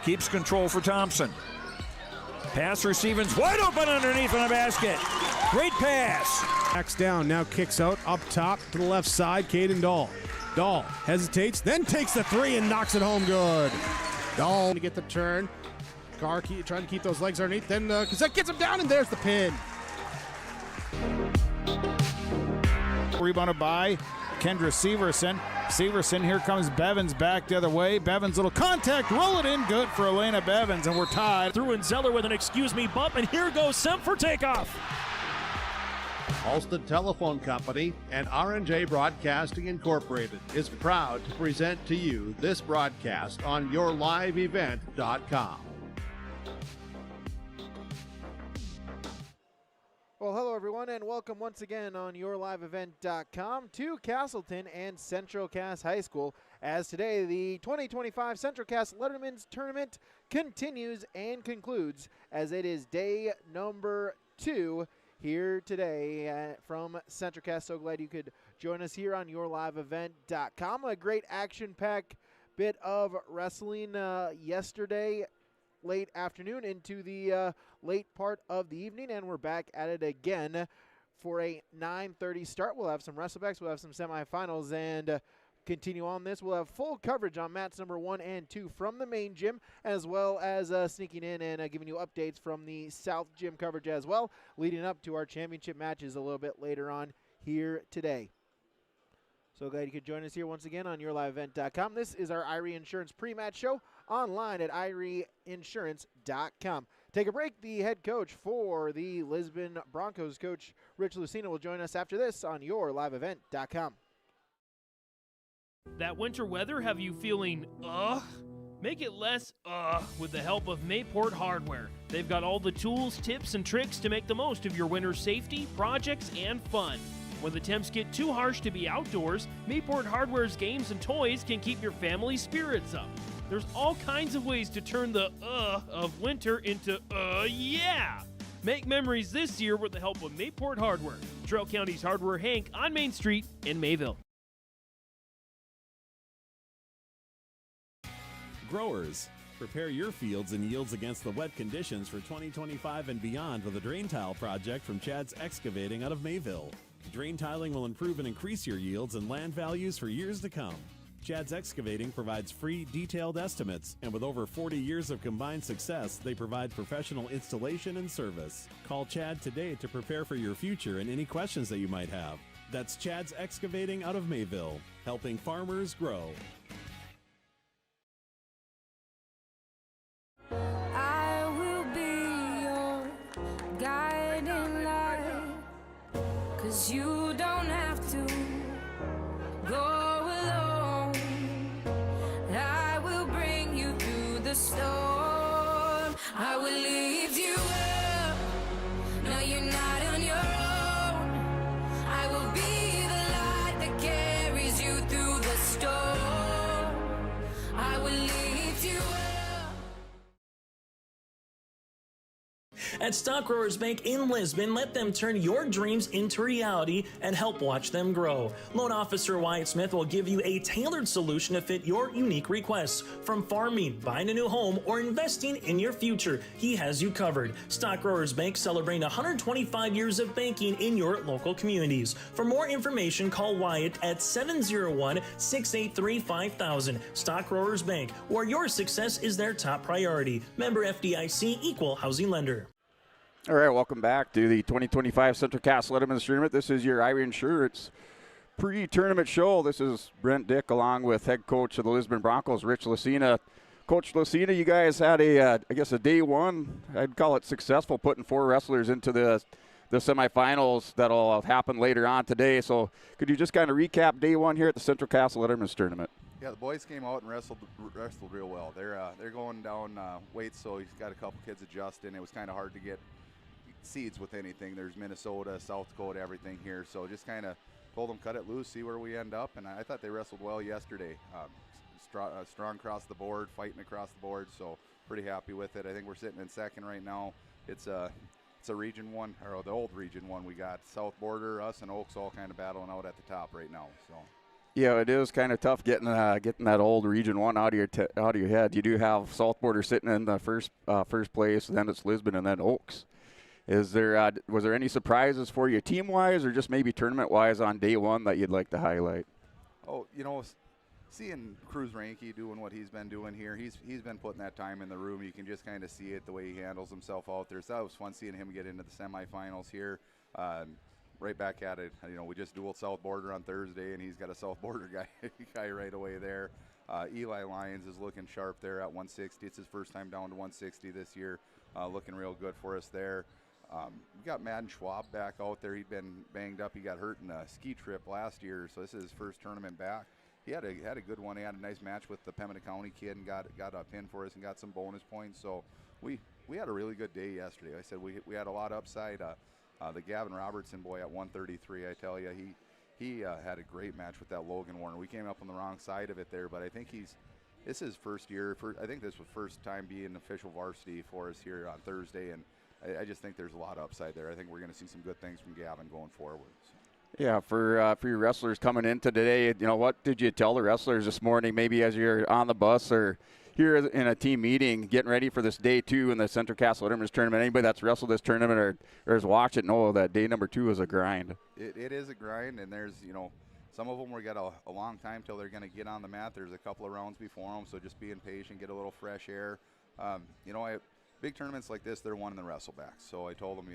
keeps control for Thompson. Pass receiving's wide open underneath in the basket. Great pass. Backs down, now kicks out, up top to the left side, Caden Dahl. Dahl hesitates, then takes the three and knocks it home good. Dahl to get the turn. Carr trying to keep those legs underneath, then Cassette gets him down, and there's the pin. Rebounded by Kendra Severson. Severson, here comes Bevins back the other way. Bevins, little contact, roll it in, good for Elena Bevins, and we're tied. Through and Zeller with an excuse me bump, and here goes Sem for takeoff. Alston Telephone Company and R&J Broadcasting Incorporated is proud to present to you this broadcast on yourliveevent.com. Well, hello everyone, and welcome once again on yourliveevent.com to Castleton and Central Cass High School, as today the 2025 Central Cass Letterman's Tournament continues and concludes, as it is day number 2 here today from Central Cass. So glad you could join us here on yourliveevent.com. A great action-packed bit of wrestling yesterday late afternoon into the late part of the evening, and we're back at it again for a 9:30 start. We'll have some Wrestlebacks, we'll have some semifinals, and continue on this. We'll have full coverage on mats number 1 and 2 from the main gym, as well as sneaking in and giving you updates from the South Gym coverage as well, leading up to our championship matches a little bit later on here today. So glad you could join us here once again on yourliveevent.com. This is our Irie Insurance pre-match show online at irieinsurance.com. Take a break. The head coach for the Lisbon Broncos, Coach Rich Lucina, will join us after this on yourliveevent.com. That winter weather have you feeling Make it less with the help of Mayport Hardware. They've got all the tools, tips, and tricks to make the most of your winter safety, projects, and fun. When the temps get too harsh to be outdoors, Mayport Hardware's games and toys can keep your family spirits up. There's all kinds of ways to turn the of winter into yeah! Make memories this year with the help of Mayport Hardware, Trail County's Hardware Hank on Main Street in Mayville. Growers, prepare your fields and yields against the wet conditions for 2025 and beyond with a drain tile project from Chad's Excavating out of Mayville. Drain tiling will improve and increase your yields and land values for years to come. Chad's Excavating provides free, detailed estimates, and with over 40 years of combined success, they provide professional installation and service. Call Chad today to prepare for your future and any questions that you might have. That's Chad's Excavating out of Mayville, helping farmers grow. I will be your guiding light, 'cause you don't have to go alone. I will bring you through the storm. I will lift you up. No, you're not on your own. I will be the light that carries you through the storm. I will lift you up. At Stock Growers Bank in Lisbon, let them turn your dreams into reality and help watch them grow. Loan Officer Wyatt Smith will give you a tailored solution to fit your unique requests. From farming, buying a new home, or investing in your future, he has you covered. Stock Growers Bank celebrating 125 years of banking in your local communities. For more information, call Wyatt at 701-683-5000. Stock Growers Bank, where your success is their top priority. Member FDIC, Equal Housing Lender. All right, welcome back to the 2025 Central Cass Letterman's Tournament. This is your Irie Insurance pre-tournament show. This is Brent Dick along with head coach of the Lisbon Broncos, Rich Lucina. Coach Lucina, you guys had a day one, I'd call it successful, putting 4 wrestlers into the semifinals that'll happen later on today. So could you just kind of recap day one here at the Central Cass Letterman's Tournament? Yeah, the boys came out and wrestled real well. They're going down weights, so he's got a couple kids adjusting. It was kind of hard to get seeds with anything. There's Minnesota, South Dakota, everything here. So just kind of told them cut it loose, see where we end up. And I thought they wrestled well yesterday. Strong across the board, fighting across the board. So pretty happy with it. I think we're sitting in second right now. It's a Region 1, or the old Region 1. We got South Border, us, and Oaks all kind of battling out at the top right now. So Yeah, it is kind of tough getting that old Region 1 out of your head. You do have South Border sitting in the first place, then it's Lisbon, and then Oaks. Was there any surprises for you team-wise or just maybe tournament-wise on day one that you'd like to highlight? Oh, seeing Cruz Ranke doing what he's been doing here, he's been putting that time in the room. You can just kind of see it the way he handles himself out there. So that was fun seeing him get into the semifinals here. Right back at it. We just dueled South Border on Thursday, and he's got a South Border guy right away there. Eli Lyons is looking sharp there at 160. It's his first time down to 160 this year. Looking real good for us there. We got Madden Schwab back out there. He'd been banged up. He got hurt in a ski trip last year, so this is his first tournament back. He had a good one. He had a nice match with the Pembina County kid and got a pin for us and got some bonus points. So we had a really good day yesterday. I said we had a lot of upside. The Gavin Robertson boy at 133, I tell you, he had a great match with that Logan Warner. We came up on the wrong side of it there, but I think this is his first year. I think this was first time being official varsity for us here on Thursday, and I just think there's a lot of upside there. I think we're going to see some good things from Gavin going forward. So. Yeah, for your wrestlers coming into today, what did you tell the wrestlers this morning, maybe as you're on the bus or here in a team meeting, getting ready for this day 2 in the Central Cass Letterman's tournament? Anybody that's wrestled this tournament or has watched it know that day number 2 is a grind. It is a grind, and there's, some of them we got a long time till they're going to get on the mat. There's a couple of rounds before them, so just being patient, get a little fresh air. Big tournaments like this, they're won in the Wrestleback. So I told them,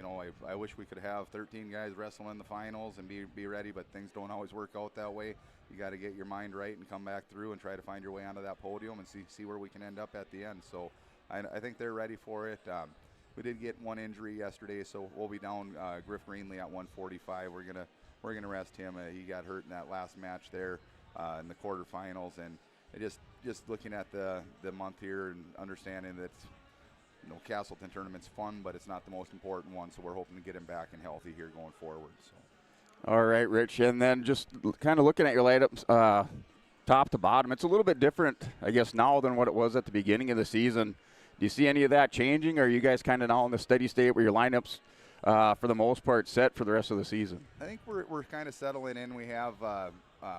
I wish we could have 13 guys wrestle in the finals and be ready, but things don't always work out that way. You got to get your mind right and come back through and try to find your way onto that podium and see where we can end up at the end. So I think they're ready for it. We did get one injury yesterday, so we'll be down Griff Greenlee at 145. We're gonna rest him. He got hurt in that last match there in the quarterfinals, and just looking at the month here and understanding that. Castleton tournament's fun, but it's not the most important one, so we're hoping to get him back and healthy here going forward. So. All right, Rich, and then just kind of looking at your lineups top to bottom, it's a little bit different, I guess, now than what it was at the beginning of the season. Do you see any of that changing, or are you guys kind of now in the steady state where your lineups, for the most part, set for the rest of the season? I think we're kind of settling in. We have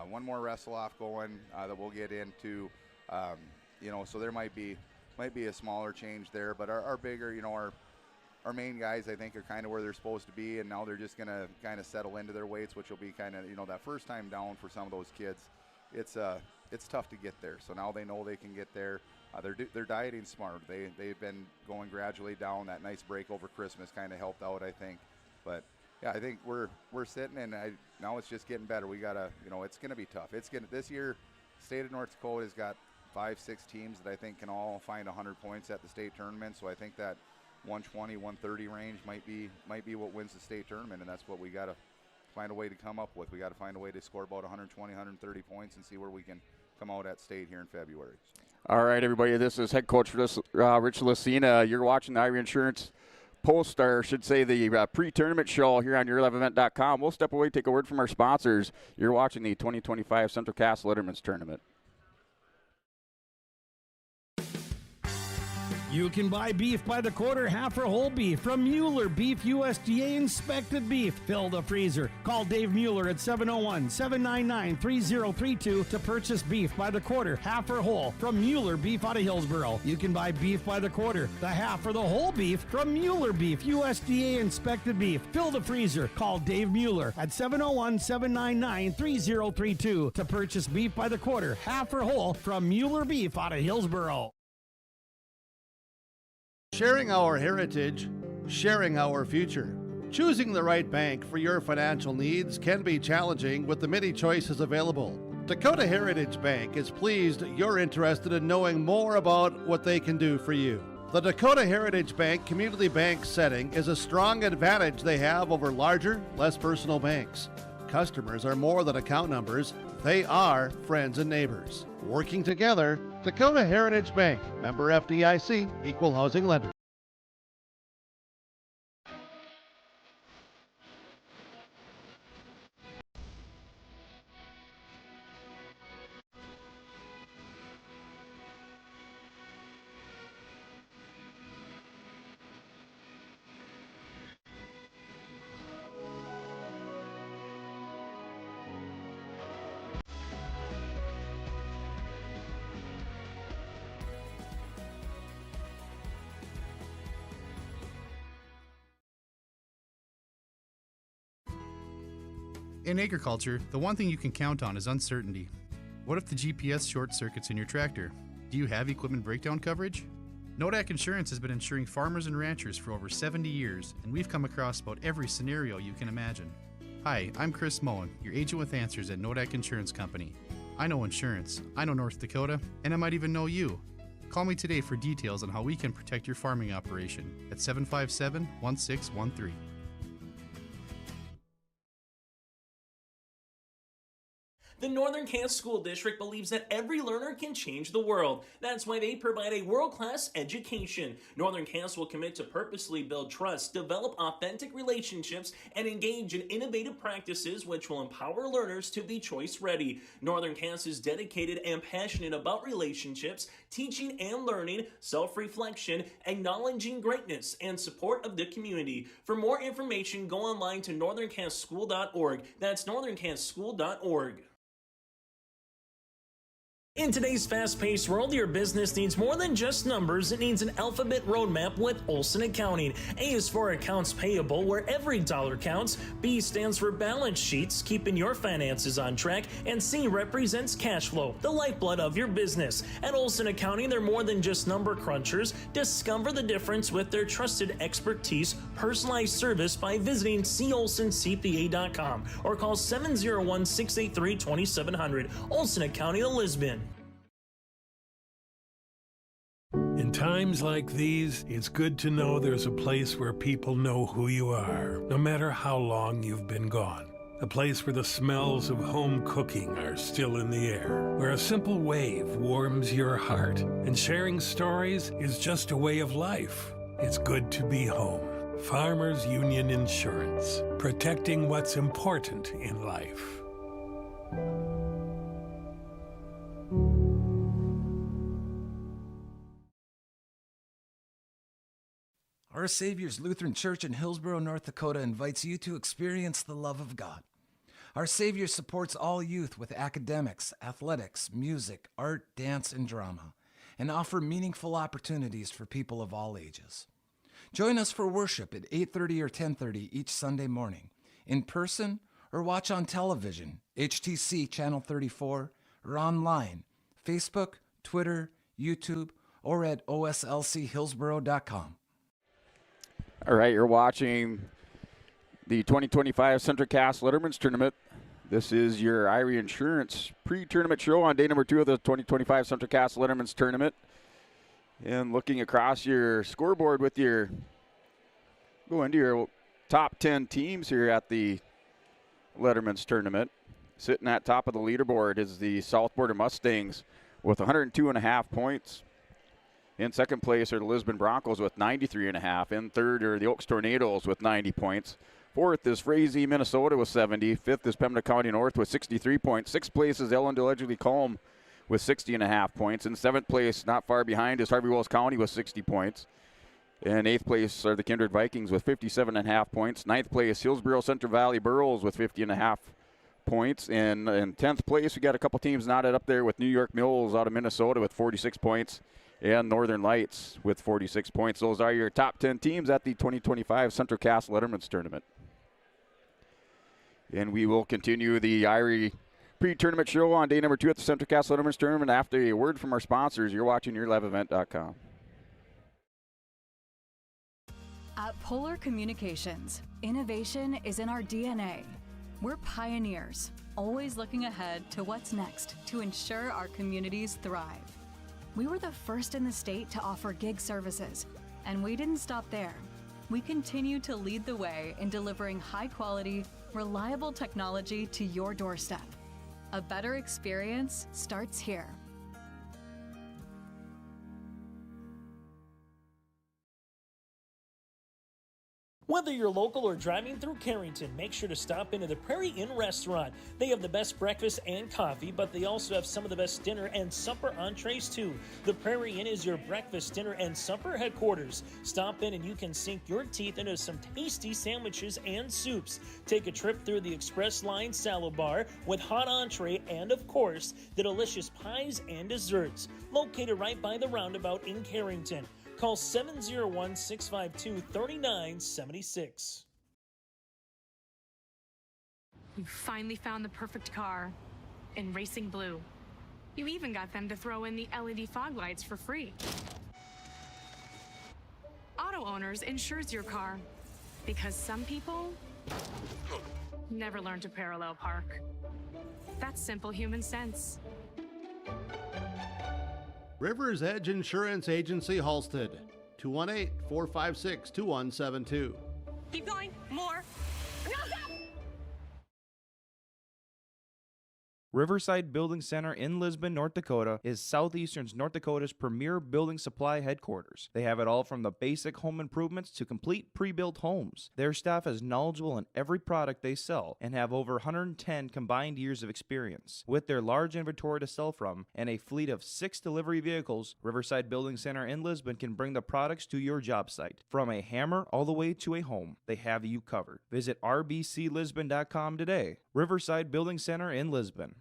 one more wrestle-off going that we'll get into, so there might be a smaller change there, but our bigger, our main guys, I think, are kind of where they're supposed to be, and now they're just going to kind of settle into their weights, which will be kind of, that first time down for some of those kids. It's tough to get there, so now they know they can get there. They're dieting smart. They've been going gradually down. That nice break over Christmas kind of helped out, I think. But yeah, I think we're sitting, and now it's just getting better. We gotta, it's going to be tough. This year, state of North Dakota has got 5-6 teams that I think can all find 100 points at the state tournament. So I think that 120, 130 range might be what wins the state tournament, and that's what we got to find a way to come up with. We got to find a way to score about 120, 130 points and see where we can come out at state here in February. All right, everybody, this is head coach Rich Lucina. You're watching the Ivy Insurance post, or should say the pre-tournament show here on YourLiveEvent.com. We'll step away, take a word from our sponsors. You're watching the 2025 Central Cass Letterman's Tournament. You can buy beef by the quarter, half or whole beef from Mueller Beef, USDA inspected beef. Fill the freezer. Call Dave Mueller at 701-799-3032 to purchase beef by the quarter, half or whole from Mueller Beef out of Hillsboro. You can buy beef by the quarter, the half or the whole beef from Mueller Beef, USDA inspected beef. Fill the freezer. Call Dave Mueller at 701-799-3032 to purchase beef by the quarter, half or whole from Mueller Beef out of Hillsboro. Sharing our heritage, sharing our future. Choosing the right bank for your financial needs can be challenging with the many choices available. Dakota Heritage Bank is pleased you're interested in knowing more about what they can do for you. The Dakota Heritage Bank community bank setting is a strong advantage they have over larger, less personal banks. Customers are more than account numbers. They are friends and neighbors. Working together, Dakota Heritage Bank, member FDIC, equal housing lender. In agriculture, the one thing you can count on is uncertainty. What if the GPS short circuits in your tractor? Do you have equipment breakdown coverage? Nodak Insurance has been insuring farmers and ranchers for over 70 years, and we've come across about every scenario you can imagine. Hi, I'm Chris Moen, your agent with answers at Nodak Insurance Company. I know insurance, I know North Dakota, and I might even know you. Call me today for details on how we can protect your farming operation at 757-1613. The Northern Kansas School District believes that every learner can change the world. That's why they provide a world-class education. Northern Kansas will commit to purposely build trust, develop authentic relationships, and engage in innovative practices which will empower learners to be choice-ready. Northern Kansas is dedicated and passionate about relationships, teaching and learning, self-reflection, acknowledging greatness, and support of the community. For more information, go online to northernkansasschool.org. That's northernkansasschool.org. In today's fast-paced world, your business needs more than just numbers. It needs an alphabet roadmap with Olson Accounting. A is for accounts payable, where every dollar counts. B stands for balance sheets, keeping your finances on track. And C represents cash flow, the lifeblood of your business. At Olson Accounting, they're more than just number crunchers. Discover the difference with their trusted expertise, personalized service by visiting colsoncpa.com or call 701-683-2700. Olson Accounting of Lisbon. In times like these, it's good to know there's a place where people know who you are, no matter how long you've been gone. A place where the smells of home cooking are still in the air, where a simple wave warms your heart, and sharing stories is just a way of life. It's good to be home. Farmers Union Insurance, protecting what's important in life. Our Savior's Lutheran Church in Hillsboro, North Dakota invites you to experience the love of God. Our Savior supports all youth with academics, athletics, music, art, dance, and drama, and offer meaningful opportunities for people of all ages. Join us for worship at 8:30 or 10:30 each Sunday morning, in person or watch on television, HTC Channel 34, or online, Facebook, Twitter, YouTube, or at oslchillsboro.com. All right, you're watching the 2025 Central Cass Letterman's Tournament. This is your Irie Insurance pre-tournament show on day number 2 of the 2025 Central Cass Letterman's Tournament. And looking across your scoreboard with your, go into your top 10 teams here at the Letterman's Tournament. Sitting at top of the leaderboard is the South Border Mustangs with 102.5 points. In second place are the Lisbon Broncos with 93.5. In third are the Oaks Tornadoes with 90 points. Fourth is Frazee, Minnesota with 70. Fifth is Pembina County North with 63 points. Sixth place is Ellendale Edgerly Culm with 60.5 points. In seventh place, not far behind, is Harvey Wells County with 60 points. In eighth place are the Kindred Vikings with 57.5 points. Ninth place, Hillsboro Central Valley Burros with 50.5 points. And in 10th place, we got a couple teams knotted up there with New York Mills out of Minnesota with 46 points. And Northern Lights with 46 points. Those are your top 10 teams at the 2025 Central Cass Letterman's Tournament. And we will continue the Irie pre-tournament show on day number 2 at the Central Cass Letterman's Tournament after a word from our sponsors. You're watching YourLiveEvent.com. At Polar Communications, innovation is in our DNA. We're pioneers, always looking ahead to what's next to ensure our communities thrive. We were the first in the state to offer gig services, and we didn't stop there. We continue to lead the way in delivering high-quality, reliable technology to your doorstep. A better experience starts here. Whether you're local or driving through Carrington, make sure to stop into the Prairie Inn restaurant. They have the best breakfast and coffee, but they also have some of the best dinner and supper entrees too. The Prairie Inn is your breakfast, dinner, and supper headquarters. Stop in and you can sink your teeth into some tasty sandwiches and soups. Take a trip through the Express Line salad bar with hot entree and, of course, the delicious pies and desserts. Located right by the roundabout in Carrington. Call 701-652-3976. You finally found the perfect car in racing blue. You even got them to throw in the LED fog lights for free. Auto Owners insures your car because some people never learn to parallel park. That's simple human sense. River's Edge Insurance Agency, Halstead, 218-456-2172. Keep going. More. No, stop! Riverside Building Center in Lisbon, North Dakota is Southeastern North Dakota's premier building supply headquarters. They have it all from the basic home improvements to complete pre-built homes. Their staff is knowledgeable in every product they sell and have over 110 combined years of experience. With their large inventory to sell from and a fleet of 6 delivery vehicles, Riverside Building Center in Lisbon can bring the products to your job site. From a hammer all the way to a home, they have you covered. Visit rbclisbon.com today. Riverside Building Center in Lisbon.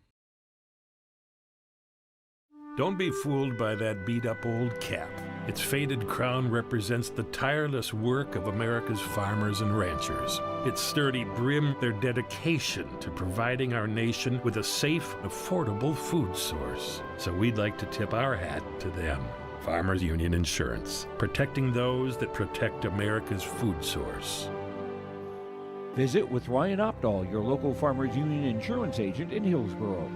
Don't be fooled by that beat-up old cap. Its faded crown represents the tireless work of America's farmers and ranchers. Its sturdy brim, their dedication to providing our nation with a safe, affordable food source. So we'd like to tip our hat to them. Farmers Union Insurance, protecting those that protect America's food source. Visit with Ryan Opdahl, your local Farmers Union Insurance agent in Hillsboro.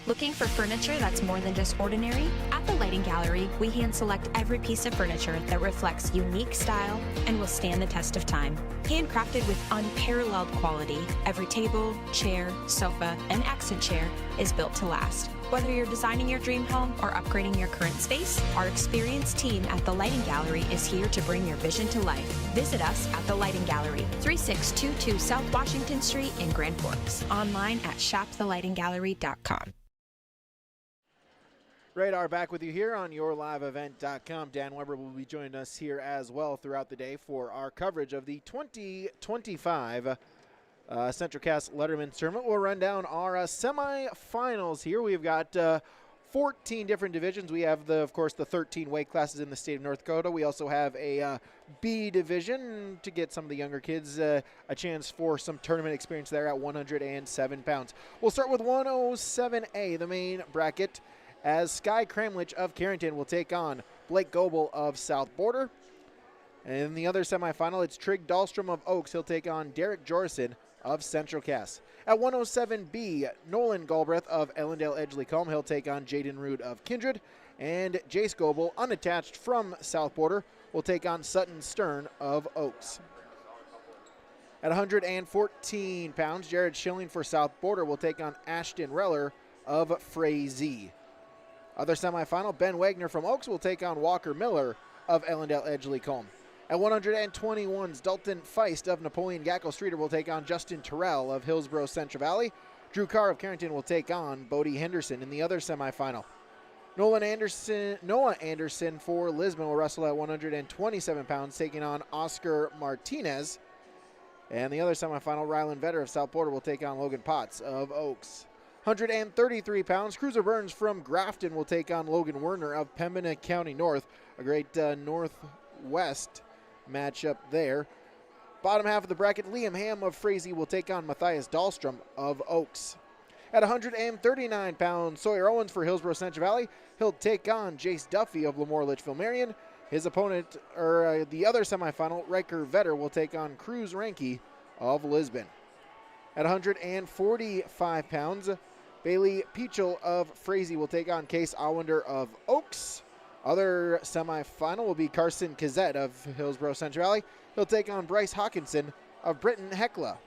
Looking for furniture that's more than just ordinary? At the Lighting Gallery, we hand select every piece of furniture that reflects unique style and will stand the test of time. Handcrafted with unparalleled quality, every table, chair, sofa, and accent chair is built to last. Whether you're designing your dream home or upgrading your current space, our experienced team at the Lighting Gallery is here to bring your vision to life. Visit us at the Lighting Gallery, 3622 South Washington Street in Grand Forks. Online at shopthelightinggallery.com. Radar back with you here on yourliveevent.com. Dan Weber will be joining us here as well throughout the day for our coverage of the 2025 CentralCast Letterman Tournament. We'll run down our semifinals here. We've got 14 different divisions. We have, of course, the 13 weight classes in the state of North Dakota. We also have a B division to get some of the younger kids a chance for some tournament experience there at 107 pounds. We'll start with 107A, the main bracket, as Sky Kramlich of Carrington will take on Blake Goebel of South Border. And in the other semifinal, it's Trig Dahlstrom of Oaks. He'll take on Derek Jorson of Central Cass. At 107B, Nolan Galbraith of Ellendale Edgeley-Combe. He'll take on Jaden Rood of Kindred. And Jace Goebel, unattached from South Border, will take on Sutton Stern of Oaks. At 114 pounds, Jared Schilling for South Border will take on Ashton Reller of Frazee. Other semifinal, Ben Wagner from Oaks will take on Walker Miller of Ellendale Edgeley-Combe. At 121's Dalton Feist of Napoleon Gackel Streeter will take on Justin Terrell of Hillsborough Central Valley. Drew Carr of Carrington will take on Bodie Henderson in the other semifinal. Noah Anderson for Lisbon will wrestle at 127 pounds, taking on Oscar Martinez. And the other semifinal, Rylan Vetter of South Border will take on Logan Potts of Oaks. 133 pounds, Cruiser Burns from Grafton will take on Logan Werner of Pembina County North. A great northwest matchup there. Bottom half of the bracket, Liam Ham of Frazee will take on Matthias Dahlstrom of Oaks. At 139 pounds, Sawyer Owens for Hillsborough Central Valley. He'll take on Jace Duffy of Lemoore Litchfield Marion. His opponent, the other semifinal, Riker Vetter, will take on Cruz Ranke of Lisbon. At 145 pounds, Bailey Peachel of Frazee will take on Case Awender of Oaks. Other semifinal will be Carson Kazette of Hillsborough Central Valley. He'll take on Bryce Hawkinson of Britton Hecla.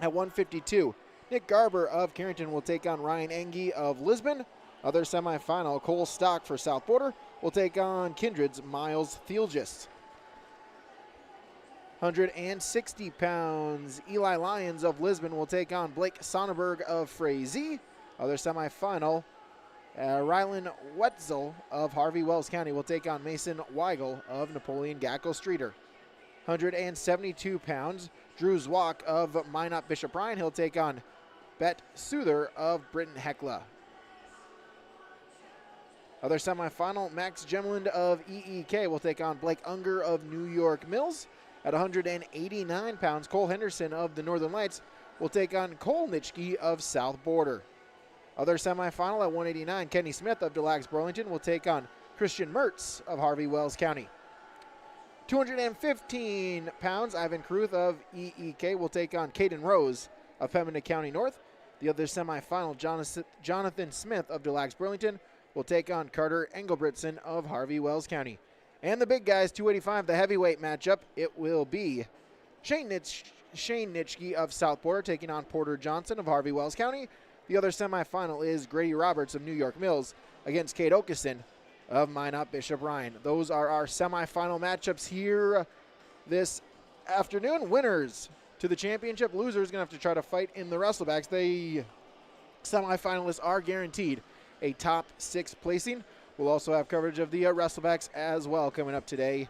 At 152, Nick Garber of Carrington will take on Ryan Engie of Lisbon. Other semifinal, Cole Stock for South Border will take on Kindred's Miles Thielgis. 160 pounds, Eli Lyons of Lisbon will take on Blake Sonnenberg of Frazee. Other semifinal, Rylan Wetzel of Harvey Wells County will take on Mason Weigel of Napoleon Gackel Streeter. 172 pounds, Drew Zwak of Minot Bishop Ryan. He'll take on Bet Souther of Britton Hecla. Other semifinal, Max Gemland of EEK will take on Blake Unger of New York Mills. At 189 pounds, Cole Henderson of the Northern Lights will take on Cole Nitschke of South Border. Other semifinal at 189, Kenny Smith of Des Lacs Burlington will take on Christian Mertz of Harvey Wells County. 215 pounds, Ivan Kruth of EEK will take on Caden Rose of Pembina County North. The other semifinal, Jonathan Smith of Des Lacs Burlington will take on Carter Engelbritson of Harvey Wells County. And the big guys, 285, the heavyweight matchup, it will be Shane Nitschke of South Border taking on Porter Johnson of Harvey Wells County. The other semifinal is Grady Roberts of New York Mills against Kate Okeson of Minot Bishop Ryan. Those are our semifinal matchups here this afternoon. Winners to the championship, losers going to have to try to fight in the Wrestlebacks. The semifinalists are guaranteed a top 6 placing. We'll also have coverage of the Wrestlebacks as well coming up today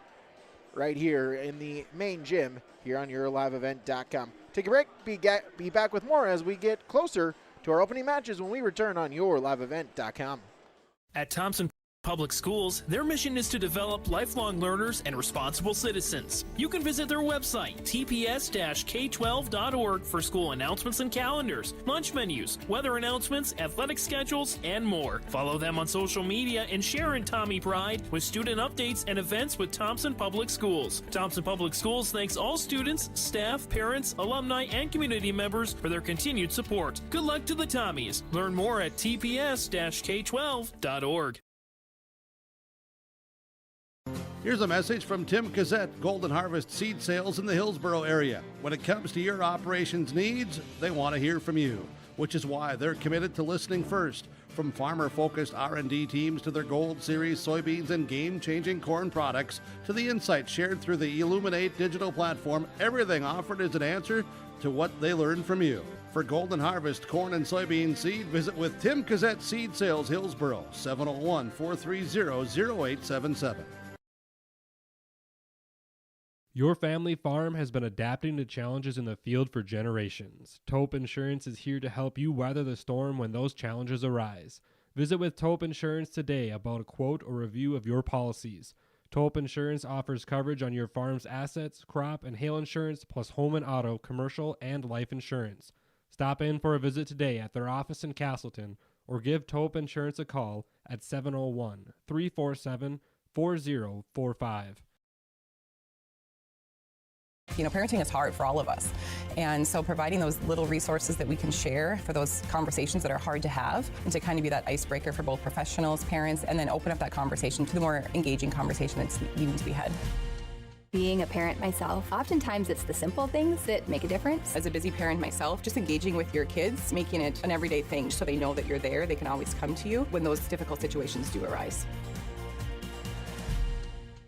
right here in the main gym here on YourLiveEvent.com. Take a break, be back with more as we get closer to our opening matches when we return on YourLiveEvent.com. At Thompson Public Schools, their mission is to develop lifelong learners and responsible citizens. You can visit their website, tps-k12.org, for school announcements and calendars, lunch menus, weather announcements, athletic schedules, and more. Follow them on social media and share in Tommy Pride with student updates and events with Thompson Public Schools. Thompson Public Schools thanks all students, staff, parents, alumni, and community members for their continued support. Good luck to the Tommies. Learn more at tps-k12.org. Here's a message from Tim Cassette, Golden Harvest Seed Sales in the Hillsboro area. When it comes to your operations needs, they want to hear from you, which is why they're committed to listening first. From farmer-focused R&D teams to their Gold Series soybeans and game-changing corn products to the insights shared through the Illuminate digital platform, everything offered is an answer to what they learned from you. For Golden Harvest corn and soybean seed, visit with Tim Cassette Seed Sales Hillsboro, 701-430-0877. Your family farm has been adapting to challenges in the field for generations. Taupe Insurance is here to help you weather the storm when those challenges arise. Visit with Taupe Insurance today about a quote or review of your policies. Taupe Insurance offers coverage on your farm's assets, crop, and hail insurance, plus home and auto, commercial, and life insurance. Stop in for a visit today at their office in Castleton or give Taupe Insurance a call at 701-347-4045. You know, parenting is hard for all of us. And so providing those little resources that we can share for those conversations that are hard to have and to kind of be that icebreaker for both professionals, parents, and then open up that conversation to the more engaging conversation that's needing to be had. Being a parent myself, oftentimes it's the simple things that make a difference. As a busy parent myself, just engaging with your kids, making it an everyday thing so they know that you're there, they can always come to you when those difficult situations do arise.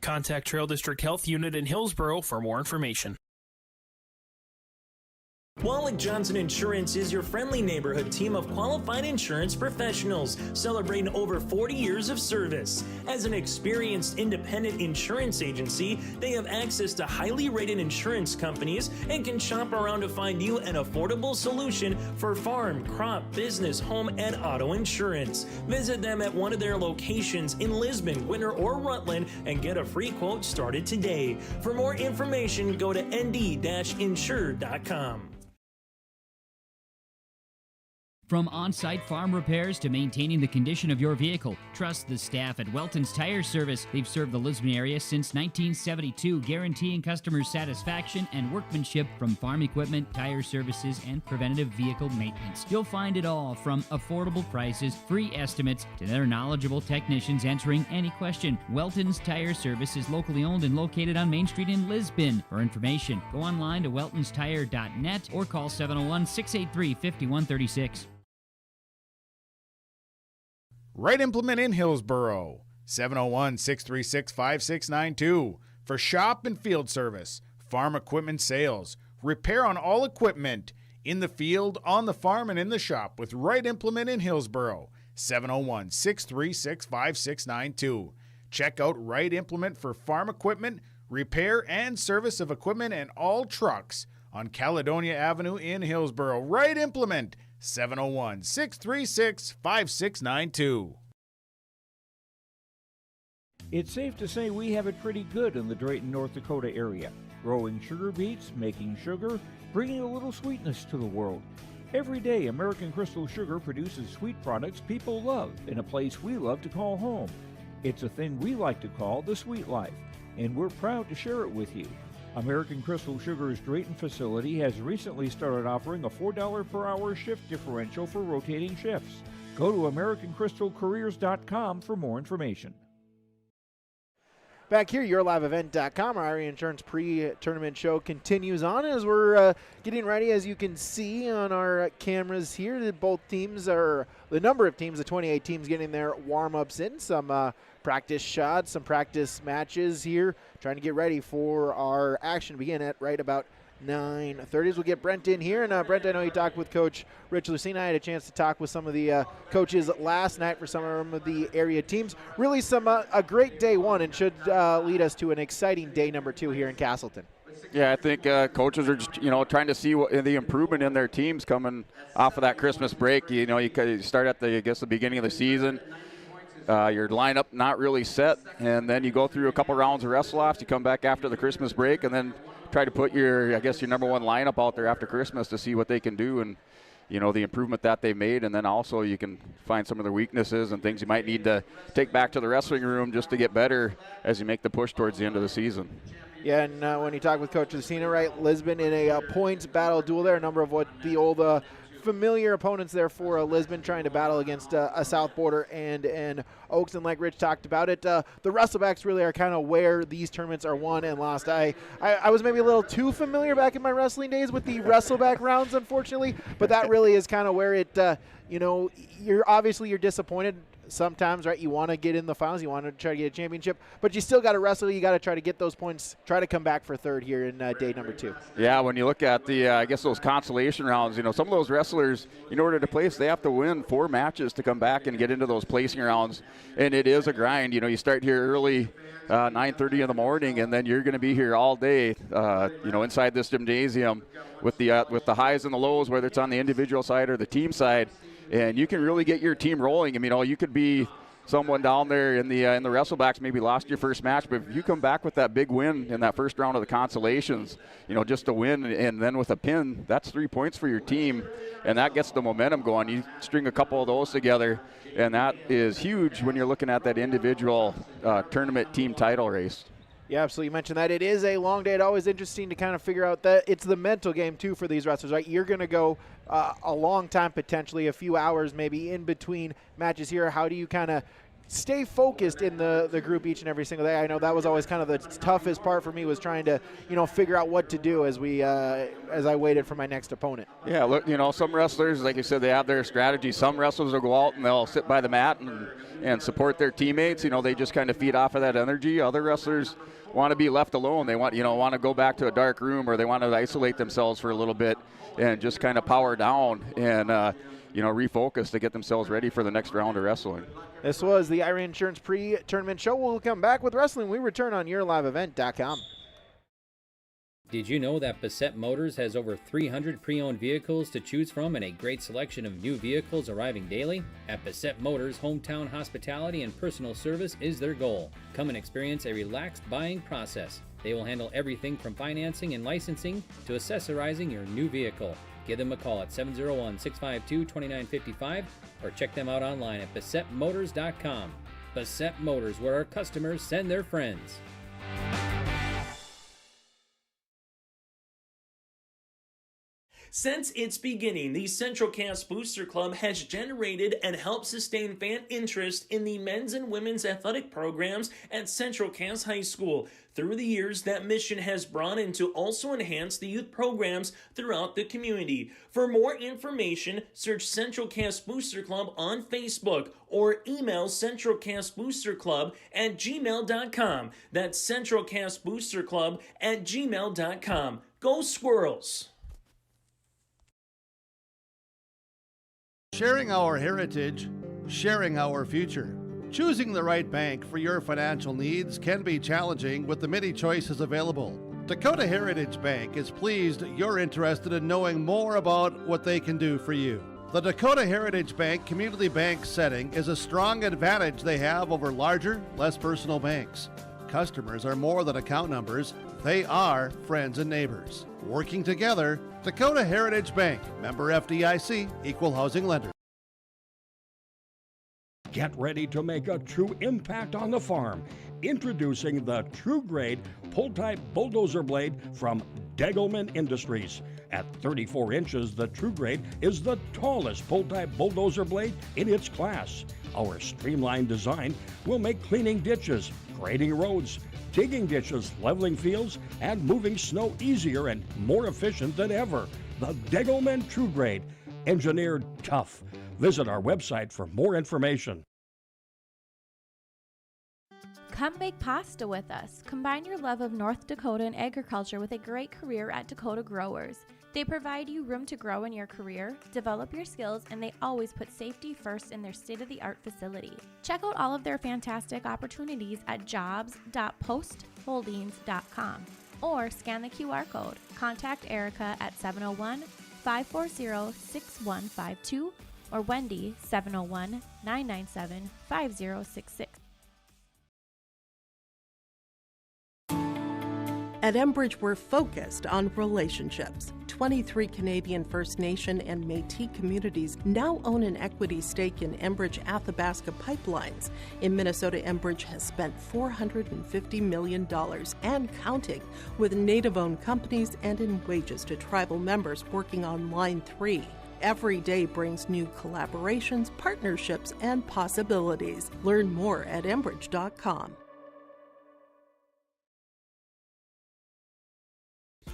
Contact Trail District Health Unit in Hillsboro for more information. Wallach Johnson Insurance is your friendly neighborhood team of qualified insurance professionals celebrating over 40 years of service. As an experienced independent insurance agency, they have access to highly rated insurance companies and can shop around to find you an affordable solution for farm, crop, business, home, and auto insurance. Visit them at one of their locations in Lisbon, Winter, or Rutland and get a free quote started today. For more information, go to nd-insure.com. From on-site farm repairs to maintaining the condition of your vehicle, trust the staff at Welton's Tire Service. They've served the Lisbon area since 1972, guaranteeing customers satisfaction and workmanship from farm equipment, tire services, and preventative vehicle maintenance. You'll find it all from affordable prices, free estimates, to their knowledgeable technicians answering any question. Welton's Tire Service is locally owned and located on Main Street in Lisbon. For information, go online to weltonstire.net or call 701-683-5136. Right Implement in Hillsboro, 701-636-5692. For shop and field service, farm equipment sales, repair on all equipment, in the field, on the farm, and in the shop with Right Implement in Hillsboro, 701-636-5692. Check out Right Implement for farm equipment, repair and service of equipment and all trucks on Caledonia Avenue in Hillsboro. Right Implement, 701-636-5692. It's safe to say we have it pretty good in the Drayton, North Dakota area. Growing sugar beets, making sugar, bringing a little sweetness to the world. Every day, American Crystal Sugar produces sweet products people love in a place we love to call home. It's a thing we like to call the sweet life, and we're proud to share it with you. American Crystal Sugar's Drayton facility has recently started offering a $4 per hour shift differential for rotating shifts. Go to AmericanCrystalCareers.com for more information. Back here, YourLiveEvent.com, our Area Insurance pre-tournament show continues on as we're getting ready. As you can see on our cameras here, that both teams are, the number of teams, the 28 teams getting their warm-ups in, some practice shots, some practice matches here, trying to get ready for our action to begin at right about 9:30. We'll get Brent in here. And Brent, I know you talked with Coach Rich Lucina. I had a chance to talk with some of the coaches last night for some of the area teams. Really a great day one, and should lead us to an exciting day number two here in Castleton. Yeah, I think coaches are just, trying to see what the improvement in their teams coming off of that Christmas break. You start at the beginning of the season. Your lineup not really set, and then you go through a couple rounds of wrestle-offs. You come back after the Christmas break, and then try to put your number one lineup out there after Christmas to see what they can do and, the improvement that they made. And then also you can find some of their weaknesses and things you might need to take back to the wrestling room just to get better as you make the push towards the end of the season. Yeah, and when you talk with Coach Lucina, right, Lisbon in a points battle duel there, a number of what the old familiar opponents there for Lisbon, trying to battle against a South Border and Oaks. And like Rich talked about it, the Wrestlebacks really are kind of where these tournaments are won and lost. I was maybe a little too familiar back in my wrestling days with the Wrestleback rounds, unfortunately, but that really is kind of where it, you're disappointed sometimes, right? You want to get in the finals, you want to try to get a championship, but you still got to wrestle. You got to try to get those points, try to come back for third here in day number two. Yeah, when you look at the, those consolation rounds, some of those wrestlers, in order to place, they have to win 4 matches to come back and get into those placing rounds, and it is a grind. You start here early, 9:30 in the morning, and then you're going to be here all day, inside this gymnasium with the highs and the lows, whether it's on the individual side or the team side. And you can really get your team rolling. I mean, you could be someone down there in the Wrestlebacks, maybe lost your first match, but if you come back with that big win in that first round of the consolations, just to win and then with a pin, that's 3 points for your team, and that gets the momentum going. You string a couple of those together, and that is huge when you're looking at that individual tournament team title race. Yeah, absolutely. You mentioned that it is a long day. It's always interesting to kind of figure out that it's the mental game, too, for these wrestlers, right? You're going to go a long time, potentially a few hours maybe in between matches here. How do you kind of stay focused in the group each and every single day? I know that was always kind of the toughest part for me, was trying to, figure out what to do as I waited for my next opponent. Yeah, look, some wrestlers, like you said, they have their strategy. Some wrestlers will go out and they'll sit by the mat and support their teammates. They just kind of feed off of that energy. Other wrestlers want to be left alone. They want to go back to a dark room, or they want to isolate themselves for a little bit and just kind of power down and refocus to get themselves ready for the next round of wrestling. This was the Ira Insurance pre-tournament show. We'll come back with wrestling. We return on YourLiveEvent.com. Did you know that Bassett Motors has over 300 pre-owned vehicles to choose from and a great selection of new vehicles arriving daily? At Bassett Motors, hometown hospitality and personal service is their goal. Come and experience a relaxed buying process. They will handle everything from financing and licensing to accessorizing your new vehicle. Give them a call at 701-652-2955 or check them out online at BassettMotors.com. Bassett Motors, where our customers send their friends. Since its beginning, the Central Cast Booster Club has generated and helped sustain fan interest in the men's and women's athletic programs at Central Cast High School. Through the years, that mission has brought in to also enhance the youth programs throughout the community. For more information, search Central Cast Booster Club on Facebook or email centralcastboosterclub@gmail.com. That's centralcastboosterclub@gmail.com. Go Squirrels! Sharing our heritage, sharing our future. Choosing the right bank for your financial needs can be challenging with the many choices available. Dakota Heritage Bank is pleased you're interested in knowing more about what they can do for you. The Dakota Heritage Bank Community Bank setting is a strong advantage they have over larger, less personal banks. Customers are more than account numbers. They are friends and neighbors. Working together, Dakota Heritage Bank, member FDIC, equal housing lender. Get ready to make a true impact on the farm. Introducing the True Grade pull-type bulldozer blade from Degelman Industries. At 34 inches, the True Grade is the tallest pull-type bulldozer blade in its class. Our streamlined design will make cleaning ditches, grading roads, digging ditches, leveling fields, and moving snow easier and more efficient than ever. The Degelman True Grade, engineered tough. Visit our website for more information. Come bake pasta with us. Combine your love of North Dakota and agriculture with a great career at Dakota Growers. They provide you room to grow in your career, develop your skills, and they always put safety first in their state-of-the-art facility. Check out all of their fantastic opportunities at jobs.postholdings.com or scan the QR code. Contact Erica at 701-540-6152 or Wendy 701-997-5066. At Enbridge, we're focused on relationships. 23 Canadian First Nation and Métis communities now own an equity stake in Enbridge Athabasca Pipelines. In Minnesota, Enbridge has spent $450 million and counting with Native-owned companies and in wages to tribal members working on Line 3. Every day brings new collaborations, partnerships, and possibilities. Learn more at Enbridge.com.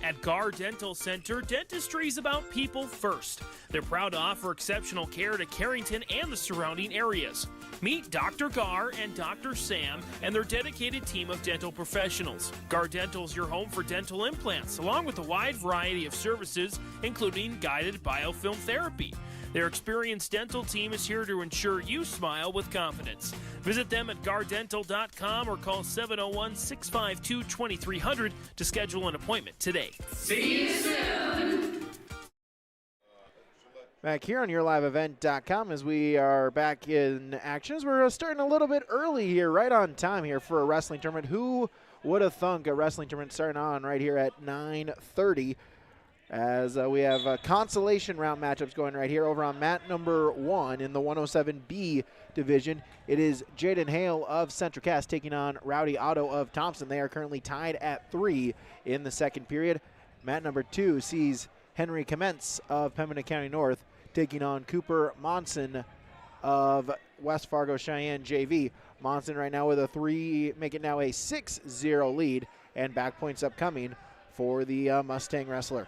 At Gar Dental Center, dentistry is about people first. They're proud to offer exceptional care to Carrington and the surrounding areas. Meet Dr. Gar and Dr. Sam and their dedicated team of dental professionals. Gar Dental is your home for dental implants, along with a wide variety of services, including guided biofilm therapy. Their experienced dental team is here to ensure you smile with confidence. Visit them at gardental.com or call 701-652-2300 to schedule an appointment today. See you soon. Back here on yourliveevent.com as we are back in actions. We're starting a little bit early here, right on time here for a wrestling tournament. Who would have thunk a wrestling tournament starting on right here at 9:30? As we have consolation round matchups going right here over on mat number 1 in the 107B division. It is Jaden Hale of Central Cass taking on Rowdy Otto of Thompson. They are currently tied at 3 in the second period. Mat number 2 sees Henry Commence of Pembina County North taking on Cooper Monson of West Fargo Cheyenne JV. Monson right now with a 3, make it now a 6-0 lead, and back points upcoming for the Mustang wrestler.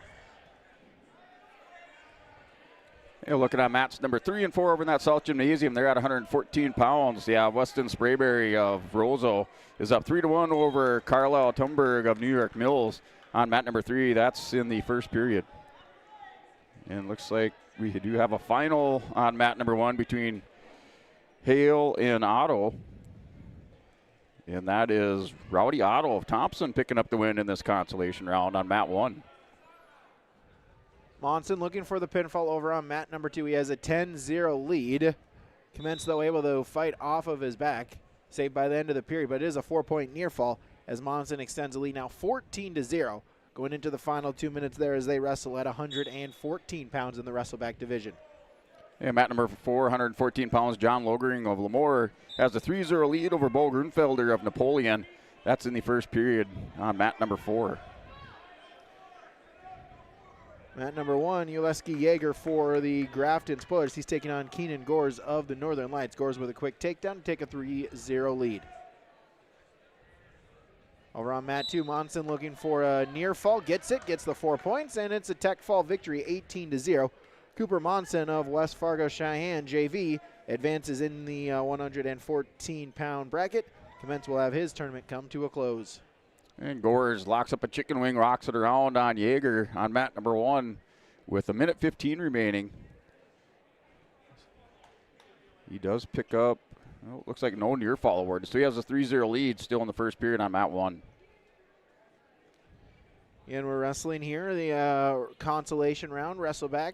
Yeah, looking at mats number 3 and 4 over in that South Gymnasium. They're at 114 pounds. Yeah, Weston Sprayberry of Roseau is up 3-1 over Carlisle Thunberg of New York Mills on mat number 3. That's in the first period. And looks like we do have a final on mat number 1 between Hale and Otto. And that is Rowdy Otto of Thompson picking up the win in this consolation round on mat 1. Monson looking for the pinfall over on mat number 2. He has a 10-0 lead. Commence, though, able to fight off of his back. Saved by the end of the period, but it is a 4-point near fall as Monson extends the lead now 14-0. Going into the final 2 minutes there as they wrestle at 114 pounds in the Wrestleback division. Yeah, mat number 4, 114 pounds, John Logering of Lemoore has a 3-0 lead over Bo Grunfelder of Napoleon. That's in the first period on mat number 4. Mat number 1, Uleski Yeager for the Grafton's Pullers. He's taking on Keenan Gores of the Northern Lights. Gores with a quick takedown to take a 3-0 lead. Over on mat 2, Monson looking for a near fall. Gets it, gets the 4 points, and it's a tech fall victory, 18-0. Cooper Monson of West Fargo Cheyenne JV advances in the 114-pound bracket. Commence will have his tournament come to a close. And Gores locks up a chicken wing, rocks it around on Yeager on mat number 1 with a minute 15 remaining. He does pick up, well, looks like no near fall award. So he has a 3-0 lead still in the first period on mat 1. And we're wrestling here, the consolation round, Wrestleback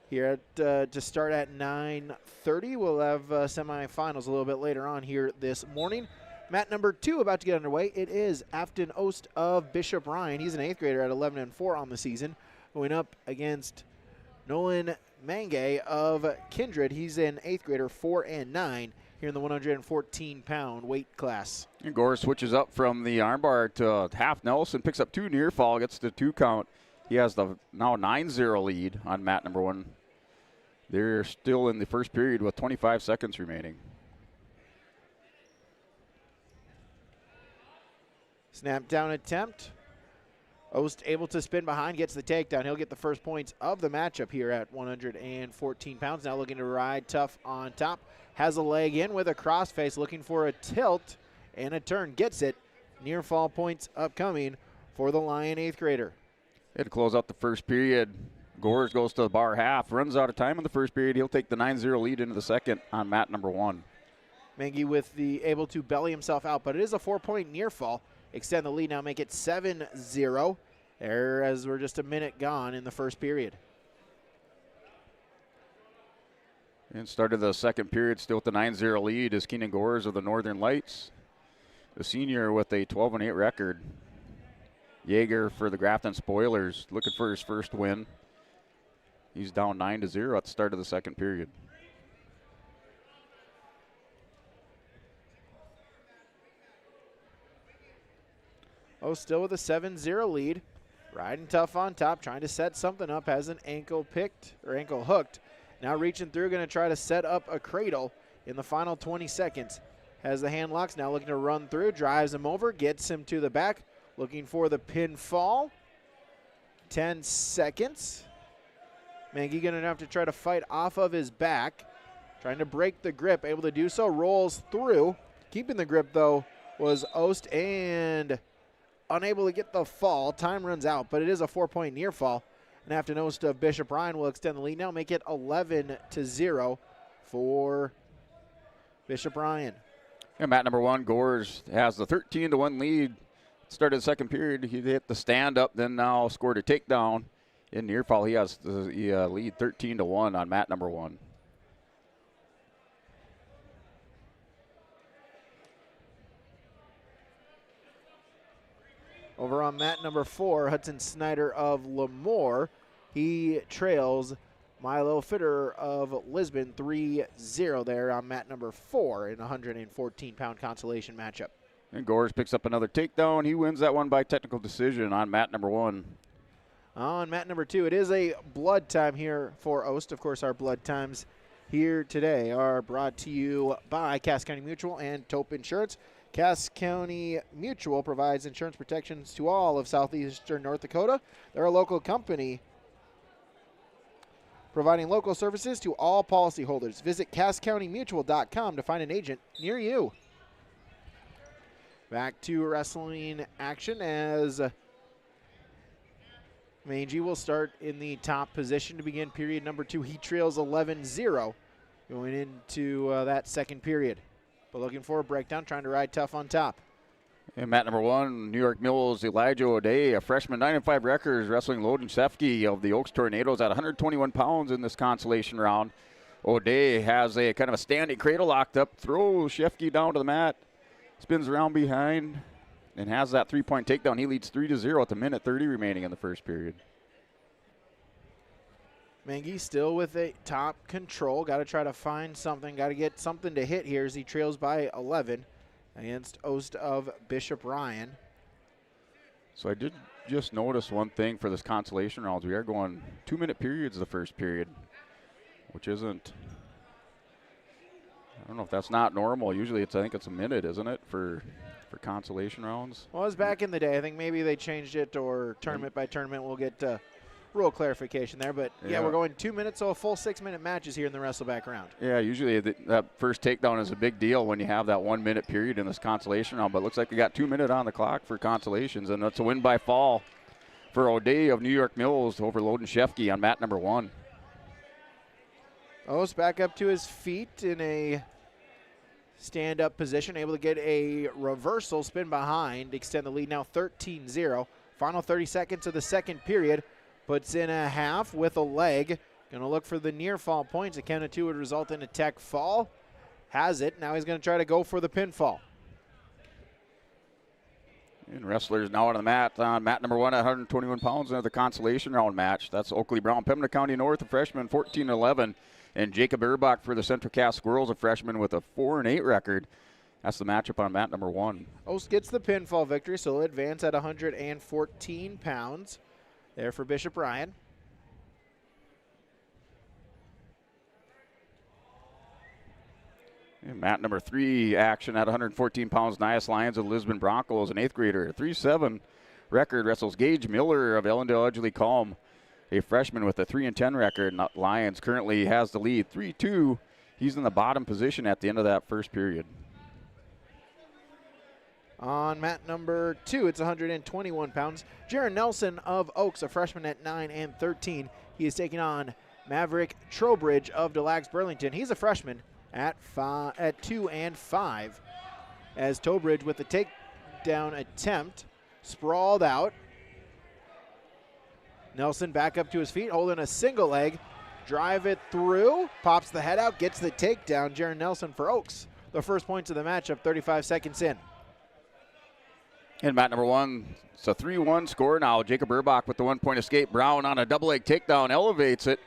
here to start at 9:30. We'll have semifinals a little bit later on here this morning. Mat number 2 about to get underway. It is Afton Ost of Bishop Ryan. He's an 8th grader at 11-4 on the season, going up against Nolan Mange of Kindred. He's an 8th grader, 4-9 here in the 114-pound weight class. And Gore switches up from the armbar to half Nelson, picks up 2 near fall, gets the 2 count. He has the now 9-0 lead on mat number 1. They're still in the first period with 25 seconds remaining. Snap down attempt. Ost able to spin behind, gets the takedown. He'll get the first points of the matchup here at 114 pounds. Now looking to ride tough on top. Has a leg in with a crossface, looking for a tilt and a turn. Gets it. Near fall points upcoming for the Lion 8th grader. To close out the first period, Gores goes to the bar half, runs out of time in the first period. He'll take the 9-0 lead into the second on mat number 1. Mengi with the able to belly himself out, but it is a 4-point near fall. Extend the lead now, make it 7-0. There as we're just a minute gone in the first period. And started the second period still with the 9-0 lead is Keenan Gores of the Northern Lights, the senior with a 12-8 record. Yeager for the Grafton Spoilers looking for his first win. He's down 9-0 at the start of the second period. Still with a 7-0 lead. Riding tough on top, trying to set something up. Has an ankle hooked. Now reaching through, going to try to set up a cradle in the final 20 seconds. Has the hand locks, now looking to run through, drives him over, gets him to the back. Looking for the pinfall. 10 seconds. Mengi going to have to try to fight off of his back. Trying to break the grip, able to do so, rolls through. Keeping the grip, though, was Ost, and unable to get the fall. Time runs out, but it is a 4-point near fall. And Afton Ost of Bishop Ryan will extend the lead now, make it 11-0 for Bishop Ryan. And mat number 1, Gores has the 13-1 lead. Started the second period, he hit the stand up, then now scored a takedown in near fall. He has the lead 13-1 on mat number 1. Over on mat number 4, Hudson Snyder of Lemoore. He trails Milo Fitter of Lisbon 3-0 there on mat number 4 in a 114-pound consolation matchup. And Gores picks up another takedown. He wins that one by technical decision on mat number 1. On mat number 2, it is a blood time here for Ost. Of course, our blood times here today are brought to you by Cass County Mutual and Taupe Insurance. Cass County Mutual provides insurance protections to all of southeastern North Dakota. They're a local company providing local services to all policyholders. Visit CassCountyMutual.com to find an agent near you. Back to wrestling action as Mange will start in the top position to begin period number 2. He trails 11-0 going into that second period. But looking for a breakdown, trying to ride tough on top. And mat number 1, New York Mills Elijah O'Day, a freshman, 9-5 record, wrestling Loden Shefke of the Oaks Tornadoes at 121 pounds in this consolation round. O'Day has a kind of a standing cradle locked up, throws Shefke down to the mat, spins around behind, and has that 3-point takedown. He leads 3-0 at the minute 30 remaining in the first period. Mengi still with a top control. Got to try to find something. Got to get something to hit here as he trails by 11 against Ost of Bishop Ryan. So I did just notice one thing for this consolation rounds. We are going 2-minute periods the first period, which isn't, I don't know if that's not normal. Usually I think it's a minute, isn't it, for consolation rounds? Well, it was back in the day. I think maybe they changed it, or tournament by tournament. We'll get rule clarification there. But, yeah, we're going 2 minutes, so a full 6-minute matches here in the Wrestleback round. Yeah, usually that first takedown is a big deal when you have that 1-minute period in this consolation round. But it looks like we got 2 minutes on the clock for consolations, and it's a win by fall for O'Day of New York Mills over Loden Shefke on mat number 1. Ost back up to his feet in a stand-up position, able to get a reversal, spin behind, extend the lead now 13-0. Final 30 seconds of the second period. Puts in a half with a leg, Going to look for the near fall points. A count of 2 would result in a tech fall. Has it. Now he's going to try to go for the pinfall. And wrestlers now on the mat. On mat number 1 at 121 pounds into the consolation round match. That's Oakley Brown, Pembina County North, a freshman, 14-11. And Jacob Erbach for the Central Cass Squirrels, a freshman with a 4-8 record. That's the matchup on mat number 1. Oaks gets the pinfall victory, so he'll advance at 114 pounds. There for Bishop Ryan. And mat number 3 action at 114 pounds. Nias Lions of Lisbon Broncos, an 8th grader. 3-7 record wrestles Gage Miller of Ellendale Edgeley Calm, a freshman with a 3-10 record. Lions currently has the lead 3-2. He's in the bottom position at the end of that first period. On mat number 2, it's 121 pounds. Jaron Nelson of Oaks, a freshman at 9 and 13. He is taking on Maverick Trowbridge of Des Lacs Burlington. He's a freshman at 2 and 5. As Trowbridge with the takedown attempt, sprawled out. Nelson back up to his feet, holding a single leg. Drive it through, pops the head out, gets the takedown. Jaron Nelson for Oaks. The first points of the matchup, 35 seconds in. In mat number 1, it's a 3-1 score now. Jacob Erbach with the 1-point escape. Brown on a double leg takedown, elevates it,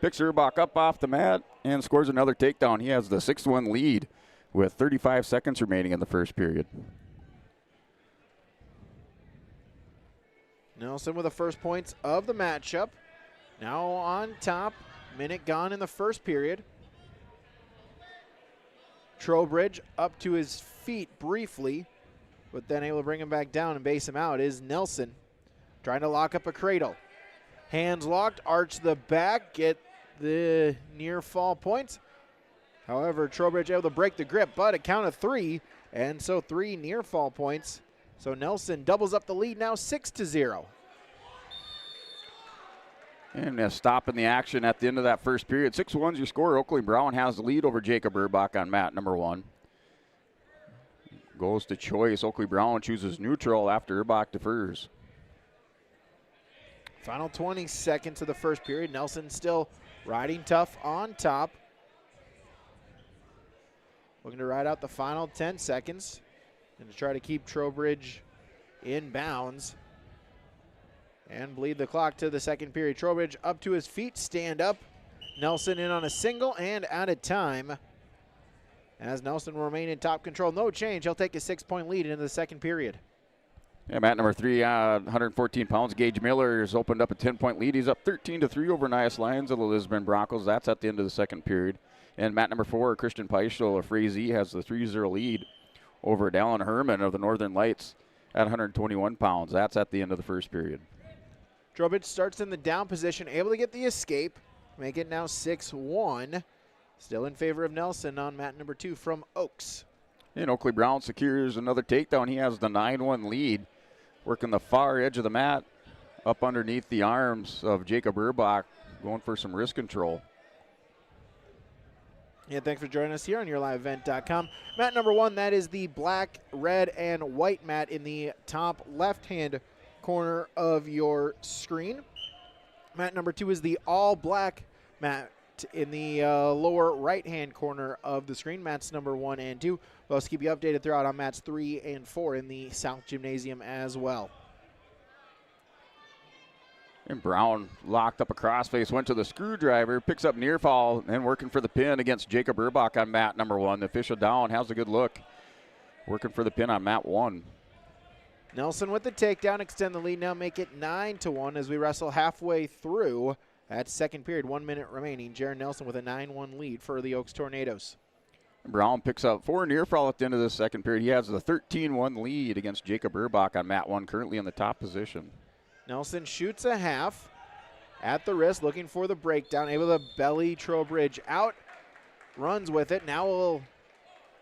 picks Erbach up off the mat, and scores another takedown. He has the 6-1 lead with 35 seconds remaining in the first period. Nelson with the first points of the matchup. Now on top, minute gone in the first period. Trowbridge up to his feet briefly, but then able to bring him back down and base him out is Nelson. Trying to lock up a cradle. Hands locked, arch the back, get the near fall points. However, Trowbridge able to break the grip, but a count of 3, and so 3 near fall points. So Nelson doubles up the lead now 6-0. And a stop in the action at the end of that first period. 6-1's your score. Oakley Brown has the lead over Jacob Erbach on mat number 1. Goes to choice. Oakley Brown chooses neutral after Erbach defers. Final 20 seconds of the first period. Nelson still riding tough on top. Looking to ride out the final 10 seconds and to try to keep Trowbridge in bounds and bleed the clock to the second period. Trowbridge up to his feet, stand up. Nelson in on a single and out of time. As Nelson will remain in top control. No change. He'll take a 6-point lead into the second period. Yeah, mat number 3, 114 pounds. Gage Miller has opened up a 10-point lead. He's up 13-3 over Nias Lions of the Lisbon Broncos. That's at the end of the second period. And mat number 4, Christian Peischel of Frazee has the 3-0 lead over Dallin Herman of the Northern Lights at 121 pounds. That's at the end of the first period. Trowbridge starts in the down position, able to get the escape. Make it now 6-1. Still in favor of Nelson on mat number 2 from Oaks. And Oakley Brown secures another takedown. He has the 9-1 lead. Working the far edge of the mat up underneath the arms of Jacob Erbach, going for some wrist control. Yeah, thanks for joining us here on YourLiveEvent.com. Mat number 1, that is the black, red, and white mat in the top left-hand corner of your screen. Mat number 2 is the all-black mat in the lower right-hand corner of the screen. Mats number 1 and 2. We'll also keep you updated throughout on mats 3 and 4 in the South Gymnasium as well. And Brown locked up a crossface, went to the screwdriver, picks up near fall, and working for the pin against Jacob Erbach on mat number 1. The official down has a good look. Working for the pin on mat 1. Nelson with the takedown, extend the lead now, make it 9-1 as we wrestle halfway through that second period. 1 minute remaining. Jaron Nelson with a 9-1 lead for the Oaks Tornadoes. Brown picks up 4 near fall at the end of the second period. He has the 13-1 lead against Jacob Erbach on mat 1, currently in the top position. Nelson shoots a half at the wrist, looking for the breakdown, able to belly Trowbridge out, runs with it. Now will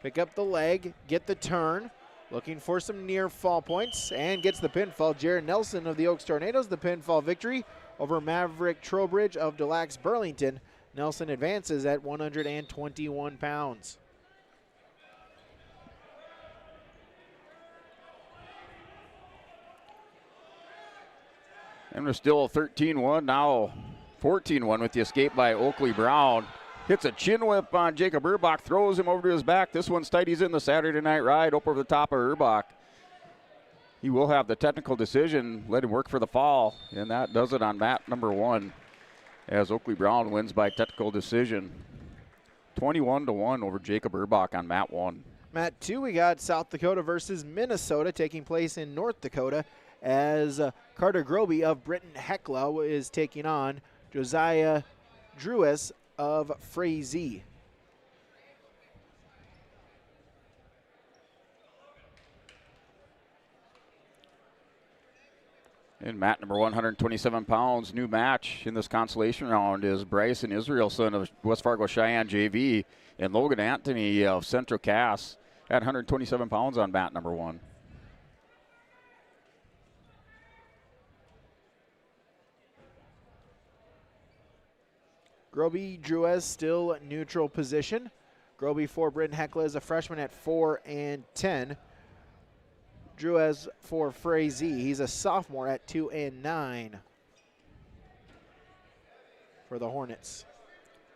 pick up the leg, get the turn, looking for some near fall points, and gets the pinfall. Jaron Nelson of the Oaks Tornadoes, the pinfall victory over Maverick Trowbridge of Des Lacs Burlington. Nelson advances at 121 pounds. And we're still 13-1 now. 14-1 with the escape by Oakley Brown. Hits a chin whip on Jacob Urbach, throws him over to his back. This one's tight. He's in the Saturday Night Ride up over the top of Urbach. He will have the technical decision, let him work for the fall, and that does it on mat number 1 as Oakley Brown wins by technical decision. 21-1 over Jacob Urbach on mat 1. Mat 2, we got South Dakota versus Minnesota taking place in North Dakota as Carter Groby of Britton Hecla is taking on Josiah Drewes of Frazee. In mat number 127 pounds, new match in this consolation round is Bryson Israelson of West Fargo Cheyenne JV and Logan Anthony of Central Cass at 127 pounds on mat number 1. Groby Drewes still neutral position. Groby for Britton Hecla is a freshman at 4 and 10. Drewes for Frazee, he's a sophomore at 2 and 9 for the Hornets.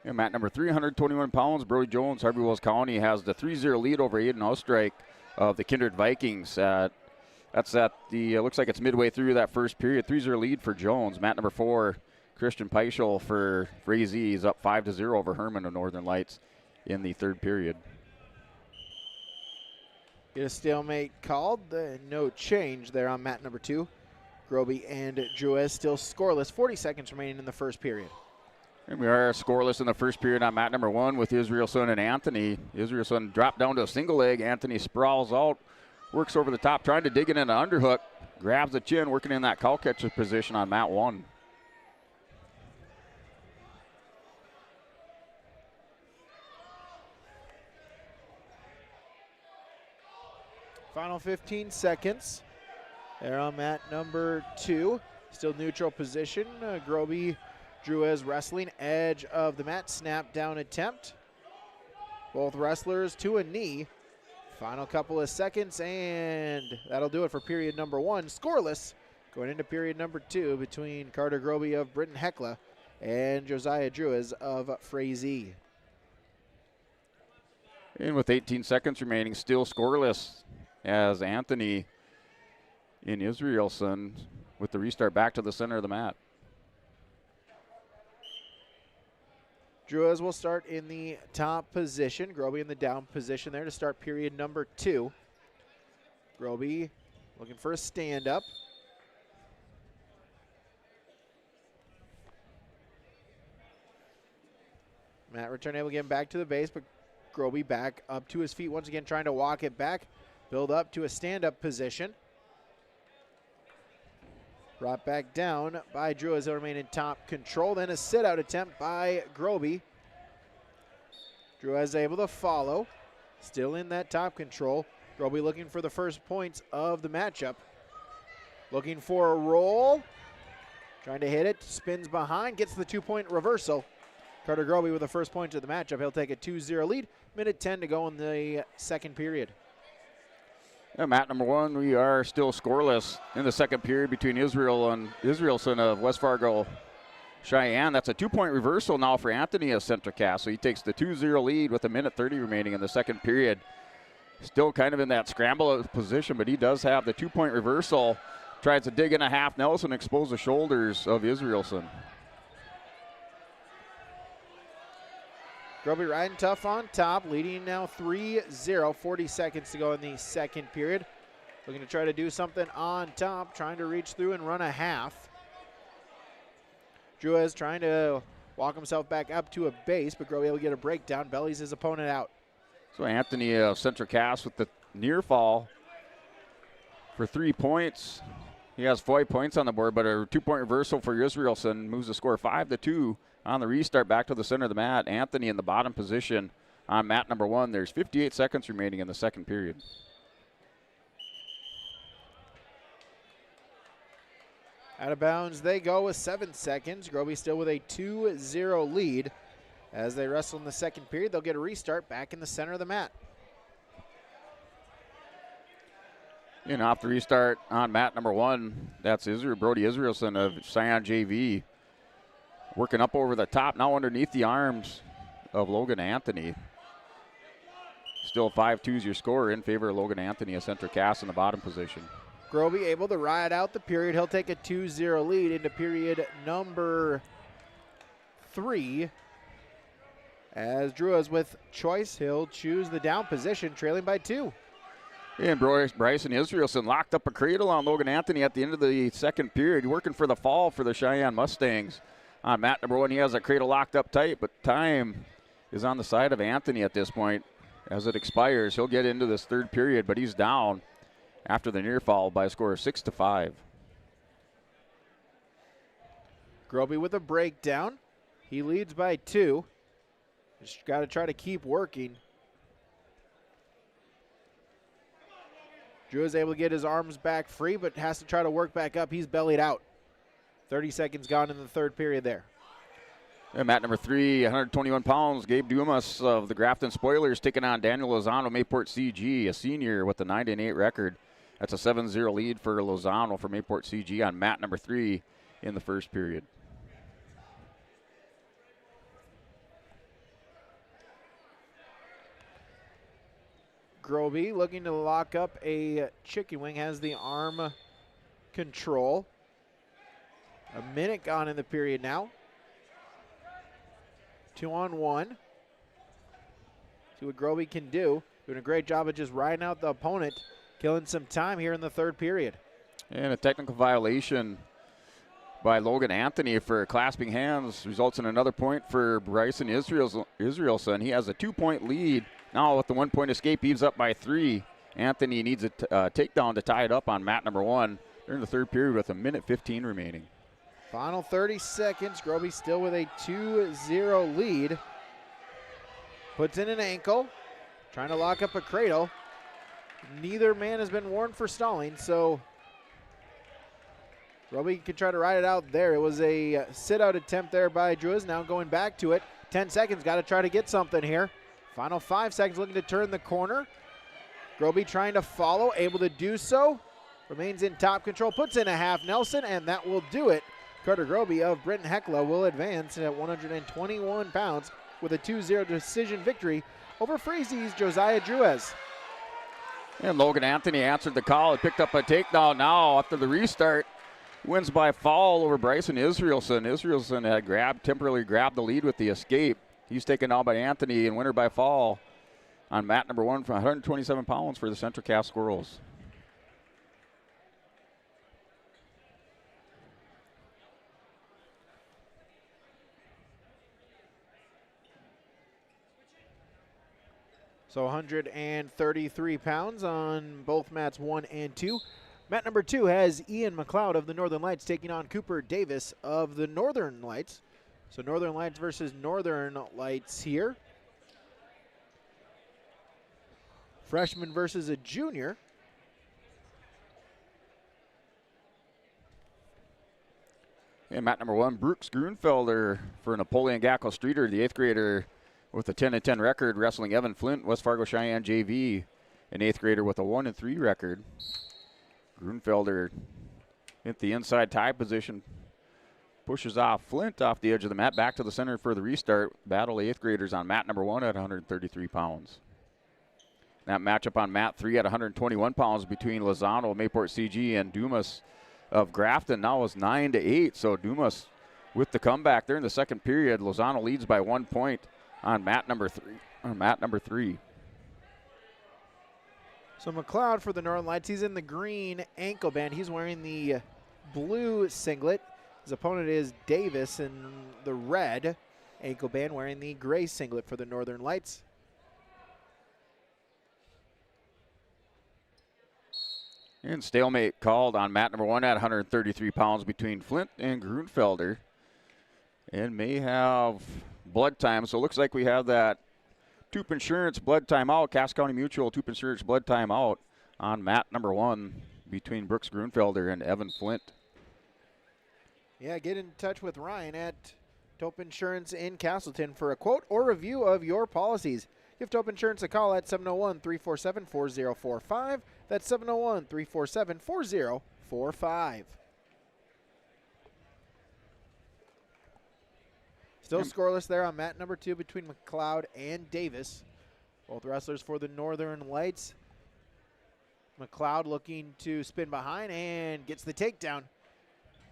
And mat number 321 pounds, Brody Jones, Harvey Wells County has the 3-0 lead over Aiden Ostrike of the Kindred Vikings. That's at the, looks like it's midway through that first period. 3-0 lead for Jones. Mat number 4, Christian Peischel for Frazee is up 5-0 over Herman of Northern Lights in the third period. Get a stalemate called. No change there on mat number 2. Groby and Drewes still scoreless. 40 seconds remaining in the first period. And we are scoreless in the first period on mat number 1 with Israelson and Anthony. Israelson dropped down to a single leg. Anthony sprawls out, works over the top, trying to dig it in an underhook. Grabs the chin, working in that cow catcher position on mat 1. Final 15 seconds. There on mat number 2. Still neutral position. Groby Drewes wrestling. Edge of the mat. Snap down attempt. Both wrestlers to a knee. Final couple of seconds, and that'll do it for period number 1. Scoreless going into period number 2 between Carter Groby of Britton Hecla and Josiah Drewes of Frazee. And with 18 seconds remaining, still scoreless as Anthony in Israelson with the restart back to the center of the mat. Drewes will start in the top position. Groby in the down position there to start period number 2. Groby looking for a stand-up. Matt Returnable getting back to the base, but Groby back up to his feet once again, trying to walk it back. Build up to a stand-up position. Brought back down by Drewes. He'll remain in top control. Then a sit-out attempt by Groby. Drewes able to follow. Still in that top control. Groby looking for the first points of the matchup. Looking for a roll. Trying to hit it. Spins behind. Gets the 2-point reversal. Carter Groby with the first point of the matchup. He'll take a 2-0 lead. Minute 10 to go in the second period. And mat number 1, we are still scoreless in the second period between Israel and Israelson of West Fargo Cheyenne. That's a 2-point reversal now for Anthony of Central Cass. So he takes the 2-0 lead with a minute 30 remaining in the second period. Still kind of in that scramble position, but he does have the 2-point reversal. Tries to dig in a half Nelson, expose the shoulders of Israelson. Groby riding tough on top, leading now 3-0. 40 seconds to go in the second period. Looking to try to do something on top, trying to reach through and run a half. Drewes trying to walk himself back up to a base, but Groby able to get a breakdown. Bellies his opponent out. So Anthony of Central Cass with the near fall for 3 points. He has 5 points on the board, but a 2-point reversal for Israelson moves the score 5-2. On the restart, back to the center of the mat. Anthony in the bottom position on mat number 1. There's 58 seconds remaining in the second period. Out of bounds they go with 7 seconds. Groby still with a 2-0 lead. As they wrestle in the second period, they'll get a restart back in the center of the mat. And off the restart on mat number 1, that's Brody Israelson of Cheyenne JV. Working up over the top, now underneath the arms of Logan Anthony. Still 5-2's your score in favor of Logan Anthony, a Central Cass in the bottom position. Groby able to ride out the period. He'll take a 2-0 lead into period number 3. As Druas with choice, he'll choose the down position, trailing by 2. And Bryson Israelson locked up a cradle on Logan Anthony at the end of the second period, working for the fall for the Cheyenne Mustangs. On mat number 1, he has that cradle locked up tight, but time is on the side of Anthony at this point. As it expires, he'll get into this third period, but he's down after the near fall by a score of 6-5. Groby with a breakdown. He leads by 2. Just got to try to keep working. Drew is able to get his arms back free, but has to try to work back up. He's bellied out. 30 seconds gone in the third period there. And mat number 3, 121 pounds, Gabe Dumas of the Grafton Spoilers taking on Daniel Lozano, Mayport CG, a senior with a 9-8 record. That's a 7-0 lead for Lozano for Mayport CG on mat number 3 in the first period. Groby looking to lock up a chicken wing, has the arm control. A minute gone in the period now. 2-on-1. See what Groby can do. Doing a great job of just riding out the opponent, killing some time here in the third period. And a technical violation by Logan Anthony for clasping hands results in another point for Bryson Israelson. He has a 2-point lead. Now with the 1-point escape, he's up by 3. Anthony needs a takedown to tie it up on mat number 1 during the third period with a minute 15 remaining. Final 30 seconds. Groby still with a 2-0 lead. Puts in an ankle. Trying to lock up a cradle. Neither man has been warned for stalling, so Groby can try to ride it out there. It was a sit-out attempt there by Druas. Now going back to it. 10 seconds. Got to try to get something here. Final 5 seconds looking to turn the corner. Groby trying to follow. Able to do so. Remains in top control. Puts in a half Nelson, and that will do it. Carter Groby of Britton Hecla will advance at 121 pounds with a 2-0 decision victory over Frazie's Josiah Druas. And Logan Anthony answered the call and picked up a takedown now after the restart. Wins by fall over Bryson Israelson. Israelson had temporarily grabbed the lead with the escape. He's taken down by Anthony and winner by fall on mat number 1 for 127 pounds for the Central Cass Squirrels. So 133 pounds on both mats 1 and 2. Mat number 2 has Ian McLeod of the Northern Lights taking on Cooper Davis of the Northern Lights. So Northern Lights versus Northern Lights here. Freshman versus a junior. And mat number 1, Brooks Grunfelder for Napoleon Gackle Streeter, the 8th grader with a 10-10 record, wrestling Evan Flint, West Fargo Cheyenne JV, an 8th grader with a 1-3 record. Grunfelder hit the inside tie position, pushes off Flint off the edge of the mat, back to the center for the restart. Battle 8th graders on mat number 1 at 133 pounds. That matchup on mat 3 at 121 pounds between Lozano of Mayport CG and Dumas of Grafton now is 9-8. So Dumas with the comeback there in the second period. Lozano leads by 1 point on mat number 3. So McLeod for the Northern Lights, he's in the green ankle band. He's wearing the blue singlet. His opponent is Davis in the red ankle band, wearing the gray singlet for the Northern Lights. And stalemate called on mat number 1 at 133 pounds between Flint and Grunfelder. And may have blood time. So it looks like we have that Toop Insurance blood timeout, Cass County Mutual Toop Insurance blood timeout on mat number 1 between Brooks Grunfelder and Evan Flint. Yeah, get in touch with Ryan at Tope Insurance in Castleton for a quote or review of your policies. Give Tope Insurance a call at 701-347-4045. That's 701-347-4045. Still scoreless there on mat number 2 between McLeod and Davis. Both wrestlers for the Northern Lights. McLeod looking to spin behind and gets the takedown.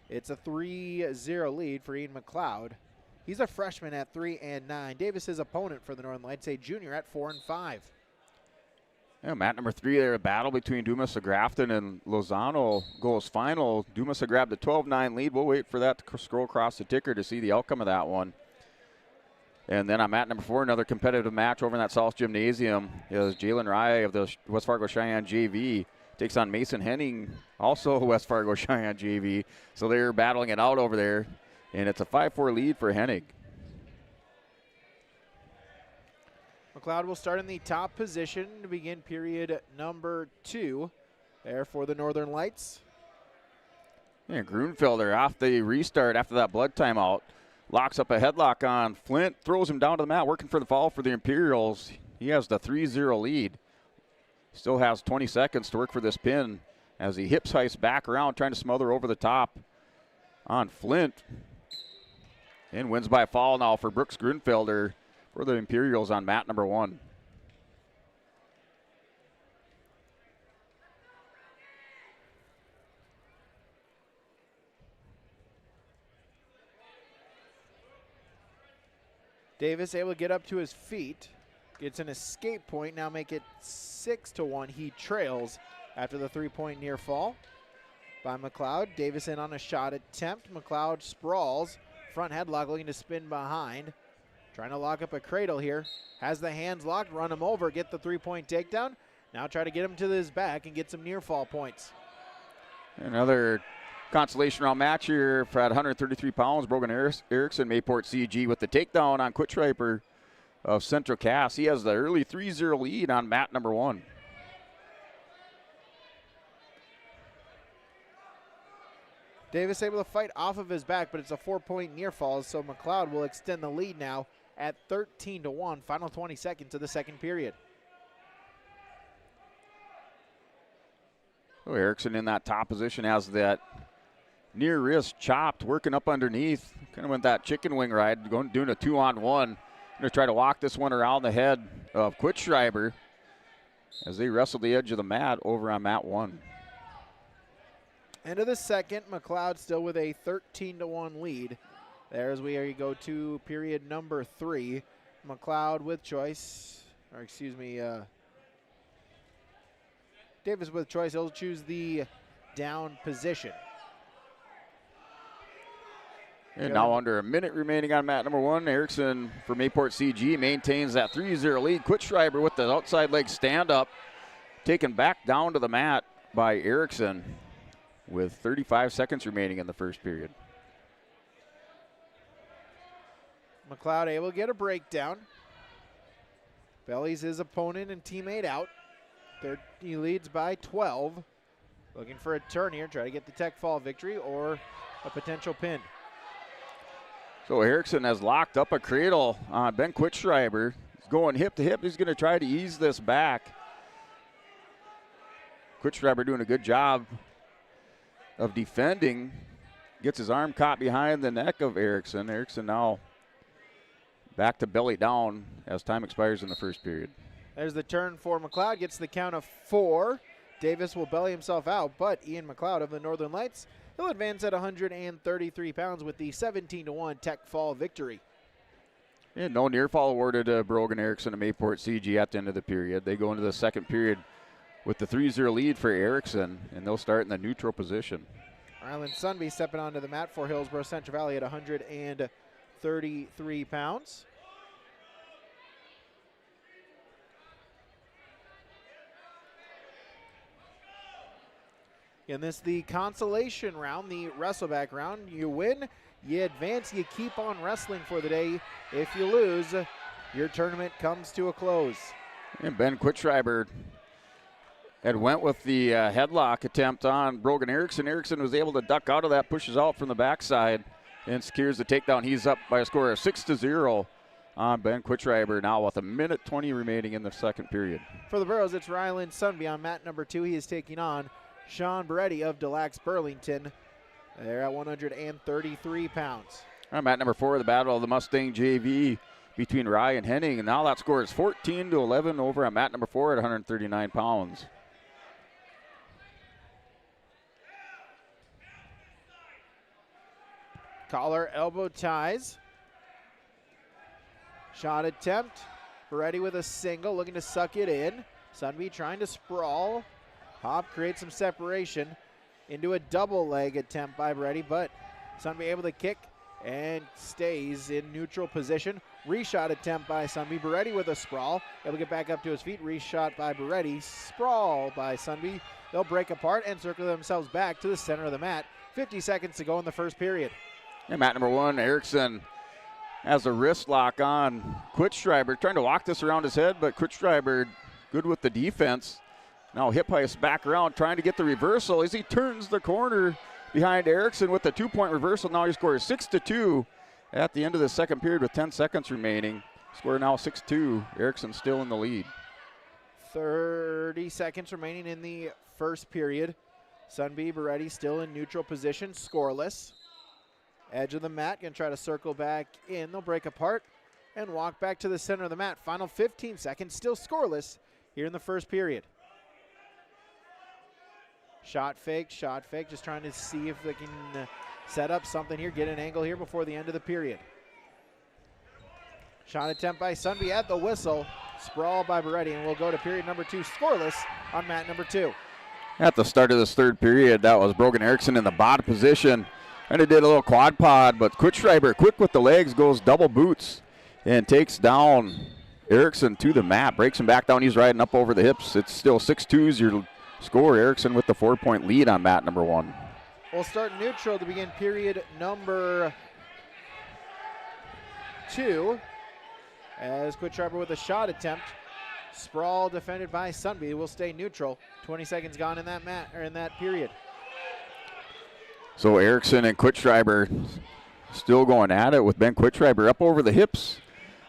It's a 3-0 lead for Ian McLeod. He's a freshman at 3-9. Davis's opponent for the Northern Lights, a junior at 4-5. Yeah, mat number 3 there, a battle between Dumas of Grafton and Lozano goes final. Dumas have grabbed a 12-9 lead. We'll wait for that to scroll across the ticker to see the outcome of that one. And then on mat number 4, another competitive match over in that South Gymnasium is Jalen Rye of the West Fargo Cheyenne JV takes on Mason Henning, also West Fargo Cheyenne JV. So they're battling it out over there, and it's a 5-4 lead for Henning. McLeod will start in the top position to begin period number 2 there for the Northern Lights. Yeah, Grunfelder off the restart after that blood timeout. Locks up a headlock on Flint, throws him down to the mat, working for the fall for the Imperials. He has the 3-0 lead. Still has 20 seconds to work for this pin as he hips heists back around, trying to smother over the top on Flint. And wins by fall now for Brooks Grunfelder for the Imperials on mat number 1. Davis able to get up to his feet. Gets an escape point, now make it 6-1. He trails after the 3-point near fall by McLeod. Davis in on a shot attempt. McLeod sprawls. Front headlock looking to spin behind. Trying to lock up a cradle here. Has the hands locked, run him over, get the 3-point takedown. Now try to get him to his back and get some near fall points. Another consolation round match here at 133 pounds. Brogan Erickson, Mayport CG with the takedown on Quitschreiber of Central Cass. He has the early 3-0 lead on mat number 1. Davis able to fight off of his back, but it's a 4-point near fall, so McLeod will extend the lead now at 13-1. Final 20 seconds of the second period. Oh, Erickson in that top position has that near wrist chopped, working up underneath. Kind of went that chicken wing ride, doing a 2-on-1. Going to try to walk this one around the head of Quitschreiber as they wrestle the edge of the mat over on mat 1. End of the second, McLeod still with a 13-1 lead. There as we go to period number 3. McLeod with choice, or excuse me, Davis with choice. He'll choose the down position. And now under a minute remaining on mat number 1, Erickson for Mayport CG maintains that 3-0 lead. Quitschreiber with the outside leg stand up, taken back down to the mat by Erickson with 35 seconds remaining in the first period. McLeod able to get a breakdown. Bellies his opponent and teammate out. He leads by 12. Looking for a turn here, try to get the tech fall victory or a potential pin. So Erickson has locked up a cradle on Ben Quitschreiber. He's going hip to hip. He's going to try to ease this back. Quitschreiber doing a good job of defending. Gets his arm caught behind the neck of Erickson. Erickson now back to belly down as time expires in the first period. There's the turn for McLeod. Gets the count of 4. Davis will belly himself out, but Ian McLeod of the Northern Lights, he'll advance at 133 pounds with the 17-1 tech fall victory. And no near fall awarded to Brogan Erickson and Mayport CG at the end of the period. They go into the second period with the 3-0 lead for Erickson, and they'll start in the neutral position. Ryland Sunby stepping onto the mat for Hillsborough Central Valley at 133 pounds. And this is the consolation round, the Wrestleback round. You win, you advance, you keep on wrestling for the day. If you lose, your tournament comes to a close. And Ben Quitschreiber had went with the headlock attempt on Brogan Erickson. Erickson was able to duck out of that, pushes out from the backside, and secures the takedown. He's up by a score of 6-0 on Ben Quitschreiber now with a minute 20 remaining in the second period. For the Burros, it's Ryland Sunby on mat number 2. He is taking on Sean Beretti of Delax Burlington. They're at 133 pounds. Mat number 4, the Battle of the Mustang JV between Rye and Henning. And now that score is 14-11 over on mat number 4 at 139 pounds. Collar elbow ties. Shot attempt. Beretti with a single, looking to suck it in. Sunby trying to sprawl. Hop creates some separation into a double leg attempt by Beretti, but Sunby able to kick and stays in neutral position. Reshot attempt by Sunby. Beretti with a sprawl. Able to get back up to his feet. Reshot by Beretti. Sprawl by Sunby. They'll break apart and circle themselves back to the center of the mat. 50 seconds to go in the first period. And mat number 1, Erickson has a wrist lock on Quickstriber, trying to walk this around his head, but Quickstriber good with the defense. Now hip heist back around, trying to get the reversal as he turns the corner behind Erickson with the 2-point reversal. Now he scores 6-2 at the end of the second period with 10 seconds remaining. Score now 6-2. Erickson still in the lead. 30 seconds remaining in the first period. Sunby, Beretti still in neutral position, scoreless. Edge of the mat, gonna try to circle back in. They'll break apart and walk back to the center of the mat. Final 15 seconds, still scoreless here in the first period. Shot fake, just trying to see if they can set up something here, get an angle here before the end of the period. Shot attempt by Sunby at the whistle. Sprawl by Beretti, and we'll go to period number 2, scoreless on mat number 2. At the start of this third period, that was Brogan Erickson in the bottom position. And it did a little quad pod, but Quickstriber, quick with the legs, goes double boots and takes down Erickson to the mat. Breaks him back down. He's riding up over the hips. It's still 6-2 is your score. Erickson with the 4-point lead on mat number 1. We'll start neutral to begin period number 2. As Quickstriber with a shot attempt. Sprawl defended by Sunby. Will stay neutral. 20 seconds gone in that mat or in that period. So Erickson and Quickstriber still going at it with Ben Quickstriber up over the hips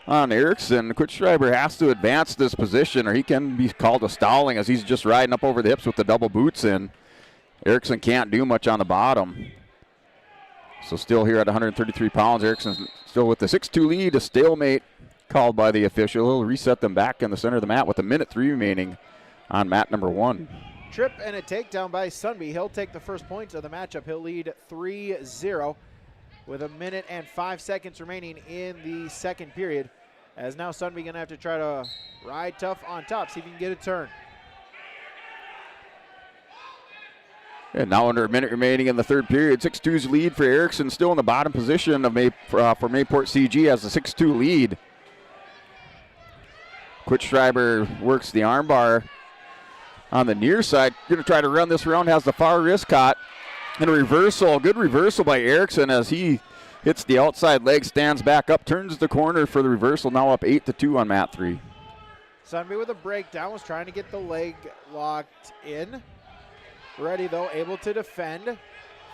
on Erickson. Quickstriber has to advance this position or he can be called a stalling as he's just riding up over the hips with the double boots in. Erickson can't do much on the bottom. So still here at 133 pounds, Erickson still with the 6-2 lead, a stalemate called by the official. He'll reset them back in the center of the mat with 1:03 remaining on mat number 1. Trip and a takedown by Sunby. He'll take the first points of the matchup. He'll lead 3-0 with 1 minute and 5 seconds remaining in the second period. As now Sunby gonna have to try to ride tough on top, see if he can get a turn. And now under 1 minute remaining in the third period, 6-2's lead for Erickson, still in the bottom position of for Mayport CG has a 6-2 lead. Quickstriber works the armbar on the near side. Going to try to run this around, has the far wrist caught. And a reversal, good reversal by Erickson as he hits the outside leg, stands back up, turns the corner for the reversal, now up 8-2 on mat 3. Sunby with a breakdown, was trying to get the leg locked in. Ready though, able to defend.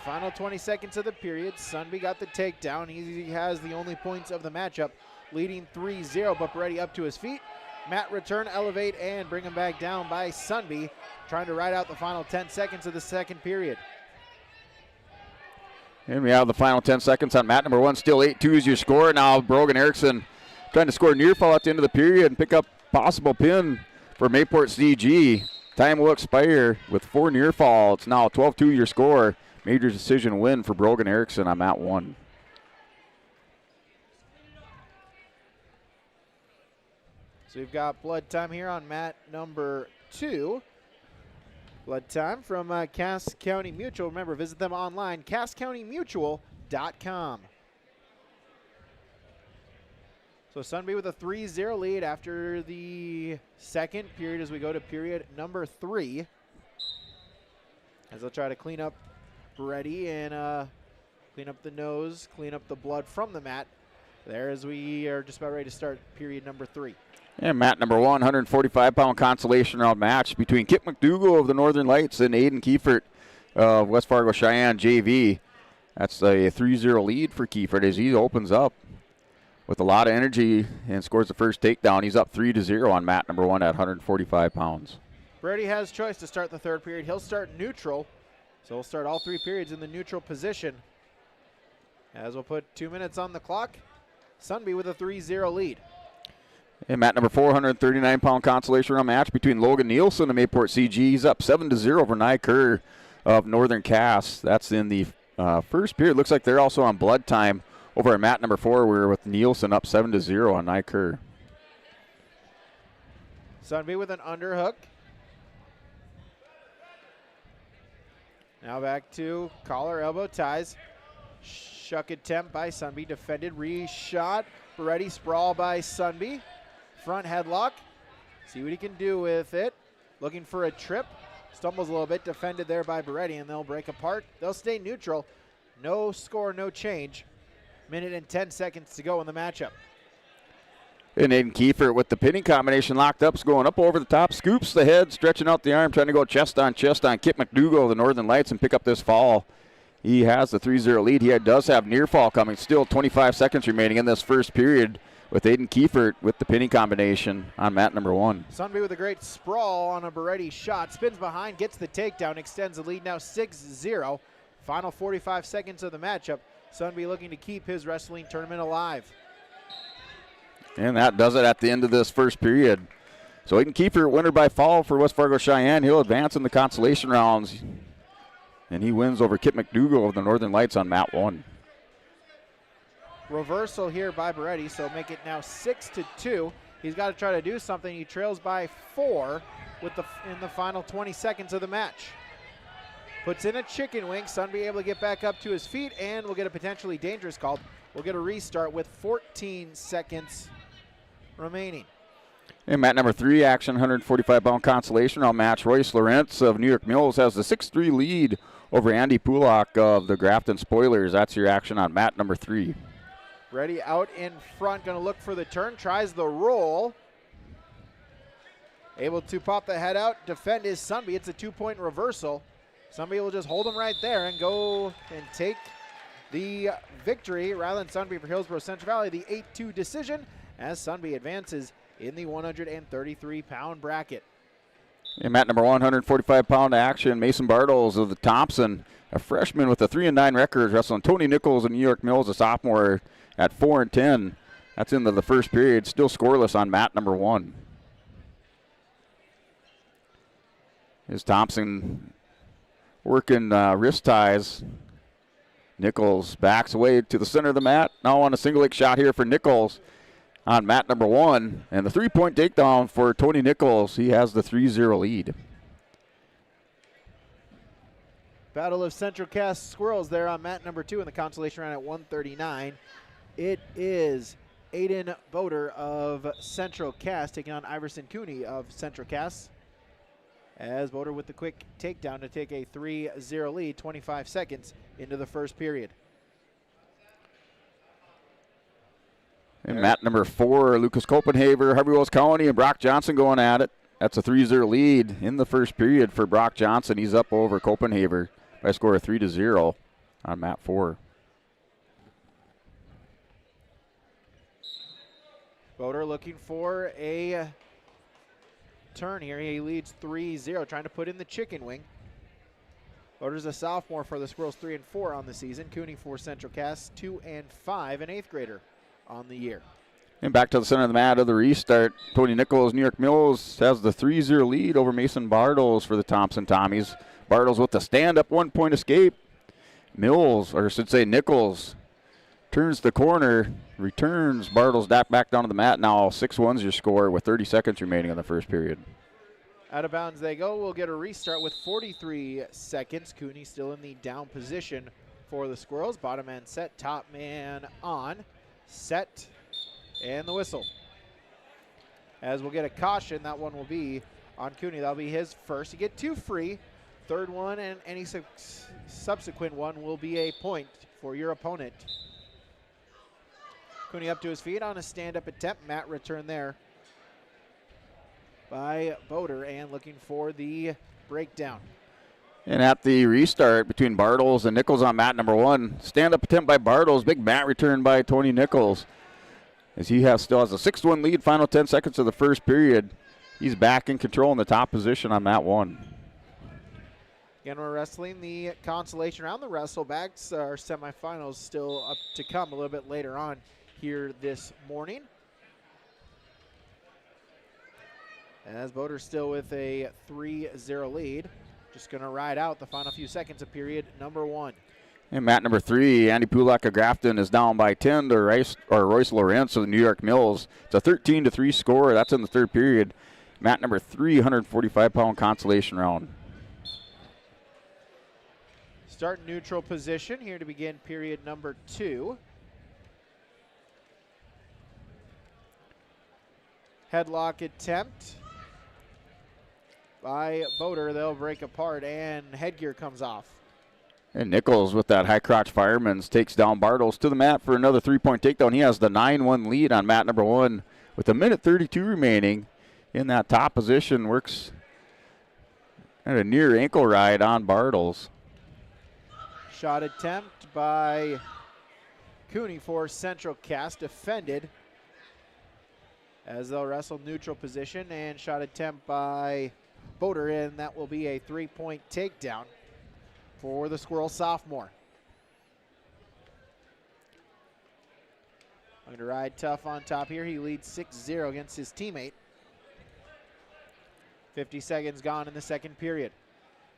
Final 20 seconds of the period. Sunby got the takedown. He has the only points of the matchup, leading 3-0, but Beretti up to his feet. Mat return, elevate, and bring him back down by Sunby, trying to ride out the final 10 seconds of the second period. And we have the final 10 seconds on mat number 1. Still 8-2 is your score. Now Brogan Erickson trying to score near fall at the end of the period and pick up possible pin for Mayport CG. Time will expire with 4 near fall. It's now 12-2 your score. Major decision win for Brogan Erickson on mat 1. So we've got blood time here on mat number 2. Blood time from Cass County Mutual. Remember, visit them online, casscountymutual.com. So Sunby with a 3-0 lead after the second period as we go to period number 3. As they'll try to clean up Beretti and clean up the nose, clean up the blood from the mat. There as we are just about ready to start period number 3. And mat number 1, 145-pound consolation round match between Kip McDougall of the Northern Lights and Aiden Kiefert of West Fargo Cheyenne JV. That's a 3-0 lead for Kiefert as he opens up with a lot of energy and scores the first takedown. He's up 3-0 on mat number 1 at 145 pounds. Beretti has choice to start the third period. He'll start neutral, so we'll start all 3 periods in the neutral position. As we'll put 2 minutes on the clock, Sunby with a 3-0 lead. And mat number 4, 139-pound consolation round match between Logan Nielsen and Mayport CG. He's up 7-0 over Nye Kerr of Northern Cass. That's in the first period. Looks like they're also on blood time over at mat number 4. We're with Nielsen up 7-0 on Nye Kerr. Sunby with an underhook. Now back to collar elbow ties. Shuck attempt by Sunby. Defended, re-shot. Beretti sprawl by Sunby. Front headlock. See what he can do with it. Looking for a trip. Stumbles a little bit. Defended there by Beretti, and they'll break apart. They'll stay neutral. No score, no change. Minute and 10 seconds to go in the matchup. And Aiden Kiefer with the pinning combination locked up, going up over the top, scoops the head, stretching out the arm, trying to go chest on Kip McDougall of the Northern Lights and pick up this fall. He has the 3-0 lead. He does have near fall coming. Still 25 seconds remaining in this first period with Aiden Kiefer with the pinning combination on mat number 1. Sunby with a great sprawl on a Beretti shot. Spins behind, gets the takedown, extends the lead now 6-0. Final 45 seconds of the matchup. Sunby looking to keep his wrestling tournament alive. And that does it at the end of this first period. So Aiden Kiefer, winner by fall for West Fargo Cheyenne. He'll advance in the consolation rounds. And he wins over Kip McDougall of the Northern Lights on mat 1. Reversal here by Beretti, so make it now 6-2. He's got to try to do something. He trails by 4 in the final 20 seconds of the match. Puts in a chicken wing. Sunby able to get back up to his feet, and we'll get a potentially dangerous call. We'll get a restart with 14 seconds remaining. In mat number 3, action 145-pound consolation round match. Royce Lawrence of New York Mills has the 6-3 lead over Andy Pulak of the Grafton Spoilers. That's your action on mat number 3. Ready out in front, going to look for the turn, tries the roll. Able to pop the head out, defend is Sunby. It's a 2-point reversal. Sunby will just hold him right there and go and take the victory rather than Sunby for Hillsborough Central Valley. The 8-2 decision as Sunby advances in the 133-pound bracket. In mat number 145-pound action, Mason Bartles of the Thompson, a freshman with a 3-9 record, wrestling Tony Nichols of New York Mills, a sophomore at 4-10. That's into the first period, still scoreless on mat number 1. Is Thompson working wrist ties. Nichols backs away to the center of the mat. Now on a single leg shot here for Nichols on mat number 1. And the 3-point takedown for Tony Nichols. He has the 3-0 lead. Battle of Central Cass Squirrels there on mat number 2 in the consolation round at 139. It is Aiden Boder of Central Cass taking on Iverson Cooney of Central Cass. As Boder with the quick takedown to take a 3-0 lead, 25 seconds into the first period. And mat number 4, Lucas Copenhaver, Harvey Wells County, and Brock Johnson going at it. That's a 3-0 lead in the first period for Brock Johnson. He's up over Copenhaver by a score of 3-0 on mat 4. Boder looking for a turn here. He leads 3-0, trying to put in the chicken wing. Boder's a sophomore for the Squirrels, 3-4 on the season. Cooney for Central Cass, 2-5, an 8th grader on the year. And back to the center of the mat of the restart. Tony Nichols, New York Mills, has the 3-0 lead over Mason Bartles for the Thompson Tommies. Bartles with the stand-up 1-point escape. Mills, or I should say Nichols, turns the corner, returns Bartles back down to the mat. Now 6-1's your score with 30 seconds remaining in the first period. Out of bounds they go. We'll get a restart with 43 seconds. Cooney still in the down position for the Squirrels. Bottom man set, top man on. Set, and the whistle. As we'll get a caution, that one will be on Cooney. That'll be his first. You get 2 free. Third one and any subsequent one will be a point for your opponent. Cooney up to his feet on a stand-up attempt. Mat return there by Boder and looking for the breakdown. And at the restart between Bartles and Nichols on mat number 1, stand-up attempt by Bartles, big mat return by Tony Nichols. As he still has a 6-1 lead, final 10 seconds of the first period. He's back in control in the top position on mat 1. Again, we're wrestling the Consolation round. The Wrestlebacks, our semifinals, still up to come a little bit later on here this morning. As Boder's still with a 3-0 lead. Just going to ride out the final few seconds of period number 1. And mat number 3, Andy Pulak of Grafton is down by 10 to Royce Lawrence of the New York Mills. It's a 13-3 score. That's in the third period. Mat number 3, 145-pound Consolation round. Start neutral position here to begin period number 2. Headlock attempt by Boder. They'll break apart, and headgear comes off. And Nichols with that high crotch fireman's takes down Bartles to the mat for another 3-point takedown. He has the 9-1 lead on mat number 1 with a minute 32 remaining in that top position. Works at a near ankle ride on Bartles. Shot attempt by Cooney for Central Cass, defended as they'll wrestle neutral position, and shot attempt by Boder, and that will be a 3-point takedown for the Squirrel sophomore. Going to ride tough on top here. He leads 6-0 against his teammate. 50 seconds gone in the second period.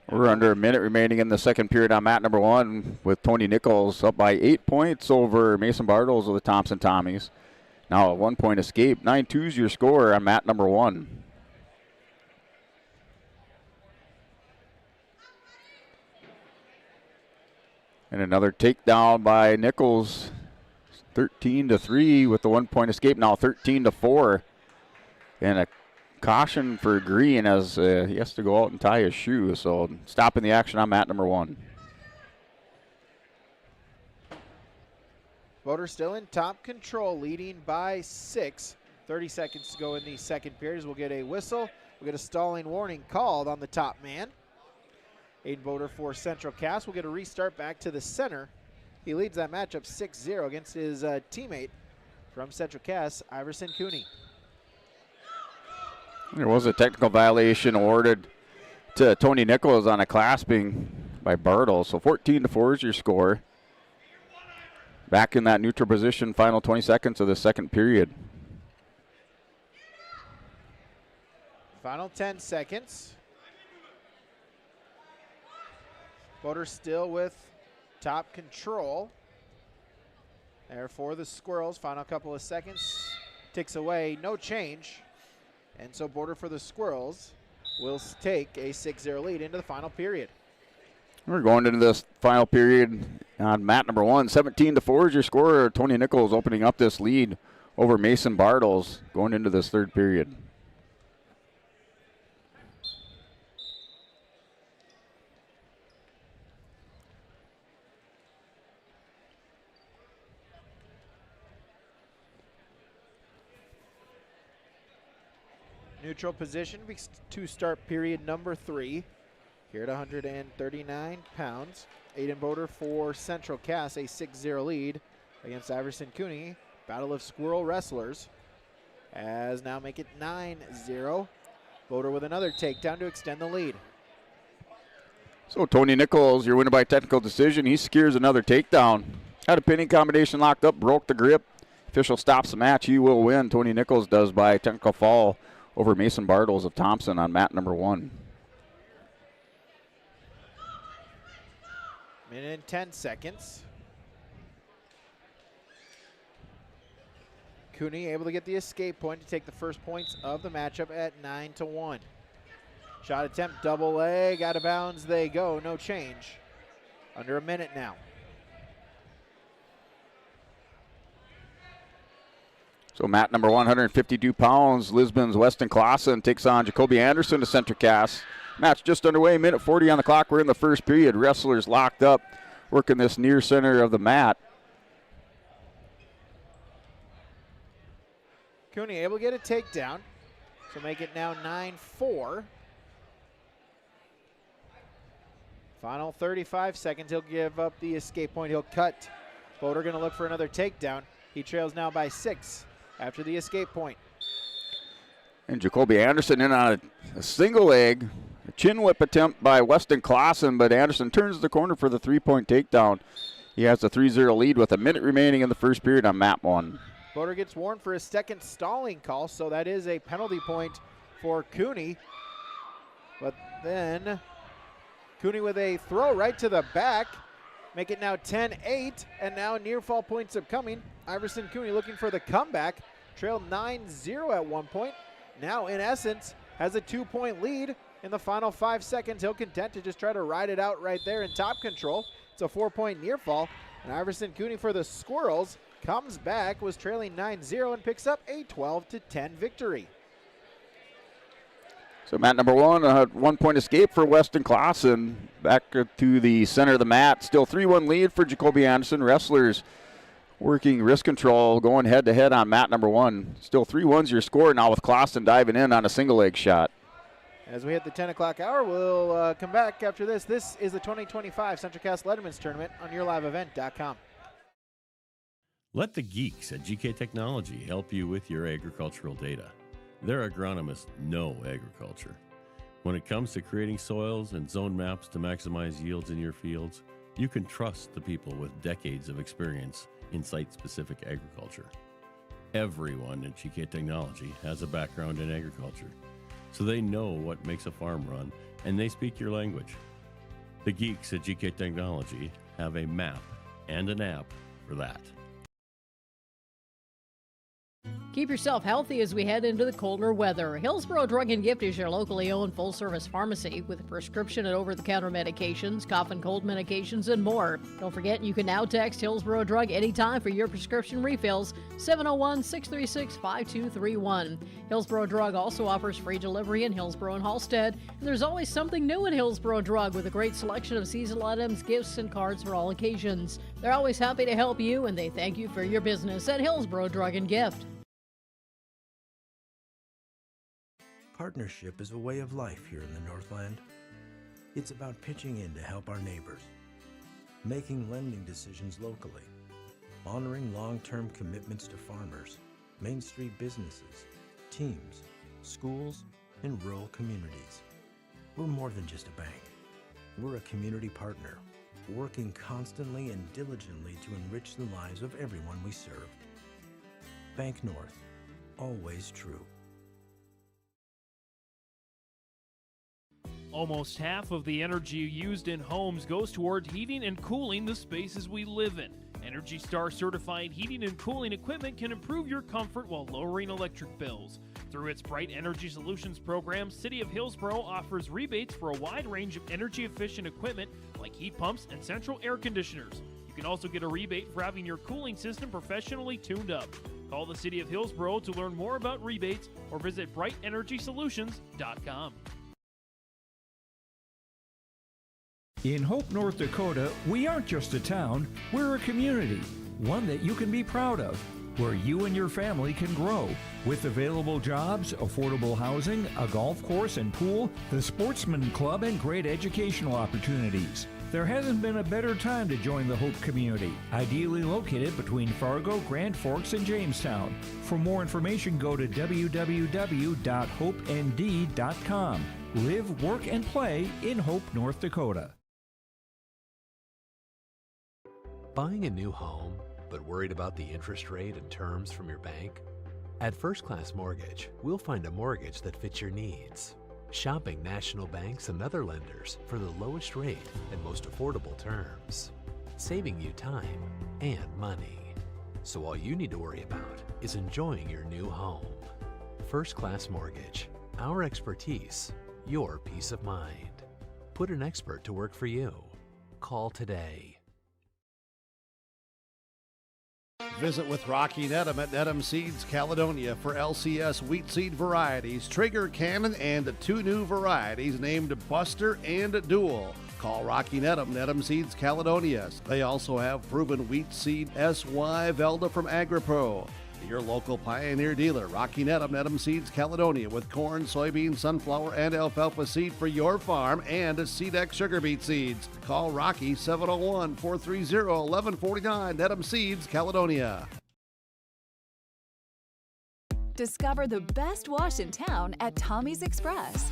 We're under a minute remaining in the second period on mat number 1 with Tony Nichols up by 8 points over Mason Bartles of the Thompson Tommies. Now a 1-point escape. 9-2 is your score on mat number 1. And another takedown by Nichols. 13-3 with the 1-point escape. Now 13-4. And a caution for Green as he has to go out and tie his shoe. So stopping the action on mat number 1. Boder still in top control, leading by 6. 30 seconds to go in the second period. We'll get a whistle. We'll get a stalling warning called on the top man. Aiden Boder for Central Cass will get a restart back to the center. He leads that matchup 6-0 against his teammate from Central Cass, Iverson Cooney. There was a technical violation awarded to Tony Nichols on a clasping by Bartles. So 14-4 is your score. Back in that neutral position, final 20 seconds of the second period. Final 10 seconds. Boder still with top control. There for the Squirrels. Final couple of seconds. Ticks away, no change. And so Boder for the Squirrels will take a 6-0 lead into the final period. We're going into this final period on mat number 1. 17-4 is your score. Tony Nichols opening up this lead over Mason Bartles going into this third period. Neutral position to start period number 3. Here at 139 pounds. Aiden Boder for Central Cass, a 6-0 lead against Iverson Cooney. Battle of Squirrel Wrestlers. As now make it 9-0. Boder with another takedown to extend the lead. So Tony Nichols, you're winning by technical decision. He secures another takedown. Had a pinning combination locked up, broke the grip. Official stops the match. He will win. Tony Nichols does by technical fall over Mason Bartles of Thompson on mat number 1. Minute and 10 seconds. Cooney able to get the escape point to take the first points of the matchup at 9-1. Shot attempt, double leg, out of bounds they go, no change. Under a minute now. So mat number 152 pounds, Lisbon's Weston Clausen takes on Jacoby Anderson to Central Cass. Match just underway, minute 40 on the clock. We're in the first period. Wrestlers locked up, working this near center of the mat. Cooney able to get a takedown, so make it now 9-4. Final 35 seconds. He'll give up the escape point. He'll cut. Boder going to look for another takedown. He trails now by 6 after the escape point. And Jacoby Anderson in on a single leg. A chin whip attempt by Weston Clausen, but Anderson turns the corner for the 3-point takedown. He has a 3-0 lead with a minute remaining in the first period on map 1. Boater gets warned for a second stalling call, so that is a penalty point for Cooney. But then Cooney with a throw right to the back. Make it now 10-8, and now near fall points upcoming. Iverson Cooney looking for the comeback. Trailed 9-0 at one point. Now, in essence, has a 2-point lead in the final 5 seconds. He'll content to just try to ride it out right there in top control. It's a 4-point near fall. And Iverson Cooney for the Squirrels comes back, was trailing 9-0, and picks up a 12-10 victory. So mat number 1, a 1-point escape for Weston Clausen. Back to the center of the mat. Still 3-1 lead for Jacoby Anderson. Wrestlers working wrist control, going head-to-head on mat number 1. Still 3-1's your score now with Clausen diving in on a single leg shot. As we hit the 10 o'clock hour, we'll come back after this. This is the 2025 CentralCast Letterman's Tournament on yourliveevent.com. Let the geeks at GK Technology help you with your agricultural data. Their agronomists know agriculture. When it comes to creating soils and zone maps to maximize yields in your fields, you can trust the people with decades of experience in site-specific agriculture. Everyone at GK Technology has a background in agriculture, so they know what makes a farm run, and they speak your language. The geeks at GK Technology have a map and an app for that. Keep yourself healthy as we head into the colder weather. Hillsborough Drug and Gift is your locally owned full-service pharmacy with prescription and over-the-counter medications, cough and cold medications, and more. Don't forget, you can now text Hillsborough Drug anytime for your prescription refills, 701-636-5231. Hillsborough Drug also offers free delivery in Hillsborough and Halstead. And there's always something new in Hillsborough Drug with a great selection of seasonal items, gifts, and cards for all occasions. They're always happy to help you, and they thank you for your business at Hillsborough Drug and Gift. Partnership is a way of life here in the Northland. It's about pitching in to help our neighbors, making lending decisions locally, honoring long-term commitments to farmers, Main Street businesses, teams, schools, and rural communities. We're more than just a bank. We're a community partner, working constantly and diligently to enrich the lives of everyone we serve. Bank North, always true. Almost half of the energy used in homes goes toward heating and cooling the spaces we live in. Energy Star certified heating and cooling equipment can improve your comfort while lowering electric bills. Through its Bright Energy Solutions program, City of Hillsborough offers rebates for a wide range of energy-efficient equipment like heat pumps and central air conditioners. You can also get a rebate for having your cooling system professionally tuned up. Call the City of Hillsborough to learn more about rebates or visit brightenergysolutions.com. In Hope, North Dakota, we aren't just a town, we're a community, one that you can be proud of, where you and your family can grow. With available jobs, affordable housing, a golf course and pool, the Sportsman Club, and great educational opportunities. There hasn't been a better time to join the Hope community, ideally located between Fargo, Grand Forks, and Jamestown. For more information, go to www.hopend.com. Live, work, and play in Hope, North Dakota. Buying a new home, but worried about the interest rate and terms from your bank? At First Class Mortgage, we'll find a mortgage that fits your needs. Shopping national banks and other lenders for the lowest rate and most affordable terms. Saving you time and money. So all you need to worry about is enjoying your new home. First Class Mortgage. Our expertise, your peace of mind. Put an expert to work for you. Call today. Visit with Rocky Nedham at Nedham Seeds Caledonia for LCS wheat seed varieties, Trigger Cannon, and 2 new varieties named Buster and Dual. Call Rocky Nedham, Nedham Seeds Caledonia. They also have proven wheat seed SY Velda from AgriPro. Your local Pioneer dealer, Rocky Nedham, Nedham Seeds Caledonia, with corn, soybean, sunflower, and alfalfa seed for your farm and SeedX sugar beet seeds. Call Rocky 701-430-1149, Nedham Seeds Caledonia. Discover the best wash in town at Tommy's Express.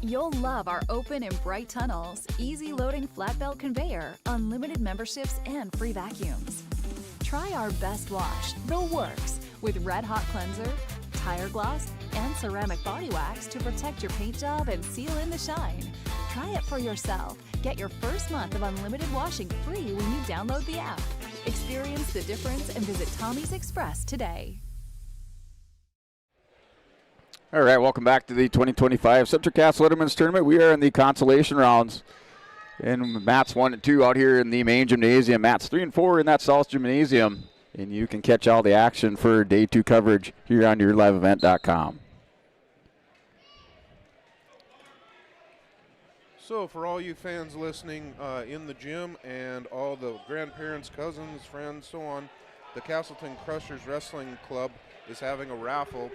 You'll love our open and bright tunnels, easy loading flat belt conveyor, unlimited memberships, and free vacuums. Try our best wash, the Works, with red hot cleanser, tire gloss, and ceramic body wax to protect your paint job and seal in the shine. Try it for yourself. Get your first month of unlimited washing free when you download the app. Experience the difference and visit Tommy's Express today. All right, welcome back to the 2025 Central Cass Letterman's Tournament. We are in the consolation rounds. And Matt's 1 and 2 out here in the main gymnasium. Matt's 3 and 4 in that South Gymnasium. And you can catch all the action for day 2 coverage here on yourliveevent.com. So for all you fans listening in the gym and all the grandparents, cousins, friends, so on, the Castleton Crushers Wrestling Club is having a raffle.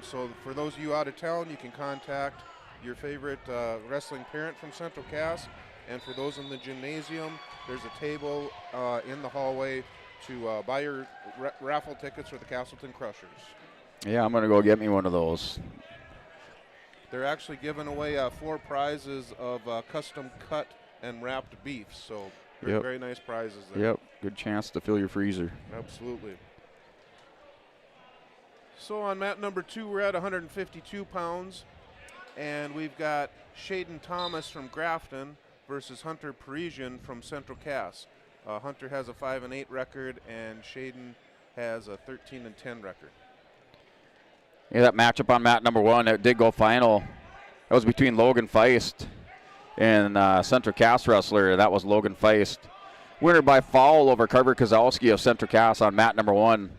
So for those of you out of town, you can contact your favorite wrestling parent from Central Cass. And for those in the gymnasium, there's a table in the hallway to buy your raffle tickets for the Castleton Crushers. Yeah, I'm going to go get me one of those. They're actually giving away 4 prizes of custom cut and wrapped beef. So very nice prizes there. Yep, good chance to fill your freezer. Absolutely. So on mat number 2, we're at 152 pounds. And we've got Shaden Thomas from Grafton versus Hunter Parisian from Central Cass. Hunter has a 5-8 record, and Shaden has a 13-10 record. Yeah, that matchup on mat number 1, it did go final. That was between Logan Feist and Central Cass wrestler. That was Logan Feist. Winner by foul over Carver Kozowski of Central Cass on mat number 1.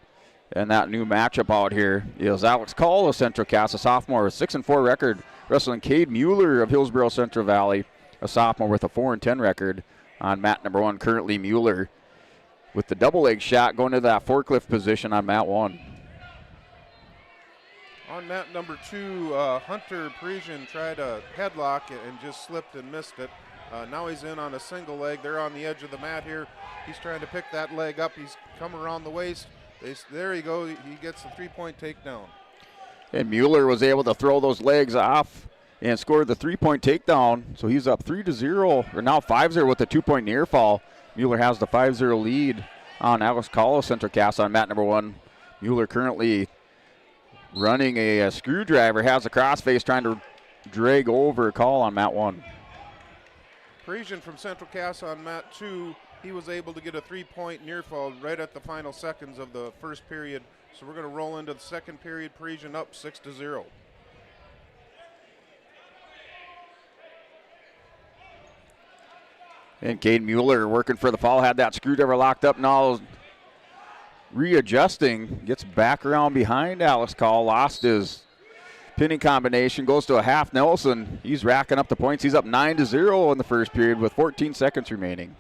And that new matchup out here is Alex Call of Central Cass, a sophomore with 6-4 record, wrestling Cade Mueller of Hillsborough Central Valley, a sophomore with a 4-10 record on mat number 1. Currently Mueller with the double leg shot going to that forklift position on mat 1. On mat number 2, Hunter Parisian tried a headlock and just slipped and missed it. Now he's in on a single leg. They're on the edge of the mat here. He's trying to pick that leg up. He's coming around the waist. There he goes. He gets the 3-point takedown. And Mueller was able to throw those legs off and scored the 3-point takedown. So he's up 3-0, or now 5-0 with the 2-point near fall. Mueller has the 5-0 lead on Alex Call of Central Cass on mat number 1. Mueller currently running a screwdriver, has a crossface trying to drag over Call on mat 1. Parisian from Central Cass on mat 2. He was able to get a 3-point near fall right at the final seconds of the first period. So we're going to roll into the second period. Parisian up 6-0. And Cade Mueller working for the fall, had that screwdriver locked up, now readjusting, gets back around behind Alex Call, lost his pinning combination, goes to a half Nelson. He's racking up the points. He's up 9-0 in the first period with 14 seconds remaining.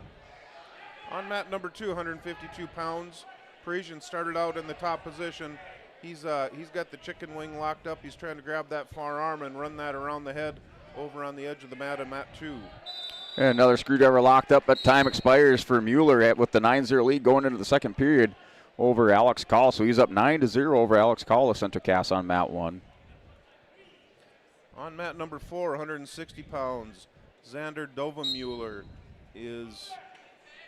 On mat number 2, 152 pounds. Parisian started out in the top position. He's got the chicken wing locked up. He's trying to grab that far arm and run that around the head over on the edge of the mat on mat 2. And another screwdriver locked up, but time expires for Mueller with the 9-0 lead going into the second period over Alex Call. So he's up 9-0 over Alex Call of Central Cass on mat 1. On mat number 4, 160 pounds, Xander Dovemueller is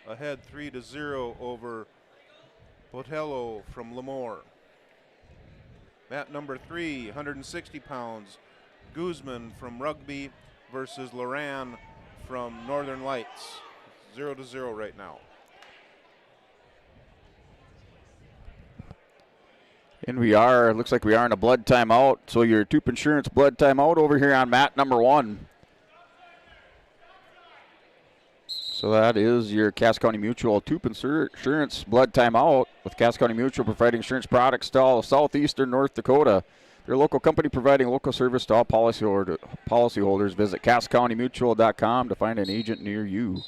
ahead 3-0 over Botello from Lemoore. Mat number 3, 160 pounds, Guzman from Rugby versus Loran from Northern Lights. 0-0 right now. And looks like we are in a blood timeout. So your Toop Insurance blood timeout over here on mat number 1. So that is your Cass County Mutual Toop Insurance blood timeout, with Cass County Mutual providing insurance products to all of southeastern North Dakota. Their local company providing local service to all policyholders. Visit CassCountyMutual.com to find an agent near you.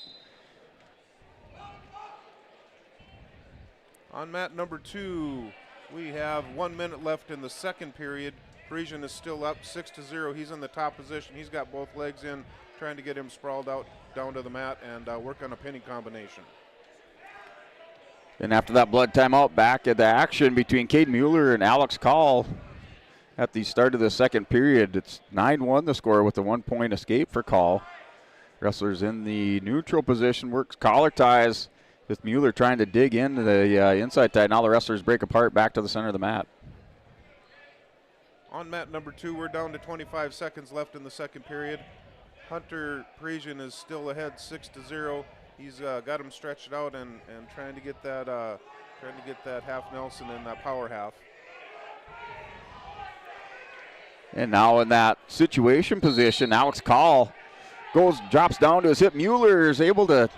On mat number 2, we have 1 minute left in the second period. Parisian is still up 6-0. He's in the top position. He's got both legs in, trying to get him sprawled out down to the mat and work on a pinning combination. And after that blood timeout, back at the action between Cade Mueller and Alex Call. at the start of the second period. It's 9-1 the score with a 1-point escape for Call. Wrestlers in the neutral position, works collar ties with Mueller trying to dig into the inside tie. Now the wrestlers break apart back to the center of the mat. On mat number 2, we're down to 25 seconds left in the second period. Hunter Parisian is still ahead 6-0. He's got him stretched out and trying to get that half Nelson in that power half. And now in that situation position, Alex Call drops down to his hip. Mueller is able to,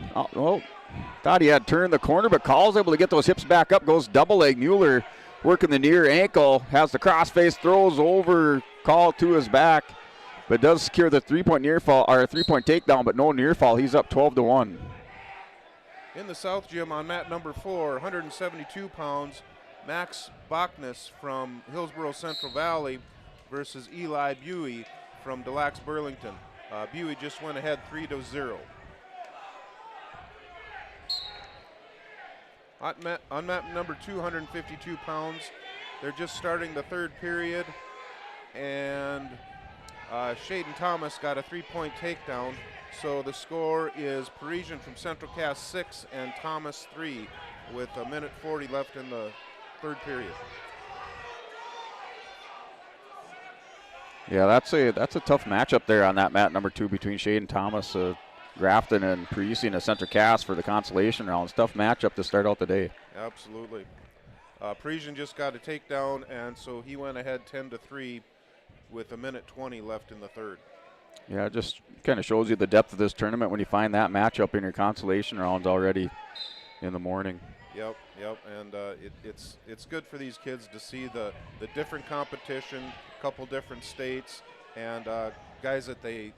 thought he had turned the corner, but Call's able to get those hips back up, goes double leg. Mueller working the near ankle, has the crossface, throws over Call to his back, but does secure the 3-point near fall, or 3-point takedown, but no near fall. He's up 12-1. In the South Gym on mat number 4, 172 pounds, Max Bachnes from Hillsborough Central Valley versus Eli Buey from Des Lacs Burlington. Buey just went ahead 3-0. On mat number 2, 152 pounds, they're just starting the third period, and Shaden Thomas got a 3-point takedown. So the score is Parisian from Central Cass 6 and Thomas 3 with 1:40 left in the third period. Yeah, that's a tough matchup there on that mat number 2 between Shaden Thomas, Grafton, and Parisian, a Central Cass for the consolation rounds. Tough matchup to start out the day. Absolutely. Parisian just got a takedown, and so he went ahead 10-3 with 1:20 left in the third. Yeah, it just kind of shows you the depth of this tournament when you find that matchup in your consolation rounds already in the morning. Yep, and it's good for these kids to see the different competition, couple different states, and guys that they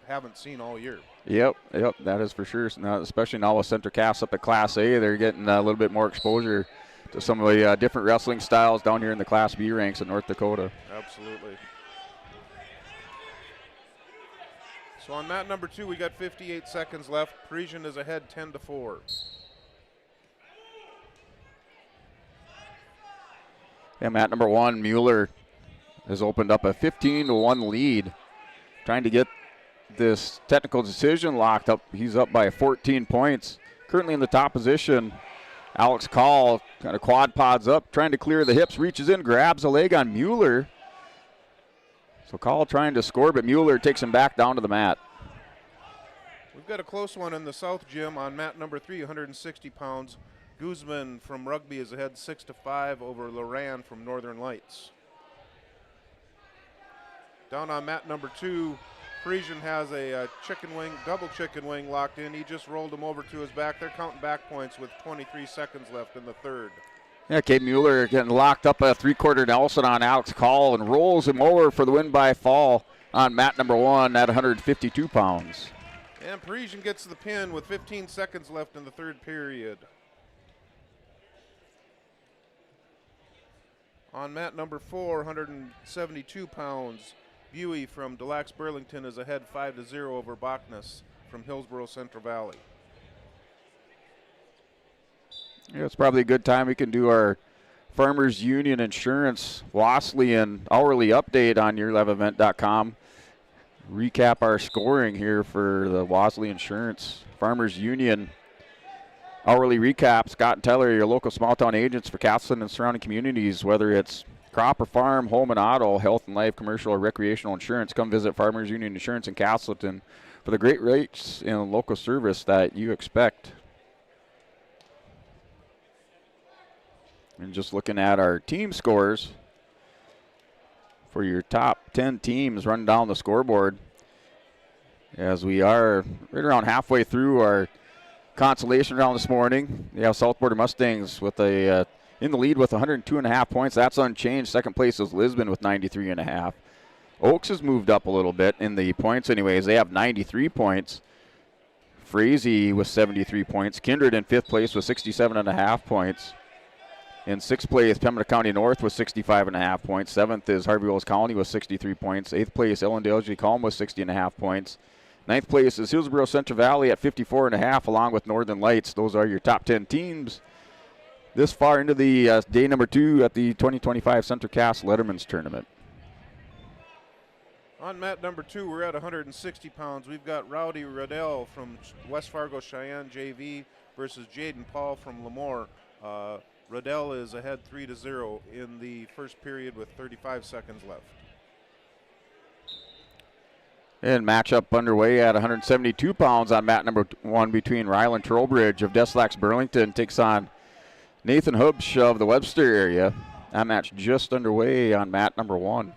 haven't seen all year. Yep, that is for sure. Now, especially now with Central Cass up at Class A, they're getting a little bit more exposure to some of the different wrestling styles down here in the Class B ranks in North Dakota. Absolutely. So on mat number 2, we got 58 seconds left. Parisian is ahead 10-4. And mat number 1, Mueller has opened up a 15-1 lead, trying to get this technical decision locked up. He's up by 14 points. Currently in the top position, Alex Call kind of quad pods up, trying to clear the hips, reaches in, grabs a leg on Mueller. So Call trying to score, but Mueller takes him back down to the mat. We've got a close one in the South Gym on mat number 3, 160 pounds. Guzman from Rugby is ahead 6-5 over Loran from Northern Lights. Down on mat number 2, Parisian has a double chicken wing locked in. He just rolled him over to his back. They're counting back points with 23 seconds left in the third. Yeah, Kate Mueller getting locked up a 3-quarter Nelson on Alex Call and rolls him over for the win by fall on mat number 1 at 152 pounds. And Parisian gets the pin with 15 seconds left in the third period. On mat number 4, 172 pounds, Buey from Des Lacs Burlington is ahead 5-0 over Bachnes from Hillsborough Central Valley. Yeah, it's probably a good time we can do our Farmers Union Insurance Wesleyan hourly update on yourliveevent.com. Recap our scoring here for the Wesleyan Insurance Farmers Union hourly recap. Scott and Teller, your local small town agents for Castleton and surrounding communities, whether it's crop or farm, home and auto, health and life, commercial or recreational insurance. Come visit Farmers Union Insurance in Castleton for the great rates and local service that you expect. And just looking at our team scores for your top 10 teams running down the scoreboard, as we are right around halfway through our consolation round this morning. We have South Border Mustangs with in the lead with 102.5 points. That's unchanged. Second place is Lisbon with 93.5. Oaks has moved up a little bit in the points anyways. They have 93 points. Frazee with 73 points. Kindred in 5th place with 67.5 points. In 6th place, Pembina County North with 65.5 points. 7th is Harvey Wills Colony with 63 points. 8th place, Ellendale G. Calm with 60.5 points. 9th place is Hillsborough Central Valley at 54.5, along with Northern Lights. Those are your top 10 teams this far into the day number 2 at the 2025 Central Cass Letterman's Tournament. On mat number 2, we're at 160 pounds. We've got Rowdy Riddell from West Fargo Cheyenne JV versus Jaden Paul from Lemoore. Riddell is ahead 3-0 in the first period with 35 seconds left. And matchup underway at 172 pounds on mat number 1 between Ryland Trowbridge of Deslax Burlington takes on Nathan Hubsch of the Webster area. That match just underway on mat number 1.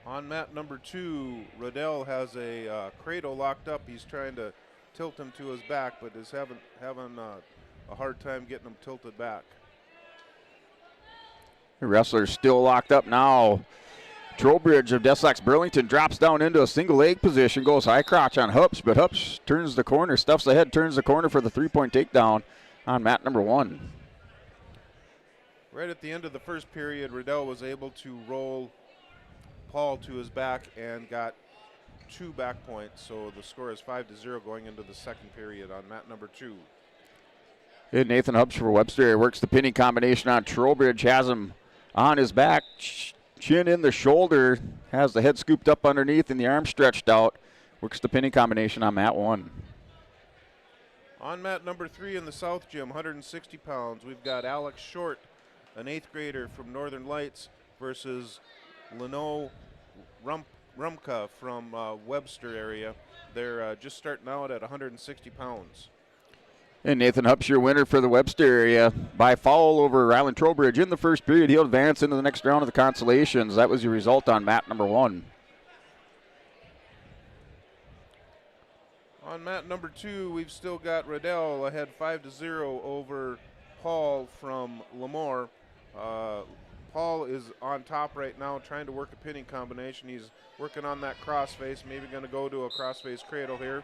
On mat number 2, Riddell has a cradle locked up. He's trying to tilt him to his back, but is having a hard time getting him tilted back. The wrestler's still locked up now. Trowbridge of Deslax Burlington drops down into a single leg position, goes high crotch on Hubsch, but Hubsch turns the corner, stuffs ahead, turns the corner for the 3-point takedown on mat number 1. Right at the end of the first period, Riddell was able to roll Paul to his back and got 2 back points, so the score is 5-0 going into the second period on mat number 2. And Nathan Hubsch for Webster works the pinning combination on Trowbridge, has him on his back, chin in the shoulder, has the head scooped up underneath and the arm stretched out. Works the pinning combination on mat 1. On mat number 3 in the South Gym, 160 pounds, we've got Alex Short, an 8th grader from Northern Lights, versus Leno Rumka from Webster area. They're just starting out at 160 pounds. And Nathan Hubsch, your winner for the Webster area by foul over Ryland Trowbridge in the first period. He'll advance into the next round of the Consolations. That was your result on mat number 1. On mat number 2, we've still got Riddell ahead 5-0 over Paul from Lemoore. Paul is on top right now trying to work a pinning combination. He's working on that crossface, maybe going to go to a crossface cradle here.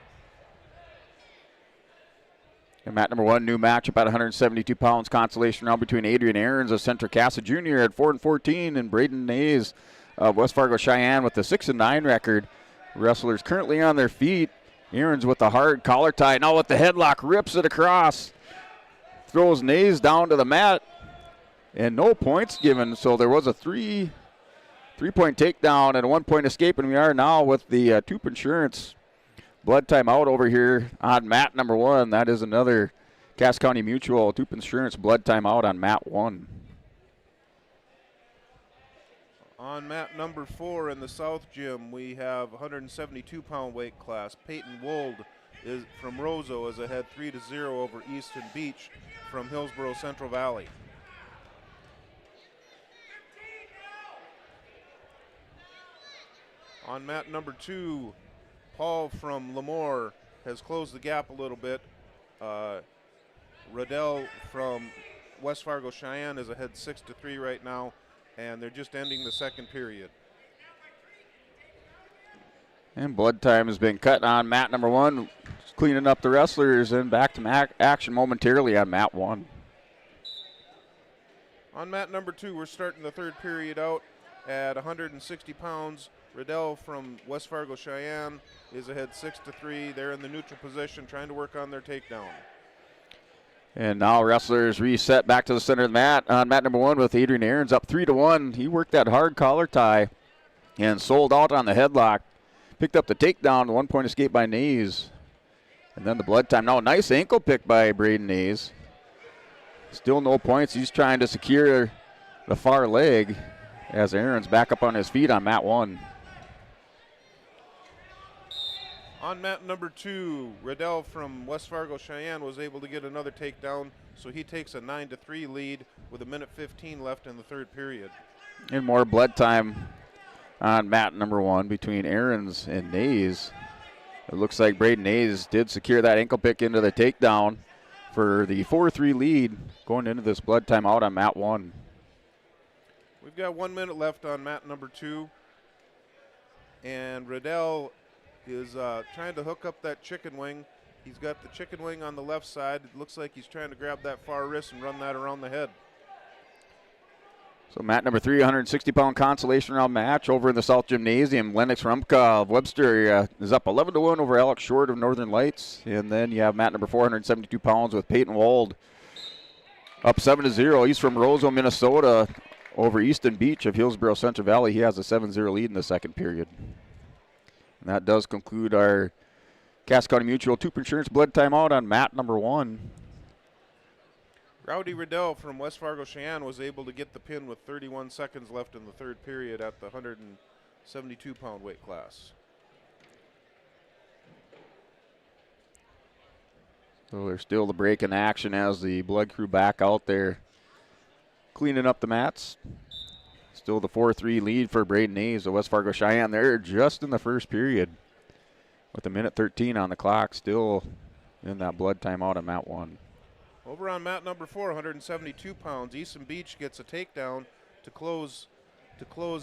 And mat number 1, new match about 172 pounds consolation round between Adrian Ahrens of Central Casa Jr. at 4-14 and Braden Nays of West Fargo Cheyenne with a 6-9 record. Wrestlers currently on their feet. Ahrens with the hard collar tie. Now with the headlock, rips it across. Throws Nays down to the mat. And no points given, so there was a three-point takedown and a 1-point escape, and we are now with the Toop Insurance blood timeout over here on mat number 1. That is another Cass County Mutual Toop Insurance blood timeout on mat 1. On mat number 4 in the South Gym, we have 172-pound weight class. Peyton Wold is from Roseau is ahead 3-0 over Easton Beach from Hillsborough Central Valley. On mat number 2, Paul from Lemoore has closed the gap a little bit. Riddell from West Fargo Cheyenne is ahead 6-3 right now, and they're just ending the second period. And blood time has been cut on mat number 1, cleaning up the wrestlers, and back to action momentarily on mat 1. On mat number 2, we're starting the third period out at 160 pounds. Riddell from West Fargo Cheyenne is ahead 6-3. They're in the neutral position trying to work on their takedown. And now wrestlers reset back to the center of the mat on mat number 1 with Adrian Ahrens up 3-1. He worked that hard collar tie and sold out on the headlock. Picked up the takedown, 1-point escape by Nays. And then the blood time. Now a nice ankle pick by Braden Nays. Still no points. He's trying to secure the far leg as Ahrens back up on his feet on mat 1. On mat number 2, Riddell from West Fargo Cheyenne was able to get another takedown, so he takes a 9-3 lead with 1:15 left in the third period. And more blood time on mat number 1 between Ahrens and Nays. It looks like Braden Nays did secure that ankle pick into the takedown for the 4-3 lead going into this blood time out on mat 1. We've got 1 minute left on mat number 2, and Riddell is trying to hook up that chicken wing. He's got the chicken wing on the left side. It looks like he's trying to grab that far wrist and run that around the head. So mat number 3, 160-pound consolation round match over in the South Gymnasium. Lennox Rumka of Webster is up 11-1 over Alex Short of Northern Lights. And then you have mat number 4, 172 pounds with Peyton Wold up 7-0. He's from Roseau, Minnesota, over Easton Beach of Hillsborough Central Valley. He has a 7-0 lead in the second period. And that does conclude our Cass County Mutual Tup Insurance blood timeout on mat number 1. Rowdy Riddell from West Fargo Cheyenne was able to get the pin with 31 seconds left in the third period at the 172-pound weight class. So there's still the break in action as the blood crew back out there cleaning up the mats. Still the 4-3 lead for Braden Hayes of West Fargo Cheyenne. They're just in the first period with a minute 13 on the clock, still in that blood timeout on mat 1. Over on mat number 4, 172 pounds, Easton Beach gets a takedown to close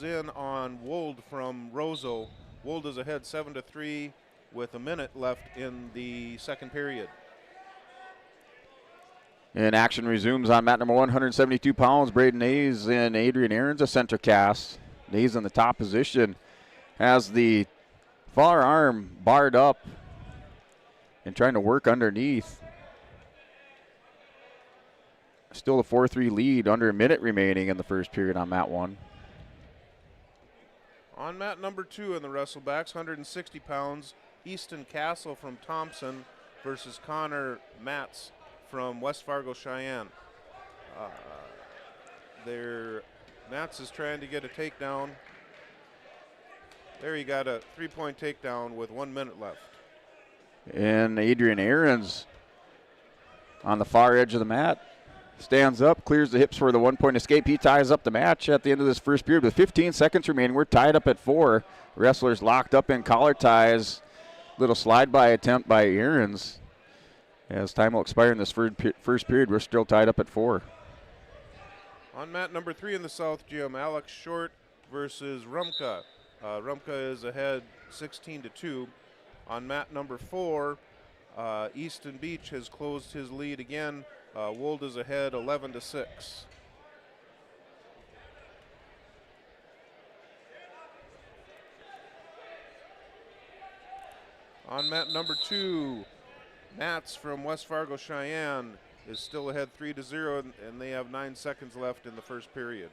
in on Wold from Roseau. Wold is ahead 7-3 with a minute left in the second period. And action resumes on mat number 1, 172 pounds. Braden Hayes and Adrian Aarons, a center cast. Hayes in the top position has the far arm barred up and trying to work underneath. Still a 4-3 lead, under a minute remaining in the first period on mat 1. On mat number 2 in the Wrestlebacks, 160 pounds, Easton Castle from Thompson versus Connor Matz from West Fargo Cheyenne. Matz is trying to get a takedown. There he got a 3-point takedown with 1 minute left. And Adrian Aarons on the far edge of the mat stands up, clears the hips for the 1-point escape. He ties up the match at the end of this first period with 15 seconds remaining. We're tied up at 4. Wrestlers locked up in collar ties. Little slide-by attempt by Aarons. As time will expire in this first period, we're still tied up at 4. On mat number 3 in the South Gym, Alex Short versus Rumka. Rumka is ahead 16-2. On mat number 4, Easton Beach has closed his lead again. Wold is ahead 11-6. On mat number 2, Nats from West Fargo Cheyenne is still ahead 3-0, and they have 9 seconds left in the first period.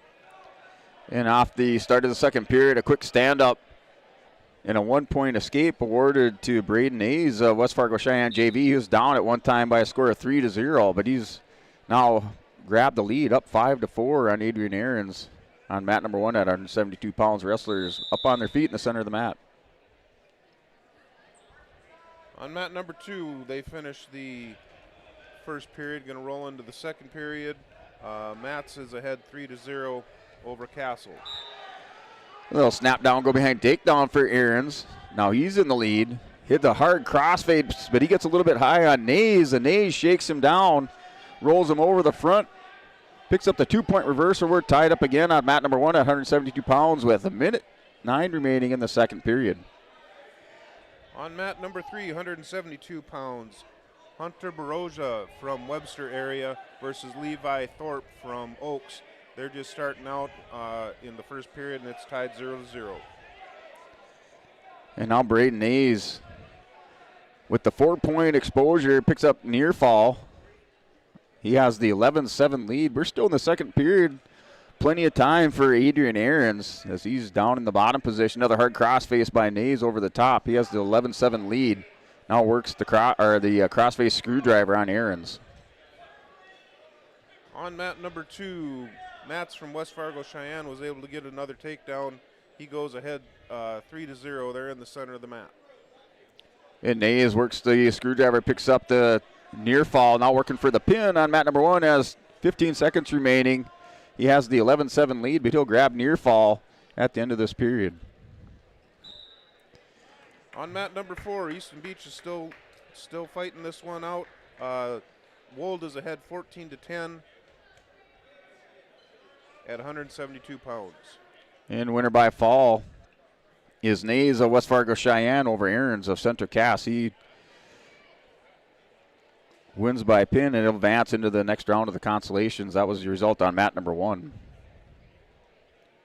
And off the start of the second period, a quick stand-up and a 1-point escape awarded to Braden Hayes of West Fargo Cheyenne JV. He was down at one time by a score of 3-0, but he's now grabbed the lead up 5-4 on Adrian Aarons on mat number 1 at 172 pounds. Wrestlers up on their feet in the center of the mat. On mat number 2, they finish the first period, going to roll into the second period. Mats is ahead 3-0 over Castle. A little snap down, go behind takedown for Aarons. Now he's in the lead. Hit the hard crossfade, but he gets a little bit high on Nays, and Nays shakes him down, rolls him over the front, picks up the 2-point reversal. We're tied up again on mat number 1 at 172 pounds with a minute 9 remaining in the second period. On mat number 3, 172 pounds, Hunter Baroja from Webster area versus Levi Thorpe from Oaks. They're just starting out in the first period, and it's tied 0-0. And now Braden Hayes with the 4-point exposure picks up near fall. He has the 11-7 lead. We're still in the second period. Plenty of time for Adrian Aarons as he's down in the bottom position. Another hard crossface by Nays over the top. He has the 11-7 lead. Now works the crossface screwdriver on Aarons. On mat number 2, Mats from West Fargo Cheyenne was able to get another takedown. He goes ahead 3-0. They're in the center of the mat. And Nays works the screwdriver, picks up the near fall. Now working for the pin on mat number 1 as 15 seconds remaining. He has the 11-7 lead, but he'll grab near fall at the end of this period. On mat number 4, Easton Beach is still fighting this one out. Wold is ahead 14-10 at 172 pounds. And winner by fall is Nays of West Fargo Cheyenne over Aarons of Center Cass. He wins by pin and advance into the next round of the Consolations. That was the result on mat number 1.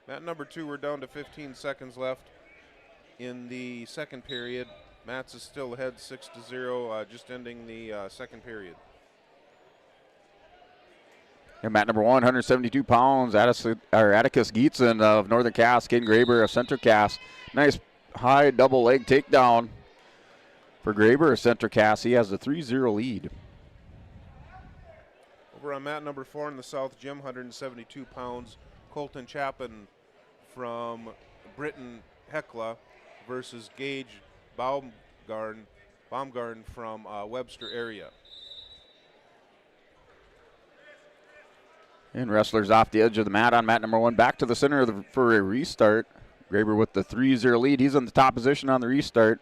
Mat number 2, we're down to 15 seconds left in the second period. Mats is still ahead 6-0, just ending the second period. And mat number 1, 172 pounds, Atticus Gietzen of Northern Cass, Caden Graber of Central Cass. Nice high double leg takedown for Graber of Central Cass. He has a 3-0 lead. Over on mat number 4 in the South Gym, 172 pounds, Colton Chapin from Britain Hecla versus Gage Baumgarten from Webster area. And wrestlers off the edge of the mat on mat number 1. Back to the center for a restart. Graber with the 3-0 lead. He's in the top position on the restart.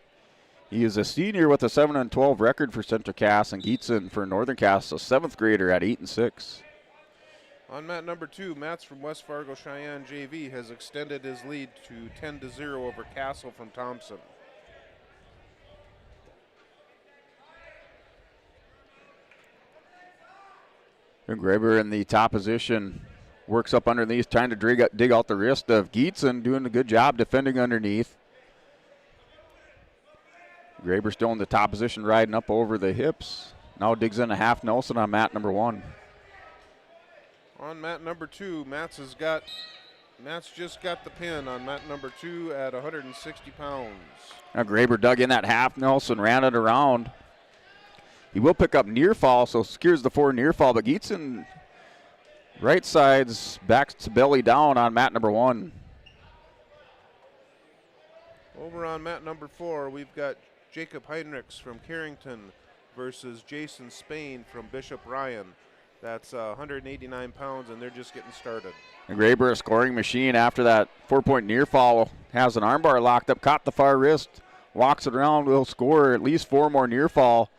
He is a senior with a 7-12 record for Central Cass, and Gietzen for Northern Cass, a 7th grader at 8-6. On mat number 2, Mats from West Fargo Cheyenne JV has extended his lead to 10-0 over Castle from Thompson. And Graber in the top position works up underneath, trying to dig out the wrist of Gietzen, doing a good job defending underneath. Graber still in the top position, riding up over the hips. Now digs in a half Nelson on mat number 1. On mat number 2, Mats just got the pin on mat number 2 at 160 pounds. Now Graber dug in that half Nelson, ran it around. He will pick up near fall, so secures the 4 near fall, but Gietzen right sides back to belly down on mat number 1. Over on mat number 4, we've got Jacob Heinrichs from Carrington versus Jason Spain from Bishop Ryan. That's 189 pounds, and they're just getting started. And Graber, a scoring machine after that 4-point near fall, has an armbar locked up, caught the far wrist, walks it around, will score at least 4 more near fall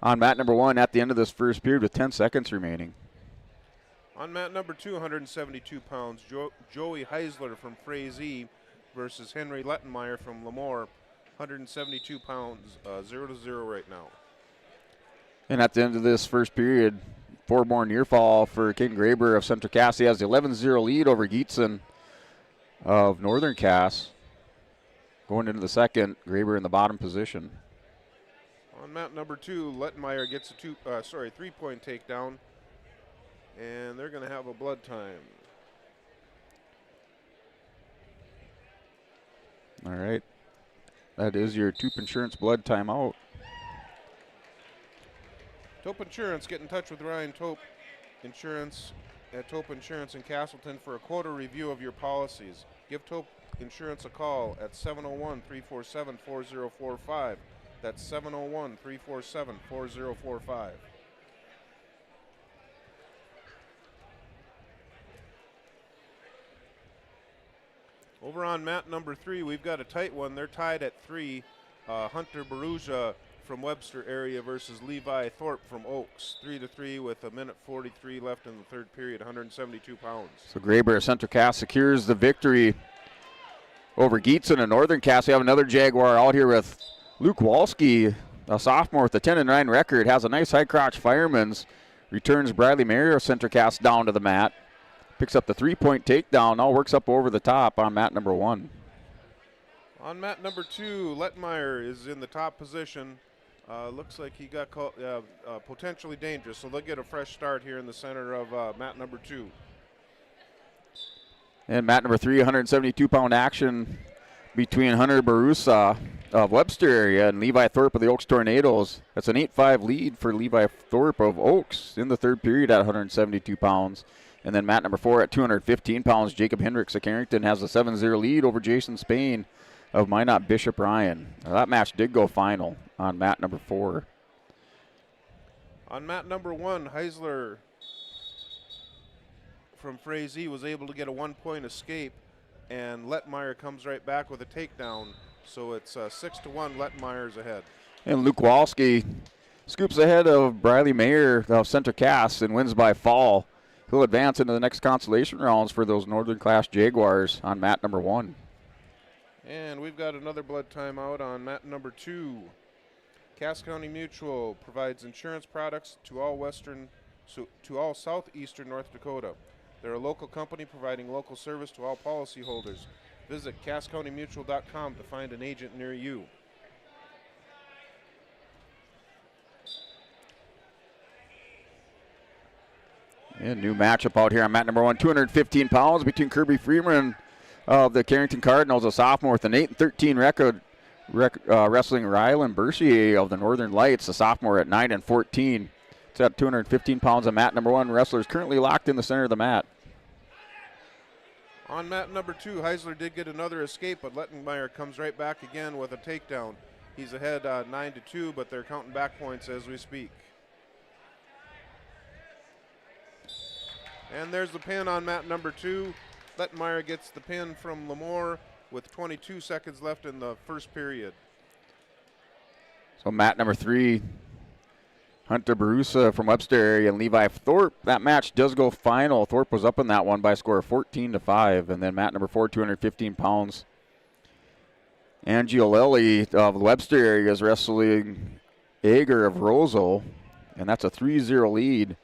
on mat number 1 at the end of this first period with 10 seconds remaining. On mat number 2, 172 pounds, Joey Heisler from Frazee versus Henry Lettenmeyer from Lemoore. 172 pounds, 0-0 right now. And at the end of this first period, 4 more near fall for Caden Graber of Central Cass. He has the 11-0 lead over Gietzen of Northern Cass. Going into the second, Graber in the bottom position. On mat number 2, Lettenmeyer gets a 3-point takedown, and they're going to have a blood time. All right. That is your Toop Insurance blood timeout. Tope Insurance, get in touch with Ryan Tope Insurance at Tope Insurance in Castleton for a quote or review of your policies. Give Tope Insurance a call at 701-347-4045. That's 701-347-4045. Over on mat number 3, we've got a tight one. They're tied at 3. Hunter Baruja from Webster area versus Levi Thorpe from Oaks. 3-3 with 1:43 left in the third period, 172 pounds. So Graber of Central Cass secures the victory over Gietzen and Northern Cass. We have another Jaguar out here with Luke Walski, a sophomore with a 10-9 record, has a nice high crotch fireman's, returns Bradley Mayer of Central Cass down to the mat, picks up the 3-point takedown, now works up over the top on mat number 1. On mat number 2, Letmeyer is in the top position. Looks like he got called potentially dangerous, so they'll get a fresh start here in the center of mat number 2. And mat number 3, 172-pound action between Hunter Barusa of Webster area and Levi Thorpe of the Oaks Tornadoes. That's an 8-5 lead for Levi Thorpe of Oaks in the third period at 172 pounds. And then mat number 4 at 215 pounds, Jacob Hendricks of Carrington has a 7-0 lead over Jason Spain of Minot Bishop Ryan. Now, that match did go final on mat number 4. On mat number 1, Heisler from Frazee was able to get a 1-point escape, and Letmeyer comes right back with a takedown. So it's 6-1, Letmeyer's ahead. And Luke Walski scoops ahead of Bradley Mayer of Central Cass and wins by fall. He'll advance into the next consolation rounds for those Northern Class Jaguars on mat number 1. And we've got another blood timeout on mat number 2. Cass County Mutual provides insurance products to all southeastern North Dakota. They're a local company providing local service to all policyholders. Visit CassCountyMutual.com to find an agent near you. And new matchup out here on mat number 1, 215 pounds between Kirby Freeman of the Carrington Cardinals, a sophomore with an 8-13 record, wrestling Rylan Bercier of the Northern Lights, a sophomore at 9-14. It's at 215 pounds on mat number 1. Wrestlers currently locked in the center of the mat. On mat number 2, Heisler did get another escape, but Lettenmeyer comes right back again with a takedown. He's ahead 9-2, but they're counting back points as we speak. And there's the pin on mat number 2. Lettenmeyer gets the pin from Lamore with 22 seconds left in the first period. So mat number 3, Hunter Barusa from Webster area and Levi Thorpe. That match does go final. Thorpe was up in that one by a score of 14-5. And then mat number 4, 215 pounds. Angiolelli of the Webster area is wrestling Ager of Roseau. And that's a 3-0 lead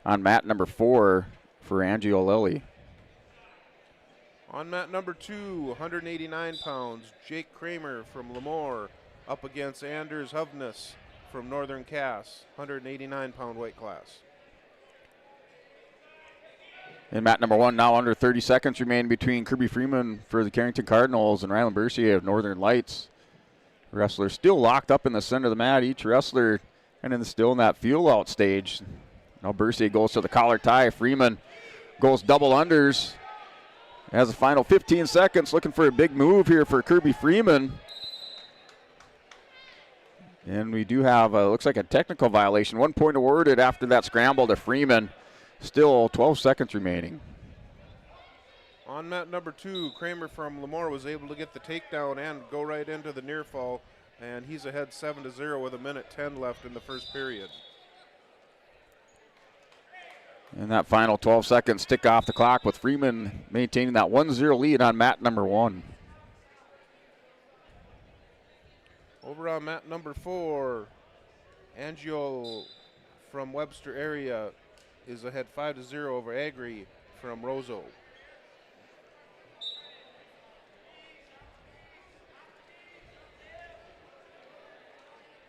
on mat number 4 for Angiolelli. On mat number 2, 189 pounds, Jake Kramer from Lemoore up against Anders Hovness from Northern Cass, 189-pound weight class. In mat number 1, now under 30 seconds remain between Kirby Freeman for the Carrington Cardinals and Rylan Bercier of Northern Lights. Wrestlers still locked up in the center of the mat. Each wrestler still in that feel-out stage. Now Bercier goes to the collar tie. Freeman goes double unders. Has the final 15 seconds, looking for a big move here for Kirby Freeman. And we do have, looks like a technical violation. 1 point awarded after that scramble to Freeman. Still 12 seconds remaining. On mat number 2, Kramer from Lemoore was able to get the takedown and go right into the near fall, and he's ahead 7-0 with 1:10 left in the first period. And that final 12 seconds tick off the clock with Freeman maintaining that 1-0 lead on mat number 1. Over on mat number 4, Angio from Webster area is ahead 5-0 over Agri from Roseau.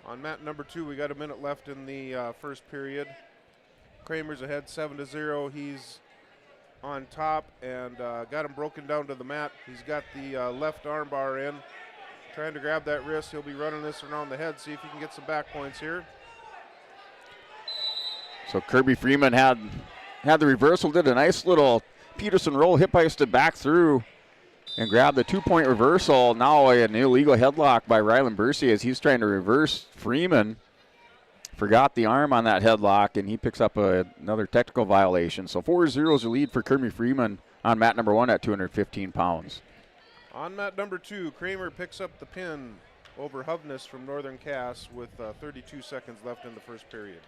On mat number 2, we got a minute left in the first period. Kramer's ahead 7-0. He's on top and got him broken down to the mat. He's got the left arm bar in. Trying to grab that wrist. He'll be running this around the head. See if he can get some back points here. So Kirby Freeman had the reversal, did a nice little Peterson roll, hip heisted back through and grabbed the 2-point reversal. Now an illegal headlock by Rylan Bercier as he's trying to reverse Freeman. Forgot the arm on that headlock, and he picks up another technical violation. So 4-0 is the lead for Kirby Freeman on mat number 1 at 215 pounds. On mat number 2, Kramer picks up the pin over Hovness from Northern Cass with 32 seconds left in the first period.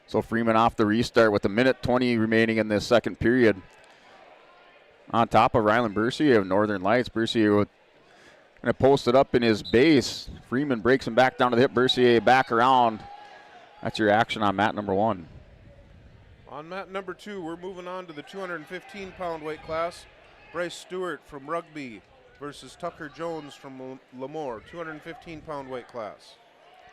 So Freeman off the restart with 1:20 remaining in this second period. On top of Rylan Bercier of Northern Lights. Bercier going to post it up in his base. Freeman breaks him back down to the hip. Bercier back around. That's your action on mat number 1. On mat number 2, we're moving on to the 215-pound weight class. Bryce Stewart from Rugby versus Tucker Jones from Lemoore, 215-pound weight class.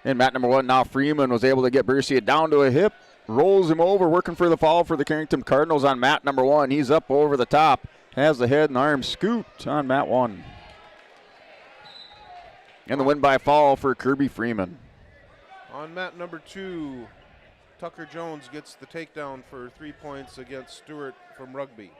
In mat number 1, now Freeman was able to get Bercier down to a hip, rolls him over, working for the fall for the Carrington Cardinals on mat number 1. He's up over the top, has the head and arm scooped on mat 1. And the win by fall for Kirby Freeman. On mat number 2, Tucker Jones gets the takedown for 3 points against Stewart from Rugby.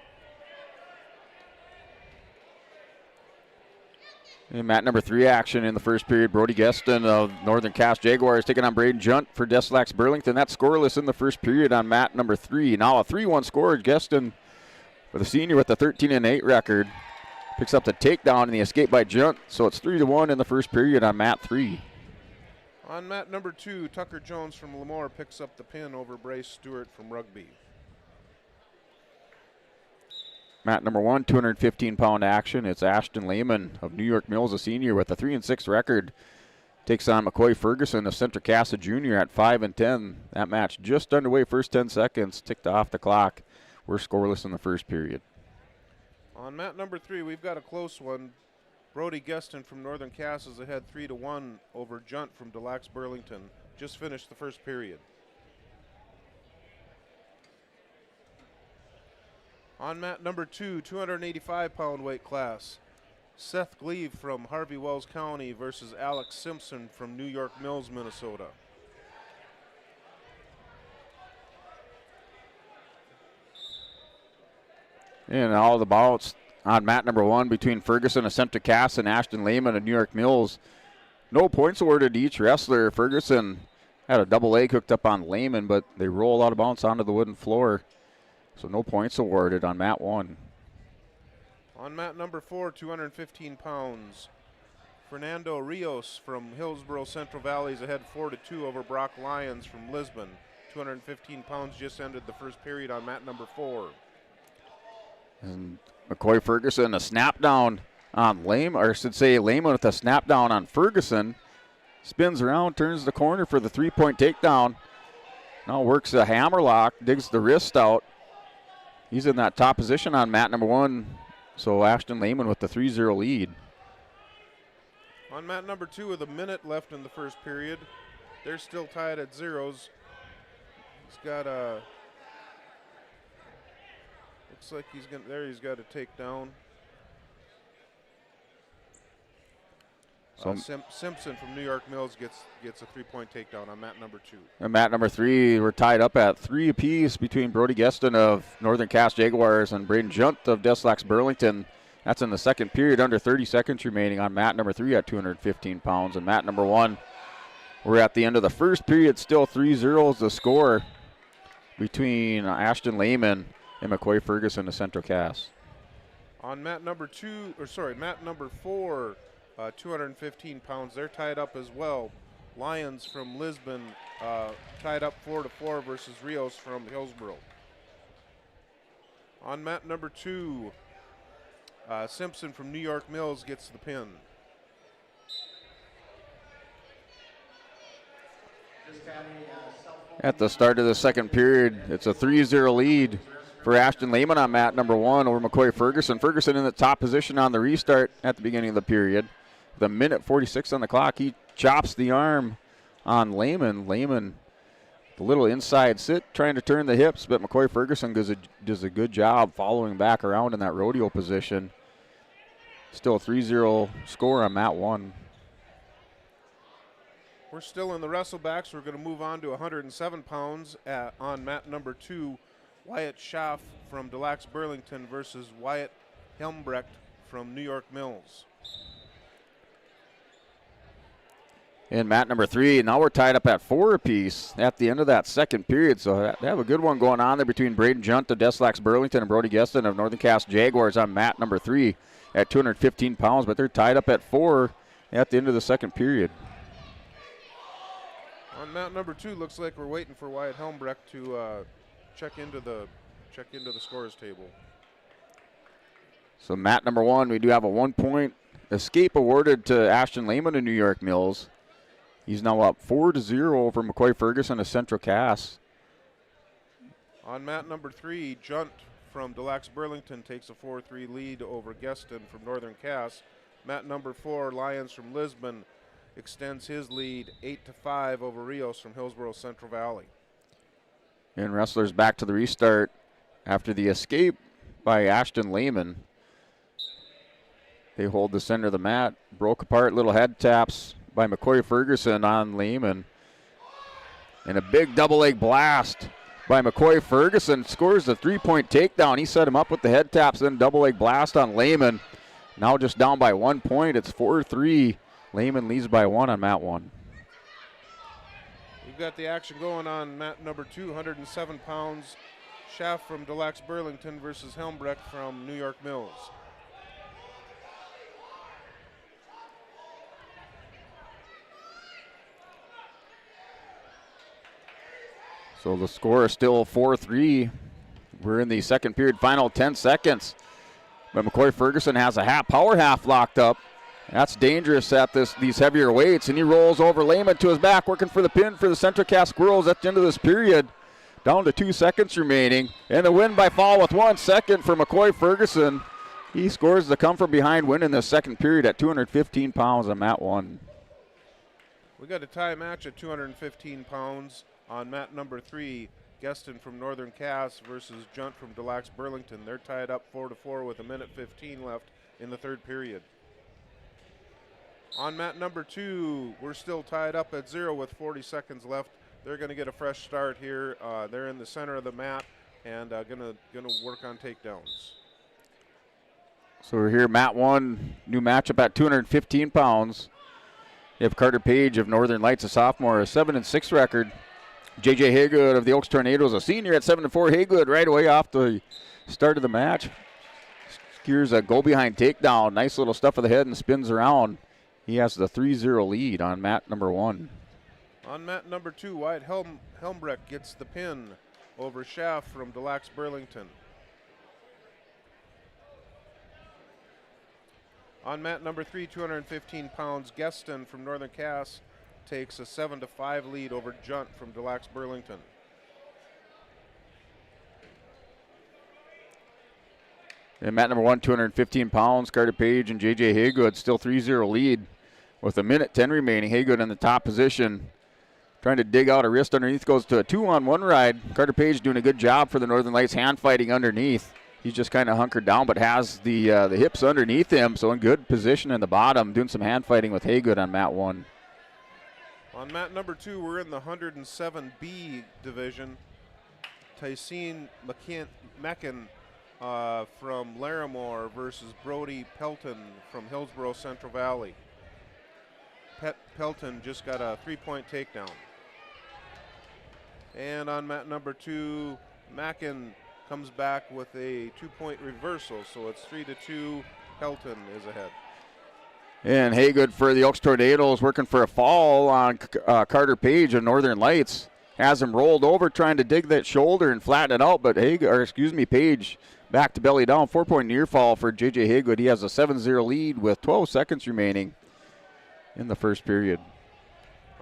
In mat number 3 action in the first period, Brody Geston of Northern Cass Jaguars taking on Braden Junt for Deslax Burlington. That's scoreless in the first period on mat number 3. Now a 3-1 score. Geston, for the senior with a 13-8 record, picks up the takedown and the escape by Junt. So it's 3-1 in the first period on mat 3. On mat number 2, Tucker Jones from Lemoore picks up the pin over Bryce Stewart from Rugby. Mat number 1, 215-pound action. It's Ashton Lehman of New York Mills, a senior with a 3-6 record. Takes on McCoy Ferguson of Central Cass, a junior at 5-10. That match just underway, first 10 seconds, ticked off the clock. We're scoreless in the first period. On mat number 3, we've got a close one. Brody Geston from Northern Cass is ahead 3-1 over Junt from Deslax Burlington. Just finished the first period. On mat number 2, 285-pound weight class, Seth Gleave from Harvey Wells County versus Alex Simpson from New York Mills, Minnesota. And all the bouts on mat number 1 between Ferguson of Central Cass and Ashton Lehman of New York Mills. No points awarded to each wrestler. Ferguson had a double leg hooked up on Lehman, but they roll out of bounds onto the wooden floor. So no points awarded on mat 1. On mat number 4, 215 pounds, Fernando Rios from Hillsborough Central Valley is ahead 4-2 over Brock Lyons from Lisbon. 215 pounds just ended the first period on mat number 4. And McCoy Ferguson, a snap down on Lehman, or I should say Lehman with a snap down on Ferguson. Spins around, turns the corner for the 3-point takedown. Now works a hammerlock, digs the wrist out. He's in that top position on mat number 1. So Ashton Lehman with the 3-0 lead. On mat number 2 with a minute left in the first period, they're still tied at zeros. He's got a, looks like he's gonna, there he's got a takedown. Simpson from New York Mills gets a 3-point takedown on mat number 2. And mat number 3, we're tied up at 3 apiece between Brody Geston of Northern Cass Jaguars and Braden Junt of Deslax Burlington. That's in the second period, under 30 seconds remaining on mat number 3 at 215 pounds. And mat number 1, we're at the end of the first period, still 3-0 the score between Ashton Lehman and McCoy Ferguson of Central Cass. On mat number 4, 215 pounds, they're tied up as well. Lyons from Lisbon tied up 4-4 versus Rios from Hillsborough. On mat number 2, Simpson from New York Mills gets the pin. At the start of the second period, it's a 3-0 lead for Ashton Lehman on mat number 1 over McCoy Ferguson. Ferguson in the top position on the restart at the beginning of the period. The minute 46 on the clock, he chops the arm on Lehman. Lehman, the little inside sit, trying to turn the hips, but McCoy Ferguson does a good job following back around in that rodeo position. Still a 3-0 score on mat 1. We're still in the Wrestlebacks. We're going to move on to 107 pounds on mat number 2. Wyatt Schaff from Delax Burlington versus Wyatt Helmbrecht from New York Mills. In mat number 3, now we're tied up at 4 apiece at the end of that second period. So they have a good one going on there between Braden Junt of Deslax Burlington and Brody Geston of Northern Cass Jaguars on mat number 3 at 215 pounds. But they're tied up at 4 at the end of the second period. On mat number 2, looks like we're waiting for Wyatt Helmbrecht to check into the scorers table. So mat number 1, we do have a 1-point escape awarded to Ashton Lehman of New York Mills. He's now up 4-0 over McCoy Ferguson of Central Cass. On mat number 3, Junt from Delax Burlington takes a 4-3 lead over Geston from Northern Cass. Mat number 4, Lyons from Lisbon extends his lead 8-5 over Rios from Hillsborough Central Valley. And wrestlers back to the restart after the escape by Ashton Lehman. They hold the center of the mat, broke apart, little head taps by McCoy Ferguson on Lehman. And a big double leg blast by McCoy Ferguson, scores the 3-point takedown. He set him up with the head taps, then double leg blast on Lehman. Now just down by 1 point, it's 4-3. Lehman leads by 1 on mat 1. We've got the action going on mat number 2, 107 pounds. Schaff from Delax Burlington versus Helmbrecht from New York Mills. So the score is still 4-3. We're in the second period, final 10 seconds. But McCoy Ferguson has a power half locked up. That's dangerous at these heavier weights, and he rolls over Lehman to his back, working for the pin for the Central Cass Squirrels at the end of this period. Down to 2 seconds remaining, and the win by fall with 1 second for McCoy Ferguson. He scores the come from behind win in the second period at 215 pounds on mat 1. We got a tie match at 215 pounds on mat number 3. Gueston from Northern Cass versus Junt from Des Lacs Burlington. They're tied up 4-4 with 1:15 left in the third period. On mat number 2, we're still tied up at 0 with 40 seconds left. They're going to get a fresh start here. They're in the center of the mat and gonna work on takedowns. So we're here, mat 1, new matchup at 215 pounds. You have Carter Page of Northern Lights, a sophomore, a 7-6 record. J.J. Haygood of the Oaks Tornadoes, a senior at 7-4. Haygood right away off the start of the match. Secures a go-behind takedown. Nice little stuff of the head and spins around. He has the 3-0 lead on mat number 1. On mat number 2, Wyatt Helmbrecht gets the pin over Schaff from Des Lacs Burlington. On mat number 3, 215 pounds, Gueston from Northern Cass takes a 7-5 lead over Junt from Des Lacs Burlington. And mat number 1, 215 pounds, Carter Page and J.J. Haygood still 3-0 lead with 1:10 remaining. Haygood in the top position, trying to dig out a wrist underneath, goes to a 2-on-1 ride. Carter Page doing a good job for the Northern Lights, hand fighting underneath. He's just kind of hunkered down, but has the hips underneath him, so in good position in the bottom, doing some hand fighting with Haygood on mat 1. On mat number 2, we're in the 107B division. Tycene Meckin from Larimore versus Brody Pelton from Hillsborough Central Valley. Pelton just got a 3-point takedown. And on mat number 2, Mackin comes back with a 2-point reversal, so it's 3-2. Pelton is ahead. And Haygood for the Oaks Tornadoes working for a fall on Carter Page of Northern Lights. Has him rolled over trying to dig that shoulder and flatten it out, but Page back to belly down. 4-point near fall for J.J. Haygood. He has a 7-0 lead with 12 seconds remaining in the first period.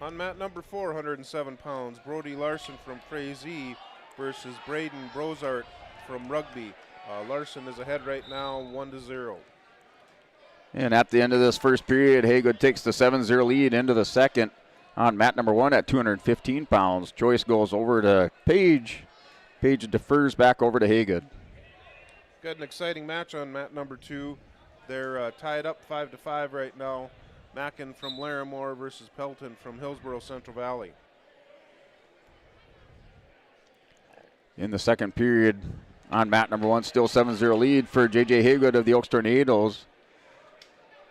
On mat number 4, 107 pounds, Brody Larson from Frazee versus Braden Brozart from Rugby. Larson is ahead right now, 1-0. And at the end of this first period, Haygood takes the 7-0 lead into the second on mat number 1 at 215 pounds. Choice goes over to Page. Page defers back over to Haygood. Got an exciting match on mat number 2. They're tied up 5-5 right now. Mackin from Larimore versus Pelton from Hillsborough Central Valley. In the second period, on mat number 1, still 7-0 lead for J.J. Haygood of the Oaks Tornadoes.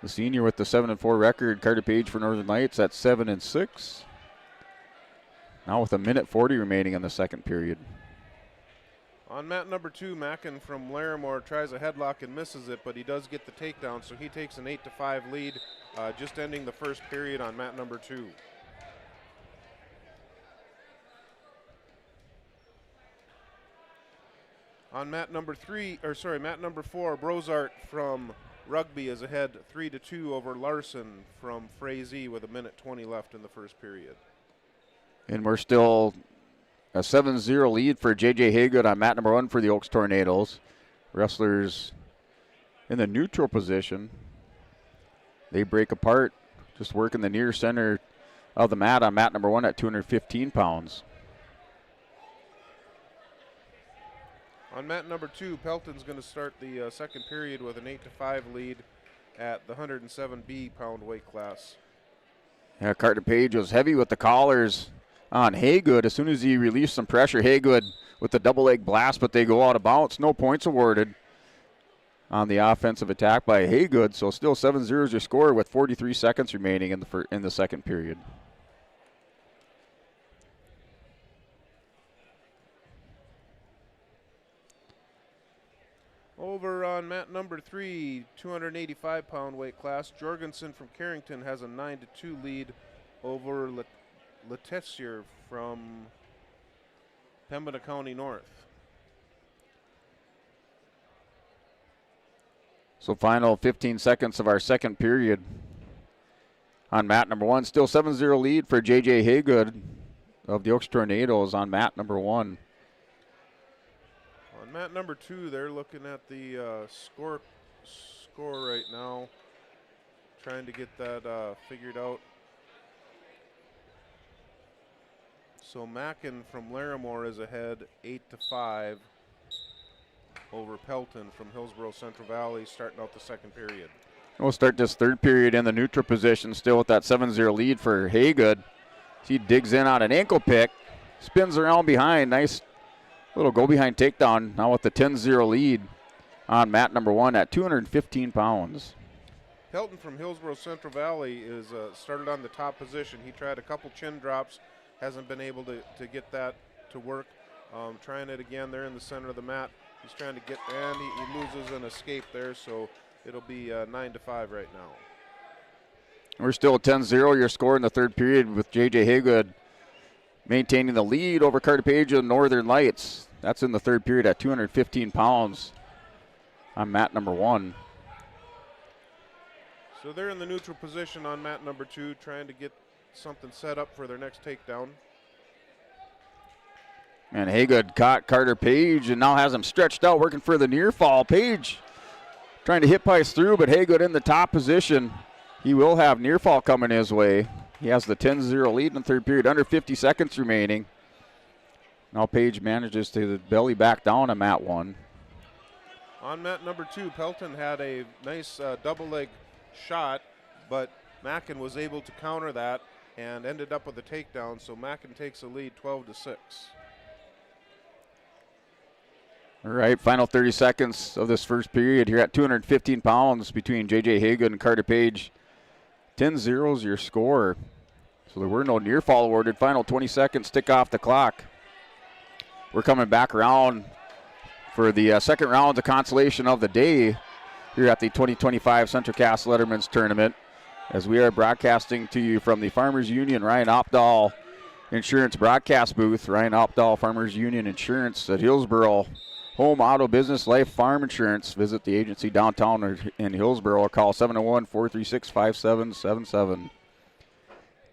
The senior with the 7-4 record, Carter Page for Northern Lights at 7-6. Now with 1:40 remaining in the second period. On mat number 2, Mackin from Larimore tries a headlock and misses it, but he does get the takedown, so he takes an 8-5 lead, just ending the first period on mat number 2. On mat number 4, Brozart from Rugby is ahead 3-2 over Larson from Frazee with 1:20 left in the first period. And we're still a 7-0 lead for J.J. Haygood on mat number 1 for the Oaks Tornadoes. Wrestlers in the neutral position. They break apart, just working the near center of the mat on mat number 1 at 215 pounds. On mat number 2, Pelton's going to start the second period with an 8-5 lead at the 107B pound weight class. Yeah, Carter Page was heavy with the collars on Haygood. As soon as he released some pressure, Haygood with the double leg blast, but they go out of bounds. No points awarded on the offensive attack by Haygood. So still 7-0 is your score with 43 seconds remaining in the second period. Over on mat number 3, 285 pound weight class, Jorgensen from Carrington has a 9-2 lead over Letessier from Pembina County North. So final 15 seconds of our second period. On mat number 1, still 7-0 lead for J.J. Haygood of the Oaks Tornadoes on mat number 1. On mat number 2, they're looking at the score right now, trying to get that figured out. So Mackin from Larimore is ahead 8-5 over Pelton from Hillsborough Central Valley starting out the second period. We'll start this third period in the neutral position, still with that 7-0 lead for Haygood. He digs in on an ankle pick, spins around behind. Nice little go-behind takedown. Now with the 10-0 lead on mat number 1 at 215 pounds. Pelton from Hillsborough Central Valley is started on the top position. He tried a couple chin drops, hasn't been able to get that to work. Trying it again there in the center of the mat. He's trying to get, and he loses an escape there, so it'll be 9-5 right now. We're still at 10-0. Your score in the third period with J.J. Haygood maintaining the lead over Carter Page and Northern Lights. That's in the third period at 215 pounds on mat number 1. So they're in the neutral position on mat number 2, trying to get something set up for their next takedown. And Haygood caught Carter Page and now has him stretched out, working for the near fall. Page trying to hip heist through, but Haygood in the top position. He will have near fall coming his way. He has the 10-0 lead in the third period, under 50 seconds remaining. Now Page manages to belly back down on mat 1. On mat number 2, Pelton had a nice double leg shot, but Mackin was able to counter that and ended up with a takedown, so Mackin takes a lead 12-6. All right, final 30 seconds of this first period here at 215 pounds between J.J. Haygood and Carter Page. 10-0 is your score. So there were no near fall awarded. Final 20 seconds, tick off the clock. We're coming back around for the second round of consolation of the day here at the 2025 Central Cass Letterman's Tournament, as we are broadcasting to you from the Farmers Union Ryan Opdahl Insurance broadcast booth. Ryan Opdahl Farmers Union Insurance at Hillsborough. Home, auto, business, life, farm insurance. Visit the agency downtown or in Hillsborough or call 701-436-5777.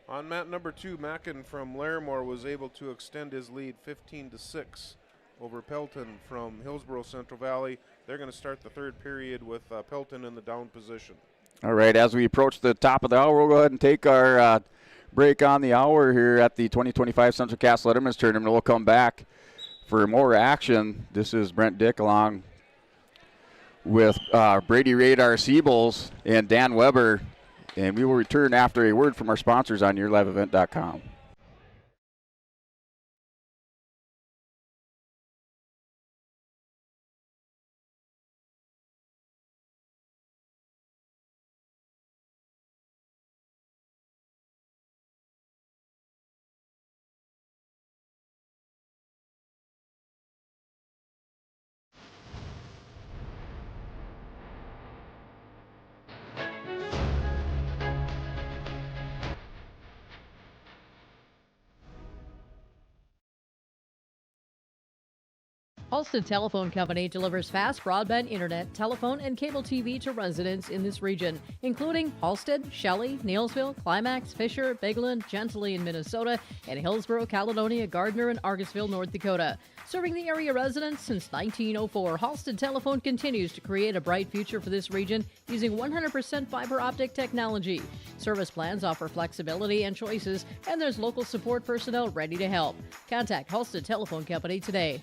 On mat number 2, Mackin from Larimore was able to extend his lead 15-6 over Pelton from Hillsborough Central Valley. They're going to start the third period with Pelton in the down position. All right, as we approach the top of the hour, we'll go ahead and take our break on the hour here at the 2025 Central Cass Letterman's Tournament. We'll come back for more action. This is Brent Dick along with Brady Radar Siebels and Dan Weber, and we will return after a word from our sponsors on YourLiveEvent.com. Halsted Telephone Company delivers fast broadband internet, telephone, and cable TV to residents in this region, including Halsted, Shelley, Neilsville, Climax, Fisher, Bigland, Gentilly in Minnesota, and Hillsborough, Caledonia, Gardner, and Argosville, North Dakota. Serving the area residents since 1904, Halsted Telephone continues to create a bright future for this region using 100% fiber optic technology. Service plans offer flexibility and choices, and there's local support personnel ready to help. Contact Halsted Telephone Company today.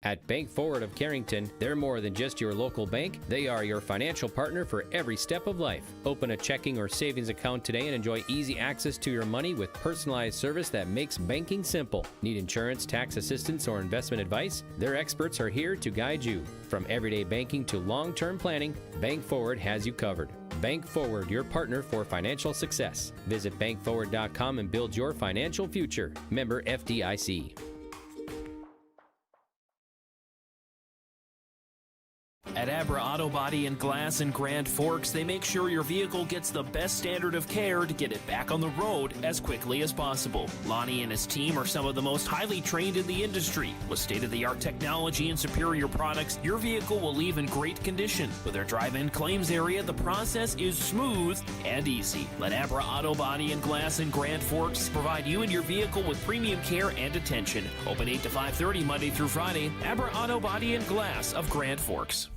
At Bank Forward of Carrington, they're more than just your local bank. They are your financial partner for every step of life. Open a checking or savings account today and enjoy easy access to your money with personalized service that makes banking simple. Need insurance, tax assistance, or investment advice? Their experts are here to guide you. From everyday banking to long-term planning, Bank Forward has you covered. Bank Forward, your partner for financial success. Visit bankforward.com and build your financial future. Member FDIC. At Abra Auto Body and Glass in Grand Forks, they make sure your vehicle gets the best standard of care to get it back on the road as quickly as possible. Lonnie and his team are some of the most highly trained in the industry. With state-of-the-art technology and superior products, your vehicle will leave in great condition. With their drive-in claims area, the process is smooth and easy. Let Abra Auto Body and Glass in Grand Forks provide you and your vehicle with premium care and attention. Open 8 to 5:30 Monday through Friday. Abra Auto Body and Glass of Grand Forks.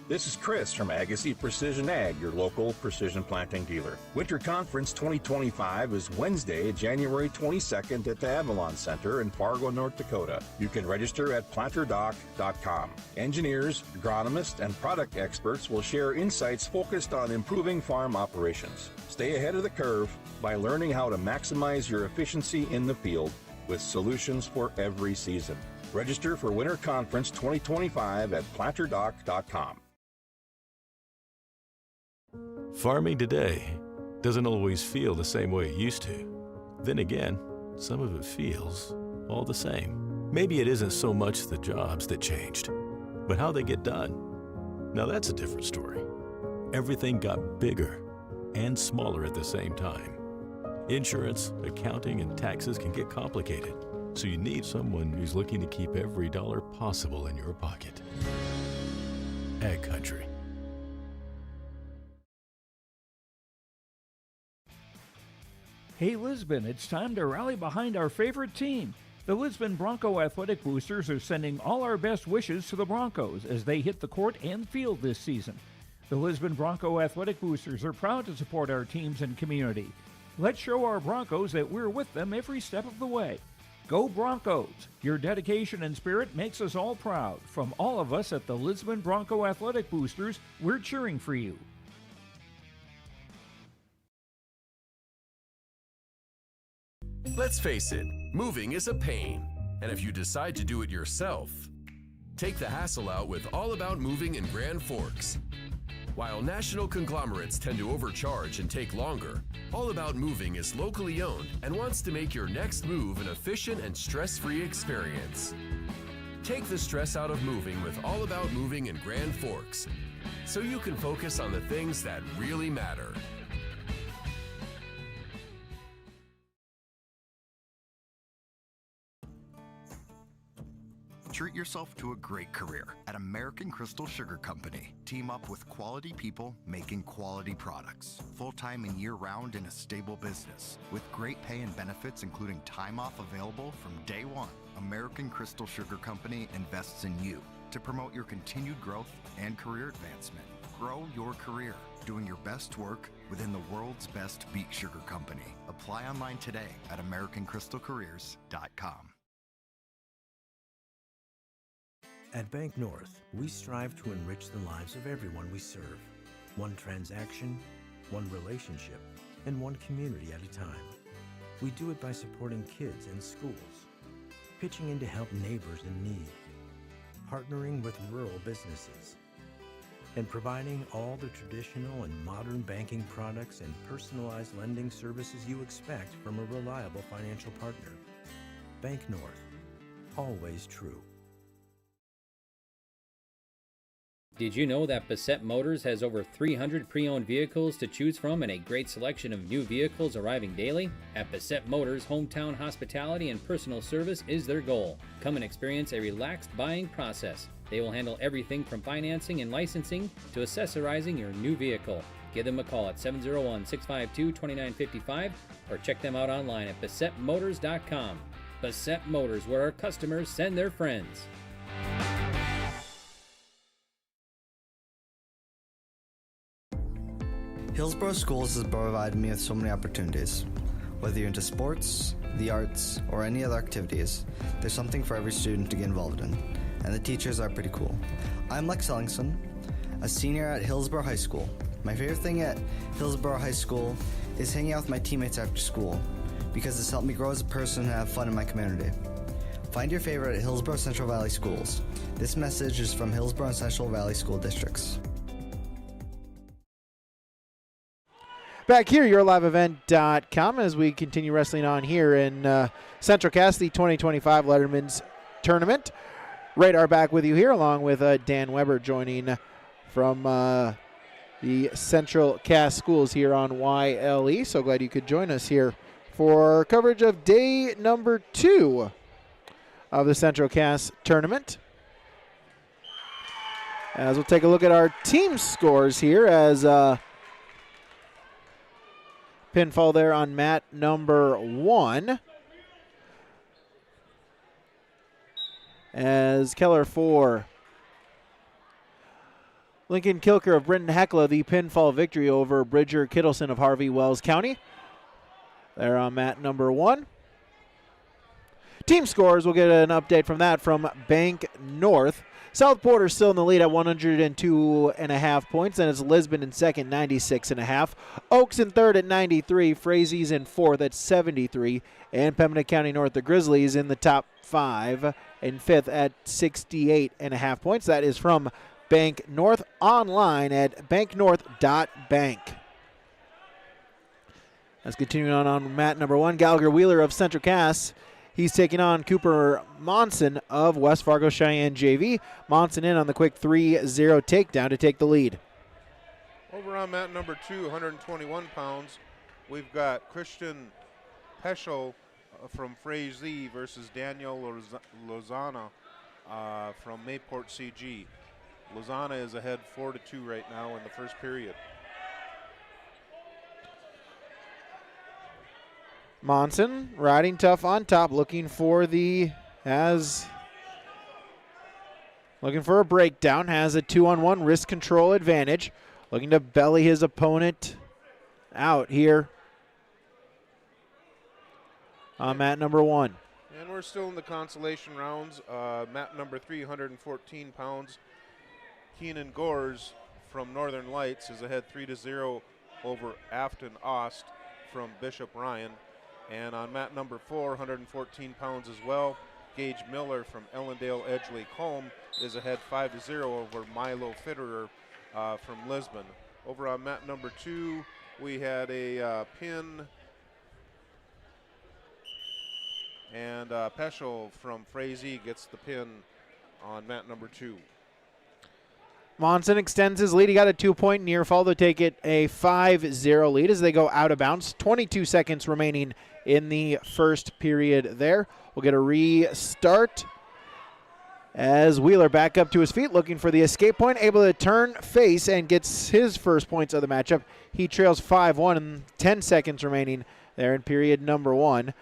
This is Chris from Agassiz Precision Ag, your local precision planting dealer. Winter Conference 2025 is Wednesday, January 22nd at the Avalon Center in Fargo, North Dakota. You can register at planterdoc.com. Engineers, agronomists, and product experts will share insights focused on improving farm operations. Stay ahead of the curve by learning how to maximize your efficiency in the field with solutions for every season. Register for Winter Conference 2025 at planterdoc.com. Farming today doesn't always feel the same way it used to. Then again, some of it feels all the same. Maybe it isn't so much the jobs that changed, but how they get done. Now that's a different story. Everything got bigger and smaller at the same time. Insurance, accounting, and taxes can get complicated, so you need someone who's looking to keep every dollar possible in your pocket. Ag Country. Hey Lisbon, it's time to rally behind our favorite team. The Lisbon Bronco Athletic Boosters are sending all our best wishes to the Broncos as they hit the court and field this season. The Lisbon Bronco Athletic Boosters are proud to support our teams and community. Let's show our Broncos that we're with them every step of the way. Go Broncos! Your dedication and spirit makes us all proud. From all of us at the Lisbon Bronco Athletic Boosters, we're cheering for you. Let's face it, moving is a pain. And if you decide to do it yourself, take the hassle out with All About Moving in Grand Forks. While national conglomerates tend to overcharge and take longer, All About Moving is locally owned and wants to make your next move an efficient and stress-free experience. Take the stress out of moving with All About Moving in Grand Forks, so you can focus on the things that really matter. Treat yourself to a great career at American Crystal Sugar Company. Team up with quality people making quality products. Full-time and year-round in a stable business. With great pay and benefits including time off available from day one. American Crystal Sugar Company invests in you to promote your continued growth and career advancement. Grow your career doing your best work within the world's best beet sugar company. Apply online today at AmericanCrystalCareers.com. At Bank North, we strive to enrich the lives of everyone we serve. One transaction, one relationship, and one community at a time. We do it by supporting kids and schools, pitching in to help neighbors in need, partnering with rural businesses, and providing all the traditional and modern banking products and personalized lending services you expect from a reliable financial partner. Bank North, always true. Did you know that Bassett Motors has over 300 pre-owned vehicles to choose from and a great selection of new vehicles arriving daily? At Bassett Motors, hometown hospitality and personal service is their goal. Come and experience a relaxed buying process. They will handle everything from financing and licensing to accessorizing your new vehicle. Give them a call at 701-652-2955 or check them out online at BassettMotors.com. Bassett Motors, where our customers send their friends. Hillsborough Schools has provided me with so many opportunities. Whether you're into sports, the arts, or any other activities, there's something for every student to get involved in, and the teachers are pretty cool. I'm Lex Ellingson, a senior at Hillsborough High School. My favorite thing at Hillsborough High School is hanging out with my teammates after school, because it's helped me grow as a person and have fun in my community. Find your favorite at Hillsborough Central Valley Schools. This message is from Hillsborough and Central Valley School Districts. Back here, YourLiveEvent.com, as we continue wrestling on here in Central Cass, the 2025 Letterman's Tournament. Radar back with you here, along with Dan Weber joining from the Central Cass schools here on YLE. So glad you could join us here for coverage of day number 2 of the Central Cass Tournament. As we'll take a look at our team scores here as pinfall there on mat number 1. As Keller for Lincoln Kilker of Brenton Heckler, the pinfall victory over Bridger Kittleson of Harvey Wells County. They're on mat number 1. Team scores, we'll get an update from that from Bank North. South Porter still in the lead at 102.5 points. Then it's Lisbon in second, 96.5. Oaks in third at 93. Frazie's in fourth at 73. And Pembina County North, the Grizzlies in the top 5 and fifth at 68.5 points. That is from Bank North, online at banknorth.bank. Let's continue on mat number 1. Gallagher Wheeler of Central Cass. He's taking on Cooper Monson of West Fargo Cheyenne JV. Monson in on the quick 3-0 takedown to take the lead. Over on mat number 2, 121 pounds, we've got Christian Peschel from Frazee versus Daniel Lozana from Mayport CG. Lozana is ahead 4-2 right now in the first period. Monson riding tough on top, looking for a breakdown, has a 2-on-1 wrist control advantage, looking to belly his opponent out here on mat number 1. And we're still in the consolation rounds. Mat number 3, 114 pounds. Keenan Gores from Northern Lights is ahead 3-0 over Afton Ost from Bishop Ryan. And on mat number 4, 114 pounds as well, Gage Miller from Ellendale Edgeley Colm is ahead 5-0 over Milo Fitterer from Lisbon. Over on mat number 2, we had a pin, and Peschel from Frazee gets the pin on mat number 2. Monson extends his lead. He got a 2-point near fall to take it a 5-0 lead as they go out of bounds. 22 seconds remaining in the first period there. We'll get a restart as Wheeler back up to his feet looking for the escape point, able to turn face and gets his first points of the matchup. He trails 5-1 and 10 seconds remaining there in period number 1.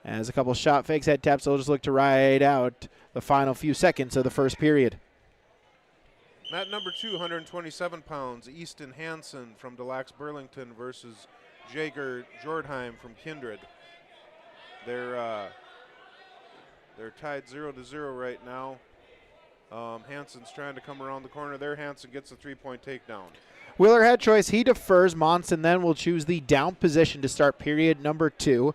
As a couple shot fakes, head taps, they'll just look to ride out the final few seconds of the first period. Mat number 2, 127 pounds, Easton Hansen from Des Lacs Burlington versus Jager Jordheim from Kindred. They're tied 0-0 right now. Hansen's trying to come around the corner there. Hansen gets a 3-point takedown. Wheeler had choice. He defers. Monson then will choose the down position to start period number 2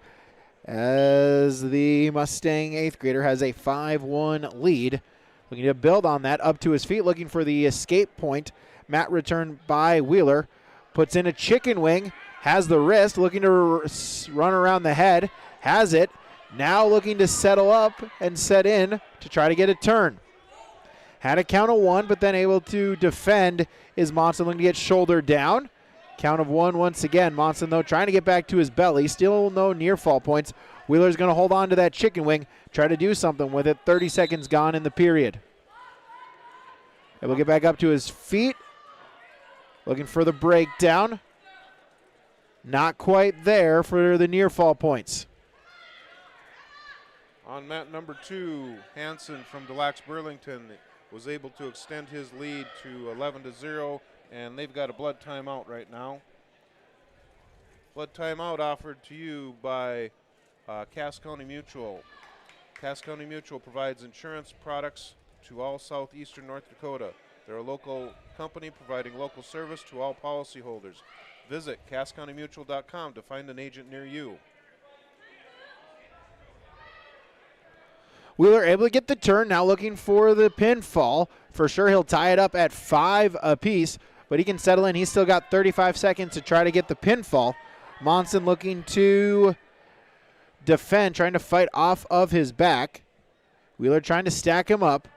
as the Mustang 8th grader has a 5-1 lead. Looking to build on that, up to his feet, looking for the escape point. Mat return by Wheeler. Puts in a chicken wing, has the wrist, looking to run around the head, has it. Now looking to settle up and set in to try to get a turn. Had a count of 1, but then able to defend is Monson, looking to get shoulder down. Count of 1 once again. Monson, though, trying to get back to his belly. Still no near fall points. Wheeler's going to hold on to that chicken wing, try to do something with it. 30 seconds gone in the period. Able to get back up to his feet. Looking for the breakdown. Not quite there for the near fall points. On mat number 2, Hansen from Des Lacs Burlington was able to extend his lead to 11-0, and they've got a blood timeout right now. Blood timeout offered to you by Cass County Mutual. Cass County Mutual provides insurance products to all southeastern North Dakota. They're a local company providing local service to all policyholders. Visit CassCountyMutual.com to find an agent near you. Wheeler able to get the turn, now looking for the pinfall. For sure he'll tie it up at 5 apiece, but he can settle in. He's still got 35 seconds to try to get the pinfall. Monson looking to defend, trying to fight off of his back. Wheeler trying to stack him up.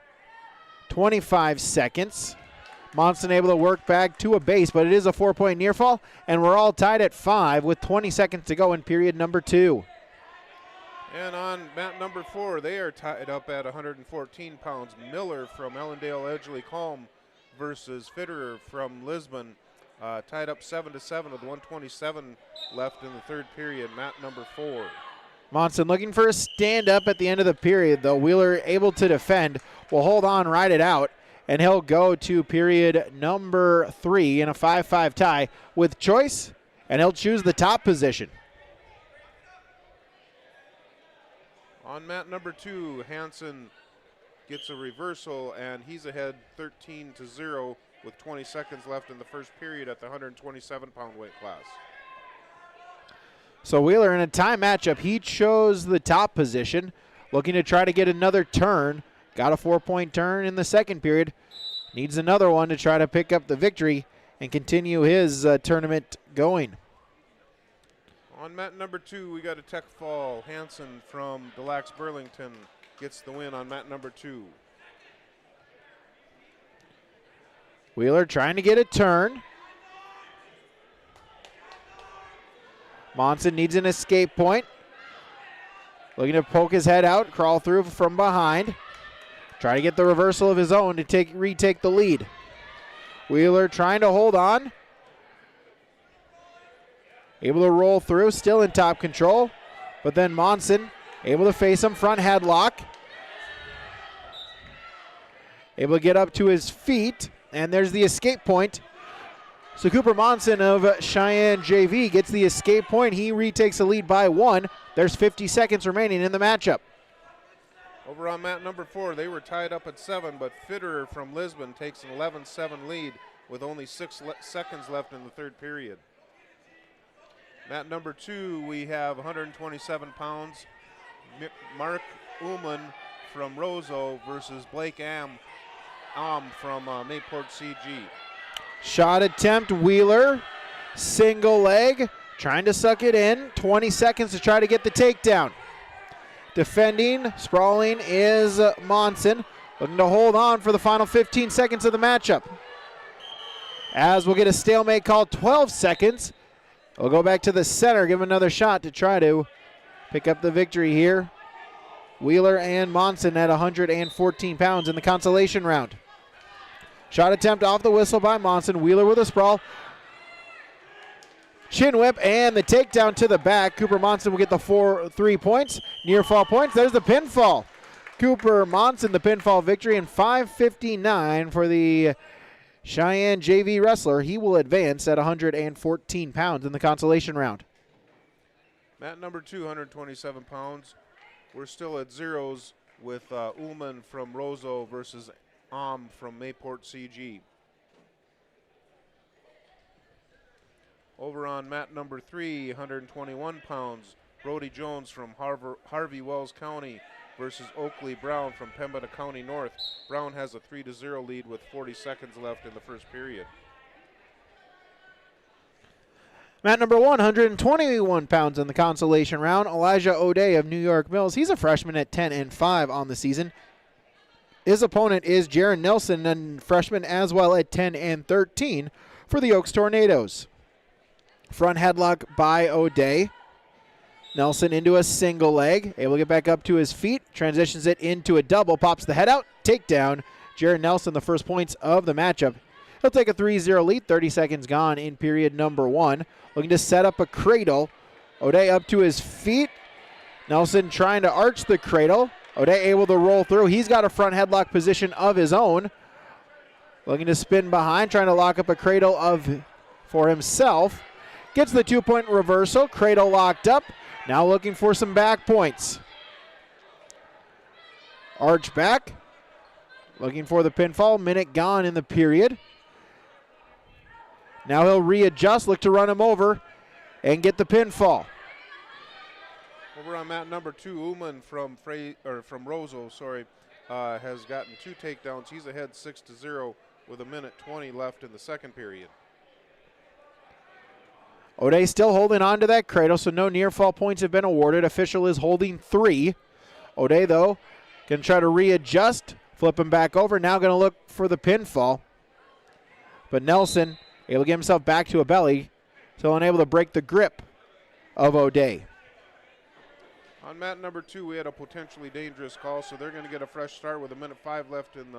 25 seconds. Monson able to work back to a base, but it is a 4-point near fall, and we're all tied at 5 with 20 seconds to go in period number 2. And on mat number 4, they are tied up at 114 pounds. Miller from Ellendale Edgeley Colm versus Fitterer from Lisbon. Tied up 7-7 with 127 left in the third period. Mat number 4. Monson looking for a stand-up at the end of the period, though. Wheeler able to defend. Will hold on, ride it out, and he'll go to period number 3 in a 5-5 tie with choice, and he'll choose the top position. On mat number 2, Hansen gets a reversal, and he's ahead 13-0 with 20 seconds left in the first period at the 127-pound weight class. So Wheeler in a tie matchup, he chose the top position, looking to try to get another turn. Got a 4-point turn in the second period. Needs another one to try to pick up the victory and continue his tournament going. On mat number 2, we got a tech fall. Hansen from Delax Burlington gets the win on mat number 2. Wheeler trying to get a turn. Monson needs an escape point. Looking to poke his head out, crawl through from behind. Try to get the reversal of his own to retake the lead. Wheeler trying to hold on. Able to roll through, still in top control. But then Monson able to face him, front headlock. Able to get up to his feet, and there's the escape point. So Cooper Monson of Cheyenne JV gets the escape point. He retakes the lead by 1. There's 50 seconds remaining in the matchup. Over on mat number 4, they were tied up at 7, but Fitterer from Lisbon takes an 11-7 lead with only 6 seconds left in the third period. Mat number 2, we have 127 pounds. Mark Ullman from Roseau versus Blake Am from Mayport CG. Shot attempt, Wheeler, single leg, trying to suck it in. 20 seconds to try to get the takedown. Defending, sprawling is Monson, looking to hold on for the final 15 seconds of the matchup. As we'll get a stalemate call, 12 seconds. We'll go back to the center, give him another shot to try to pick up the victory here. Wheeler and Monson at 114 pounds in the consolation round. Shot attempt off the whistle by Monson. Wheeler with a sprawl. Chin whip and the takedown to the back. Cooper Monson will get the 3 points. Near fall points. There's the pinfall. Cooper Monson, the pinfall victory, and 5:59 for the Cheyenne JV wrestler. He will advance at 114 pounds in the consolation round. Mat number 2, 127 pounds. We're still at zeros with Ullman from Roseau versus from Mayport CG. Over on mat number 3, 121 pounds, Brody Jones from Harvey Wells County versus Oakley Brown from Pembina County North. Brown has a 3-0 lead with 40 seconds left in the first period. Mat number 121 pounds in the consolation round, Elijah O'Day of New York Mills. He's a freshman at 10-5 on the season. His opponent is Jaron Nelson, a freshman as well at 10-13 for the Oaks Tornadoes. Front headlock by O'Day. Nelson into a single leg, able to get back up to his feet, transitions it into a double, pops the head out, takedown. Jaron Nelson, the first points of the matchup. He'll take a 3-0 lead, 30 seconds gone in period number 1. Looking to set up a cradle. O'Day up to his feet. Nelson trying to arch the cradle. O'Day able to roll through. He's got a front headlock position of his own. Looking to spin behind, trying to lock up a cradle for himself. Gets the 2-point reversal. Cradle locked up. Now looking for some back points. Arch back. Looking for the pinfall. Minute gone in the period. Now he'll readjust, look to run him over, and get the pinfall. Over on mat number 2, Ullman from Roseau, has gotten 2 takedowns. He's ahead 6-0 with 1:20 left in the second period. O'Day still holding on to that cradle, so no near fall points have been awarded. Official is holding 3. O'Day, though, can try to readjust, flip him back over. Now going to look for the pinfall. But Nelson able to get himself back to a belly, so unable to break the grip of O'Day. On mat number 2, we had a potentially dangerous call, so they're going to get a fresh start with 1:05 left in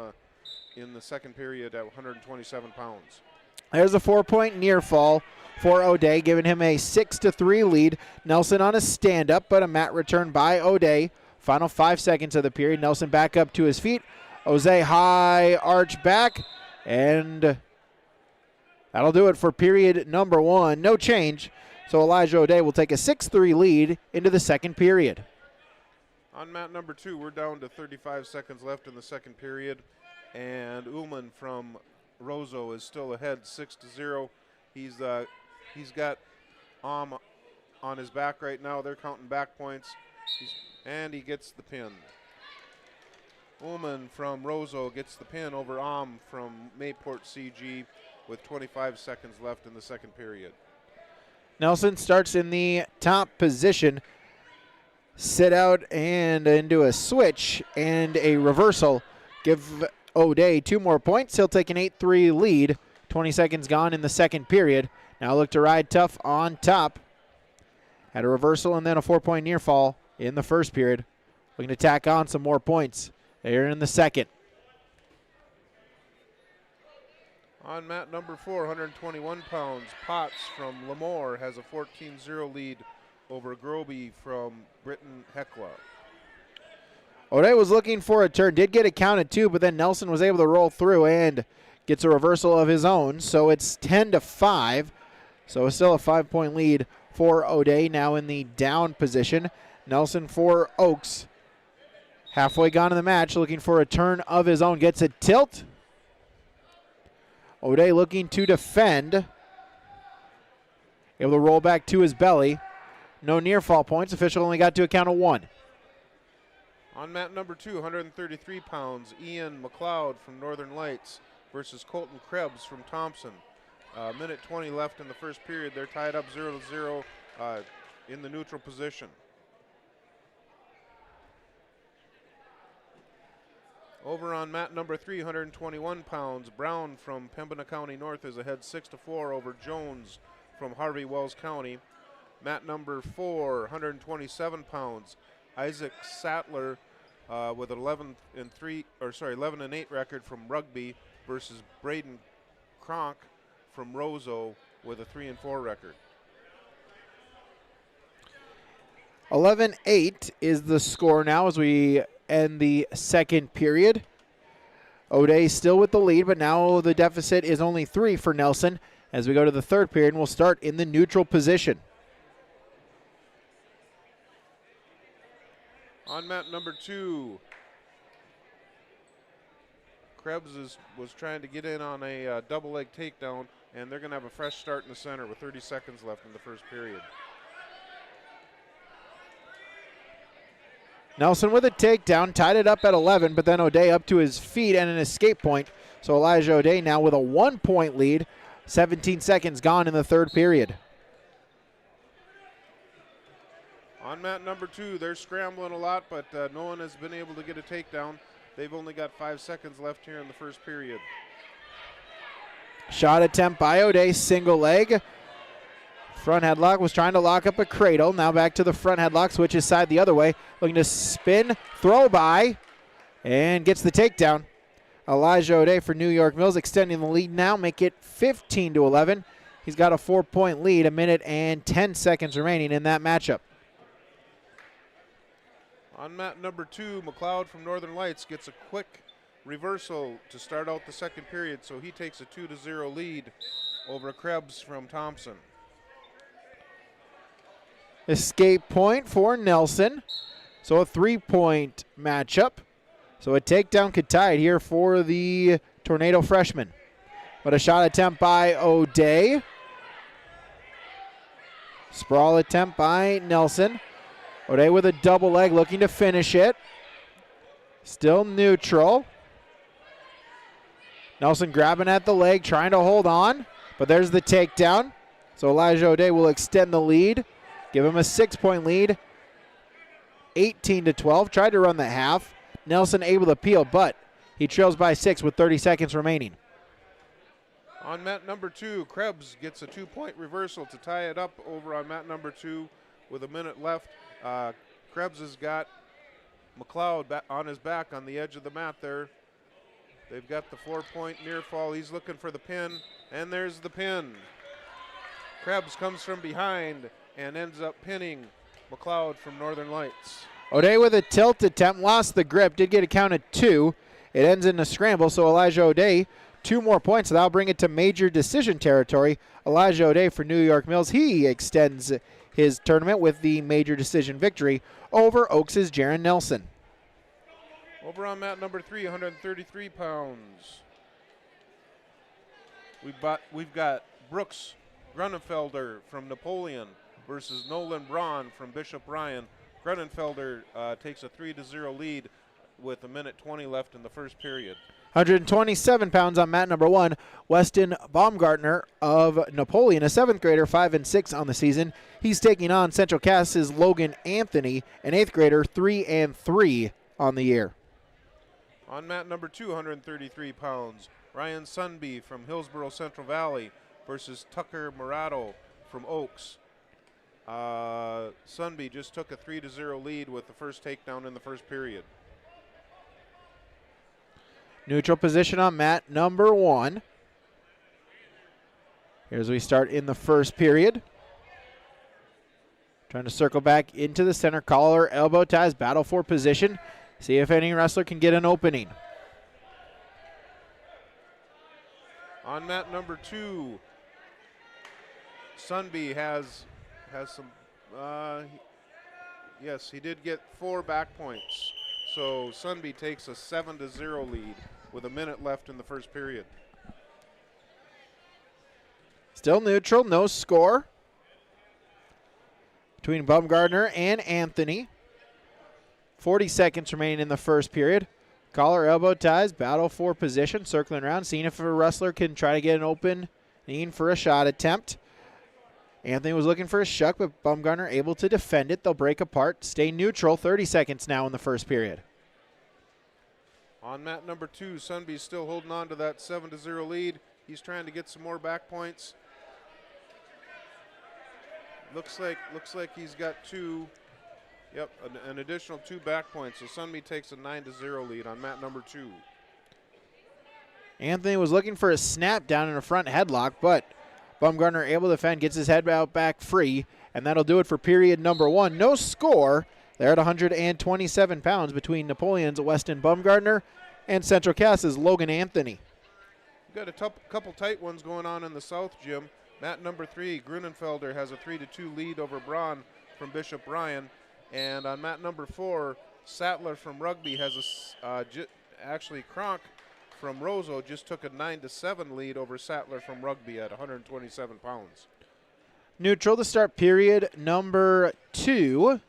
the second period at 127 pounds. There's a 4-point near fall for O'Day, giving him a 6-3 lead. Nelson on a stand-up, but a mat return by O'Day. Final 5 seconds of the period. Nelson back up to his feet. Jose high arch back, and that'll do it for period number 1. No change. So Elijah O'Day will take a 6-3 lead into the second period. On mat number 2, we're down to 35 seconds left in the second period, and Ullman from Roseau is still ahead 6-0. He's got on his back right now. They're counting back points, and he gets the pin. Ullman from Roseau gets the pin over from Mayport CG with 25 seconds left in the second period. Nelson starts in the top position. Sit out and into a switch and a reversal. Give O'Day 2 more points. He'll take an 8-3 lead. 20 seconds gone in the second period. Now look to ride tough on top. Had a reversal and then a 4-point near fall in the first period. Looking to tack on some more points here in the second. On mat number 4, 121 pounds, Potts from Lemoore has a 14-0 lead over Groby from Britton Hecla. O'Day was looking for a turn, did get it counted too, but then Nelson was able to roll through and gets a reversal of his own. So it's 10-5. So it's still a 5-point lead for O'Day, now in the down position. Nelson for Oaks. Halfway gone in the match, looking for a turn of his own. Gets a tilt. O'Day looking to defend. Able to roll back to his belly. No near fall points. Official only got to a count of 1. On mat number 2, 133 pounds, Ian McLeod from Northern Lights versus Colton Krebs from Thompson. Minute 20 left in the first period. They're tied up 0-0 in the neutral position. Over on mat number 3, 121 pounds, Brown from Pembina County North is ahead 6-4 over Jones from Harvey Wells County. Mat number 4, 127 pounds, Isaac Sattler with 11-8 record from Rugby versus Braden Kronk from Roseau with a 3-4 record. 11-8 is the score now as we end the second period. O'Day still with the lead, but now the deficit is only 3 for Nelson as we go to the third period, and we'll start in the neutral position. On mat number 2, Krebs was trying to get in on a double leg takedown, and they're going to have a fresh start in the center with 30 seconds left in the first period. Nelson with a takedown, tied it up at 11, but then O'Day up to his feet and an escape point. So Elijah O'Day now with a 1-point lead. 17 seconds gone in the third period. On mat number 2, they're scrambling a lot, but no one has been able to get a takedown. They've only got 5 seconds left here in the first period. Shot attempt by O'Day, single leg. Front headlock, was trying to lock up a cradle. Now back to the front headlock, switches side the other way. Looking to spin, throw by, and gets the takedown. Elijah O'Day for New York Mills extending the lead now, make it 15-11. He's got a 4-point lead, 1 minute and 10 seconds remaining in that matchup. On mat number 2, McLeod from Northern Lights gets a quick reversal to start out the second period, so he takes a 2-0 lead over Krebs from Thompson. Escape point for Nelson. So a 3-point matchup. So a takedown could tie it here for the Tornado freshman. But a shot attempt by O'Day. Sprawl attempt by Nelson. O'Day with a double leg looking to finish it. Still neutral. Nelson grabbing at the leg, trying to hold on. But there's the takedown. So Elijah O'Day will extend the lead. Give him a 6-point lead. 18-12. Tried to run the half. Nelson able to peel, but he trails by 6 with 30 seconds remaining. On mat number 2, Krebs gets a 2-point reversal to tie it up over on mat number 2 with a minute left. Krebs has got McLeod on his back on the edge of the mat there. They've got the 4-point near fall. He's looking for the pin, and there's the pin. Krebs comes from behind and ends up pinning McLeod from Northern Lights. O'Day with a tilt attempt, lost the grip, did get a count of 2, It ends in a scramble, so Elijah O'Day, 2 more points. That'll bring it to major decision territory. Elijah O'Day for New York Mills. He extends his tournament with the major decision victory over Oaks' Jaron Nelson. Over on mat number 3, 133 pounds. We've got Brooks Grunenfelder from Napoleon versus Nolan Braun from Bishop Ryan. Grunenfelder takes a 3-0 lead with 1:20 left in the first period. 127 pounds on mat number 1. Weston Baumgartner of Napoleon, a 7th grader, 5-6 on the season. He's taking on Central Cass's Logan Anthony, an 8th grader, 3-3 on the year. On mat number 2, 133 pounds, Ryan Sunby from Hillsborough Central Valley versus Tucker Murato from Oaks. Sunby just took a 3-0 lead with the first takedown in the first period. Neutral position on mat number 1. Here's we start in the first period. Trying to circle back into the center, collar, elbow ties, battle for position. See if any wrestler can get an opening. On mat number 2, Sunby has some, yes, he did get 4 back points. So Sunby takes a 7-0 lead with 1 minute left in the first period. Still neutral, no score between Baumgartner and Anthony. 40 seconds remaining in the first period. Collar, elbow ties, battle for position, circling around, seeing if a wrestler can try to get an opening for a shot attempt. Anthony was looking for a shuck, but Baumgartner able to defend it. They'll break apart, stay neutral. 30 seconds now in the first period. On mat number 2, Sunby's still holding on to that 7-0 lead. He's trying to get some more back points. Looks like he's got 2. Yep, an additional 2 back points. So Sunby takes a 9-0 lead on mat number 2. Anthony was looking for a snap down in a front headlock, but Baumgartner able to defend, gets his head out back free, and that'll do it for period number 1. No score there at 127 pounds between Napoleon's Weston Baumgartner and Central Cass's Logan Anthony. We've got a couple tight ones going on in the South Gym. Mat number 3, Grunenfelder has a 3-2 lead over Braun from Bishop Ryan. And on mat number 4, Sattler from Rugby has actually Kronk from Roseau just took a 9-7 lead over Sattler from Rugby at 127 pounds. Neutral to start period number 2.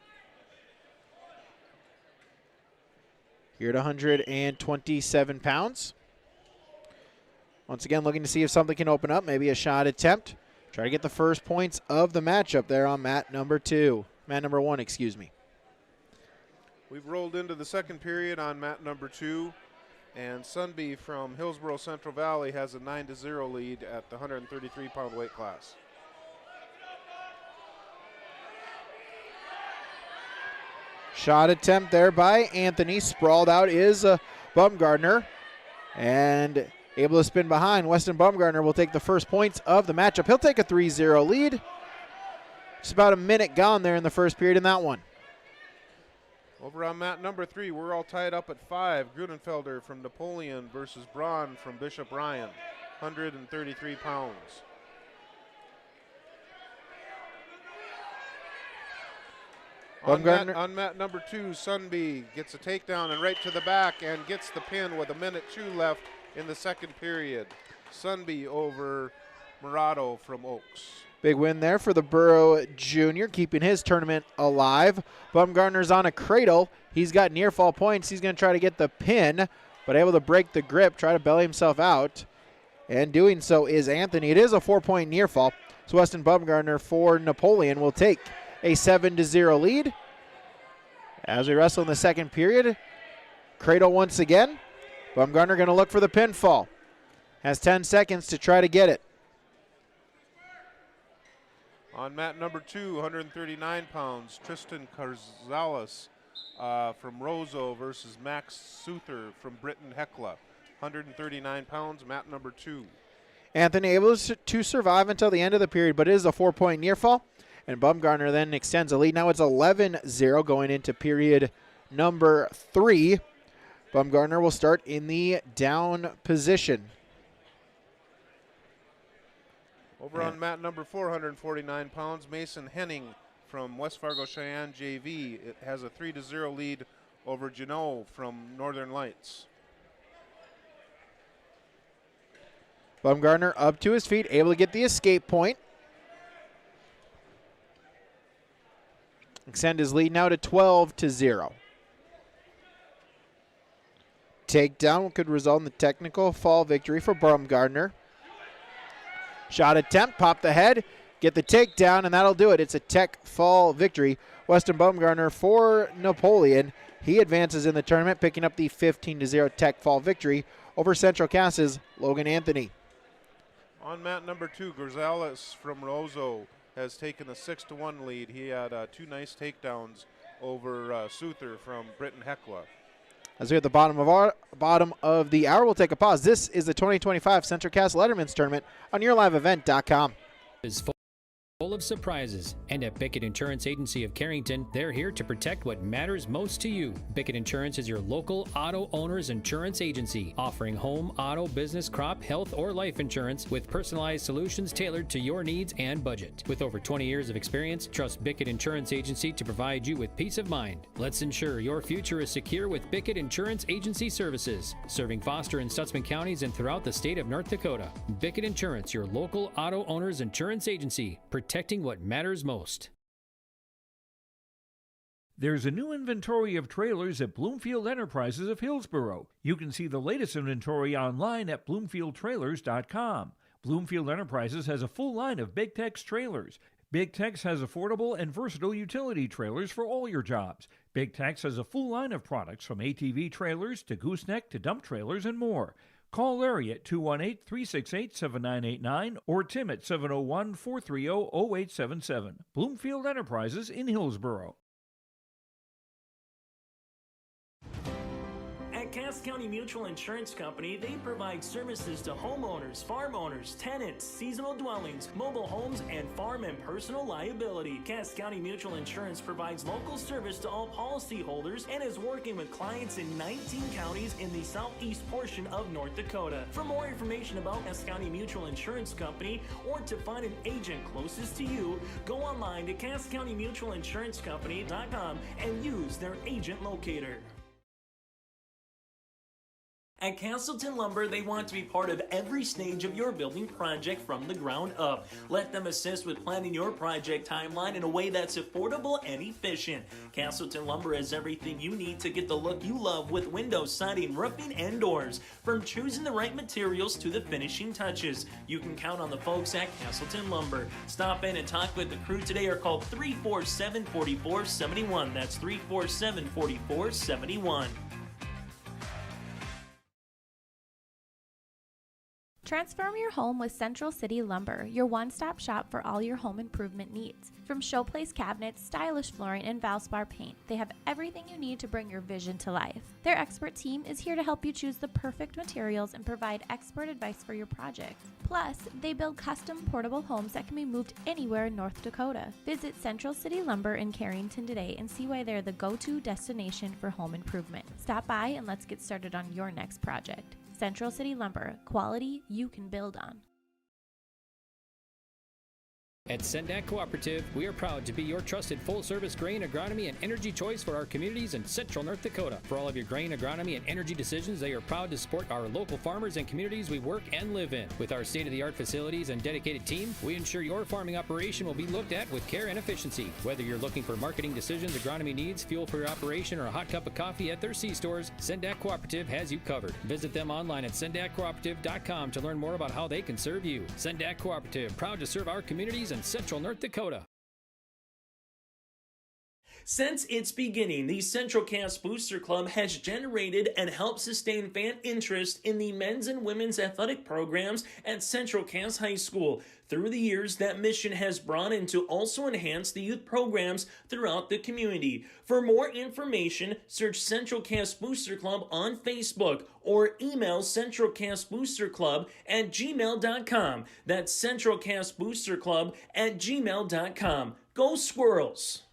Here at 127 pounds. Once again, looking to see if something can open up, maybe a shot attempt. Try to get the first points of the matchup there on mat number 2. Mat number 1, excuse me. We've rolled into the second period on mat number 2, and Sunby from Hillsborough Central Valley has a 9-0 lead at the 133-pound weight class. Shot attempt there by Anthony. Sprawled out is Baumgartner, and able to spin behind. Weston Baumgartner will take the first points of the matchup. He'll take a 3-0 lead. Just about a minute gone there in the first period in that one. Over on mat number 3, we're all tied up at 5. Grunenfelder from Napoleon versus Braun from Bishop Ryan, 133 pounds. On mat number 2, Sunby gets a takedown and right to the back and gets the pin with 1:02 left in the second period. Sunby over Murato from Oaks. Big win there for the Burrow Junior, keeping his tournament alive. Baumgartner's on a cradle. He's got near fall points. He's going to try to get the pin, but able to break the grip, try to belly himself out. And doing so is Anthony. It is a 4-point near fall. So Weston Baumgartner for Napoleon will take a 7-0 lead. As we wrestle in the second period, cradle once again. Baumgartner going to look for the pinfall. Has 10 seconds to try to get it. On mat number 2, 139 pounds, Tristan Carzales from Roseau versus Max Souther from Britain Hecla. 139 pounds, mat number 2. Anthony able to survive until the end of the period, but it is a 4-point near fall. And Baumgartner then extends the lead. Now it's 11-0 going into period number 3. Bumgarner will start in the down position. Over on mat number 449 pounds, Mason Henning from West Fargo Cheyenne JV. It has a 3-0 lead over Janot from Northern Lights. Bumgarner up to his feet, able to get the escape point. Extend his lead now to 12-0. Takedown could result in the technical fall victory for Bumgarner. Shot attempt, pop the head, get the takedown, and that'll do it. It's a tech fall victory. Weston Bumgarner for Napoleon. He advances in the tournament, picking up the 15-0 tech fall victory over Central Cass's Logan Anthony. On mat number 2, Gonzalez from Roseau has taken a 6-1 lead. He had 2 nice takedowns over Souther from Britton Hecla. As we're at the bottom of the hour, we'll take a pause. This is the 2025 Central Cass Letterman's Tournament on YourLiveEvent.com. Is full of surprises, and at Bickett Insurance Agency of Carrington, they're here to protect what matters most to you. Bickett Insurance is your local auto owner's insurance agency, offering home, auto, business, crop, health, or life insurance with personalized solutions tailored to your needs and budget. With over 20 years of experience, trust Bickett Insurance Agency to provide you with peace of mind. Let's ensure your future is secure with Bickett Insurance Agency services, serving Foster and Stutzman counties and throughout the state of North Dakota. Bickett Insurance, your local auto owner's insurance agency, protecting what matters most. There's a new inventory of trailers at Bloomfield Enterprises of Hillsboro. You can see the latest inventory online at bloomfieldtrailers.com. Bloomfield Enterprises has a full line of Big Tex trailers. Big Tex has affordable and versatile utility trailers for all your jobs. Big Tex has a full line of products from ATV trailers to gooseneck to dump trailers and more. Call Larry at 218-368-7989 or Tim at 701-430-0877. Bloomfield Enterprises in Hillsboro. At Cass County Mutual Insurance Company, they provide services to homeowners, farm owners, tenants, seasonal dwellings, mobile homes, and farm and personal liability. Cass County Mutual Insurance provides local service to all policyholders and is working with clients in 19 counties in the southeast portion of North Dakota. For more information about Cass County Mutual Insurance Company or to find an agent closest to you, go online to CassCountyMutualInsuranceCompany.com and use their agent locator. At Castleton Lumber, they want to be part of every stage of your building project from the ground up. Let them assist with planning your project timeline in a way that's affordable and efficient. Castleton Lumber has everything you need to get the look you love with windows, siding, roofing, and doors. From choosing the right materials to the finishing touches, you can count on the folks at Castleton Lumber. Stop in and talk with the crew today or call 347-4471. That's 347-4471. Transform your home with Central City Lumber, your one-stop shop for all your home improvement needs. From showplace cabinets, stylish flooring, and Valspar paint, they have everything you need to bring your vision to life. Their expert team is here to help you choose the perfect materials and provide expert advice for your project. Plus, they build custom portable homes that can be moved anywhere in North Dakota. Visit Central City Lumber in Carrington today and see why they're the go-to destination for home improvement. Stop by and let's get started on your next project. Central City Lumber, quality you can build on. At Sendak Cooperative, we are proud to be your trusted full-service grain, agronomy, and energy choice for our communities in central North Dakota. For all of your grain, agronomy, and energy decisions, they are proud to support our local farmers and communities we work and live in. With our state-of-the-art facilities and dedicated team, we ensure your farming operation will be looked at with care and efficiency. Whether you're looking for marketing decisions, agronomy needs, fuel for your operation, or a hot cup of coffee at their C-stores, Sendak Cooperative has you covered. Visit them online at sendakcooperative.com to learn more about how they can serve you. Sendak Cooperative, proud to serve our communities in central North Dakota. Since its beginning, the Central Cass Booster Club has generated and helped sustain fan interest in the men's and women's athletic programs at Central Cass High School. Through the years, that mission has broadened to also enhance the youth programs throughout the community. For more information, search Central Cass Booster Club on Facebook or email centralcassboosterclub@gmail.com. That's centralcassboosterclub@gmail.com. Go Squirrels!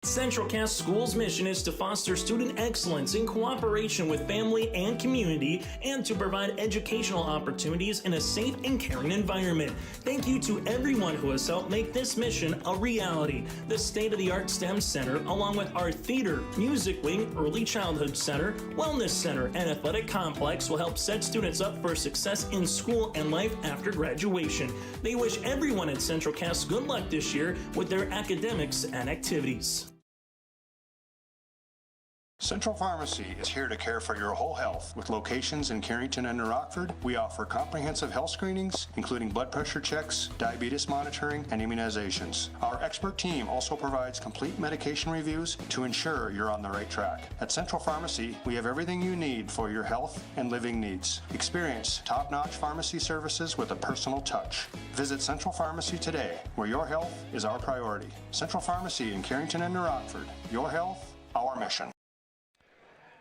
Central Cass School's mission is to foster student excellence in cooperation with family and community and to provide educational opportunities in a safe and caring environment. Thank you to everyone who has helped make this mission a reality. The state-of-the-art STEM Center, along with our theater, music wing, early childhood center, wellness center, and athletic complex will help set students up for success in school and life after graduation. They wish everyone at Central Cass good luck this year with their academics and activities. Central Pharmacy is here to care for your whole health. With locations in Carrington and New Rockford, we offer comprehensive health screenings, including blood pressure checks, diabetes monitoring, and immunizations. Our expert team also provides complete medication reviews to ensure you're on the right track. At Central Pharmacy, we have everything you need for your health and living needs. Experience top-notch pharmacy services with a personal touch. Visit Central Pharmacy today, where your health is our priority. Central Pharmacy in Carrington and New Rockford. Your health, our mission.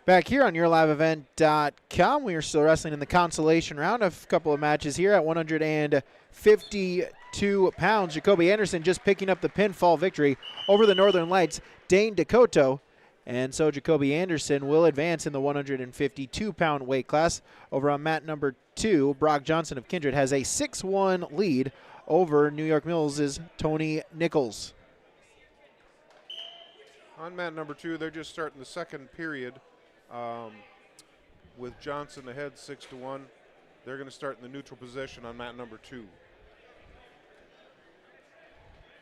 Back here on YourLiveEvent.com, we are still wrestling in the consolation round. A couple of matches here at 152 pounds. Jacoby Anderson just picking up the pinfall victory over the Northern Lights, Dane Dakota. And so Jacoby Anderson will advance in the 152-pound weight class. Over on mat number 2, Brock Johnson of Kindred has a 6-1 lead over New York Mills' Tony Nichols. On mat number 2, they're just starting the second period. With Johnson ahead 6-1. They're going to start in the neutral position on mat number 2.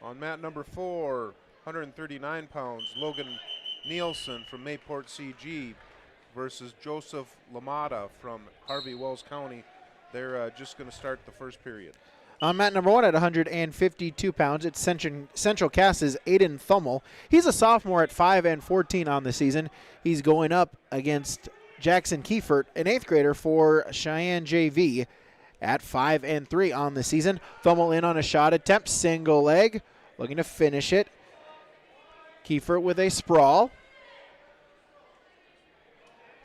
On mat number 4, 139 pounds, Logan Nielsen from Mayport CG versus Joseph Lamada from Harvey Wells County. They're just going to start the first period. On mat number 1 at 152 pounds, it's Central Cass's Aiden Thummel. He's a sophomore at 5-14 on the season. He's going up against Jackson Kiefert, an 8th grader for Cheyenne JV, at 5-3 on the season. Thummel in on a shot attempt, single leg, looking to finish it. Kiefert with a sprawl.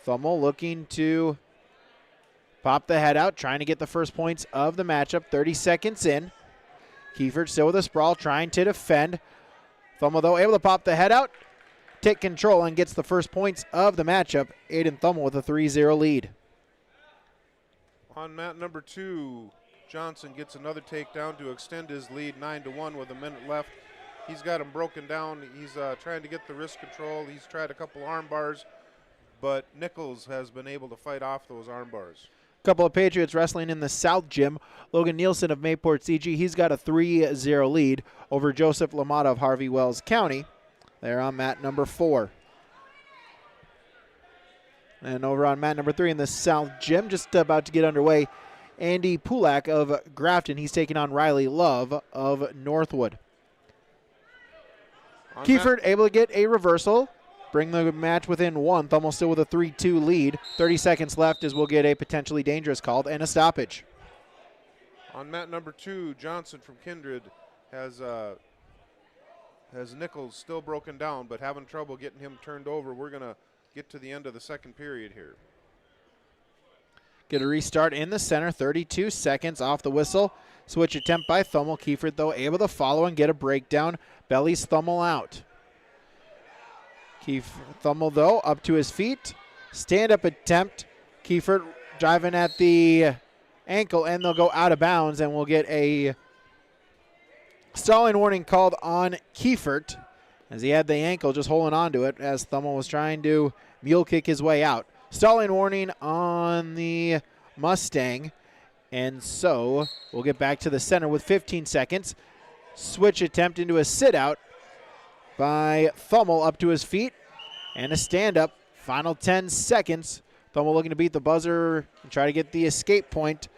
Thummel looking to pop the head out, trying to get the first points of the matchup. 30 seconds in. Kiefert still with a sprawl, trying to defend. Thummel, though, able to pop the head out, take control, and gets the first points of the matchup. Aiden Thummel with a 3-0 lead. On mat number 2, Johnson gets another takedown to extend his lead 9-1 with a minute left. He's got him broken down. He's trying to get the wrist control. He's tried a couple arm bars, but Nichols has been able to fight off those arm bars. Couple of Patriots wrestling in the South Gym. Logan Nielsen of Mayport CG, he's got a 3-0 lead over Joseph Lamada of Harvey Wells County. They're on mat number 4. And over on mat number 3 in the South Gym, just about to get underway, Andy Pulak of Grafton. He's taking on Riley Love of Northwood. Kiefert able to get a reversal, bring the match within 1. Thummel still with a 3-2 lead. 30 seconds left as we'll get a potentially dangerous called and a stoppage. On mat number 2, Johnson from Kindred has Nichols still broken down, but having trouble getting him turned over. We're going to get to the end of the second period here. Get a restart in the center, 32 seconds off the whistle. Switch attempt by Thummel. Kiefert, though, able to follow and get a breakdown. Bellies Thummel out. Thummel, though, up to his feet. Stand-up attempt. Kiefert driving at the ankle, and they'll go out of bounds, and we'll get a stalling warning called on Kiefert as he had the ankle just holding on to it as Thummel was trying to mule kick his way out. Stalling warning on the Mustang, and so we'll get back to the center with 15 seconds. Switch attempt into a sit-out by Thummel up to his feet, and a stand-up. Final 10 seconds. Thummel looking to beat the buzzer and try to get the escape point.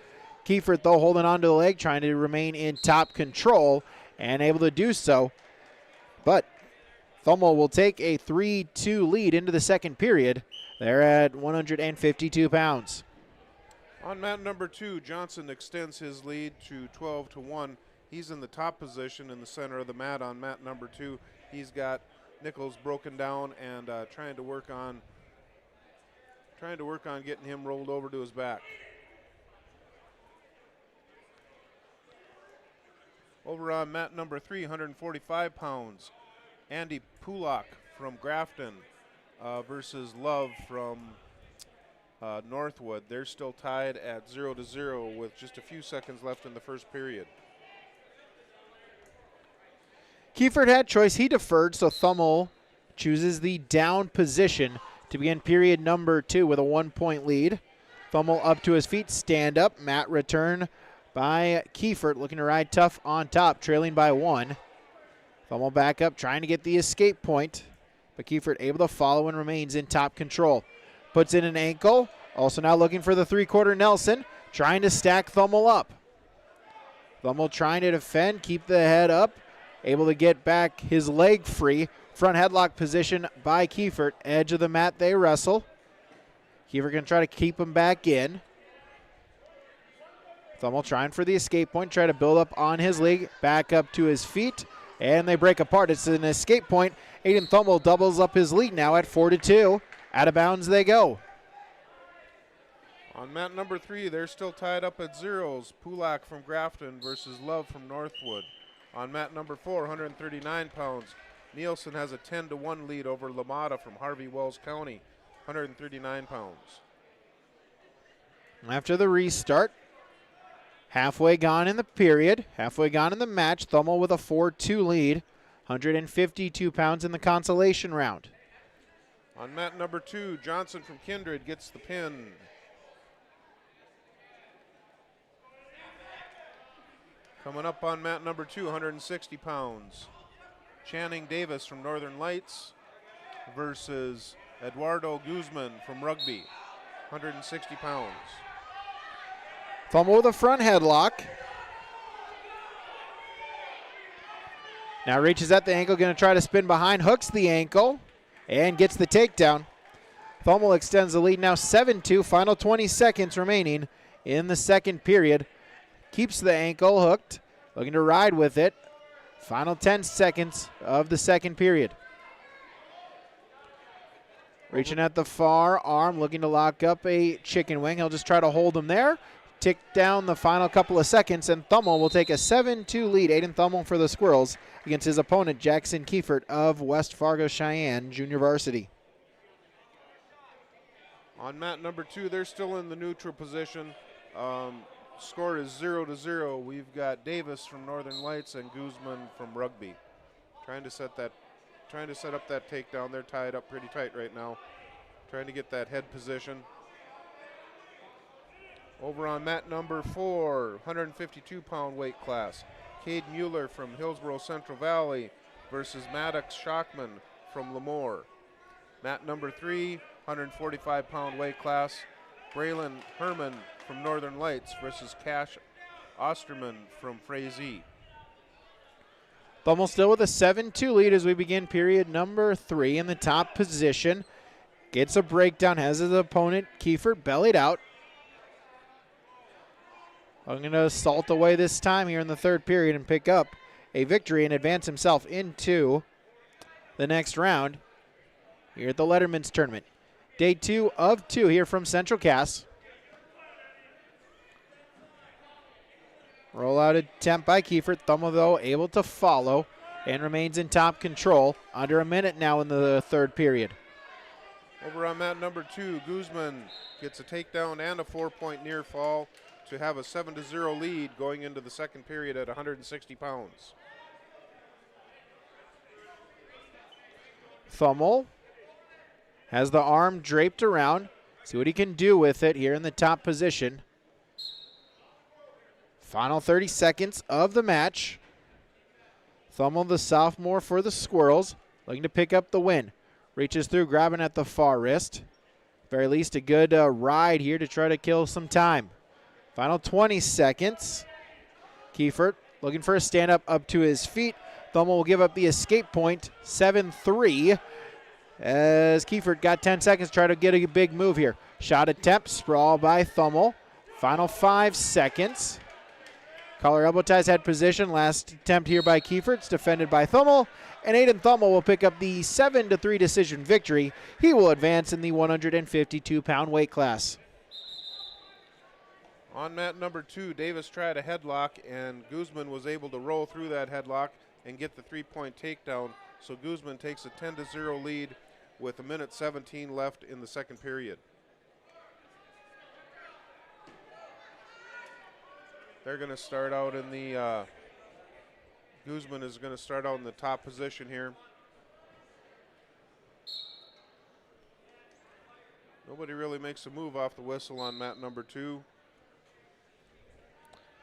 Kiefert, though, holding on to the leg, trying to remain in top control, and able to do so. But Thummel will take a 3-2 lead into the second period. They're at 152 pounds. On mat number 2, Johnson extends his lead to 12-1. He's in the top position in the center of the mat on mat number 2. He's got Nichols broken down and trying to work on getting him rolled over to his back. Over on mat number 3, 145 pounds, Andy Pulak from Grafton versus Love from Northwood. They're still tied at 0-0 with just a few seconds left in the first period. Kiefert had choice. He deferred, so Thummel chooses the down position to begin period number 2 with a 1-point lead. Thummel up to his feet, stand up. Mat return by Kiefert, looking to ride tough on top, trailing by 1. Thummel back up, trying to get the escape point, but Kiefert able to follow and remains in top control. Puts in an ankle, also now looking for the 3-quarter Nelson, trying to stack Thummel up. Thummel trying to defend, keep the head up, able to get back his leg free. Front headlock position by Kiefert. Edge of the mat they wrestle. Kiefert going to try to keep him back in. Thummel trying for the escape point, try to build up on his leg, back up to his feet, and they break apart. It's an escape point. Aiden Thummel doubles up his lead now at 4-2. Out of bounds they go. On mat number 3, they're still tied up at zeros. Pulak from Grafton versus Love from Northwood. On mat number 4, 139 pounds, Nielsen has a 10-1 lead over Lamada from Harvey Wells County, 139 pounds. After the restart, halfway gone in the period, halfway gone in the match, Thummel with a 4-2 lead, 152 pounds in the consolation round. On mat number 2, Johnson from Kindred gets the pin. Coming up on mat number 2, 160 pounds, Channing Davis from Northern Lights versus Eduardo Guzman from Rugby, 160 pounds. Thummel with a front headlock. Now reaches at the ankle, going to try to spin behind, hooks the ankle, and gets the takedown. Thummel extends the lead now 7-2, final 20 seconds remaining in the second period. Keeps the ankle hooked, looking to ride with it. Final 10 seconds of the second period. Reaching at the far arm, looking to lock up a chicken wing. He'll just try to hold him there. Tick down the final couple of seconds, and Thummel will take a 7-2 lead. Aiden Thummel for the Squirrels against his opponent, Jackson Kiefert of West Fargo Cheyenne Junior Varsity. On mat number 2, they're still in the neutral position. Score is 0-0. We've got Davis from Northern Lights and Guzman from Rugby. Trying to set up that takedown. They're tied up pretty tight right now. Trying to get that head position. Over on mat number 4, 152-pound weight class, Cade Mueller from Hillsborough Central Valley versus Maddox Shockman from Lemoore. Mat number 3, 145-pound weight class, Braylon Herman from Northern Lights versus Cash Osterman from Frazee. Thummel still with a 7-2 lead as we begin period number 3 in the top position. Gets a breakdown, has his opponent Kiefert bellied out. I'm going to assault away this time here in the third period and pick up a victory and advance himself into the next round here at the Letterman's tournament. Day 2 of 2 here from Central Cass. Rollout attempt by Kiefert. Thummel, though, able to follow and remains in top control. Under a minute now in the third period. Over on mat number 2, Guzman gets a takedown and a 4-point near fall to have a 7-0 lead going into the second period at 160 pounds. Thummel has the arm draped around. See what he can do with it here in the top position. Final 30 seconds of the match. Thummel, the sophomore for the Squirrels, looking to pick up the win. Reaches through, grabbing at the far wrist. Very least a good ride here to try to kill some time. Final 20 seconds. Kiefert looking for a stand-up up to his feet. Thummel will give up the escape point, 7-3. As Kiefert got 10 seconds to try to get a big move here. Shot attempt, sprawl by Thummel. Final 5 seconds. Collar elbow ties, head position. Last attempt here by Kiefert. It's defended by Thummel. And Aiden Thummel will pick up the 7-3 decision victory. He will advance in the 152-pound weight class. On mat number 2, Davis tried a headlock, and Guzman was able to roll through that headlock and get the 3-point takedown So Guzman takes a 10-0 lead with 1:17 left in the second period. They're going to start out in the, Guzman is going to start out in the top position here. Nobody really makes a move off the whistle on mat number 2.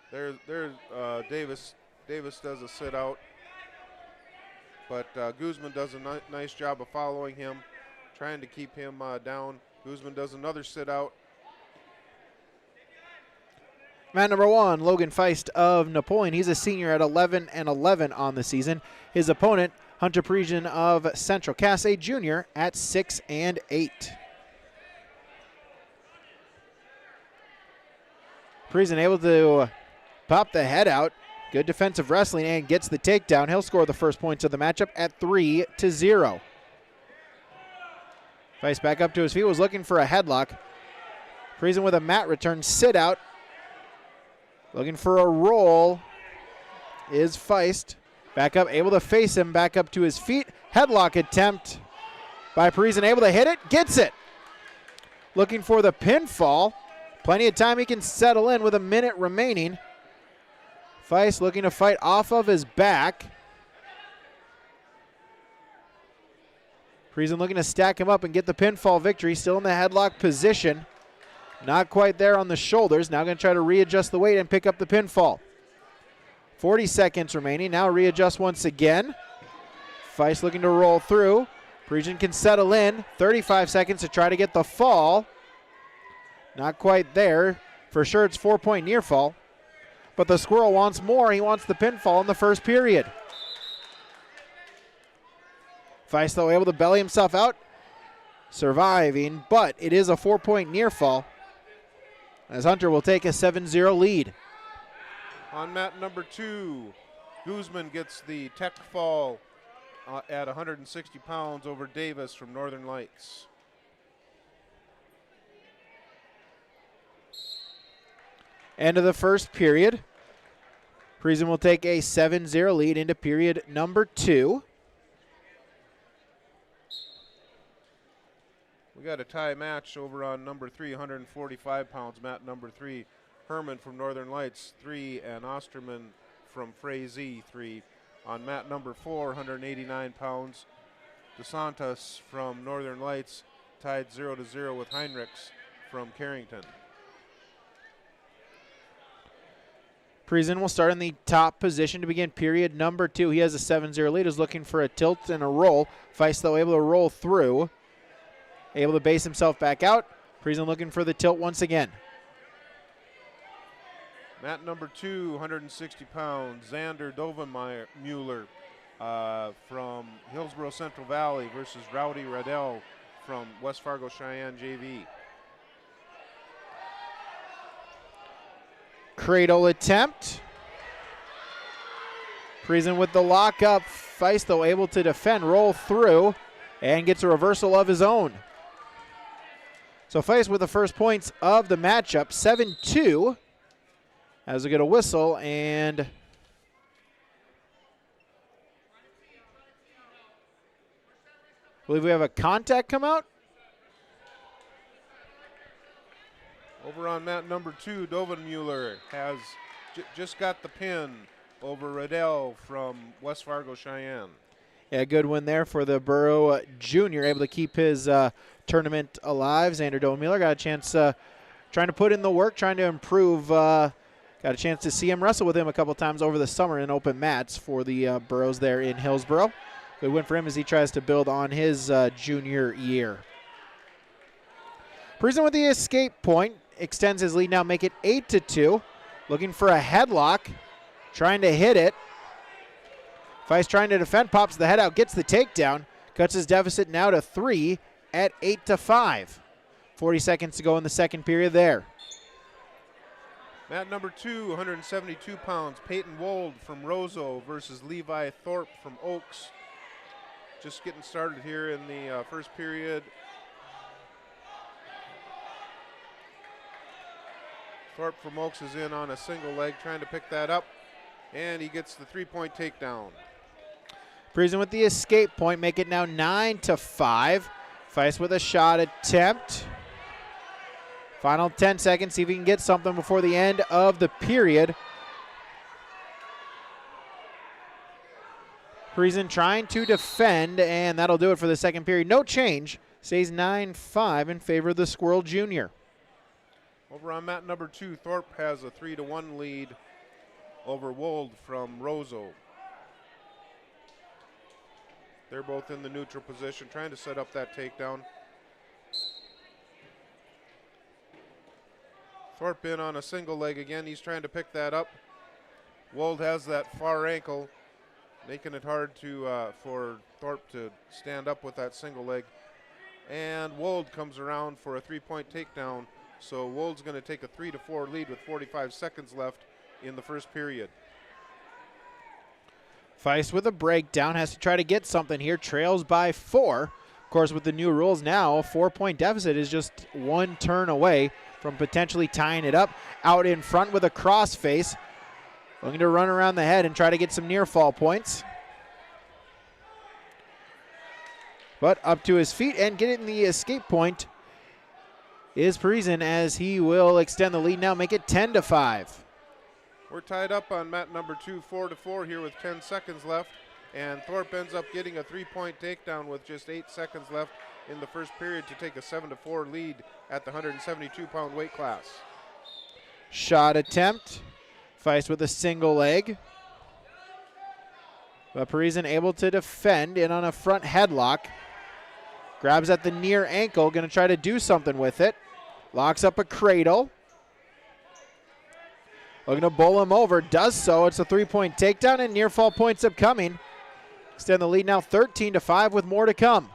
There's Davis. Davis does a sit out, but Guzman does a nice job of following him, trying to keep him down. Guzman does another sit out. Mat number 1, Logan Feist of Napoleon. He's a senior at 11-11 on the season. His opponent, Hunter Parisian of Central Cass, a junior at 6-8. Parisian able to pop the head out. Good defensive wrestling and gets the takedown. He'll score the first points of the matchup at 3-0. Feist back up to his feet, was looking for a headlock. Parisian with a mat return, sit out. Looking for a roll is Feist. Back up, able to face him, back up to his feet. Headlock attempt by Parisian, able to hit it, gets it. Looking for the pinfall. Plenty of time he can settle in with a minute remaining. Feist looking to fight off of his back. Parisian looking to stack him up and get the pinfall victory. Still in the headlock position. Not quite there on the shoulders. Now going to try to readjust the weight and pick up the pinfall. 40 seconds remaining. Now readjust once again. Feist looking to roll through. Parisian can settle in. 35 seconds to try to get the fall. Not quite there. For sure it's 4-point near fall. But the squirrel wants more. He wants the pinfall in the first period. Feist, though, able to belly himself out. Surviving, but it is a 4-point near fall, as Hunter will take a 7-0 lead. On mat number 2, Guzman gets the tech fall at 160 pounds over Davis from Northern Lights. End of the first period. Parisian will take a 7-0 lead into period number 2. We got a tie match over on number 3, 145 pounds, mat number 3. Herman from Northern Lights, 3, and Osterman from Frazee, 3. On mat number 4, 189 pounds, DeSantos from Northern Lights tied 0-0 with Heinrichs from Carrington. Parisian will start in the top position to begin period number 2. He has a 7-0 lead, is looking for a tilt and a roll. Feist, though, able to roll through. Able to base himself back out. Parisian looking for the tilt once again. Mat number 2, 160 pounds, Xander Dovenmuller from Hillsborough Central Valley versus Rowdy Radell from West Fargo Cheyenne JV. Cradle attempt. Parisian with the lockup. Feist, though, able to defend, roll through, and gets a reversal of his own. So Feist with the first points of the matchup, 7-2. As we get a whistle, and I believe we have a contact come out. Over on mat number 2, Dovenmuller has just got the pin over Radell from West Fargo Cheyenne. Yeah, good win there for the Borough junior, able to keep his tournament alive. Xander Dovenmuller got a chance trying to put in the work, trying to improve. Got a chance to see him, wrestle with him a couple times over the summer in open mats for the Burrows there in Hillsborough. Good win for him as he tries to build on his junior year. Parisian with the escape point, extends his lead now, make it 8-2. Looking for a headlock, trying to hit it. Feist trying to defend, pops the head out, gets the takedown, cuts his deficit now to 3 at 8-5. 40 seconds to go in the second period there. Mat number 2, 172 pounds, Peyton Wold from Roseau versus Levi Thorpe from Oaks. Just getting started here in the first period. Thorpe from Oaks is in on a single leg, trying to pick that up, and he gets the 3-point takedown. Friesen with the escape point, make it now 9-5. Feist with a shot attempt. Final 10 seconds, see if he can get something before the end of the period. Friesen trying to defend, and that'll do it for the second period. No change. Stays 9-5 in favor of the Squirrel Jr. Over on mat number 2, Thorpe has a 3-1 lead over Wold from Roseau. They're both in the neutral position, trying to set up that takedown. Thorpe in on a single leg again. He's trying to pick that up. Wold has that far ankle, making it hard for Thorpe to stand up with that single leg. And Wold comes around for a 3-point takedown. So Wold's going to take a 3-4 lead with 45 seconds left in the first period. Feist with a breakdown, has to try to get something here, trails by 4. Of course, with the new rules now, a 4-point deficit is just one turn away from potentially tying it up. Out in front with a crossface, looking to run around the head and try to get some near fall points. But up to his feet and getting the escape point is Friesen, as he will extend the lead now, make it 10-5. We're tied up on mat number 2, 4-4 here with 10 seconds left. And Thorpe ends up getting a 3-point takedown with just 8 seconds left in the first period to take a 7-4 lead at the 172-pound weight class. Shot attempt. Feist with a single leg. But Friesen able to defend in on a front headlock. Grabs at the near ankle, going to try to do something with it. Locks up a cradle. Looking to bowl him over, does so. It's a 3-point takedown and near fall points upcoming. Extend the lead now 13-5 with more to come.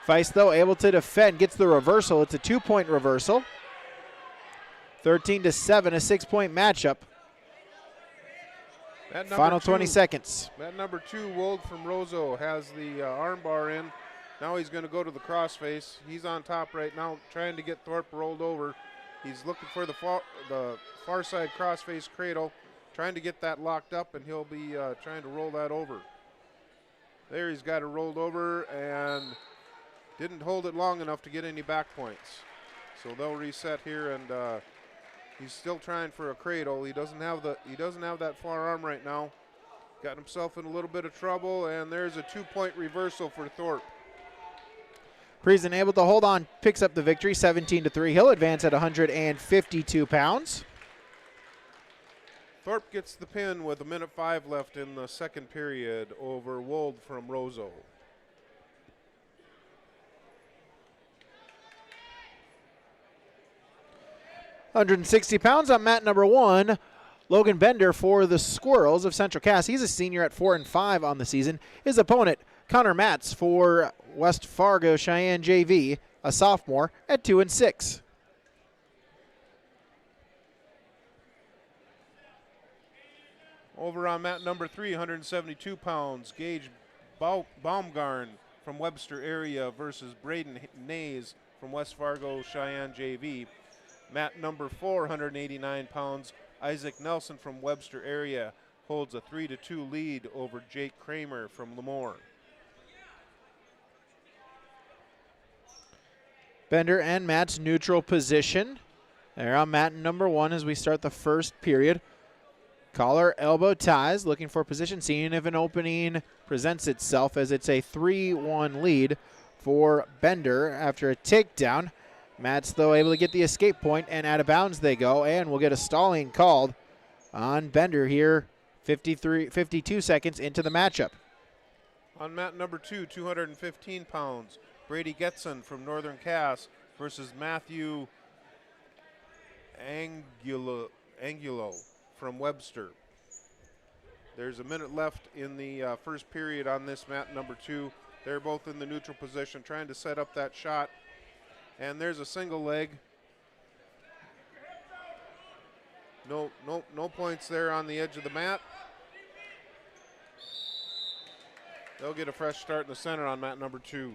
Feist, though, able to defend, gets the reversal. It's a 2-point reversal. 13-7, a 6-point matchup. Final 20 seconds. Mat number 2, Wold from Roseau, has the armbar in. Now he's going to go to the crossface. He's on top right now, trying to get Thorpe rolled over. He's looking for the far side crossface cradle, trying to get that locked up, and he'll be trying to roll that over. There, he's got it rolled over and didn't hold it long enough to get any back points. So they'll reset here, and he's still trying for a cradle. He doesn't have that far arm right now. Got himself in a little bit of trouble, and there's a 2-point reversal for Thorpe. Friesen able to hold on, picks up the victory, 17-3. He'll advance at 152 pounds. Thorpe gets the pin with 1:05 left in the second period over Wold from Roseau. £160 on mat number 1. Logan Bender for the Squirrels of Central Cass. He's a senior at 4-5 on the season. His opponent, Connor Matz for West Fargo Cheyenne JV, a sophomore at 2-6. Over on mat number 3, 172 pounds, Gage Baumgarn from Webster area versus Braden Nays from West Fargo Cheyenne JV. Mat number 4, 189 pounds, Isaac Nelson from Webster area holds a 3-2 lead over Jake Kramer from Lemoore. Bender and Matt's neutral position. They're on mat number 1 as we start the first period. Collar elbow ties, looking for position, seeing if an opening presents itself, as it's a 3-1 lead for Bender after a takedown. Matt's, though, able to get the escape point, and out of bounds they go, and we'll get a stalling called on Bender here 52 seconds into the matchup. On mat number 2, 215 pounds, Brady Getson from Northern Cass versus Matthew Angulo from Webster. There's a minute left in the first period on this mat number 2. They're both in the neutral position trying to set up that shot. And there's a single leg. No points there on the edge of the mat. They'll get a fresh start in the center on mat number 2.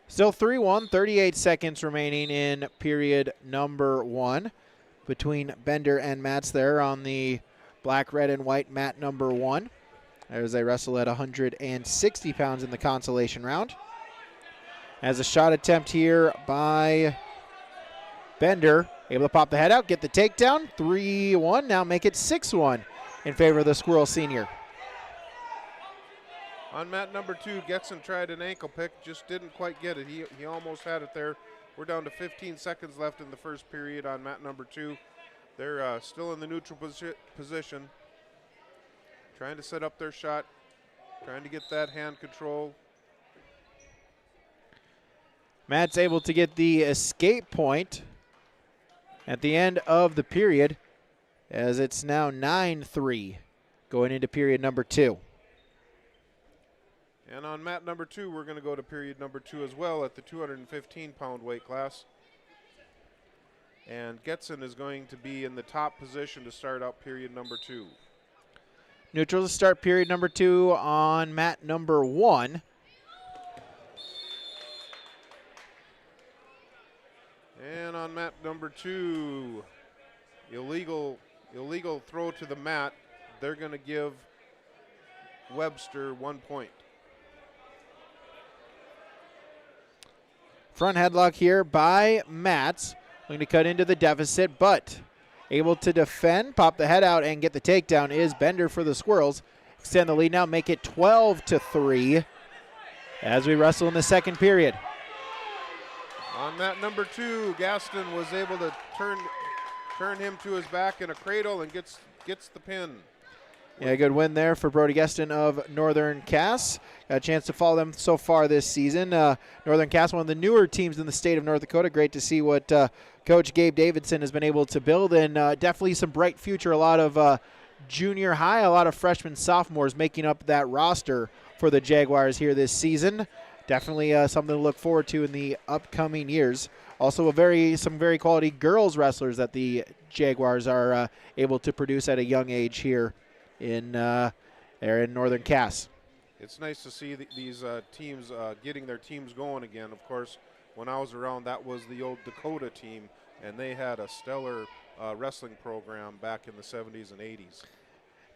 Still 3-1, 38 seconds remaining in period number 1. between Bender and Matz there on the black, red, and white mat number 1. As they wrestle at 160 pounds in the consolation round. As a shot attempt here by Bender, able to pop the head out, get the takedown, 3-1, now make it 6-1 in favor of the Squirrel Senior. On mat number 2, Getson tried an ankle pick, just didn't quite get it. He almost had it there. We're down to 15 seconds left in the first period on mat number 2. They're still in the neutral position, trying to set up their shot, trying to get that hand control. Matt's able to get the escape point at the end of the period, as it's now 9-3 going into period number 2. And on mat number 2, we're going to go to period number 2 as well at the 215-pound weight class. And Getson is going to be in the top position to start out period number 2. Neutral to start period number 2 on mat number 1. And on mat number 2, illegal throw to the mat. They're going to give Webster 1 point. Front headlock here by Matz. Going to cut into the deficit, but able to defend, pop the head out, and get the takedown is Bender for the Squirrels. Extend the lead now, make it 12-3 as we wrestle in the second period. On mat number 2, Gaston was able to turn him to his back in a cradle and gets the pin. Yeah, good win there for Brody Gaston of Northern Cass. Got a chance to follow them so far this season. Northern Cass, one of the newer teams in the state of North Dakota. Great to see what Coach Gabe Davidson has been able to build, and definitely some bright future. A lot of junior high, a lot of freshmen, sophomores making up that roster for the Jaguars here this season. Definitely something to look forward to in the upcoming years. Also, some very quality girls wrestlers that the Jaguars are able to produce at a young age here in Northern Cass. It's nice to see these teams getting their teams going again. Of course, when I was around, that was the old Dakota team, and they had a stellar wrestling program back in the 70s and 80s.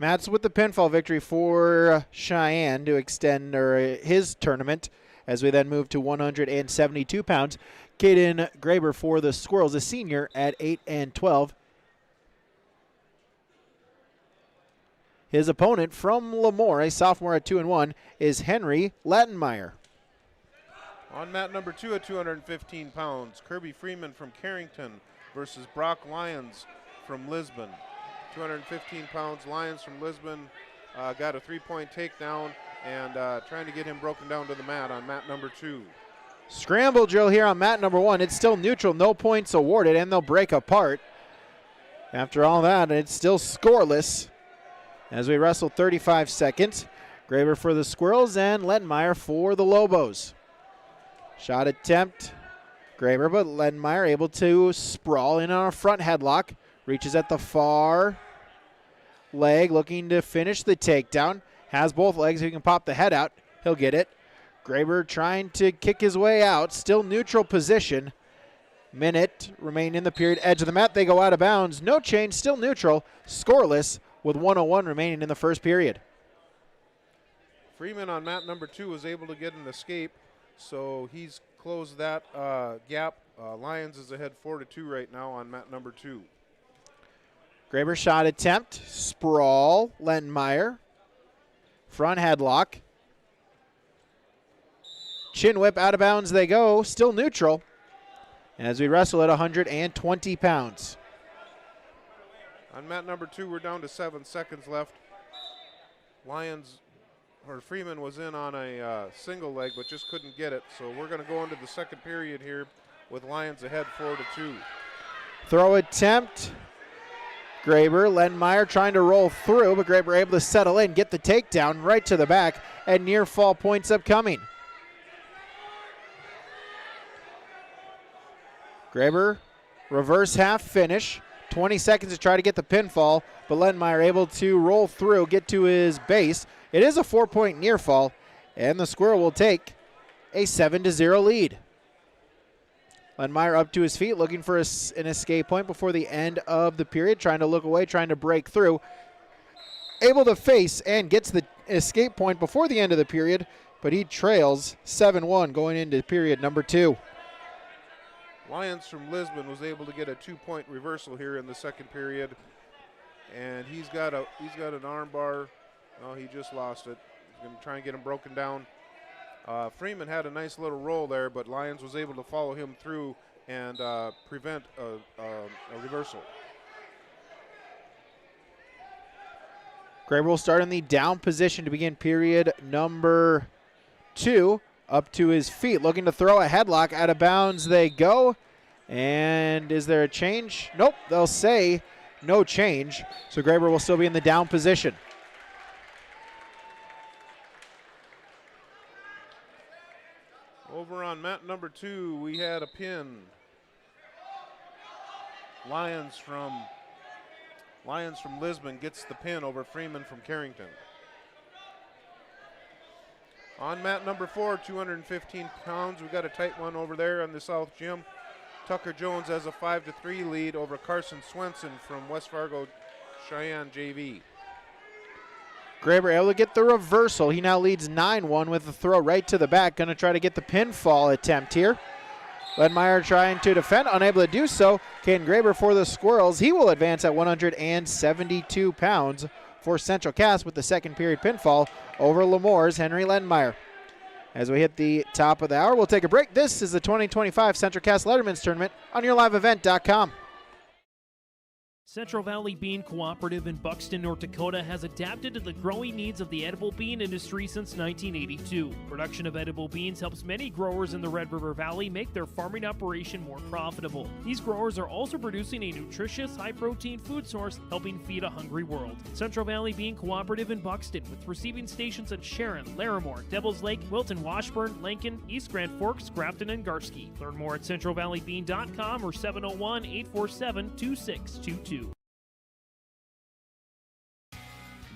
Matt's with the pinfall victory for Cheyenne to extend his tournament, as we then move to 172 pounds. Caden Graber for the Squirrels, a senior at 8-12. His opponent from Lemoore, a sophomore at 2-1, is Henry Lattenmeyer. On mat number 2 at 215 pounds, Kirby Freeman from Carrington versus Brock Lyons from Lisbon. 215 pounds, Lyons from Lisbon got a 3-point takedown and trying to get him broken down to the mat on mat number 2. Scramble drill here on mat number 1. It's still neutral, no points awarded, and they'll break apart. After all that, it's still scoreless as we wrestle 35 seconds. Graber for the Squirrels and Ledmeyer for the Lobos. Shot attempt, Graber, but Ledmeyer able to sprawl in on a front headlock. Reaches at the far leg, looking to finish the takedown. Has both legs, he can pop the head out. He'll get it. Graber trying to kick his way out, still neutral position. Minute remain in the period, edge of the mat. They go out of bounds. No change, still neutral, scoreless with 1:01 remaining in the first period. Freeman on mat number 2 was able to get an escape, so he's closed that gap. Lions is ahead 4-2 right now on mat number 2. Graber shot attempt, sprawl, Lenmeyer. Front headlock. Chin whip, out of bounds they go, still neutral as we wrestle at 120 pounds. On mat number 2, we're down to 7 seconds left. Freeman was in on a single leg, but just couldn't get it. So we're going to go into the second period here with Lions ahead 4-2. Throw attempt. Graber, Lenmeyer trying to roll through, but Graber able to settle in, get the takedown right to the back, and near fall points upcoming. Graber, reverse half finish. 20 seconds to try to get the pinfall, but Lenmeyer able to roll through, get to his base. It is a 4-point near fall, and the Squirrel will take a 7-0 lead. Lenmeyer up to his feet, looking for an escape point before the end of the period, trying to look away, trying to break through. Able to face and gets the escape point before the end of the period, but he trails 7-1 going into period number 2. Lyons from Lisbon was able to get a 2-point reversal here in the second period, and he's got an arm bar. No, he just lost it. He's going to try and get him broken down. Freeman had a nice little roll there, but Lyons was able to follow him through and prevent a reversal. Graber will start in the down position to begin period number 2. Up to his feet, looking to throw a headlock. Out of bounds they go. And is there a change? Nope, they'll say no change. So Graber will still be in the down position. Over on mat number 2, we had a pin. Lyons from Lisbon gets the pin over Freeman from Carrington. On mat number 4, 215 pounds, we got a tight one over there on the South Gym. Tucker Jones has a 5-3 lead over Carson Swenson from West Fargo Cheyenne JV. Graber able to get the reversal. He now leads 9-1 with a throw right to the back. Going to try to get the pinfall attempt here. Ledmeyer trying to defend, unable to do so. Caden Graber for the Squirrels. He will advance at 172 pounds for Central Cass with the second period pinfall over Lemore's Henry Ledmeyer. As we hit the top of the hour, we'll take a break. This is the 2025 Central Cass Letterman's Tournament on yourliveevent.com. Central Valley Bean Cooperative in Buxton, North Dakota has adapted to the growing needs of the edible bean industry since 1982. Production of edible beans helps many growers in the Red River Valley make their farming operation more profitable. These growers are also producing a nutritious, high-protein food source, helping feed a hungry world. Central Valley Bean Cooperative in Buxton, with receiving stations in Sharon, Larimore, Devils Lake, Wilton, Washburn, Lincoln, East Grand Forks, Grafton, and Garski. Learn more at centralvalleybean.com or 701-847-2622.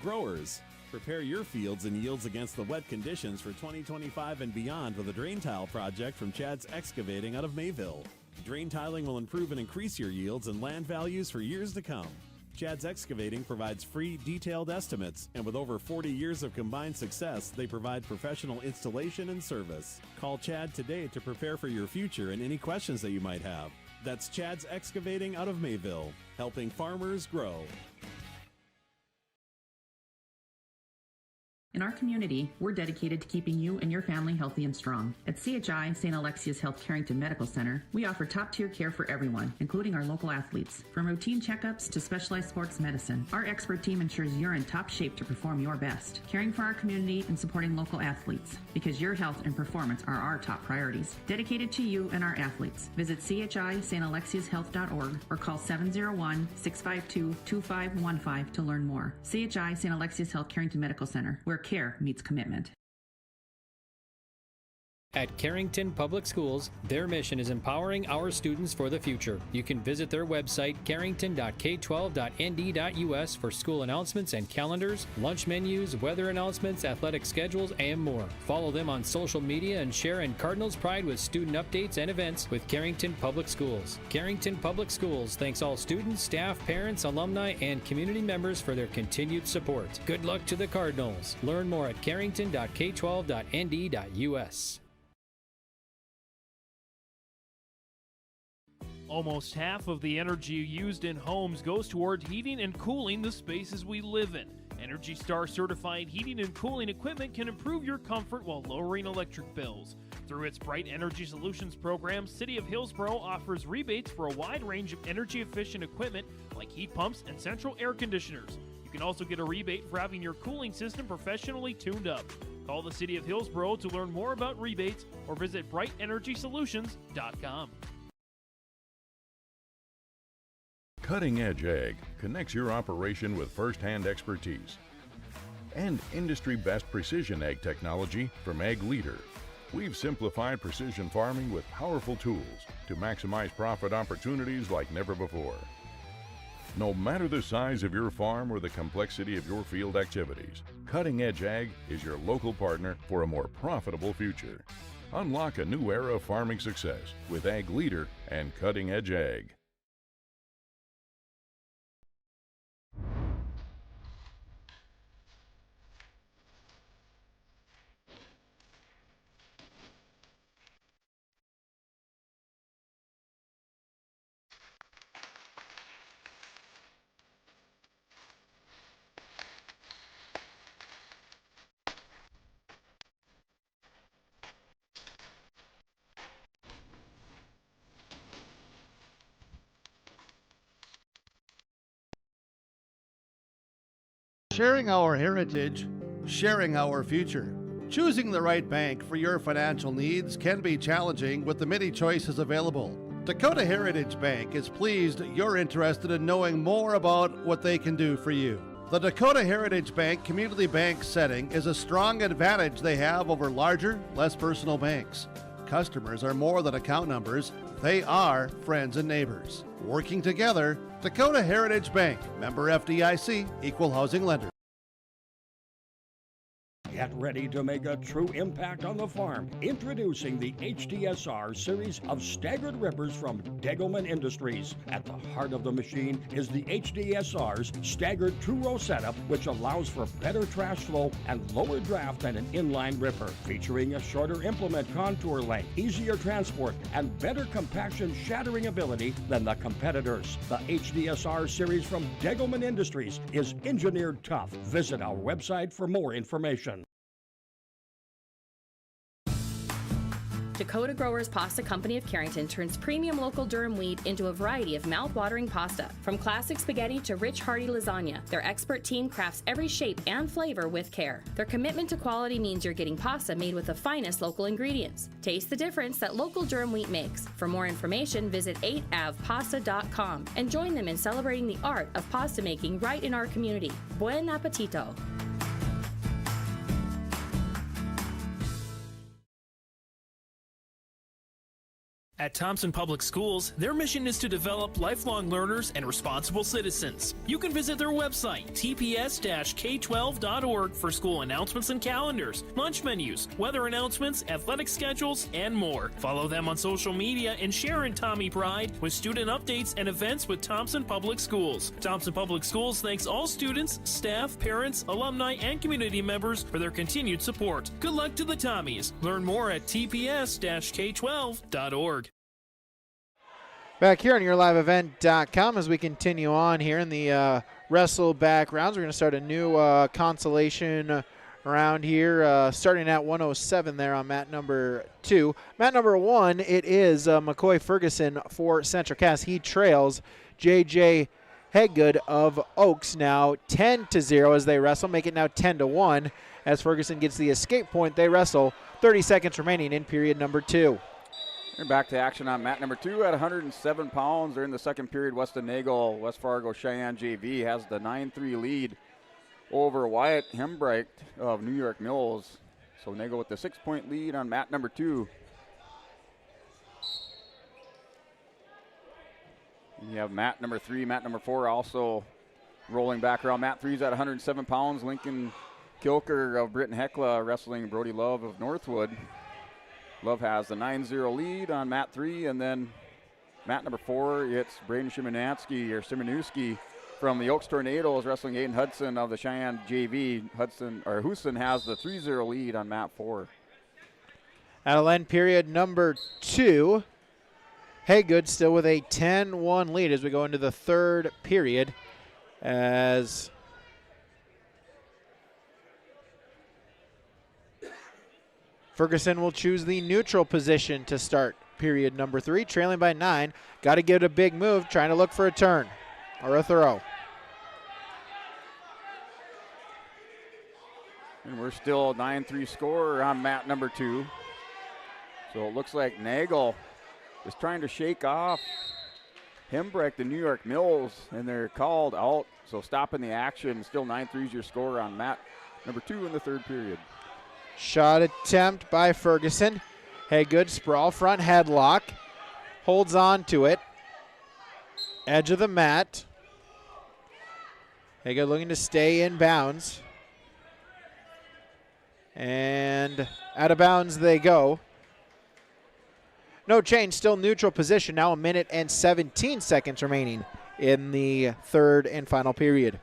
Growers, prepare your fields and yields against the wet conditions for 2025 and beyond with a drain tile project from Chad's Excavating out of Mayville. Drain tiling will improve and increase your yields and land values for years to come. Chad's Excavating provides free, detailed estimates, and with over 40 years of combined success, they provide professional installation and service. Call Chad today to prepare for your future and any questions that you might have. That's Chad's Excavating out of Mayville, helping farmers grow. In our community, we're dedicated to keeping you and your family healthy and strong. At CHI St. Alexius Health Carrington Medical Center, we offer top-tier care for everyone, including our local athletes. From routine checkups to specialized sports medicine, our expert team ensures you're in top shape to perform your best, caring for our community and supporting local athletes, because your health and performance are our top priorities. Dedicated to you and our athletes. Visit chistalexiushealth.org or call 701-652-2515 to learn more. CHI St. Alexius Health Carrington Medical Center, where care meets commitment. At Carrington Public Schools, their mission is empowering our students for the future. You can visit their website, carrington.k12.nd.us, for school announcements and calendars, lunch menus, weather announcements, athletic schedules, and more. Follow them on social media and share in Cardinals pride with student updates and events with Carrington Public Schools. Carrington Public Schools thanks all students, staff, parents, alumni, and community members for their continued support. Good luck to the Cardinals. Learn more at carrington.k12.nd.us. Almost half of the energy used in homes goes toward heating and cooling the spaces we live in. Energy Star certified heating and cooling equipment can improve your comfort while lowering electric bills. Through its Bright Energy Solutions program, City of Hillsboro offers rebates for a wide range of energy-efficient equipment like heat pumps and central air conditioners. You can also get a rebate for having your cooling system professionally tuned up. Call the City of Hillsboro to learn more about rebates or visit brightenergysolutions.com. Cutting Edge Ag connects your operation with first-hand expertise and industry-best precision ag technology from Ag Leader. We've simplified precision farming with powerful tools to maximize profit opportunities like never before. No matter the size of your farm or the complexity of your field activities, Cutting Edge Ag is your local partner for a more profitable future. Unlock a new era of farming success with Ag Leader and Cutting Edge Ag. Sharing our heritage, sharing our future. Choosing the right bank for your financial needs can be challenging with the many choices available. Dakota Heritage Bank is pleased you're interested in knowing more about what they can do for you. The Dakota Heritage Bank community bank setting is a strong advantage they have over larger, less personal banks. Customers are more than account numbers, they are friends and neighbors. Working together, Dakota Heritage Bank, member FDIC, equal housing lender. Get ready to make a true impact on the farm. Introducing the HDSR series of staggered rippers from Degelman Industries. At the heart of the machine is the HDSR's staggered two-row setup, which allows for better trash flow and lower draft than an inline ripper. Featuring a shorter implement contour length, easier transport, and better compaction shattering ability than the competitors. The HDSR series from Degelman Industries is engineered tough. Visit our website for more information. Dakota Growers Pasta Company of Carrington turns premium local durum wheat into a variety of mouth-watering pasta. From classic spaghetti to rich, hearty lasagna, their expert team crafts every shape and flavor with care. Their commitment to quality means you're getting pasta made with the finest local ingredients. Taste the difference that local durum wheat makes. For more information, visit 8avpasta.com and join them in celebrating the art of pasta making right in our community. Buen appetito! At Thompson Public Schools, their mission is to develop lifelong learners and responsible citizens. You can visit their website, tps-k12.org, for school announcements and calendars, lunch menus, weather announcements, athletic schedules, and more. Follow them on social media and share in Tommy Pride with student updates and events with Thompson Public Schools. Thompson Public Schools thanks all students, staff, parents, alumni, and community members for their continued support. Good luck to the Tommies. Learn more at tps-k12.org. Back here on YourLiveEvent.com as we continue on here in the Wrestleback rounds. We're going to start a new consolation round here, starting at 107 there on mat number 2. Mat number 1, it is McCoy Ferguson for Central Cass. He trails J.J. Heggood of Oaks now 10-0 as they wrestle, make it now 10-1 as Ferguson gets the escape point. They wrestle 30 seconds remaining in period number 2. We're back to action on mat number 2 at 107 pounds. During the second period, Weston Nagel, West Fargo Cheyenne JV, has the 9-3 lead over Wyatt Hembrecht of New York Mills. So Nagel with the 6-point lead on mat number 2. You have mat number 3, mat number 4 also rolling back around. Mat 3's at 107 pounds. Lincoln Kilker of Britton Hecla wrestling Brody Love of Northwood. Love has the 9-0 lead on mat 3, and then mat number 4, it's Braden Szymanowski from the Oaks Tornadoes wrestling Aiden Hudson of the Cheyenne JV. Houston has the 3-0 lead on mat 4. That'll end period number 2. Haygood still with a 10-1 lead as we go into the third period as Ferguson will choose the neutral position to start period number 3, trailing by 9. Got to get a big move, trying to look for a turn or a throw. And we're still 9-3 score on mat number 2. So it looks like Nagel is trying to shake off Hembrecht and New York Mills, and they're called out. So stopping the action. Still 9-3 is your score on mat number 2 in the third period. Shot attempt by Ferguson. Haygood, sprawl front headlock. Holds on to it. Edge of the mat. Haygood looking to stay in bounds. And out of bounds they go. No change, still neutral position. Now 1 minute and 17 seconds remaining in the third and final period.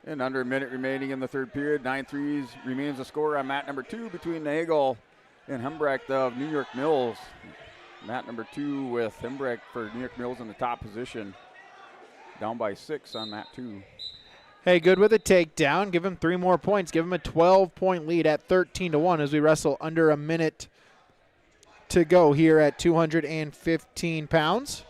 And under a minute remaining in the third period. 9-3 remains the score on mat number 2 between Nagel and Hembrecht of New York Mills. Mat number 2 with Hembrecht for New York Mills in the top position. Down by 6 on mat 2. Hey, good with a takedown. Give him 3 more points. Give him a 12-point lead at 13-1 as we wrestle under a minute to go here at 215 pounds.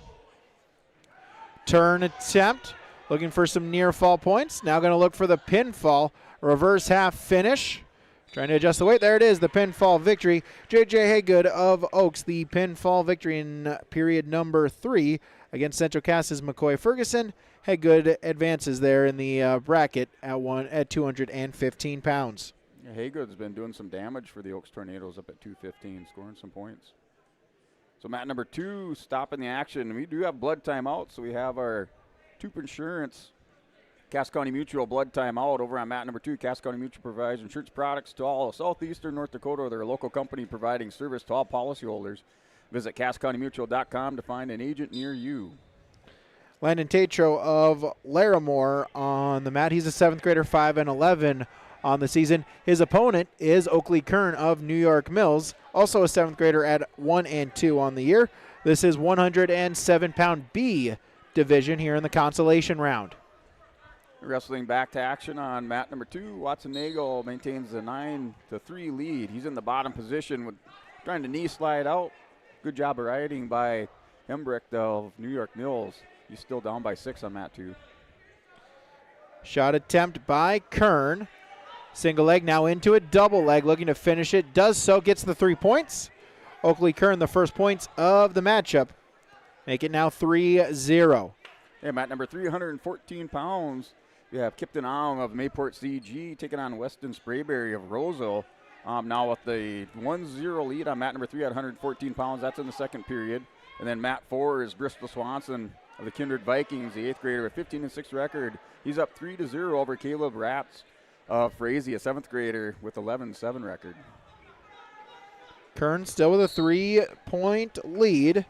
Turn attempt. Looking for some near fall points. Now going to look for the pinfall. Reverse half finish. Trying to adjust the weight. There it is, the pinfall victory. J.J. Haygood of Oaks, the pinfall victory in period number 3 against Central Cass's McCoy Ferguson. Haygood advances there in the bracket at 215 pounds. Yeah, Haygood's been doing some damage for the Oaks Tornadoes up at 215, scoring some points. So mat number 2 stopping the action. We do have blood timeout, so we have our Toop Insurance Cass County Mutual blood timeout over on mat number 2. Cass County Mutual provides insurance products to all of southeastern North Dakota. They're a local company providing service to all policyholders. Visit CassCountyMutual.com to find an agent near you. Landon Tatro of Larimore on the mat. He's a 7th grader, 5-11 on the season. His opponent is Oakley Kern of New York Mills, also a 7th grader at 1-2 on the year. This is 107-pound B division here in the consolation round. Wrestling back to action on mat number 2. Watson Nagel maintains a 9-3 lead. He's in the bottom position with trying to knee slide out. Good job of riding by Hembrecht of New York Mills. He's still down by 6 on mat 2. Shot attempt by Kern. Single leg now into a double leg, looking to finish it. Does so, gets the 3 points. Oakley Kern the first points of the matchup. Make it now 3-0. Yeah, mat number 3, 114 pounds. We have Kipton Ong of Mayport CG taking on Weston Sprayberry of Roseville. Now with the 1-0 lead on mat number 3 at 114 pounds. That's in the second period. And then mat 4 is Bristol Swanson of the Kindred Vikings, the 8th grader, a 15-6 record. He's up 3-0 over Caleb Ratz of Frazee, a 7th grader with 11-7 record. Kern still with a 3-point lead.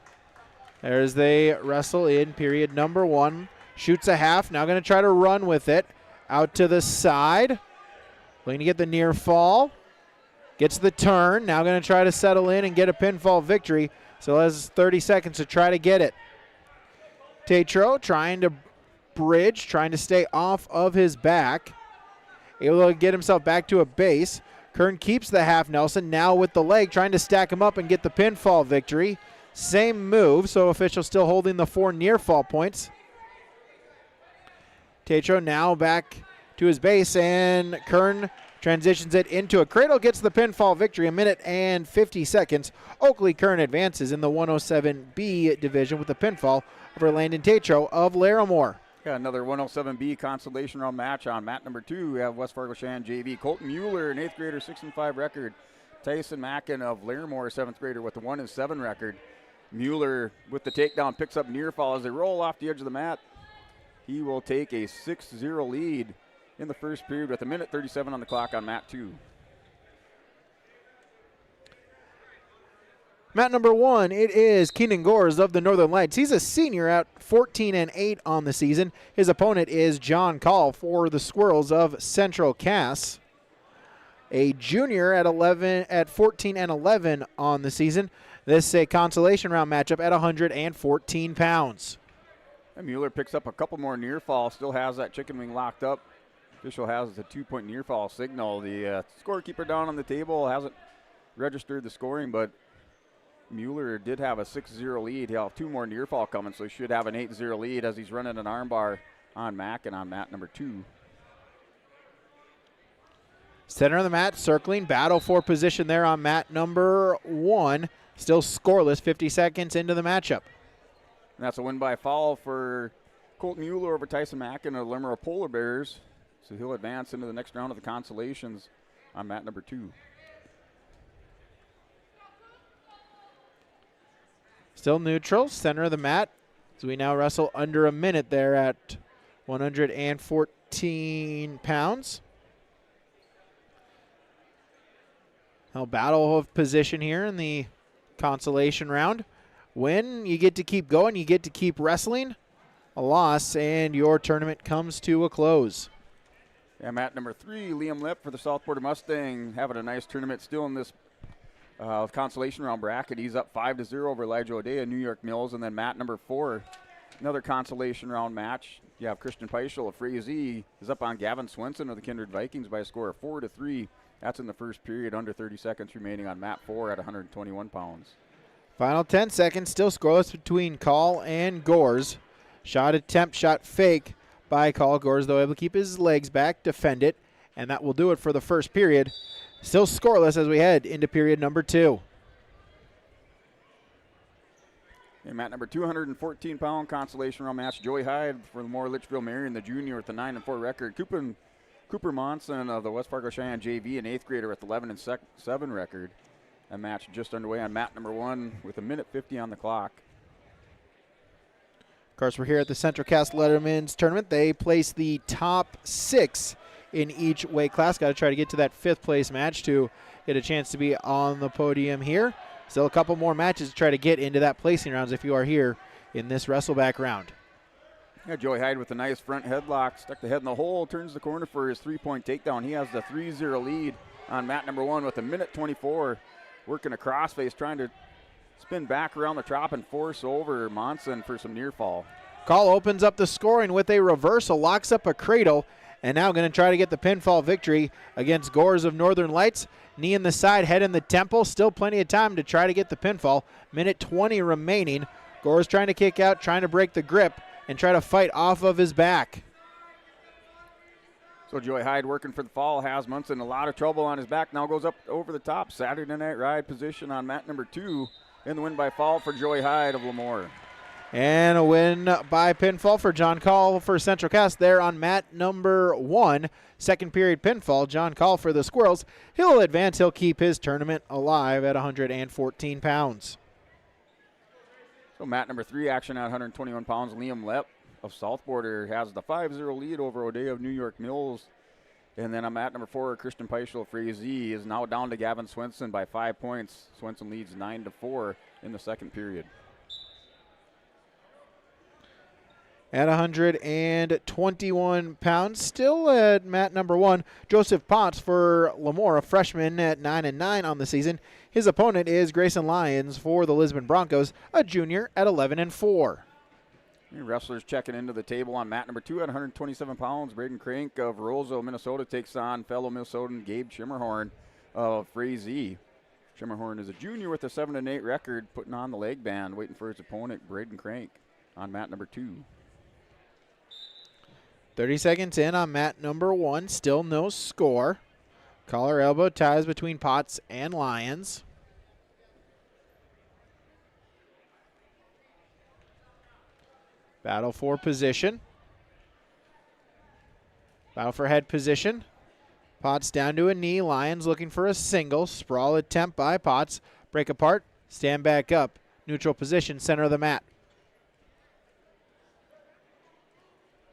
As they wrestle in period number 1. Shoots a half, now going to try to run with it. Out to the side. Looking to get the near fall. Gets the turn, now going to try to settle in and get a pinfall victory. So has 30 seconds to try to get it. Tatro trying to bridge, trying to stay off of his back. Able to get himself back to a base. Kern keeps the half Nelson, now with the leg, trying to stack him up and get the pinfall victory. Same move, so official still holding the 4 near fall points. Tatro now back to his base, and Kern transitions it into a cradle, gets the pinfall victory, 1 minute and 50 seconds. Oakley Kern advances in the 107B division with the pinfall over Landon Tatro of Larimore. Yeah, another 107B consolation round match on mat number 2. We have West Fargo Shan JV. Colton Mueller, an 8th grader, 6-5 record. Tyson Mackin of Larimore, 7th grader with a 1-7 record. Mueller with the takedown picks up near fall as they roll off the edge of the mat. He will take a 6-0 lead in the first period with 1 minute 37 on the clock on mat 2. Mat number 1, it is Keenan Gores of the Northern Lights. He's a senior at 14-8 on the season. His opponent is John Call for the Squirrels of Central Cass. A junior at 14-11 on the season. This is a consolation round matchup at 114 pounds. And Mueller picks up a couple more near fall, still has that chicken wing locked up. Official has the 2-point near fall signal. The scorekeeper down on the table hasn't registered the scoring, but Mueller did have a 6-0 lead. He'll have 2 more near fall coming, so he should have an 8-0 lead as he's running an armbar on Mack and on mat number 2. Center of the mat, circling, battle for position there on mat number 1. Still scoreless, 50 seconds into the matchup. And that's a win by foul for Colton Mueller over Tyson Mackin of the Limerore Polar Bears. So he'll advance into the next round of the consolations on mat number 2. Still neutral, center of the mat. So we now wrestle under a minute there at 114 pounds. A battle of position here in the consolation round. Win, you get to keep going, you get to keep wrestling. A loss, and your tournament comes to a close. Yeah, mat number 3, Liam Lipp for the South Border Mustang, having a nice tournament still in this consolation round bracket. He's up 5-0 over Elijah O'Day, New York Mills. And then mat number 4, another consolation round match. You have Christian Peischel of Frazee is up on Gavin Swenson of the Kindred Vikings by a score of 4-3. That's in the first period, under 30 seconds remaining on mat 4 at 121 pounds. Final 10 seconds, still scoreless between Call and Gores. Shot attempt, shot fake by Call. Gores, though, able to keep his legs back, defend it, and that will do it for the first period. Still scoreless as we head into period number 2. And mat number 214-pound consolation round match. Joey Hyde for the Moore Litchfield Marion, the junior with the 9-4 record. Cooper Monson of the West Fargo Cheyenne JV, an 8th grader with the 11-7 record. A match just underway on mat number 1 with 1:50 on the clock. Of course, we're here at the Central Cass Letterman's tournament. They place the top 6 in each weight class. Got to try to get to that 5th place match to get a chance to be on the podium here. Still a couple more matches to try to get into that placing rounds if you are here in this Wrestleback round. Yeah, Joey Hyde with a nice front headlock, stuck the head in the hole, turns the corner for his 3-point takedown. He has the 3-0 lead on mat number 1 with 1:24. Working a crossface, trying to spin back around the top and force over Monson for some near fall. Call opens up the scoring with a reversal, locks up a cradle, and now going to try to get the pinfall victory against Gores of Northern Lights. Knee in the side, head in the temple. Still plenty of time to try to get the pinfall. 1:20 remaining. Gores trying to kick out, trying to break the grip, and try to fight off of his back. So Joey Hyde working for the fall, has Munson a lot of trouble on his back. Now goes up over the top. Saturday Night Ride position on mat number 2. In the win by fall for Joey Hyde of Lemoore. And a win by pinfall for John Call for Central Cass there on mat number 1. Second period pinfall, John Call for the Squirrels. He'll advance. He'll keep his tournament alive at 114 pounds. So mat number 3 action at 121 pounds. Liam Lepp of South Border has the 5-0 lead over O'Day of New York Mills. And then on mat number 4, Christian Peischel of Frazee is now down to Gavin Swenson by 5 points. Swenson leads 9-4 in the second period. At 121 pounds, still at mat number 1, Joseph Potts for Lemoore, a freshman at 9-9 on the season. His opponent is Grayson Lyons for the Lisbon Broncos, a junior at 11-4. Wrestlers checking into the table on mat number 2 at 127 pounds. Braden Crank of Roseau, Minnesota takes on fellow Minnesotan Gabe Schimmerhorn of Frazee. Schimmerhorn is a junior with a 7-8 record, putting on the leg band, waiting for his opponent, Braden Crank, on mat number 2. 30 seconds in on mat number 1, still no score. Collar elbow ties between Potts and Lyons. Battle for position. Battle for head position. Potts down to a knee. Lyons looking for a single. Sprawl attempt by Potts. Break apart. Stand back up. Neutral position, center of the mat.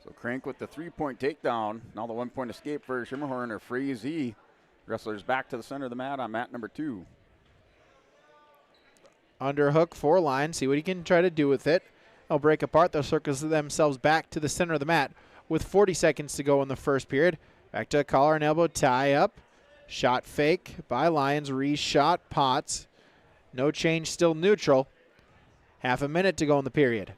So Crank with the 3-point takedown. Now the 1-point escape for Schimmerhorn or Frazee. Wrestlers back to the center of the mat on mat number 2. Underhook for Lyons. See what he can try to do with it. They'll break apart. They'll circle themselves back to the center of the mat with 40 seconds to go in the first period. Back to a collar and elbow tie up. Shot fake by Lyons. Reshot Potts. No change, still neutral. Half a minute to go in the period.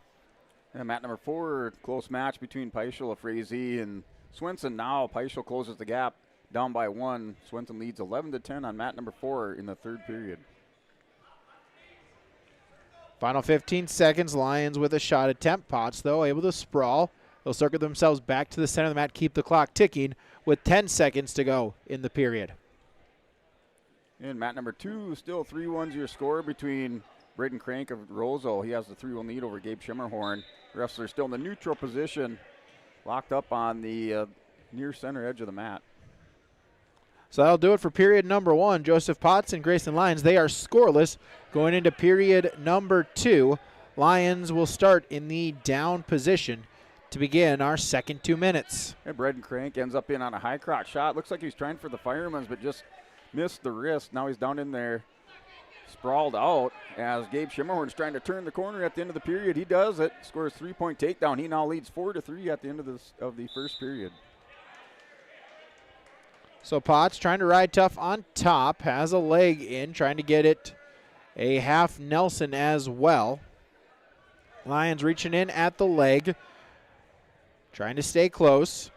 And mat number 4, close match between Peischel of Frazee and Swenson. Now Peischel closes the gap down by 1. Swenson leads 11-10 on mat number 4 in the third period. Final 15 seconds. Lyons with a shot attempt. Potts, though, able to sprawl. They'll circle themselves back to the center of the mat, keep the clock ticking with 10 seconds to go in the period. And mat number 2, still 3-1's your score between Braden Crank of Roseau. He has the 3-1 lead over Gabe Schimmerhorn. Wrestler still in the neutral position, locked up on the near center edge of the mat. So that'll do it for period number 1. Joseph Potts and Grayson Lyons, they are scoreless going into period number 2. Lyons will start in the down position to begin our second 2 minutes. And Braden Crank ends up in on a high crotch shot. Looks like he's trying for the fireman's, but just missed the wrist. Now he's down in there, sprawled out as Gabe Schimmerhorn's trying to turn the corner at the end of the period. He does it, scores 3-point takedown. He now leads 4-3 at the end of the first period. So Potts trying to ride tough on top, has a leg in, trying to get it a half Nelson as well. Lions reaching in at the leg, trying to stay close.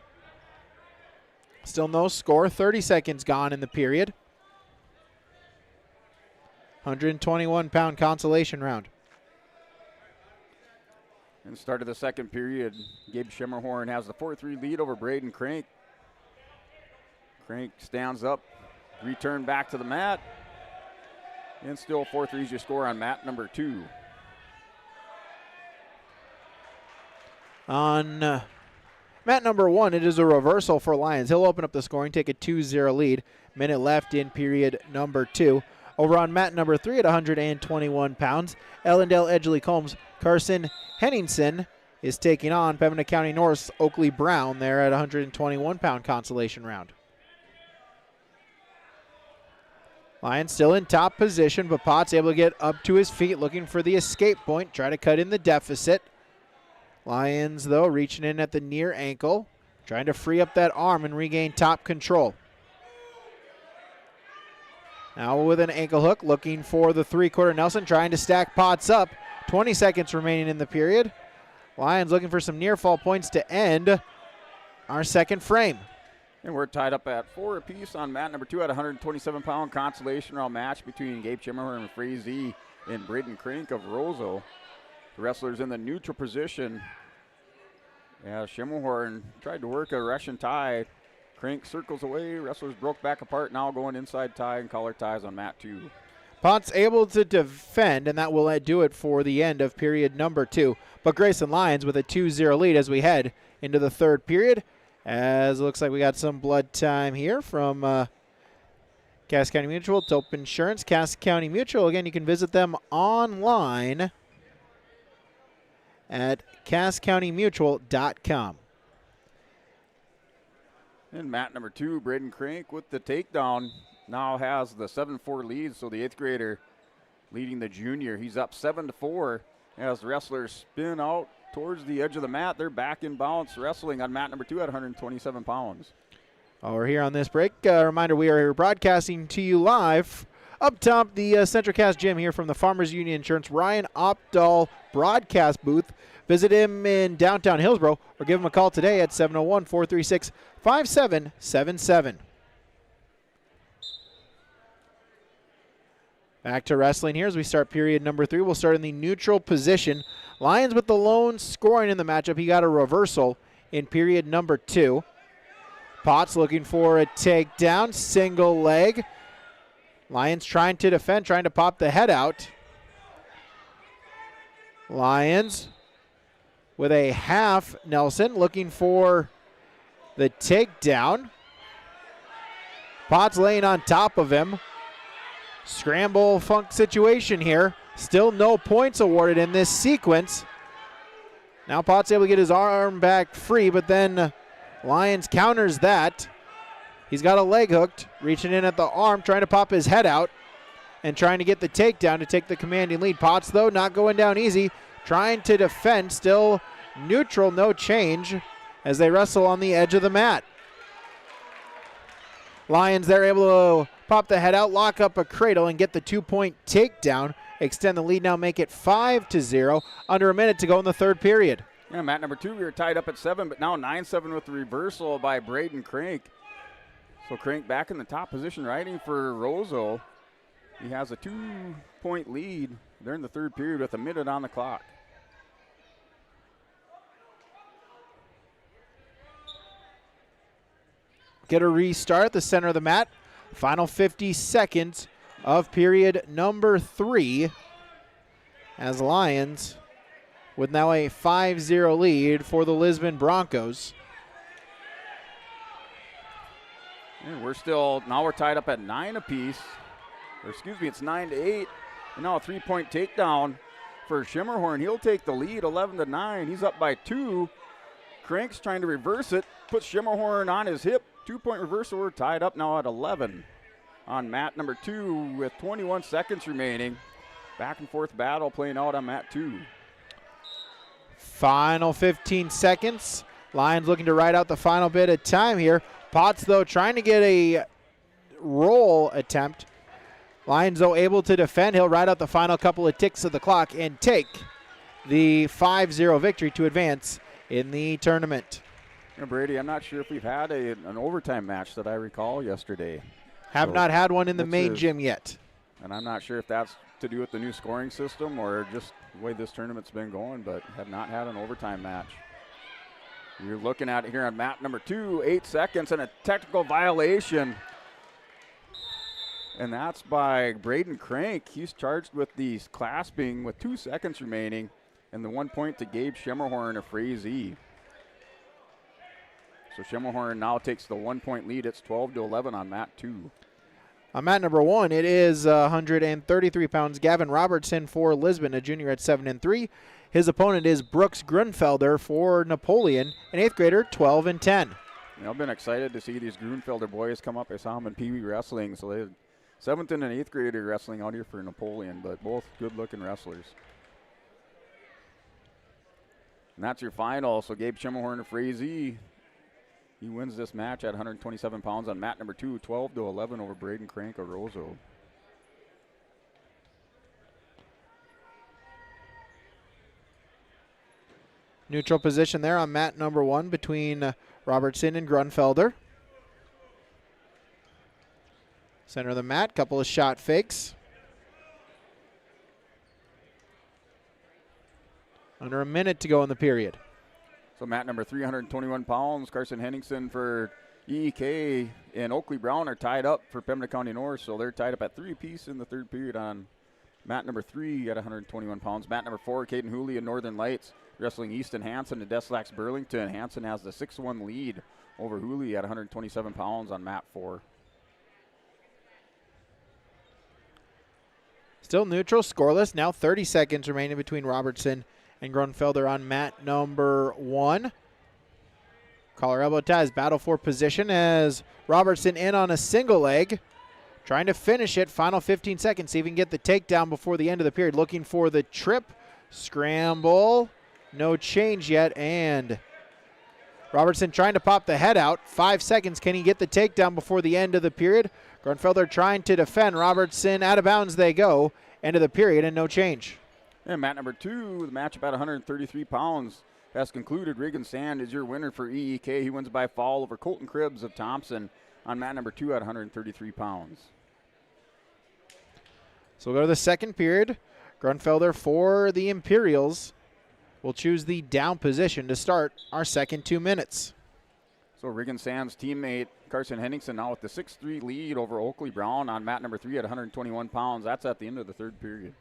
Still no score, 30 seconds gone in the period. 121-pound consolation round. And start of the second period, Gabe Schimmerhorn has the 4-3 lead over Braden Crank. Crank stands up, return back to the mat, and still 4-3 is your score on mat number 2. On mat number 1, it is a reversal for Lions. He'll open up the scoring, take a 2-0 lead. Minute left in period number 2. Over on mat number 3 at 121 pounds, Ellendale Edgley Combs, Carson Henningsen is taking on Pembina County North's Oakley Brown there at 121-pound consolation round. Lions still in top position, but Potts able to get up to his feet, looking for the escape point, try to cut in the deficit. Lions, though, reaching in at the near ankle, trying to free up that arm and regain top control. Now with an ankle hook, looking for the three-quarter Nelson, trying to stack Potts up. 20 seconds remaining in the period. Lions looking for some near fall points to end our second frame. And we're tied up at 4 apiece on mat number 2 at 127-pound consolation round match between Gabe Schimmerhorn and Frazee and Braden Crank of Roseau. The wrestlers in the neutral position. As Schimmerhorn tried to work a Russian tie. Crank circles away. Wrestlers broke back apart. Now going inside tie and collar ties on mat 2. Potts able to defend, and that will do it for the end of period number 2. But Grayson Lions with a 2-0 lead as we head into the third period. As it looks like we got some blood time here from Cass County Mutual, Dope Insurance, Cass County Mutual. Again, you can visit them online at casscountymutual.com. And mat number 2, Braden Crank with the takedown, now has the 7-4 lead, so the 8th grader leading the junior. He's up 7-4 as the wrestlers spin out towards the edge of the mat. They're back in balance wrestling on mat number 2 at 127 pounds. We're here on this break. Reminder, we are here broadcasting to you live up top the CentraCast gym here from the Farmers Union Insurance Ryan Opdahl broadcast booth. Visit him in downtown Hillsboro or give him a call today at 701-436-5777. Back to wrestling here as we start period number 3. We'll start in the neutral position. Lions with the lone scoring in the matchup. He got a reversal in period number 2. Potts looking for a takedown, single leg. Lions trying to defend, trying to pop the head out. Lions with a half Nelson looking for the takedown. Potts laying on top of him. Scramble funk situation here. Still no points awarded in this sequence. Now Potts able to get his arm back free, but then Lions counters that. He's got a leg hooked, reaching in at the arm, trying to pop his head out and trying to get the takedown to take the commanding lead. Potts, though, not going down easy, trying to defend, still neutral, no change as they wrestle on the edge of the mat. Lions, they're able to pop the head out, lock up a cradle, and get the 2-point takedown. Extend the lead now, make it 5-0. Under a minute to go in the third period. Yeah, mat number 2, we were tied up at 7, but now 9-7 with the reversal by Braden Crank. So Crank back in the top position, riding for Roseau. He has a 2-point lead. They're in the third period with a minute on the clock. Get a restart at the center of the mat. Final 50 seconds of period number 3 as Lions with now a 5-0 lead for the Lisbon Broncos. And we're tied up at 9 apiece. Or excuse me, it's 9-8. And now a 3-point takedown for Schimmerhorn. He'll take the lead 11-9. He's up by 2. Crank's trying to reverse it. Puts Schimmerhorn on his hip. 2-point reversal. We're tied up now at 11. on mat number 2 with 21 seconds remaining. Back and forth battle playing out on mat 2. Final 15 seconds. Lions looking to ride out the final bit of time here. Potts, though, trying to get a roll attempt. Lions, though, able to defend. He'll ride out the final couple of ticks of the clock and take the 5-0 victory to advance in the tournament. Brady, I'm not sure if we've had an overtime match that I recall yesterday. Have not had one in the main gym yet. And I'm not sure if that's to do with the new scoring system or just the way this tournament's been going, but have not had an overtime match. You're looking at it here on mat number 2, 8 seconds and a technical violation. And that's by Braden Crank. He's charged with the clasping with 2 seconds remaining, and the 1 point to Gabe Schemmerhorn of Frazee. So Schemmerhorn now takes the 1 point lead. It's 12-11 on mat 2. On mat number 1, it is 133 pounds. Gavin Robertson for Lisbon, a junior at 7-3. His opponent is Brooks Grunfelder for Napoleon, an 8th grader, 12-10. I've been excited to see these Grunfelder boys come up. I saw them in Pee Wee Wrestling, so they 7th and 8th grader wrestling out here for Napoleon, but both good-looking wrestlers. And that's your final. So Gabe Schemmerhorn of Frazee, he wins this match at 127 pounds on mat number 2, 12-11 over Braden Crank of Roseau. Neutral position there on mat number 1 between Robertson and Grunfelder. Center of the mat, couple of shot fakes. Under a minute to go in the period. So mat number 321 pounds, Carson Henningsen for EEK and Oakley Brown are tied up for Pembina County North, so they're tied up at 3 apiece in the third period on mat number 3 at 121 pounds. Mat number 4, Caden Hooley and Northern Lights wrestling Easton Hansen and Deslax Burlington. Hansen has the 6-1 lead over Hooley at 127 pounds on mat 4. Still neutral, scoreless. Now 30 seconds remaining between Robertson and Grunfelder on mat number 1. Collar elbow ties, battle for position as Robertson in on a single leg. Trying to finish it, final 15 seconds, see if he can get the takedown before the end of the period. Looking for the trip, scramble, no change yet, and Robertson trying to pop the head out. 5 seconds, can he get the takedown before the end of the period? Grunfelder trying to defend, Robertson out of bounds they go. End of the period and no change. And mat number 2, the match about 133 pounds has concluded. Regan Sand is your winner for EEK. He wins by fall over Colton Cribbs of Thompson on mat number 2 at 133 pounds. So we'll go to the second period. Grunfelder for the Imperials will choose the down position to start our second 2 minutes. So Regan Sand's teammate Carson Henningsen now with the 6-3 lead over Oakley Brown on mat number 3 at 121 pounds. That's at the end of the third period.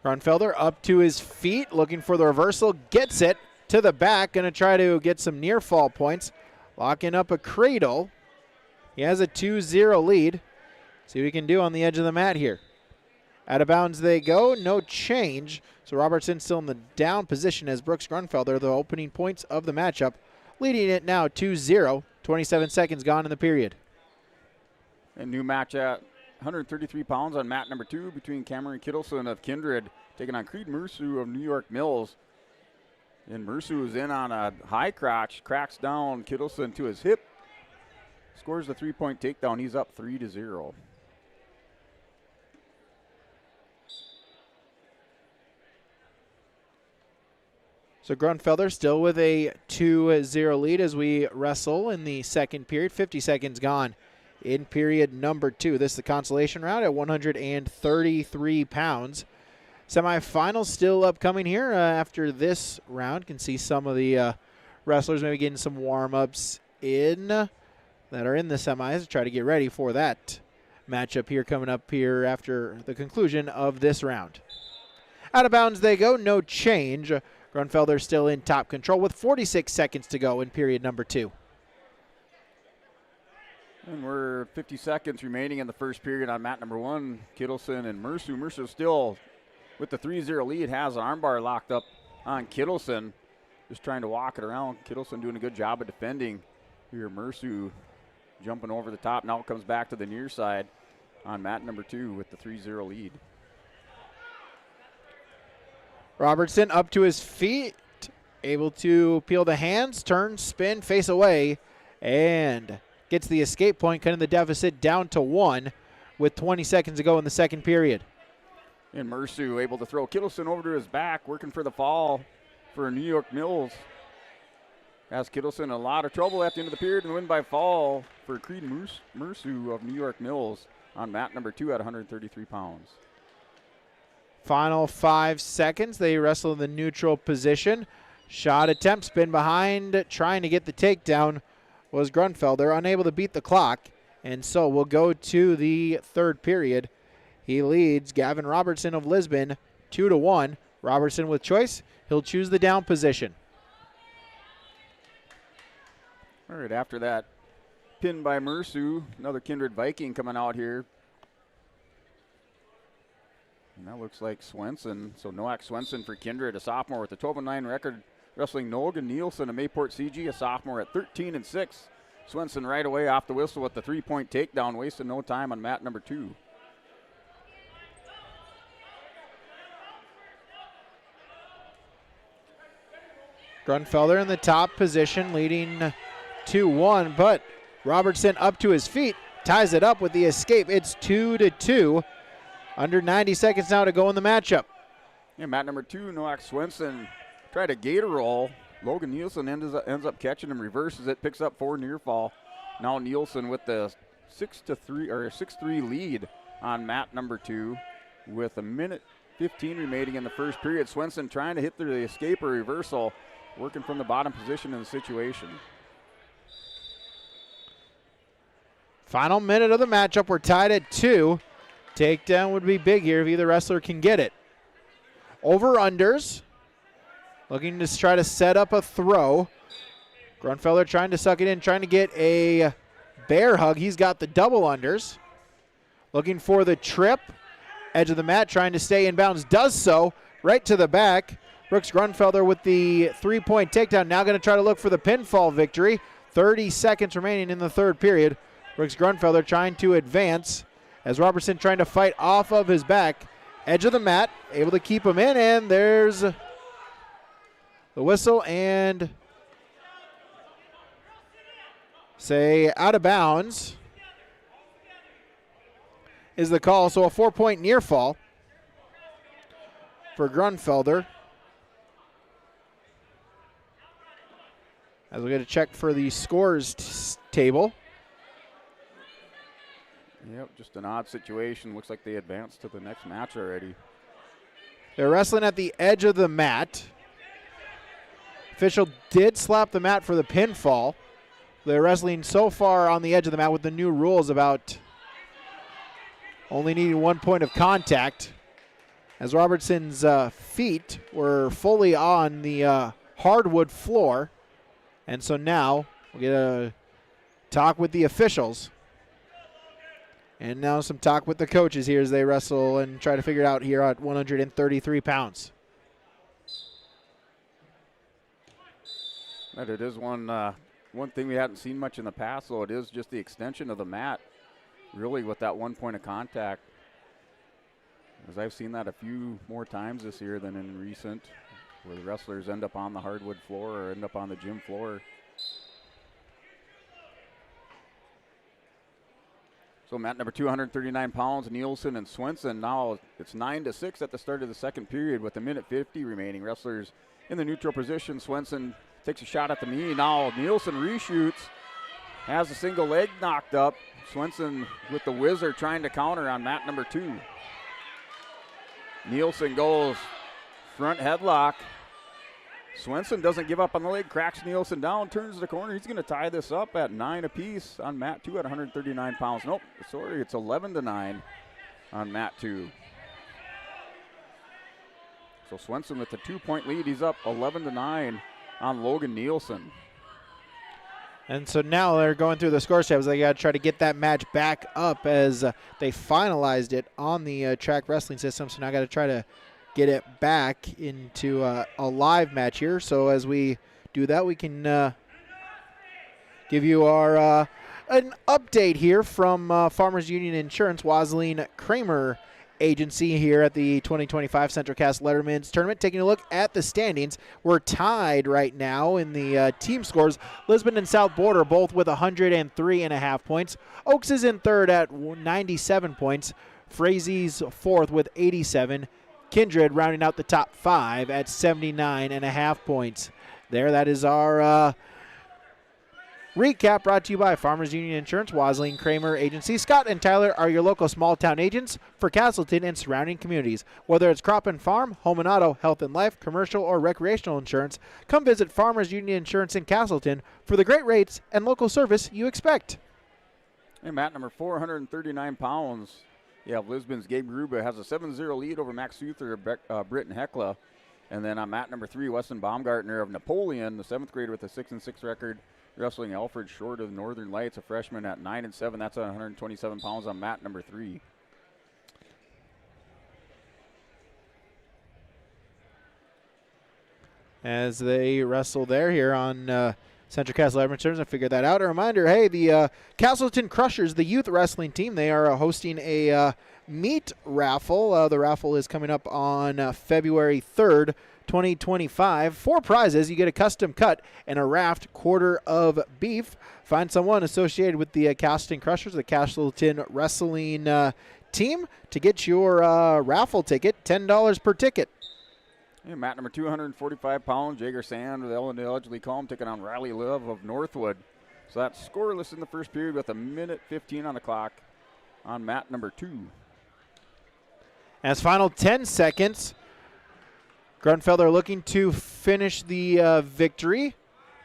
Grunfelder up to his feet, looking for the reversal, gets it to the back, going to try to get some near fall points, locking up a cradle. He has a 2-0 lead. See what he can do on the edge of the mat here. Out of bounds they go, no change. So Robertson still in the down position as Brooks Grunfelder, the opening points of the matchup, leading it now 2-0, 27 seconds gone in the period. A new match at 133 pounds on mat number 2 between Cameron Kittleson of Kindred taking on Creed Mersu of New York Mills. And Mersu is in on a high crotch, cracks down Kittleson to his hip, scores the 3-point takedown. He's up 3-0. So Grunfelder still with a 2-0 lead as we wrestle in the second period. 50 seconds gone in period number 2. This is the consolation round at 133 pounds. Semifinals still upcoming here after this round. Can see some of the wrestlers maybe getting some warm-ups in that are in the semis to try to get ready for that matchup here coming up here after the conclusion of this round. Out of bounds they go, no change. Grunfelder still in top control with 46 seconds to go in period number 2. And we're 50 seconds remaining in the first period on mat number 1. Kittleson and Mersu. Mersu still with the 3-0 lead, has an armbar locked up on Kittleson. just trying to walk it around. Kittleson doing a good job of defending. Here, Mersu jumping over the top. Now it comes back to the near side on mat number 2 with the 3-0 lead. Robertson up to his feet, able to peel the hands, turn, spin, face away, and gets the escape point, cutting the deficit down to 1 with 20 seconds to go in the second period. And Mersu able to throw Kittleson over to his back, working for the fall for New York Mills. Has Kittleson in a lot of trouble at the end of the period and win by fall for Creed Mersu of New York Mills on mat number 2 at 133 pounds. Final 5 seconds. They wrestle in the neutral position. Shot attempt, spin behind, trying to get the takedown was Grunfelder, unable to beat the clock. And so we'll go to the third period. He leads Gavin Robertson of Lisbon 2-1. Robertson with choice. He'll choose the down position. All right, after that pin by Mersu, another Kindred Viking coming out here. And that looks like Swenson. So Noak Swenson for Kindred, a sophomore with a 12-9 record, wrestling Nogan Nielsen of Mayport CG, a sophomore at 13-6. Swenson right away off the whistle with the 3-point takedown, wasting no time on mat number 2. Grunfelder in the top position, leading 2-1, but Robertson up to his feet, ties it up with the escape. It's 2-2. Under 90 seconds now to go in the matchup. Yeah, mat number 2, Noak Swenson tried a gator roll. Logan Nielsen ends up catching him, reverses it, picks up 4 near fall. Now Nielsen with the 6-3 lead on mat number 2 with 1:15 remaining in the first period. Swenson trying to hit the escape or reversal, working from the bottom position in the situation. Final minute of the matchup. We're tied at 2. Takedown would be big here if either wrestler can get it. Over-unders. Looking to try to set up a throw. Grunfelder trying to suck it in, trying to get a bear hug. He's got the double unders. Looking for the trip. Edge of the mat, trying to stay in bounds. Does so. Right to the back. Brooks Grunfelder with the 3-point takedown. Now going to try to look for the pinfall victory. 30 seconds remaining in the third period. Brooks Grunfelder trying to advance as Robertson trying to fight off of his back. Edge of the mat, able to keep him in, and there's the whistle and say out of bounds is the call. So a 4-point near fall for Grunfelder. As we get a check for the scores table. Yep, just an odd situation. Looks like they advanced to the next match already. They're wrestling at the edge of the mat. Official did slap the mat for the pinfall. They're wrestling so far on the edge of the mat with the new rules about only needing 1 point of contact. As Robertson's feet were fully on the hardwood floor. And so now we'll get a talk with the officials. And now some talk with the coaches here as they wrestle and try to figure it out here at 133 pounds. But it is one thing we hadn't seen much in the past, though. It is just the extension of the mat, really, with that 1 point of contact. As I've seen that a few more times this year than in recent, where the wrestlers end up on the hardwood floor or end up on the gym floor. So mat number 239 pounds, Nielsen and Swenson. Now it's 9-6 at the start of the second period with 1:50 remaining. Wrestlers in the neutral position. Swenson takes a shot at the knee. Now Nielsen reshoots, has a single leg knocked up. Swenson with the whizzer trying to counter on mat number 2. Nielsen goes front headlock. Swenson doesn't give up on the leg, cracks Nielsen down, turns the corner. He's going to tie this up at 9 apiece on mat 2 at 139 pounds. Nope, sorry, it's 11-9 on mat 2. So Swenson with the 2-point lead. He's up 11-9 on Logan Nielsen. And so now they're going through the score tables. They got to try to get that match back up as they finalized it on the track wrestling system. So now got to try to get it back into a live match here. So as we do that, we can give you our an update here from Farmers Union Insurance, Wasleen Kramer Agency here at the 2025 CentralCast Letterman's Tournament. Taking a look at the standings, we're tied right now in the team scores. Lisbon and South Border both with 103.5 points. Oaks is in third at 97 points. Frazie's fourth with 87. Kindred rounding out the top 5 at 79.5 points. That is our recap brought to you by Farmers Union Insurance, Wasleen Kramer Agency. Scott and Tyler are your local small town agents for Castleton and surrounding communities. Whether it's crop and farm, home and auto, health and life, commercial or recreational insurance, come visit Farmers Union Insurance in Castleton for the great rates and local service you expect. Hey, Matt, number 439 pounds. You have Lisbon's Gabe Gruba has a 7-0 lead over Max Suther, Britton Hekla. And then on mat number 3, Weston Baumgartner of Napoleon, the 7th grader with a 6-6 record, wrestling Alfred Short of Northern Lights, a freshman at 9-7. That's 127 pounds on mat number 3. As they wrestle here on CentralCast Letterman Terms, I figured that out. A reminder, hey, the Castleton Crushers, the youth wrestling team, they are hosting a meat raffle. The raffle is coming up on February 3rd, 2025. 4 prizes. You get a custom cut and a raft quarter of beef. Find someone associated with the Castleton Crushers, the Castleton Wrestling team, to get your raffle ticket, $10 per ticket. Yeah, mat number 245 pounds, Jager Sand with Ellen Allegedly Calm taking on Riley Love of Northwood. So that's scoreless in the first period with 1:15 on the clock on mat number 2. As final 10 seconds, Grunfelder looking to finish the victory.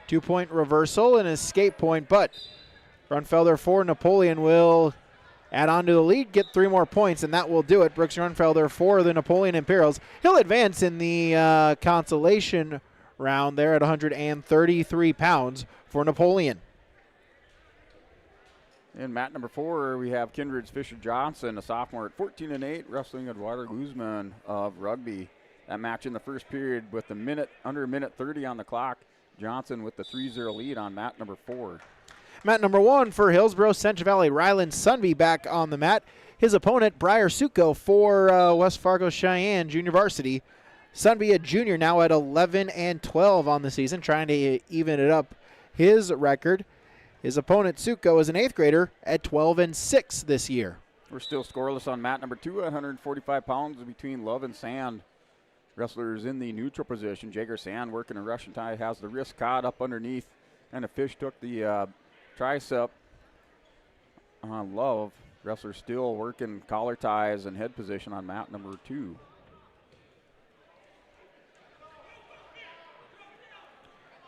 2-point reversal and escape point, but Grunfelder for Napoleon will add on to the lead, get 3 more points, and that will do it. Brooks Grunfelder for the Napoleon Imperials. He'll advance in the consolation round there at 133 pounds for Napoleon. In mat number 4, we have Kindred's Fisher Johnson, a sophomore at 14-8, wrestling Eduardo Guzman of Rugby. That match in the first period with under a minute 30 on the clock. Johnson with the 3-0 lead on mat number 4. Mat number 1 for Hillsborough Central Valley, Ryland Sunby back on the mat. His opponent, Briar Suko for West Fargo Cheyenne Junior Varsity. Sunby, a junior, now at 11-12 on the season, trying to even it up his record. His opponent, Suko, is an 8th grader at 12-6 this year. We're still scoreless on mat number 2 at 145 pounds between Love and Sand. Wrestlers in the neutral position. Jager Sand working a Russian tie, has the wrist caught up underneath, and a fish took the tricep on Love. Wrestler still working collar ties and head position on mat number 2.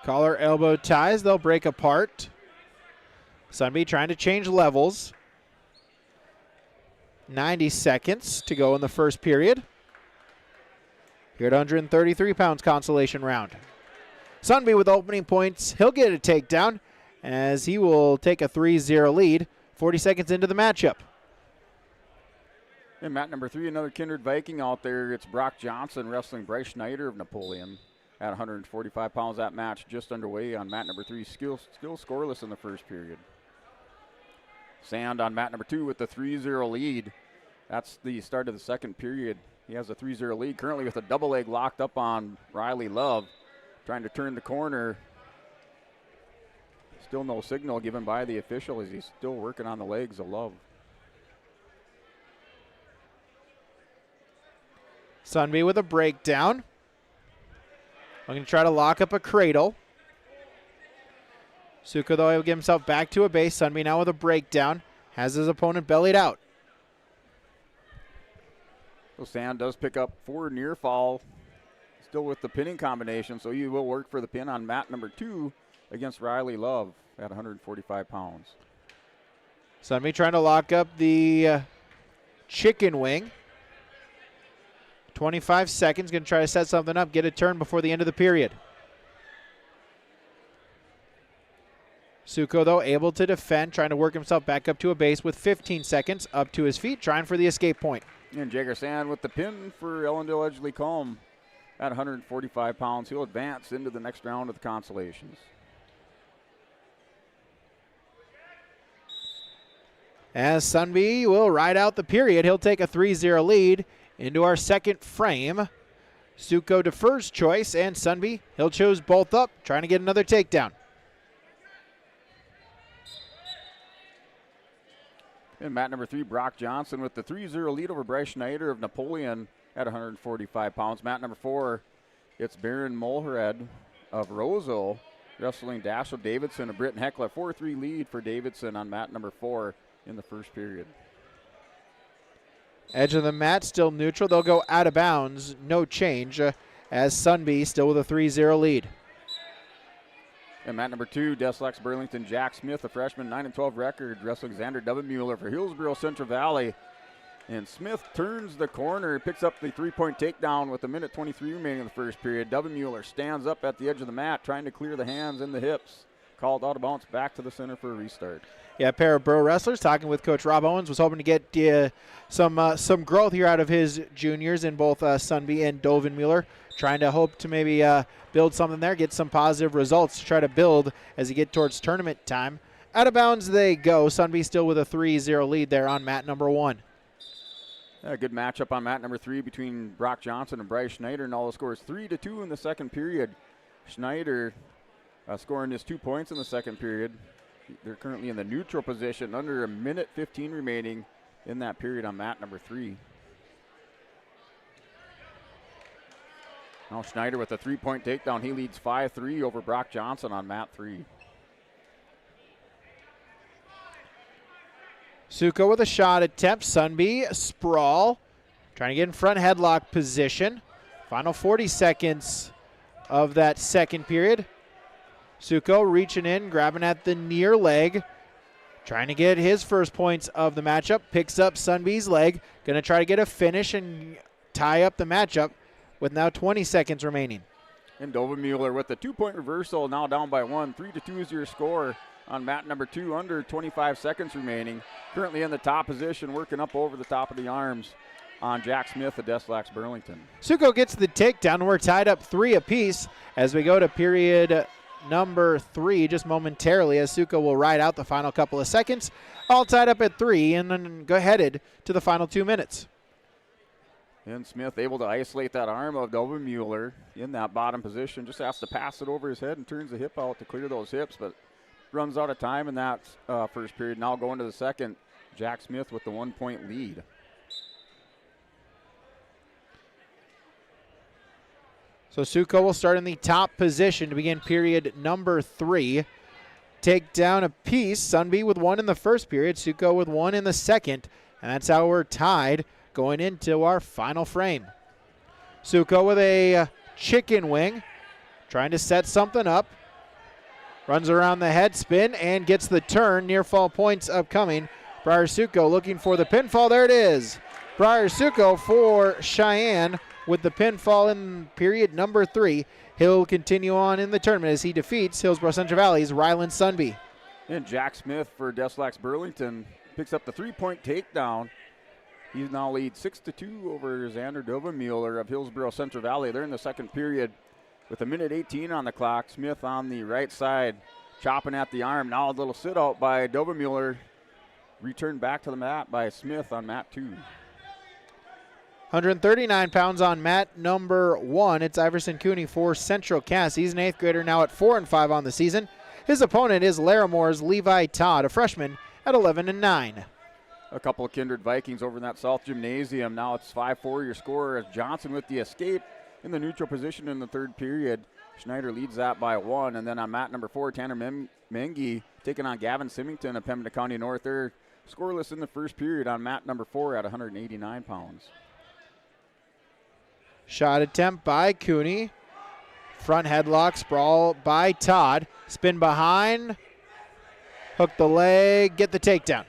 Collar elbow ties, they'll break apart. Sunby trying to change levels. 90 seconds to go in the first period. Here at 133 pounds consolation round. Sunby with opening points. He'll get a takedown as he will take a 3-0 lead 40 seconds into the matchup. In mat number 3, another Kindred Viking out there. It's Brock Johnson wrestling Bryce Schneider of Napoleon at 145 pounds. That match just underway on mat number 3. Still scoreless in the first period. Sand on mat number 2 with the 3-0 lead. That's the start of the second period. He has a 3-0 lead currently with a double leg locked up on Riley Love. Trying to turn the corner. Still no signal given by the official as he's still working on the legs of Love. Sunby with a breakdown. I'm going to try to lock up a cradle. Suko, though, will get himself back to a base. Sunby now with a breakdown. Has his opponent bellied out. So Sand does pick up 4 near fall. Still with the pinning combination, so he will work for the pin on mat number 2 against Riley Love at 145 pounds. Sunby trying to lock up the chicken wing. 25 seconds, going to try to set something up, get a turn before the end of the period. Suko, though, able to defend, trying to work himself back up to a base with 15 seconds, up to his feet, trying for the escape point. And Jagger Sand with the pin for Ellendale Edgley Combe at 145 pounds. He'll advance into the next round of the Consolations. As Sunby will ride out the period, he'll take a 3-0 lead into our second frame. Suko defers choice, and Sunby, he'll choose both up, trying to get another takedown. And mat number 3, Brock Johnson with the 3-0 lead over Bryce Schneider of Napoleon at 145 pounds. Mat number 4, it's Baron Mulhered of Roseau wrestling Dashiell Davidson of Britton Heckler. 4-3 lead for Davidson on mat number 4 in the first period. Edge of the mat still neutral. They'll go out of bounds. No change as Sunby still with a 3-0 lead. And mat number 2, Deslex Burlington, Jack Smith, a freshman, 9-12 record, wrestling Xander Dovenmuller for Hillsborough Central Valley. And Smith turns the corner, picks up the 3-point takedown with 1:23 remaining in the first period. Dovenmuller stands up at the edge of the mat, trying to clear the hands and the hips. Called out of bounds, back to the center for a restart. Yeah, a pair of pro wrestlers talking with Coach Rob Owens, was hoping to get some growth here out of his juniors in both Sunby and Dovenmuller. Trying to hope to maybe build something there, get some positive results to try to build as you get towards tournament time. Out of bounds they go. Sunby still with a 3-0 lead there on mat number 1. A good matchup on mat number 3 between Brock Johnson and Bryce Schneider, and all the scores 3-2 in the second period. Schneider scoring his 2 points in the second period. They're currently in the neutral position, under 1:15 remaining in that period on mat number 3. Now Schneider with a 3-point takedown. He leads 5-3 over Brock Johnson on mat 3. Suko with a shot attempt. Sunby sprawl. Trying to get in front headlock position. Final 40 seconds of that second period. Suko reaching in, grabbing at the near leg. Trying to get his first points of the matchup. Picks up Sunby's leg. Going to try to get a finish and tie up the matchup with now 20 seconds remaining. And Dovenmuller with the 2-point reversal, now down by 1. 3-2 is your score on mat number 2, under 25 seconds remaining. Currently in the top position, working up over the top of the arms on Jack Smith of Deslex Burlington. Suko gets the takedown. We're tied up 3 apiece as we go to period number 3 just momentarily, as Suko will ride out the final couple of seconds. All tied up at 3 and then go headed to the final 2 minutes. And Smith able to isolate that arm of Dovenmuller in that bottom position. Just has to pass it over his head and turns the hip out to clear those hips, but runs out of time in that first period. Now going to the second, Jack Smith with the 1-point lead. So Suko will start in the top position to begin period number 3. Take down a piece. Sunby with 1 in the first period. Suko with 1 in the second. And that's how we're tied going into our final frame. Suko with a chicken wing. Trying to set something up. Runs around the head spin and gets the turn. Near fall points upcoming. Briar Suko looking for the pinfall. There it is. Briar Suko for Cheyenne with the pinfall in period number 3. He'll continue on in the tournament as he defeats Hillsborough Central Valley's Ryland Sunby. And Jack Smith for Deslex Burlington picks up the 3-point takedown. He now leads 6-2 over Xander Dovenmuller of Hillsborough Central Valley. They're in the second period with 1:18 on the clock. Smith on the right side, chopping at the arm. Now a little sit out by Dovenmuller. Returned back to the mat by Smith on mat 2. 139 pounds on mat number 1. It's Iverson Cooney for Central Cass. He's an 8th grader now at 4-5 on the season. His opponent is Laramore's Levi Todd, a freshman at 11-9. A couple of kindred Vikings over in that South Gymnasium. Now it's 5-4 your score as Johnson with the escape in the neutral position in the third period. Schneider leads that by 1. And then on mat number 4, Tanner Mengi taking on Gavin Symington of Pembina County North. They're scoreless in the first period on mat number 4 at 189 pounds. Shot attempt by Cooney. Front headlock sprawl by Todd. Spin behind. Hook the leg. Get the takedown.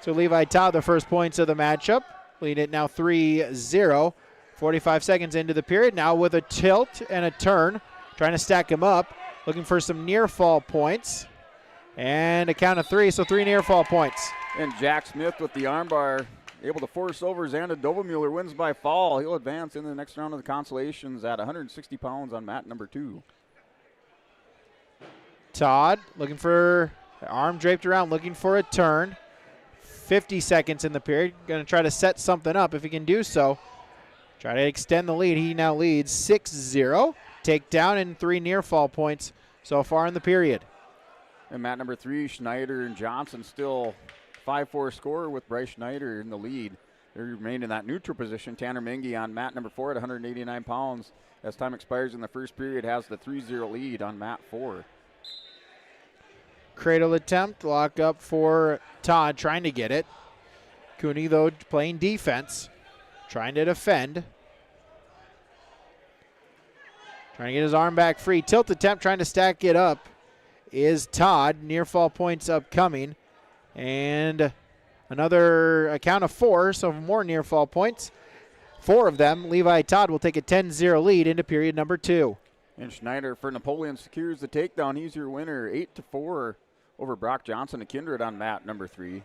So Levi Todd, the first points of the matchup. Lead it now 3-0. 45 seconds into the period. Now with a tilt and a turn. Trying to stack him up. looking for some near fall points. And a count of 3, so 3 near fall points. And Jack Smith with the armbar, able to force over Xander Dovermuller, wins by fall. He'll advance into the next round of the consolations at 160 pounds on mat number 2. Todd looking for arm draped around, looking for a turn. 50 seconds in the period. Going to try to set something up if he can do so. Try to extend the lead. He now leads 6-0. Takedown and 3 near fall points so far in the period. And mat number 3, Schneider and Johnson still 5-4 score with Bryce Schneider in the lead. They remain in that neutral position. Tanner Mingy on mat number 4 at 189 pounds. As time expires in the first period, has the 3-0 lead on mat 4. Cradle attempt, lock up for Todd, trying to get it. Cooney, though, playing defense, trying to defend. Trying to get his arm back free. Tilt attempt, trying to stack it up is Todd. Near fall points upcoming. And another count of 4, so more near fall points. 4 of them. Levi Todd will take a 10-0 lead into period number 2. And Schneider for Napoleon secures the takedown. He's your winner, 8-4 over Brock Johnson and Kindred on mat number 3.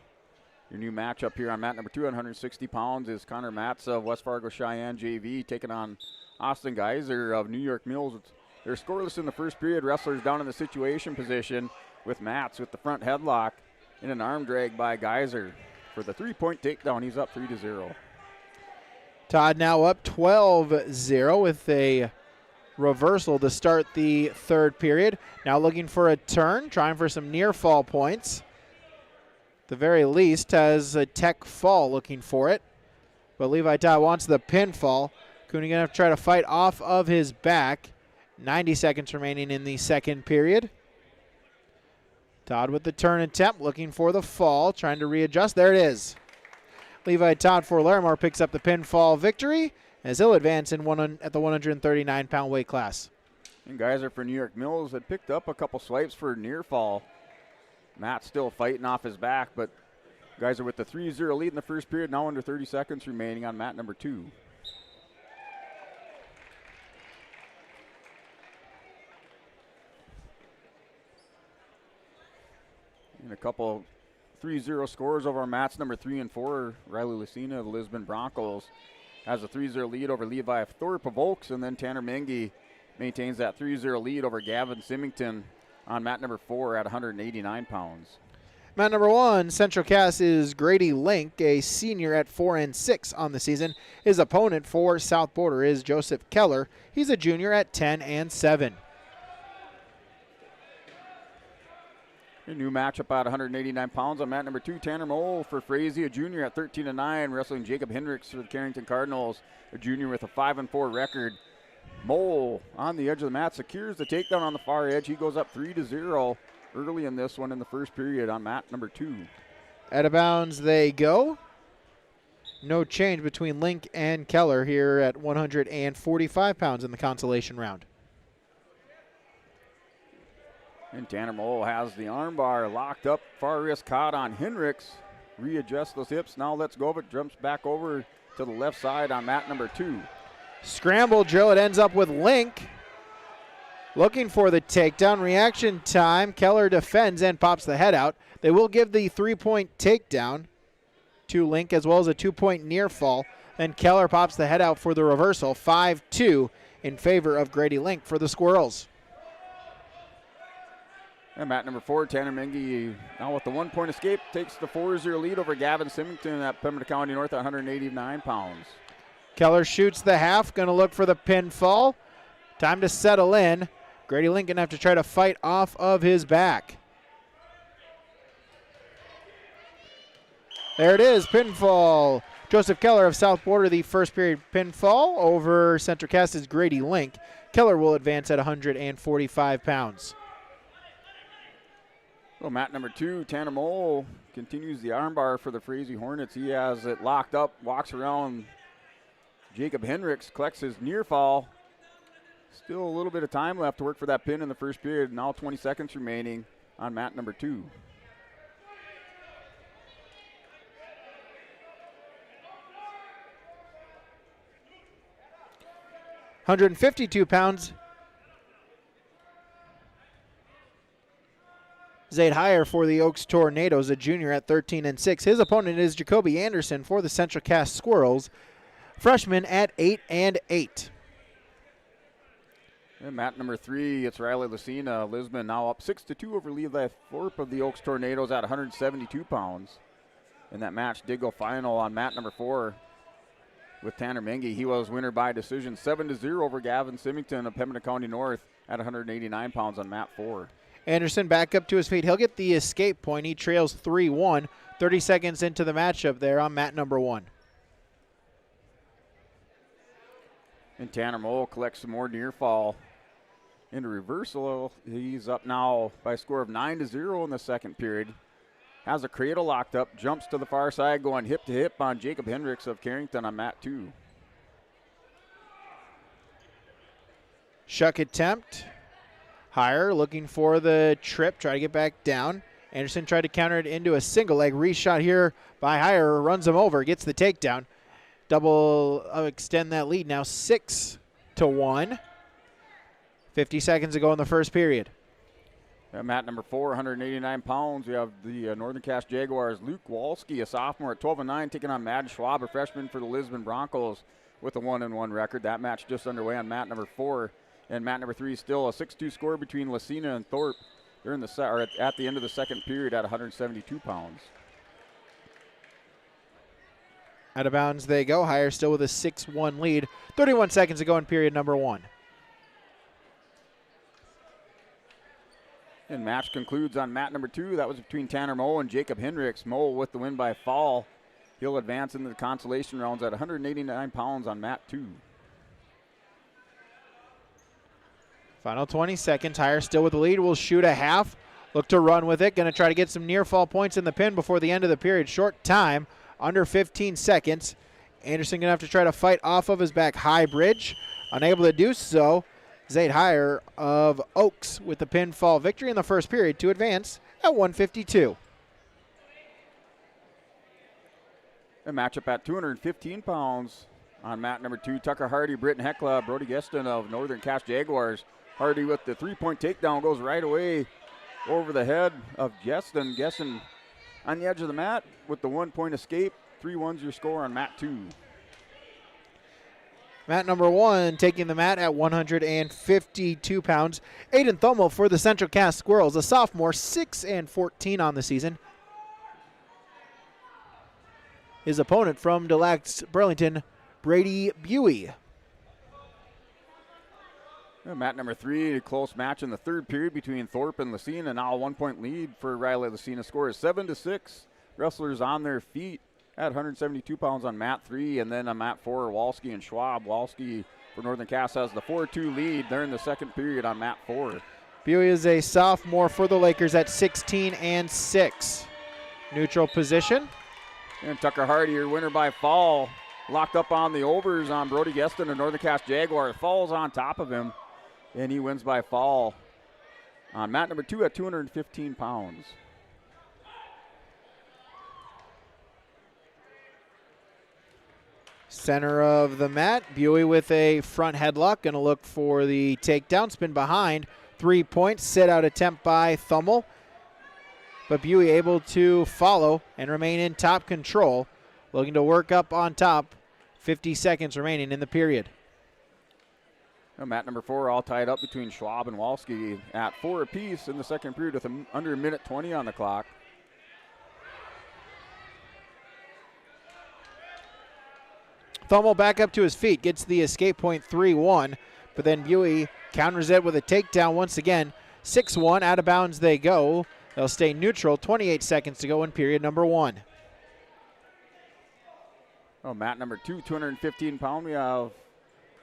Your new matchup here on mat number 2 at 160 pounds is Connor Matz of West Fargo Cheyenne JV taking on Austin Geiser of New York Mills. They're scoreless in the first period. Wrestlers down in the situation position with Matz with the front headlock and an arm drag by Geiser. For the 3-point takedown, he's up 3-0. Todd now up 12-0 with a reversal to start the third period. Now looking for a turn, trying for some near fall points. At the very least has a tech fall looking for it. But Levi Todd wants the pinfall. Cooney going to have to try to fight off of his back. 90 seconds remaining in the second period. Todd with the turn attempt, looking for the fall, trying to readjust. There it is. Levi Todd for Larimore picks up the pinfall victory as he'll advance in at the 139-pound weight class. And Geiser for New York Mills had picked up a couple swipes for near fall. Matt still fighting off his back, but Geiser with the 3-0 lead in the first period, now under 30 seconds remaining on mat number 2. And a couple 3-0 scores over mats number 3 and 4. Riley Lucina of the Lisbon Broncos has a 3-0 lead over Levi Thorpe of Oaks, and then Tanner Mengi maintains that 3-0 lead over Gavin Symington on mat number 4 at 189 pounds. Mat number 1, Central Cass is Grady Link, a senior at 4-6 on the season. His opponent for South Border is Joseph Keller. He's a junior at 10-7. A new matchup at 189 pounds on mat number 2. Tanner Mole for Frazee, a junior at 13-9, wrestling Jacob Hendricks for the Carrington Cardinals, a junior with a 5-4 record. Mole on the edge of the mat secures the takedown on the far edge. He goes up 3-0 early in this one in the first period on mat number 2. Out of bounds they go. No change between Link and Keller here at 145 pounds in the consolation round. And Tanner Mole has the armbar locked up, far wrist caught on Hendricks. Readjusts those hips. Now let's go. It jumps back over to the left side on mat number 2. Scramble drill. It ends up with Link looking for the takedown. Reaction time. Keller defends and pops the head out. They will give the 3-point takedown to Link as well as a 2-point near fall. And Keller pops the head out for the reversal. 5-2 in favor of Grady Link for the Squirrels. And mat number 4, Tanner Mengi, now with the 1-point escape, takes the 4-0 lead over Gavin Symington at Pembina County North at 189 pounds. Keller shoots the half, going to look for the pinfall. Time to settle in. Grady Link going to have to try to fight off of his back. There it is, pinfall. Joseph Keller of South Border, the first period pinfall over Central Cass's Grady Link. Keller will advance at 145 pounds. So mat number 2, Tanner Mole continues the armbar for the Frazee Hornets. He has it locked up, walks around Jacob Hendricks, collects his near fall. Still a little bit of time left to work for that pin in the first period. Now 20 seconds remaining on mat number 2. £152. Zade Heyer for the Oaks Tornadoes, a junior at 13-6. His opponent is Jacoby Anderson for the Central Cass Squirrels, freshman at 8-8. And mat number 3, it's Riley Lucina. Lisbon now up 6-2 over Levi Thorpe of the Oaks Tornadoes at 172 pounds. And that match did go final on mat number 4 with Tanner Mengi. He was winner by decision 7-0 over Gavin Symington of Pembina County North at 189 pounds on mat 4. Anderson back up to his feet. He'll get the escape point. He trails 3-1, 30 seconds into the matchup there on mat number 1. And Tanner Moe collects some more near fall into reversal. He's up now by a score of 9-0 in the second period. Has a cradle locked up, jumps to the far side, going hip to hip on Jacob Hendricks of Carrington on mat 2. Shuck attempt. Heyer looking for the trip, try to get back down. Anderson tried to counter it into a single leg reshot here by Heyer, runs him over, gets the takedown. Double extend that lead now 6-1. 50 seconds to go in the first period. Mat number 4, 189 pounds. We have the Northern Cass Jaguars, Luke Walski, a sophomore at 12-9, taking on Madden Schwab, a freshman for the Lisbon Broncos with a 1-1 record. That match just underway on mat number 4. And mat number 3 still a 6-2 score between Lucina and Thorpe during the at the end of the second period at 172 pounds. Out of bounds they go. Heyer still with a 6-1 lead. 31 seconds to go in period number 1. And match concludes on mat number 2. That was between Tanner Moe and Jacob Hendricks. Moe with the win by fall. He'll advance into the consolation rounds at 189 pounds on mat 2. Final 20 seconds. Heyer still with the lead. Will shoot a half. Look to run with it. Going to try to get some near fall points in the pin before the end of the period. Short time, under 15 seconds. Anderson going to have to try to fight off of his back high bridge. Unable to do so. Zade Heyer of Oaks with the pinfall victory in the first period to advance at 152. A matchup at 215 pounds on mat number 2. Tucker Hardy, Britton Hekla, Brody Geston of Northern Cass Jaguars. Hardy with the 3-point takedown goes right away over the head of Geston. Geston on the edge of the mat with the 1-point escape. 3-1's your score on mat 2. Mat number 1 taking the mat at 152 pounds. Aiden Thomo for the Central Cass Squirrels, a sophomore, 6-14 on the season. His opponent from Des Lacs, Burlington, Brady Buey. Mat number 3, a close match in the third period between Thorpe and Lucina. Now a 1-point lead for Riley Lucina. Score is 7-6. Wrestlers on their feet at 172 pounds on mat 3, and then on mat 4, Walski and Schwab. Walski for Northern Cass has the 4-2 lead. They're in the second period on mat 4. Buey is a sophomore for the Lakers at 16-6. Neutral position. And Tucker Hardy, your winner by fall, locked up on the overs on Brody Geston and Northern Cass Jaguars. Falls on top of him, and he wins by fall on mat number 2 at 215 pounds. Center of the mat, Buey with a front headlock, going to look for the takedown, spin behind, 3 points, sit out attempt by Thummel. But Buey able to follow and remain in top control, looking to work up on top, 50 seconds remaining in the period. Mat number 4 all tied up between Schwab and Walski at 4 apiece in the second period with under a minute 20 on the clock. Thummel back up to his feet, gets the escape point 3-1, but then Buey counters it with a takedown once again. 6-1, out of bounds they go. They'll stay neutral, 28 seconds to go in period number 1. Mat number 2, 215 pound. We have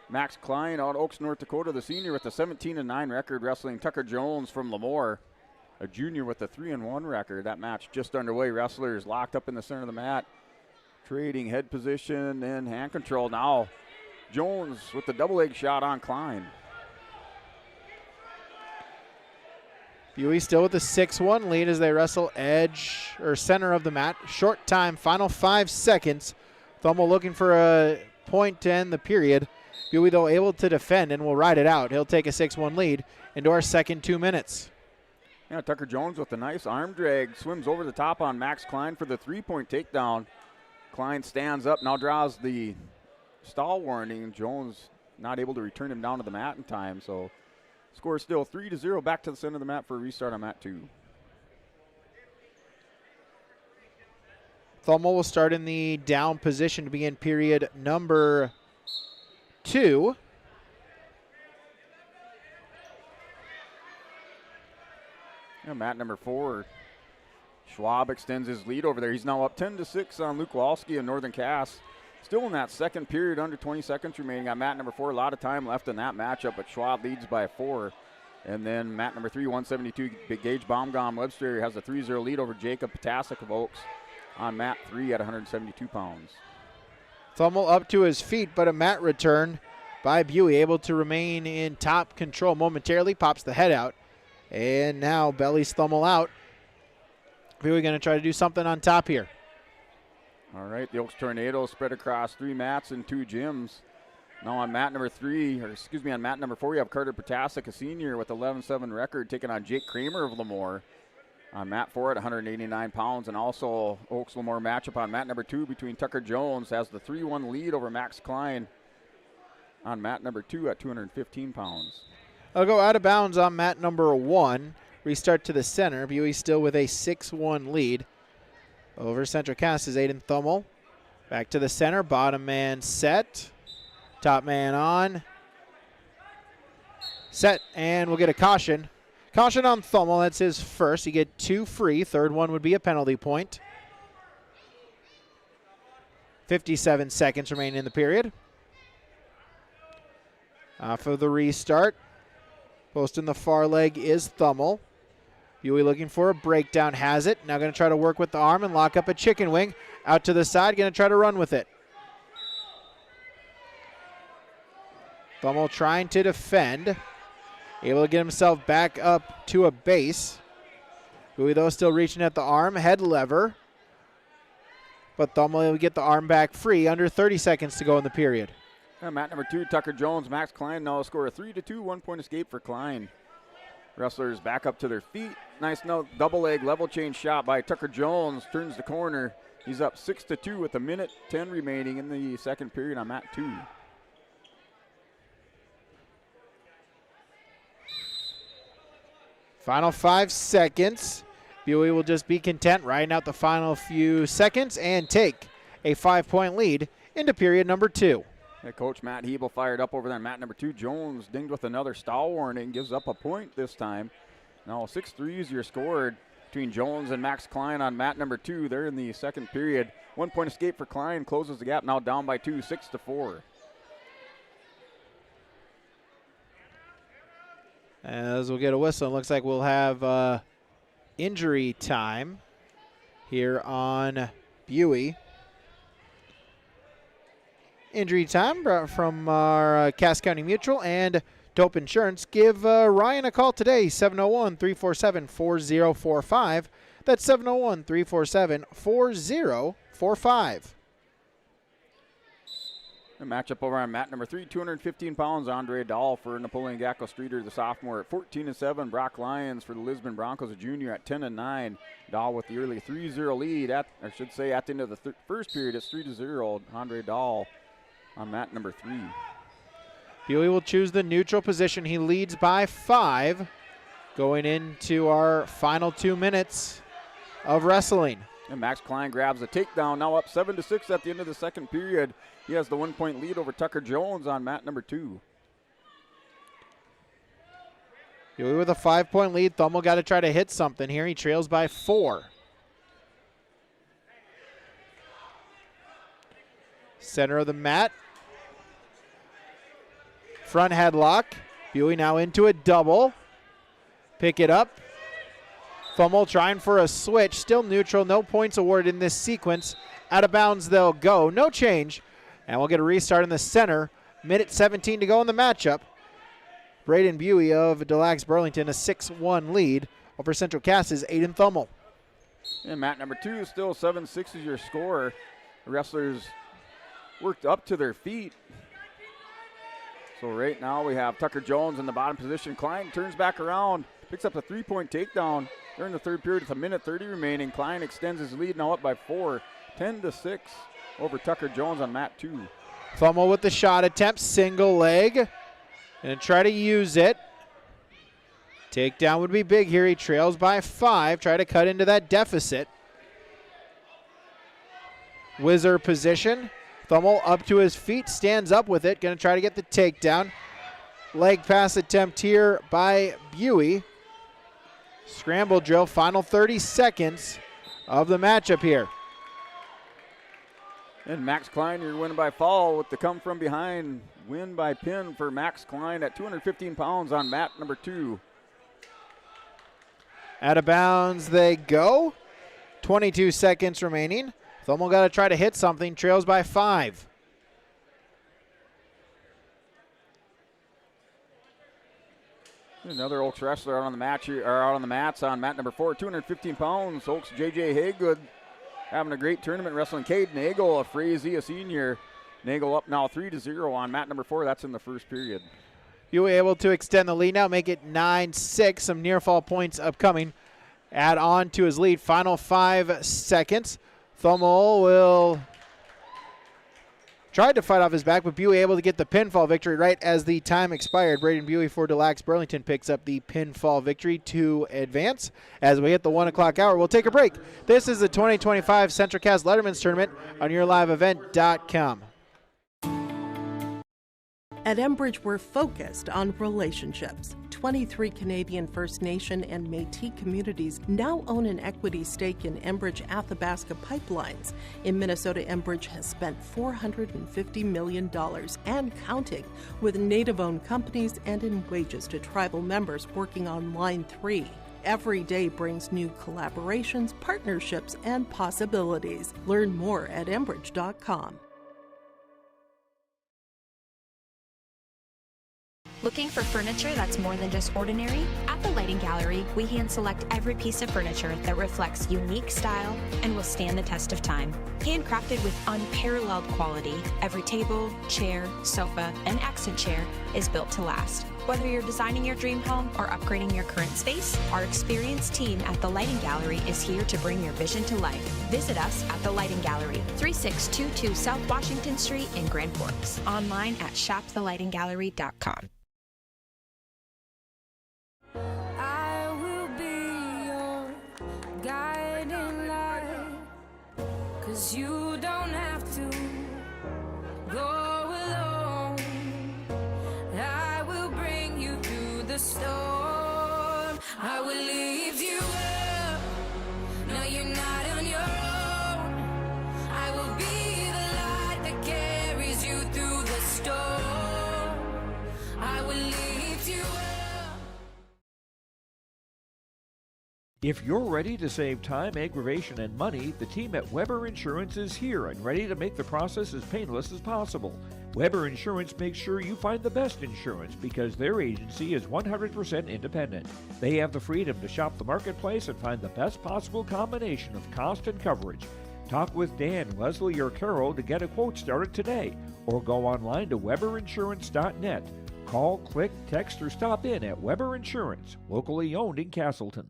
Max Klein out of Oaks, North Dakota, the senior with a 17-9 record, wrestling Tucker Jones from Lemoore, a junior with a 3-1 record. That match just underway. Wrestlers locked up in the center of the mat, trading head position and hand control. Now Jones with the double leg shot on Klein. Buey still with the 6-1 lead as they wrestle edge or center of the mat. Short time, final 5 seconds. Thummel looking for a point to end the period. Buey, though, able to defend and will ride it out. He'll take a 6-1 lead into our second 2 minutes. Yeah, Tucker Jones with a nice arm drag, swims over the top on Max Klein for the three-point takedown. Klein stands up, now draws the stall warning. Jones not able to return him down to the mat in time, so score still 3-0, back to the center of the mat for a restart on mat 2. Thummel will start in the down position to begin period number 2. Yeah, mat number 4. Schwab extends his lead over there. He's now up 10-6 on Luke Walski and Northern Cass. Still in that second period, under 20 seconds remaining on mat number 4. A lot of time left in that matchup, but Schwab leads by 4. And then mat number 3, 172, Big Gage Baumgom Webster has a 3-0 lead over Jacob Potasic of Oaks on mat 3 at 172 pounds. Thummel up to his feet, but a mat return by Buey, able to remain in top control momentarily, pops the head out. And now bellies Thummel out. Buey going to try to do something on top here. All right, the Oaks Tornado spread across 3 mats and 2 gyms. Now on mat number 4, we have Carter Potasic, a senior with 11-7 record, taking on Jake Kramer of Lemoore. On mat 4 at 189 pounds, and also Oaks Lemoore matchup on mat number 2 between Tucker Jones, has the 3-1 lead over Max Klein on mat number 2 at 215 pounds. I'll go out of bounds on mat number 1. Restart to the center. Buey still with a 6-1 lead over Central Cass's Aiden Thummel. Back to the center. Bottom man set. Top man on. Set, and we'll get a caution. Caution on Thummel. That's his first. You get 2 free. Third one would be a penalty point. 57 seconds remaining in the period. For the restart. Post in the far leg is Thummel. Buey looking for a breakdown, has it. Now going to try to work with the arm and lock up a chicken wing. Out to the side, going to try to run with it. Thummel trying to defend. Able to get himself back up to a base. Buey, though, still reaching at the arm. Head lever. But Thummel will get the arm back free. Under 30 seconds to go in the period. Mat number 2, Tucker Jones, Max Klein now score a 3-2 1-point escape for Klein. Wrestlers back up to their feet. Nice double leg level change shot by Tucker Jones. Turns the corner. He's up 6-2 with 1:10 remaining in the second period on mat 2. Final 5 seconds. Buey will just be content riding out the final few seconds and take a 5-point lead into period number 2. Hey, Coach Matt Hebel fired up over there. Mat number 2, Jones dinged with another stall warning. Gives up a point this time. Now 6 threes you're scored between Jones and Max Klein on mat number 2. They're in the second period. 1-point escape for Klein. Closes the gap. Now down by 2, 6-4. As we'll get a whistle, it looks like we'll have injury time here on Buey. Injury time brought from our Cass County Mutual and Dope Insurance. Give Ryan a call today, 701-347-4045. That's 701-347-4045. A matchup over on mat number 3, 215 pounds, Andre Dahl for Napoleon Gacko Streeter, the sophomore at 14-7. Brock Lyons for the Lisbon Broncos, a junior at 10-9. Dahl with the early 3-0 lead at the end of the first period, it's 3-0. Andre Dahl on mat number 3. Buey will choose the neutral position. He leads by 5 going into our final 2 minutes of wrestling. And Max Klein grabs a takedown, now up 7-6 at the end of the second period. He has the 1-point lead over Tucker Jones on mat number 2. Buey with a 5-point lead. Thummel got to try to hit something here. He trails by 4. Center of the mat. Front headlock. Buey now into a double. Pick it up. Thummel trying for a switch. Still neutral. No points awarded in this sequence. Out of bounds they'll go. No change. And we'll get a restart in the center. Minute 17 to go in the matchup. Braden Buey of Delax Burlington, a 6-1 lead over Central Cass's Aiden Thummel. And mat number 2, still 7-6 is your score. The wrestlers worked up to their feet. So right now we have Tucker Jones in the bottom position. Klein turns back around, picks up a 3-point takedown during the third period with 1:30 remaining. Klein extends his lead now up by 4, 10-6 over Tucker Jones on mat 2. Thummel with the shot attempt, single leg, and try to use it. Takedown would be big here. He trails by 5. Try to cut into that deficit. Whizzer position. Thummel up to his feet, stands up with it. Going to try to get the takedown. Leg pass attempt here by Buey. Scramble drill, final 30 seconds of the matchup here. And Max Klein, you're winning by fall with the come from behind win by pin for Max Klein at 215 pounds on mat number 2. Out of bounds they go. 22 seconds remaining. Thummel got to try to hit something. Trails by 5. Another Oaks wrestler out on the match here, or out on the mats on mat number 4, 215 pounds. Oaks J.J. Haygood having a great tournament wrestling Cade Nagel, a Frazee, a senior. Nagel up now 3-0 on mat number 4. That's in the first period. You were able to extend the lead now, make it 9-6. Some near fall points upcoming. Add on to his lead. Final 5 seconds. Thummel will try to fight off his back, but Buey able to get the pinfall victory right as the time expired. Braden Buey for Des Lacs Burlington picks up the pinfall victory to advance. As we hit the 1 o'clock hour, we'll take a break. This is the 2025 CentraCast Letterman's Tournament on YourLiveEvent.com. At Enbridge, we're focused on relationships. 23 Canadian First Nation and Métis communities now own an equity stake in Enbridge Athabasca Pipelines. In Minnesota, Enbridge has spent $450 million and counting with Native-owned companies and in wages to tribal members working on Line 3. Every day brings new collaborations, partnerships, and possibilities. Learn more at Enbridge.com. Looking for furniture that's more than just ordinary? At the Lighting Gallery, we hand-select every piece of furniture that reflects unique style and will stand the test of time. Handcrafted with unparalleled quality, every table, chair, sofa, and accent chair is built to last. Whether you're designing your dream home or upgrading your current space, our experienced team at the Lighting Gallery is here to bring your vision to life. Visit us at the Lighting Gallery, 3622 South Washington Street in Grand Forks. Online at shopthelightinggallery.com. Cause you don't have to go alone. I will bring you through the storm. I will lift you up. No, you're not on your own. I will be the light that carries you through the storm. I will lift you up. If you're ready to save time, aggravation, and money, the team at Weber Insurance is here and ready to make the process as painless as possible. Weber Insurance makes sure you find the best insurance because their agency is 100% independent. They have the freedom to shop the marketplace and find the best possible combination of cost and coverage. Talk with Dan, Leslie, or Carol to get a quote started today, or go online to weberinsurance.net. Call, click, text, or stop in at Weber Insurance, locally owned in Castleton.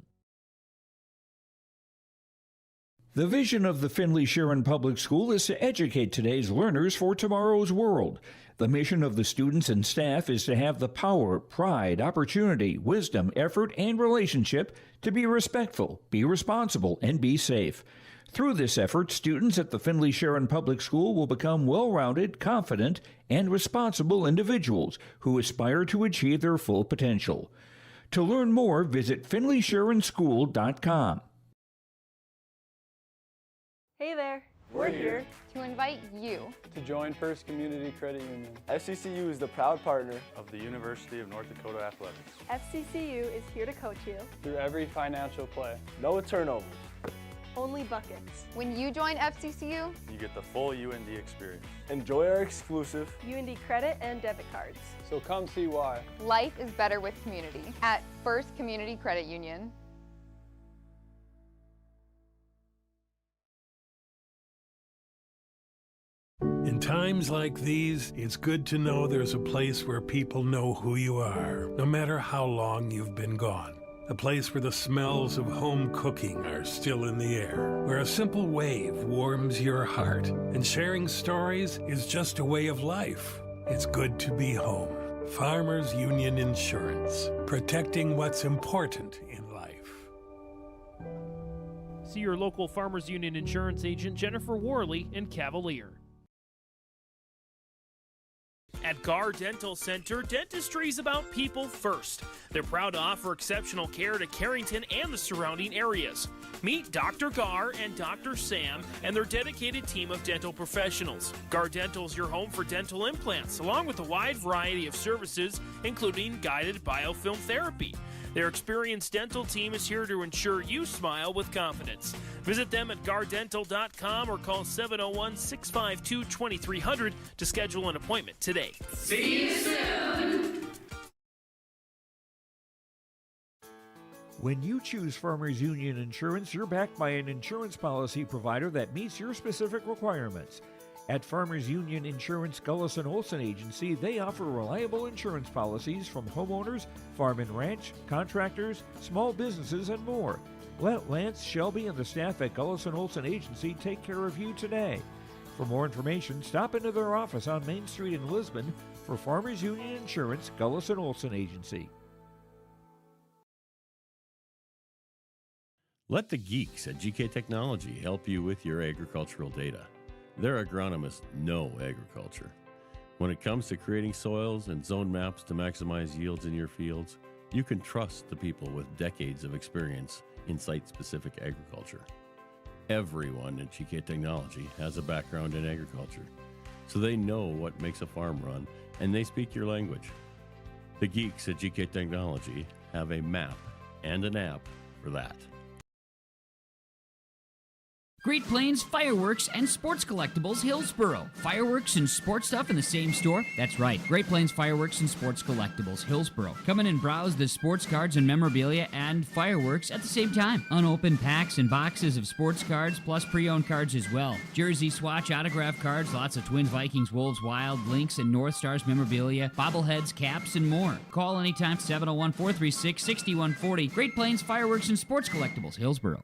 The vision of the Findlay Sharon Public School is to educate today's learners for tomorrow's world. The mission of the students and staff is to have the power, pride, opportunity, wisdom, effort, and relationship to be respectful, be responsible, and be safe. Through this effort, students at the Findlay Sharon Public School will become well-rounded, confident, and responsible individuals who aspire to achieve their full potential. To learn more, visit FindlaySharonSchool.com. Hey there, we're here to invite you to join First Community Credit Union. FCCU is the proud partner of the University of North Dakota Athletics. FCCU is here to coach you through every financial play. No turnovers, only buckets. When you join FCCU, you get the full UND experience. Enjoy our exclusive UND credit and debit cards. So come see why. Life is better with community at First Community Credit Union. In times like these, it's good to know there's a place where people know who you are, no matter how long you've been gone. a place where the smells of home cooking are still in the air, where a simple wave warms your heart, and sharing stories is just a way of life. It's good to be home. Farmers Union Insurance, protecting what's important in life. See your local Farmers Union insurance agent, Jennifer Worley, in Cavalier. At Gar Dental Center, dentistry is about people first. They're proud to offer exceptional care to Carrington and the surrounding areas. Meet Dr. Gar and Dr. Sam and their dedicated team of dental professionals. Gar Dental is your home for dental implants, along with a wide variety of services, including guided biofilm therapy. Their experienced dental team is here to ensure you smile with confidence. Visit them at gardental.com or call 701-652-2300 to schedule an appointment today. See you soon. When you choose Farmers Union Insurance, you're backed by an insurance policy provider that meets your specific requirements. At Farmers Union Insurance Gullis & Olson Agency, they offer reliable insurance policies from homeowners, farm and ranch, contractors, small businesses, and more. Let Lance, Shelby, and the staff at Gullis & Olson Agency take care of you today. For more information, stop into their office on Main Street in Lisbon for Farmers Union Insurance Gullis & Olson Agency. Let the geeks at GK Technology help you with your agricultural data. Their agronomists know agriculture. When it comes to creating soils and zone maps to maximize yields in your fields, you can trust the people with decades of experience in site-specific agriculture. Everyone at GK Technology has a background in agriculture, so they know what makes a farm run, and they speak your language. The geeks at GK Technology have a map and an app for that. Great Plains Fireworks and Sports Collectibles, Hillsboro. Fireworks and sports stuff in the same store? That's right. Great Plains Fireworks and Sports Collectibles, Hillsboro. Come in and browse the sports cards and memorabilia and fireworks at the same time. Unopened packs and boxes of sports cards, plus pre-owned cards as well. Jersey, swatch, autograph cards, lots of Twins, Vikings, Wolves, Wild, Lynx, and North Stars memorabilia, bobbleheads, caps, and more. Call anytime, 701-436-6140. Great Plains Fireworks and Sports Collectibles, Hillsboro.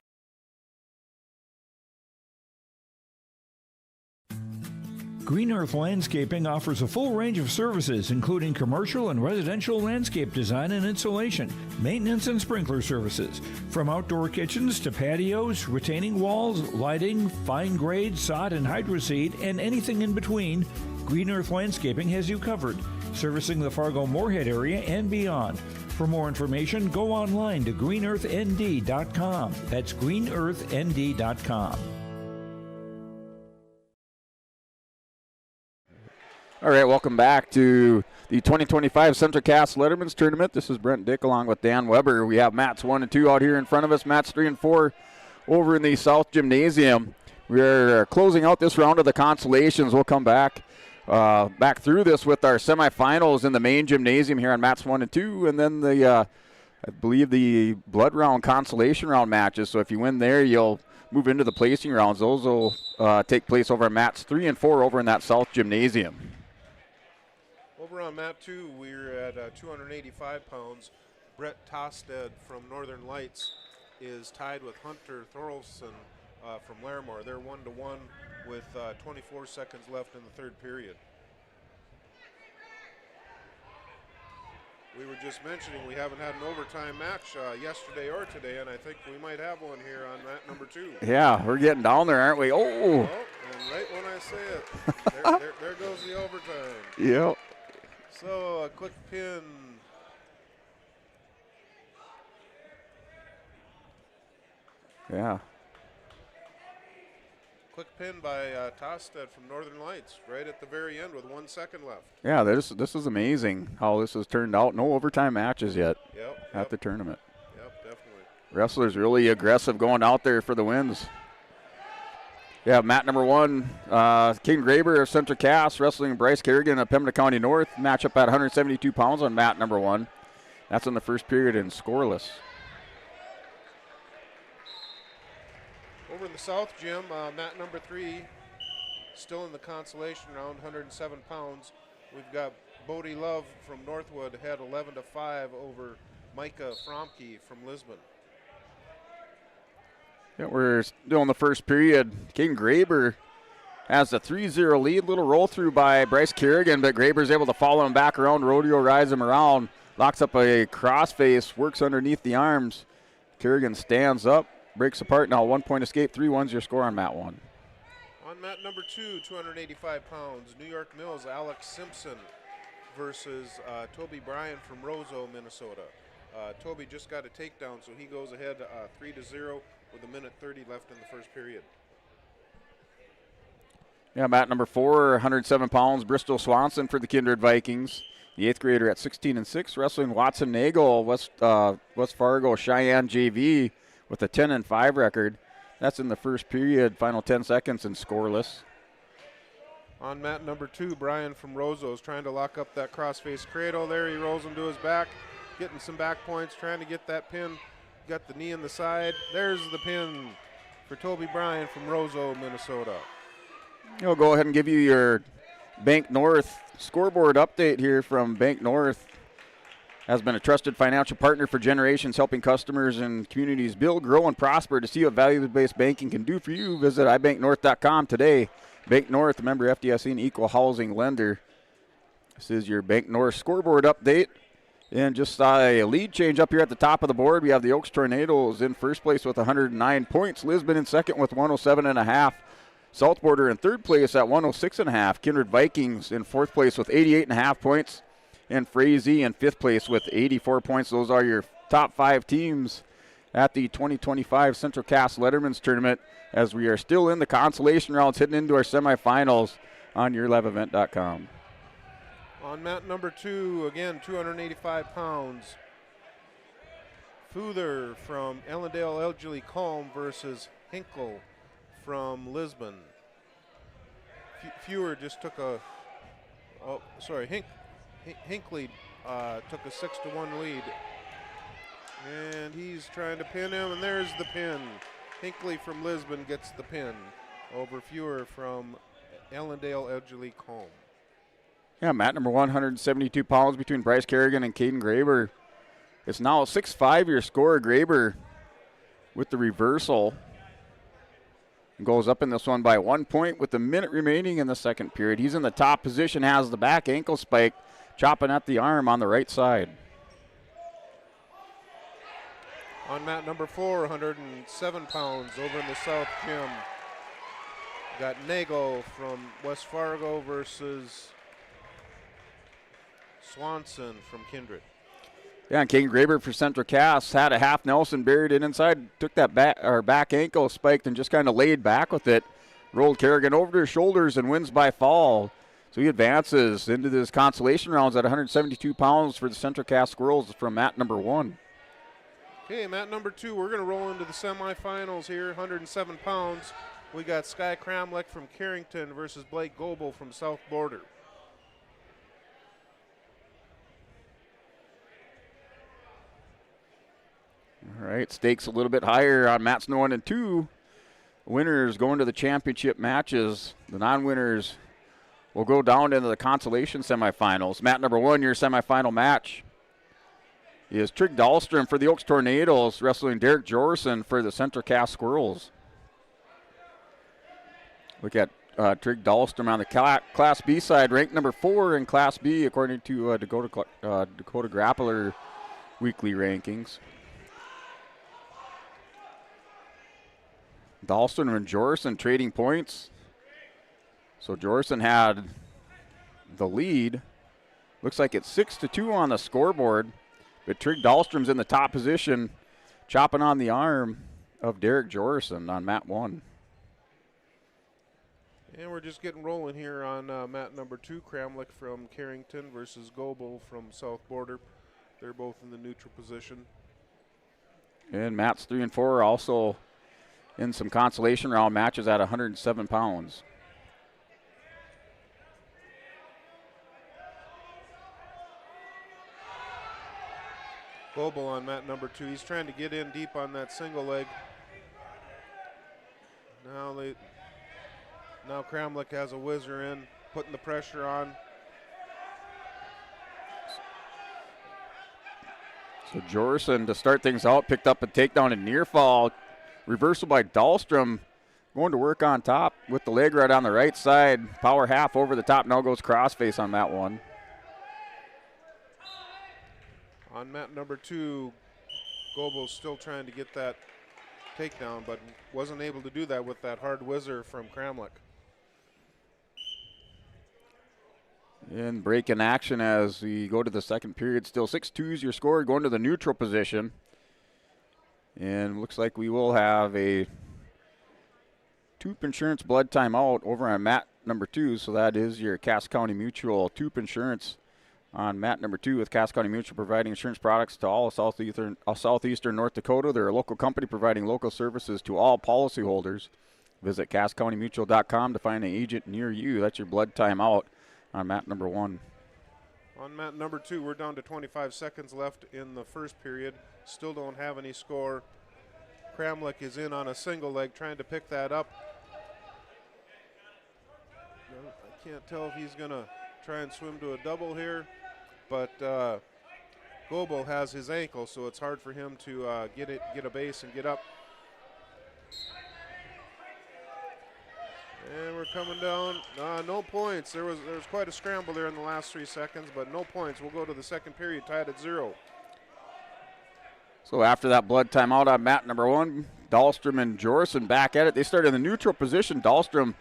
Green Earth Landscaping offers a full range of services, including commercial and residential landscape design and installation, maintenance and sprinkler services. From outdoor kitchens to patios, retaining walls, lighting, fine grade, sod and hydroseed, and anything in between, Green Earth Landscaping has you covered, servicing the Fargo-Moorhead area and beyond. For more information, go online to greenearthnd.com. That's greenearthnd.com. All right, welcome back to the 2025 Central Cass Letterman's Tournament. This is Brent Dick along with Dan Weber. We have mats 1 and 2 out here in front of us, mats 3 and 4 over in the South Gymnasium. We're closing out this round of the consolations. We'll come back through this with our semifinals in the main gymnasium here on mats 1 and 2, and then the I believe the blood round consolation round matches. So if you win there, you'll move into the placing rounds. Those will take place over mats 3 and 4 over in that South Gymnasium. Over on mat 2, we're at 285 pounds. Brett Tosted from Northern Lights is tied with Hunter Thorolfsson from Larimore. They're 1-1 with 24 seconds left in the third period. We were just mentioning we haven't had an overtime match yesterday or today, and I think we might have one here on mat number 2. Yeah, we're getting down there, aren't we? Oh! And right when I say it, there goes the overtime. Yep. So a quick pin. Yeah. Quick pin by Tosted from Northern Lights right at the very end with 1 second left. Yeah, this is amazing how this has turned out. No overtime matches yet at the tournament. Yep, definitely. Wrestlers really aggressive going out there for the wins. Yeah, mat number 1, King Graber of Central Cass wrestling Bryce Kerrigan of Pembina County North. Matchup at 172 pounds on mat number 1. That's in the first period and scoreless. Over in the South Gym, mat number 3, still in the consolation round, 107 pounds. We've got Bodie Love from Northwood, had 11-5 over Micah Fromke from Lisbon. Yeah, we're still in the first period. King Graber has a 3-0 lead. Little roll through by Bryce Kerrigan, but Graber's able to follow him back around. Rodeo rides him around. Locks up a crossface, works underneath the arms. Kerrigan stands up, breaks apart. Now 1 point escape, 3-1's your score on mat 1. On mat number 2, 285 pounds, New York Mills, Alex Simpson versus Toby Bryan from Roseau, Minnesota. Toby just got a takedown, so he goes ahead 3-0 with a minute 30 left in the first period. Yeah, mat number 4, 107 pounds, Bristol Swanson for the Kindred Vikings. The 8th grader at 16-6, wrestling Watson Nagel, West Fargo Cheyenne JV with a 10-5 record. That's in the first period, final 10 seconds and scoreless. On mat number 2, Brian from Roseau is trying to lock up that crossface cradle there. He rolls him to his back, getting some back points, trying to get that pin. Got the knee in the side. There's the pin for Toby Bryan from Roseau, Minnesota. I'll go ahead and give you your Bank North scoreboard update here from Bank North. Has been a trusted financial partner for generations, helping customers and communities build, grow, and prosper. To see what value-based banking can do for you, visit ibanknorth.com today. Bank North, a member FDIC and equal housing lender. This is your Bank North scoreboard update. And just saw a lead change up here at the top of the board. We have the Oaks Tornadoes in first place with 109 points. Lisbon in second with 107.5. South Border in third place at 106.5. Kindred Vikings in fourth place with 88.5 points. And Frazee in fifth place with 84 points. Those are your top 5 teams at the 2025 Central Cass Letterman's Tournament, as we are still in the consolation rounds, heading into our semifinals on yourliveevent.com. On mat number 2, again, 285 pounds. Futher from Ellendale Elgerly Calm versus Hinkle from Lisbon. Fewer just took a, Hinkley took a 6-1 lead. And he's trying to pin him, and there's the pin. Hinkley from Lisbon gets the pin over Fewer from Ellendale Elgerly Calm. Yeah, mat number 172 pounds between Bryce Kerrigan and Caden Graber. It's now a 6-5 your score. Graber with the reversal goes up in this one by 1 point with a minute remaining in the second period. He's in the top position, has the back ankle spike, chopping at the arm on the right side. On mat number 4, 107 pounds over in the South Gym. Got Nagel from West Fargo versus Swanson from Kindred. Yeah, and Caden Graber for Central Cass had a half Nelson, buried it inside, took that back ankle, spiked, and just kind of laid back with it. Rolled Kerrigan over to his shoulders and wins by fall. So he advances into this consolation rounds at 172 pounds for the Central Cass Squirrels from mat number 1. Okay, mat number 2, we're going to roll into the semifinals here, 107 pounds. We got Sky Kramlich from Carrington versus Blake Goebel from South Border. All right, stakes a little bit higher on mats 1 and 2. Winners going to the championship matches. The non-winners will go down into the consolation semifinals. Mat number 1, your semifinal match, is Trig Dahlstrom for the Oaks Tornadoes, wrestling Derek Jorson for the Central Cass Squirrels. Look at Trig Dahlstrom on the Class B side, ranked number 4 in Class B according to Dakota Grappler weekly rankings. Dahlstrom and Jorson trading points. So Jorson had the lead. Looks like it's 6-2 on the scoreboard. But Trig Dahlstrom's in the top position, chopping on the arm of Derek Jorson on mat 1. And we're just getting rolling here on mat number 2, Kramlich from Carrington versus Goebel from South Border. They're both in the neutral position. And mats 3 and 4 are also in some consolation round matches at 107 pounds. Goebel on mat number 2. He's trying to get in deep on that single leg. Now Kramlich has a whizzer in, putting the pressure on. So Jorson to start things out, picked up a takedown and near fall. Reversal by Dahlstrom, going to work on top with the leg right on the right side. Power half over the top, now goes crossface on mat 1. On mat number 2, Goebel's still trying to get that takedown, but wasn't able to do that with that hard whizzer from Kramlich. And break in action as we go to the second period. Still 6-2 is your score, going to the neutral position. And looks like we will have a Toop Insurance blood timeout over on mat number 2. So that is your Cass County Mutual Toop Insurance on mat number 2, with Cass County Mutual providing insurance products to all of southeastern North Dakota. They're a local company providing local services to all policyholders. Visit CassCountyMutual.com to find an agent near you. That's your blood timeout on mat number 1. On mat number 2, we're down to 25 seconds left in the first period. Still don't have any score. Kramlich is in on a single leg, trying to pick that up. I can't tell if he's going to try and swim to a double here, but Goebel has his ankle, so it's hard for him to get a base and get up. And we're coming down. No points. There was quite a scramble there in the last 3 seconds, but no points. We'll go to the second period tied at 0. So after that blood timeout on mat number 1, Dahlstrom and Jorson back at it. They started in the neutral position. Dahlstrom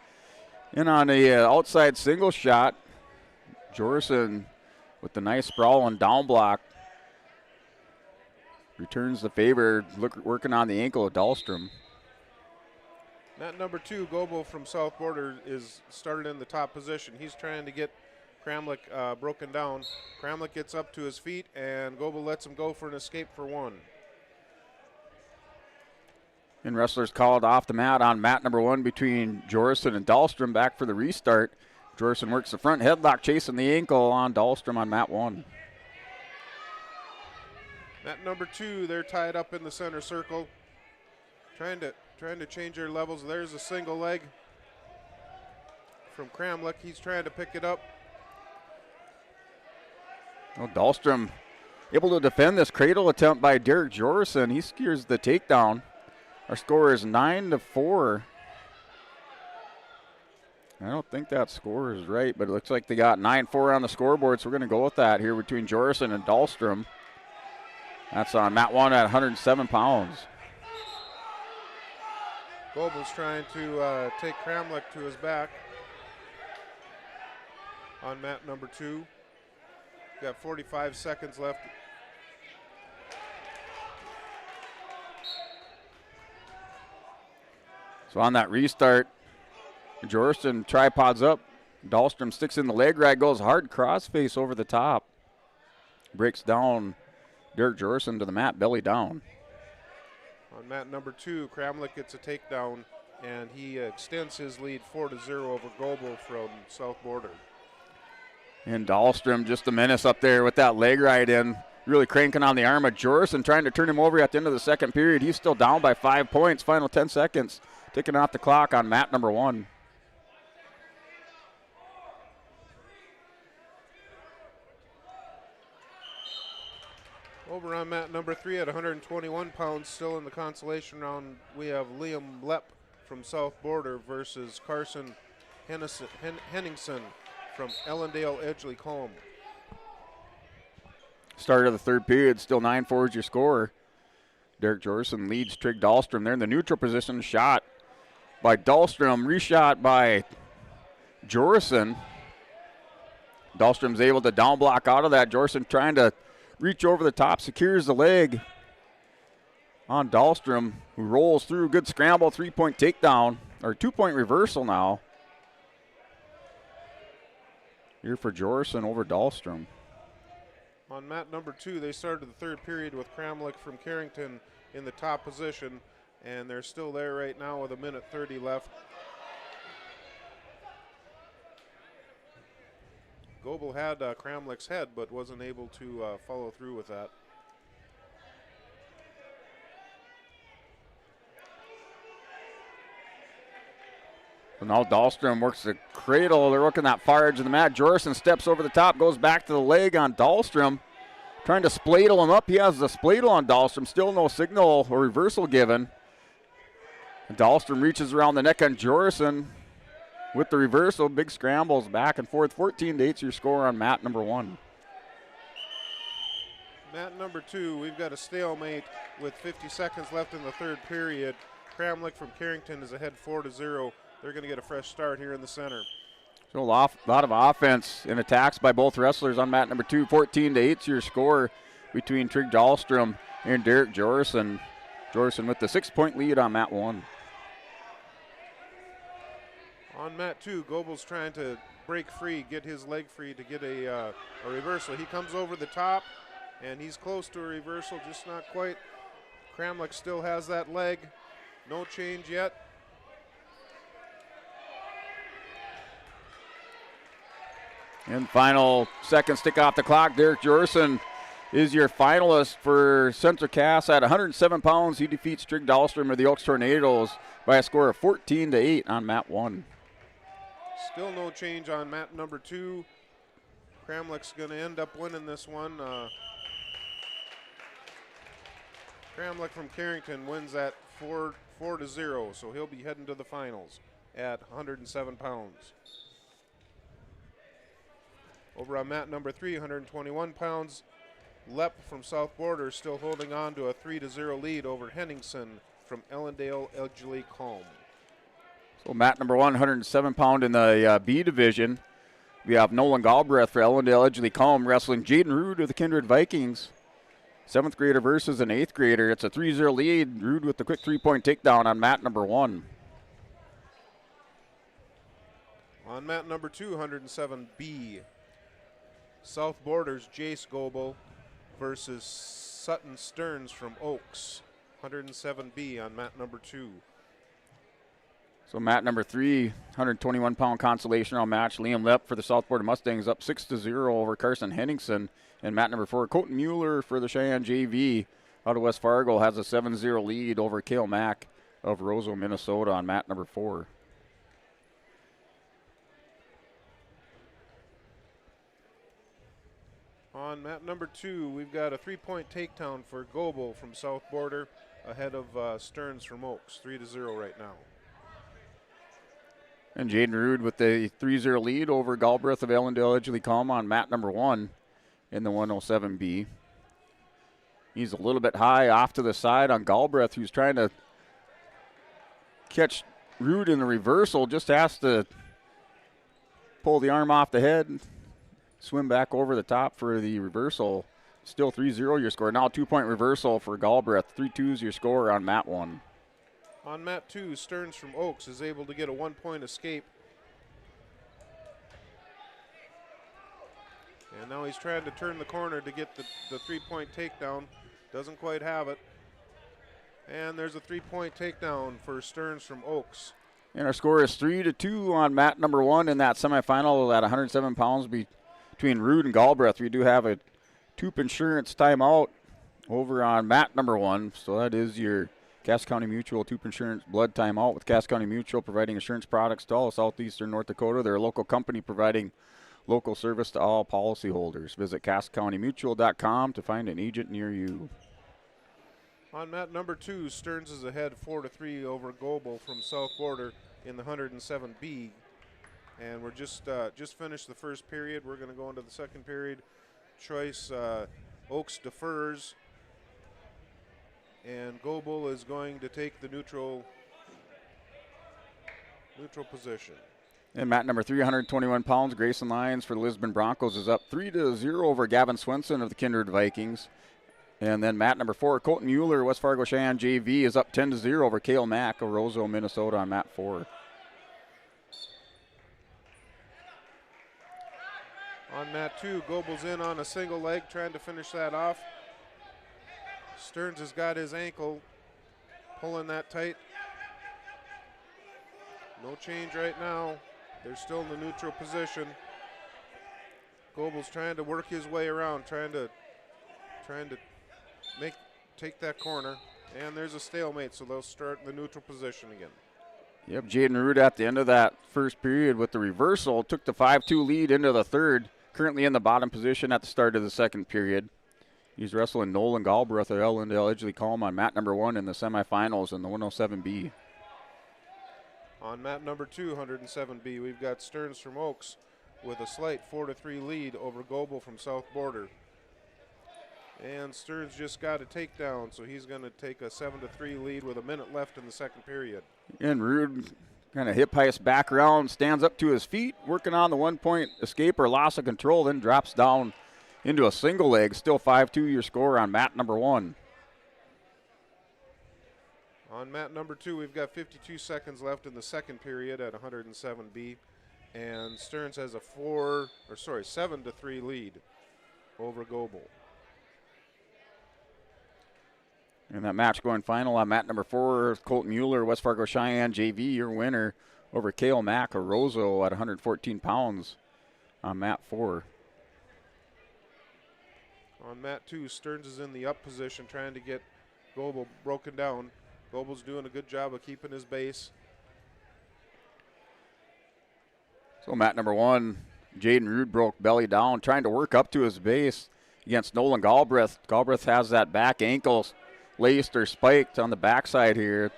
in on a outside single shot. Jorson with the nice sprawl and down block returns the favor, working on the ankle of Dahlstrom. Mat number 2, Goebel from South Border, is started in the top position. He's trying to get Kramlich broken down. Kramlich gets up to his feet, and Goebel lets him go for an escape for 1. And wrestlers called off the mat on mat number 1 between Jorson and Dahlstrom. Back for the restart. Jorson works the front headlock, chasing the ankle on Dahlstrom on mat 1. Mat number 2, they're tied up in the center circle, trying to change their levels. There's a single leg from Kramlich. He's trying to pick it up. Well, Dahlstrom able to defend this cradle attempt by Derek Jorson. He secures the takedown. Our score is 9-4. I don't think that score is right, but it looks like they got 9-4 on the scoreboard, so we're going to go with that here between Jorson and Dahlstrom. That's on mat 1 at 107 pounds. Goebel's trying to take Kramlich to his back on mat number 2. Got 45 seconds left. So on that restart, Jorson tripods up. Dahlstrom sticks in the leg right, goes hard crossface over the top. Breaks down Derek Jorson to the mat, belly down. On mat number 2, Kramlich gets a takedown, and he extends his lead 4-0 over Goebel from South Border. And Dahlstrom just a menace up there with that leg right in, really cranking on the arm of Jorson, trying to turn him over at the end of the second period. He's still down by 5 points. Final 10 seconds, ticking off the clock on mat number 1. Over on mat number 3 at 121 pounds, still in the consolation round, we have Liam Lepp from South Border versus Carson Henningsen from Ellendale Edgeley Colm. Start of the third period, still 9-4 is your score. Derek Jorson leads Trig Dahlstrom. They're in the neutral position. Shot by Dahlstrom, reshot by Jorson. Dahlstrom's able to down block out of that. Jorson trying to reach over the top, secures the leg on Dahlstrom, who rolls through. Good scramble, 3-point takedown, or 2-point reversal now. Here for Jorson over Dahlstrom. On mat number 2, they started the third period with Kramlich from Carrington in the top position, and they're still there right now with 1:30 left. Goebel had Kramlich's head, but wasn't able to follow through with that. So now Dahlstrom works the cradle. They're working that far edge of the mat. Jorson steps over the top, goes back to the leg on Dahlstrom. Trying to spladle him up. He has the spladle on Dahlstrom. Still no signal or reversal given. Dahlstrom reaches around the neck on Jorison with the reversal. Big scrambles back and forth. 14-8 your score on mat number 1. Mat number 2, we've got a stalemate with 50 seconds left in the third period. Kramlich from Carrington is ahead 4-0. They're going to get a fresh start here in the center. So a lot of offense and attacks by both wrestlers on mat number 2. 14-8 your score between Trig Dahlstrom and Derek Jorison. Jorison with the 6-point lead on mat 1. On mat 2, Goebel's trying to break free, get his leg free to get a reversal. He comes over the top, and he's close to a reversal, just not quite. Kramlich still has that leg. No change yet. And final seconds tick off the clock. Derek Jorison is your finalist for Central Cass at 107 pounds. He defeats Trig Dahlstrom of the Oaks Tornadoes by a score of 14-8 on mat 1. Still no change on mat number 2. Kramlich's going to end up winning this one. Kramlich from Carrington wins at 4-0, so he'll be heading to the finals at 107 pounds. Over on mat number 3, 121 pounds, Lepp from South Border still holding on to a 3-0 lead over Henningsen from Ellendale Edgley Combe. So mat number 1, 107 pound in the B division. We have Nolan Galbraith for Ellendale Edgley Combe wrestling Jaden Rude of the Kindred Vikings. 7th grader versus an 8th grader. It's a 3-0 lead. Rude with the quick 3-point takedown on mat number 1. On mat number 2, 107B, South Borders Jace Goebel versus Sutton Stearns from Oaks. 107B on mat number 2. So mat number 3, 121-pound consolation round match. Liam Lepp for the South Border Mustangs up 6-0 over Carson Henningsen. And mat number 4, Colton Mueller for the Cheyenne JV out of West Fargo has a 7-0 lead over Cale Mack of Roseau, Minnesota on mat number 4. On mat number 2, we've got a 3-point takedown for Goebel from South Border ahead of Stearns from Oaks. 3-0 right now. And Jaden Rude with the 3-0 lead over Galbraith of Ellendale Edgley Combe on mat number 1 in the 107B. He's a little bit high off to the side on Galbraith, who's trying to catch Rude in the reversal. Just has to pull the arm off the head, swim back over the top for the reversal. Still 3-0 your score. Now 2-point reversal for Galbraith. 3-2 your score on mat 1. On mat 2, Stearns from Oaks is able to get a 1-point escape. And now he's trying to turn the corner to get the 3-point takedown. Doesn't quite have it. And there's a 3-point takedown for Stearns from Oaks. And our score is 3-2 on mat number 1 in that semifinal at 107 pounds between Rude and Galbraith. We do have a Toop Insurance timeout over on mat number 1. So that is your Cass County Mutual Toop Insurance blood timeout, with Cass County Mutual providing insurance products to all of southeastern North Dakota. They're a local company providing local service to all policyholders. Visit CassCountyMutual.com to find an agent near you. On mat number 2, Stearns is ahead 4-3 over Goebel from South Border in the 107B. And we're just finished the first period. We're going to go into the second period. Choice Oaks defers. And Goebel is going to take the neutral position. And mat number 3, 121 pounds, Grayson Lyons for the Lisbon Broncos is up 3-0 over Gavin Swenson of the Kindred Vikings. And then mat number 4, Colton Mueller, West Fargo Cheyenne JV, is up 10-0 over Cale Mack of Roseau, Minnesota on mat 4. On mat 2, Goebel's in on a single leg, trying to finish that off. Stearns has got his ankle, pulling that tight. No change right now. They're still in the neutral position. Goebel's trying to work his way around, trying to take that corner. And there's a stalemate, so they'll start in the neutral position again. Yep, Jaden Rude at the end of that first period with the reversal took the 5-2 lead into the third. Currently in the bottom position at the start of the second period. He's wrestling Nolan Galbraith at Ellendale Edgley Column on mat number 1 in the semifinals in the 107B. On mat number 2, 107B, we've got Stearns from Oaks with a slight 4-3 lead over Goebel from South Border. And Stearns just got a takedown, so he's going to take a 7-3 lead with a minute left in the second period. And Rude kind of hip heists back around, stands up to his feet, working on the 1-point escape or loss of control, then drops down into a single leg. Still 5-2 your score on mat number 1. On mat number 2, we've got 52 seconds left in the second period at 107B. And Stearns has a 7-3 lead over Goebel. And that match going final on mat number 4, Colton Mueller, West Fargo Cheyenne JV, your winner over Kale Mack of Roseau at 114 pounds on mat 4. On mat 2, Stearns is in the up position trying to get Goebel broken down. Goebel's doing a good job of keeping his base. So mat number 1, Jaden Rude broke belly down, trying to work up to his base against Nolan Galbraith. Galbraith has that back ankle laced or spiked on the backside here.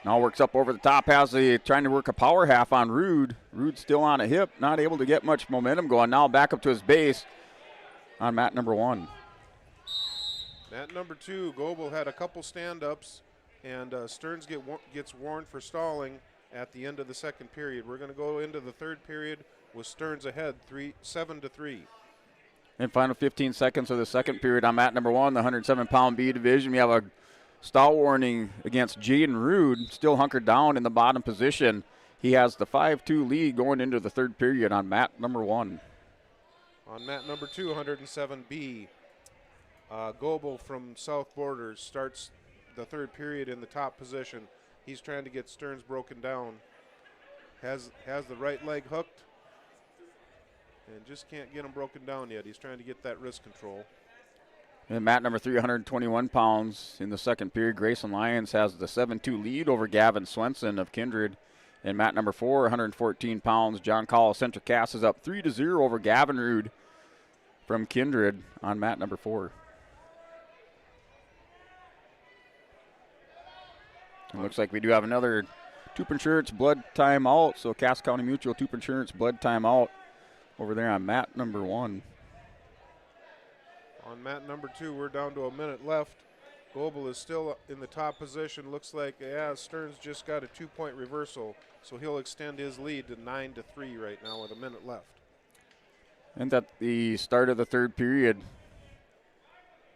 Now works up over the top, trying to work a power half on Rude. Rude still on a hip, not able to get much momentum going. Now back up to his base on mat number 1. Mat number 2, Goebel had a couple stand-ups, and Stearns gets warned for stalling at the end of the second period. We're going to go into the third period with Stearns ahead 7-3. And final 15 seconds of the second period on mat number 1, the 107-pound B division. We have a stall warning against Jaden Rude, still hunkered down in the bottom position. He has the 5-2 lead going into the third period on mat number 1. On mat number 2, 107B, Goebel from South Border starts the third period in the top position. He's trying to get Stearns broken down. Has the right leg hooked and just can't get him broken down yet. He's trying to get that wrist control. And mat number 3, 121 pounds in the second period. Grayson Lyons has the 7-2 lead over Gavin Swenson of Kindred. And mat number 4, 114 pounds, John Call of Central Cass is up 3-0 over Gavin Rude from Kindred on mat number 4. It looks like we do have another Tup Insurance blood timeout. So Cass County Mutual Tup Insurance blood timeout over there on mat number 1. On mat number 2, we're down to a minute left. Goebel is still in the top position. Looks like Stearns just got a 2-point reversal, so he'll extend his lead to 9-3 right now with a minute left. And at the start of the third period,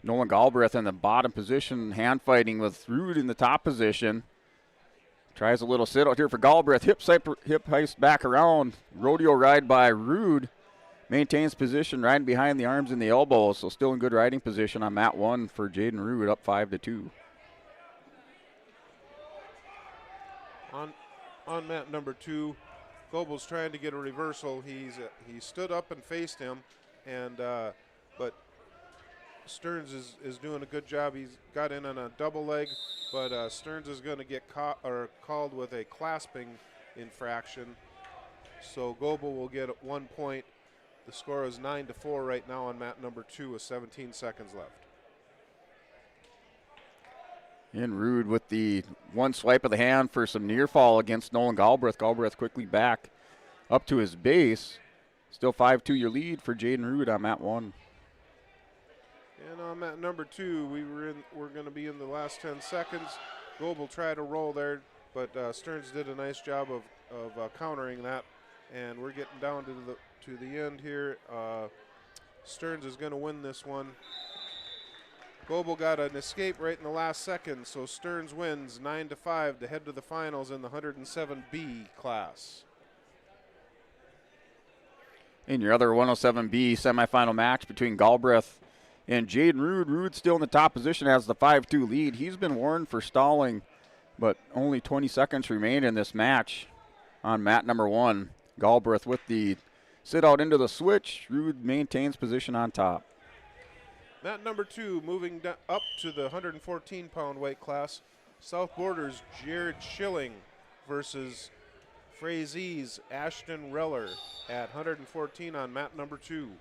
Nolan Galbraith in the bottom position, hand fighting with Rude in the top position. Tries a little sit out here for Galbraith. Hip heist back around. Rodeo ride by Rude. Maintains position riding behind the arms and the elbows. So still in good riding position on mat 1 for Jaden Rude, up 5-2. On mat number 2, Goebel's trying to get a reversal. He stood up and faced him, and but Stearns is doing a good job. He's got in on a double leg, but Stearns is going to get called with a clasping infraction. So Goebel will get 1 point. The score is 9-4 right now on mat number 2 with 17 seconds left. And Rude with the one swipe of the hand for some near fall against Nolan Galbraith. Galbraith quickly back up to his base. Still 5-2 your lead for Jaden Rude on mat 1. And on mat number 2, we're going to be in the last 10 seconds. Goebel tried to roll there, but Stearns did a nice job of countering that. And we're getting down to the end here. Stearns is going to win this one. Goebel got an escape right in the last second, so Stearns wins 9-5 to head to the finals in the 107B class. In your other 107B semifinal match between Galbraith and Jaden Rude. Rude still in the top position, has the 5-2 lead. He's been warned for stalling, but only 20 seconds remain in this match on mat number 1. Galbraith with the sit out into the switch. Rude maintains position on top. Mat number 2, moving up to the 114-pound weight class. South Borders Jared Schilling versus Frazee's Ashton Reller at 114 on mat number 2.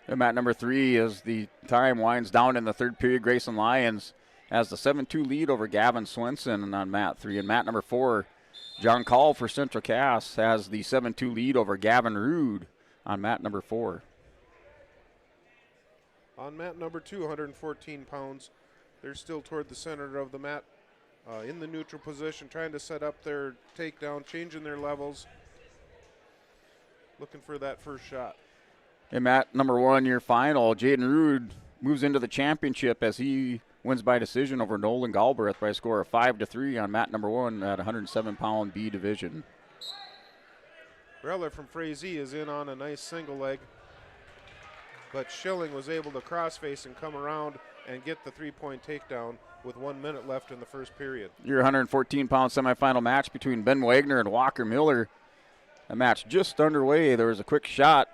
And mat number 3, as the time winds down in the third period, Grayson Lyons has the 7-2 lead over Gavin Swenson on mat 3. And mat number 4, John Call for Central Cass has the 7-2 lead over Gavin Rude on mat number 4. On mat number 2, 114 pounds. They're still toward the center of the mat, in the neutral position, trying to set up their takedown, changing their levels, looking for that first shot. In mat number 1, your final, Jaden Rude moves into the championship as he wins by decision over Nolan Galbraith by a score of 5-3 on mat number 1 at 107-pound B division. Reller from Frazee is in on a nice single leg, but Schilling was able to crossface and come around and get the 3-point takedown with 1 minute left in the first period. Your 114-pound semifinal match between Ben Wagner and Walker Miller. A match just underway. There was a quick shot.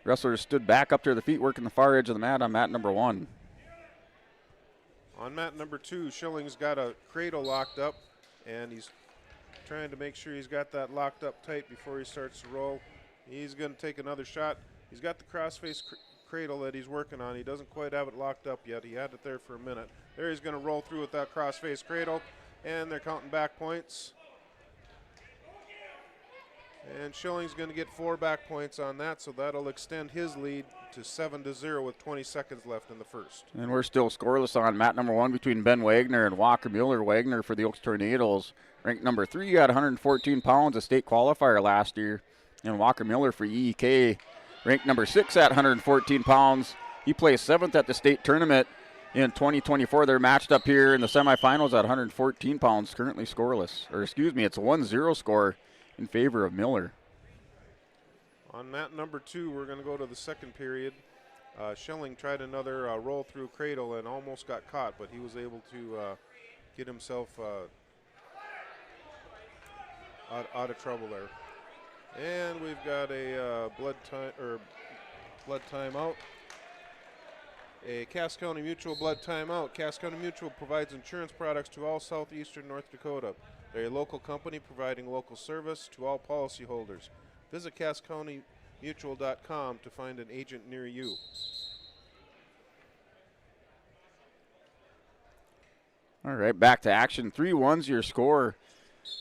Wrestlers stood back up to their feet, working the far edge of the mat on mat number 1. On mat number 2, Schilling's got a cradle locked up, and he's trying to make sure he's got that locked up tight before he starts to roll. He's going to take another shot. He's got the crossface cradle that he's working on. He doesn't quite have it locked up yet. He had it there for a minute. There he's going to roll through with that crossface cradle, and they're counting back points. And Schilling's going to get 4 back points on that, so that'll extend his lead to 7-0 with 20 seconds left in the first. And we're still scoreless on mat number 1 between Ben Wagner and Walker Miller. Wagner for the Oaks Tornadoes, ranked number 3 at 114 pounds, a state qualifier last year. And Walker Miller for EEK, ranked number 6 at 114 pounds. He placed 7th at the state tournament in 2024. They're matched up here in the semifinals at 114 pounds, currently scoreless. Or excuse me, it's a 1-0 score in favor of Miller. On mat number 2, we're going to go to the second period. Schilling tried another roll through cradle and almost got caught, but he was able to get himself out of trouble there. And we've got a blood timeout. A Cass County Mutual blood timeout. Cass County Mutual provides insurance products to all southeastern North Dakota. They're a local company providing local service to all policyholders. Visit CassCountyMutual.com to find an agent near you. All right, back to action. 3-1's your score,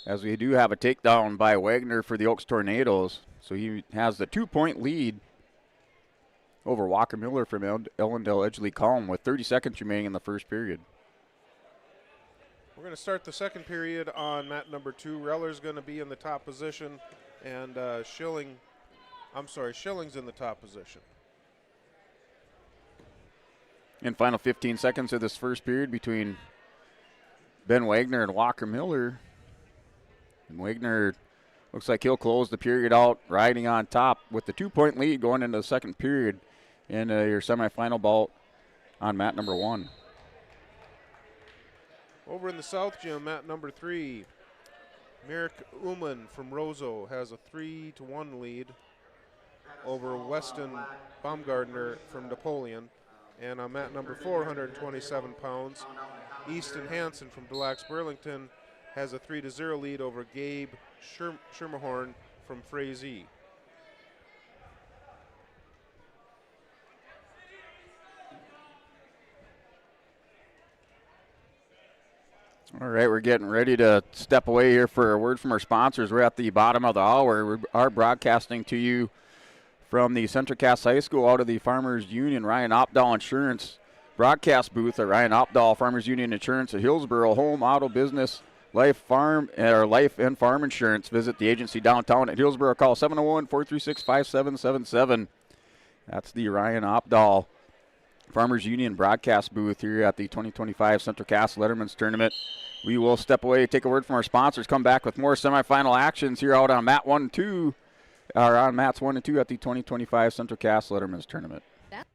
as we do have a takedown by Wagner for the Oaks Tornadoes. So he has the 2-point lead over Walker Miller from Ellendale Edgeley Calm with 30 seconds remaining in the first period. We're going to start the second period on mat number 2. Reller's going to be in the top position, and Schilling's in the top position. In final 15 seconds of this first period between Ben Wagner and Walker Miller. And Wagner looks like he'll close the period out riding on top with the 2-point lead going into the second period in your semifinal bout on mat number 1. Over in the South Gym, mat number 3, Merrick Uman from Roseau has a 3-1 lead over Weston Baumgardner from Napoleon. And on mat number 4, 127 pounds, Easton Hansen from Des Lacs Burlington has a 3-0 lead over Gabe Schermerhorn from Frazee. All right, we're getting ready to step away here for a word from our sponsors. We're at the bottom of the hour. We are broadcasting to you from the Central Cass High School out of the Farmers Union Ryan Opdahl Insurance broadcast booth at Ryan Opdahl Farmers Union Insurance at Hillsboro. Home, auto, business, life and farm insurance. Visit the agency downtown at Hillsboro. Call 701-436-5777. That's the Ryan Opdahl Farmers Union broadcast booth here at the 2025 Central Cass Letterman's Tournament. We will step away, take a word from our sponsors, come back with more semifinal actions here out on mat 1 and 2, or on mats 1 and 2 at the 2025 Central Cass Letterman's Tournament. That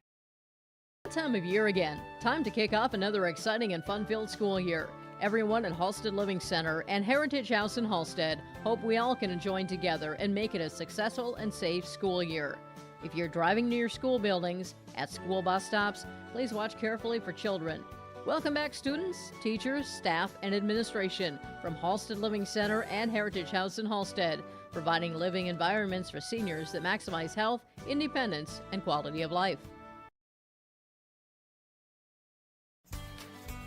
time of year again. Time to kick off another exciting and fun-filled school year. Everyone at Halstead Living Center and Heritage House in Halstead hope we all can join together and make it a successful and safe school year. If you're driving near school buildings, at school bus stops, please watch carefully for children. Welcome back, students, teachers, staff, and administration from Halstead Living Center and Heritage House in Halstead, providing living environments for seniors that maximize health, independence, and quality of life.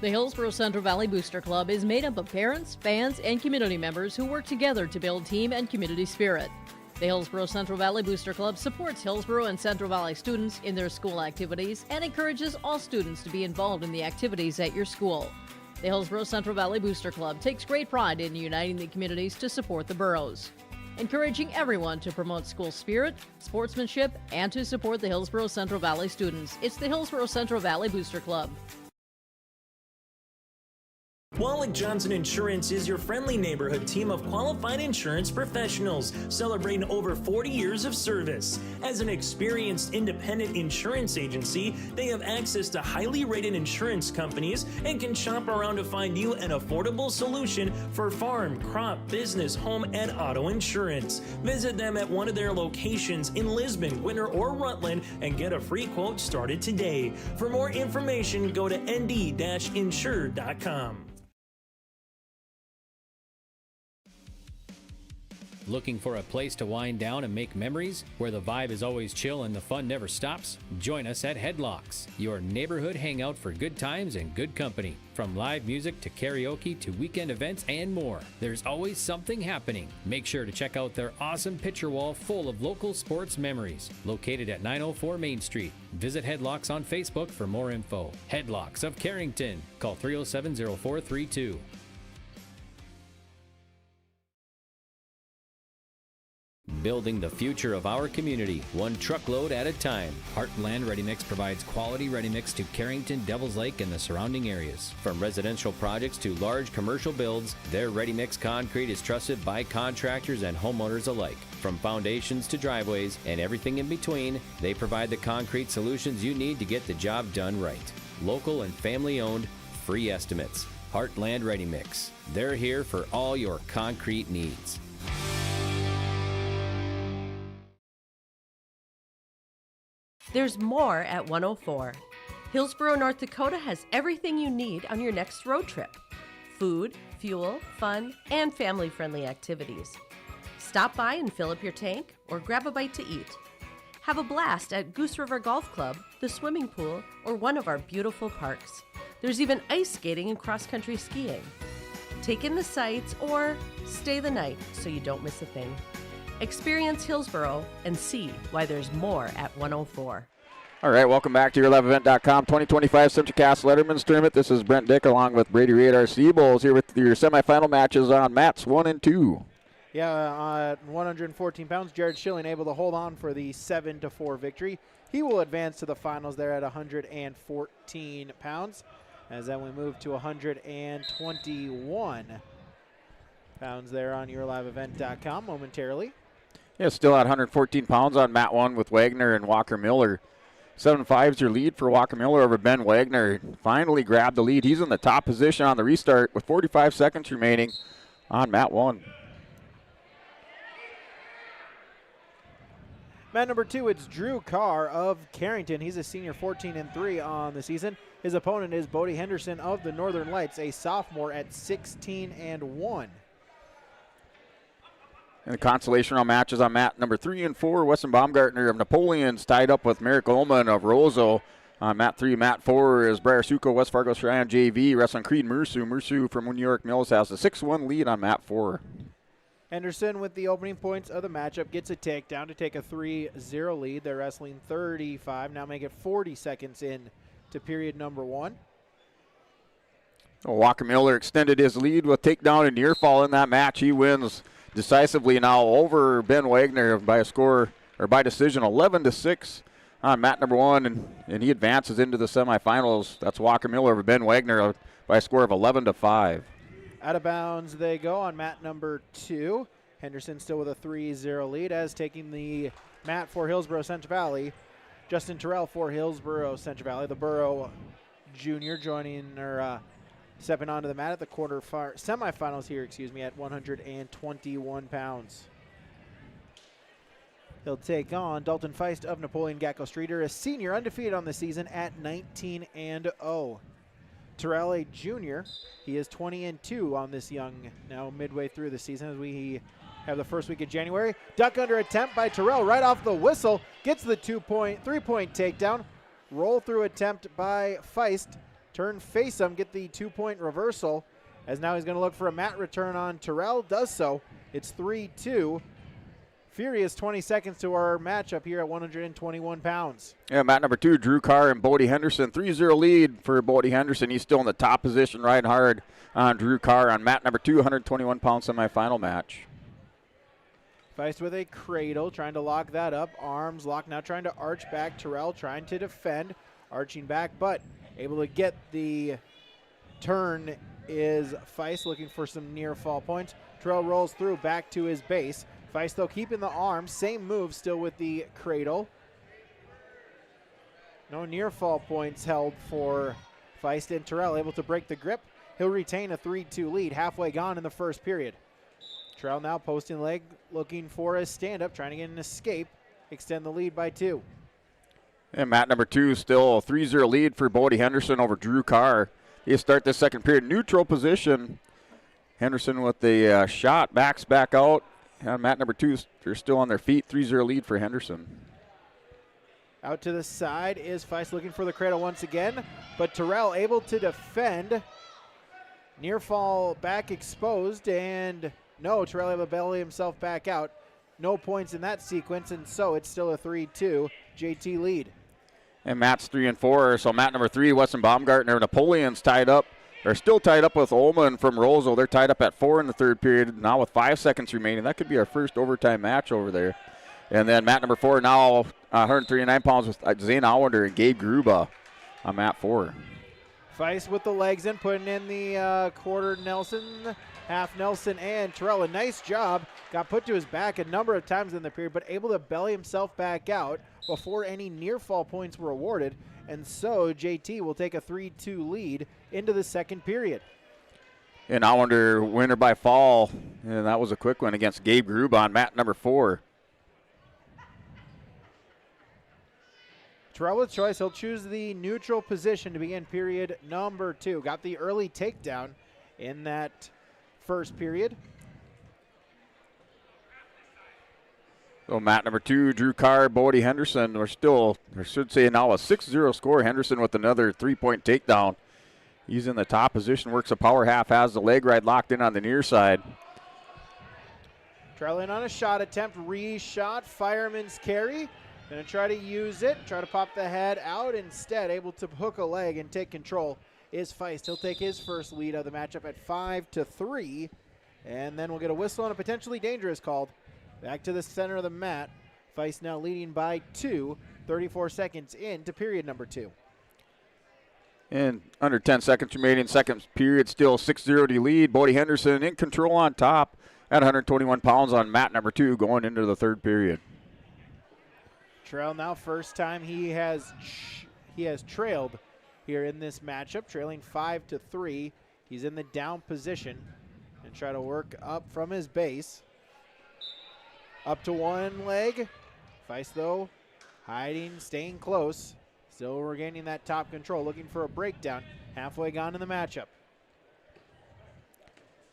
The Hillsborough Central Valley Booster Club is made up of parents, fans, and community members who work together to build team and community spirit. The Hillsborough Central Valley Booster Club supports Hillsborough and Central Valley students in their school activities and encourages all students to be involved in the activities at your school. The Hillsborough Central Valley Booster Club takes great pride in uniting the communities to support the boroughs, encouraging everyone to promote school spirit, sportsmanship, and to support the Hillsborough Central Valley students. It's the Hillsborough Central Valley Booster Club. Wallach Johnson Insurance is your friendly neighborhood team of qualified insurance professionals celebrating over 40 years of service. As an experienced independent insurance agency, they have access to highly rated insurance companies and can shop around to find you an affordable solution for farm, crop, business, home, and auto insurance. Visit them at one of their locations in Lisbon, Winter, or Rutland and get a free quote started today. For more information, go to nd-insure.com. Looking for a place to wind down and make memories, where the vibe is always chill and the fun never stops? Join us at Headlocks, your neighborhood hangout for good times and good company. From live music to karaoke to weekend events and more, there's always something happening. Make sure to check out their awesome picture wall full of local sports memories. Located at 904 Main Street. Visit Headlocks on Facebook for more info. Headlocks of Carrington. Call 307-0432. Building the future of our community, one truckload at a time. Heartland Ready Mix provides quality ready mix to Carrington, Devils Lake, and the surrounding areas. From residential projects to large commercial builds, their ready mix concrete is trusted by contractors and homeowners alike. From foundations to driveways and everything in between, they provide the concrete solutions you need to get the job done right. Local and family owned, free estimates. Heartland Ready Mix. They're here for all your concrete needs. There's more at 104. Hillsborough, North Dakota has everything you need on your next road trip. Food, fuel, fun, and family-friendly activities. Stop by and fill up your tank or grab a bite to eat. Have a blast at Goose River Golf Club, the swimming pool, or one of our beautiful parks. There's even ice skating and cross-country skiing. Take in the sights or stay the night so you don't miss a thing. Experience Hillsborough and see why there's more at 104. All right, welcome back to your liveevent.com 2025 CentraCast Letterman's Tournament. This is Brent Dick along with Brady Radar Seabolls here with your semifinal matches on mats 1 and 2. Yeah, at 114 pounds, Jared Schilling able to hold on for the 7-4 victory. He will advance to the finals there at 114 pounds. As then we move to 121 pounds there on yourliveevent.com momentarily. Yeah, still at 114 pounds on mat 1 with Wagner and Walker Miller. 7-5 is your lead for Walker Miller over Ben Wagner. Finally grabbed the lead. He's in the top position on the restart with 45 seconds remaining on mat 1. Mat number 2, it's Drew Carr of Carrington. He's a senior, 14-3 on the season. His opponent is Bodie Henderson of the Northern Lights, a sophomore at 16-1. And the consolation round matches on mat number 3 and 4. Weston Baumgartner of Napoleon's tied up with Merrick Ullman of Roseau. On mat 3, mat 4 is Briar Succo, West Fargo Cheyenne JV, wrestling Creed Mersu. Mersu from New York Mills has a 6-1 lead on mat 4. Henderson with the opening points of the matchup gets a takedown to take a 3-0 lead. They're wrestling 35, now make it 40 seconds in to period number 1. Walker Miller extended his lead with takedown and near fall in that match. He wins decisively now over Ben Wagner by a score or by decision 11-6 on mat number 1, and he advances into the semifinals. That's Walker Miller over Ben Wagner by a score of 11-5. Out of bounds they go on mat number 2. Henderson still with a 3-0 lead as taking the mat for Hillsborough Central Valley. Justin Terrell for Hillsborough Central Valley, the Borough junior, joining or stepping onto the mat at the semifinals here, at 121 pounds. He'll take on Dalton Feist of Napoleon Gacko Streeter, a senior undefeated on the season at 19-0. Terrell, a junior, he is 20-2 on this young, now midway through the season as we have the first week of January. Duck under attempt by Terrell right off the whistle, gets the 3-point takedown. Roll through attempt by Feist. turn face him, get the 2-point reversal, as now he's going to look for a mat return on Terrell. Does so. It's 3-2. Furious 20 seconds to our matchup here at 121 pounds. Yeah, mat number 2, Drew Carr and Bodie Henderson. 3-0 lead for Bodie Henderson. He's still in the top position, riding hard on Drew Carr on mat number 2, 121-pound semifinal match. Feist with a cradle, trying to lock that up. Arms locked, now trying to arch back. Terrell trying to defend, arching back, but able to get the turn is Feist, looking for some near fall points. Terrell rolls through back to his base. Feist, though, keeping the arm. Same move, still with the cradle. No near fall points held for Feist, and Terrell able to break the grip. He'll retain a 3-2 lead, halfway gone in the first period. Terrell now posting leg, looking for a stand-up, trying to get an escape, extend the lead by 2. And mat number 2, still a 3-0 lead for Bodie Henderson over Drew Carr. He start this second period, neutral position. Henderson with the shot, backs back out. And mat number 2, they're still on their feet, 3-0 lead for Henderson. Out to the side is Feist, looking for the cradle once again, but Terrell able to defend. Near fall back exposed, and no, Terrell able to belly himself back out. No points in that sequence, and so it's still a 3-2 JT lead. And mats 3 and 4, so mat number 3, Weston Baumgartner, Napoleon's tied up. They're still tied up with Ullman from Roseau. They're tied up at 4 in the third period, now with 5 seconds remaining. That could be our first overtime match over there. And then mat number 4 now, 139 pounds with Zane Allender and Gabe Gruba on mat 4. Feist with the legs in, putting in the quarter Nelson, half Nelson, and Terrell. A nice job. Got put to his back a number of times in the period, but able to belly himself back out before any near fall points were awarded. And so JT will take a 3-2 lead into the second period. And Allender winner by fall, and that was a quick one against Gabe Gruba on mat number 4. Terrell with choice. He'll choose the neutral position to begin period number 2. Got the early takedown in that first period. So mat number 2, Drew Carr, Bodie Henderson. We're still, I should say now, a 6-0 score. Henderson with another 3-point takedown. He's in the top position, works a power half, has the leg right locked in on the near side. Terrell in on a shot attempt, re-shot, fireman's carry. Gonna try to use it, try to pop the head out. Instead, able to hook a leg and take control is Feist. He'll take his first lead of the matchup at 5-3. And then we'll get a whistle and a potentially dangerous called. Back to the center of the mat. Feist now leading by 2, 34 seconds into period number 2. And under 10 seconds remaining, second period, still 6-0 to lead. Bodie Henderson in control on top at 121 pounds on mat number 2 going into the third period. Terrell now first time he has trailed here in this matchup, trailing 5-3. He's in the down position and try to work up from his base. Up to one leg. Feist, though, hiding, staying close. Still regaining that top control, looking for a breakdown. Halfway gone in the matchup.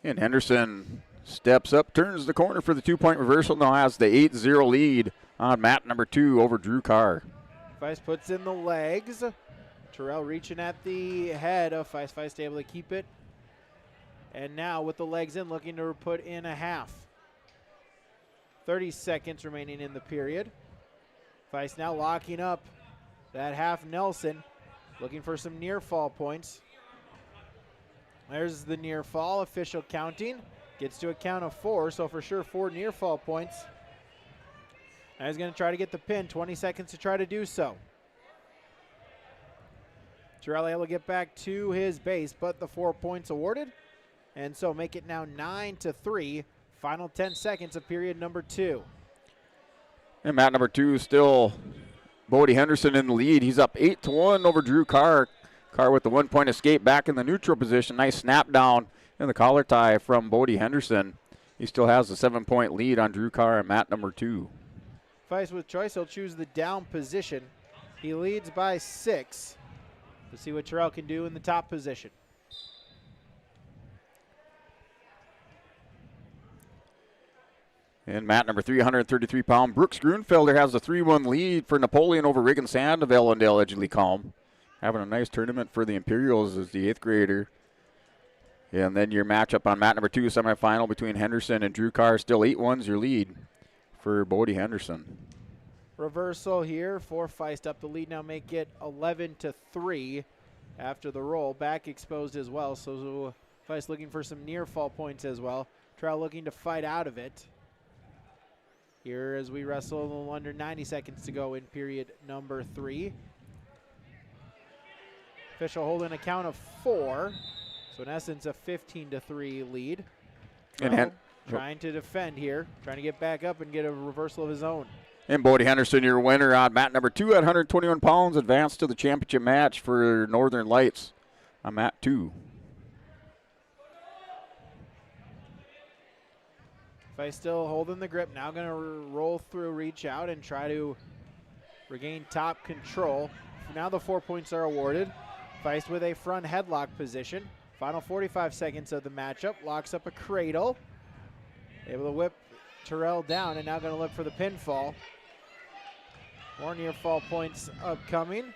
And Henderson steps up, turns the corner for the 2-point reversal, now has the 8-0 lead on mat number 2 over Drew Carr. Feist puts in the legs. Terrell reaching at the head of Feist. Feist able to keep it. And now with the legs in, looking to put in a half. 30 seconds remaining in the period. Feist now locking up that half Nelson, looking for some near fall points. There's the near fall, official counting. Gets to a count of 4, so for sure 4 near fall points. Now he's going to try to get the pin, 20 seconds to try to do so. Terrell able to get back to his base, but the 4 points awarded. And so make it now 9-3. Final 10 seconds of period number 2. And mat number 2 still Bodie Henderson in the lead. He's up 8-1 over Drew Carr. Carr with the 1-point escape back in the neutral position. Nice snap down in the collar tie from Bodie Henderson. He still has a 7-point lead on Drew Carr at mat number 2. Feist with choice, he'll choose the down position. He leads by 6. Let's see what Terrell can do in the top position. And mat number 3, 133-pound Brooks Grunfelder has a 3-1 lead for Napoleon over Riggin Sandoval and Dale Edgley Calm. having a nice tournament for the Imperials as the 8th grader. And then your matchup on mat number 2, semifinal between Henderson and Drew Carr. Still 8-1's your lead for Bodie Henderson. Reversal here for Feist up the lead now, make it 11-3 after the roll. Back exposed as well, so Feist looking for some near fall points as well. Terrell looking to fight out of it. Here as we wrestle a little under 90 seconds to go in period number 3. Official holding a count of 4. So in essence, a 15-3 lead. And trying to defend here, trying to get back up and get a reversal of his own. And Bodie Henderson, your winner on mat number 2 at 121 pounds, advanced to the championship match for Northern Lights on mat 2. Feist still holding the grip, now going to roll through, reach out, and try to regain top control. Now the 4 points are awarded. Feist with a front headlock position. Final 45 seconds of the matchup. Locks up a cradle. Able to whip Terrell down, and now going to look for the pinfall. More near fall points upcoming.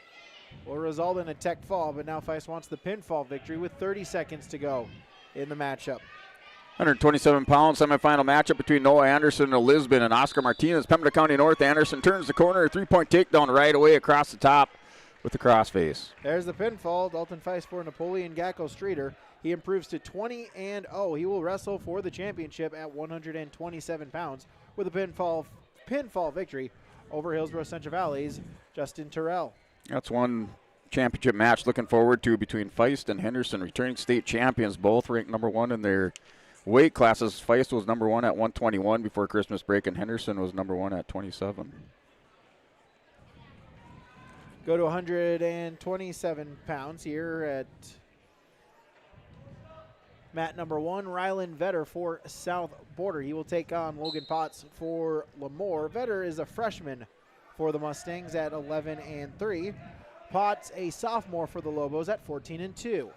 Will result in a tech fall, but now Feist wants the pinfall victory with 30 seconds to go in the matchup. 127-pound semifinal matchup between Noah Anderson of Lisbon and Oscar Martinez, Pembina County North. Anderson turns the corner, 3-point takedown right away across the top with the crossface. There's the pinfall. Dalton Feist for Napoleon Gacko Streeter. He improves to 20-0. He will wrestle for the championship at 127 pounds with a pinfall victory over Hillsborough Central Valley's Justin Terrell. That's one championship match looking forward to between Feist and Henderson, returning state champions, both ranked number 1 in their weight classes. Feist was number 1 at 121 before Christmas break, and Henderson was number 1 at 27. Go to 127 pounds here at mat number 1. Rylan Vetter for South Border. He will take on Logan Potts for Lemoore. Vetter is a freshman for the Mustangs at 11-3. Potts a sophomore for the Lobos at 14-2.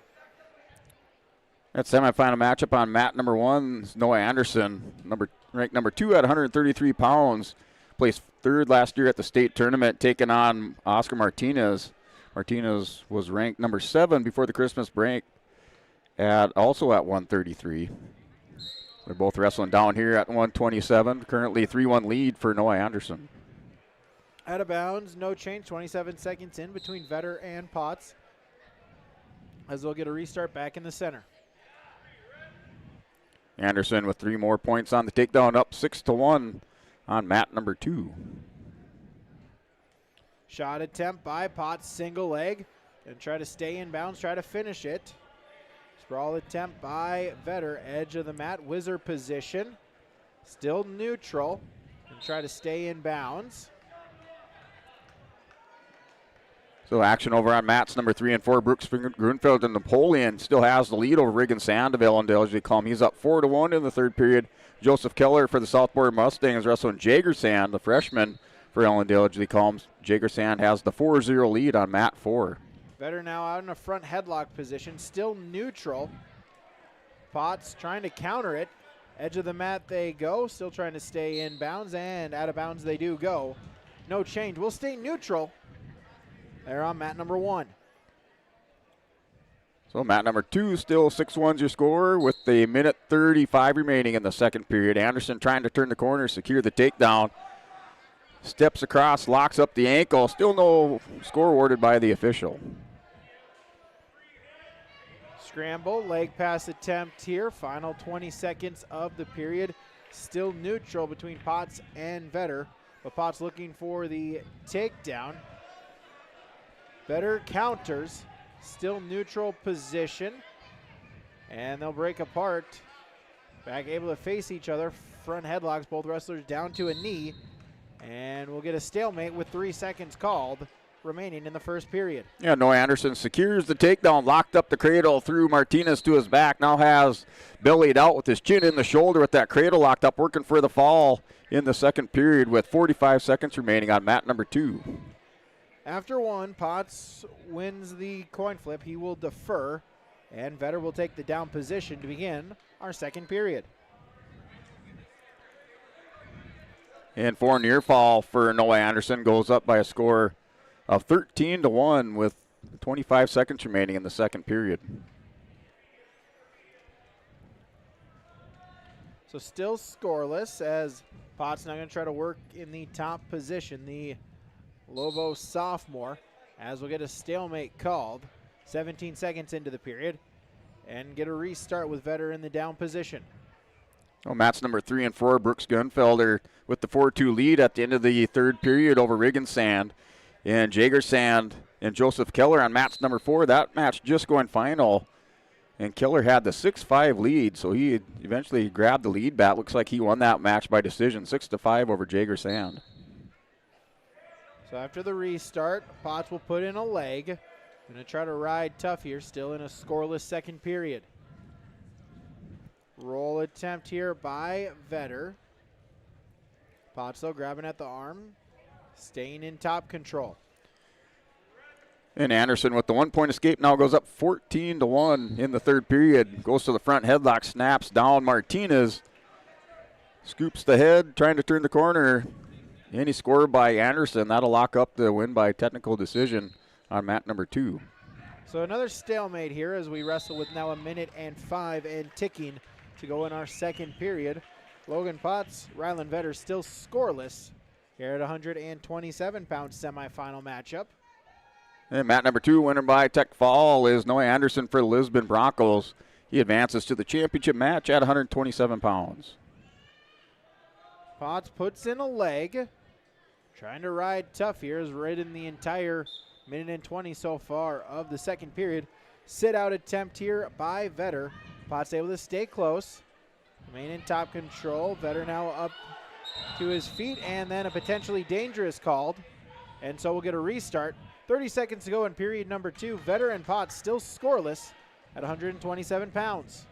That semifinal matchup on mat number 1 is Noah Anderson, ranked number 2 at 133 pounds. Placed 3rd last year at the state tournament, taking on Oscar Martinez. Martinez was ranked number 7 before the Christmas break, also at 133. They're both wrestling down here at 127. Currently 3-1 lead for Noah Anderson. Out of bounds, no change, 27 seconds in between Vetter and Potts, as they'll get a restart back in the center. Anderson with 3 more points on the takedown, up 6-1 on mat number 2. Shot attempt by Potts, single leg, and try to stay in bounds, try to finish it. Sprawl attempt by Vetter, edge of the mat, whizzer position, still neutral, and try to stay in bounds. So action over on mats number 3 and 4. Brooks Grunfeld and Napoleon still has the lead over Regan Sandoval and Delgy Calm. He's up 4-1 in the 3rd period. Joseph Keller for the Southport Mustangs wrestling Jager Sand, the freshman for Ellendale Edgley Calms. Jager Sand has the 4-0 lead on mat 4. Vetter now out in a front headlock position, still neutral. Potts trying to counter it. Edge of the mat they go, still trying to stay in bounds, and out of bounds they do go. No change, we'll stay neutral. They're on mat number 1. So mat number 2, still 6-1's your score with a minute 35 remaining in the 2nd period. Anderson trying to turn the corner, secure the takedown. Steps across, locks up the ankle. Still no score awarded by the official. Scramble, leg pass attempt here. Final 20 seconds of the period. Still neutral between Potts and Vetter, but Potts looking for the takedown. Vetter counters, still neutral position, and they'll break apart. Back able to face each other, front headlocks, both wrestlers down to a knee, and we'll get a stalemate with 3 seconds called remaining in the 1st period. Yeah, Noah Anderson secures the takedown, locked up the cradle, threw Martinez to his back, now has bellied out with his chin in the shoulder with that cradle locked up, working for the fall in the 2nd period with 45 seconds remaining on mat number 2. After 1, Potts wins the coin flip. He will defer, and Vetter will take the down position to begin our 2nd period. And for near fall for Noah Anderson, goes up by a score of 13-1 with 25 seconds remaining in the second period. So still scoreless as Potts now going to try to work in the top position, the Lobo sophomore, as we'll get a stalemate called 17 seconds into the period and get a restart with Vetter in the down position. Oh, Matt's number 3 and 4, Brooks Gunfelder, with the 4-2 lead at the end of the third period over Riggensand. And Jagersand and Joseph Keller on Matt's number 4. That match just going final. And Keller had the 6-5 lead, so he eventually grabbed the lead bat. Looks like he won that match by decision, 6-5 over Jagersand. So after the restart, Potts will put in a leg. Going to try to ride tough here, still in a scoreless second period. Roll attempt here by Vetter. Potts though grabbing at the arm, staying in top control. And Anderson with the 1-point escape now goes up 14-1 in the third period. Goes to the front headlock, snaps down Martinez. Scoops the head, trying to turn the corner. And he scored by Anderson. That'll lock up the win by technical decision on mat number 2. So another stalemate here as we wrestle with now 1 minute and 5 and ticking to go in our second period. Logan Potts, Rylan Vetter still scoreless here at 127-pound semifinal matchup. And mat number 2, winner by tech fall, is Noah Anderson for the Lisbon Broncos. He advances to the championship match at 127 pounds. Potts puts in a leg. Trying to ride tough here, has ridden the entire minute and 20 so far of the second period. Sit out attempt here by Vetter. Potts able to stay close. Remain in top control. Vetter now up to his feet, and then a potentially dangerous called. And so we'll get a restart. 30 seconds to go in period number 2. Vetter and Potts still scoreless at 127 pounds.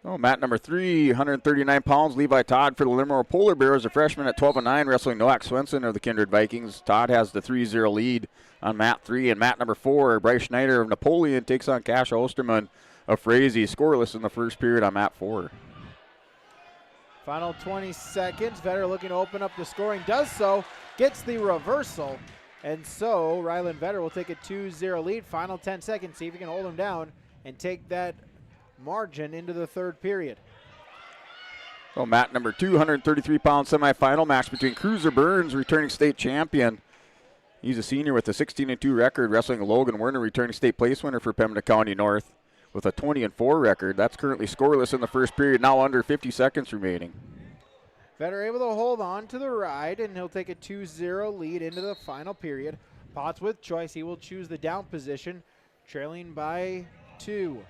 Oh, mat number 3, 139 pounds, Levi Todd for the Livermore Polar Bears, a freshman at 12-9, wrestling Noak Swenson of the Kindred Vikings. Todd has the 3-0 lead on mat 3. And mat number 4, Bryce Schneider of Napoleon takes on Cash Osterman of Frazee, scoreless in the first period on mat 4. Final 20 seconds. Vetter looking to open up the scoring. Does so. Gets the reversal. And so Rylan Vetter will take a 2-0 lead. Final 10 seconds. See if he can hold him down and take that margin into the third period. So mat number 2, 133-pound semifinal match between Cruiser Burns, returning state champion. He's a senior with a 16-2 record, wrestling Logan Werner, returning state place winner for Pembina County North, with a 20-4 record. That's currently scoreless in the first period, now under 50 seconds remaining. Vetter able to hold on to the ride, and he'll take a 2-0 lead into the final period. Potts with choice. He will choose the down position, trailing by 2.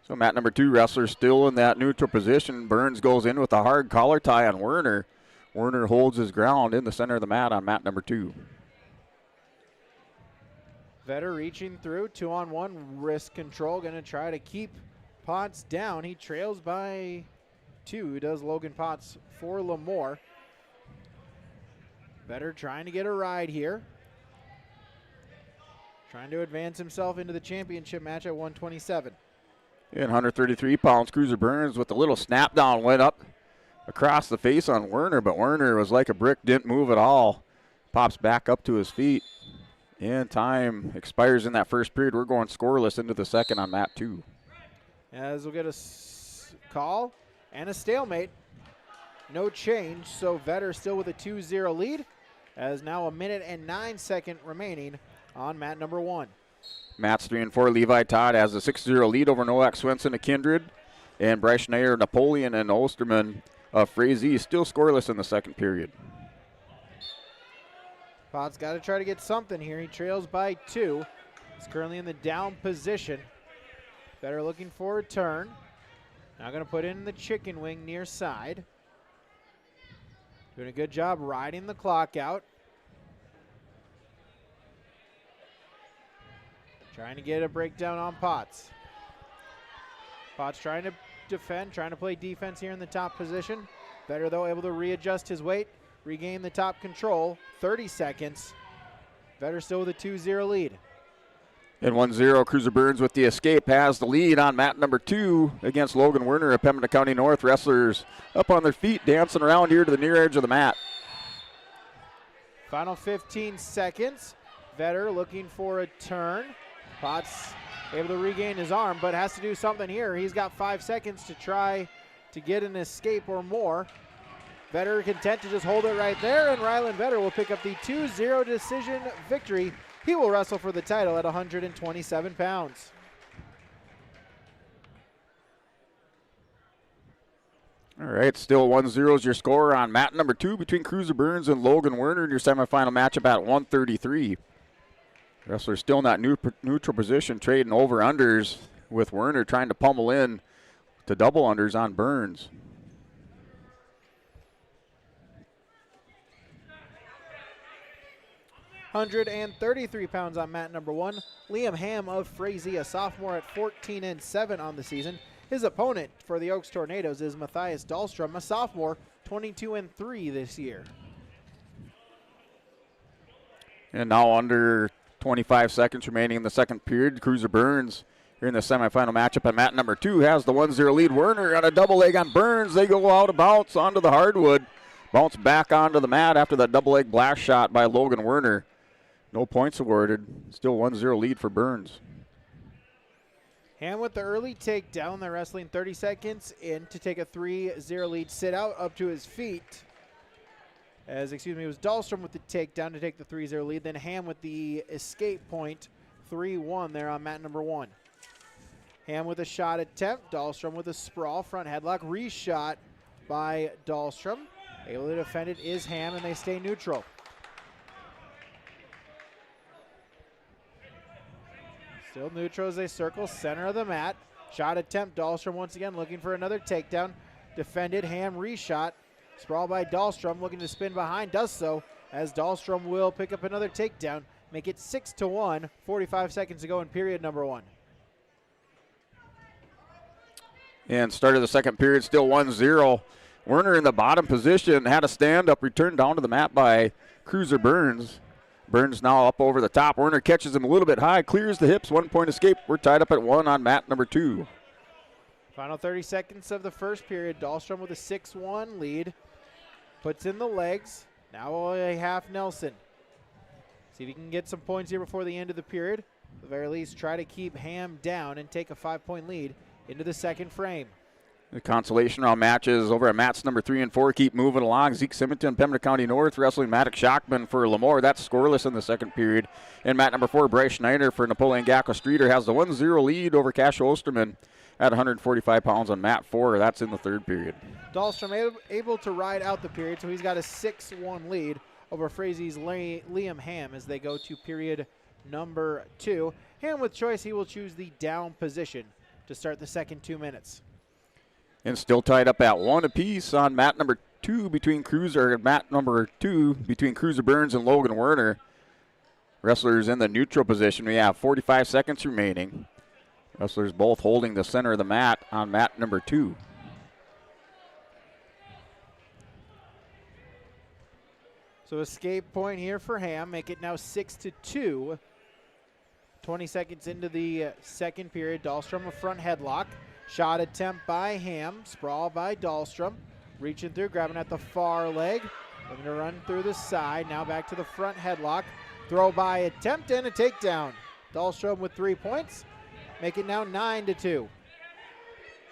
So mat number 2 wrestler still in that neutral position. Burns goes in with a hard collar tie on Werner. Werner holds his ground in the center of the mat on mat number 2. Vetter reaching through, 2-on-1, wrist control, going to try to keep Potts down. He trails by 2, does Logan Potts for Lemoore. Vetter trying to get a ride here. Trying to advance himself into the championship match at 127. And 133 pounds, Cruiser Burns with a little snap down, went up across the face on Werner, but Werner was like a brick, didn't move at all. Pops back up to his feet. And time expires in that first period. We're going scoreless into the second on mat 2. As we'll get a call and a stalemate. No change, so Vetter still with a 2-0 lead, as now 1 minute and 9 seconds remaining on mat number 1. Mats 3 and 4, Levi Todd has a 6-0 lead over Noak Swenson of Kindred. And Bryce Schneider, Napoleon, and Osterman of Frazee still scoreless in the second period. Potts got to try to get something here. He trails by 2. He's currently in the down position. Vetter looking for a turn. Now going to put in the chicken wing near side. Doing a good job riding the clock out. Trying to get a breakdown on Potts. Potts trying to defend, trying to play defense here in the top position. Vetter, though, able to readjust his weight, regain the top control. 30 seconds. Vetter still with a 2-0 lead. And 1-0, Cruiser Burns with the escape has the lead on mat number 2 against Logan Werner of Pembina County North. Wrestlers up on their feet, dancing around here to the near edge of the mat. Final 15 seconds. Vetter looking for a turn. Potts able to regain his arm, but has to do something here. He's got 5 seconds to try to get an escape or more. Vetter content to just hold it right there, and Rylan Vetter will pick up the 2-0 decision victory. He will wrestle for the title at 127 pounds. All right, still 1-0 is your score on mat number 2 between Cruiser Burns and Logan Werner in your semifinal matchup at 133. Wrestler's still in that neutral position, trading over-unders with Werner trying to pummel in to double unders on Burns. £133 on mat number 1. Liam Ham of Frazee, a sophomore at 14-7 on the season. His opponent for the Oaks Tornadoes is Matthias Dahlstrom, a sophomore, 22-3 this year. And now under 25 seconds remaining in the second period, Cruiser Burns here in the semifinal matchup at mat number 2 has the 1-0 lead. Werner on a double leg on Burns. They go out of bounds onto the hardwood. Bounce back onto the mat after that double leg blast shot by Logan Werner. No points awarded. Still 1-0 lead for Burns. Ham with the early takedown. They're wrestling 30 seconds in to take a 3-0 lead. Sit out up to his feet. It was Dahlstrom with the takedown to take the 3-0 lead. Then Ham with the escape point, 3-1 there on mat number 1. Ham with a shot attempt. Dahlstrom with a sprawl. Front headlock. Reshot by Dahlstrom. Able to defend it is Ham, and they stay neutral. Still neutral as they circle center of the mat. Shot attempt. Dahlstrom once again looking for another takedown. Defended. Ham reshot. Sprawl by Dahlstrom looking to spin behind. Does so as Dahlstrom will pick up another takedown. Make it 6-1. 45 seconds to go in period number 1. And start of the second period, still 1-0. Werner in the bottom position, had a stand-up, returned down to the mat by Cruiser Burns. Burns now up over the top. Werner catches him a little bit high, clears the hips, 1-point escape. We're tied up at 1 on mat number 2. Final 30 seconds of the first period. Dahlstrom with a 6-1 lead. Puts in the legs. Now a half Nelson. See if he can get some points here before the end of the period. At the very least, try to keep Ham down and take a 5-point lead into the second frame. The consolation round matches over at mats number 3 and 4 keep moving along. Zeke Simonton, Pembina County North, wrestling Maddox Shockman for Lemoore. That's scoreless in the second period. And mat number 4, Bryce Schneider for Napoleon Gacko Streeter has the 1-0 lead over Cash Osterman at 145 pounds on mat 4. That's in the third period. Dahlstrom able to ride out the period, so he's got a 6-1 lead over Frazee's Liam Ham as they go to period number 2. Ham with choice, he will choose the down position to start the second 2 minutes. And still tied up at 1 apiece on mat number 2 between Cruiser Burns and Logan Werner. Wrestlers in the neutral position. We have 45 seconds remaining. Wrestlers both holding the center of the mat on mat number 2. So escape point here for Ham. Make it now 6-2. 20 seconds into the second period. Dahlstrom a front headlock. Shot attempt by Ham. Sprawl by Dahlstrom. Reaching through, grabbing at the far leg. Looking to run through the side. Now back to the front headlock. Throw by attempt and a takedown. Dahlstrom with 3 points. Make it now 9-2.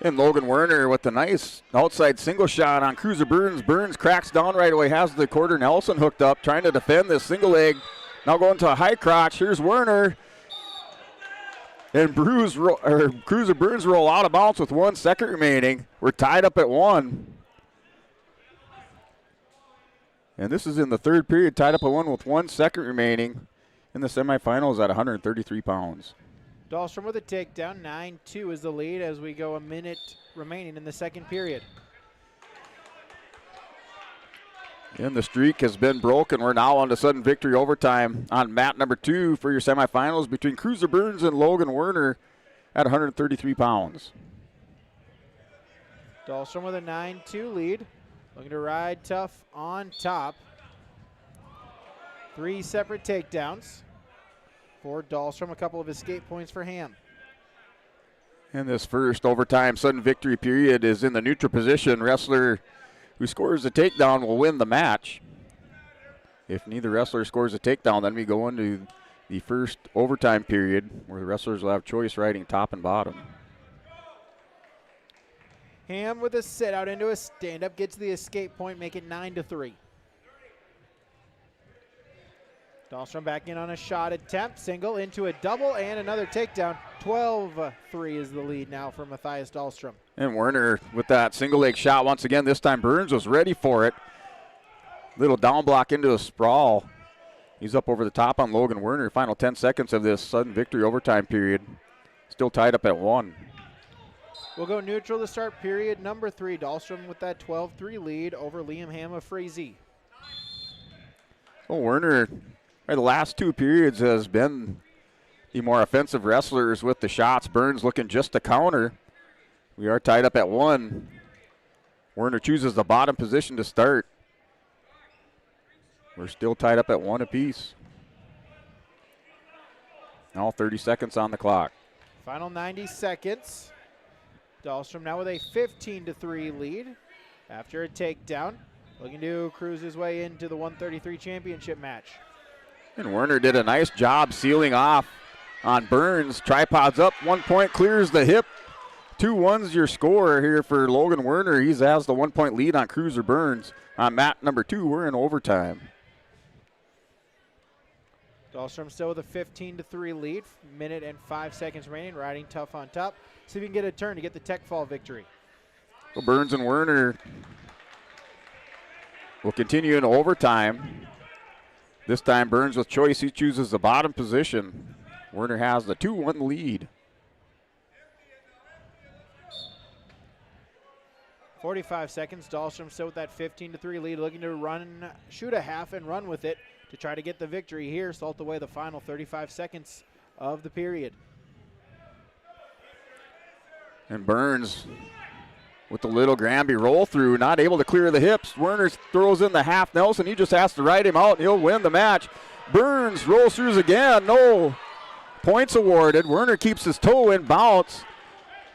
And Logan Werner with the nice outside single shot on Cruiser Burns. Burns cracks down right away, has the quarter Nelson hooked up, trying to defend this single leg. Now going to a high crotch. Here's Werner. And Cruiser Burns roll out of bounds with 1 second remaining. We're tied up at 1. And this is in the third period, tied up at 1 with 1 second remaining in the semifinals at 133 pounds. Dahlstrom with a takedown. 9-2 is the lead as we go a minute remaining in the second period. And the streak has been broken. We're now on to sudden victory overtime on mat number 2 for your semifinals between Cruiser Burns and Logan Werner at 133 pounds. Dahlstrom with a 9-2 lead. Looking to ride tough on top. 3 separate takedowns for Dahlstrom. A couple of escape points for Ham. And this first overtime sudden victory period is in the neutral position. Wrestler who scores a takedown will win the match. If neither wrestler scores a takedown, then we go into the first overtime period where the wrestlers will have choice riding top and bottom. Ham with a sit out into a stand-up, gets the escape point, make it 9-3. Dahlstrom back in on a shot attempt, single into a double and another takedown. 12-3 is the lead now for Matthias Dahlstrom. And Werner with that single leg shot once again. This time Burns was ready for it. Little down block into a sprawl. He's up over the top on Logan Werner. Final 10 seconds of this sudden victory overtime period. Still tied up at 1. We'll go neutral to start period number 3. Dahlstrom with that 12-3 lead over Liam Ham of Frazee. Well, Werner, the last 2 periods, has been the more offensive wrestlers with the shots. Burns looking just to counter. We are tied up at 1. Werner chooses the bottom position to start. We're still tied up at 1 apiece. Now 30 seconds on the clock. Final 90 seconds. Dahlstrom now with a 15-3 lead after a takedown. Looking to cruise his way into the 133 championship match. And Werner did a nice job sealing off on Burns. Tripods up, 1 point, clears the hip. 2-1's your score here for Logan Werner. He has the 1 point lead on Cruiser Burns. On mat number 2, we're in overtime. Dahlstrom still with a 15-3 lead. Minute and 5 seconds remaining, riding tough on top. See if he can get a turn to get the tech fall victory. Well, Burns and Werner will continue in overtime. This time Burns with choice. He chooses the bottom position. Werner has the 2-1 lead. 45 seconds. Dahlstrom still with that 15-3 lead, looking to shoot a half and run with it to try to get the victory here. Salt away the final 35 seconds of the period. And Burns with the little Granby roll through, not able to clear the hips. Werner throws in the half Nelson. He just has to ride him out and he'll win the match. Burns rolls through again. No points awarded. Werner keeps his toe in bounce.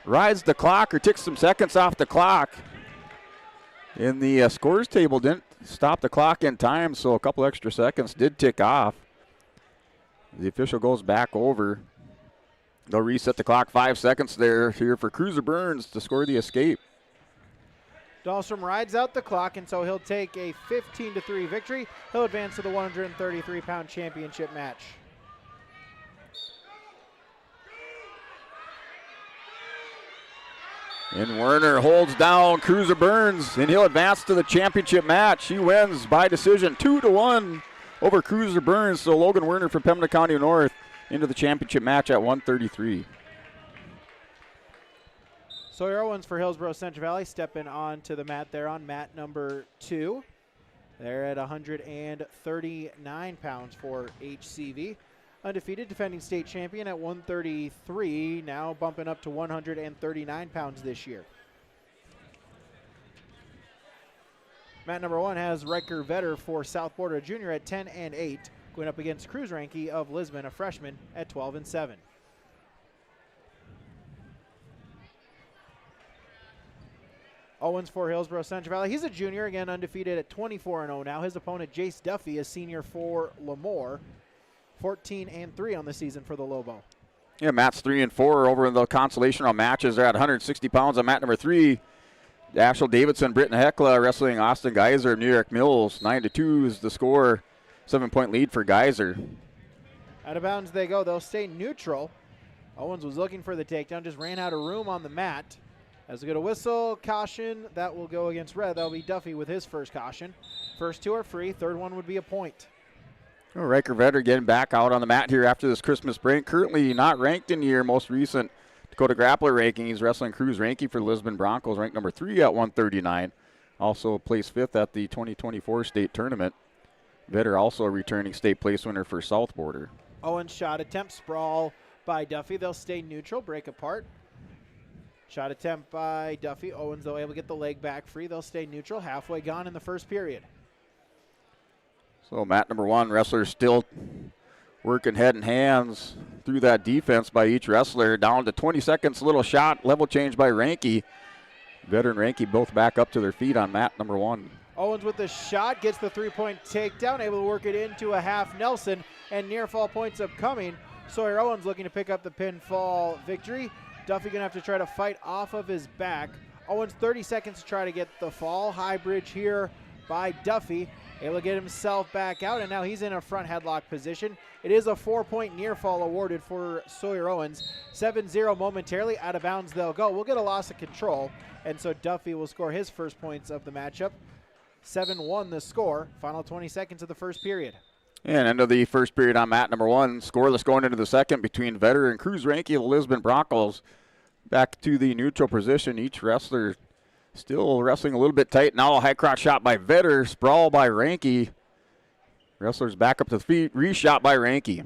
Rides the clock or ticks some seconds off the clock. In the scores table didn't stop the clock in time, so a couple extra seconds did tick off. The official goes back over. They'll reset the clock. 5 seconds there here for Cruiser Burns to score the escape. Dahlstrom rides out the clock, and so he'll take a 15-3 victory. He'll advance to the 133-pound championship match. And Werner holds down Cruiser Burns, and he'll advance to the championship match. He wins by decision 2-1 over Cruiser Burns. So Logan Werner from Pembina County North into the championship match at 133. Sawyer Owens for Hillsborough Central Valley stepping onto the mat there on mat number 2. They're at 139 pounds for HCV. Undefeated defending state champion at 133, now bumping up to 139 pounds this year. Mat number 1 has Riker Vetter for South Border, a junior at 10-8, going up against Cruz Ranke of Lisbon, a freshman at 12-7. Owens for Hillsborough Central Valley. He's a junior, again undefeated at 24-0 now. His opponent, Jace Duffy, a senior for Lemoore. 14-3 on the season for the Lobo. Yeah, Matt's 3-4 over in the consolation on matches. They're at 160 pounds on mat number 3. Ashel Davidson, Britton Hecla wrestling Austin Geyser of New York Mills. 9-2 is the score. 7-point lead for Geyser. Out of bounds they go. They'll stay neutral. Owens was looking for the takedown, just ran out of room on the mat. As we get a whistle, caution, that will go against red. That'll be Duffy with his first caution. First 2 are free. Third one would be a point. Oh, Riker Vetter getting back out on the mat here after this Christmas break. Currently not ranked in your most recent Dakota Grappler ranking. He's wrestling Cruz Ranke for Lisbon Broncos, ranked number 3 at 139. Also placed 5th at the 2024 state tournament. Vetter also a returning state place winner for South Border. Owens shot attempt, sprawl by Duffy. They'll stay neutral, break apart. Shot attempt by Duffy. Owens, though, able to get the leg back free. They'll stay neutral, halfway gone in the first period. So mat number 1, wrestlers still working head and hands through that defense by each wrestler. Down to 20 seconds, little shot, level change by Ranke. Vetter and Ranke both back up to their feet on mat number 1. Owens with the shot, gets the three-point takedown, able to work it into a half Nelson, and near fall points upcoming. Sawyer Owens looking to pick up the pinfall victory. Duffy gonna have to try to fight off of his back. Owens 30 seconds to try to get the fall. High bridge here by Duffy. Able to get himself back out, and now he's in a front headlock position. It is a 4-point near fall awarded for Sawyer Owens. 7-0 momentarily, out of bounds they'll go. We'll get a loss of control, and so Duffy will score his first points of the matchup. 7-1 the score. Final 20 seconds of the first period. And end of the first period on mat number 1. Scoreless going into the second between Vetter and Cruz Ranky of the Lisbon Broncos. Back to the neutral position. Each wrestler still wrestling a little bit tight. Now a high crotch shot by Vetter. Sprawl by Ranky. Wrestlers back up to the feet. Reshot by Ranky.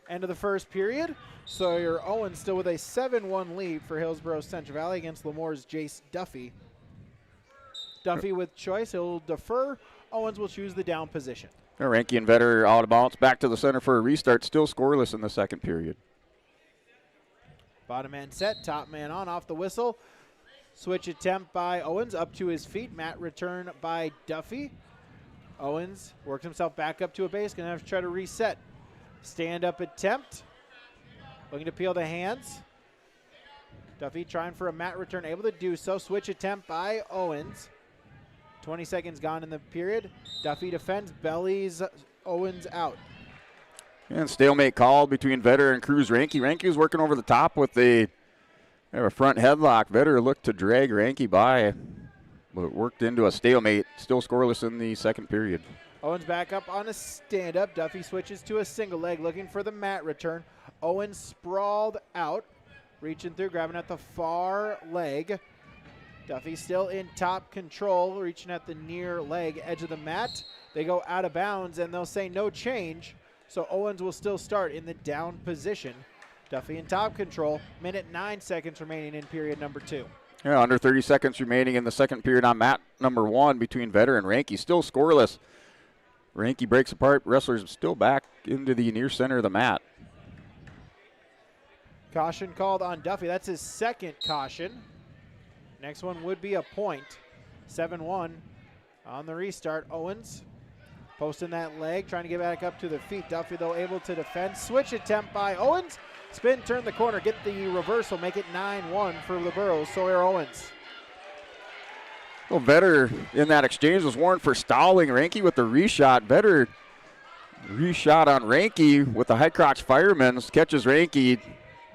End of the first period. Sawyer Owens still with a 7-1 lead for Hillsborough Central Valley against Lemore's Jace Duffy. Duffy with choice. He'll defer. Owens will choose the down position. Ranky and Vetter out of bounds. Back to the center for a restart. Still scoreless in the second period. Bottom man set. Top man on. Off the whistle. Switch attempt by Owens. Up to his feet. Mat return by Duffy. Owens works himself back up to a base. Going to have to try to reset. Stand up attempt. Looking to peel the hands. Duffy trying for a mat return. Able to do so. Switch attempt by Owens. 20 seconds gone in the period. Duffy defends, bellies Owens out. And stalemate called between Vetter and Cruz Ranky. Ranky was working over the top with a front headlock. Vetter looked to drag Ranky by, but it worked into a stalemate. Still scoreless in the second period. Owens back up on a stand-up. Duffy switches to a single leg, looking for the mat return. Owens sprawled out, reaching through, grabbing at the far leg. Duffy still in top control, reaching at the near leg edge of the mat. They go out of bounds, and they'll say no change. So Owens will still start in the down position. Duffy in top control. Minute 9 seconds remaining in period number 2. Yeah, under 30 seconds remaining in the second period on mat number 1 between Vetter and Ranky. Still scoreless. Ranky breaks apart. Wrestlers still back into the near center of the mat. Caution called on Duffy. That's his second caution. Next one would be a point. 7-1 on the restart. Owens posting that leg, trying to get back up to the feet. Duffy, though, able to defend. Switch attempt by Owens. Spin, turn the corner, get the reversal, make it 9-1 for the Burros. Sawyer Owens. Well, Vetter in that exchange was warned for stalling Ranky with the reshot. Vetter reshot on Ranky with the high crotch fireman. Catches Ranky,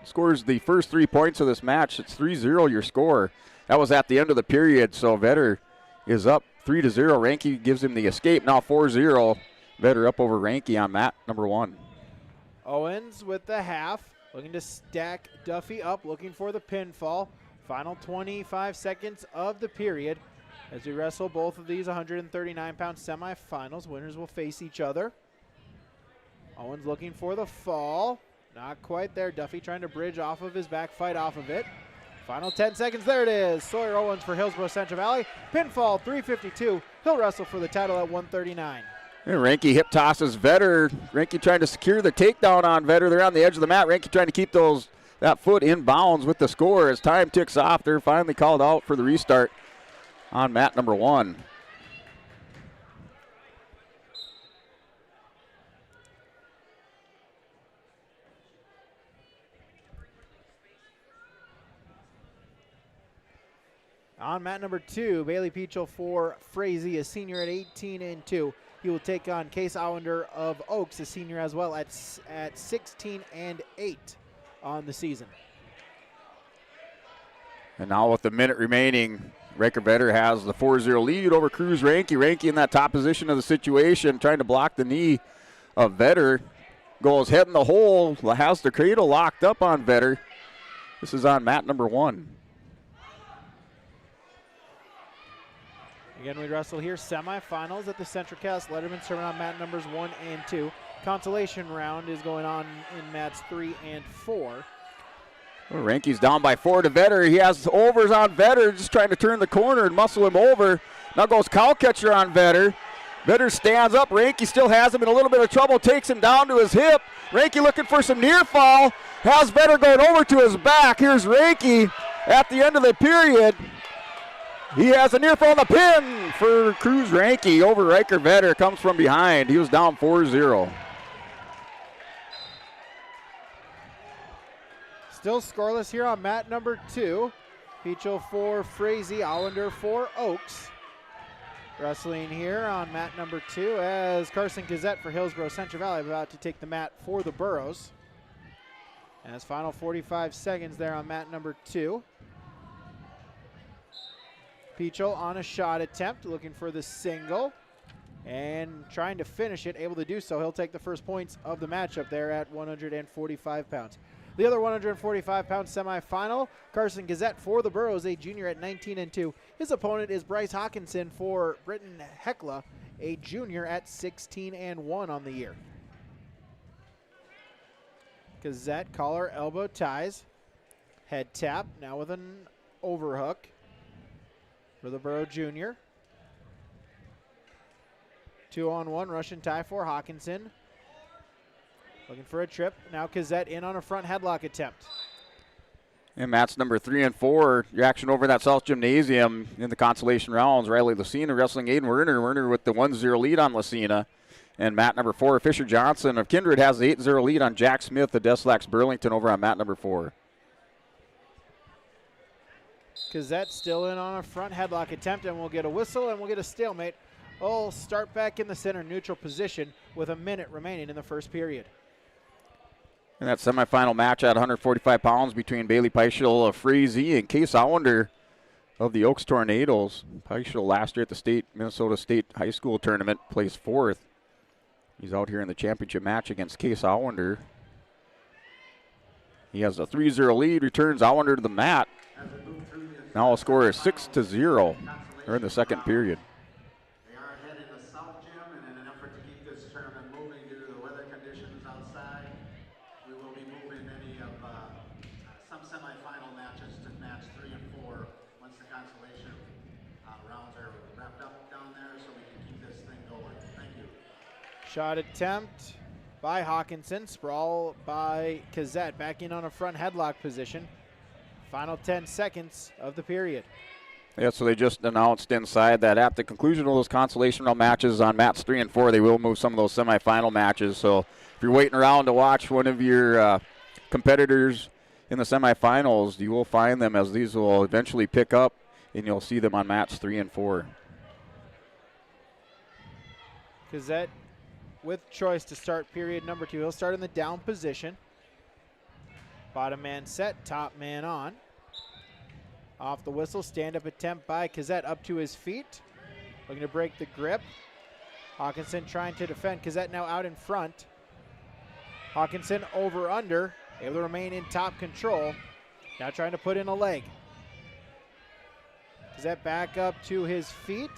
scores the first 3 points of this match. It's 3-0 your score. That was at the end of the period, so Vetter is up 3-0. Ranky gives him the escape. Now 4-0. Vetter up over Ranky on mat number 1. Owens with the half, looking to stack Duffy up, looking for the pinfall. Final 25 seconds of the period as we wrestle both of these 139-pound semifinals. Winners will face each other. Owens looking for the fall. Not quite there. Duffy trying to bridge off of his back, fight off of it. Final 10 seconds. There it is. Sawyer Owens for Hillsborough Central Valley. Pinfall 352. He'll wrestle for the title at 139. And Ranky hip tosses Vetter. Ranky trying to secure the takedown on Vetter. They're on the edge of the mat. Ranky trying to keep that foot in bounds with the score. As time ticks off, they're finally called out for the restart on mat number 1. On mat number 2, Bailey Peachel for Frazee, a senior at 18-2. He will take on Case Allender of Oaks, a senior as well at 16-8 on the season. And now with the minute remaining, Raker Vetter has the 4-0 lead over Cruz Ranky. Ranky in that top position of the situation, trying to block the knee of Vetter. Goes head in the hole, has the cradle locked up on Vetter. This is on mat number 1. Again, we wrestle here semifinals at the CentraCast Letterman Tournament on mat numbers 1 and 2. Consolation round is going on in mats 3 and 4. Well, Ranky's down by 4 to Vetter. He has overs on Vetter, just trying to turn the corner and muscle him over. Now goes cow catcher on Vetter. Vetter stands up. Ranky still has him in a little bit of trouble, takes him down to his hip. Ranky looking for some near fall. Has Vetter going over to his back. Here's Ranky at the end of the period. He has a near fall on the pin for Cruz Ranke over Riker Vetter. Comes from behind. He was down 4-0. Still scoreless here on mat number 2. Peachel for Frazee, Allender for Oaks. Wrestling here on mat number 2 as Carson Gazette for Hillsborough Central Valley about to take the mat for the Burros. As final 45 seconds there on mat number 2. Peachel on a shot attempt, looking for the single and trying to finish it, able to do so. He'll take the first points of the matchup there at 145 pounds. The other 145-pound semifinal, Carson Gazette for the Burros, a junior at 19-2. His opponent is Bryce Hawkinson for Britton Hecla, a junior at 16-1 on the year. Gazette, collar, elbow ties, head tap, now with an overhook for the Burro junior. 2-on-1 Russian tie for Hawkinson. Looking for a trip. Now Gazette in on a front headlock attempt. And match number 3 and 4, your action over in that South Gymnasium in the consolation rounds. Riley Lucina wrestling Aiden Werner. Werner with the 1-0 lead on Lucina. And mat number 4, Fisher Johnson of Kindred has the 8-0 lead on Jack Smith of Deslax Burlington over on mat number 4. Gazette still in on a front headlock attempt, and we'll get a whistle and we'll get a stalemate. We'll start back in the center neutral position with a minute remaining in the first period. And that semifinal match at 145 pounds between Bailey Peischel of Frazee and Case Allender of the Oaks Tornadoes. Peischel last year at the Minnesota State High School Tournament placed 4th. He's out here in the championship match against Case Allender. He has a 3-0 lead, returns Allender to the mat. Now a score is 6-0 in the second period. Shot attempt by Hawkinson. Sprawl by Gazette. Back in on a front headlock position. Final 10 seconds of the period. Yeah, so they just announced inside that at the conclusion of those consolation round matches on mats 3 and 4, they will move some of those semifinal matches. So if you're waiting around to watch one of your competitors in the semifinals, you will find them as these will eventually pick up, and you'll see them on mats 3 and 4. Gazette with choice to start period number 2. He'll start in the down position. Bottom man set, top man on. Off the whistle, stand-up attempt by Gazette up to his feet. Looking to break the grip. Hawkinson trying to defend. Gazette now out in front. Hawkinson over under, able to remain in top control. Now trying to put in a leg. Gazette back up to his feet.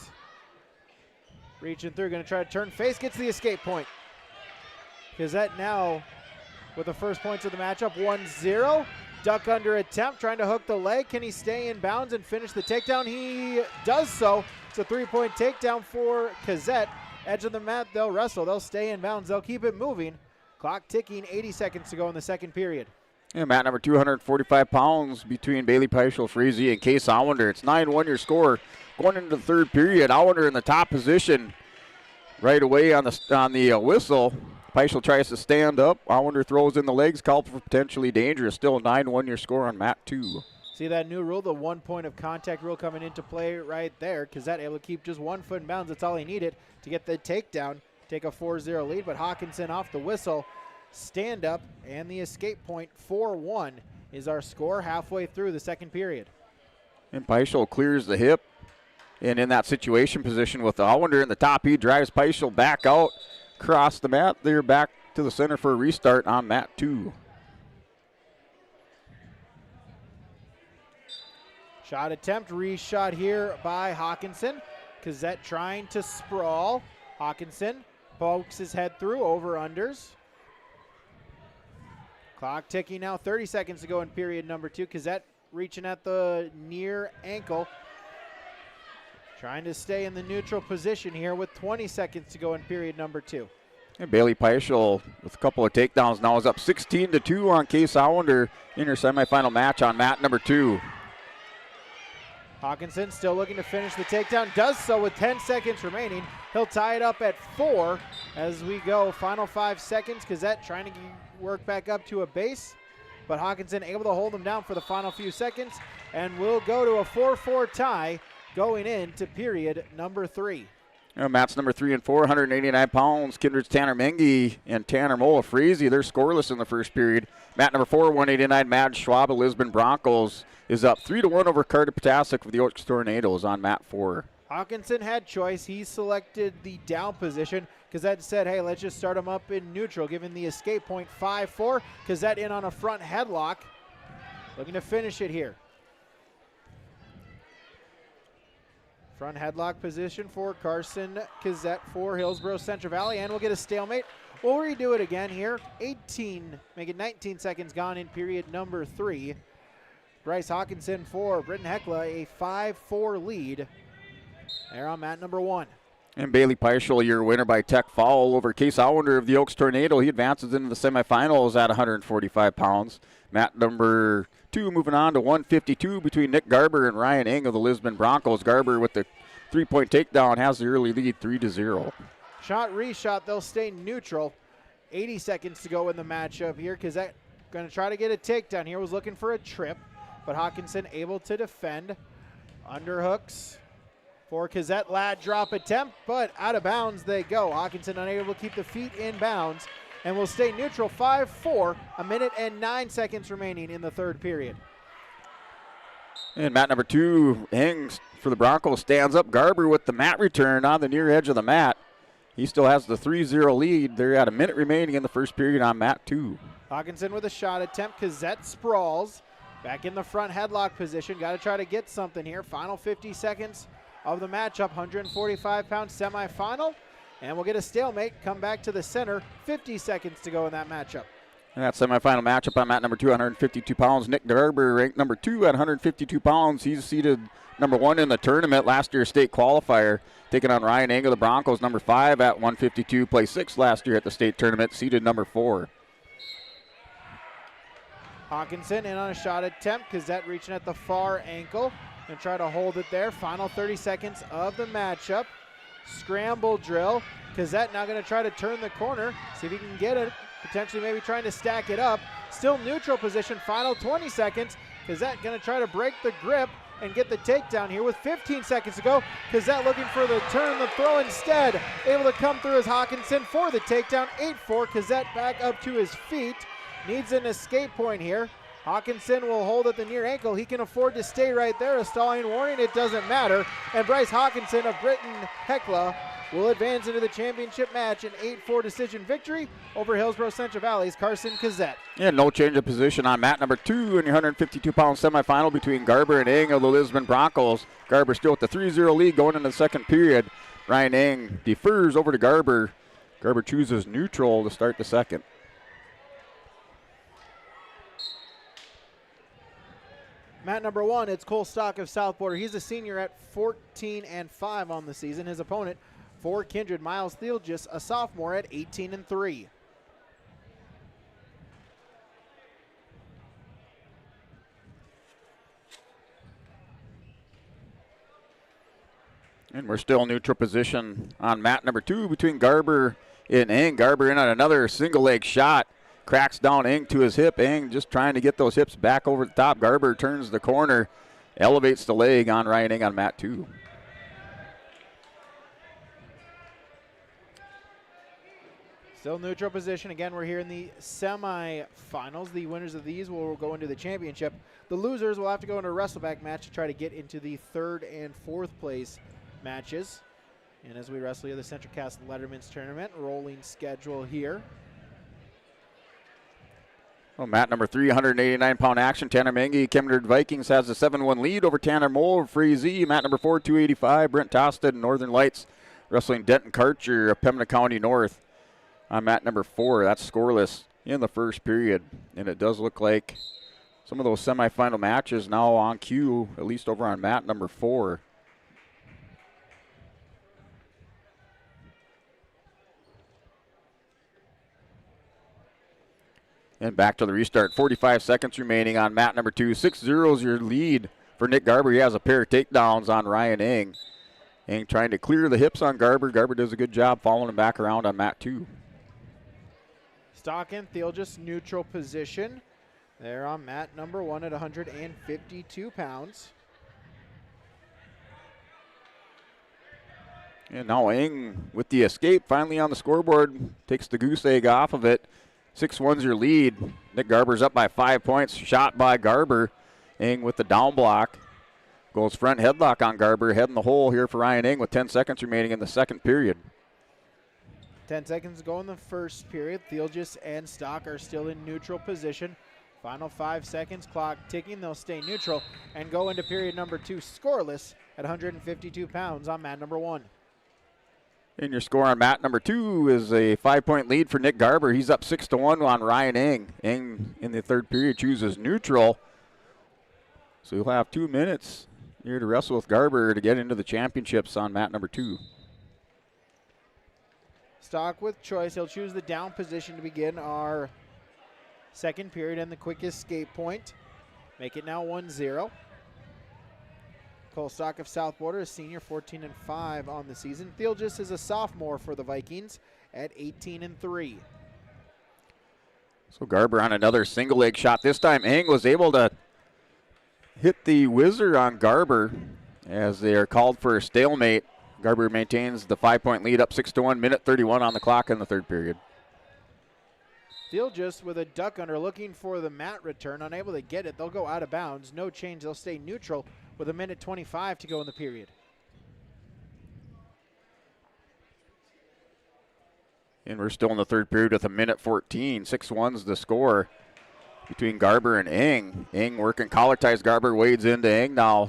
Reaching through, going to try to turn face, gets the escape point. Gazette now with the first points of the matchup, 1-0. Duck under attempt, trying to hook the leg. Can he stay in bounds and finish the takedown? He does so. It's a 3-point takedown for Gazette. Edge of the mat, they'll wrestle. They'll stay in bounds. They'll keep it moving. Clock ticking, 80 seconds to go in the second period. Yeah, mat number 245 pounds between Bailey Peischel, Frazee, and Case Allender. It's 9-1 your score. Going into the third period, Allender in the top position right away on the whistle. Peischel tries to stand up. Allender throws in the legs, called for potentially dangerous. Still 9-1 your score on mat 2. See that new rule, the 1 point of contact rule coming into play right there. Gazette able to keep just 1 foot in bounds. That's all he needed to get the takedown, take a 4-0 lead. But Hawkinson off the whistle, stand up, and the escape point. 4-1 is our score halfway through the second period. And Peischel clears the hip. And in that situation position with Allender in the top, he drives Peischel back out, across the mat. They're back to the center for a restart on mat 2. Shot attempt, reshot here by Hawkinson. Gazette trying to sprawl. Hawkinson pokes his head through, over-unders. Clock ticking now, 30 seconds to go in period number 2. Gazette reaching at the near ankle. Trying to stay in the neutral position here with 20 seconds to go in period number 2. And Bailey Peischel with a couple of takedowns now is up 16-2 on Case Allender in her semifinal match on mat number 2. Hawkinson still looking to finish the takedown, does so with 10 seconds remaining. He'll tie it up at 4 as we go. Final 5 seconds. Cassette trying to work back up to a base, but Hawkinson able to hold him down for the final few seconds, and we'll go to a 4-4 tie going into period number 3. Mats number 3 and 4, 189 pounds. Kindred's Tanner Mengi and Tanner Mola-Freese, they're scoreless in the first period. Mat number 4, 189, Mad Schwab of Lisbon Broncos is up 3-1 over Carter Potasic with the Oaks Tornadoes on mat 4. Hawkinson had choice. He selected the down position. Cassette said, hey, let's just start him up in neutral, giving the escape point 5-4. Cassette in on a front headlock, looking to finish it here. Front headlock position for Carson Cassette for Hillsborough Central Valley, and we'll get a stalemate. We'll redo it again here. 19 seconds gone in period number 3. Bryce Hawkinson for Britton Heckla, a 5-4 lead. They're on mat number 1. And Bailey Peischel, your winner by tech foul over Case Allender of the Oaks Tornado. He advances into the semifinals at 145 pounds. Mat number 2 moving on to 152 between Nick Garber and Ryan Eng of the Lisbon Broncos. Garber with the 3-point takedown has the early lead 3-0. Shot, reshot, they'll stay neutral. 80 seconds to go in the matchup here. Cassette going to try to get a takedown here. Was looking for a trip, but Hawkinson able to defend. Underhooks for Cassette, lad drop attempt, but out of bounds they go. Hawkinson unable to keep the feet in bounds, and will stay neutral 5-4, a minute and 9 seconds remaining in the third period. And mat number 2, Eng for the Broncos stands up. Garber with the mat return on the near edge of the mat. He still has the 3-0 lead. They're at a minute remaining in the first period on mat 2. Hawkinson with a shot attempt. Cassette sprawls. Back in the front headlock position. Got to try to get something here. Final 50 seconds of the matchup. 145-pound semifinal. And we'll get a stalemate. Come back to the center. 50 seconds to go in that matchup. And that semifinal matchup on mat number 2, 152 pounds. Nick Garber ranked number 2 at 152 pounds. He's seeded number 1 in the tournament, last year's state qualifier, taking on Ryan Eng of the Broncos, number 5 at 152, placed 6th last year at the state tournament, seeded number 4. Hawkinson in on a shot attempt. Cassette reaching at the far ankle and try to hold it there. Final 30 seconds of the matchup. Scramble drill. Cassette now going to try to turn the corner, see if he can get it. Potentially maybe trying to stack it up. Still neutral position. Final 20 seconds. Cassette going to try to break the grip and get the takedown here with 15 seconds to go. Cassette looking for the turn, the throw instead. Able to come through as Hawkinson for the takedown. 8-4. Cassette back up to his feet. Needs an escape point here. Hawkinson will hold at the near ankle. He can afford to stay right there. A stalling warning, it doesn't matter. And Bryce Hawkinson of Britton Heckla will advance into the championship match, an 8-4 decision victory over Hillsborough Central Valley's Carson Cassette. Yeah, no change of position on mat number 2 in your 152-pound semifinal between Garber and Eng of the Lisbon Broncos. Garber still with the 3-0 lead going into the second period. Ryan Eng defers over to Garber. Garber chooses neutral to start the second. Mat number 1, it's Cole Stock of South Border. He's a senior at 14-5 on the season. His opponent for Kindred, Miles Thielgis, a sophomore at 18-3. And we're still neutral position on mat number 2 between Garber and Eng. Garber in on another single leg shot. Cracks down Eng to his hip. Eng just trying to get those hips back over the top. Garber turns the corner, elevates the leg on Ryan Eng on mat 2. Still neutral position. Again, we're here in the semifinals. The winners of these will go into the championship. The losers will have to go into a Wrestleback match to try to get into the 3rd and 4th place matches. And as we wrestle here, the Central Cass Letterman's tournament, rolling schedule here. Well, mat number 3, 189-pound action. Tanner Mengi, Kindred Vikings has a 7-1 lead over Tanner Mole of Freeze. Mat number 4, 285. Brent Tosted, Northern Lights, wrestling Denton Karcher of Pembina County North. On mat number 4, that's scoreless in the first period. And it does look like some of those semifinal matches now on cue, at least over on mat number 4. And back to the restart. 45 seconds remaining on mat number 2. 6-0 is your lead for Nick Garber. He has a pair of takedowns on Ryan Eng. Eng trying to clear the hips on Garber. Garber does a good job following him back around on mat 2. Stock and Thiel just neutral position. They're on mat number 1 at 152 pounds. And now Eng with the escape finally on the scoreboard. Takes the goose egg off of it. 6-1's your lead. Nick Garber's up by 5 points. Shot by Garber. Eng with the down block. Goes front headlock on Garber. Head in the hole here for Ryan Eng with 10 seconds remaining in the second period. 10 seconds to go in the first period. Thielgis and Stock are still in neutral position. Final 5 seconds, clock ticking. They'll stay neutral and go into period number 2 scoreless at 152 pounds on mat number 1. And your score on mat number 2 is a 5-point lead for Nick Garber. He's up 6-1 on Ryan Eng. Eng in the third period chooses neutral. So you'll have 2 minutes here to wrestle with Garber to get into the championships on mat number 2. Stock with choice. He'll choose the down position to begin our second period and the quick escape point. Make it now 1-0. Cole Stock of South Border, a senior, 14-5 on the season. Thielgis is a sophomore for the Vikings at 18-3. So Garber on another single leg shot. This time Eng was able to hit the whizzer on Garber as they are called for a stalemate. Garber maintains the 5-point lead, up 6-1, minute 31 on the clock in the third period. Thielgis with a duck under looking for the mat return, unable to get it. They'll go out of bounds. No change. They'll stay neutral with a minute 25 to go in the period. And we're still in the third period with a minute 14. 6-1's the score between Garber and Eng. Eng working collar ties. Garber wades into Eng now.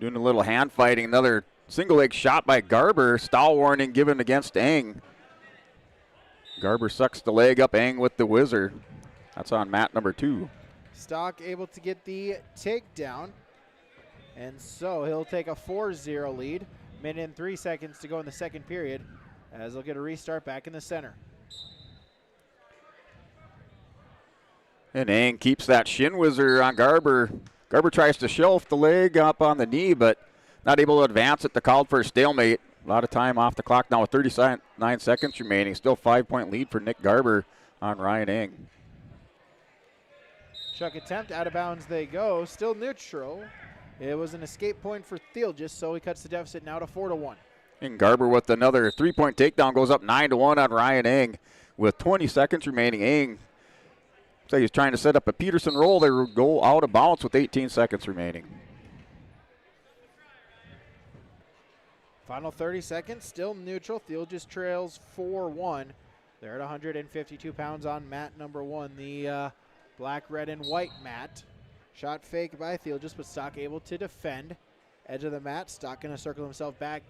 Doing a little hand fighting. Another single leg shot by Garber. Stall warning given against Eng. Garber sucks the leg up. Eng with the whizzer. That's on mat number 2. Stock able to get the takedown. And so he'll take a 4-0 lead. Minute and 3 seconds to go in the second period as they'll get a restart back in the center. And Eng keeps that shin whizzer on Garber. Garber tries to shelf the leg up on the knee, but not able to advance it. The called for a stalemate. A lot of time off the clock now with 39 seconds remaining. Still 5-point lead for Nick Garber on Ryan Eng. Chuck attempt, out of bounds they go. Still neutral. It was an escape point for Thielgis, so he cuts the deficit now to 4-1. And Garber with another 3-point takedown goes up 9-1 on Ryan Eng with 20 seconds remaining. Eng, so he's trying to set up a Peterson roll. They go out of bounds with 18 seconds remaining. Final 30 seconds, still neutral. Thielgis trails 4-1. They're at 152 pounds on mat number 1, the black, red, and white mat. Shot fake by Thielgis, but Stock able to defend. Edge of the mat, Stock going to circle himself back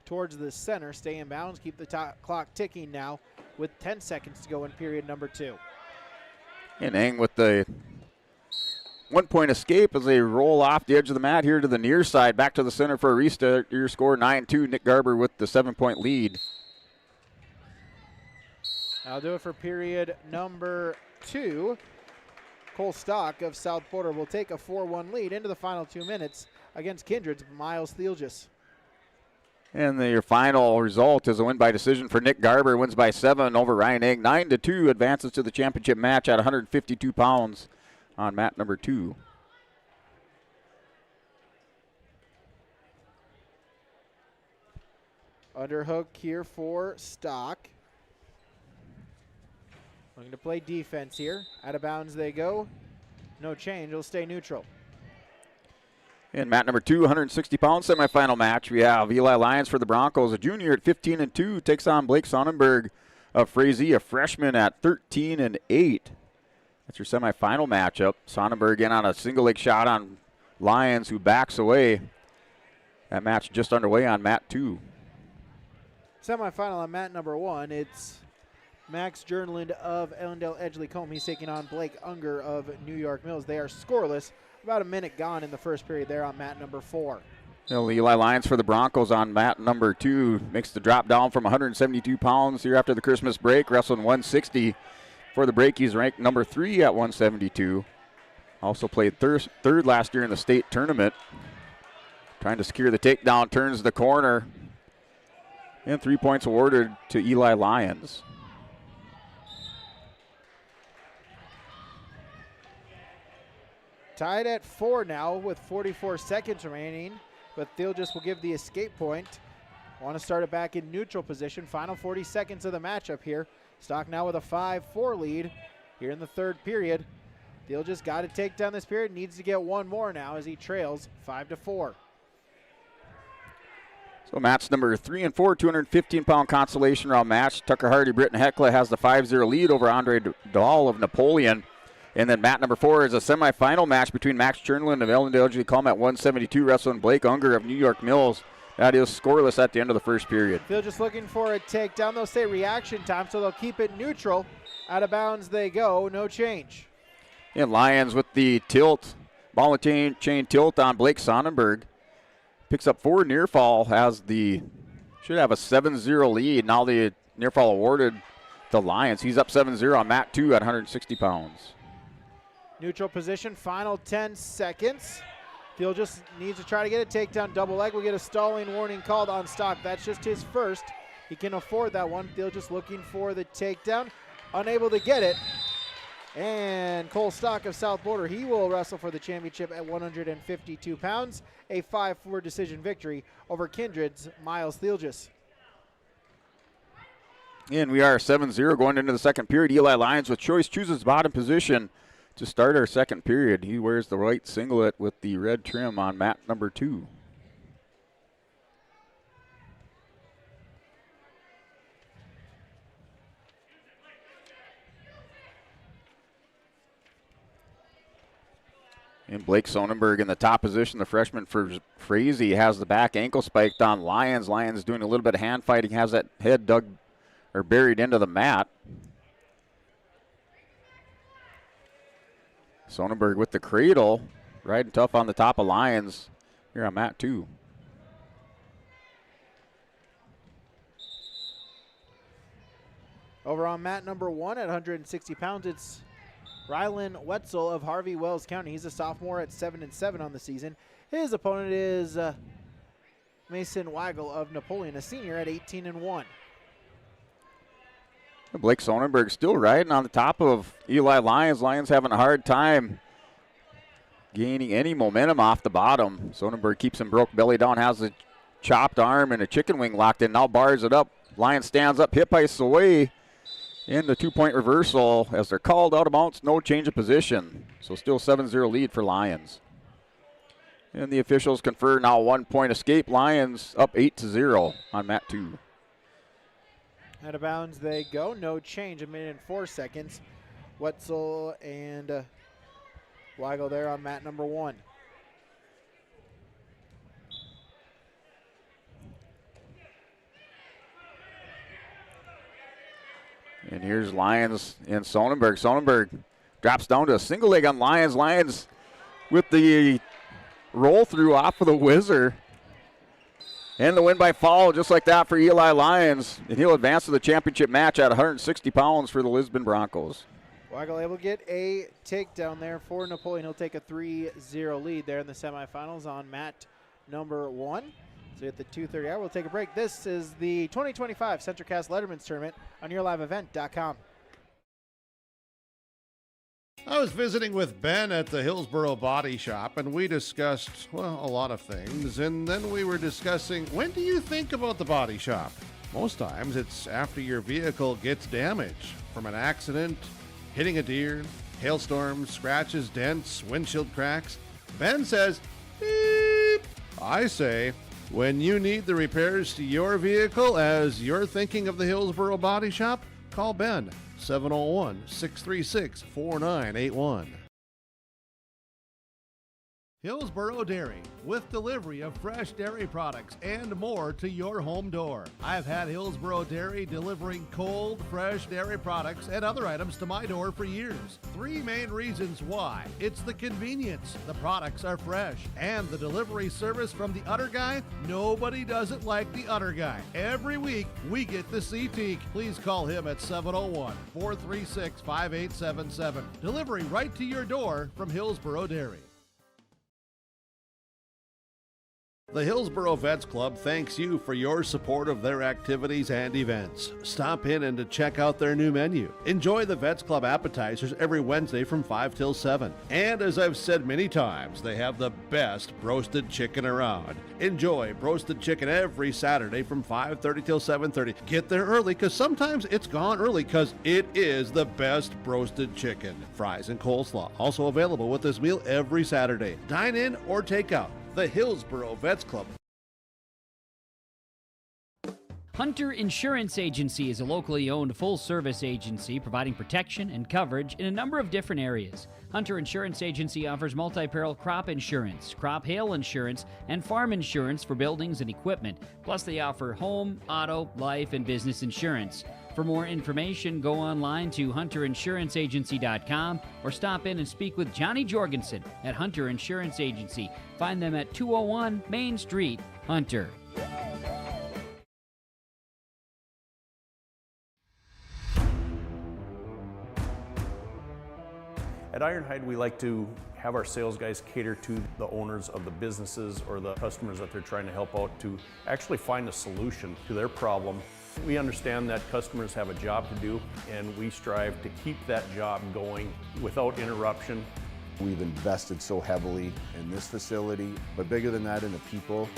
towards the center, stay in bounds, keep the clock ticking now with 10 seconds to go in period number 2. And Eng with the 1-point escape as they roll off the edge of the mat here to the near side, back to the center for a restart. Your score 9-2. Nick Garber with the 7-point lead. I'll do it for period number 2. Cole Stock of South Border will take a 4-1 lead into the final 2 minutes against Kindred's Miles Thielgis. And your final result is a win by decision for Nick Garber. Wins by 7 over Ryan Eng. 9-2, advances to the championship match at 152 pounds on mat number 2. Underhook here for Stock. Looking to play defense here. Out of bounds they go. No change. It'll stay neutral. In mat number 2, 160-pound semifinal match, we have Eli Lyons for the Broncos, a junior at 15-2, takes on Blake Sonnenberg of Frazee, a freshman at 13-8. That's your semifinal matchup. Sonnenberg in on a single leg shot on Lyons, who backs away. That match just underway on mat 2. Semifinal on mat number 1. It's Max Jernland of Ellendale Edgeley-Combe. He's taking on Blake Unger of New York Mills. They are scoreless. About a minute gone in the first period there on mat number 4. Eli Lyons for the Broncos on mat number 2. Makes the drop down from 172 pounds here after the Christmas break. Wrestling 160 for the break. He's ranked number 3 at 172. Also played third last year in the state tournament. Trying to secure the takedown, turns the corner. And 3 points awarded to Eli Lyons. Tied at 4 now with 44 seconds remaining, but Theelgis will give the escape point. Want to start it back in neutral position. Final 40 seconds of the matchup here. Stock now with a 5-4 lead here in the third period. Theelgis got to take down this period. Needs to get one more now as he trails 5-4. So match number 3 and 4, 215-pound consolation round match. Tucker Hardy, Britton Hecla has the 5-0 lead over Andre Dahl of Napoleon. And then mat number 4 is a semifinal match between Max Chernlin of Ellendale Combat 172 wrestling Blake Unger of New York Mills. That is scoreless at the end of the first period. They're just looking for a takedown. They'll say reaction time, so they'll keep it neutral. Out of bounds they go, no change. And Lions with the tilt, ball and chain tilt on Blake Sonnenberg. Picks up 4 near fall, should have a 7-0 lead. Now the near fall awarded to Lions. He's up 7-0 on mat 2 at 160 pounds. Neutral position, final 10 seconds. Thiel just needs to try to get a takedown. Double leg will get a stalling warning called on Stock. That's just his first. He can afford that one. Thiel just looking for the takedown. Unable to get it. And Cole Stock of South Border, he will wrestle for the championship at 152 pounds. A 5-4 decision victory over Kindred's Miles Theelgis. And we are 7-0 going into the second period. Eli Lyons with choice chooses bottom position to start our second period. He wears the white singlet with the red trim on mat number 2. And Blake Sonnenberg in the top position, the freshman for Frazee, has the back ankle spiked on Lyons. Lyons doing a little bit of hand fighting, has that head buried into the mat. Sonnenberg with the cradle, riding tough on the top of Lyons here on mat 2. Over on mat number 1 at 160 pounds, it's Rylan Wetzel of Harvey Wells County. He's a sophomore at 7-7 on the season. His opponent is Mason Weigel of Napoleon, a senior at 18-1. Blake Sonnenberg still riding on the top of Eli Lyons. Lyons having a hard time gaining any momentum off the bottom. Sonnenberg keeps him broke belly down, has a chopped arm and a chicken wing locked in, now bars it up. Lyons stands up, hip ice away. In the 2-point reversal, as they're called out of bounds, no change of position. So still 7-0 lead for Lions. And the officials confer now 1-point escape. Lions up 8-0 on mat 2. Out of bounds they go, no change, 1 minute and 4 seconds. Wetzel and Weigel there on mat number 1. And here's Lyons and Sonnenberg. Sonnenberg drops down to a single leg on Lyons. Lyons with the roll through off of the whizzer. And the win by fall, just like that for Eli Lyons. And he'll advance to the championship match at 160 pounds for the Lisbon Broncos. Weigel able to get a takedown there for Napoleon. He'll take a 3-0 lead there in the semifinals on mat number 1. So at the 2:30 hour, we'll take a break. This is the 2025 CentraCast Letterman's Tournament on YourLiveEvent.com. I was visiting with Ben at the Hillsboro Body Shop, and we discussed, well, a lot of things. And then we were discussing, when do you think about the body shop? Most times it's after your vehicle gets damaged from an accident, hitting a deer, hailstorms, scratches, dents, windshield cracks. Ben says, beep. I say, when you need the repairs to your vehicle as you're thinking of the Hillsboro Body Shop, call Ben, 701-636-4981. Hillsboro Dairy, with delivery of fresh dairy products and more to your home door. I've had Hillsboro Dairy delivering cold, fresh dairy products and other items to my door for years. 3 main reasons why. It's the convenience, the products are fresh, and the delivery service from the Udder Guy. Nobody does it like the Udder Guy. Every week, we get to see Teak. Please call him at 701-436-5877. Delivery right to your door from Hillsboro Dairy. The Hillsboro Vets Club thanks you for your support of their activities and events. Stop in and to check out their new menu. Enjoy the Vets Club appetizers every Wednesday from 5 till 7. And as I've said many times, they have the best roasted chicken around. Enjoy roasted chicken every Saturday from 5:30 till 7:30. Get there early because sometimes it's gone early because it is the best roasted chicken. Fries and coleslaw also available with this meal every Saturday. Dine in or take out. The Hillsboro Vets Club. Hunter Insurance Agency is a locally owned full-service agency providing protection and coverage in a number of different areas. Hunter Insurance Agency offers multi-peril crop insurance, crop hail insurance, and farm insurance for buildings and equipment. Plus, they offer home, auto, life, and business insurance. For more information, go online to hunterinsuranceagency.com or stop in and speak with Johnny Jorgensen at Hunter Insurance Agency. Find them at 201 Main Street, Hunter. At Ironhide, we like to have our sales guys cater to the owners of the businesses or the customers that they're trying to help out to actually find a solution to their problem. We understand that customers have a job to do, and we strive to keep that job going without interruption. We've invested so heavily in this facility, but bigger than that, in the people.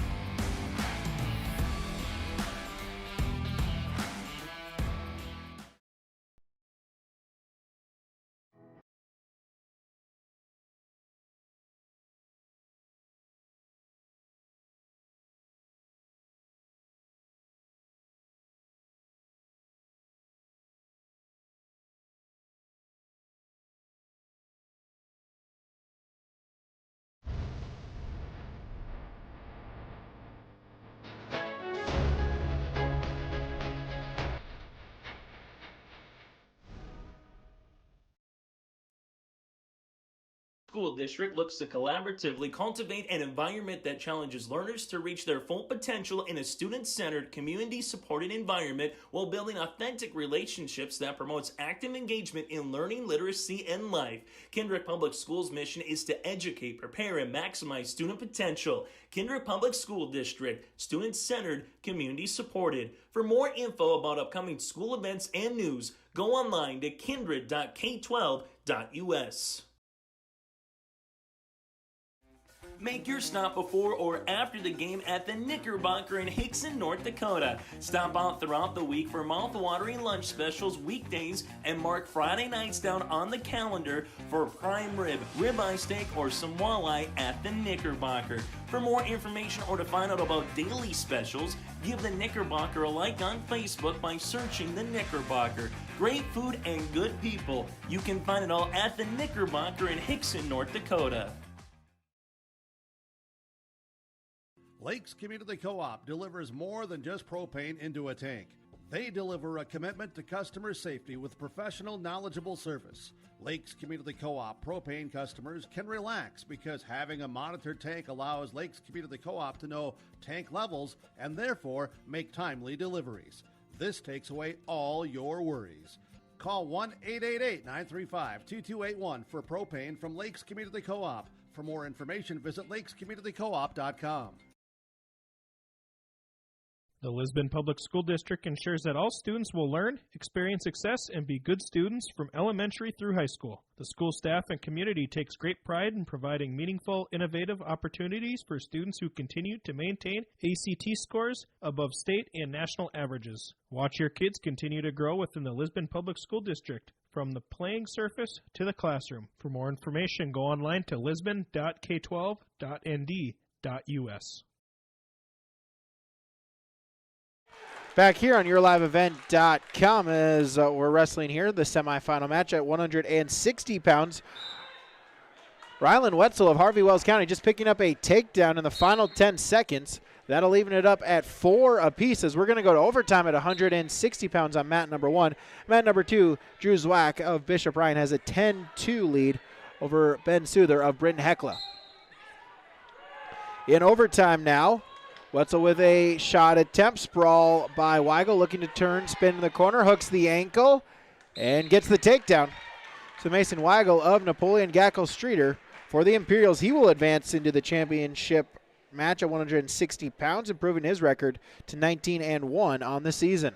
School District looks to collaboratively cultivate an environment that challenges learners to reach their full potential in a student-centered, community-supported environment while building authentic relationships that promotes active engagement in learning, literacy, and life. Kendrick Public Schools' mission is to educate, prepare, and maximize student potential. Kendrick Public School District, student-centered, community-supported. For more info about upcoming school events and news, go online to kindred.k12.us. Make your stop before or after the game at the Knickerbocker in Hickson, North Dakota. Stop out throughout the week for mouth-watering lunch specials weekdays and mark Friday nights down on the calendar for prime rib, ribeye steak, or some walleye at the Knickerbocker. For more information or to find out about daily specials, give the Knickerbocker a like on Facebook by searching the Knickerbocker. Great food and good people. You can find it all at the Knickerbocker in Hickson, North Dakota. Lakes Community Co-op delivers more than just propane into a tank. They deliver a commitment to customer safety with professional, knowledgeable service. Lakes Community Co-op propane customers can relax because having a monitored tank allows Lakes Community Co-op to know tank levels and therefore make timely deliveries. This takes away all your worries. Call 1-888-935-2281 for propane from Lakes Community Co-op. For more information, visit lakescommunitycoop.com. The Lisbon Public School District ensures that all students will learn, experience success, and be good students from elementary through high school. The school staff and community takes great pride in providing meaningful, innovative opportunities for students who continue to maintain ACT scores above state and national averages. Watch your kids continue to grow within the Lisbon Public School District, from the playing surface to the classroom. For more information, go online to lisbon.k12.nd.us. Back here on YourLiveEvent.com as we're wrestling here, the semifinal match at 160 pounds. Rylan Wetzel of Harvey Wells County just picking up a takedown in the final 10 seconds. That'll even it up at 4 apiece as we're going to go to overtime at 160 pounds on mat number 1. Mat number 2, Drew Zwack of Bishop Ryan has a 10-2 lead over Ben Souther of Britton Hecla. In overtime now, Wetzel with a shot attempt. Sprawl by Weigel, looking to turn, spin in the corner, hooks the ankle, and gets the takedown. So Mason Weigel of Napoleon Gackle Streeter for the Imperials. He will advance into the championship match at 160 pounds, improving his record to 19-1 on the season.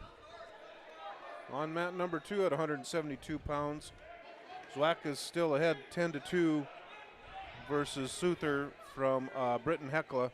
On mat number 2 at 172 pounds, Zwack is still ahead 10-2 versus Souther from Britton Hecla.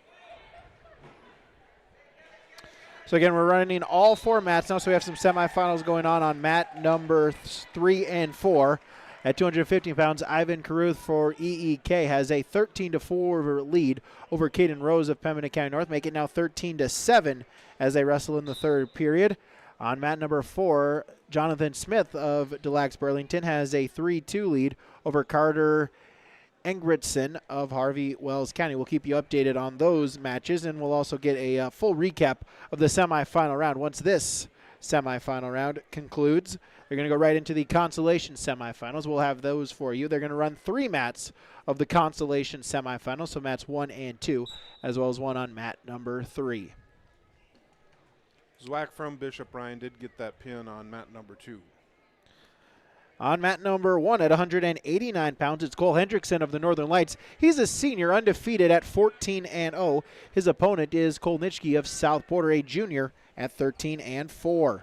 So again, we're running all 4 mats now, so we have some semifinals going on mat number 3 and 4. At 215 pounds, Ivan Caruth for EEK has a 13-4 lead over Caden Rose of Pembina County North, make it now 13-7 as they wrestle in the third period. On mat number 4, Jonathan Smith of Delax Burlington has a 3-2 lead over Carter Engritson of Harvey Wells County. We'll keep you updated on those matches, and we'll also get a full recap of the semifinal round. Once this semifinal round concludes, they're going to go right into the Consolation semifinals. We'll have those for you. They're going to run 3 mats of the Consolation semifinals, so mats 1 and 2, as well as one on mat number 3. Zwack from Bishop Ryan did get that pin on mat number 2. On mat number 1 at 189 pounds, it's Cole Hendrickson of the Northern Lights. He's a senior, undefeated at 14-0. His opponent is Cole Nitschke of South Porter, a junior at 13-4.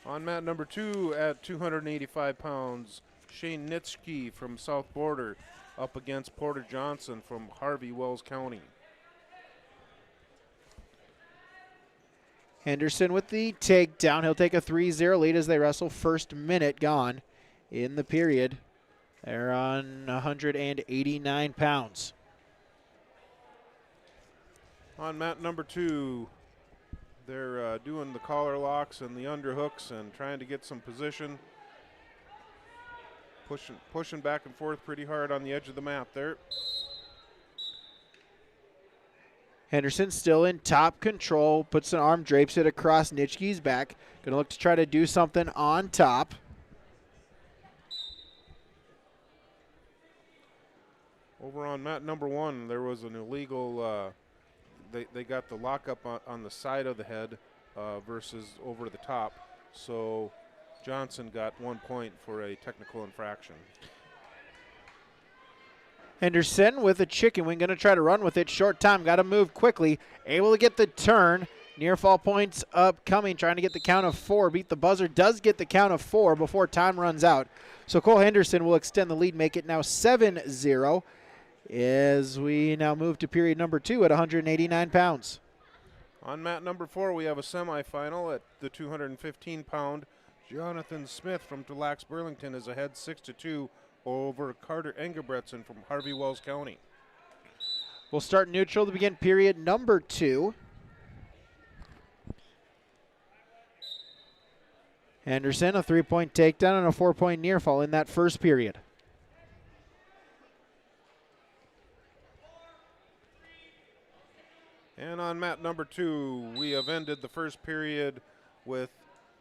On mat number 2 at 285 pounds, Shane Nitschke from South Border up against Porter Johnson from Harvey Wells County. Henderson with the takedown. He'll take a 3-0 lead as they wrestle. First minute gone in the period. They're on 189 pounds. On mat number 2, they're doing the collar locks and the underhooks and trying to get some position. Pushing back and forth pretty hard on the edge of the mat there. Henderson still in top control, puts an arm, drapes it across Nitschke's back. Going to look to try to do something on top. Over on mat number 1, there was an illegal, they got the lockup on the side of the head versus over the top. So Johnson got 1 point for a technical infraction. Henderson with a chicken wing, going to try to run with it. Short time, got to move quickly. Able to get the turn. Near fall points upcoming, trying to get the count of 4. Beat the buzzer, does get the count of 4 before time runs out. So Cole Henderson will extend the lead, make it now 7-0 as we now move to period number 2 at 189 pounds. On mat number 4, we have a semifinal at the 215-pound. Jonathan Smith from Delax Burlington is ahead 6-2 over Carter Engebretson from Harvey Wells County. We'll start neutral to begin period number 2. Henderson, a 3-point takedown and a 4-point near fall in that first period. And on mat number 2, we have ended the first period with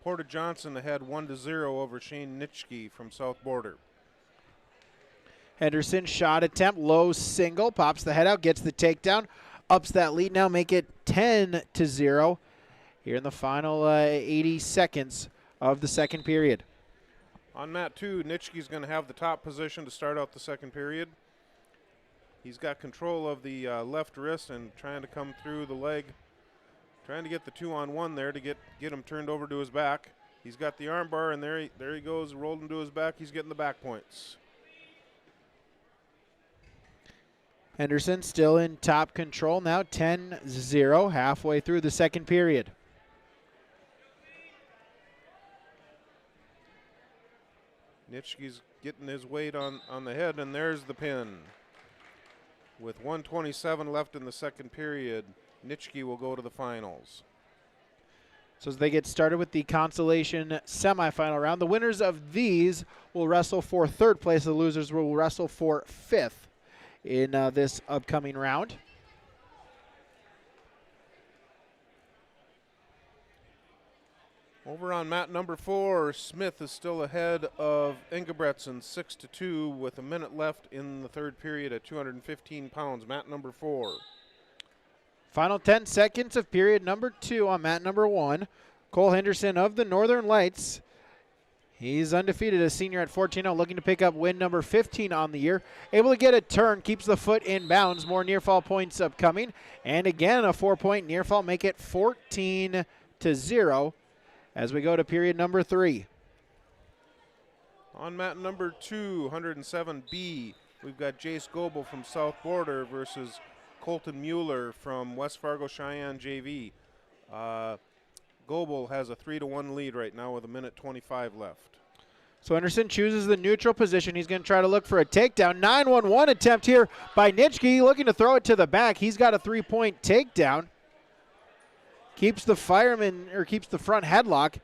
Porter Johnson ahead 1-0 over Shane Nitschke from South Border. Henderson shot attempt, low single, pops the head out, gets the takedown, ups that lead now, make it 10-0 here in the final 80 seconds of the second period. On mat 2, Nitschke's going to have the top position to start out the second period. He's got control of the left wrist and trying to come through the leg. Trying to get the 2-on-1 there to get him turned over to his back. He's got the arm bar, and there he goes, rolled him to his back. He's getting the back points. Henderson still in top control now, 10-0, halfway through the second period. Nitschke's getting his weight on the head, and there's the pin. With 1:27 left in the second period, Nitschke will go to the finals. So as they get started with the Consolation semifinal round, the winners of these will wrestle for third place. The losers will wrestle for fifth in this upcoming round. Over on mat number 4, Smith is still ahead of Engebretson 6-2 with a minute left in the third period at 215 pounds. Mat number 4. Final 10 seconds of period number 2 on mat number 1. Cole Henderson of the Northern Lights. He's undefeated, a senior at 14-0, looking to pick up win number 15 on the year. Able to get a turn, keeps the foot in bounds. More near fall points upcoming. And again, a 4-point near fall, make it 14-0 as we go to period number 3. On mat number 2, 107B, we've got Jace Goebel from South Border versus Colton Mueller from West Fargo Cheyenne JV. Goebel has a 3-1 lead right now with a minute 25 left. So Henderson chooses the neutral position. He's going to try to look for a takedown. 9-1-1 attempt here by Nitschke, looking to throw it to the back. He's got a 3-point takedown. Keeps the fireman, or keeps the front headlock.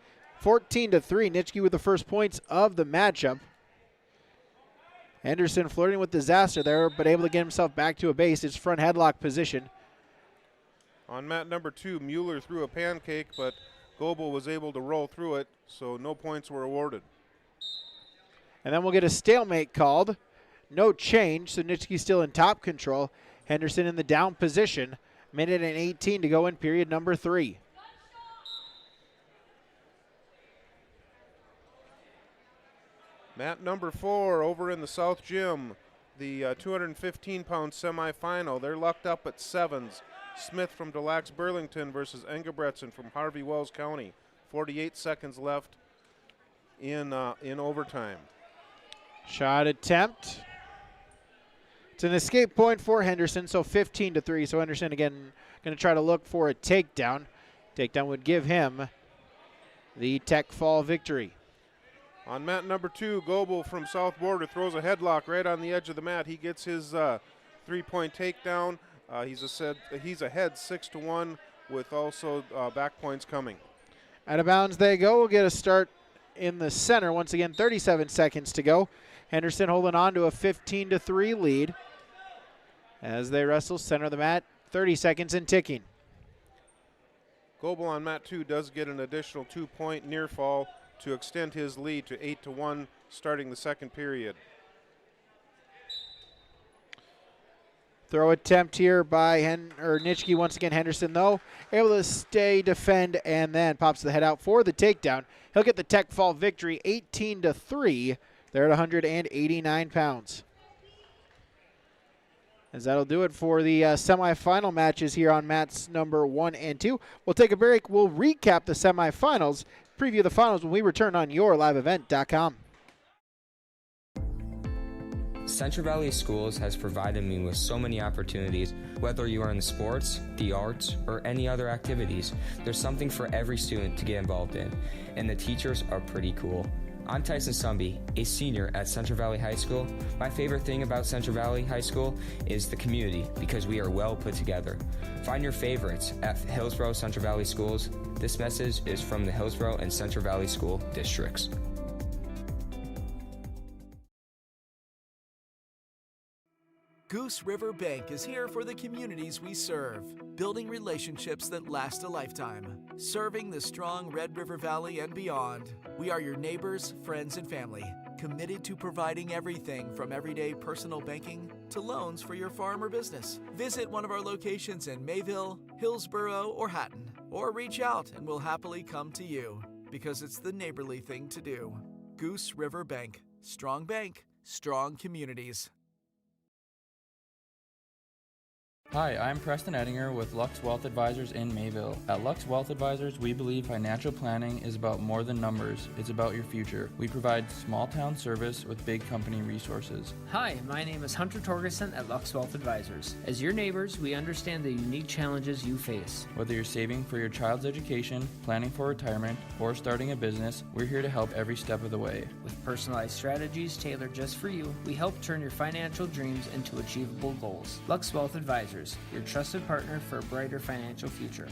14-3. Nitschke with the first points of the matchup. Henderson flirting with disaster there, but able to get himself back to a base. His front headlock position. On mat number 2, Mueller threw a pancake, but Goebel was able to roll through it, so no points were awarded. And then we'll get a stalemate called. No change, so Nitschke still in top control. Henderson in the down position. Minute and 18 to go in period number 3. Mat number 4 over in the South Gym, the 215-pound semifinal. They're locked up at 7s. Smith from Des Lacs Burlington versus Engebretson from Harvey Wells County. 48 seconds left in overtime. Shot attempt. It's an escape point for Henderson, so 15-3. So Henderson again going to try to look for a takedown. Takedown would give him the tech fall victory. On mat number 2, Goebel from South Border throws a headlock right on the edge of the mat. He gets his 3-point takedown. He's ahead 6-1 with also back points coming. Out of bounds they go. We'll get a start in the center. Once again, 37 seconds to go. Henderson holding on to a 15-3 lead as they wrestle center of the mat. 30 seconds and ticking. Goebel on mat 2 does get an additional 2-point near fall to extend his lead to 8-1 starting the second period. Throw attempt here by Nitschke once again. Henderson, though, able to stay, defend, and then pops the head out for the takedown. He'll get the tech fall victory, 18-3. They're at 189 pounds. As that'll do it for the semifinal matches here on mats number 1 and 2. We'll take a break. We'll recap the semifinals, preview the finals when we return on yourliveevent.com. Central Valley Schools has provided me with so many opportunities. Whether you are in the sports, the arts, or any other activities, there's something for every student to get involved in, and the teachers are pretty cool. I'm Tyson Sumby, a senior at Central Valley High School. My favorite thing about Central Valley High School is the community, because we are well put together. Find your favorites at Hillsborough Central Valley Schools. This message is from the Hillsborough and Central Valley School Districts. Goose River Bank is here for the communities we serve, building relationships that last a lifetime. Serving the strong Red River Valley and beyond, we are your neighbors, friends, and family, committed to providing everything from everyday personal banking to loans for your farm or business. Visit one of our locations in Mayville, Hillsborough, or Hatton, or reach out and we'll happily come to you, because it's the neighborly thing to do. Goose River Bank. Strong bank, strong communities. Hi, I'm Preston Ettinger with Lux Wealth Advisors in Mayville. At Lux Wealth Advisors, we believe financial planning is about more than numbers. It's about your future. We provide small town service with big company resources. Hi, my name is Hunter Torgerson at Lux Wealth Advisors. As your neighbors, we understand the unique challenges you face. Whether you're saving for your child's education, planning for retirement, or starting a business, we're here to help every step of the way. With personalized strategies tailored just for you, we help turn your financial dreams into achievable goals. Lux Wealth Advisors, your trusted partner for a brighter financial future.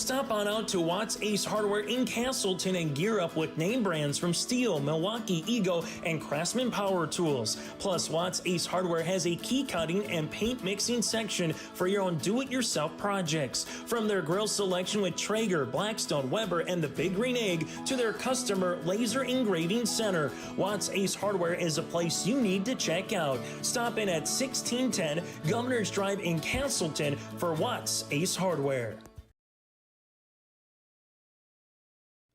Stop on out to Watts Ace Hardware in Castleton and gear up with name brands from Steel, Milwaukee, Ego, and Craftsman Power Tools. Plus, Watts Ace Hardware has a key cutting and paint mixing section for your own do-it-yourself projects. From their grill selection with Traeger, Blackstone, Weber, and the Big Green Egg to their customer laser engraving center, Watts Ace Hardware is a place you need to check out. Stop in at 1610 Governor's Drive in Castleton for Watts Ace Hardware.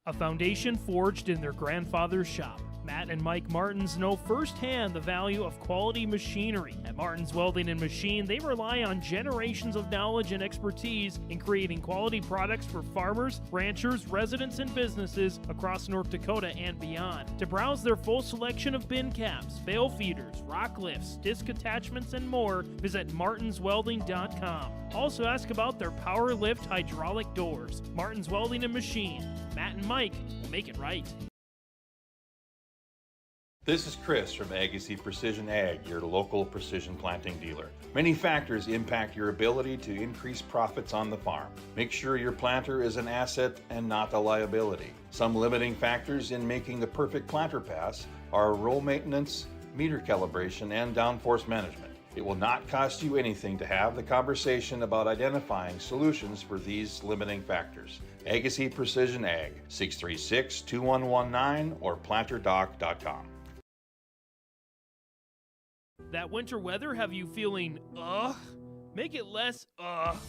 A foundation forged in their grandfather's shop. Matt and Mike Martins know firsthand the value of quality machinery. At Martins Welding and Machine, they rely on generations of knowledge and expertise in creating quality products for farmers, ranchers, residents, and businesses across North Dakota and beyond. To browse their full selection of bin caps, bale feeders, rock lifts, disc attachments, and more, visit martinswelding.com. Also ask about their power lift hydraulic doors. Martins Welding and Machine. Matt and Mike will make it right. This is Chris from Agassiz Precision Ag, your local precision planting dealer. Many factors impact your ability to increase profits on the farm. Make sure your planter is an asset and not a liability. Some limiting factors in making the perfect planter pass are row maintenance, meter calibration, and downforce management. It will not cost you anything to have the conversation about identifying solutions for these limiting factors. Agassiz Precision Ag, 636-2119 or planterdoc.com. That winter weather have you feeling Make it less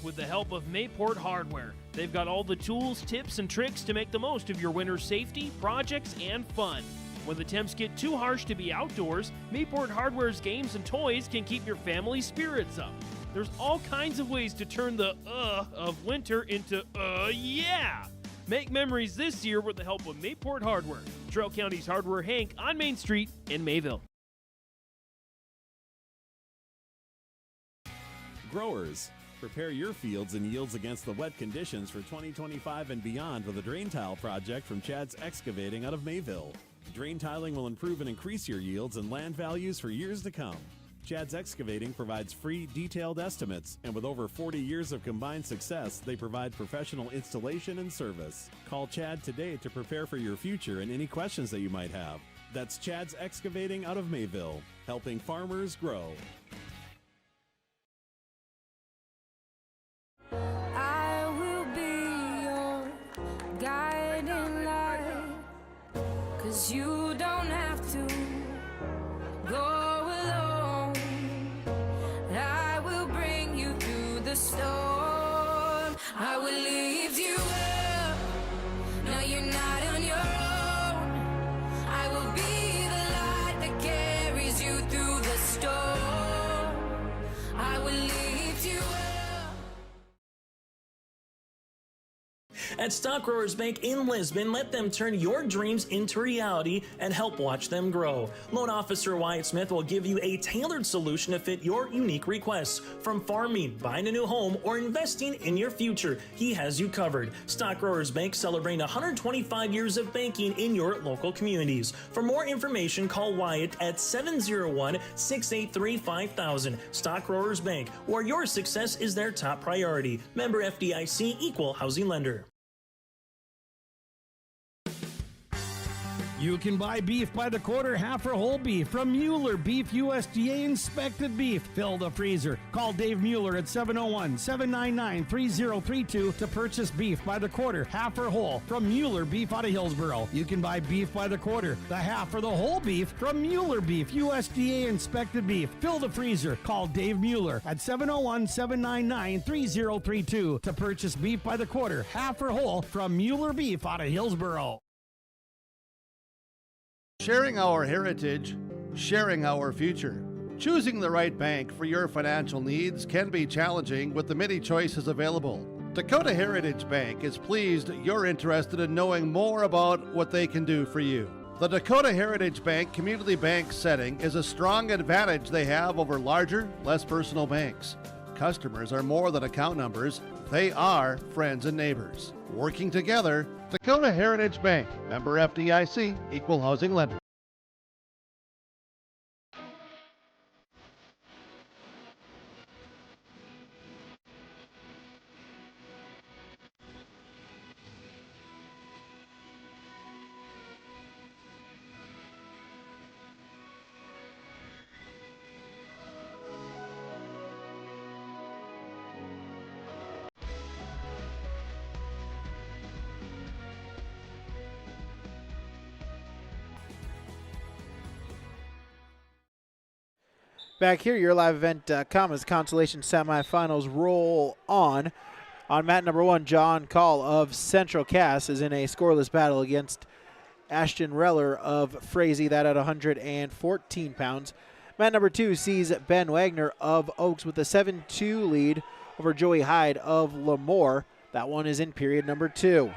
with the help of Mayport Hardware. They've got all the tools, tips, and tricks to make the most of your winter safety, projects, and fun. When the temps get too harsh to be outdoors, Mayport Hardware's games and toys can keep your family spirits up. There's all kinds of ways to turn the of winter into yeah! Make memories this year with the help of Mayport Hardware, Trail County's Hardware Hank on Main Street in Mayville. Growers, prepare your fields and yields against the wet conditions for 2025 and beyond with a drain tile project from Chad's Excavating out of Mayville. Drain tiling will improve and increase your yields and land values for years to come. Chad's Excavating provides free, detailed estimates, and with over 40 years of combined success, they provide professional installation and service. Call Chad today to prepare for your future and any questions that you might have. That's Chad's Excavating out of Mayville, helping farmers grow. I will be your guiding light, 'cause you don't have to go alone. I will bring you through the storm. I will lift you up. No, you're not on your own. I will be the light that carries you through the storm. I will lift you up. At Stock Growers Bank in Lisbon, let them turn your dreams into reality and help watch them grow. Loan Officer Wyatt Smith will give you a tailored solution to fit your unique requests. From farming, buying a new home, or investing in your future, he has you covered. Stock Growers Bank celebrating 125 years of banking in your local communities. For more information, call Wyatt at 701-683-5000. Stock Growers Bank, where your success is their top priority. Member FDIC, Equal Housing Lender. You can buy beef by the quarter, half or whole beef from Mueller Beef, USDA inspected beef. Fill the freezer. Call Dave Mueller at 701-799-3032 to purchase beef by the quarter, half or whole from Mueller Beef out of Hillsboro. You can buy beef by the quarter, the half or the whole beef from Mueller Beef, USDA inspected beef. Fill the freezer. Call Dave Mueller at 701-799-3032 to purchase beef by the quarter, half or whole from Mueller Beef out of Hillsboro. Sharing our heritage, sharing our future. Choosing the right bank for your financial needs can be challenging with the many choices available. Dakota Heritage Bank is pleased you're interested in knowing more about what they can do for you. The Dakota Heritage Bank community bank setting is a strong advantage they have over larger, less personal banks. Customers are more than account numbers, they are friends and neighbors. Working together, Dakota Heritage Bank, member FDIC, Equal Housing Lender. Back here, yourliveevent.com as Consolation semifinals roll on. On mat number 1, John Call of Central Cass is in a scoreless battle against Ashton Reller of Frazee, that at 114 pounds. Mat number 2 sees Ben Wagner of Oaks with a 7-2 lead over Joey Hyde of Lemoore. That one is in period number 2.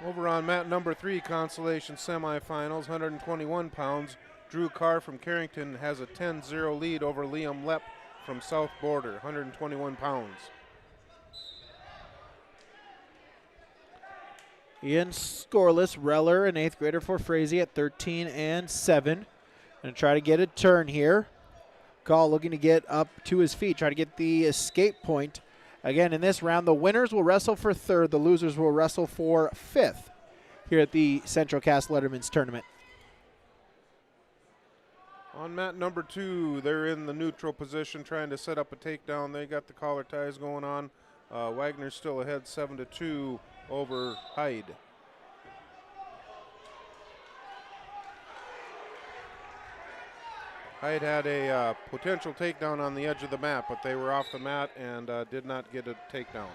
Over on mat number 3, Consolation semifinals, 121 pounds. Drew Carr from Carrington has a 10-0 lead over Liam Lepp from South Border, 121 pounds. In scoreless, Reller, an 8th grader for Frazee at 13-7. Going to try to get a turn here. Call looking to get up to his feet, try to get the escape point. Again, in this round, the winners will wrestle for 3rd. The losers will wrestle for 5th here at the Central Cass Letterman's tournament. On mat number 2, they're in the neutral position trying to set up a takedown. They got the collar ties going on. Wagner's still ahead 7-2 over Hyde. Hyde had a potential takedown on the edge of the mat, but they were off the mat and did not get a takedown.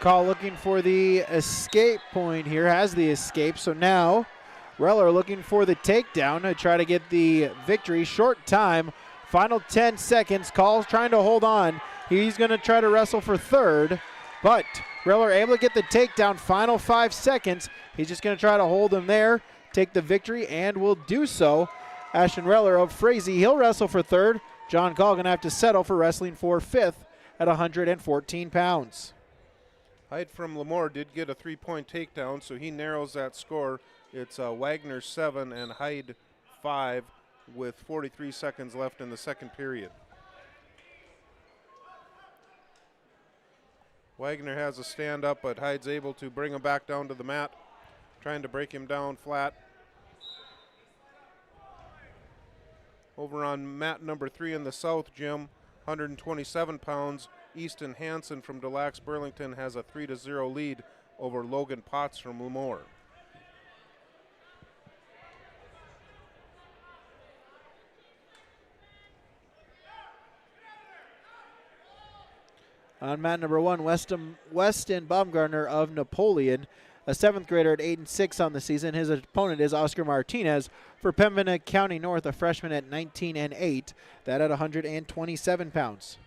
Call looking for the escape point here, has the escape, so now Reller looking for the takedown to try to get the victory. Short time, final 10 seconds. Call's trying to hold on. He's going to try to wrestle for 3rd, but Reller able to get the takedown. Final 5 seconds. He's just going to try to hold him there, take the victory, and will do so. Ashton Reller of Frazee, he'll wrestle for 3rd. John Call going to have to settle for wrestling for 5th at 114 pounds. Hyde from Lemoore did get a 3-point takedown, so he narrows that score. It's Wagner 7 and Hyde 5 with 43 seconds left in the second period. Wagner has a stand up, but Hyde's able to bring him back down to the mat, trying to break him down flat. Over on mat number 3 in the South Gym, 127 pounds, Easton Hansen from Des Lacs Burlington has a 3-0 lead over Logan Potts from Lemoore. On mat number 1, Weston Baumgartner of Napoleon, a 7th grader at 8-6 on the season. His opponent is Oscar Martinez for Pembina County North, a freshman at 19-8, that at 127 pounds.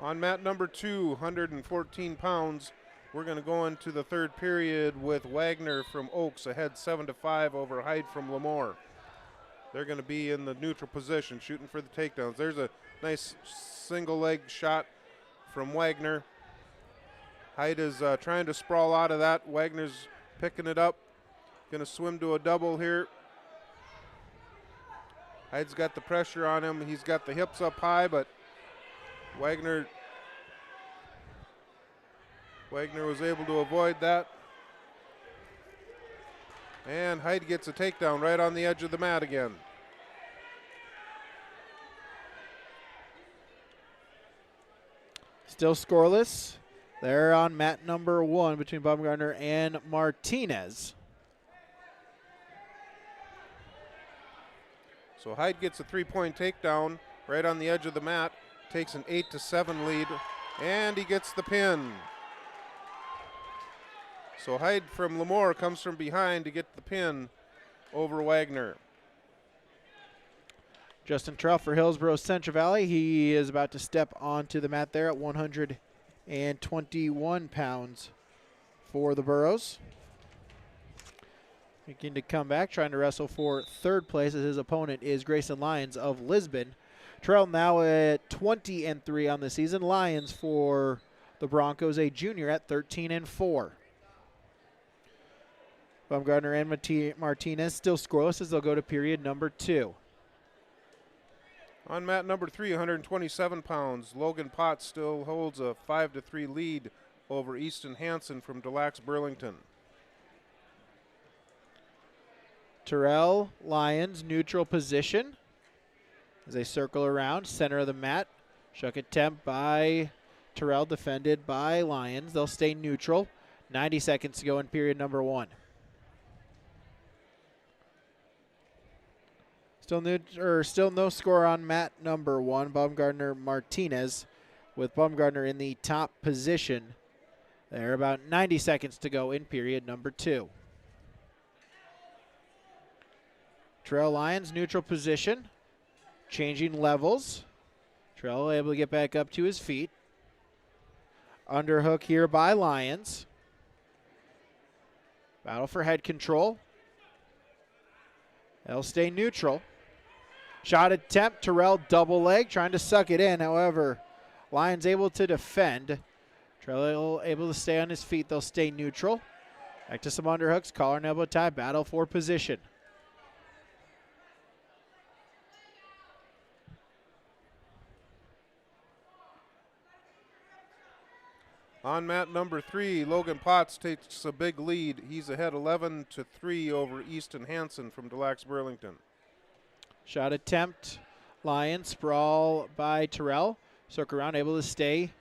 On mat number 2, 114 pounds, we're going to go into the 3rd period with Wagner from Oaks ahead 7-5 over Hyde from Lemoore. They're going to be in the neutral position, shooting for the takedowns. There's a nice single leg shot from Wagner. Hyde is trying to sprawl out of that. Wagner's picking it up. Going to swim to a double here. Hyde's got the pressure on him. He's got the hips up high, but Wagner was able to avoid that. And Hyde gets a takedown right on the edge of the mat again. Still scoreless. They're on mat number 1 between Baumgartner and Martinez. So Hyde gets a 3-point takedown right on the edge of the mat, takes an 8-7 lead, and he gets the pin. So Hyde from Lemoore comes from behind to get the pin over Wagner. Justin Trell for Hillsborough Central Valley. He is about to step onto the mat there at 121 pounds for the Burros. Looking to come back, trying to wrestle for 3rd place as his opponent is Grayson Lyons of Lisbon. Trell now at 20-3 on the season. Lyons for the Broncos, a junior at 13-4. Baumgartner and Martinez still scoreless as they'll go to period number 2. On mat number 3, 127 pounds, Logan Potts still holds a 5-3 lead over Easton Hansen from Des Lacs Burlington. Terrell Lyons, neutral position as they circle around, center of the mat. Shuck attempt by Terrell, defended by Lyons. They'll stay neutral. 90 seconds to go in period number 1. Still no score on mat number 1. Baumgartner Martinez with Baumgartner in the top position. There, about 90 seconds to go in period number 2. Terrell Lyons, neutral position, changing levels. Terrell able to get back up to his feet. Underhook here by Lyons. Battle for head control. They'll stay neutral. Shot attempt, Terrell double leg, trying to suck it in. However, Lyons able to defend. Terrell able to stay on his feet. They'll stay neutral. Back to some underhooks, collar and elbow tie, battle for position. On mat number 3, Logan Potts takes a big lead. He's ahead 11-3 over Easton Hansen from Delax Burlington. Shot attempt, Lyons, sprawl by Terrell. Circle around, able to stay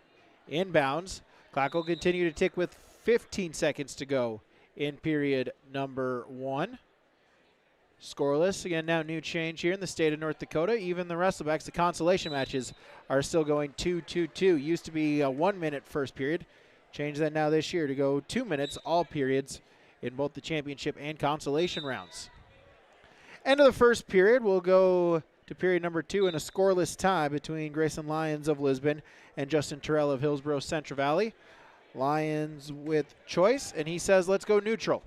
inbounds. Clock will continue to tick with 15 seconds to go in period number 1. Scoreless. Again, now new change here in the state of North Dakota. Even the Wrestlebacks, the consolation matches, are still going 2-2-2. Used to be a 1 minute first period. Change that now this year to go 2 minutes, all periods, in both the championship and consolation rounds. End of the first period. We'll go to period number 2 in a scoreless tie between Grayson Lyons of Lisbon and Justin Terrell of Hillsborough Central Valley. Lyons with choice, and he says, let's go neutral.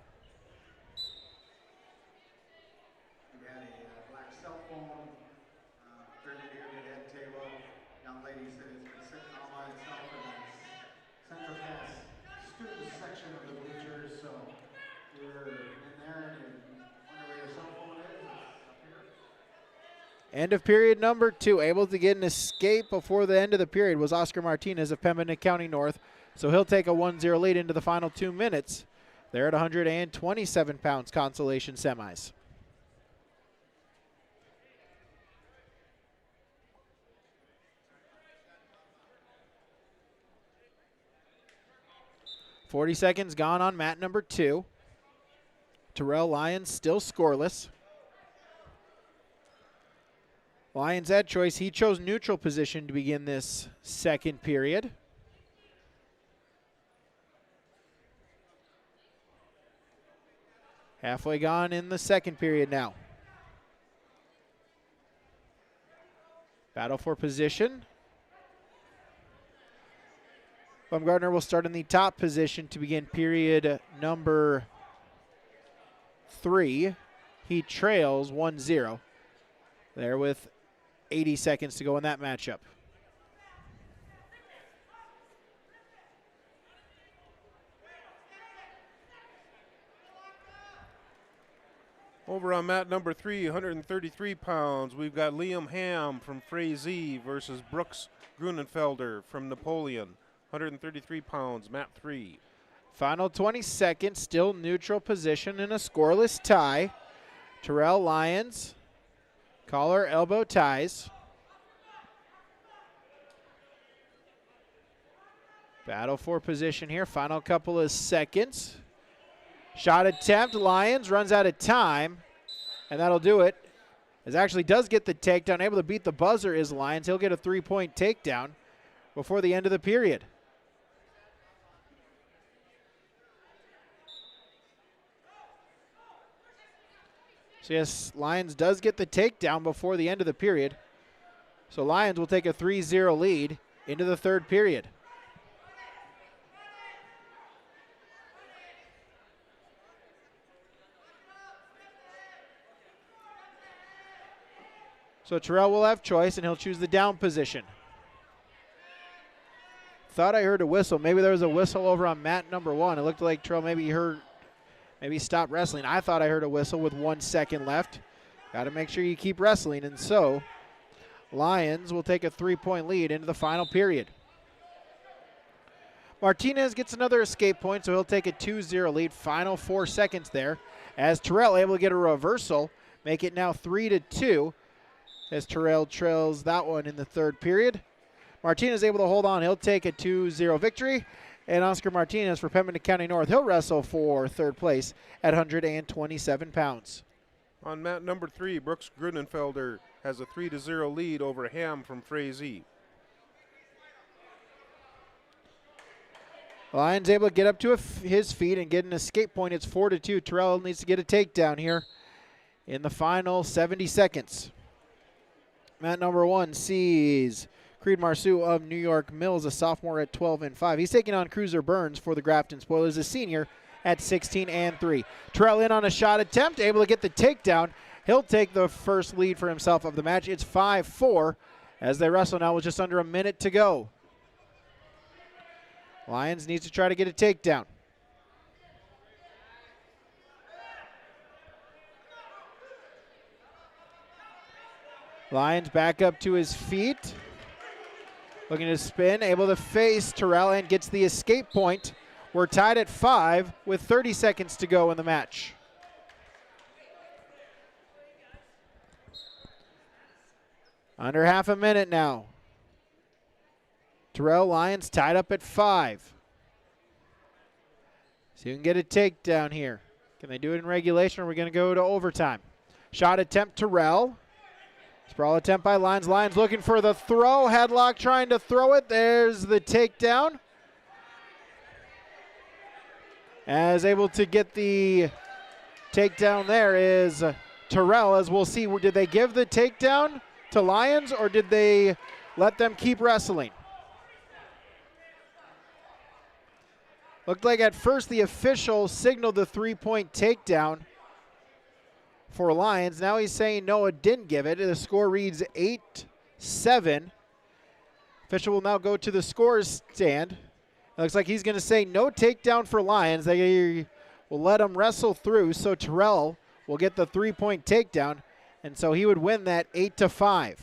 End of period number 2. Able to get an escape before the end of the period was Oscar Martinez of Pembina County North. So he'll take a 1-0 lead into the final 2 minutes. They're at 127 pounds consolation semis. .40 seconds gone on mat number 2. Terrell Lyons still scoreless. Lyons had choice. He chose neutral position to begin this second period. Halfway gone in the second period now. Battle for position. Baumgartner will start in the top position to begin period number 3. He trails 1-0. There with 80 seconds to go in that matchup. Over on mat number 3, 133 pounds, we've got Liam Ham from Frazee versus Brooks Grunenfelder from Napoleon. 133 pounds, mat 3. Final 20 seconds, still neutral position in a scoreless tie. Terrell Lyons, collar, elbow ties. Battle for position here, final couple of seconds. Shot attempt, Lyons runs out of time, and that'll do it. As actually does get the takedown, able to beat the buzzer is Lyons. He'll get a 3-point takedown before the end of the period. So yes, Lyons does get the takedown before the end of the period. So Lyons will take a 3-0 lead into the third period. So Terrell will have choice, and he'll choose the down position. Thought I heard a whistle. Maybe there was a whistle over on mat number 1. It looked like Terrell maybe stopped wrestling. I thought I heard a whistle with 1 second left. Got to make sure you keep wrestling. And so Lyons will take a 3-point lead into the final period. Martinez gets another escape point, so he'll take a 2-0 lead. Final 4 seconds there as Terrell able to get a reversal, make it now 3-2 as Terrell trails that one in the third period. Martinez able to hold on. He'll take a 2-0 victory. And Oscar Martinez for Pembina County North, he'll wrestle for third place at 127 pounds. On mat number 3, Brooks Grunenfelder has a 3-0 lead over Ham from Frazee. Lyons able to get up to his feet and get an escape point. It's 4-2. Terrell needs to get a takedown here in the final 70 seconds. Mat number 1 sees Creed Marceau of New York Mills, a sophomore at 12-5. He's taking on Cruiser Burns for the Grafton Spoilers, a senior at 16-3. Terrell in on a shot attempt, able to get the takedown. He'll take the first lead for himself of the match. It's 5-4 as they wrestle now with just under a minute to go. Lyons needs to try to get a takedown. Lyons back up to his feet. Looking to spin, able to face Terrell and gets the escape point. We're tied at 5 with 30 seconds to go in the match. Under half a minute now. Terrell, Lyons tied up at 5. So you can get a takedown here. Can they do it in regulation, or are we going to go to overtime? Shot attempt, Terrell. Sprawl attempt by Lyons. Lyons looking for the throw. Headlock trying to throw it. There's the takedown. As able to get the takedown there is Terrell, as we'll see. Did they give the takedown to Lyons, or did they let them keep wrestling? Looked like at first the official signaled the 3-point takedown for Lyons. Now he's saying Noah didn't give it. The score reads 8-7. Official will now go to the scores stand. It looks like he's going to say no takedown for Lyons. They will let him wrestle through, so Terrell will get the 3-point takedown, and so he would win that 8-5.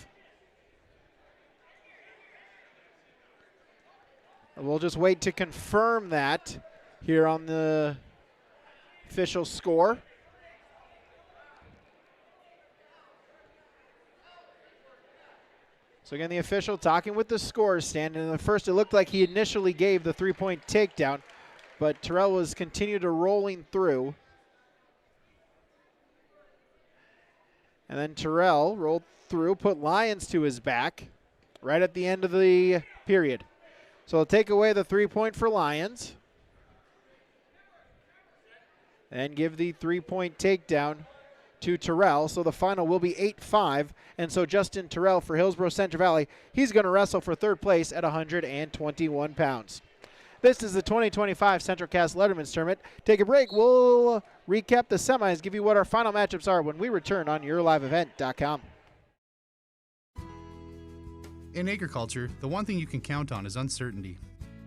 We'll just wait to confirm that here on the official score. So again, the official talking with the scores stand. And at first it looked like he initially gave the 3-point takedown, but Terrell was continued to rolling through. And then Terrell rolled through, put Lyons to his back right at the end of the period. So he'll take away the 3-point for Lyons and give the 3-point takedown to Terrell. So the final will be 8-5. And so Justin Terrell for Hillsborough Central Valley, he's going to wrestle for third place at 121 pounds. This is the 2025 Central Cass Letterman's Tournament. Take a break. We'll recap the semis, give you what our final matchups are when we return on YourLiveEvent.com. In agriculture, the one thing you can count on is uncertainty.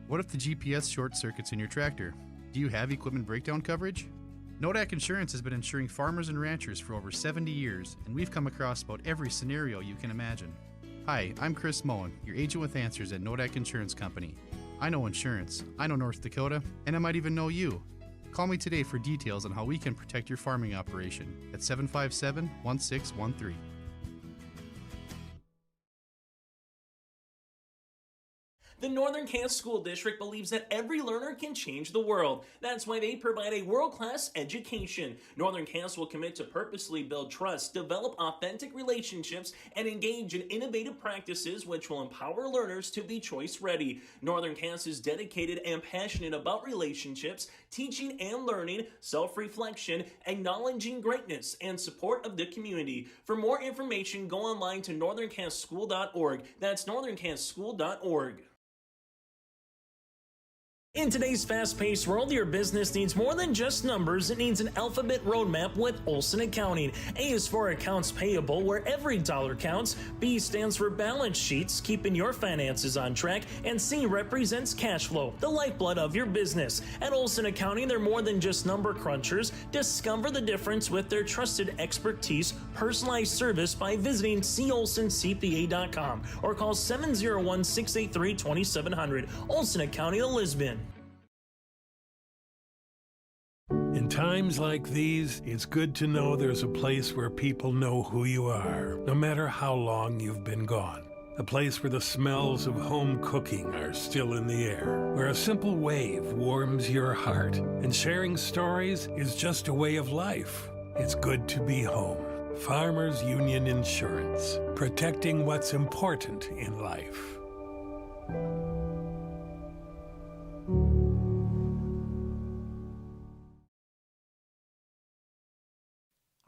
What if the GPS short circuits in your tractor? Do you have equipment breakdown coverage? Nodak Insurance has been insuring farmers and ranchers for over 70 years, and we've come across about every scenario you can imagine. Hi, I'm Chris Moen, your agent with answers at Nodak Insurance Company. I know insurance, I know North Dakota, and I might even know you. Call me today for details on how we can protect your farming operation at 757-1613. The Northern Cass School District believes that every learner can change the world. That's why they provide a world-class education. Northern Cass will commit to purposely build trust, develop authentic relationships, and engage in innovative practices which will empower learners to be choice-ready. Northern Cass is dedicated and passionate about relationships, teaching and learning, self-reflection, acknowledging greatness, and support of the community. For more information, go online to northerncasschool.org. That's northerncasschool.org. In today's fast-paced world, your business needs more than just numbers. It needs an alphabet roadmap with Olson Accounting. A is for accounts payable, where every dollar counts. B stands for balance sheets, keeping your finances on track. And C represents cash flow, the lifeblood of your business. At Olson Accounting, they're more than just number crunchers. Discover the difference with their trusted expertise, personalized service by visiting colsoncpa.com or call 701-683-2700. Olson Accounting of Lisbon. times like these, it's good to know there's a place where people know who you are, no matter how long you've been gone. A place where the smells of home cooking are still in the air, where a simple wave warms your heart, and sharing stories is just a way of life. It's good to be home. Farmers Union Insurance, protecting what's important in life.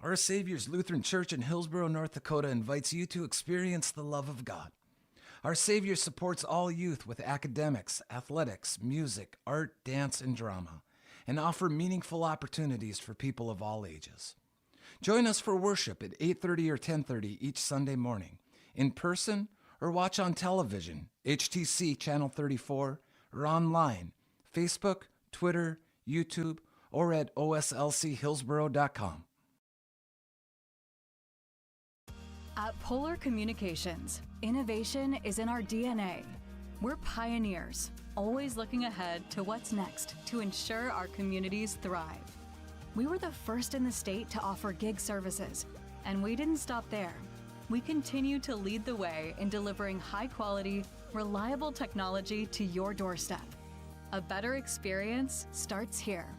Our Savior's Lutheran Church in Hillsborough, North Dakota invites you to experience the love of God. Our Savior supports all youth with academics, athletics, music, art, dance, and drama, and offer meaningful opportunities for people of all ages. Join us for worship at 8:30 or 10:30 each Sunday morning, in person or watch on television, HTC Channel 34, or online, Facebook, Twitter, YouTube, or at oslchillsborough.com. At Polar Communications, innovation is in our DNA. We're pioneers, always looking ahead to what's next to ensure our communities thrive. We were the first in the state to offer gig services, and we didn't stop there. We continue to lead the way in delivering high-quality, reliable technology to your doorstep. A better experience starts here.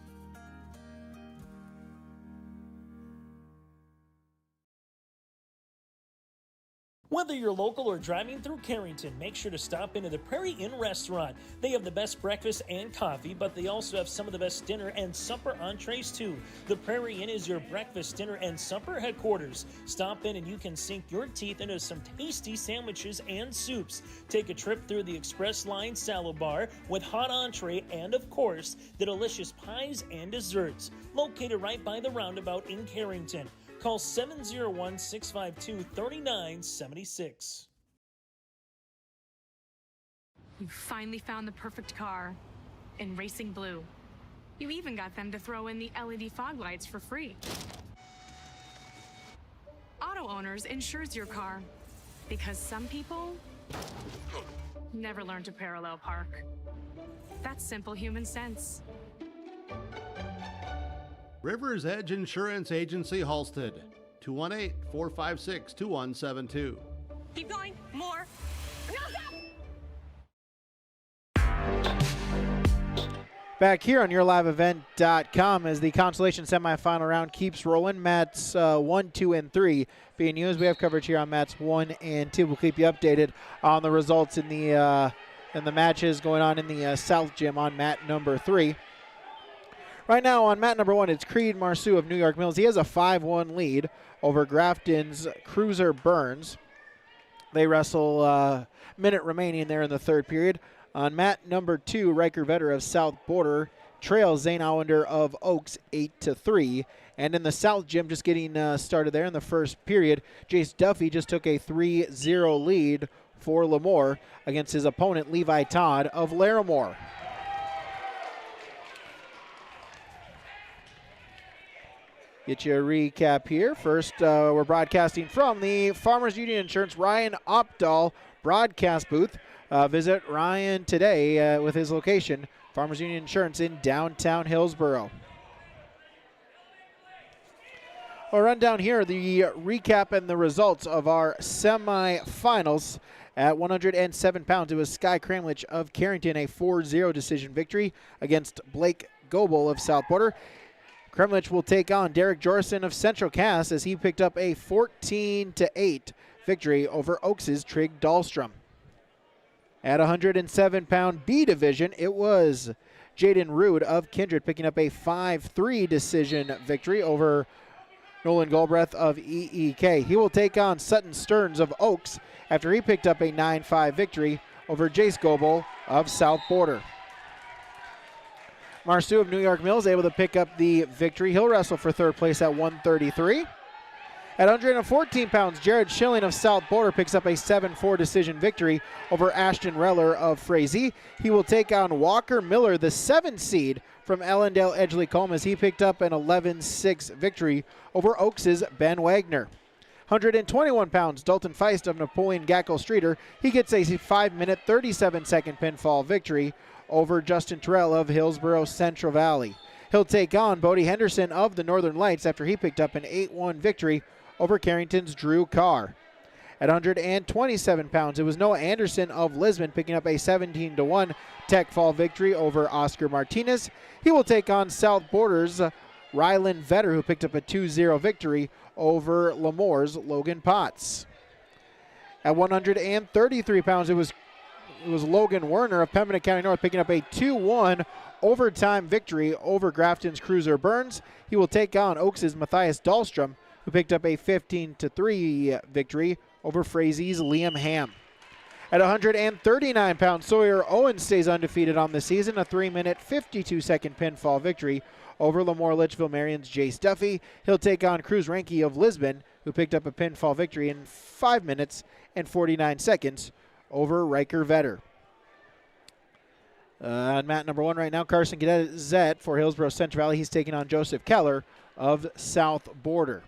Whether you're local or driving through Carrington, make sure to stop into the Prairie Inn restaurant. They have the best breakfast and coffee, but they also have some of the best dinner and supper entrees too. The Prairie Inn is your breakfast, dinner, and supper headquarters. Stop in and you can sink your teeth into some tasty sandwiches and soups. Take a trip through the Express Line Salad Bar with hot entree and, of course, the delicious pies and desserts. Located right by the roundabout in Carrington. Call 701-652-3976. You finally found the perfect car in Racing Blue. You even got them to throw in the LED fog lights for free. Auto Owners insures your car because some people never learn to parallel park. That's simple human sense. River's Edge Insurance Agency, Halstead, 218-456-2172. Keep going. More. Back here on YourLiveEvent.com as the Consolation semifinal round keeps rolling. Mats 1, 2, and 3 being used. We have coverage here on Mats 1 and 2. We'll keep you updated on the results in the matches going on in the South Gym on mat number 3. Right now on mat number 1, it's Creed Marceau of New York Mills. He has a 5-1 lead over Grafton's Cruiser Burns. They wrestle minute remaining there in the third period. On mat number 2, Riker Vetter of South Border trails Zane Allender of Oaks 8-3. And in the South Gym, just getting started there in the first period, Jace Duffy just took a 3-0 lead for Lemoore against his opponent Levi Todd of Larimore. Get you a recap here. First, we're broadcasting from the Farmers Union Insurance Ryan Opdahl broadcast booth. Visit Ryan today with his location, Farmers Union Insurance in downtown Hillsborough. We'll run down here the recap and the results of our semifinals. At 107 pounds, it was Sky Cramlich of Carrington, a 4-0 decision victory against Blake Goebel of South Border. Kremlich will take on Derek Jorson of Central Cass as he picked up a 14-8 victory over Oaks' Trig Dahlstrom. At 107-pound B division, it was Jaden Rude of Kindred picking up a 5-3 decision victory over Nolan Galbraith of EEK. He will take on Sutton Stearns of Oaks after he picked up a 9-5 victory over Jace Goebel of South Border. Marceau of New York Mills able to pick up the victory. He'll wrestle for third place at 133. At 114 pounds, Jared Schilling of South Border picks up a 7-4 decision victory over Ashton Reller of Frazee. He will take on Walker Miller, the 7 seed from Ellendale Edgley-Colm, as he picked up an 11-6 victory over Oaks' Ben Wagner. 121 pounds, Dalton Feist of Napoleon Gackel Streeter. He gets a 5-minute, 37-second pinfall victory over Justin Terrell of Hillsborough Central Valley. He'll take on Bodie Henderson of the Northern Lights after he picked up an 8-1 victory over Carrington's Drew Carr. At 127 pounds, it was Noah Anderson of Lisbon picking up a 17-1 tech fall victory over Oscar Martinez. He will take on South Borders Rylan Vetter, who picked up a 2-0 victory over Lemore's Logan Potts. At 133 pounds, it was Logan Werner of Pembina County North picking up a 2-1 overtime victory over Grafton's Cruiser Burns. He will take on Oaks' Matthias Dahlstrom, who picked up a 15-3 victory over Frazie's Liam Ham. At 139 pounds, Sawyer Owens stays undefeated on the season, a 3-minute, 52-second pinfall victory over Lemoore Litchfield Marion's Jace Duffy. He'll take on Cruz Ranke of Lisbon, who picked up a pinfall victory in 5 minutes and 49 seconds over Riker Vetter. On mat number 1 right now, Carson Gazette for Hillsborough Central Valley. He's taking on Joseph Keller of South Border.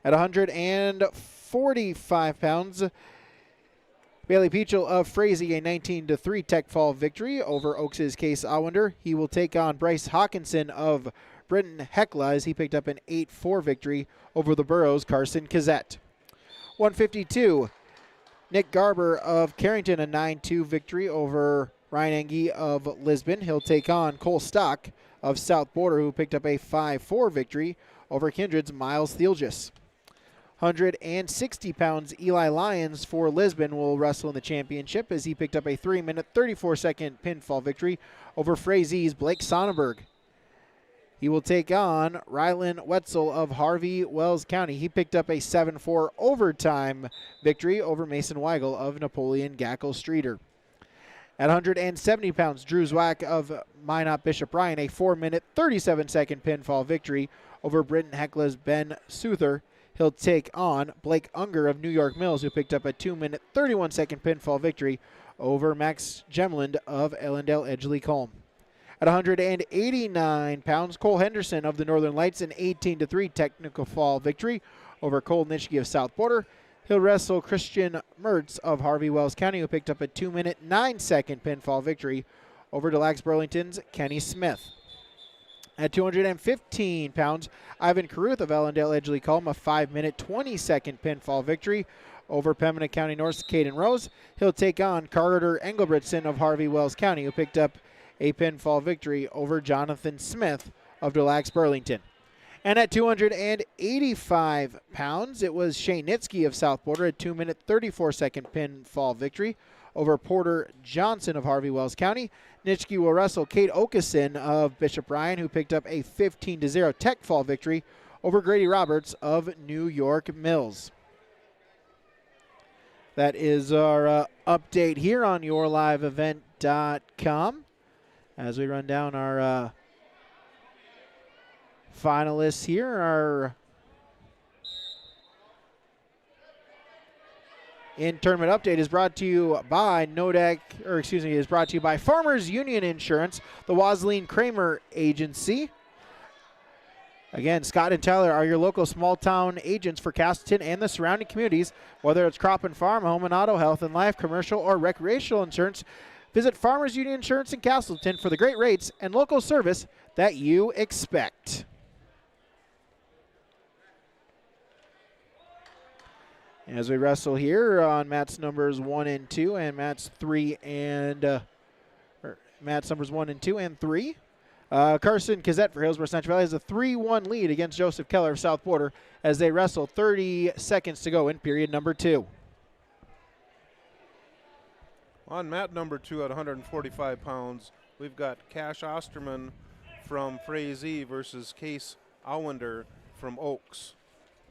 At 145 pounds, Bailey Peachel of Frazee, a 19-3 tech fall victory over Oaks' Case Allender. He will take on Bryce Hawkinson of Britton Hecla as he picked up an 8-4 victory over the Burrows' Carson Gazette. 152, Nick Garber of Carrington, a 9-2 victory over Ryan Engie of Lisbon. He'll take on Cole Stock of South Border, who picked up a 5-4 victory over Kindred's Miles Thielgis. 160 pounds, Eli Lyons for Lisbon will wrestle in the championship as he picked up a 3-minute, 34-second pinfall victory over Frazee's Blake Sonnenberg. He will take on Rylan Wetzel of Harvey Wells County. He picked up a 7-4 overtime victory over Mason Weigel of Napoleon Gackle Streeter. At 170 pounds, Drew Zwack of Minot Bishop Ryan, a 4-minute, 37-second pinfall victory over Britton Hecla's Ben Souther. He'll take on Blake Unger of New York Mills, who picked up a 2-minute, 31-second pinfall victory over Max Gemland of Ellendale Edgeley Colm. At 189 pounds, Cole Henderson of the Northern Lights, an 18-3 technical fall victory over Cole Nitschke of South Border. He'll wrestle Christian Mertz of Harvey Wells County, who picked up a 2-minute, 9-second pinfall victory over Des Lacs Burlington's Kenny Smith. At 215 pounds, Ivan Caruth of Ellendale Edgeley Colm, a 5-minute, 20-second pinfall victory over Pembina County North's Caden Rose. He'll take on Carter Engelbretson of Harvey Wells County, who picked up a pinfall victory over Jonathan Smith of Des Lacs Burlington. And at 285 pounds, it was Shane Nitsky of South Border, a 2-minute, 34-second pinfall victory over Porter Johnson of Harvey Wells County. Nitschke will wrestle Kate Okeson of Bishop Ryan, who picked up a 15-0 tech fall victory over Grady Roberts of New York Mills. That is our update here on YourLiveEvent.com as we run down our finalists here. Our in-tournament update is brought to you by is brought to you by Farmers Union Insurance, the Wasleen Kramer Agency. Again, Scott and Tyler are your local small-town agents for Castleton and the surrounding communities. Whether it's crop and farm, home and auto, health and life, commercial, or recreational insurance, visit Farmers Union Insurance in Castleton for the great rates and local service that you expect. As we wrestle here on mats numbers 1 and 2 and mats 3 and mats numbers 1 and 2 and 3. Carson Kazette for Hillsborough Central Valley has a 3-1 lead against Joseph Keller of South Border as they wrestle 30 seconds to go in period number 2. On mat number 2 at 145 pounds, we've got Cash Osterman from Frazee versus Case Allender from Oaks.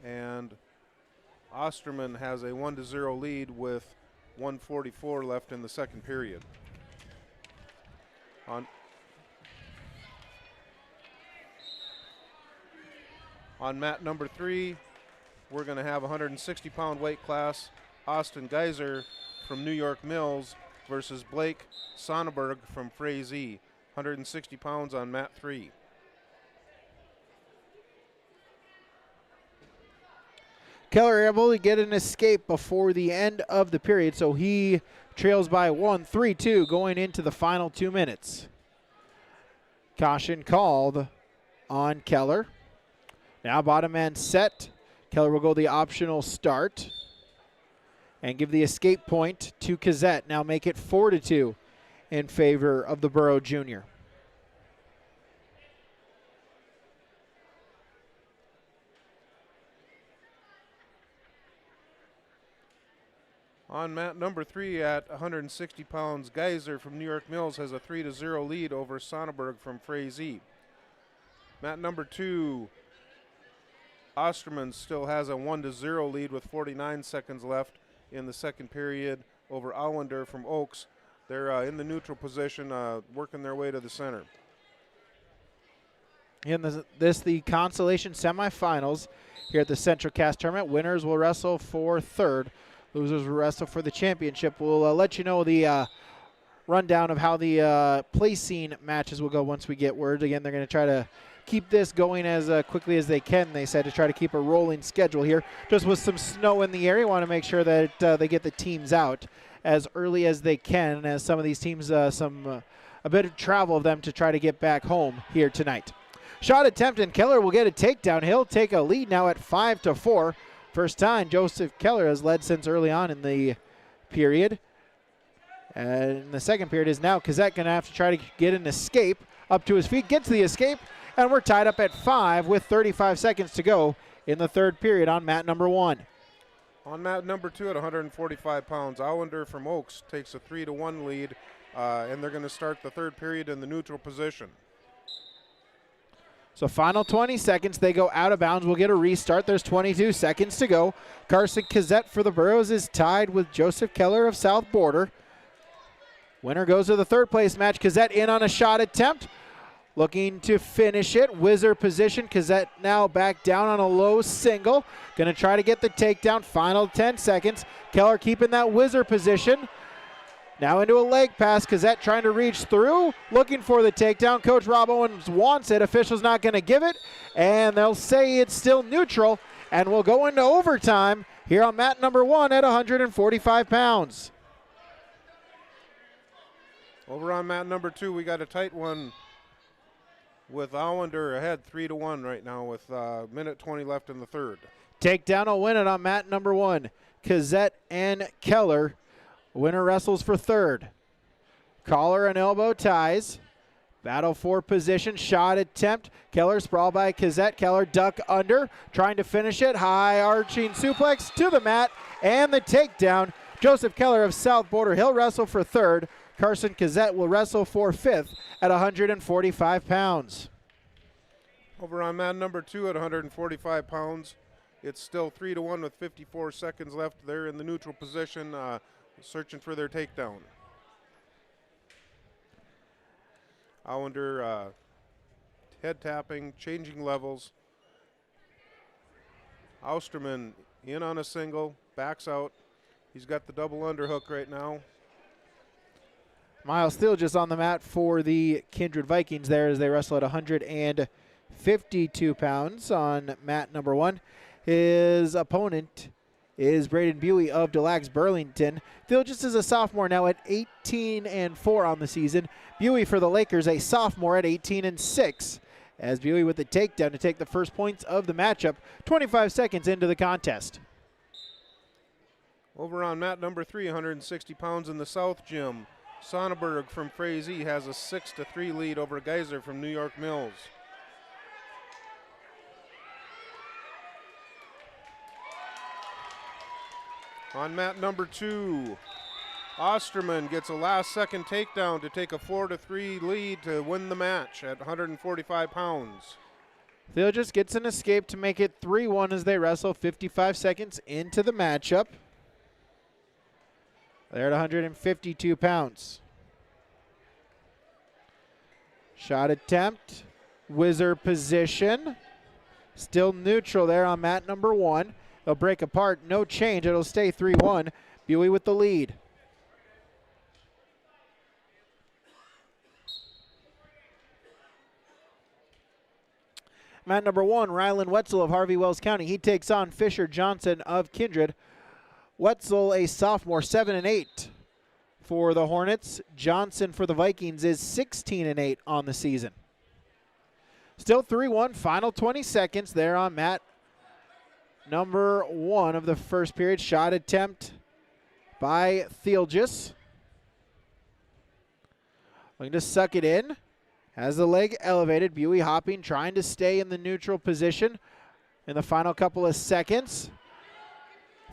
And Osterman has a 1-0 lead with 1:44 left in the second period. On mat number 3, we're going to have a 160-pound weight class, Austin Geiser from New York Mills versus Blake Sonnenberg from Frazee, 160 pounds on mat 3. Keller able to get an escape before the end of the period, so he trails by 1, 3-2 going into the final 2 minutes. Caution called on Keller. Now bottom man set. Keller will go the optional start and give the escape point to Cassette. Now make it 4-2 in favor of the Borough Junior. On mat number 3 at 160 pounds, Geyser from New York Mills has a 3-0 lead over Sonneberg from Frazee. Mat number 2, Osterman still has a 1-0 lead with 49 seconds left in the second period over Allender from Oaks. They're in the neutral position, working their way to the center. In the Consolation semifinals here at the Central Cast Tournament. Winners will wrestle for third. Losers will wrestle for the championship. We'll let you know the rundown of how the placing matches will go once we get word. Again, they're going to try to keep this going as quickly as they can, they said, to try to keep a rolling schedule here. Just with some snow in the area, want to make sure that they get the teams out as early as they can, as some of these teams, a bit of travel of them to try to get back home here tonight. Shot attempt, and Keller will get a takedown. He'll take a lead now at 5-4. First time Joseph Keller has led since early on in the period. And in the second period is now Cassette going to have to try to get an escape up to his feet. Gets the escape, and we're tied up at 5 with 35 seconds to go in the third period on mat number 1. On mat number 2 at 145 pounds, Allender from Oaks takes a 3-1 lead, and they're going to start the third period in the neutral position. So final 20 seconds, they go out of bounds. We'll get a restart. There's 22 seconds to go. Carson Cassette for the Burros is tied with Joseph Keller of South Border. Winner goes to the third place match. Cassette in on a shot attempt. Looking to finish it. Whizzer position. Cassette now back down on a low single. Going to try to get the takedown. Final 10 seconds. Keller keeping that whizzer position. Now into a leg pass. Cassette trying to reach through. Looking for the takedown. Coach Rob Owens wants it. Officials not going to give it. And they'll say it's still neutral. And we'll go into overtime here on mat number 1 at 145 pounds. Over on mat number 2, we got a tight one with Allender ahead 3-1 right now with minute 20 left in the third. Takedown will win it on mat number 1. Cassette and Keller. Winner wrestles for third. Collar and elbow ties. Battle for position. Shot attempt. Keller sprawl by Cassette. Keller duck under. Trying to finish it. High arching suplex to the mat. And the takedown. Joseph Keller of South Border. He'll wrestle for third. Carson Cassette will wrestle for fifth at 145 pounds. Over on mat number 2 at 145 pounds. It's still 3-1 with 54 seconds left. They're in the neutral position, searching for their takedown. Allender head tapping, changing levels. Osterman in on a single, backs out. He's got the double underhook right now. Miles still just on the mat for the Kindred Vikings there as they wrestle at 152 pounds on mat number 1. His opponent is Braden Buey of Delax Burlington. Phil just is a sophomore now at 18-4 on the season. Buey for the Lakers, a sophomore at 18-6. As Buey with the takedown to take the first points of the matchup, 25 seconds into the contest. Over on mat number 3, 160 pounds in the South Gym. Sonneberg from Frazee has a 6-3 lead over Geyser from New York Mills. On mat number 2, Osterman gets a last-second takedown to take a 4-3 lead to win the match at 145 pounds. Phil just gets an escape to make it 3-1 as they wrestle 55 seconds into the matchup. They're at 152 pounds. Shot attempt, whizzer position. Still neutral there on mat number 1. They'll break apart, no change. It'll stay 3-1. Buey with the lead. Mat number 1, Rylan Wetzel of Harvey Wells County. He takes on Fisher Johnson of Kindred. Wetzel, a sophomore, 7-8 for the Hornets. Johnson for the Vikings is 16-8 on the season. Still 3-1, final 20 seconds there on mat number 1 of the first period. Shot attempt by Theelgis. Looking to suck it in. Has the leg elevated. Buey hopping, trying to stay in the neutral position in the final couple of seconds.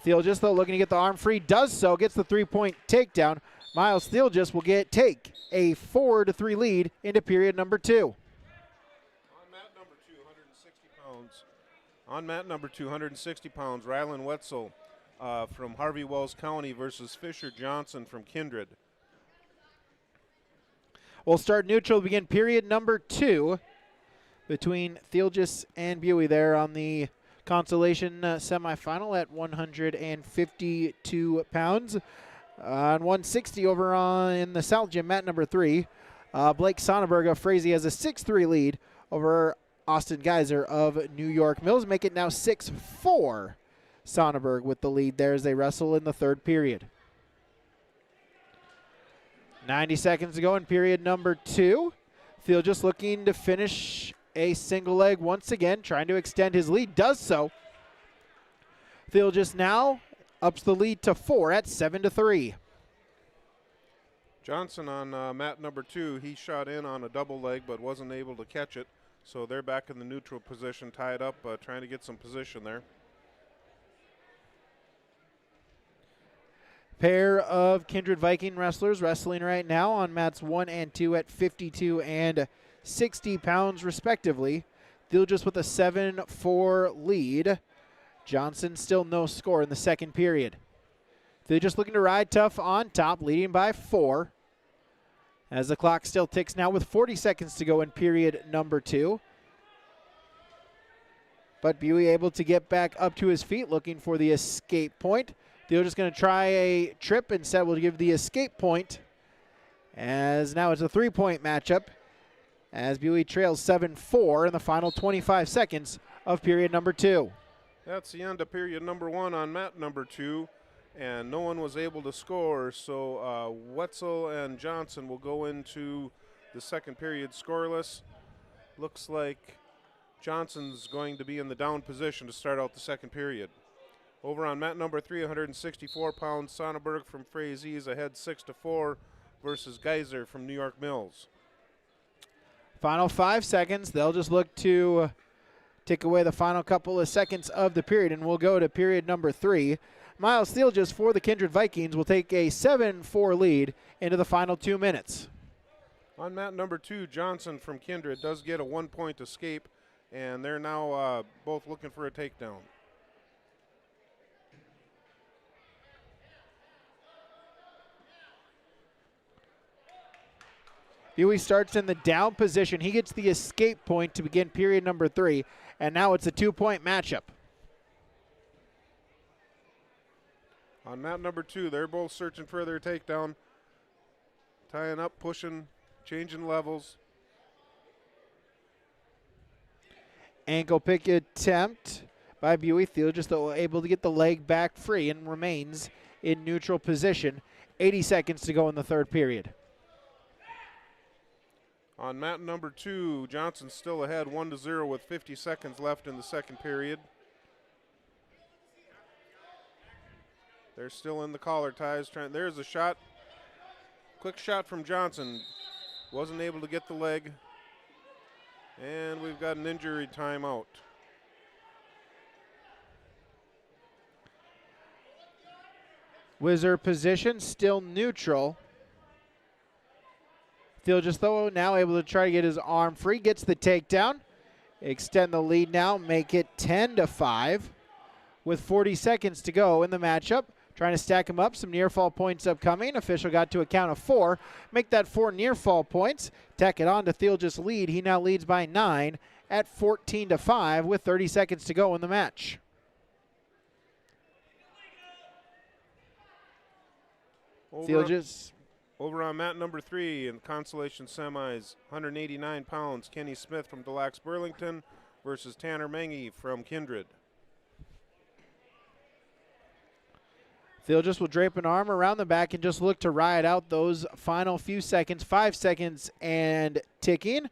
Theelgis, though, looking to get the arm free. Does so. Gets the 3-point takedown. Miles Theelgis will take a 4-3 lead into period number 2. On mat number 2, 160 pounds, Rylan Wetzel from Harvey Wells County versus Fisher Johnson from Kindred. We'll start neutral to begin period number 2 between Theelgis and Buey there on the Consolation semifinal at 152 pounds. On 160 over in the South Gym, mat number 3, Blake Sonnenberg of Frazee has a 6-3 lead over Austin Geiser of New York Mills. Make it now 6-4. Sonnenberg with the lead there as they wrestle in the third period. 90 seconds to go in period number 2. Theelgis looking to finish a single leg once again, trying to extend his lead. Does so. Theelgis now ups the lead to 4 at 7-3. Johnson on mat number 2, he shot in on a double leg but wasn't able to catch it. So they're back in the neutral position, tied up, trying to get some position there. Pair of Kindred Viking wrestlers wrestling right now on mats 1 and 2 at 52 and 60 pounds respectively. Theelgis with a 7-4 lead. Johnson still no score in the second period. Theelgis looking to ride tough on top, leading by 4. As the clock still ticks now with 40 seconds to go in period number 2. But Buey able to get back up to his feet, looking for the escape point. Theelgis going to try a trip, instead will give the escape point. As now it's a 3-point matchup, as Buey trails 7-4 in the final 25 seconds of period number 2. That's the end of period number 1 on mat number 2. And no one was able to score, so Wetzel and Johnson will go into the second period scoreless. Looks like Johnson's going to be in the down position to start out the second period. Over on mat number 3, 164 pounds, Sonnenberg from Frazee is ahead 6-4 versus Geiser from New York Mills. Final 5 seconds. They'll just look to take away the final couple of seconds of the period, and we'll go to period number 3. Miles Theelgis for the Kindred Vikings will take a 7-4 lead into the final 2 minutes. On mat number 2, Johnson from Kindred does get a 1-point escape, and they're now both looking for a takedown. Buey starts in the down position. He gets the escape point to begin period number 3, and now it's a 2-point matchup. On mat number 2, they're both searching for their takedown. Tying up, pushing, changing levels. Ankle pick attempt by Buey. Theelgis though able to get the leg back free and remains in neutral position. 80 seconds to go in the third period. On mat number 2, Johnson still ahead 1-0 with 50 seconds left in the second period. They're still in the collar ties. There's a shot. Quick shot from Johnson. Wasn't able to get the leg. And we've got an injury timeout. Whizzer position, still neutral. Theelgis though now able to try to get his arm free. Gets the takedown. Extend the lead now. Make it 10-5 with 40 seconds to go in the matchup. Trying to stack him up. Some near fall points upcoming. Official got to a count of 4. Make that 4 near fall points. Tack it on to Theelgis' lead. He now leads by 9 at 14-5 with 30 seconds to go in the match. Theelgis. Over on mat number 3 in Consolation semis, 189 pounds, Kenny Smith from Des Lacs Burlington versus Tanner Mengi from Kindred. Theelgis will drape an arm around the back and just look to ride out those final few seconds. 5 seconds and ticking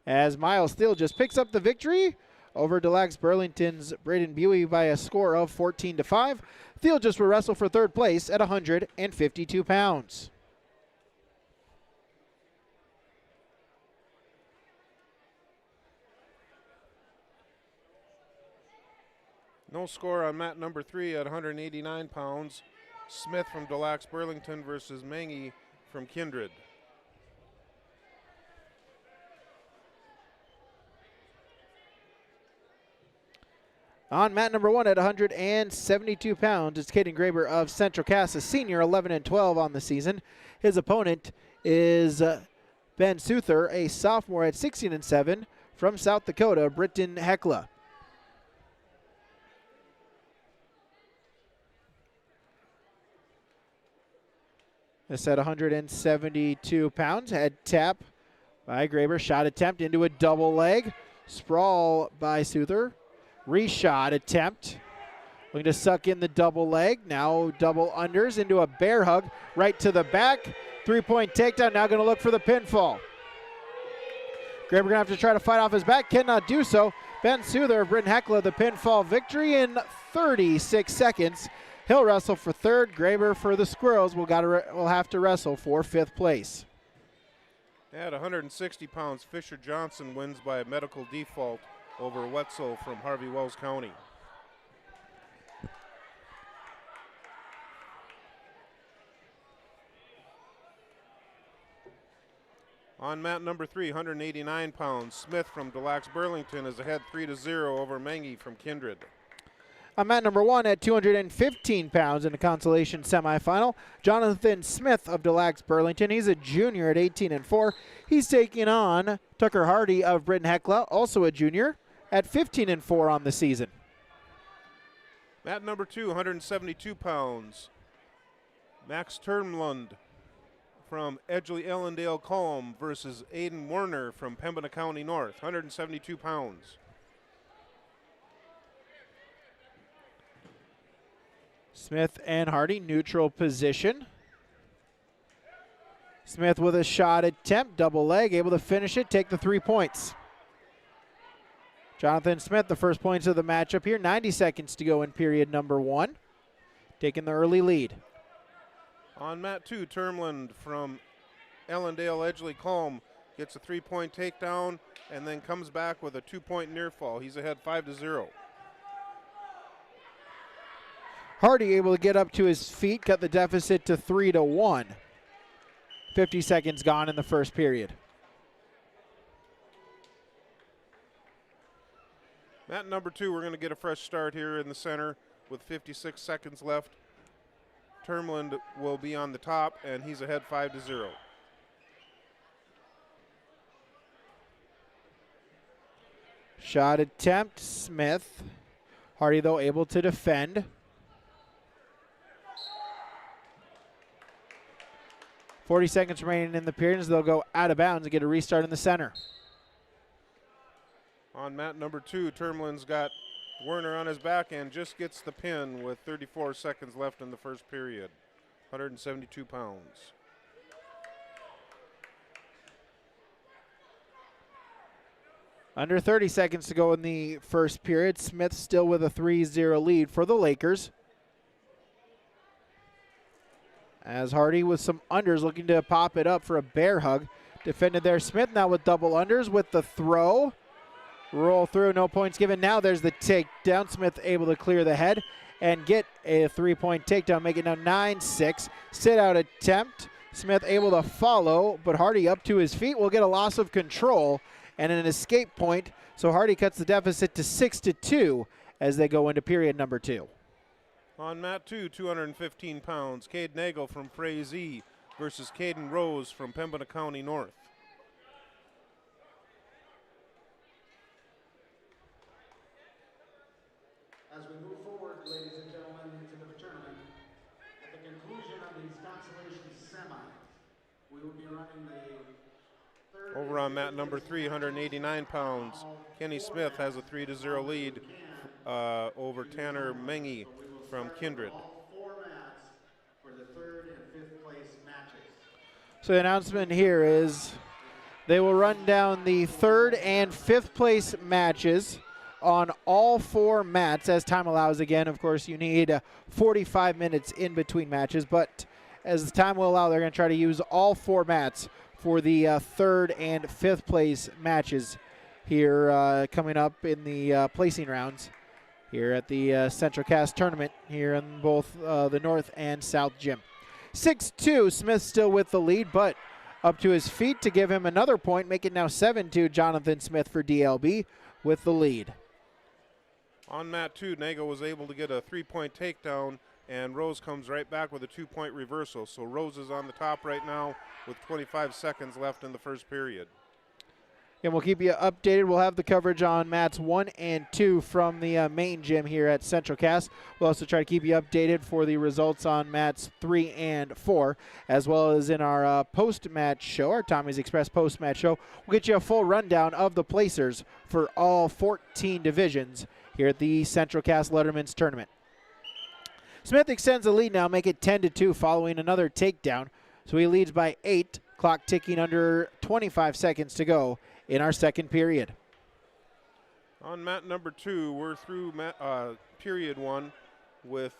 as Miles Steele just picks up the victory over Des Lacs Burlington's Braden Buey by a score of 14-5. Thiel just will wrestle for third place at 152 pounds. No score on mat number 3 at 189 pounds. Smith from Des Lacs Burlington versus Mangy from Kindred. On mat number 1 at 172 pounds, it's Caden Graber of Central Cass, a senior, 11-12 on the season. His opponent is Ben Suther, a sophomore at 16-7 from South Dakota, Britton Hekla. This at 172 pounds, head tap by Graber, shot attempt into a double leg, sprawl by Suther. Reshot attempt. Looking to suck in the double leg. Now double unders into a bear hug right to the back. 3-point takedown. Now going to look for the pinfall. Graber going to have to try to fight off his back. Cannot do so. Ben Suther of Britton Hekla, the pinfall victory in 36 seconds. He'll wrestle for third. Graber for the Squirrels will have to wrestle for fifth place. At 160 pounds, Fisher Johnson wins by medical default over Wetzel from Harvey Wells County. On mat number 3, 189 pounds, Smith from Des Lacs Burlington is ahead 3-0 over Mangy from Kindred. On mat number 1 at 215 pounds in the Consolation semifinal, Jonathan Smith of Des Lacs Burlington. He's a junior at 18-4. He's taking on Tucker Hardy of Britton Hekla, also a junior, at 15-4 on the season. Mat number 2, 172 pounds. Max Turnlund from Edgley Ellendale Colm versus Aiden Werner from Pembina County North, 172 pounds. Smith and Hardy, neutral position. Smith with a shot attempt, double leg, able to finish it, take the 3 points. Jonathan Smith, the first points of the matchup here. 90 seconds to go in period number 1. Taking the early lead. On mat 2, Turnlund from Ellendale Edgley Colm gets a 3-point takedown and then comes back with a 2-point near fall. He's ahead 5-0. Hardy able to get up to his feet, cut the deficit to 3-1. 50 seconds gone in the first period. Mat number 2, we're going to get a fresh start here in the center with 56 seconds left. Turnlund will be on the top, and he's ahead 5-0. Shot attempt, Smith. Hardy, though, able to defend. .40 seconds remaining in the period as they'll go out of bounds and get a restart in the center. On mat number 2, Turnlund's got Werner on his back and just gets the pin with 34 seconds left in the first period. 172 pounds. Under 30 seconds to go in the first period. Smith still with a 3-0 lead for the Lakers. As Hardy with some unders looking to pop it up for a bear hug. Defended there. Smith now with double unders with the throw. Roll through, no points given. Now there's the takedown. Smith able to clear the head and get a 3-point takedown, make it now 9-6. Sit out attempt. Smith able to follow, but Hardy up to his feet will get a loss of control and an escape point. So Hardy cuts the deficit to 6-2 as they go into period number 2. On mat 2, 215 pounds, Cade Nagel from Frazee versus Caden Rose from Pembina County North. As we move forward, ladies and gentlemen, into the tournament, at the conclusion of these consolation semis, we will be running the third. Over on mat number 3, 189 pounds, Kenny Smith has a 3-0 lead over Tanner Mengi from Kindred. All 4 mats for the third and fifth place matches. So the announcement here is They will run down the 3rd and 5th place matches on all 4 mats as time allows. Again, of course, you need 45 minutes in between matches, but as the time will allow, they're going to try to use all 4 mats for the 3rd and 5th place matches here coming up in the placing rounds here at the Central Cast tournament here in both the North and South Gym. 6-2, Smith still with the lead, but up to his feet to give him another point, make it now 7-2, Jonathan Smith for DLB with the lead. On mat 2, Nagel was able to get a 3-point takedown, and Rose comes right back with a 2-point reversal. So Rose is on the top right now with 25 seconds left in the first period. And we'll keep you updated. We'll have the coverage on mats 1 and 2 from the main gym here at Central Cast. We'll also try to keep you updated for the results on mats 3 and 4, as well as in our post-match show, our Tommy's Express post-match show. We'll get you a full rundown of the placers for all 14 divisions here at the Central Cast Letterman's tournament. Smith extends the lead now, make it 10-2 following another takedown. So he leads by 8, clock ticking under 25 seconds to go in our second period. On mat number 2, we're through period 1 with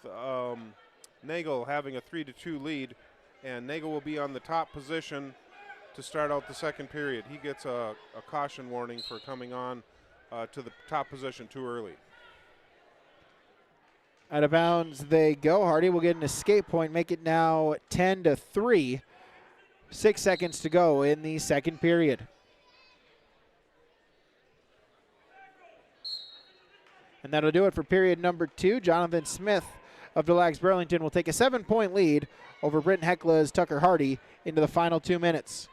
Nagel having a 3-2 lead, and Nagel will be on the top position to start out the second period. He gets a caution warning for coming on to the top position too early. Out of bounds they go. Hardy will get an escape point, make it now 10-3. 6 seconds to go in the second period. And that'll do it for period number 2. Jonathan Smith of Delax Burlington will take a 7-point lead over Britton Hekla's Tucker Hardy into the final 2 minutes.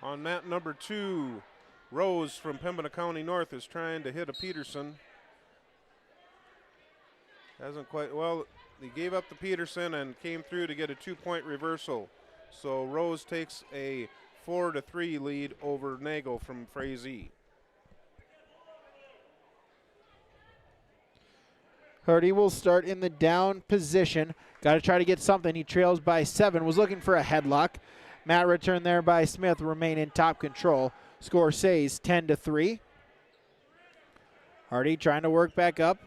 On mat number 2, Rose from Pembina County North is trying to hit a Peterson. Hasn't quite, well, he gave up the Peterson and came through to get a 2-point reversal. So Rose takes a 4-3 lead over Nagel from Frazee. Hardy will start in the down position. Got to try to get something. He trails by 7. Was looking for a headlock. Mat return there by Smith. Remain in top control. Score stays 10-3. Hardy trying to work back up.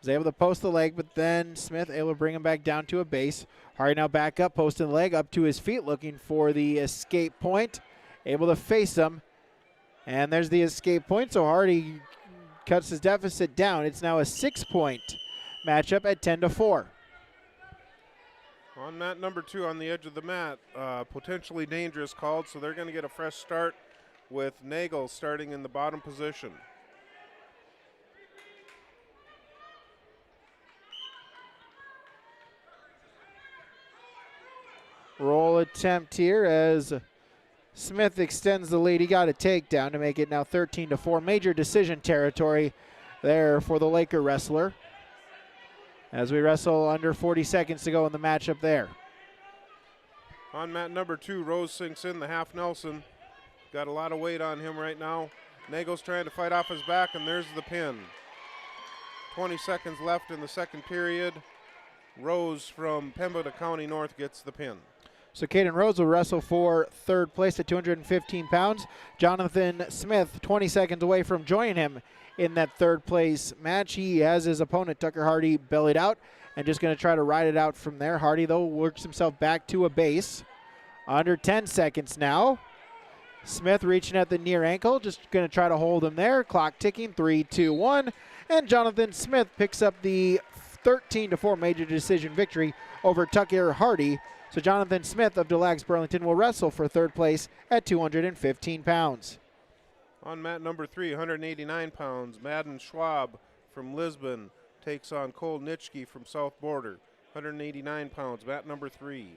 Was able to post the leg, but then Smith able to bring him back down to a base. Hardy now back up, posting the leg up to his feet, looking for the escape point. Able to face him. And there's the escape point. So Hardy cuts his deficit down. It's now a 6-point matchup at 10-4. On mat number 2 on the edge of the mat, potentially dangerous called, so they're going to get a fresh start with Nagel starting in the bottom position. Roll attempt here as Smith extends the lead. He got a takedown to make it now 13-4. Major decision territory there for the Laker wrestler as we wrestle under 40 seconds to go in the matchup there. On mat number 2, Rose sinks in the half Nelson. Got a lot of weight on him right now. Nagel's trying to fight off his back, and there's the pin. 20 seconds left in the second period. Rose from Pembina County North gets the pin. So Caden Rose will wrestle for third place at 215 pounds. Jonathan Smith 20 seconds away from joining him in that third place match. He has his opponent Tucker Hardy bellied out and just going to try to ride it out from there. Hardy, though, works himself back to a base. Under 10 seconds now. Smith reaching at the near ankle, just going to try to hold him there. Clock ticking, 3, 2, 1. And Jonathan Smith picks up the 13-4 major decision victory over Tucker Hardy. So Jonathan Smith of Delax Burlington will wrestle for third place at 215 pounds. On mat number 3, 189 pounds, Madden Schwab from Lisbon takes on Cole Nitschke from South Border. 189 pounds, mat number 3.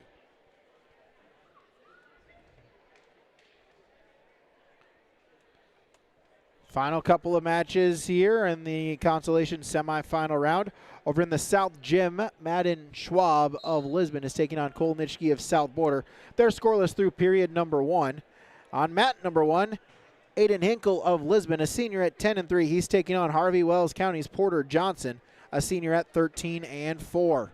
Final couple of matches here in the Consolation semifinal round. Over in the South Gym, Madden Schwab of Lisbon is taking on Cole Nitschke of South Border. They're scoreless through period number 1. On mat number 1, Aiden Hinkle of Lisbon, a senior at 10-3. He's taking on Harvey Wells County's Porter Johnson, a senior at 13-4.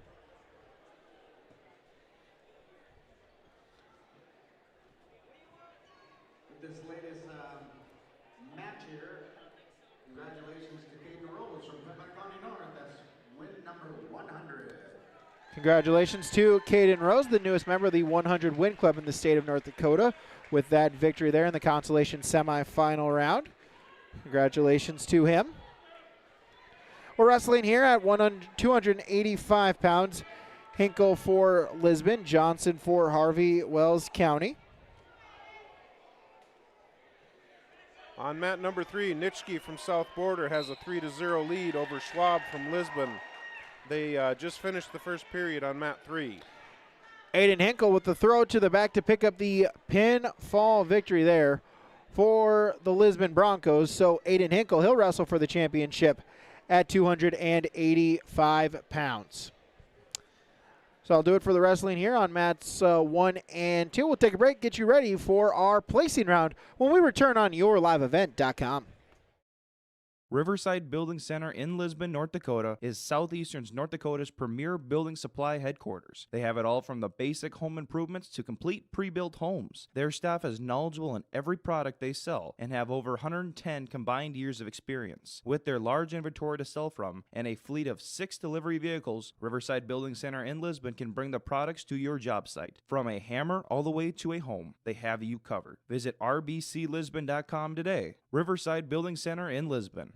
Congratulations to Caden Rose, the newest member of the 100 Win Club in the state of North Dakota, with that victory there in the Consolation semifinal round. Congratulations to him. We're wrestling here at 285 pounds. Hinkle for Lisbon, Johnson for Harvey Wells County. On mat number 3, Nitschke from South Border has a 3-0 lead over Schwab from Lisbon. They just finished the first period on mat 3. Aiden Hinkle with the throw to the back to pick up the pinfall victory there for the Lisbon Broncos. So Aiden Hinkle, he'll wrestle for the championship at 285 pounds. So I'll do it for the wrestling here on mats 1 and 2. We'll take a break, get you ready for our placing round when we return on yourliveevent.com. Riverside Building Center in Lisbon, North Dakota is Southeastern North Dakota's premier building supply headquarters. They have it all from the basic home improvements to complete pre-built homes. Their staff is knowledgeable in every product they sell and have over 110 combined years of experience. With their large inventory to sell from and a fleet of 6 delivery vehicles, Riverside Building Center in Lisbon can bring the products to your job site. From a hammer all the way to a home, they have you covered. Visit rbclisbon.com today. Riverside Building Center in Lisbon.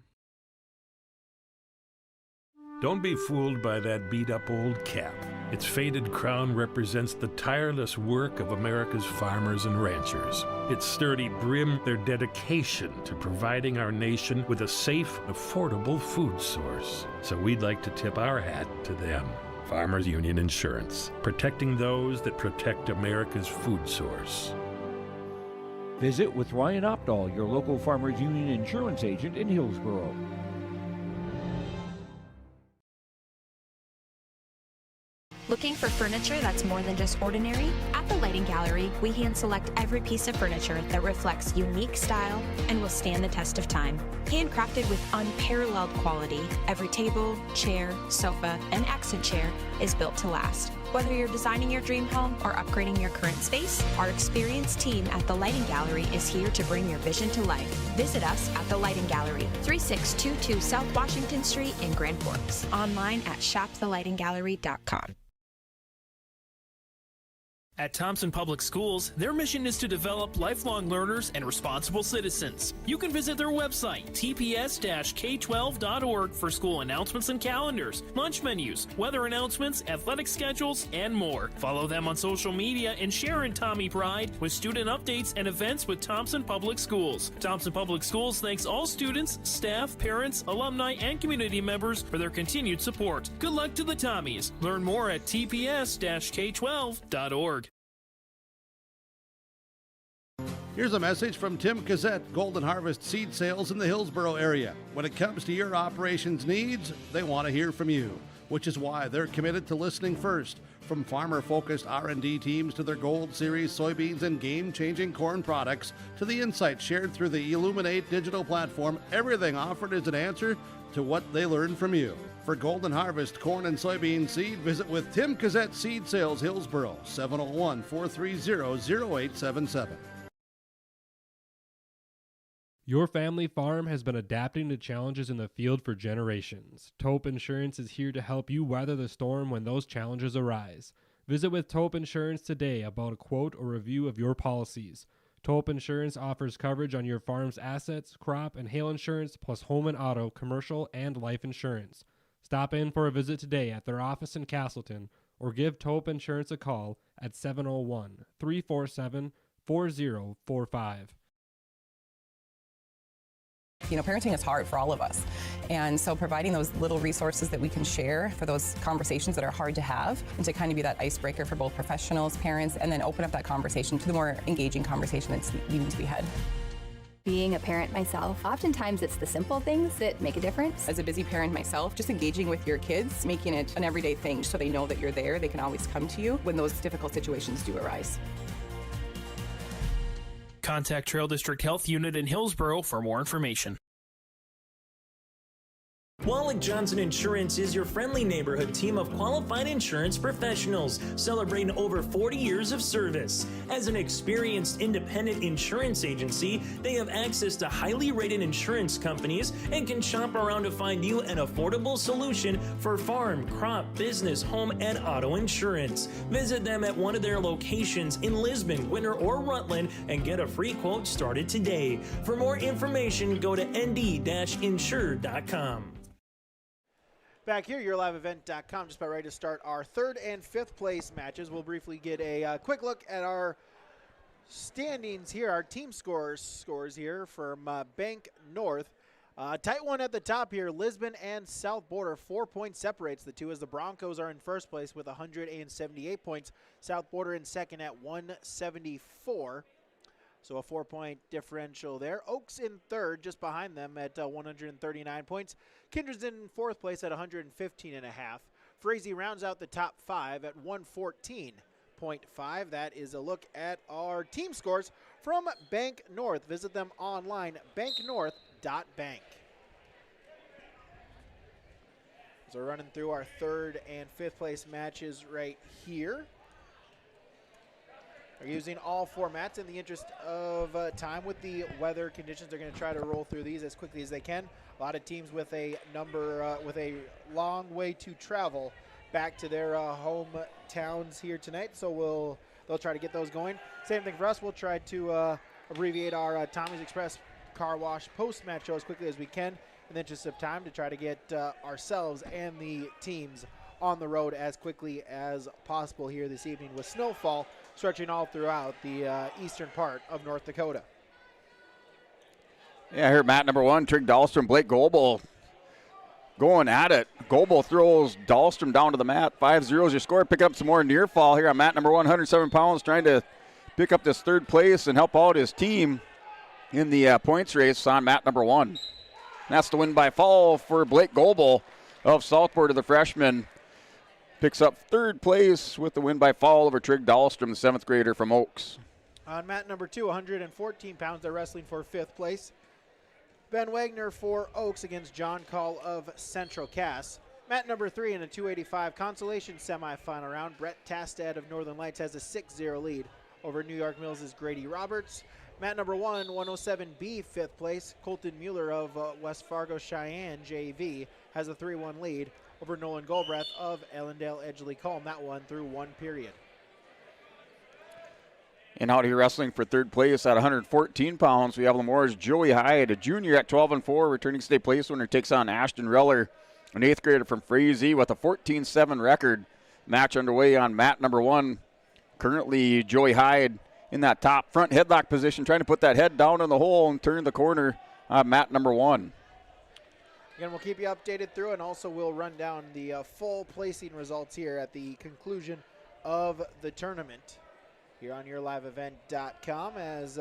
Don't be fooled by that beat-up old cap. Its faded crown represents the tireless work of America's farmers and ranchers. Its sturdy brim, their dedication to providing our nation with a safe, affordable food source. So we'd like to tip our hat to them. Farmers Union Insurance, protecting those that protect America's food source. Visit with Ryan Opdahl, your local Farmers Union Insurance agent in Hillsboro. Looking for furniture that's more than just ordinary? At the Lighting Gallery, we hand-select every piece of furniture that reflects unique style and will stand the test of time. Handcrafted with unparalleled quality, every table, chair, sofa, and accent chair is built to last. Whether you're designing your dream home or upgrading your current space, our experienced team at the Lighting Gallery is here to bring your vision to life. Visit us at the Lighting Gallery, 3622 South Washington Street in Grand Forks. Online at shopthelightinggallery.com. At Thompson Public Schools, their mission is to develop lifelong learners and responsible citizens. You can visit their website, tps-k12.org, for school announcements and calendars, lunch menus, weather announcements, athletic schedules, and more. Follow them on social media and share in Tommy Pride with student updates and events with Thompson Public Schools. Thompson Public Schools thanks all students, staff, parents, alumni, and community members for their continued support. Good luck to the Tommies. Learn more at tps-k12.org. Here's a message from Tim Cassette, Golden Harvest Seed Sales in the Hillsboro area. When it comes to your operations needs, they want to hear from you, which is why they're committed to listening first. From farmer-focused R&D teams to their Gold Series soybeans and game-changing corn products to the insights shared through the Illuminate digital platform, everything offered is an answer to what they learned from you. For Golden Harvest corn and soybean seed, visit with Tim Cassette Seed Sales Hillsboro, 701-430-0877. Your family farm has been adapting to challenges in the field for generations. Taupe Insurance is here to help you weather the storm when those challenges arise. Visit with Taupe Insurance today about a quote or review of your policies. Taupe Insurance offers coverage on your farm's assets, crop, and hail insurance, plus home and auto, commercial, and life insurance. Stop in for a visit today at their office in Castleton or give Taupe Insurance a call at 701-347-4045. You know, parenting is hard for all of us. And so providing those little resources that we can share for those conversations that are hard to have and to kind of be that icebreaker for both professionals, parents, and then open up that conversation to the more engaging conversation that's needing to be had. Being a parent myself, oftentimes it's the simple things that make a difference. As a busy parent myself, just engaging with your kids, making it an everyday thing so they know that you're there, they can always come to you when those difficult situations do arise. Contact Trail District Health Unit in Hillsboro for more information. Wallach Johnson Insurance is your friendly neighborhood team of qualified insurance professionals celebrating over 40 years of service. As an experienced independent insurance agency, they have access to highly rated insurance companies and can shop around to find you an affordable solution for farm, crop, business, home, and auto insurance. Visit them at one of their locations in Lisbon, Winter, or Rutland and get a free quote started today. For more information, go to nd-insure.com. Back here, yourliveevent.com, just about ready to start our third and fifth place matches. We'll briefly get a quick look at our standings here, our team scores here from Bank North. Tight one at the top here, Lisbon and South Border. 4 points separates the two as the Broncos are in first place with 178 points. South Border in second at 174. So a 4-point differential there. Oaks in third, just behind them at 139 points. Kindred's in fourth place at 115.5. Frazee rounds out the top five at 114.5. That is a look at our team scores from Bank North. Visit them online, banknorth.bank. So we're running through our third and fifth place matches right here. They're using all formats in the interest of time with the weather conditions. They're going to try to roll through these as quickly as they can. A lot of teams with a with a long way to travel back to their hometowns here tonight. So they'll try to get those going. Same thing for us. We'll try to abbreviate our Tommy's Express car wash post-match show as quickly as we can in the interest of time to try to get ourselves and the teams on the road as quickly as possible here this evening with snowfall stretching all throughout the eastern part of North Dakota. Yeah, here Matt number one, Trig Dahlstrom, Blake Goebel going at it. Goebel throws Dahlstrom down to the mat. 5-0 is your score. Pick up some more near fall here on Matt number one, 107 pounds, trying to pick up this third place and help out his team in the points race on Matt number one. And that's the win by fall for Blake Goebel of Southport, the freshman. Picks up third place with the win by fall over Trig Dahlstrom, the seventh grader from Oaks. On mat number two, 114 pounds, they're wrestling for fifth place. Ben Wagner for Oaks against John Call of Central Cass. Mat number three in a 285 Consolation semifinal round. Brett Tastad of Northern Lights has a 6-0 lead over New York Mills' Grady Roberts. Mat number one, 107B, fifth place. Colton Mueller of West Fargo Cheyenne JV has a 3-1 lead over Nolan Goldbreath of Ellendale Edgeley Colm. That one through one period. And out here wrestling for third place at 114 pounds, we have Lemore's Joey Hyde, a junior at 12-4, returning state place winner, takes on Ashton Reller, an eighth grader from Frazee with a 14-7 record. Match underway on mat number one. Currently, Joey Hyde in that top front headlock position, trying to put that head down in the hole and turn the corner on mat number one. Again, we'll keep you updated through, and also we'll run down the full placing results here at the conclusion of the tournament here on yourliveevent.com as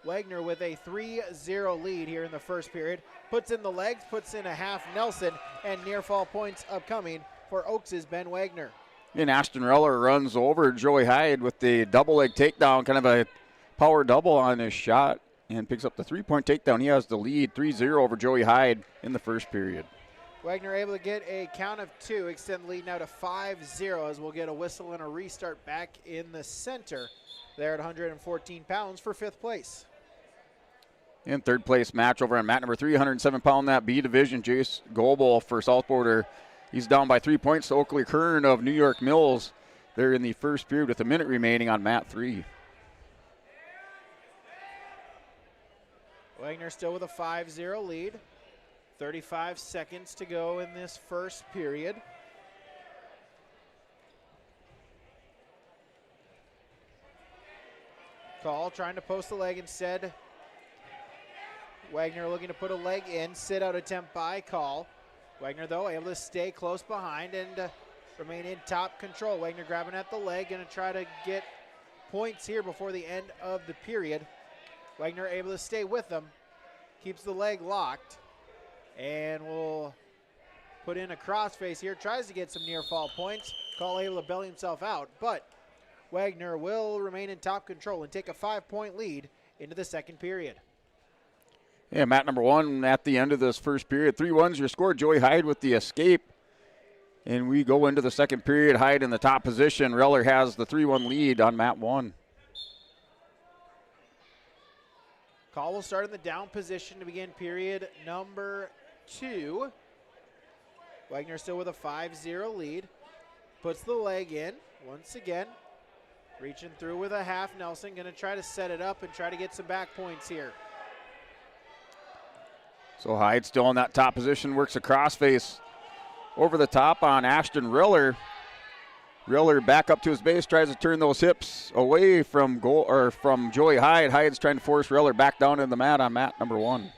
Wagner with a 3-0 lead here in the first period. Puts in the legs, puts in a half Nelson, and near fall points upcoming for Oaks' Ben Wagner. And Ashton Reller runs over Joey Hyde with the double leg takedown, kind of a power double on his shot, and picks up the 3-point takedown. He has the lead 3-0 over Joey Hyde in the first period. Wagner able to get a count of two, extend the lead now to 5-0 as we'll get a whistle and a restart back in the center there at 114 pounds for fifth place. In third place match over on mat number 3, 107-pound that B division, Jace Goebel for South Border. He's down by 3 points to Oakley Kern of New York Mills. They're in the first period with a minute remaining on mat 3. Wagner still with a 5-0 lead. 35 seconds to go in this first period. Call trying to post the leg instead. Wagner looking to put a leg in. Sit out attempt by Call. Wagner, though, able to stay close behind and remain in top control. Wagner grabbing at the leg, going to try to get points here before the end of the period. Wagner able to stay with them. Keeps the leg locked. And will put in a crossface here. Tries to get some near fall points. Call able to bail himself out. But Wagner will remain in top control and take a 5-point lead into the second period. Yeah, mat number 1 at the end of this first period. 3-1's your score. Joey Hyde with the escape. And we go into the second period. Hyde in the top position. Reller has the 3-1 lead on mat 1. Call will start in the down position to begin period number 2. Wagner still with a 5-0 lead. Puts the leg in once again. Reaching through with a half Nelson. Going to try to set it up and try to get some back points here. So Hyde still in that top position. Works a crossface over the top on Ashton Riller. Riller back up to his base, tries to turn those hips away from goal or from Joey Hyde. Hyde's trying to force Riller back down in the mat on mat number 1.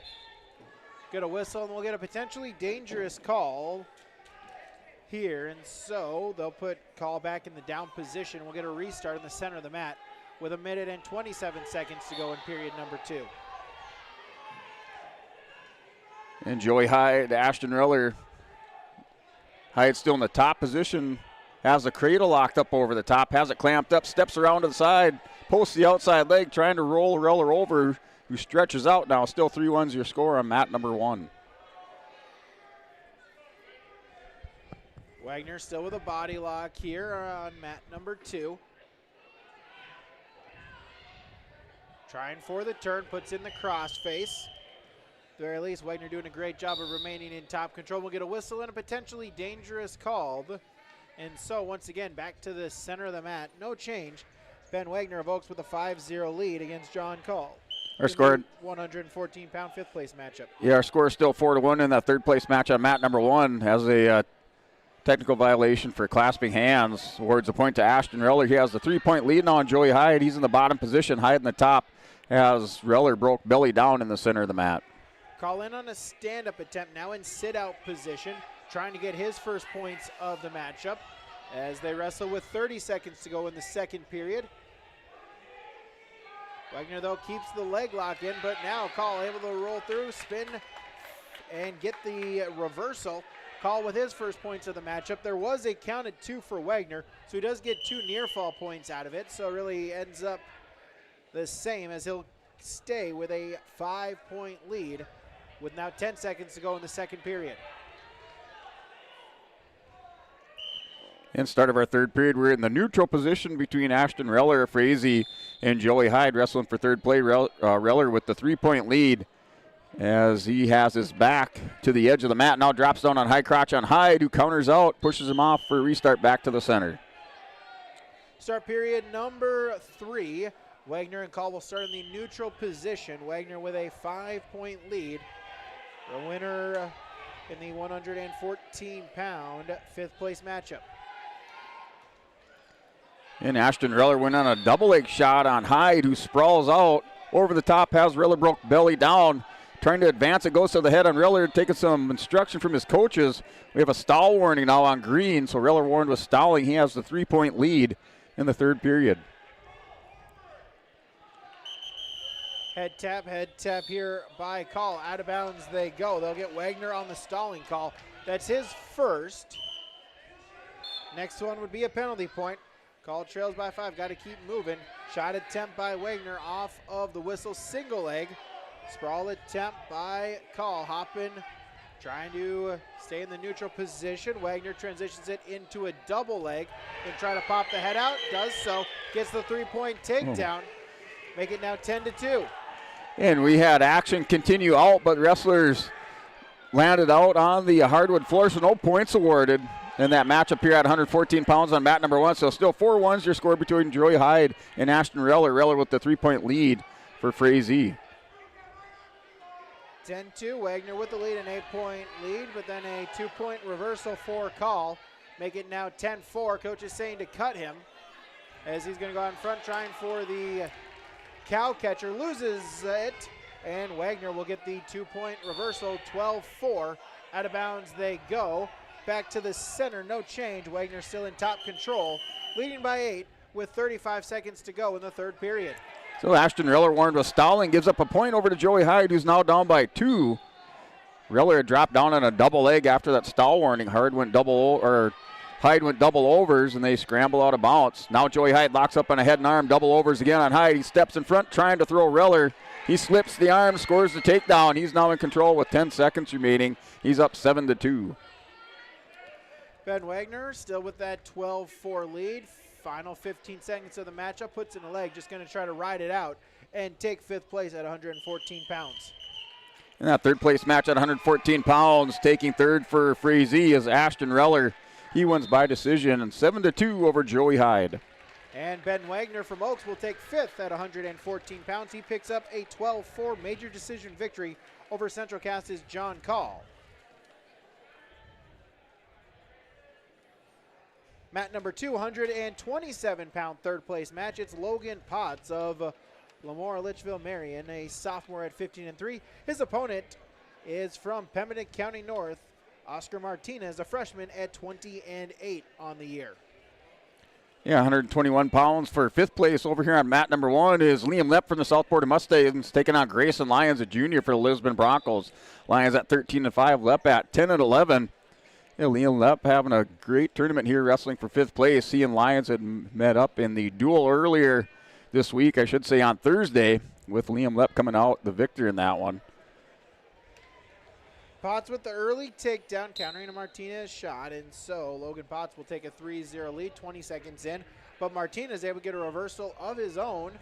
Get a whistle and we'll get a potentially dangerous call here. And so they'll put call back in the down position. We'll get a restart in the center of the mat with 1 minute and 27 seconds to go in period number 2. And Joey Hyde, Ashton Riller. Hyde still in the top position. Has the cradle locked up over the top, has it clamped up, steps around to the side, posts the outside leg, trying to roll Reller over, who stretches out now. Still 3-1's your score on mat number 1. Wagner still with a body lock here on mat number 2. Trying for the turn, puts in the crossface. At the very least, Wagner doing a great job of remaining in top control. We'll get a whistle and a potentially dangerous call. And so, once again, back to the center of the mat. No change. Ben Wagner of Oaks with a 5-0 lead against John Call. Our score, 114-pound fifth-place matchup. Yeah, our score is still 4-1 in that third-place match on mat number 1. Has a technical violation for clasping hands. Awards a point to Ashton Reller. He has the 3-point lead now on Joey Hyde. He's in the bottom position. Hyde in the top as Reller broke belly down in the center of the mat. Call in on a stand-up attempt, now in sit-out position, trying to get his first points of the matchup as they wrestle with 30 seconds to go in the second period. Wagner, though, keeps the leg lock in, but now Call able to roll through, spin, and get the reversal. Call with his first points of the matchup. There was a count at 2 for Wagner, so he does get 2 near-fall points out of it, so it really ends up the same as he'll stay with a 5-point lead with now 10 seconds to go in the second period. And start of our third period, we're in the neutral position between Ashton Reller, Frazee, and Joey Hyde wrestling for third play. Reller with the 3-point lead as he has his back to the edge of the mat. Now drops down on high crotch on Hyde, who counters out, pushes him off for a restart back to the center. Start period number 3. Wagner and Call will start in the neutral position. Wagner with a 5-point lead. The winner in the 114-pound fifth-place matchup. And Ashton Reller went on a double leg shot on Hyde, who sprawls out over the top, has Reller broke belly down, trying to advance. It goes to the head on Reller, taking some instruction from his coaches. We have a stall warning now on green, so Reller warned with stalling. He has the 3-point lead in the third period. Head tap here by Call. Out of bounds they go. They'll get Wagner on the stalling call. That's his first. Next one would be a penalty point. Call trails by 5. Got to keep moving. Shot attempt by Wagner off of the whistle. Single leg. Sprawl attempt by Call. Hopping, trying to stay in the neutral position. Wagner transitions it into a double leg and try to pop the head out. Does so. Gets the 3-point takedown. Make it now 10-2. And we had action continue out, but wrestlers landed out on the hardwood floor, so no points awarded in that matchup here at 114 pounds on mat number 1. So still 4-1's your score between Joey Hyde and Ashton Reller. Reller with the 3-point lead for Frazee. 10-2, Wagner with the lead, an 8-point lead, but then a 2-point reversal for Call. Make it now 10-4. Coach is saying to cut him as he's going to go out in front trying for the cow catcher. Loses it, and Wagner will get the 2-point reversal, 12-4. Out of bounds they go. Back to the center, no change. Wagner still in top control, leading by 8 with 35 seconds to go in the third period. So Ashton Reller warned with stalling, gives up a point over to Joey Hyde, who's now down by 2. Reller dropped down on a double leg after that stall warning. Hyde went double overs, and they scramble out of bounds. Now Joey Hyde locks up on a head and arm, double overs again on Hyde. He steps in front, trying to throw Reller. He slips the arm, scores the takedown. He's now in control with 10 seconds remaining. He's up 7-2. Ben Wagner still with that 12-4 lead. Final 15 seconds of the matchup, puts in a leg, just going to try to ride it out and take 5th place at 114 pounds. In that 3rd place match at 114 pounds, taking 3rd for Frazee is Ashton Reller. He wins by decision, and 7-2 over Joey Hyde. And Ben Wagner from Oaks will take 5th at 114 pounds. He picks up a 12-4 major decision victory over Central Cass's John Call. Mat number 2, 127-pound 3rd place match. It's Logan Potts of Lamora Litchfield Marion, a sophomore at 15-3. His opponent is from Pembina County North, Oscar Martinez, a freshman at 20-8 on the year. Yeah, 121 pounds for 5th place. Over here on mat number 1 is Liam Lepp from the Southport Mustangs, taking on Grayson Lyons, a junior for the Lisbon Broncos. Lyons at 13-5, Lepp at 10-11. Yeah, Liam Lepp having a great tournament here, wrestling for 5th place. He and Lyons had met up in the duel earlier this week, I should say on Thursday, with Liam Lepp coming out the victor in that one. Potts with the early takedown, countering a Martinez shot, and so Logan Potts will take a 3-0 lead 20 seconds in, but Martinez able to get a reversal of his own,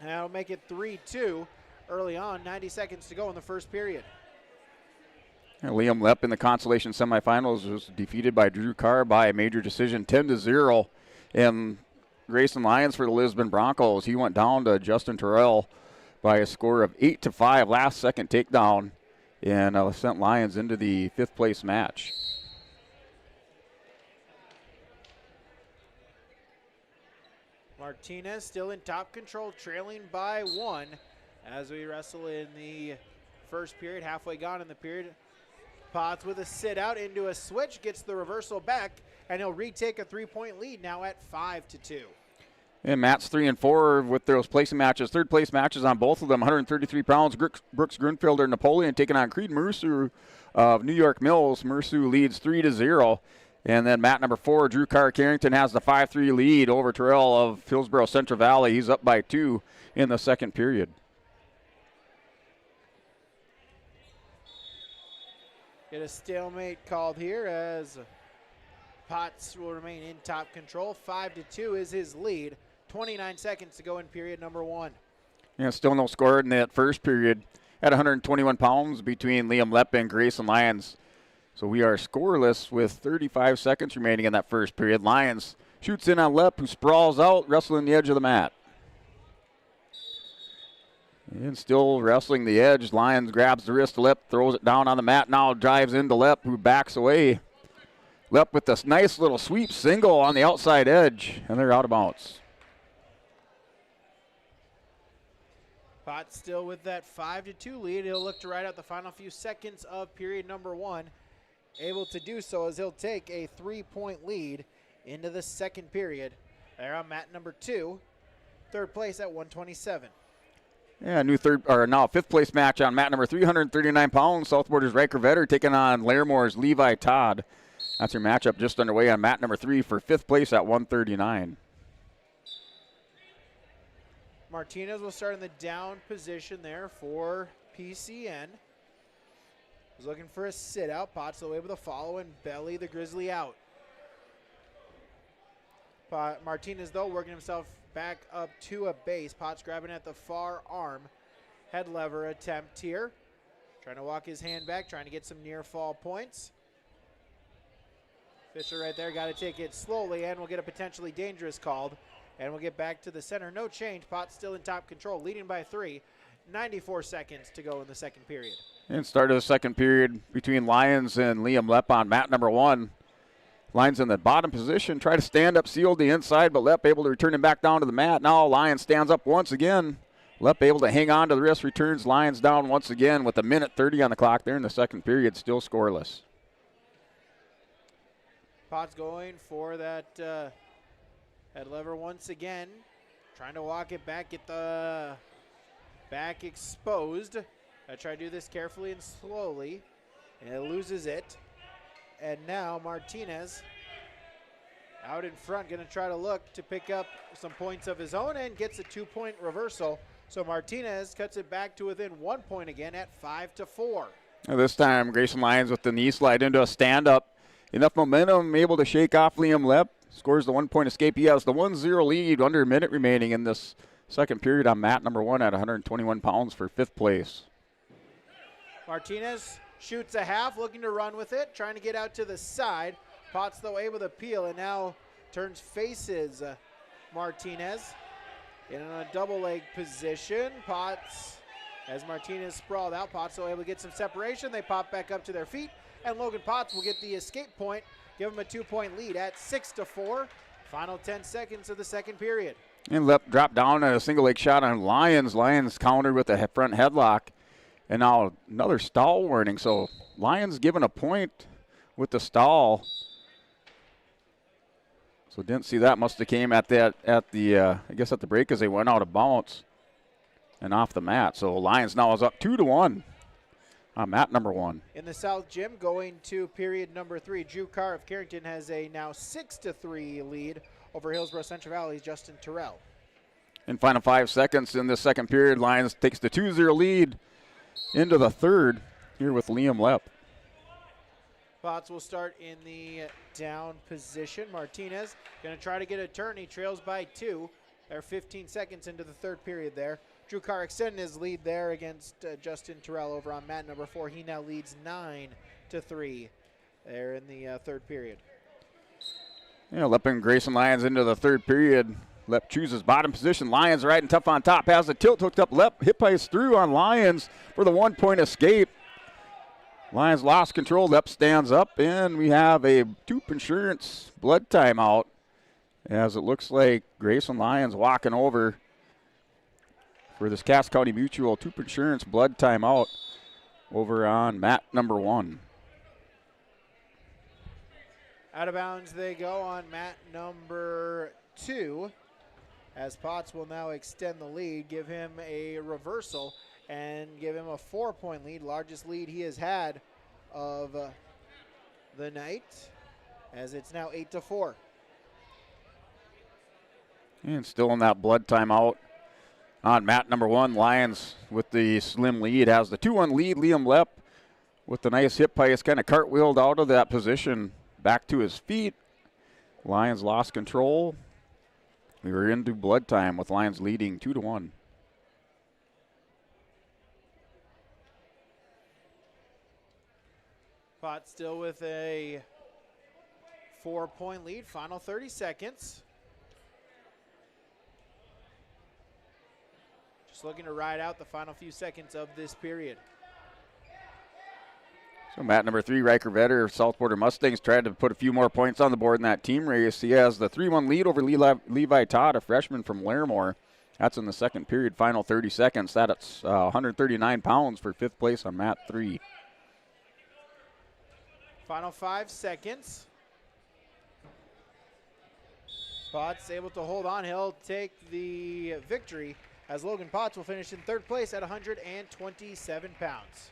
and that'll make it 3-2 early on, 90 seconds to go in the 1st period. And Liam Lepp in the Consolation semifinals was defeated by Drew Carr by a major decision, 10-0, and Grayson Lyons for the Lisbon Broncos, he went down to Justin Terrell by a score of 8-5, last second takedown, and sent Lyons into the 5th place match. Martinez still in top control, trailing by 1 as we wrestle in the 1st period, halfway gone in the period. Potts with a sit out into a switch, gets the reversal back, and he'll retake a 3-point lead now at 5-2. And Matt's 3 and 4 with those placing matches. 3rd place matches on both of them. 133 pounds. Brooks Grunfelder, Napoleon taking on Creed Mersu of New York Mills. Mersu leads 3-0. And then Matt number 4, Drew Carr Carrington, has the 5-3 lead over Terrell of Hillsborough Central Valley. He's up by 2 in the 2nd period. Get a stalemate called here as Potts will remain in top control. 5-2 is his lead. 29 seconds to go in period number 1. Yeah, still no score in that 1st period. At 121 pounds between Liam Lepp and Grayson Lyons. So we are scoreless with 35 seconds remaining in that 1st period. Lyons shoots in on Lepp, who sprawls out, wrestling the edge of the mat. And still wrestling the edge. Lyons grabs the wrist of Lepp, throws it down on the mat, now drives into Lepp, who backs away. Lepp with this nice little sweep single on the outside edge, and they're out of bounds. Potts still with that 5-2 lead. He'll look to ride out the final few seconds of period number 1. Able to do so as he'll take a 3-point lead into the 2nd period. They're on mat number 2, 3rd place at 127. Yeah, now 5th place match on mat number 339 pounds. Southborders Riker Vetter taking on Laremore's Levi Todd. That's your matchup just underway on mat number 3 for 5th place at 139. Martinez will start in the down position there for PCN. He's looking for a sit out. Potts will able to follow and belly the Grizzly out. Martinez, though, working himself back up to a base. Potts grabbing at the far arm. Head lever attempt here. Trying to walk his hand back, trying to get some near fall points. Fisher right there, got to take it slowly, and we'll get a potentially dangerous called. And we'll get back to the center. No change. Potts still in top control, leading by 3. 94 seconds to go in the 2nd period. And start of the 2nd period between Lyons and Liam Lepp on mat number 1. Lyons in the bottom position, try to stand up, seal the inside, but Lepp able to return him back down to the mat. Now Lyons stands up once again. Lepp able to hang on to the wrist, returns Lyons down once again with a minute 30 on the clock there in the 2nd period, still scoreless. Potts going for that head lever once again. Trying to walk it back, get the back exposed. I try to do this carefully and slowly, and it loses it. And now Martinez out in front, going to try to look to pick up some points of his own and gets a 2-point reversal. So Martinez cuts it back to within 1 point again at 5-4. This time, Grayson Lyons with the knee slide into a stand-up. Enough momentum, able to shake off Liam Lepp. Scores the 1 point escape. He has the 1-0 lead, under a minute remaining in this second period on mat number 1 at 121 pounds for 5th place. Martinez shoots a half, looking to run with it, trying to get out to the side. Potts, though, able to peel, and now turns faces Martinez in a double leg position. Potts, as Martinez sprawled out, Potts will able to get some separation. They pop back up to their feet, and Logan Potts will get the escape point, give him a 2 point lead at 6-4. Final 10 seconds of the second period. And Lepp dropped down at a single leg shot on Lyons. Lyons countered with a front headlock. And now another stall warning. So Lyons given a point with the stall. So didn't see that. Must have came at the I guess at the break as they went out of bounds and off the mat. So Lyons now is up 2-1 on mat number 1. In the South Gym, going to period number 3, Drew Carr of Carrington has a now 6-3 lead over Hillsborough Central Valley's Justin Terrell. In final 5 seconds in this second period, Lyons takes the 2-0 lead into the third here with Liam Lepp. Potts will start in the down position. Martinez going to try to get a turn. He trails by 2. They're 15 seconds into the third period there. Drew Carr extending his lead there against Justin Terrell over on mat number 4. He now leads 9-3 there in the third period. Yeah, Lepp and Grayson Lyons into the third period. Lepp chooses bottom position. Lyons riding tough on top. Has the tilt hooked up. Lepp hip ice through on Lyons for the 1 point escape. Lyons lost control. Lepp stands up, and we have a Toop Insurance blood timeout as it looks like Grayson Lyons walking over for this Cass County Mutual Toop Insurance blood timeout over on mat number 1. Out of bounds they go on mat number 2, as Potts will now extend the lead, give him a reversal, and give him a 4 point lead, largest lead he has had of the night, as it's now 8-4. And still in that blood timeout on mat number 1. Lyons with the slim lead has the 2-1 lead. Liam Lepp with the nice hip ice, kind of cartwheeled out of that position back to his feet. Lyons lost control. We were into blood time with Lyons leading 2-1. Potts still with a 4 point lead. Final 30 seconds. Just looking to ride out the final few seconds of this period. So mat number 3, Riker Vetter of South Border Mustangs tried to put a few more points on the board in that team race. He has the 3-1 lead over Levi Todd, a freshman from Larimore. That's in the second period, final 30 seconds. That's 139 pounds for 5th place on mat 3. Final 5 seconds. Potts able to hold on. He'll take the victory, as Logan Potts will finish in 3rd place at 127 pounds.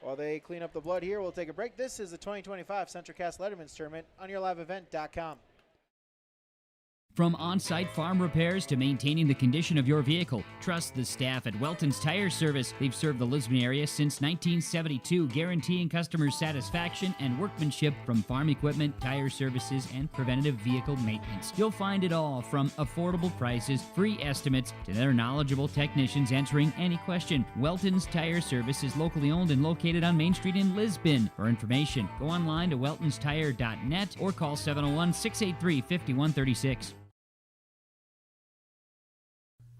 While they clean up the blood here, we'll take a break. This is the 2025 Central Cass Letterman's Tournament on yourliveevent.com. From on-site farm repairs to maintaining the condition of your vehicle, trust the staff at Welton's Tire Service. They've served the Lisbon area since 1972, guaranteeing customers satisfaction and workmanship from farm equipment, tire services, and preventative vehicle maintenance. You'll find it all from affordable prices, free estimates, to their knowledgeable technicians answering any question. Welton's Tire Service is locally owned and located on Main Street in Lisbon. For information, go online to weltonstire.net or call 701-683-5136.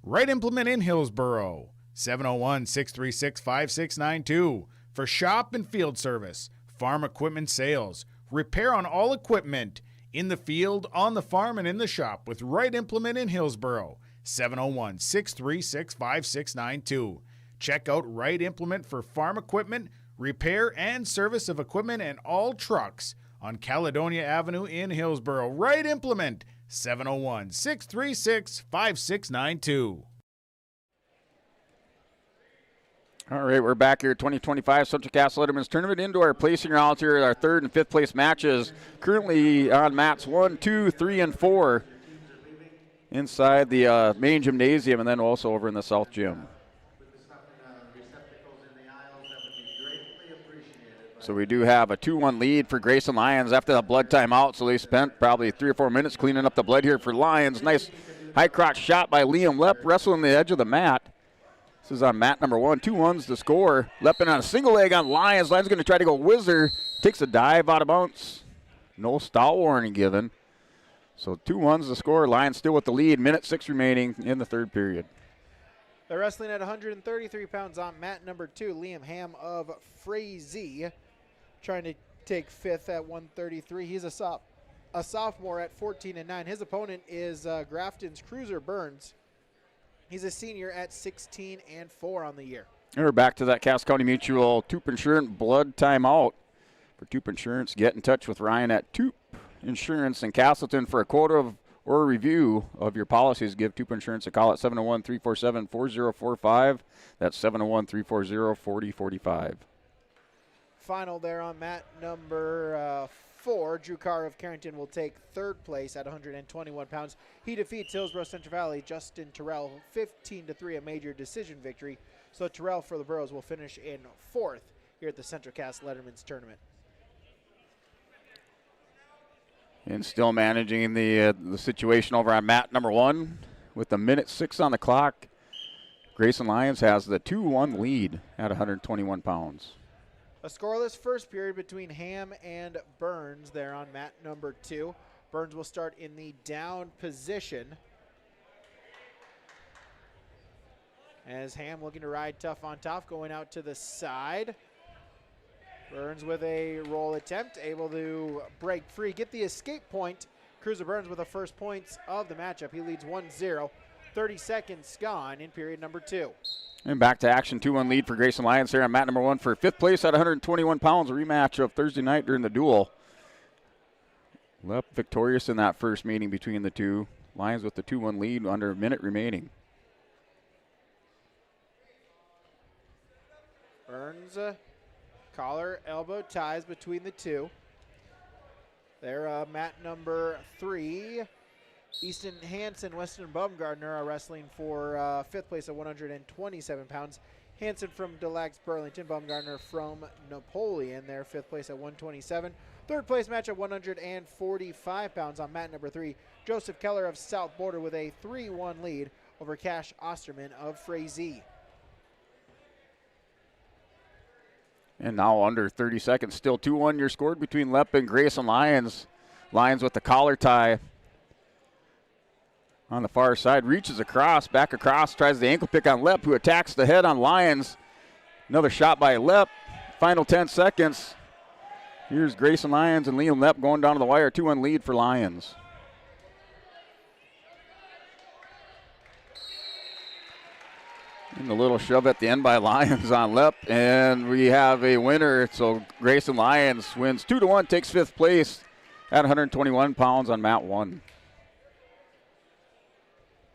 Right Implement in Hillsborough, 701-636-5692. For shop and field service, farm equipment sales, repair on all equipment, in the field, on the farm, and in the shop with Right Implement in Hillsborough, 701-636-5692. Check out Right Implement for farm equipment, repair and service of equipment and all trucks on Caledonia Avenue in Hillsborough. Right Implement, 701-636-5692. All right, we're back here at 2025 Central Cass Letterman's Tournament. Into our placing rounds here, our 3rd and 5th place matches. Currently on mats 1, 2, 3, and 4. inside the main gymnasium and then also over in the south gym. So we do have a 2-1 lead for Grayson Lions after the blood timeout. So they spent probably 3 or 4 minutes cleaning up the blood here for Lions. Nice high crotch shot by Liam Lepp, wrestling the edge of the mat. This is on mat number 1. 2-1's the score. Leppin on a single leg on Lions. Lions going to try to go whizzer. Takes a dive out of bounds. No stall warning given. So 2-1's the score. Lions still with the lead. Minute 6 remaining in the third period. They're wrestling at 133 pounds on mat number 2. Liam Ham of Frazee trying to take 5th at 133. He's a sophomore at 14-9. His opponent is Grafton's Cruiser Burns. He's a senior at 16-4 on the year. And we're back to that Cass County Mutual Toop Insurance blood timeout. For Toop Insurance, get in touch with Ryan at Toop Insurance in Castleton for a quote of or a review of your policies. Give Toop Insurance a call at 701-347-4045. That's 701-340-4045. Final there on mat number 4. Drew Carr of Carrington will take 3rd place at 121 pounds. He defeats Hillsborough Central Valley Justin Terrell 15-3, a major decision victory. So Terrell for the Burros will finish in 4th here at the Central Cass Letterman's tournament. And still managing the situation over on mat number 1 with a minute 6 on the clock. Grayson Lions has the 2-1 lead at 121 pounds. A scoreless first period between Ham and Burns there on mat number 2. Burns will start in the down position as Ham looking to ride tough on top, going out to the side. Burns with a roll attempt, able to break free, get the escape point. Cruiser Burns with the first points of the matchup. He leads 1-0. 30 seconds gone in period number 2. And back to action, 2-1 lead for Grayson Lions here on mat number 1 for 5th place at 121 pounds, a rematch of Thursday night during the duel. Lepp victorious in that first meeting between the two. Lions with the 2-1 lead under a minute remaining. Burns, collar, elbow ties between the two. They're mat number 3. Easton Hansen, Weston Baumgartner are wrestling for 5th place at 127 pounds. Hansen from Delax Burlington, Baumgartner from Napoleon. They're 5th place at 127. 3rd place match at 145 pounds on mat number 3. Joseph Keller of South Border with a 3-1 lead over Cash Osterman of Frazee. And now under 30 seconds, still 2-1 your score between Lepp and Grayson Lions. Lions with the collar tie. On the far side, reaches across, back across, tries the ankle pick on Lepp, who attacks the head on Lions. Another shot by Lepp. Final 10 seconds. Here's Grayson Lions and Liam Lepp going down to the wire. 2-1 lead for Lions. And a little shove at the end by Lions on Lepp. And we have a winner. So Grayson Lions wins 2-1, takes 5th place at 121 pounds on mat 1.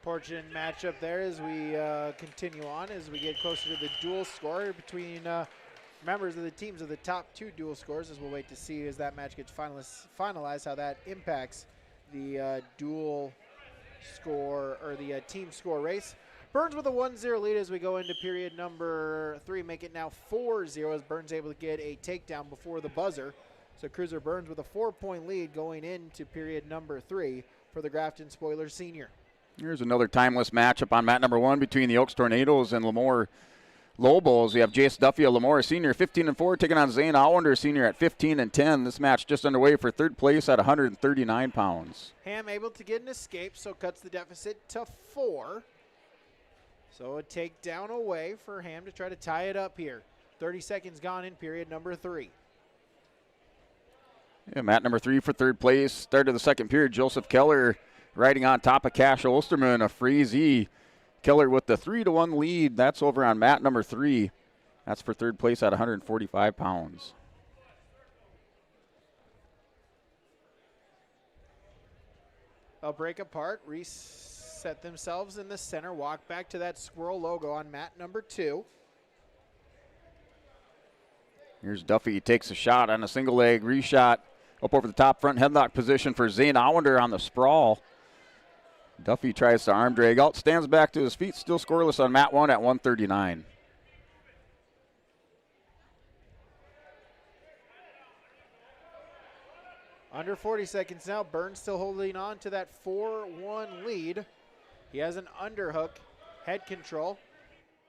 Fortunate matchup there as we continue on, as we get closer to the dual score between members of the teams of the top 2 dual scores, as we'll wait to see as that match gets finalized how that impacts the dual score or the team score race. Burns with a 1-0 lead as we go into period number 3, make it now 4-0 as Burns able to get a takedown before the buzzer. So Cruiser Burns with a 4-point lead going into period number 3 for the Grafton Spoilers Senior. Here's another timeless matchup on mat number 1 between the Oaks Tornadoes and Lemoore Lobos. We have Jace Duffy of Lemoore, senior, 15-4, taking on Zane Allender, senior, at 15-10. This match just underway for 3rd place at 139 pounds. Ham able to get an escape, so cuts the deficit to 4. So a takedown away for Ham to try to tie it up here. 30 seconds gone in period number 3. Yeah, mat number 3 for 3rd place. Start of the second period, Joseph Keller riding on top of Cash Osterman, a Frazee. Keller with the 3-1 lead. That's over on mat number 3. That's for 3rd place at 145 pounds. They'll break apart, reset themselves in the center, walk back to that squirrel logo on mat number 2. Here's Duffy. He takes a shot on a single leg reshot up over the top, front headlock position for Zane Allender on the sprawl. Duffy tries to arm drag out, stands back to his feet, still scoreless on mat 1 at 139. Under 40 seconds now. Burns still holding on to that 4-1 lead. He has an underhook, head control.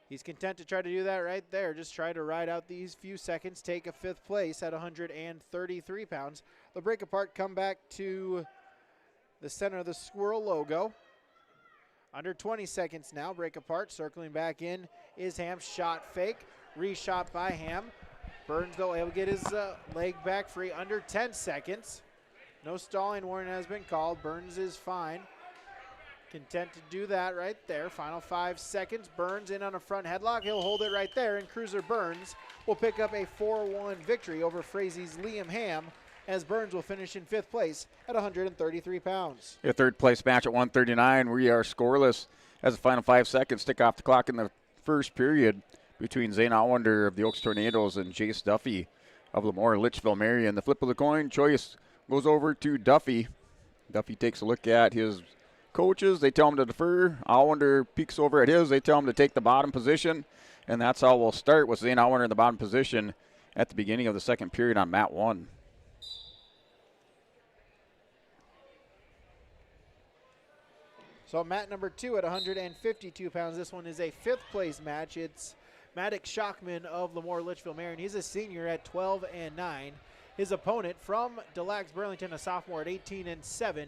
He's content to try to do that right there. Just try to ride out these few seconds, take a 5th place at 133 pounds. They'll break apart, come back to the center of the squirrel logo. Under 20 seconds now, break apart, circling back in is Ham. Shot fake, reshot by Ham. Burns, though, able to get his leg back free. Under 10 seconds. No stalling warning has been called. Burns is fine. Content to do that right there. Final 5 seconds. Burns in on a front headlock. He'll hold it right there, and Cruiser Burns will pick up a 4-1 victory over Frazie's Liam Ham, as Burns will finish in 5th place at 133 pounds. A 3rd place match at 139. We are scoreless as the final 5 seconds tick off the clock in the first period between Zane Allender of the Oaks Tornadoes and Jace Duffy of Lemoore Litchfield Marion. The flip of the coin choice goes over to Duffy. Duffy takes a look at his coaches. They tell him to defer. Allender peeks over at his. They tell him to take the bottom position. And that's how we'll start with Zane Allender in the bottom position at the beginning of the 2nd period on mat 1. So mat number 2 at 152 pounds. This one is a 5th place match. It's Maddox Shockman of Lemoore Litchfield Marion. He's a senior at 12-9. His opponent from Des Lacs Burlington, a sophomore at 18-7,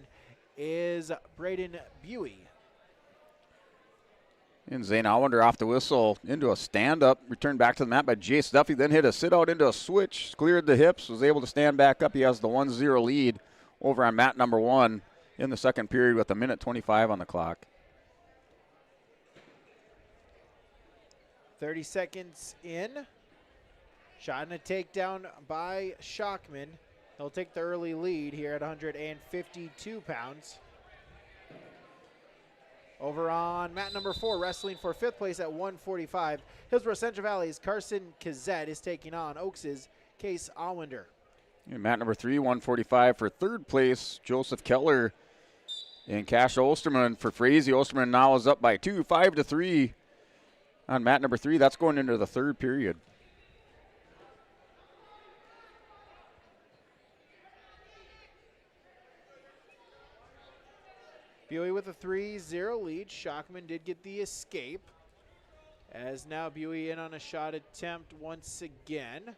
is Braden Buey. And Zane Allender off the whistle into a stand-up, returned back to the mat by Jace Duffy, then hit a sit-out into a switch, cleared the hips, was able to stand back up. He has the 1-0 lead over on mat number 1 in the 2nd period with 1:25 on the clock. 30 seconds in. Shot and a takedown by Shockman. He'll take the early lead here at 152 pounds. Over on mat number 4, wrestling for 5th place at 145. Hillsborough Central Valley's Carson Kazette is taking on Oaks' Case Allender. And mat number 3, 145 for 3rd place, Joseph Keller and Cash Osterman for Frazee. Osterman now is up by 2, 5-3 on mat number 3. That's going into the 3rd period. Buey with a 3-0 lead. Shockman did get the escape, as now Buey in on a shot attempt once again.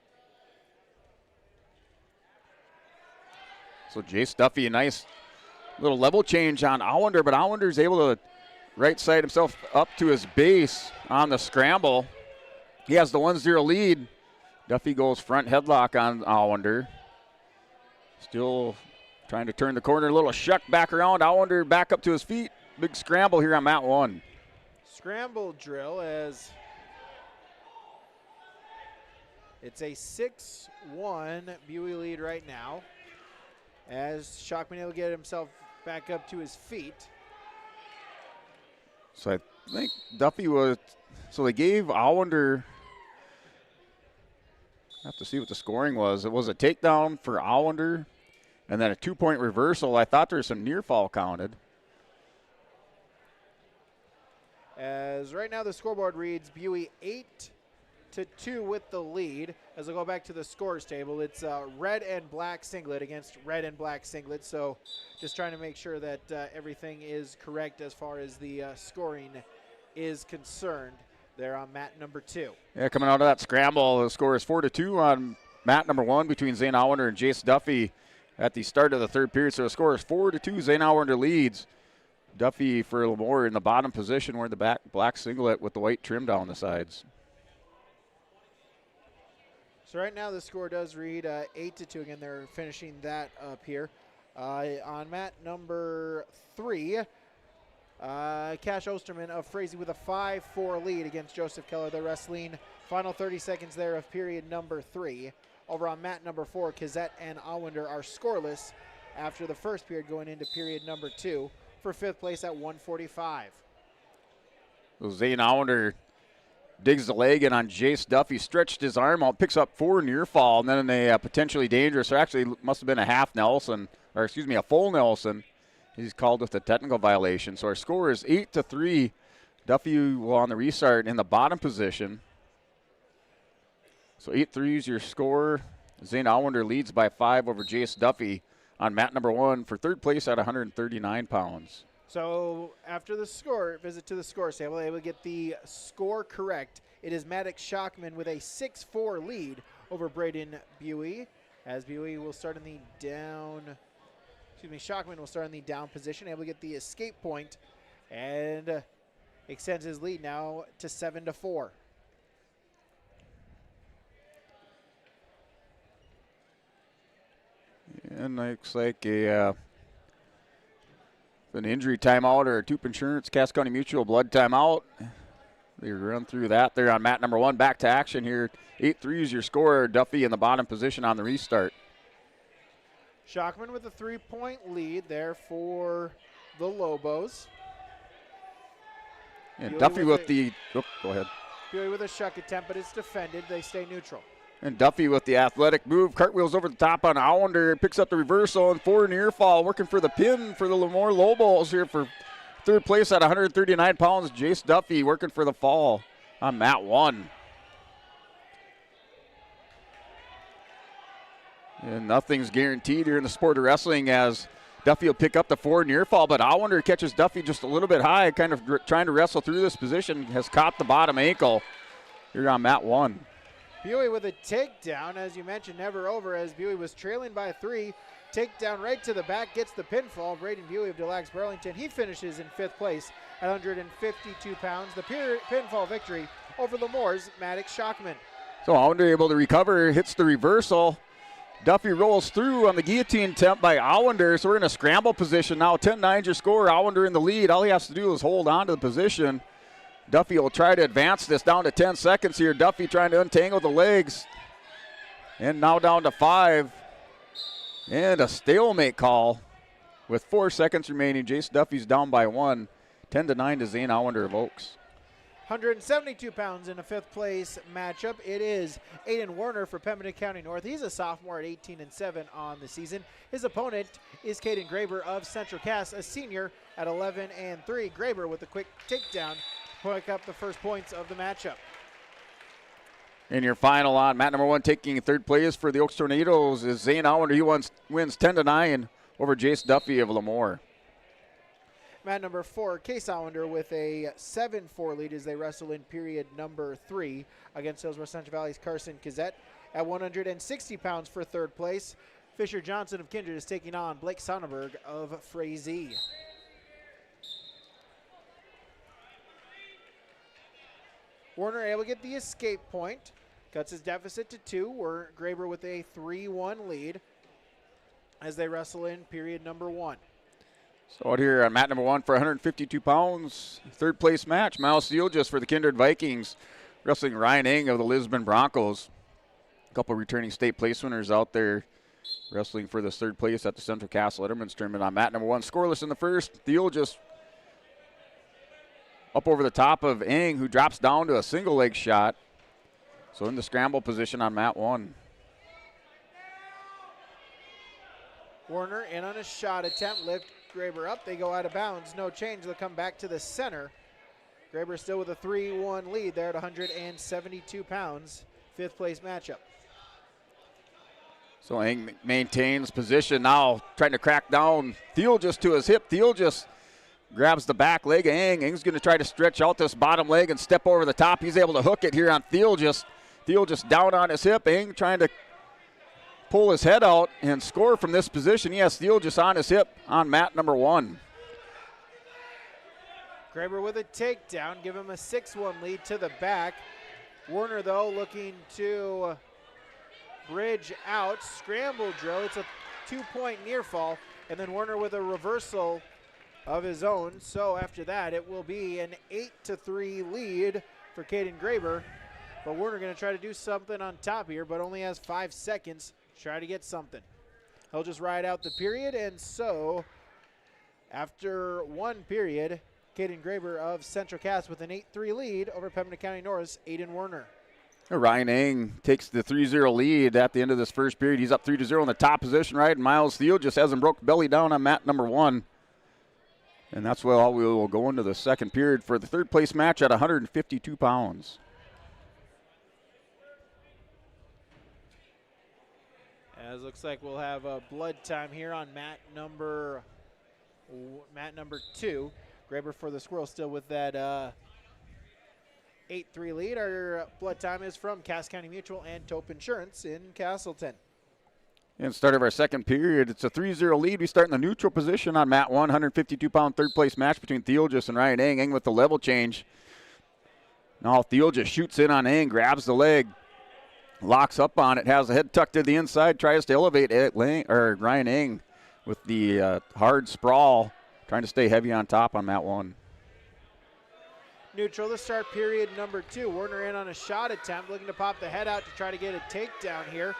So Jace Duffy, a nice little level change on Allender, but Allender's able to right side himself up to his base on the scramble. He has the 1-0 lead. Duffy goes front headlock on Allender. Still trying to turn the corner, a little shuck back around. Allender back up to his feet. Big scramble here on mat 1. Scramble drill as it's a 6-1 Buey lead right now, as Shockman able to get himself back up to his feet. So I think Duffy was, so they gave Allender, I have to see what the scoring was. It was a takedown for Allender and then a 2-point reversal. I thought there was some near fall counted. As right now the scoreboard reads Buey 8-2 with the lead. As I go back to the scores table, it's red and black singlet against red and black singlet. So just trying to make sure that everything is correct as far as the scoring is concerned there on mat number 2. Yeah, coming out of that scramble, the score is 4-2 on mat number 1 between Zane Allender and Jace Duffy at the start of the 3rd period. So the score is 4-2. Zane Allender leads. Duffy for Lemoore in the bottom position, wearing the black singlet with the white trim down the sides. So right now the score does read 8-2. Again, they're finishing that up here. On mat number 3, Cash Osterman of Frazee with a 5-4 lead against Joseph Keller. They're wrestling final 30 seconds there of period number 3. Over on mat number 4, Kazette and Allender are scoreless after the 1st period, going into period number 2 for 5th place at 145. So Zane Allender digs the leg in on Jace Duffy, stretched his arm out, picks up 4 near fall, and then a potentially dangerous, or actually must have been a half Nelson, or excuse me, a full Nelson. He's called with a technical violation. So our score is 8-3. Duffy will on the restart in the bottom position. So 8-3 is your score. Zane Allender leads by 5 over Jace Duffy on mat number 1 for third place at 139 pounds. So after the score, visit to the score table, able to get the score correct. It is Maddox Shockman with a 6-4 lead over Braden Buey, as Buey will start in the down, Shockman will start in the down position, able to get the escape point, and extends his lead now to 7-4. And looks like an injury timeout or a Tup Insurance Cass County Mutual blood timeout. They run through that. They're on mat number 1. Back to action here. 8-3 is your score. Duffy in the bottom position on the restart. Shockman with a 3-point lead there for the Lobos. And Buey Duffy with the, go ahead. Buey with a shuck attempt, but it's defended. They stay neutral. And Duffy with the athletic move. Cartwheels over the top on Allender. Picks up the reversal and forward near fall. Working for the pin for the Lemoore Lobos here for third place at 139 pounds. Jace Duffy working for the fall on mat 1. And nothing's guaranteed here in the sport of wrestling as Duffy will pick up the forward near fall, but Allender catches Duffy just a little bit high, kind of trying to wrestle through this position, has caught the bottom ankle here on mat 1. Buey with a takedown, as you mentioned, never over, as Buey was trailing by 3. Takedown right to the back, gets the pinfall. Braden Buey of Delax Burlington, he finishes in 5th place at 152 pounds. The pinfall victory over Lemoore's Maddox Shockman. So Allender able to recover, hits the reversal. Duffy rolls through on the guillotine attempt by Allender, so we're in a scramble position now. 10-9 your score, Allender in the lead. All he has to do is hold on to the position. Duffy will try to advance this down to 10 seconds here. Duffy trying to untangle the legs. And now down to 5. And a stalemate call with 4 seconds remaining. Jace Duffy's down by 1. 10-9 to Zane Allender of Oaks. 172 pounds in a 5th place matchup. It is Aiden Werner for Pembina County North. He's a sophomore at 18-7 on the season. His opponent is Caden Graber of Central Cass, a senior at 11-3. Graber with a quick takedown, pick up the first points of the matchup. In your final on mat number 1, taking third place for the Oaks Tornadoes is Zane Allender. He wins 10-9 over Jace Duffy of Lemoore. Mat number 4, Case Allender with a 7-4 lead as they wrestle in period number 3 against Hillsborough Central Valley's Carson Kazette at 160 pounds for third place. Fisher Johnson of Kindred is taking on Blake Sonnenberg of Frazee. Werner able to get the escape point, cuts his deficit to 2. Graber with a 3-1 lead as they wrestle in period number 1. So out here on mat number 1 for 152 pounds, third place match. Miles Steele just for the Kindred Vikings, wrestling Ryan Eng of the Lisbon Broncos. A couple returning state place winners out there wrestling for this third place at the Central Cass Letterman's tournament on mat number 1. Scoreless in the first. Steele just up over the top of Eng, who drops down to a single leg shot. So in the scramble position on mat 1. Werner in on a shot attempt, lift Graber up. They go out of bounds, no change. They'll come back to the center. Graber still with a 3-1 lead there at 172 pounds. 5th place matchup. So Eng maintains position now, trying to crack down. Thiel just to his hip. Thiel just grabs the back leg of Eng. Eng's going to try to stretch out this bottom leg and step over the top. He's able to hook it here on Thiel just down on his hip. Eng trying to pull his head out and score from this position. He has Thiel just on his hip on mat number 1. Graber with a takedown, give him a 6-1 lead to the back. Werner, though, looking to bridge out. Scramble drill. It's a 2-point near fall. And then Werner with a reversal of his own. So after that, it will be an 8-3 lead for Caden Graber. But Werner going to try to do something on top here, but only has 5 seconds to try to get something. He'll just ride out the period, and so after 1 period, Caden Graber of Central Cass with an 8-3 lead over Pembina County North's Aiden Werner. Ryan Eng takes the 3-0 lead at the end of this first period. He's up 3-0 in the top position, right? And Miles Thiel just has him broke belly down on mat number 1. And that's where we will go into the second period for the third place match at 152 pounds. As looks like we'll have a blood time here on mat number 2. Graber for the Squirrels still with that 8-3 lead. Our blood time is from Cass County Mutual and Tope Insurance in Castleton. And start of our second period, it's a 3-0 lead. We start in the neutral position on mat 1, 152-pound third place match between Theoljus and Ryan Eng. Eng with the level change. Now Theoljus shoots in on Eng, grabs the leg, locks up on it, has the head tucked to the inside, tries to elevate Ryan Eng with the hard sprawl, trying to stay heavy on top on mat 1. Neutral to start period number 2. Werner in on a shot attempt, looking to pop the head out to try to get a takedown here.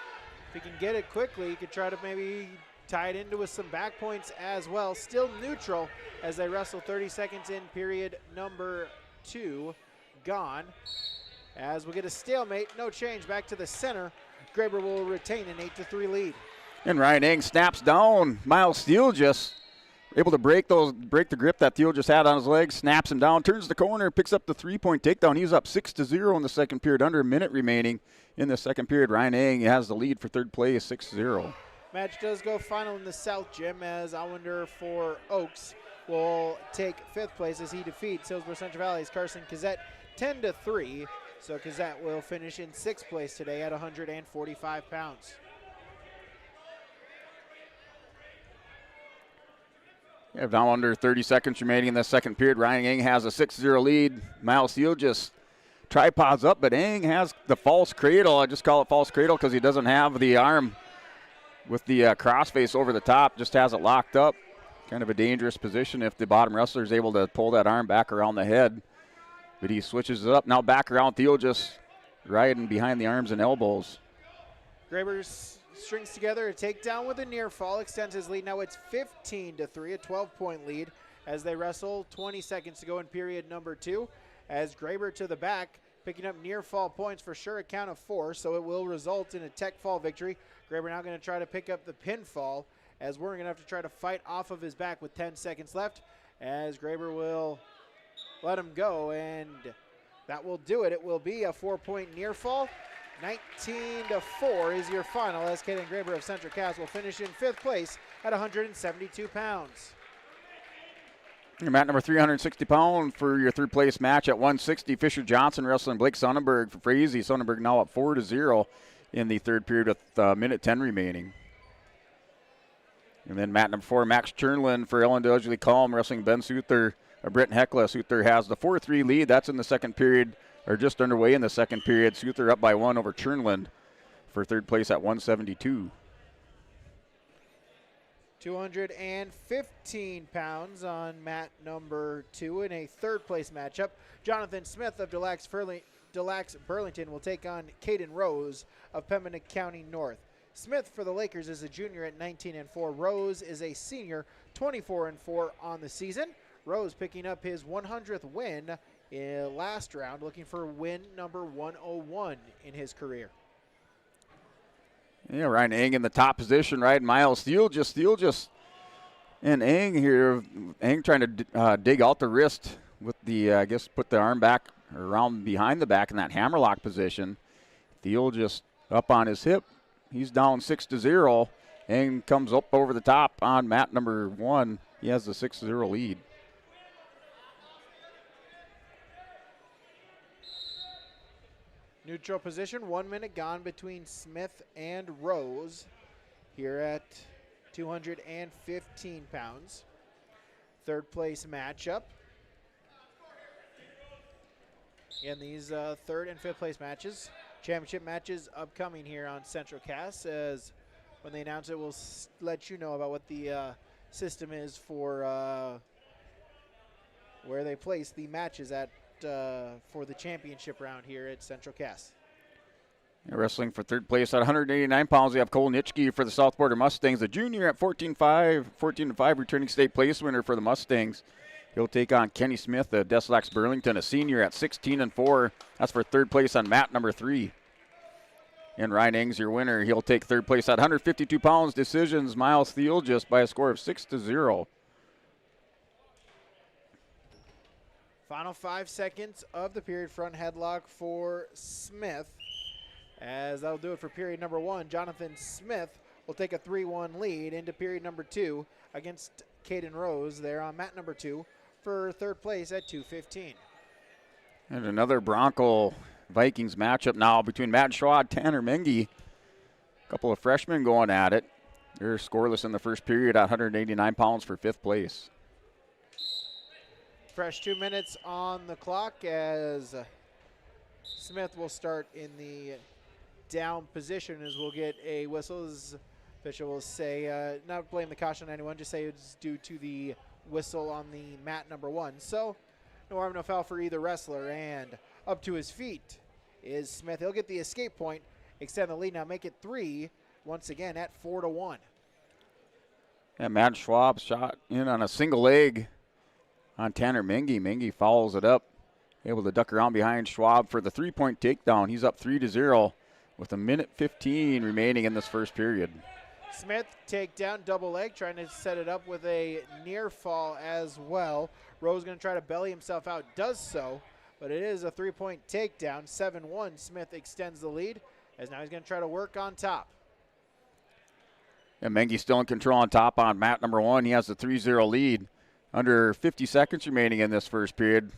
If he can get it quickly, he could try to maybe tie it into with some back points as well. Still neutral as they wrestle 30 seconds in period number 2 gone. As we get a stalemate, no change, back to the center. Graber will retain an 8-3 lead. And Ryan Eng snaps down. Miles Theoljus able to break the grip that Theoljus had on his legs, snaps him down, turns the corner, picks up the 3-point takedown. He's up 6-0 in the second period, under a minute remaining in the second period. Ryan Eng has the lead for third place, 6-0. Match does go final in the South Gym as Allender for Oaks will take 5th place as he defeats Hillsborough Central Valley's Carson Kazette 10-3. So Kazette will finish in 6th place today at 145 pounds. We have now under 30 seconds remaining in the second period. Ryan Eng has a 6-0 lead. Miles Theoljus tripods up, but Eng has the false cradle. I just call it false cradle because he doesn't have the arm with the crossface over the top, just has it locked up. Kind of a dangerous position if the bottom wrestler is able to pull that arm back around the head. But he switches it up. Now back around Theoljus, riding behind the arms and elbows. Graber strings together a takedown with a near fall, extends his lead. Now it's 15-3, a 12-point lead as they wrestle 20 seconds to go in period number 2. As Graber to the back, picking up near fall points for sure, a count of 4, so it will result in a tech fall victory. Graber now going to try to pick up the pinfall as we're going to have to try to fight off of his back with 10 seconds left as Graber will let him go, and that will do it. It will be a 4-point near fall. 19-4 is your final as Kaden Graber of Central Cass will finish in 5th place at 172 pounds. Your mat number 360 pound for your third place match at 160. Fisher Johnson wrestling Blake Sonnenberg for Frazee. Sonnenberg now up 4-0 in the third period with minute 10 remaining. And then mat number 4, Max Chernlin for Ellen Dudley Calm wrestling Ben Suther. Britton Heckla. Suther has the 4-3 lead. That's in the second period, or just underway in the second period. Suther up by 1 over Chernland for third place at 172. 215 pounds on mat number 2 in a third place matchup. Jonathan Smith of Delax Burlington will take on Caden Rose of Pembina County North. Smith for the Lakers is a junior at 19-4. Rose is a senior, 24-4 on the season. Rose picking up his 100th win in last round, looking for win number 101 in his career. Yeah, Ryan Eng in the top position, right? Miles Theoljus and Eng here. Eng trying to dig out the wrist with the, I guess, put the arm back around behind the back in that hammerlock position. Theoljus up on his hip. He's down 6-0. Eng comes up over the top on mat number 1. He has the 6-0 lead. Neutral position, 1 minute gone between Smith and Rose here at 215 pounds. Third place matchup. In these third and fifth place matches, championship matches upcoming here on Central Cass. As when they announce it, we'll let you know about what the system is for where they place the matches at for the championship round here at Central Cass. Wrestling for third place at 189 pounds, we have Cole Nitschke for the South Border Mustangs, the junior at 14-5, returning state place winner for the Mustangs. He'll take on Kenny Smith, the Deslax Burlington, a senior at 16-4. That's for third place on mat number 3. And Ryan Eng's your winner. He'll take third place at 152 pounds. Decisions, Miles Theoljus by a score of 6-0. Final 5 seconds of the period. Front headlock for Smith. As that'll do it for period number 1. Jonathan Smith will take a 3-1 lead into period number 2 against Caden Rose there on mat number 2 for third place at 2:15. And another Bronco Vikings matchup now between Matt Schwab, Tanner Mengi. A couple of freshmen going at it. They're scoreless in the first period at 189 pounds for 5th place. Fresh 2 minutes on the clock as Smith will start in the down position as we'll get a whistle. As official will say, not blame the caution on anyone, just say it's due to the whistle on the mat number 1. So no harm, no foul for either wrestler. And up to his feet is Smith. He'll get the escape point, extend the lead now, make it 3 once again at 4-1. And Matt Schwab shot in on a single leg on Tanner Mengi. Mengi follows it up, able to duck around behind Schwab for the 3-point takedown. He's up 3-0 with a minute 15 remaining in this first period. Smith takedown, double leg, trying to set it up with a near fall as well. Rose going to try to belly himself out, does so, but it is a 3-point takedown. 7-1, Smith extends the lead as now he's going to try to work on top. And Mengi still in control on top on mat number 1. He has the 3-0 lead. Under 50 seconds remaining in this first period.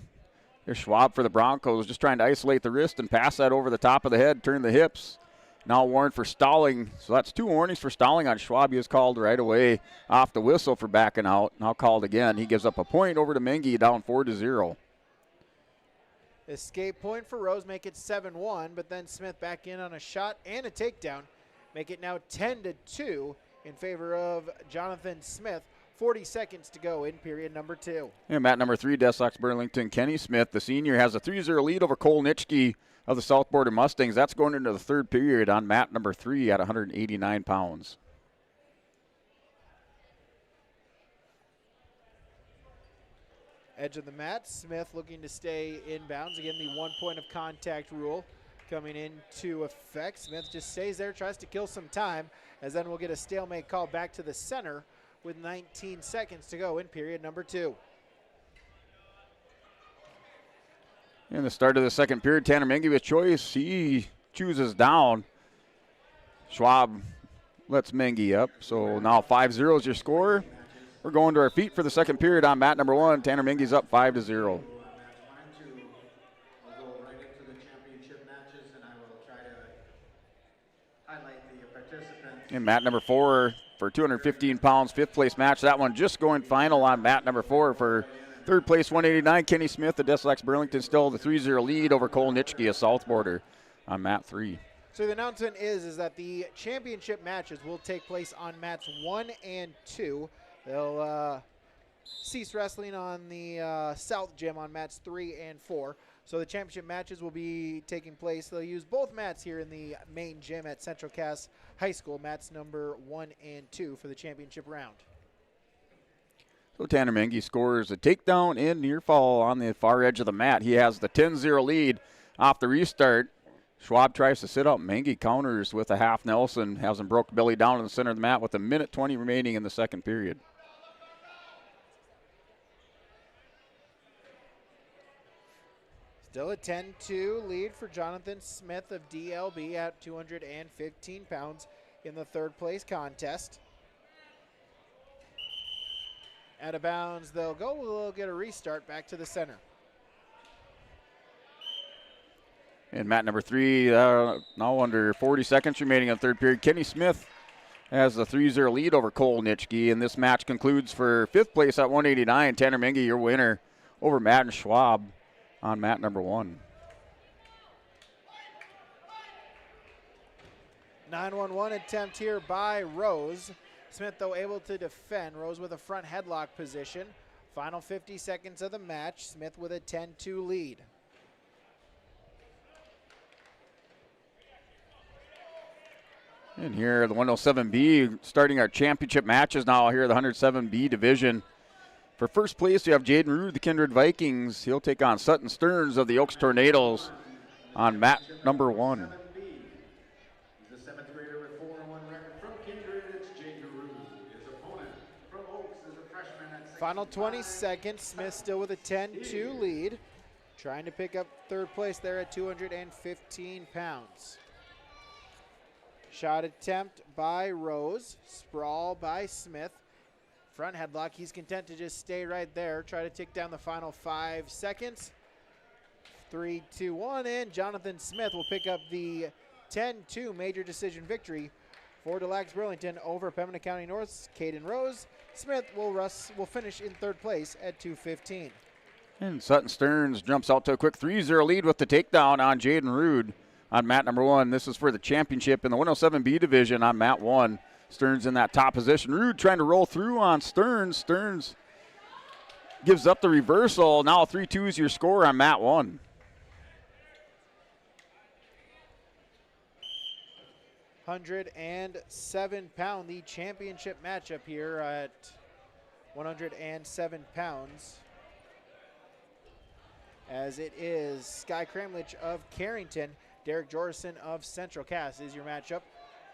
Here's Schwab for the Broncos, just trying to isolate the wrist and pass that over the top of the head, turn the hips. Now warned for stalling. So that's 2 warnings for stalling on Schwab. He was called right away off the whistle for backing out. Now called again. He gives up a point over to Mengi, down 4-0. Escape point for Rose, make it 7-1, but then Smith back in on a shot and a takedown. Make it now 10-2 in favor of Jonathan Smith. 40 seconds to go in period number 2. And mat number 3, Deslox Burlington. Kenny Smith, the senior, has a 3-0 lead over Cole Nitschke of the South Border Mustangs. That's going into the third period on mat number 3 at 189 pounds. Edge of the mat, Smith looking to stay inbounds. Again, the 1 point of contact rule coming into effect. Smith just stays there, tries to kill some time, as then we'll get a stalemate call back to the center with 19 seconds to go in period number 2. In the start of the second period, Tanner Mengi with choice. He chooses down. Schwab lets Mengi up. So now 5-0 is your score. We're going to our feet for the second period on mat number 1. Tanner Mengi's up 5-0. And mat number 4 for 215 pounds, 5th place match. That one just going final on mat number 4 for third place, 189. Kenny Smith, the Deslox Burlington, still the 3-0 lead over Cole Nitschke, a South Border, on mat 3. So the announcement is that the championship matches will take place on mats 1 and 2. They'll cease wrestling on the South Gym on mats 3 and 4. So the championship matches will be taking place. They'll use both mats here in the main gym at Central Cass High School, mats number 1 and 2 for the championship round. So Tanner Mengi scores a takedown and near fall on the far edge of the mat. He has the 10-0 lead off the restart. Schwab tries to sit up. Mengi counters with a half Nelson, has him broke belly down in the center of the mat with a minute 20 remaining in the second period. Still a 10-2 lead for Jonathan Smith of DLB at 215 pounds in the third place contest. Out of bounds they'll go. We'll get a restart back to the center. And mat number 3, now under 40 seconds remaining in the third period. Kenny Smith has the 3-0 lead over Cole Nitschke, and this match concludes for 5th place at 189. Tanner Mengi, your winner over Matt and Schwab on mat number 1. 9-1-1 attempt here by Rose. Smith, though, able to defend. Rose with a front headlock position. Final 50 seconds of the match. Smith with a 10-2 lead. And here, the 107B starting our championship matches now here, the 107B division. For first place, we have Jaden Rude, the Kindred Vikings. He'll take on Sutton Stearns of the Oaks Tornadoes on mat number 1. He's a 7th grader with 4-1 record from Kindred. It's Jaden Rude. His opponent from Oaks is a freshman at 6'5". Final 20 seconds. Smith still with a 10-2 lead. Trying to pick up third place there at 215 pounds. Shot attempt by Rose. Sprawl by Smith. Front headlock. He's content to just stay right there. Try to tick down the final 5 seconds. 3, 2, 1, and Jonathan Smith will pick up the 10-2 major decision victory for Delax Burlington over Pembina County North's Caden Rose. Smith will finish in third place at 215. And Sutton Stearns jumps out to a quick 3-0 lead with the takedown on Jaden Rude on mat number 1. This is for the championship in the 107B division on mat 1. Stearns in that top position. Rude trying to roll through on Stearns. Stearns gives up the reversal. Now 3-2 is your score on mat 1. £107, the championship matchup here at 107 pounds. As it is Sky Kramlich of Carrington, Derek Jorison of Central Cass is your matchup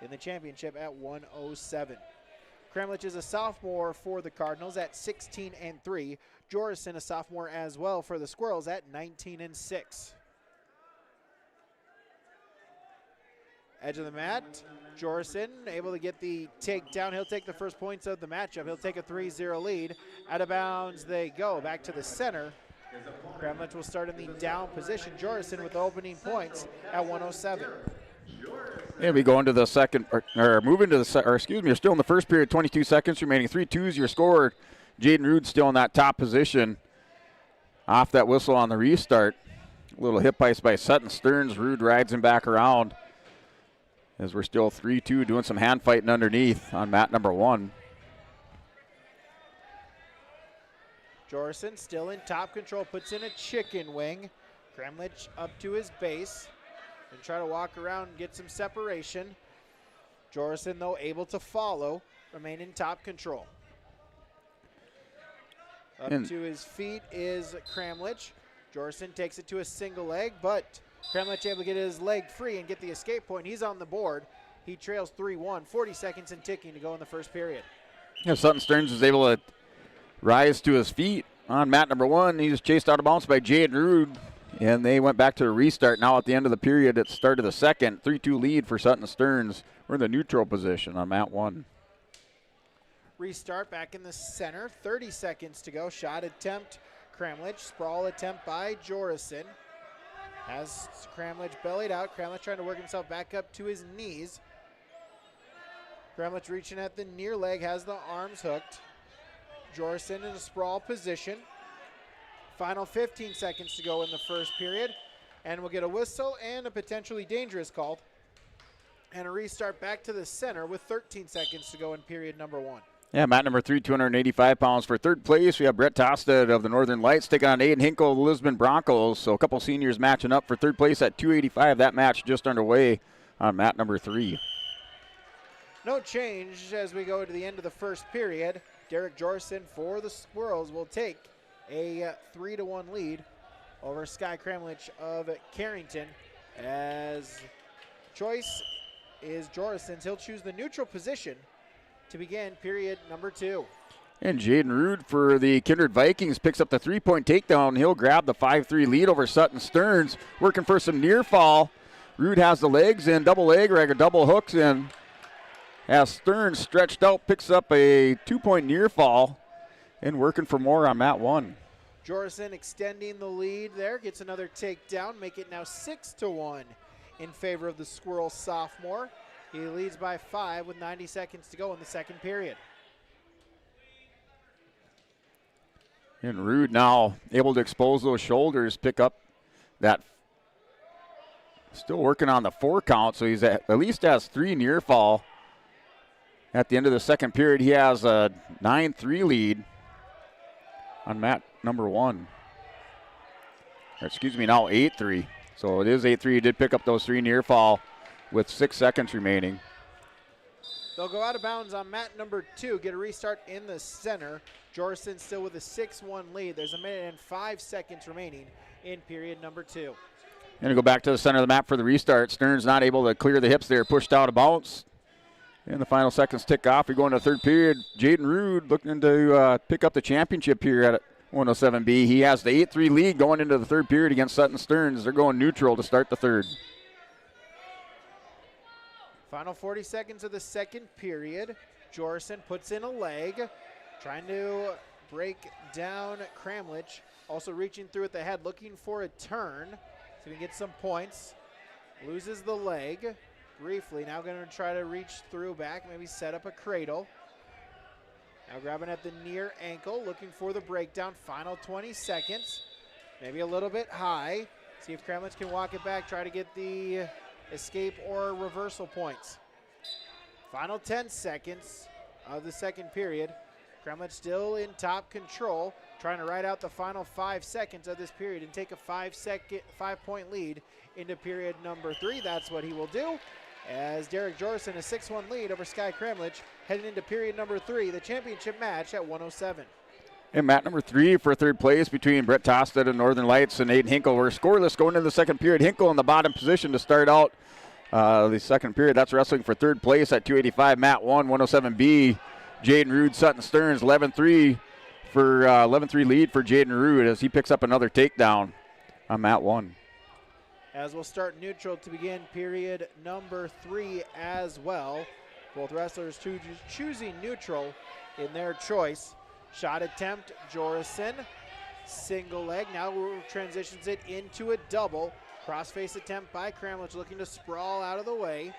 in the championship at 107. Kramlich is a sophomore for the Cardinals at 16-3. Jorison, a sophomore as well for the Squirrels at 19-6. Edge of the mat, Jorison able to get the takedown. He'll take the first points of the matchup. He'll take a 3-0 lead. Out of bounds they go. Back to the center. Kramlich will start in the down position. Jorison with the opening points at 107. And we go into the second, or move into the, you're still in the first period, 22 seconds remaining. 3-2 is your score. Jaden Rude still in that top position. Off that whistle on the restart. A little hip ice by Sutton Stearns. Rude rides him back around. As we're still 3-2, doing some hand fighting underneath on mat number 1. Jorison still in top control, puts in a chicken wing. Kramlich up to his base and try to walk around and get some separation. Jorison, though, able to follow, remain in top control. Up to his feet is Kramlich. Jorison takes it to a single leg, but Kramlich able to get his leg free and get the escape point. He's on the board. He trails 3-1, 40 seconds and ticking to go in the first period. Yeah, Sutton Stearns is able to rise to his feet on mat number 1. He was chased out of bounds by Jaden Rude, and they went back to a restart. Now at the end of the period, at the start of the second, 3-2 lead for Sutton Stearns. We're in the neutral position on mat 1. Restart back in the center, 30 seconds to go. Shot attempt, Kramlich. Sprawl attempt by Jorison. Has Kramlich bellied out. Kramlich trying to work himself back up to his knees. Kramlich reaching at the near leg, has the arms hooked. Jorison in a sprawl position. Final 15 seconds to go in the first period. And we'll get a whistle and a potentially dangerous call. And a restart back to the center with 13 seconds to go in period number 1. Yeah, mat number 3, 285 pounds. For third place, we have Brett Tostad of the Northern Lights taking on Aiden Hinkle of the Lisbon Broncos. So a couple seniors matching up for third place at 285. That match just underway on mat number 3. No change as we go to the end of the first period. Derek Jorison for the Squirrels will take a 3-1 lead over Sky Kramlich of Carrington. As choice is Jorison's. He'll choose the neutral position to begin period number 2. And Jaden Rude for the Kindred Vikings picks up the 3-point takedown. He'll grab the 5-3 lead over Sutton Stearns. Working for some near fall. Rude has the legs in, double leg rag or double hooks in. As Stearns stretched out, picks up a 2-point near fall. And working for more on mat 1. Jorison extending the lead there, gets another takedown, make it now 6-1 in favor of the Squirrel sophomore. He leads by 5 with 90 seconds to go in the second period. And Rude now able to expose those shoulders, pick up that. Still working on the 4 count, so he's at least has 3 near fall. At the end of the second period, he has a 9-3 lead on mat number 1. Excuse me, now 8-3. So it is 8-3. He did pick up those 3 near fall with 6 seconds remaining. They'll go out of bounds on mat number 2, get a restart in the center. Jorison still with a 6-1 lead. There's 1 minute and 5 seconds remaining in period number 2. Going to go back to the center of the map for the restart. Stearns not able to clear the hips there, pushed out of bounds. And the final seconds tick off. We go into the third period. Jaden Rude looking to pick up the championship here at 107B. He has the 8-3 lead going into the third period against Sutton Stearns. They're going neutral to start the third. Final 40 seconds of the second period. Jorson puts in a leg, trying to break down Cramlich. Also reaching through at the head, looking for a turn so he can get some points. Loses the leg briefly. Now going to try to reach through back, maybe set up a cradle. Now grabbing at the near ankle, looking for the breakdown. Final 20 seconds. Maybe a little bit high. See if Cramlich can walk it back, try to get the escape or reversal points. Final 10 seconds of the second period. Cramlich still in top control, trying to ride out the final 5 seconds of this period and take a 5-point lead into period number 3. That's what he will do, as Derek Jorson a 6-1 lead over Sky Cramlich, heading into period number 3, the championship match at 107. And mat number 3 for third place between Brett Tosted and Northern Lights and Aiden Hinkle. We're scoreless going into the second period. Hinkle in the bottom position to start out the second period. That's wrestling for third place at 285. Mat 1, 107B. Jaden Rude, Sutton Stearns, 11-3 for 11-3 lead for Jaden Rude as he picks up another takedown on mat 1. As we'll start neutral to begin period number 3 as well. Both wrestlers choosing neutral in their choice. Shot attempt, Jorison, single leg. Now transitions it into a double. Crossface attempt by Cramlich, looking to sprawl out of the way.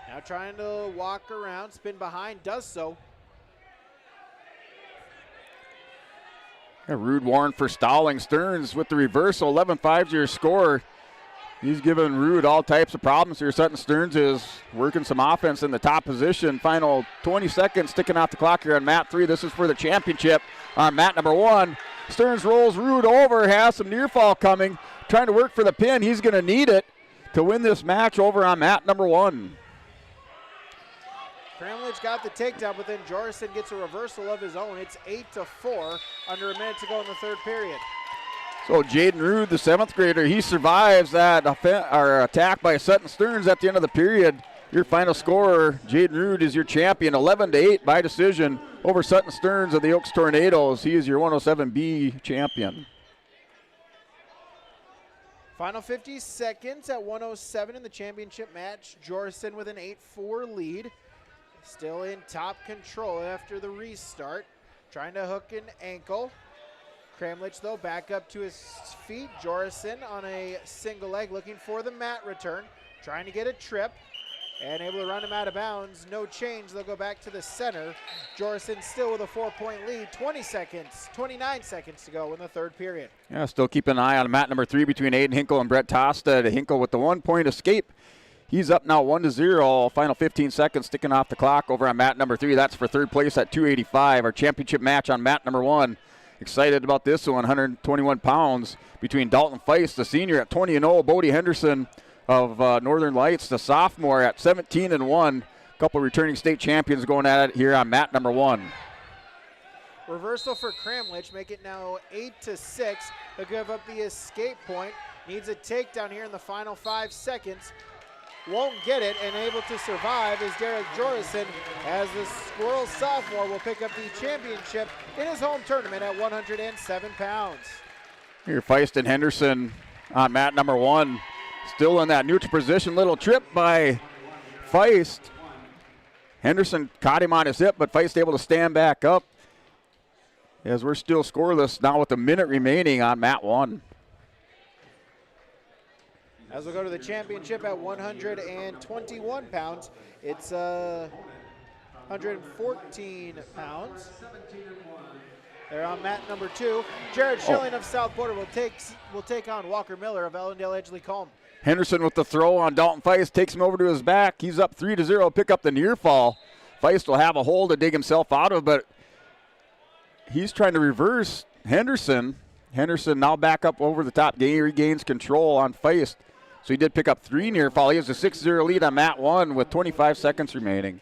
Now trying to walk around, spin behind, does so. Yeah, Rude warned for stalling. Stearns with the reversal, 11-5's your score. He's giving Rude all types of problems here. Sutton Stearns is working some offense in the top position. Final 20 seconds ticking off the clock here on mat 3. This is for the championship on mat number 1. Stearns rolls Rude over, has some near fall coming. Trying to work for the pin. He's going to need it to win this match over on mat number 1. Cramlich got the takedown, but then Jorison gets a reversal of his own. It's 8-4, under a minute to go in the third period. So Jaden Rude, the 7th grader, he survives that attack by Sutton Stearns at the end of the period. Your final score, Jaden Rude, is your champion, 11-8 by decision over Sutton Stearns of the Oaks Tornadoes. He is your 107B champion. Final 50 seconds at 107 in the championship match. Jorison with an 8-4 lead. Still in top control after the restart. Trying to hook an ankle. Cramlich, though, back up to his feet. Jorison on a single leg, looking for the mat return. Trying to get a trip and able to run him out of bounds. No change. They'll go back to the center. Jorison still with a 4-point lead. 29 seconds to go in the third period. Yeah, still keep an eye on mat number 3 between Aiden Hinkle and Brett Tosted. Hinkle with the 1-point escape. He's up now 1-0. Final 15 seconds ticking off the clock over on mat number 3. That's for third place at 285. Our championship match on mat number 1. Excited about this one, 121 pounds between Dalton Feist, the senior at 20-0, Bodie Henderson of Northern Lights, the sophomore at 17-1. A couple returning state champions going at it here on mat number 1. Reversal for Cramlich, make it now 8-6. They'll give up the escape point. Needs a takedown here in the final 5 seconds. Won't get it, and able to survive is Derek Jorison, as the Squirrel sophomore will pick up the championship in his home tournament at 107 pounds. Here, Feist and Henderson on mat number 1. Still in that neutral position. Little trip by Feist. Henderson caught him on his hip, but Feist able to stand back up as we're still scoreless now with a minute remaining on mat 1. As we'll go to the championship at 121 pounds, it's 114 pounds. They're on mat number 2. Jared Schilling of South Porter will take on Walker Miller of Ellendale Edgeley-Colm. Henderson with the throw on Dalton Feist, takes him over to his back. He's up 3-0, pick up the near fall. Feist will have a hole to dig himself out of, but he's trying to reverse Henderson. Henderson now back up over the top, regains control on Feist. So he did pick up 3 near fall. He has a 6-0 lead on mat 1 with 25 seconds remaining.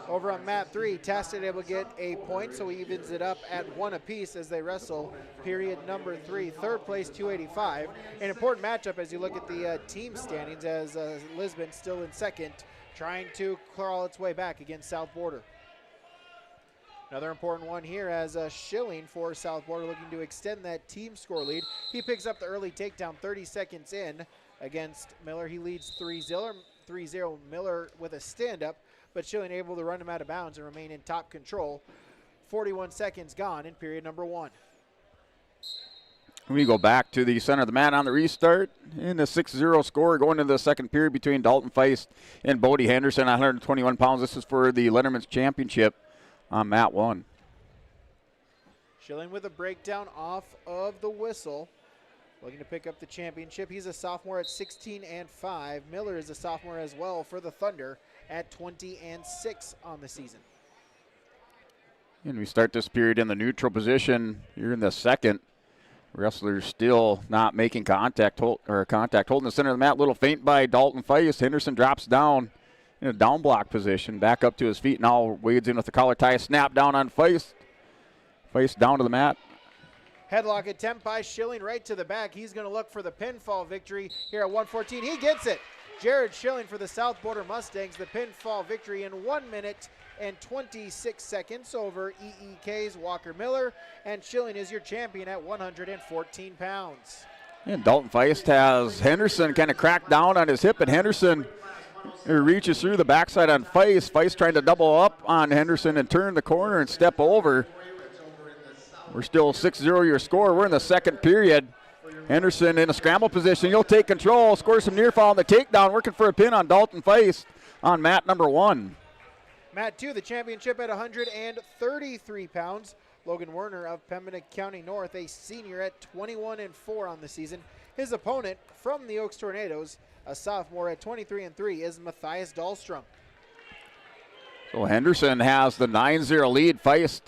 Over on mat 3, Tasted able to get a point, so he evens it up at 1 apiece as they wrestle period number 3. Third place, 285. An important matchup as you look at the team standings, as Lisbon still in second, trying to crawl its way back against South Border. Another important one here as Schilling for South Border looking to extend that team score lead. He picks up the early takedown 30 seconds in against Miller. He leads 3-0. Miller with a stand-up, but Schilling able to run him out of bounds and remain in top control. 41 seconds gone in period number 1. We go back to the center of the mat on the restart. In the 6-0 score going into the second period between Dalton Feist and Bodie Henderson at 121 pounds. This is for the Letterman's Championship on mat 1. Schilling with a breakdown off of the whistle. Looking to pick up the championship. He's a sophomore at 16-5. Miller is a sophomore as well for the Thunder at 20-6 on the season. And we start this period in the neutral position here in the second. Wrestlers still not making contact, holding the center of the mat. Little feint by Dalton Feist. Henderson drops down in a down block position. Back up to his feet. Now wades in with the collar tie. Snap down on Feist. Feist down to the mat. Headlock attempt by Schilling right to the back. He's going to look for the pinfall victory here at 114. He gets it. Jared Schilling for the South Border Mustangs, the pinfall victory in 1 minute and 26 seconds over EEK's Walker Miller. And Schilling is your champion at 114 pounds. And Dalton Feist has Henderson kind of cracked down on his hip, and Henderson reaches through the backside on Feist. Feist trying to double up on Henderson and turn the corner and step over. We're still 6-0 your score. We're in the second period. Henderson in a scramble position. He'll take control, score some near fall on the takedown, working for a pin on Dalton Feist on mat number 1. Mat 2, the championship at 133 pounds. Logan Werner of Pembina County North, a senior at 21-4 on the season. His opponent from the Oaks Tornadoes, a sophomore at 23-3, is Matthias Dahlstrom. So Henderson has the 9-0 lead. Feist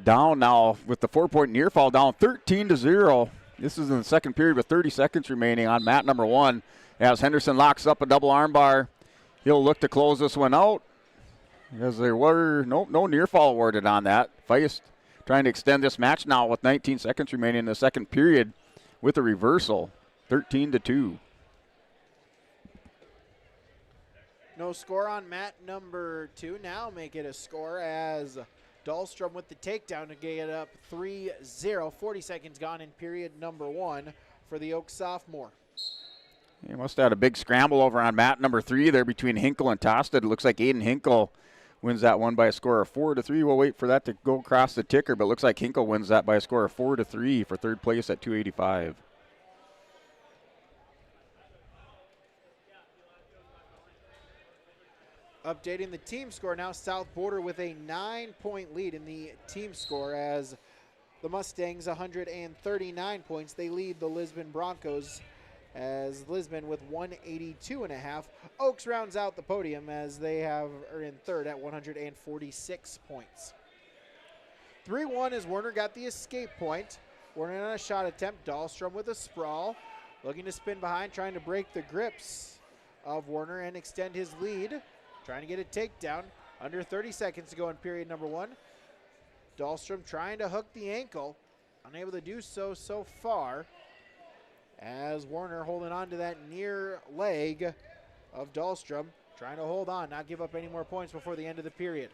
down now with the 4-point near fall, down 13-0. This is in the second period with 30 seconds remaining on mat number 1 as Henderson locks up a double armbar. He'll look to close this one out as there were no near fall awarded on that. Feist trying to extend this match now with 19 seconds remaining in the second period with a reversal, 13-2. No score on mat number 2. Now make it a score as Dahlstrom with the takedown to get it up 3-0. 40 seconds gone in period number 1 for the Oaks sophomore. He must have had a big scramble over on mat number 3 there between Hinkle and Tosted. It looks like Aiden Hinkle wins that one by a score of 4-3. We'll wait for that to go across the ticker, but it looks like Hinkle wins that by a score of 4-3 for third place at 285. Updating the team score now, South Border with a 9-point lead in the team score as the Mustangs 139 points. They lead the Lisbon Broncos as Lisbon with 182.5. Oaks rounds out the podium as they are in third at 146 points. 3-1 as Werner got the escape point. Werner on a shot attempt. Dahlstrom with a sprawl. Looking to spin behind, trying to break the grips of Werner and extend his lead. Trying to get a takedown. Under 30 seconds to go in period number 1. Dahlstrom trying to hook the ankle. Unable to do so far. As Werner holding on to that near leg of Dahlstrom. Trying to hold on, not give up any more points before the end of the period.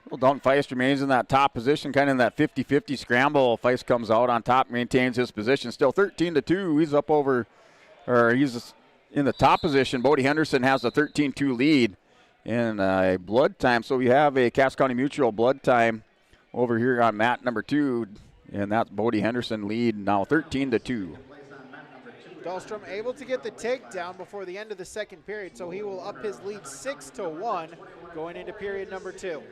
Well, Dalton Feist remains in that top position, kind of in that 50-50 scramble. Feist comes out on top, maintains his position. Still 13-2. He's up over, or he's in the top position. Bodie Henderson has a 13-2 lead in a blood time. So we have a Cass County Mutual blood time over here on mat number 2. And that's Bodie Henderson lead now 13-2. Dahlstrom able to get the takedown before the end of the second period, so he will up his lead 6-1 going into period number 2.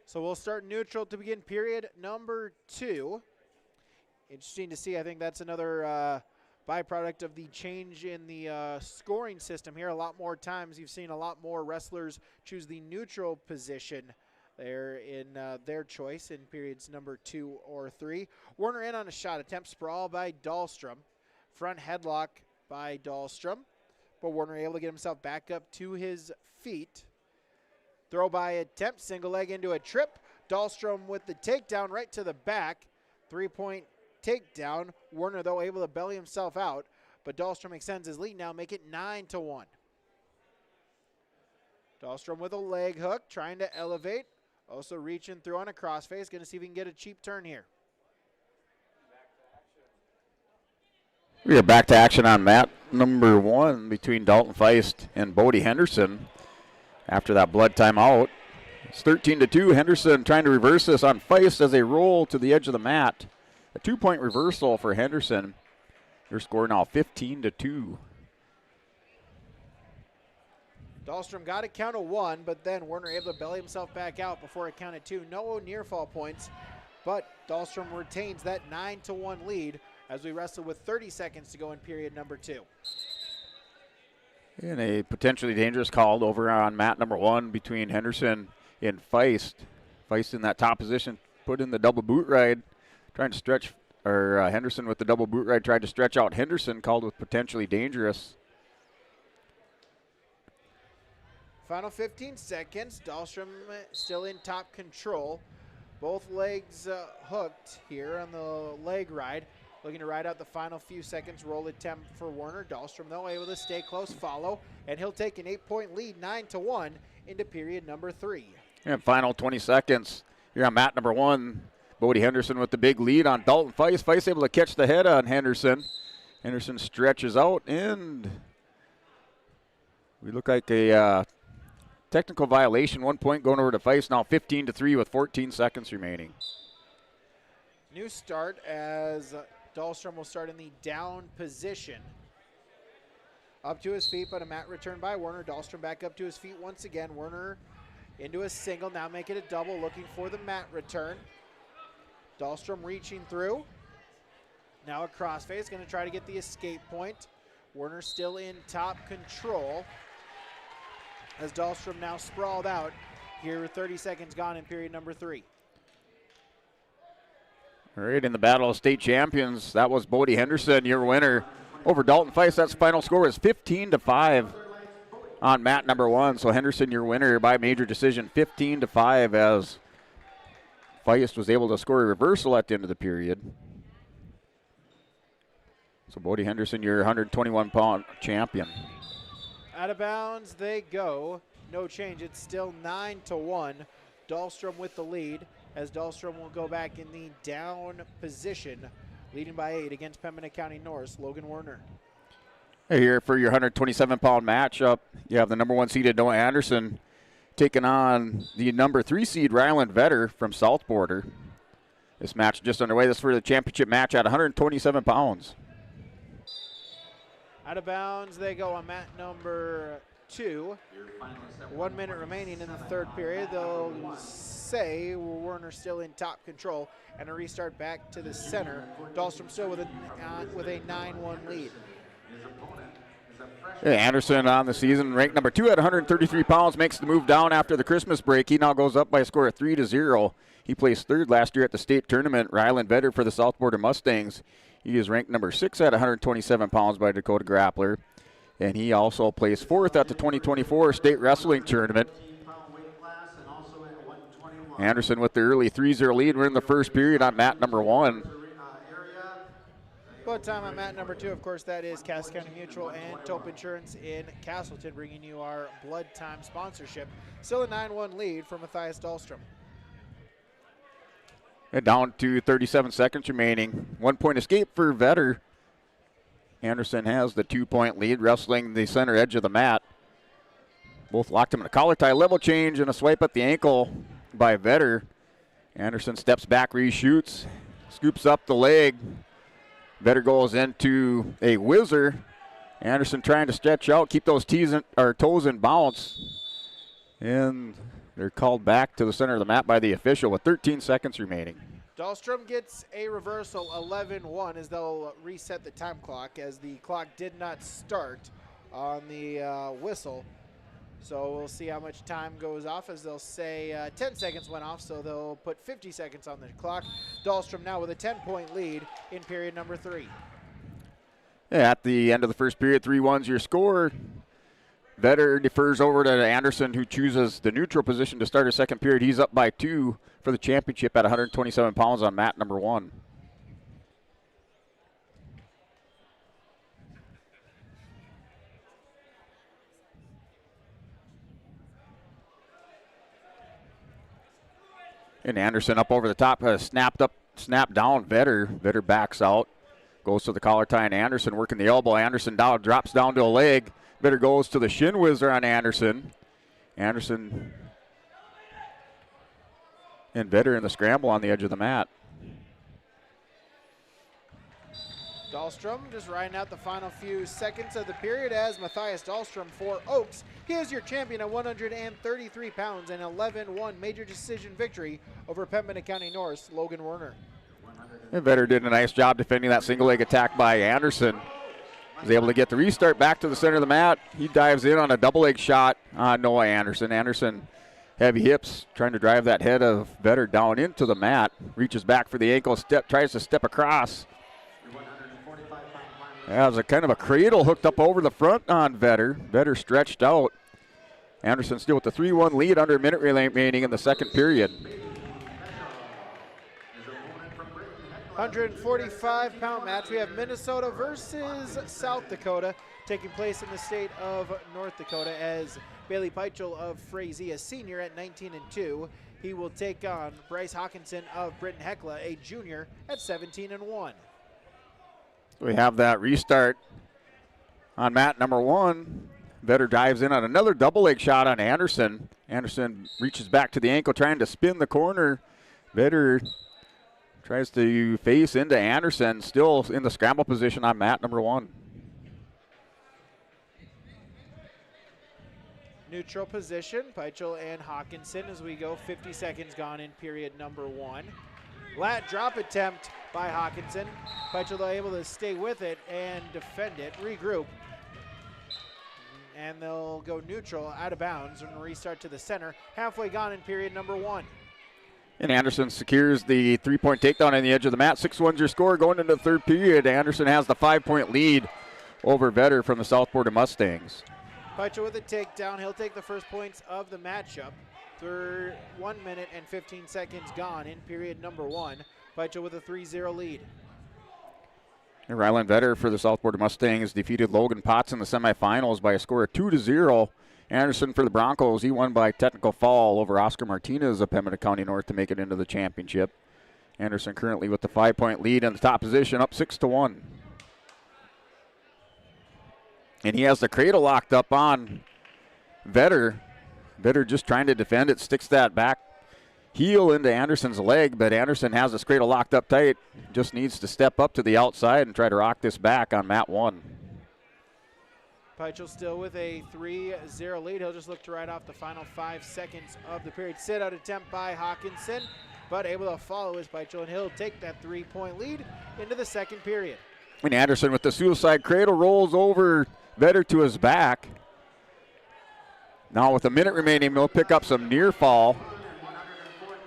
So we'll start neutral to begin period number 2. Interesting to see. I think that's another byproduct of the change in the scoring system here. A lot more times you've seen a lot more wrestlers choose the neutral position They're in their choice in periods number 2 or 3. Warner in on a shot attempt. Sprawl by Dahlstrom. Front headlock by Dahlstrom. But Warner able to get himself back up to his feet. Throw by attempt. Single leg into a trip. Dahlstrom with the takedown right to the back. 3-point takedown. Warner, though, able to belly himself out. But Dahlstrom extends his lead now, make it 9-1. Dahlstrom with a leg hook, trying to elevate. Also reaching through on a crossface. Going to see if he can get a cheap turn here. We are back to action on mat number 1 between Dalton Feist and Bodie Henderson after that blood timeout. It's 13-2. Henderson trying to reverse this on Feist as they roll to the edge of the mat. A 2-point reversal for Henderson. Their score now 15-2. Dahlstrom got a count of 1, but then Warner able to belly himself back out before it counted 2. No near fall points, but Dahlstrom retains that 9-1 lead as we wrestle with 30 seconds to go in period number 2. And a potentially dangerous call over on mat number 1 between Henderson and Feist. Feist in that top position, put in the double boot ride, trying to stretch, or Henderson with the double boot ride tried to stretch out Henderson, called with potentially dangerous. Final 15 seconds. Dahlstrom still in top control. Both legs hooked here on the leg ride. Looking to ride out the final few seconds. Roll attempt for Warner. Dahlstrom, though, able to stay close, follow, and he'll take an 8-point lead, 9-1, into period number 3. And final 20 seconds. Here on mat number 1. Bodie Henderson with the big lead on Dalton Feist. Feist able to catch the head on Henderson. Henderson stretches out, and we look like a technical violation. 1 point going over to Feist. Now 15-3 with 14 seconds remaining. New start as Dahlstrom will start in the down position. Up to his feet, but a mat return by Warner. Dahlstrom back up to his feet once again. Warner into a single, now make it a double, looking for the mat return. Dahlstrom reaching through. Now a crossface, going to try to get the escape point. Warner still in top control as Dahlstrom now sprawled out here with 30 seconds gone in period number 3. All right, in the battle of state champions, that was Bodie Henderson, your winner over Dalton Feist. That's final score is 15-5 on mat number 1. So Henderson, your winner by major decision, 15-5, as Feist was able to score a reversal at the end of the period. So Bodie Henderson, your 121-pound champion. Out of bounds they go. No change. It's still 9-1. Dahlstrom with the lead as Dahlstrom will go back in the down position, leading by 8 against Pembina County North, Logan Werner. Hey, here for your 127-pound matchup, you have the number 1 seeded Noah Anderson taking on the number 3 seed Ryland Vetter from South Border. This match just underway. This is for the championship match at 127 pounds. Out of bounds they go on mat number 2. 1 minute remaining in the third period. They'll say Werner still in top control, and a restart back to the center. Dahlstrom still with a 9-1 lead. Anderson on the season, ranked number 2 at 133 pounds, makes the move down after the Christmas break. He now goes up by a score of 3-0. He placed 3rd last year at the state tournament. Ryland Vetter for the South Border Mustangs. He is ranked number 6 at 127 pounds by Dakota Grappler. And he also placed 4th at the 2024 state wrestling tournament. Anderson with the early 3-0 lead. We're in the first period on mat number 1. Blood time on mat number 2, of course, that is Cass County Mutual and Tope Insurance in Castleton, bringing you our blood time sponsorship. Still a 9-1 lead for Matthias Dahlstrom. And down to 37 seconds remaining. 1 point escape for Vetter. Anderson has the 2-point lead, wrestling the center edge of the mat. Both locked him in a collar tie, level change, and a swipe at the ankle by Vetter. Anderson steps back, reshoots, scoops up the leg. Vetter goes into a whizzer. Anderson trying to stretch out, keep those toes in bounce. And they're called back to the center of the mat by the official with 13 seconds remaining. Dahlstrom gets a reversal, 11-1, as they'll reset the time clock, as the clock did not start on the whistle. So we'll see how much time goes off, as they'll say 10 seconds went off, so they'll put 50 seconds on the clock. Dahlstrom now with a 10-point lead in period number 3. Yeah, at the end of the first period, 3-1's your score. Vetter defers over to Anderson, who chooses the neutral position to start his second period. He's up by 2 for the championship at 127 pounds on mat number 1. And Anderson up over the top, snapped down Vetter. Vetter backs out, goes to the collar tie, and Anderson working the elbow. Anderson down, drops down to a leg. Vetter goes to the shin whizzer on Anderson. Anderson and Vetter in the scramble on the edge of the mat. Dahlstrom just riding out the final few seconds of the period as Matthias Dahlstrom for Oaks. He is your champion at 133 pounds, an 11-1 major decision victory over Pembina County North's Logan Werner. And Vetter did a nice job defending that single leg attack by Anderson. Was able to get the restart back to the center of the mat. He dives in on a double leg shot on Noah Anderson. Anderson, heavy hips, trying to drive that head of Vetter down into the mat. Reaches back for the ankle, tries to step across. That was a kind of a cradle hooked up over the front on Vetter. Vetter stretched out. Anderson still with the 3-1 lead, under a minute remaining in the second period. 145-pound match. We have Minnesota versus South Dakota taking place in the state of North Dakota, as Bailey Peichel of Frazee, a senior at 19-2. He will take on Bryce Hawkinson of Britton Hecla, a junior at 17-1. We have that restart on mat number 1. Vetter dives in on another double leg shot on Anderson. Anderson reaches back to the ankle, trying to spin the corner. Vetter tries to face into Anderson, still in the scramble position on mat number 1. Neutral position, Peichel and Hawkinson as we go. 50 seconds gone in period number 1. Lat drop attempt by Hawkinson. Peichel though able to stay with it and defend it, regroup. And they'll go neutral, out of bounds, and restart to the center. Halfway gone in period number 1. And Anderson secures the 3-point takedown on the edge of the mat. 6-1's your score going into the third period. Anderson has the 5-point lead over Vetter from the Southport Mustangs. Peichel with a takedown. He'll take the first points of the matchup. Through 1 minute and 15 seconds gone in period number 1. Peichel with a 3-0 lead. And Ryland Vetter for the Southport Mustangs defeated Logan Potts in the semifinals by a score of 2-0. Anderson for the Broncos, he won by technical foul over Oscar Martinez of Pembina County North to make it into the championship. Anderson currently with the 5-point lead in the top position, up 6-1. And he has the cradle locked up on Vetter. Vetter just trying to defend it, sticks that back heel into Anderson's leg, but Anderson has this cradle locked up tight. Just needs to step up to the outside and try to rock this back on mat 1. Peichel still with a 3-0 lead. He'll just look to ride off the final 5 seconds of the period. Sit-out attempt by Hawkinson, but able to follow his Peichel, and he'll take that 3-point lead into the second period. And Anderson with the suicide cradle rolls over Vetter to his back. Now with a minute remaining, he'll pick up some near fall.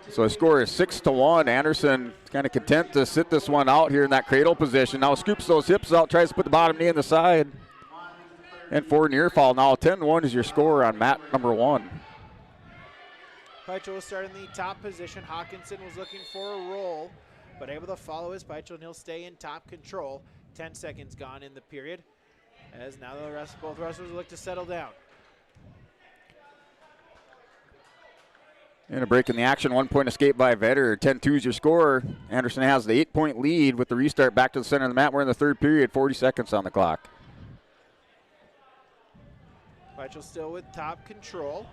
So the score is 6-1. Anderson kind of content to sit this one out here in that cradle position. Now scoops those hips out, tries to put the bottom knee in the side. And for near fall. Now 10-1 is your score on mat number 1. Peichel will start in the top position. Hawkinson was looking for a roll, but able to follow his Peichel, and he'll stay in top control. 10 seconds gone in the period, as now both wrestlers look to settle down. And a break in the action, 1-point escape by Vetter. 10-2 is your score. Anderson has the 8-point lead with the restart back to the center of the mat. We're in the third period, 40 seconds on the clock. Peichel still with top control.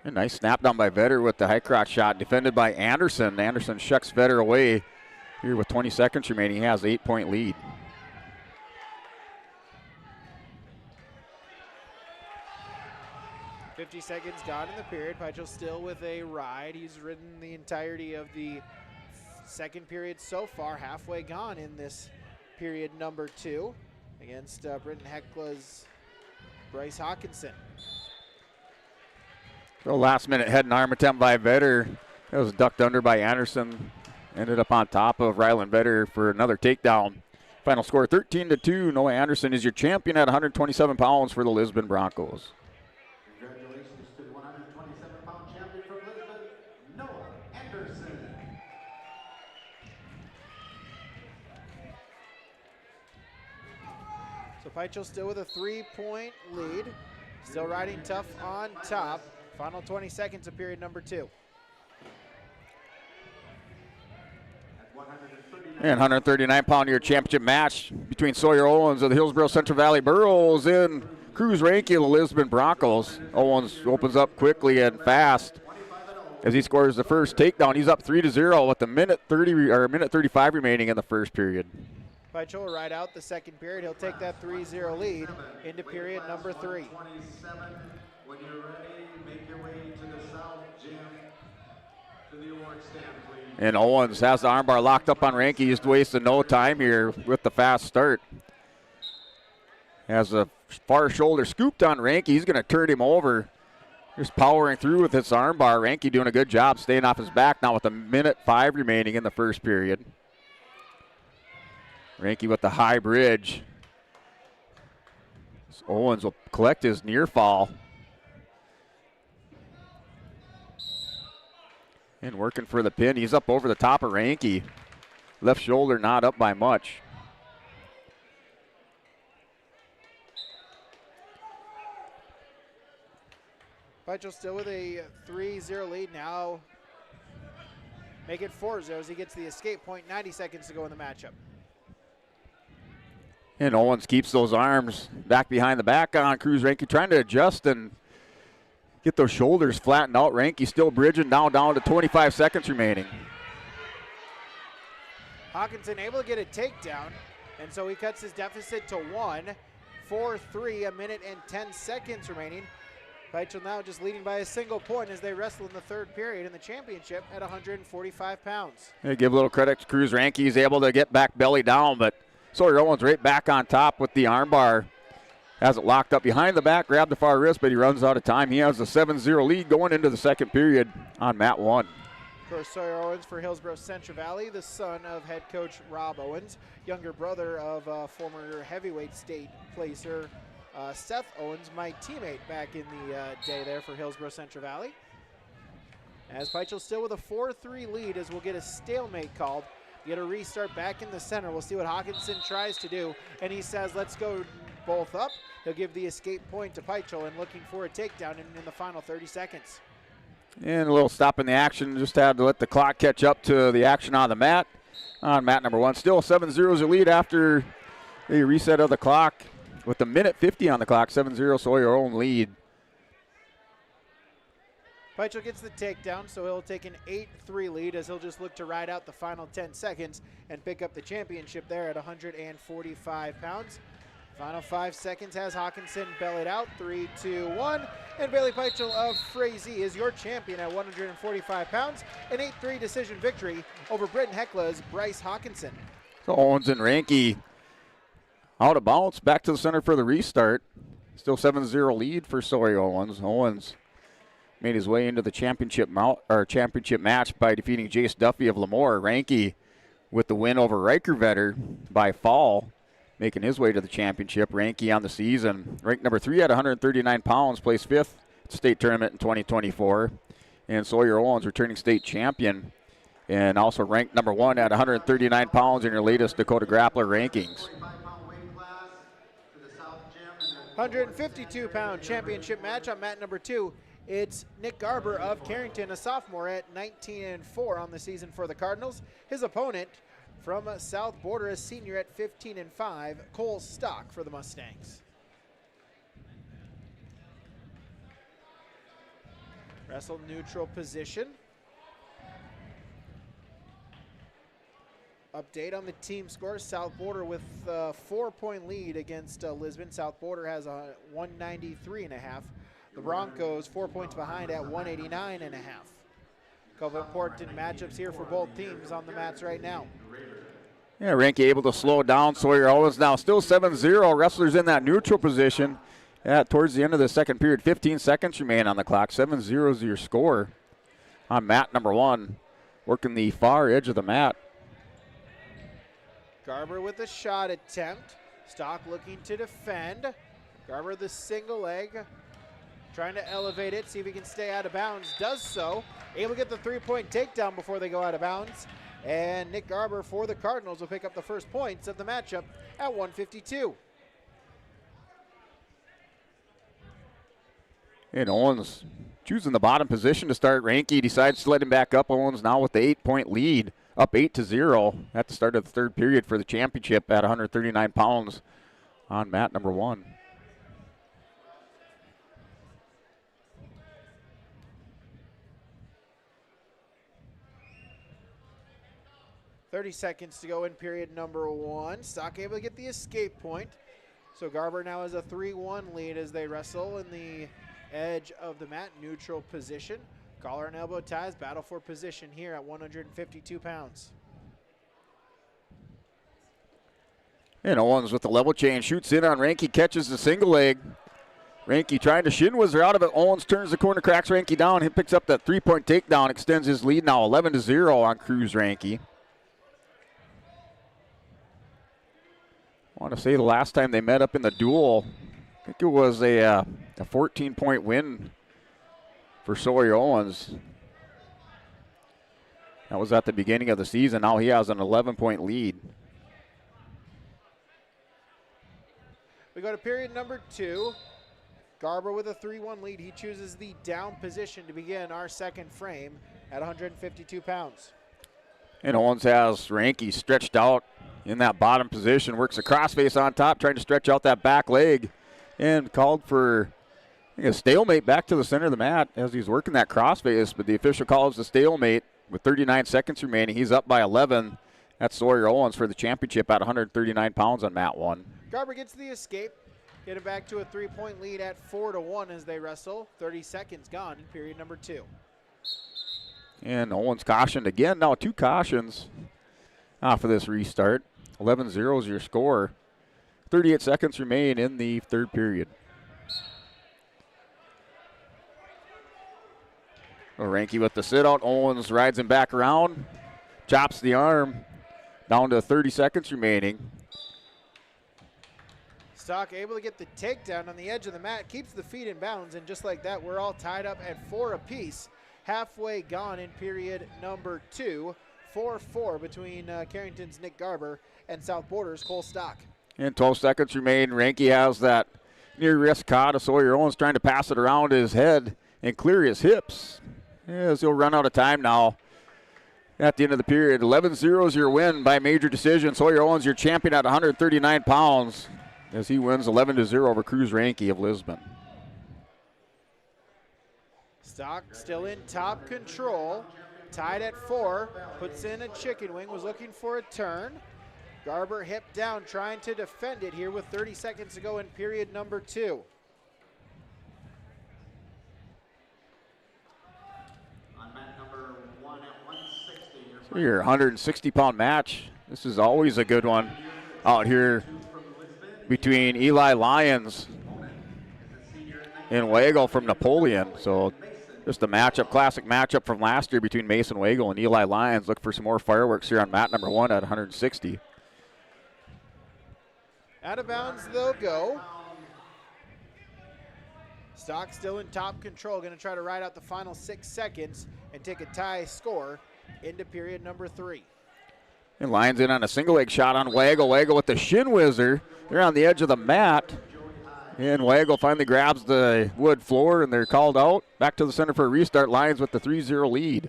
A nice snap down by Vetter with the high crotch shot, defended by Anderson. Anderson shucks Vetter away here with 20 seconds remaining. He has the 8-point lead. $50 seconds gone in the period. Peichel still with a ride. He's ridden the entirety of the second period so far. Halfway gone in this period number 2. against Britton Hekla's Bryce Hawkinson. So last minute head and arm attempt by Vetter. It was ducked under by Anderson. Ended up on top of Ryland Vetter for another takedown. Final score 13-2. Noah Anderson is your champion at 127 pounds for the Lisbon Broncos. Congratulations to the 127-pound champion from Lisbon, Noah Anderson. So Peichel still with a 3-point lead. Still riding tough on top. Final 20 seconds of period number 2. And 139-pound year championship match between Sawyer Owens of the Hillsborough Central Valley Burros and Cruz Ranky of the Lisbon Broncos. Owens opens up quickly and fast as he scores the first takedown. He's up 3-0 with a minute 35 remaining in the first period. Peichel will ride out the second period. He'll take that 3-0 lead into period number 3. When you're ready, make your way to the south gym to the award stand, please. And Owens has the armbar locked up on Ranky. He's wasting no time here with the fast start. Has a far shoulder scooped on Ranky. He's going to turn him over. Just powering through with his armbar. Ranky doing a good job staying off his back now with a minute 5 remaining in the first period. Ranky with the high bridge. So Owens will collect his near fall. And working for the pin. He's up over the top of Ranky. Left shoulder not up by much. Peichel still with a 3-0 lead now. Make it 4-0 as he gets the escape point. 90 seconds to go in the matchup. And Owens keeps those arms back behind the back on Cruz Ranky, trying to adjust and get those shoulders flattened out. Ranky still bridging down to 25 seconds remaining. Hawkinson able to get a takedown, and so he cuts his deficit to 1. 4-3, a minute and 10 seconds remaining. Peichel now just leading by a single point as they wrestle in the third period in the championship at 145 pounds. They give a little credit to Cruz Ranky. He's able to get back belly down, but Sawyer Owens right back on top with the armbar. Has it locked up behind the back, grabbed the far wrist, but he runs out of time. He has a 7-0 lead going into the second period on mat 1. Of course, Sawyer Owens for Hillsborough Central Valley, the son of head coach Rob Owens, younger brother of former heavyweight state placer Seth Owens, my teammate back in the day there for Hillsborough Central Valley. As Peichel still with a 4-3 lead as we'll get a stalemate called. Get a restart back in the center. We'll see what Hawkinson tries to do. And he says, let's go both up. He'll give the escape point to Peichel and looking for a takedown in the final 30 seconds. And a little stop in the action. Just had to let the clock catch up to the action on the mat. On mat number 1. Still 7-0 lead after the reset of the clock. With a minute 50 on the clock, 7-0 Sawyer Owens lead. Peichel gets the takedown, so he'll take an 8-3 lead as he'll just look to ride out the final 10 seconds and pick up the championship there at 145 pounds. Final 5 seconds has Hawkinson bellied out, 3, 2, 1. And Bailey Peichel of Frazee is your champion at 145 pounds. An 8-3 decision victory over Britton Hekla's Bryce Hawkinson. So Owens and Ranky out of bounds, back to the center for the restart. Still 7-0 lead for Sawyer Owens. Owens made his way into the championship match by defeating Jace Duffy of Lemoore. Ranky with the win over Rikervetter by fall, making his way to the championship. Ranky on the season, ranked number 3 at 139 pounds, placed 5th at the state tournament in 2024. And Sawyer Owens returning state champion and also ranked number 1 at 139 pounds in your latest Dakota Grappler rankings. 152-pound championship match on mat number 2. It's Nick Garber of Carrington, a sophomore at 19-4 on the season for the Cardinals. His opponent from South Border, a senior at 15-5, Cole Stock for the Mustangs. Wrestle neutral position. Update on the team score. South Border with a 4-point lead against Lisbon. South Border has a 193.5. The Broncos 4 points behind at 189.5. Couple important matchups here for both teams on the mats right now. Yeah, Ranky able to slow it down. Sawyer Owens now still 7-0. Wrestlers in that neutral position. Towards the end of the second period, 15 seconds remain on the clock. 7-0 is your score on mat number 1, working the far edge of the mat. Garber with a shot attempt. Stock looking to defend. Garber the single leg, trying to elevate it, see if he can stay out of bounds. Does so. Able to get the 3-point takedown before they go out of bounds. And Nick Garber for the Cardinals will pick up the first points of the matchup at 152. And Owens choosing the bottom position to start. Ranky decides to let him back up. Owens now with the 8-point lead, up 8-0 at the start of the third period for the championship at 139 pounds on mat number 1. .30 seconds to go in period number 1. Stock able to get the escape point. So Garber now has a 3-1 lead as they wrestle in the edge of the mat, neutral position. Collar and elbow ties, battle for position here at 152 pounds. And Owens with the level change, shoots in on Ranky, catches the single leg. Ranky trying to shin whizzer out of it. Owens turns the corner, cracks Ranky down. He picks up that 3-point takedown, extends his lead now 11-0 on Cruz Ranky. I want to say the last time they met up in the duel, I think it was a 14-point win for Sawyer Owens. That was at the beginning of the season. Now he has an 11-point lead. We go to period number 2. Garber with a 3-1 lead. He chooses the down position to begin our second frame at 152 pounds. And Owens has Ranky stretched out in that bottom position, works a crossface on top, trying to stretch out that back leg, and called for a stalemate back to the center of the mat as he's working that crossface, but the official calls the stalemate with 39 seconds remaining. He's up by 11. That's Sawyer Owens for the championship at 139 pounds on mat 1. Garber gets the escape, get it back to a 3-point lead at 4-1 as they wrestle. 30 seconds gone in period number 2. And Owens cautioned again. Now 2 cautions for this restart. 11-0 is your score. 38 seconds remain in the third period. Ranky with the sit-out. Owens rides him back around, chops the arm, down to 30 seconds remaining. Stock able to get the takedown on the edge of the mat, keeps the feet in bounds, and just like that, we're all tied up at 4 apiece. Halfway gone in period number 2. 4-4 between Carrington's Nick Garber and South Border's Cole Stock. And 12 seconds remain. Ranky has that near wrist caught of Sawyer Owens, trying to pass it around his head and clear his hips, as he'll run out of time now at the end of the period. 11-0 is your win by major decision. Sawyer Owens, your champion at 139 pounds, as he wins 11-0 over Cruz Ranky of Lisbon. Stock still in top control, tied at 4, puts in a chicken wing, was looking for a turn. Garber hip down, trying to defend it here with 30 seconds to go in period number 2. So your 160-pound match. This is always a good one out here between Eli Lyons and Wagle from Napoleon. So just a matchup, classic matchup from last year between Mason Wagle and Eli Lyons. Look for some more fireworks here on mat number 1 at 160. Out of bounds they'll go. Stock still in top control, going to try to ride out the final 6 seconds and take a tie score into period number 3. And Lyons in on a single leg shot on Wagle. Wagle with the shin whizzer. They're on the edge of the mat. And Wagle finally grabs the wood floor, and they're called out. Back to the center for a restart. Lyons with the 3-0 lead.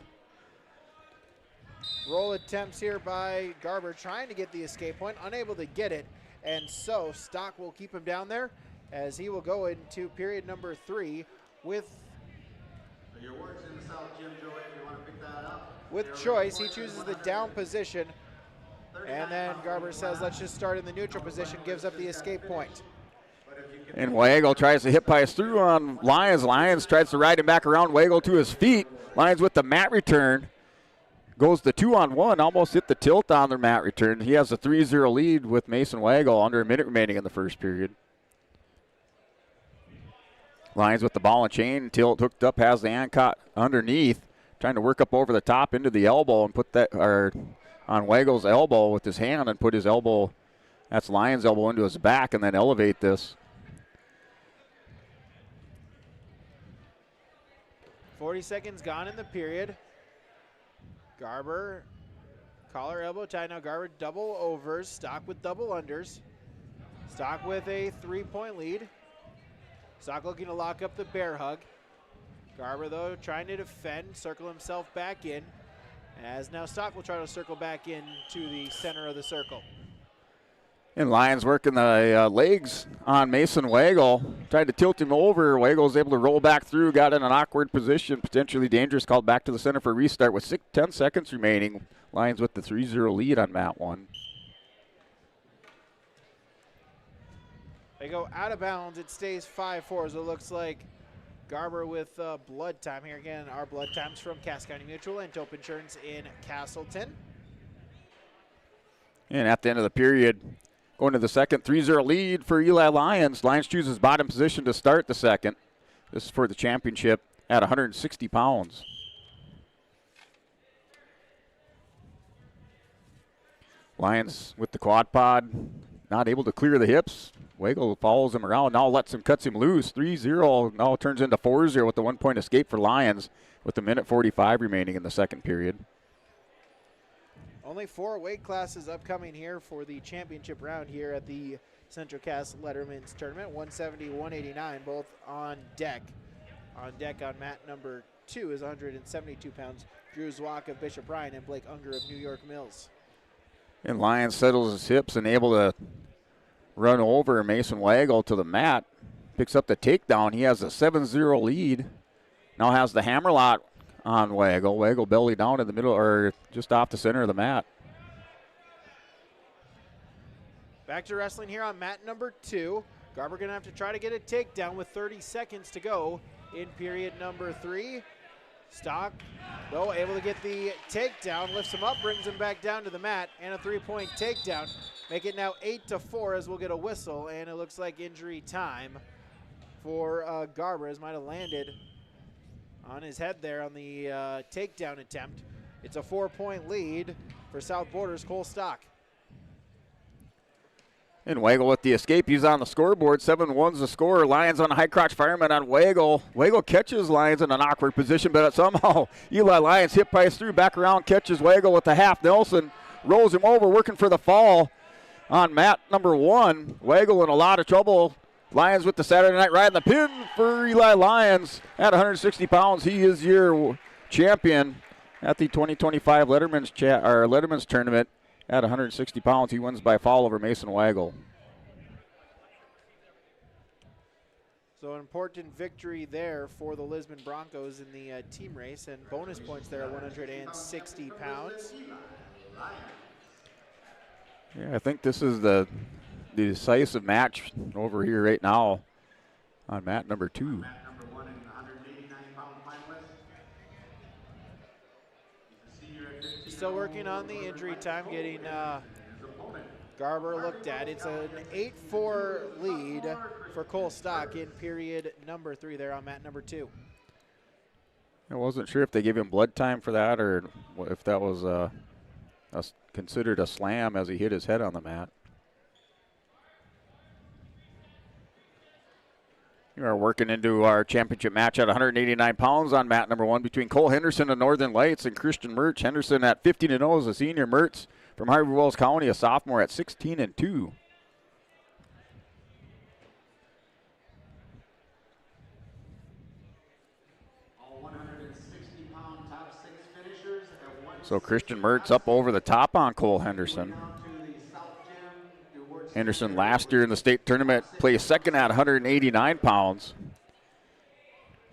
Roll attempts here by Garber, trying to get the escape point, unable to get it. And so Stock will keep him down there as he will go into period number 3 with choice. He chooses the down position. And then Garber says, let's just start in the neutral position, gives up the escape point. And Wagle tries to hip pass through on Lyons. Lyons tries to ride him back around. Wagle to his feet. Lyons with the mat return. goes the 2-on-1, almost hit the tilt on their mat return. He has a 3-0 lead with Mason Wagle under a minute remaining in the first period. Lions with the ball and chain, tilt hooked up, has the hand caught underneath, trying to work up over the top into the elbow and put that on Wagle's elbow with his hand and put his elbow, that's Lions' elbow, into his back and then elevate this. 40 seconds gone in the period. Garber, collar, elbow tie. Now Garber double overs, Stock with double unders. Stock with a 3-point lead. Stock looking to lock up the bear hug. Garber, though, trying to defend, circle himself back in. As now Stock will try to circle back in to the center of the circle. And Lions working the legs on Mason Wagle. Tried to tilt him over. Wagle was able to roll back through, got in an awkward position, potentially dangerous, called back to the center for a restart with 10 seconds remaining. Lions with the 3-0 lead on mat 1. They go out of bounds. It stays 5-4, so it looks like Garber with blood time here. Again, our blood times from Cass County Mutual and Tope Insurance in Castleton. And at the end of the period, going to the second, 3-0 lead for Eli Lions. Lions chooses bottom position to start the second. This is for the championship at 160 pounds. Lions with the quad pod, not able to clear the hips. Wagle follows him around, now cuts him loose. 3-0, now turns into 4-0 with the 1-point escape for Lions with a minute 45 remaining in the second period. Only 4 weight classes upcoming here for the championship round here at the Central Cass Letterman's tournament. 170, 189, both on deck. On deck on mat number 2 is 172 pounds. Drew Zwack of Bishop Ryan and Blake Unger of New York Mills. And Lions settles his hips and able to run over Mason Wagle to the mat. Picks up the takedown. He has a 7-0 lead. Now has the hammerlock on Wagle. Wagle belly down in the middle, or just off the center of the mat. Back to wrestling here on mat number 2. Garber gonna have to try to get a takedown with 30 seconds to go in period number 3. Stock, though, able to get the takedown, lifts him up, brings him back down to the mat, and a 3-point takedown. Make it now 8-4 as we'll get a whistle, and it looks like injury time for Garber, as might have landed on his head there on the takedown attempt. It's a 4-point lead for South Borders Cole Stock. And Wagle with the escape. He's on the scoreboard. 7-1's the score. Lions on a high crotch fireman on Wagle. Wagle catches Lions in an awkward position, but somehow Eli Lions hip price through, back around, catches Wagle with the half Nelson, rolls him over, working for the fall on mat number 1. Wagle in a lot of trouble. Lions with the Saturday Night Ride and the pin for Eli Lions at 160 pounds. He is your champion at the 2025 Letterman's tournament. At 160 pounds, he wins by fall over Mason Wagle. So an important victory there for the Lisbon Broncos in the team race, and bonus points there at 160 pounds. Yeah, I think this is the decisive match over here right now on mat number 2. Still working on the injury time, getting Garber looked at. It's an 8-4 lead for Cole Stock in period number 3 there on mat number 2. I wasn't sure if they gave him blood time for that or if that was considered a slam as he hit his head on the mat. We are working into our championship match at 189 pounds on mat number 1 between Cole Henderson of Northern Lights and Christian Mertz. Henderson at 15-0 as a senior. Mertz from Harvey Wells County, a sophomore, at 16-2. So Christian Mertz up over the top on Cole Henderson. Henderson last year in the state tournament placed second at 189 pounds.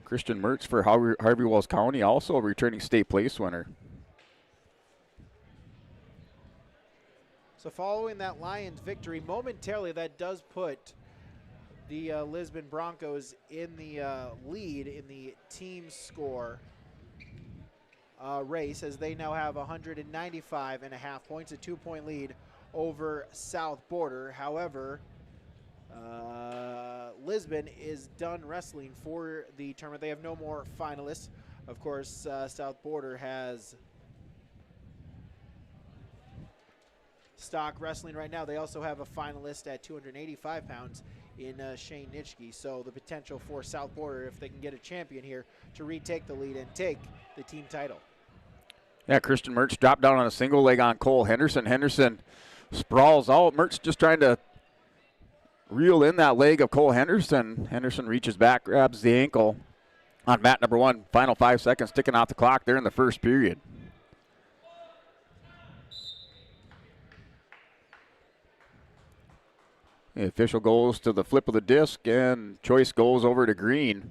Christian Mertz for Harvey Wells County, also a returning state place winner. So following that Lions victory, momentarily that does put the Lisbon Broncos in the lead in the team score race, as they now have 195.5 points, a 2-point lead over South Border. However, Lisbon is done wrestling for the tournament. They have no more finalists. Of course, South Border has stock wrestling right now. They also have a finalist at 285 pounds in Shane Nitschke. So the potential for South Border, if they can get a champion here, to retake the lead and take the team title. Yeah, Christian Mertz dropped down on a single leg on Cole Henderson. Henderson sprawls out. Mertz just trying to reel in that leg of Cole Henderson. Henderson reaches back, grabs the ankle on mat number 1. Final 5 seconds ticking off the clock there in the first period. The official goes to the flip of the disc, and choice goes over to green.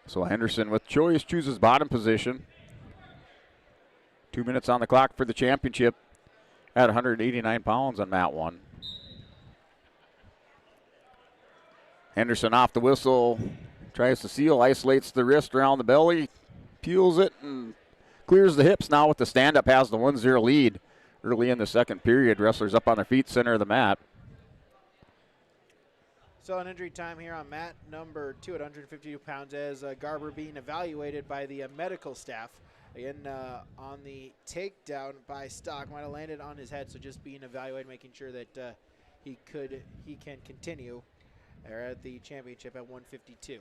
So Henderson with choice chooses bottom position. 2 minutes on the clock for the championship at 189 pounds on mat 1. Henderson off the whistle, tries to seal, isolates the wrist around the belly, peels it, and clears the hips. Now with the stand-up, has the 1-0 lead early in the second period. Wrestlers up on their feet, center of the mat. So an injury time here on mat number 2 at 152 pounds as Garber being evaluated by the medical staff. Again, on the takedown by Stock, might have landed on his head, so just being evaluated, making sure that he can continue at the championship at 152.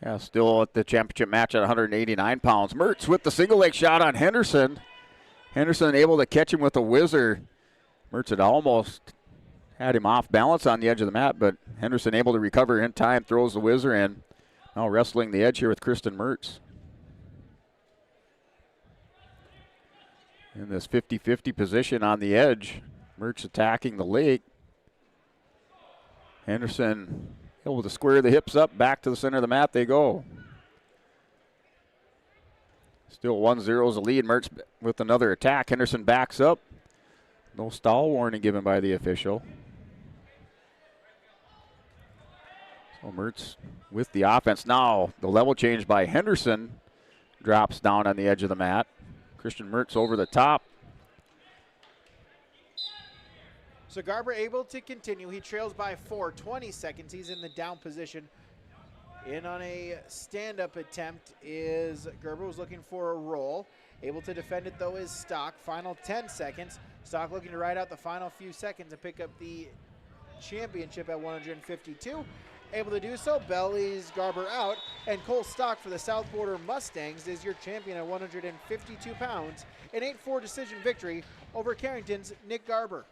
Yeah, still at the championship match at 189 pounds. Mertz with the single leg shot on Henderson. Henderson able to catch him with a whizzer. Mertz had almost had him off balance on the edge of the mat, but Henderson able to recover in time, throws the whizzer in. Now wrestling the edge here with Kristen Mertz. In this 50-50 position on the edge, Mertz attacking the leg. Henderson able to square the hips up, back to the center of the mat they go. Still 1-0 is the lead. Mertz with another attack. Henderson backs up. No stall warning given by the official. So Mertz with the offense. Now the level change by Henderson drops down on the edge of the mat. Christian Mertz over the top. So Garber able to continue. He trails by 20 seconds. He's in the down position. In on a stand-up attempt is Gerber was looking for a roll. Able to defend it though is Stock. Final 10 seconds. Stock looking to ride out the final few seconds and pick up the championship at 152. Able to do so, bellies Garber out, and Cole Stock for the South Border Mustangs is your champion at 152 pounds. An 8-4 decision victory over Carrington's Nick Garber.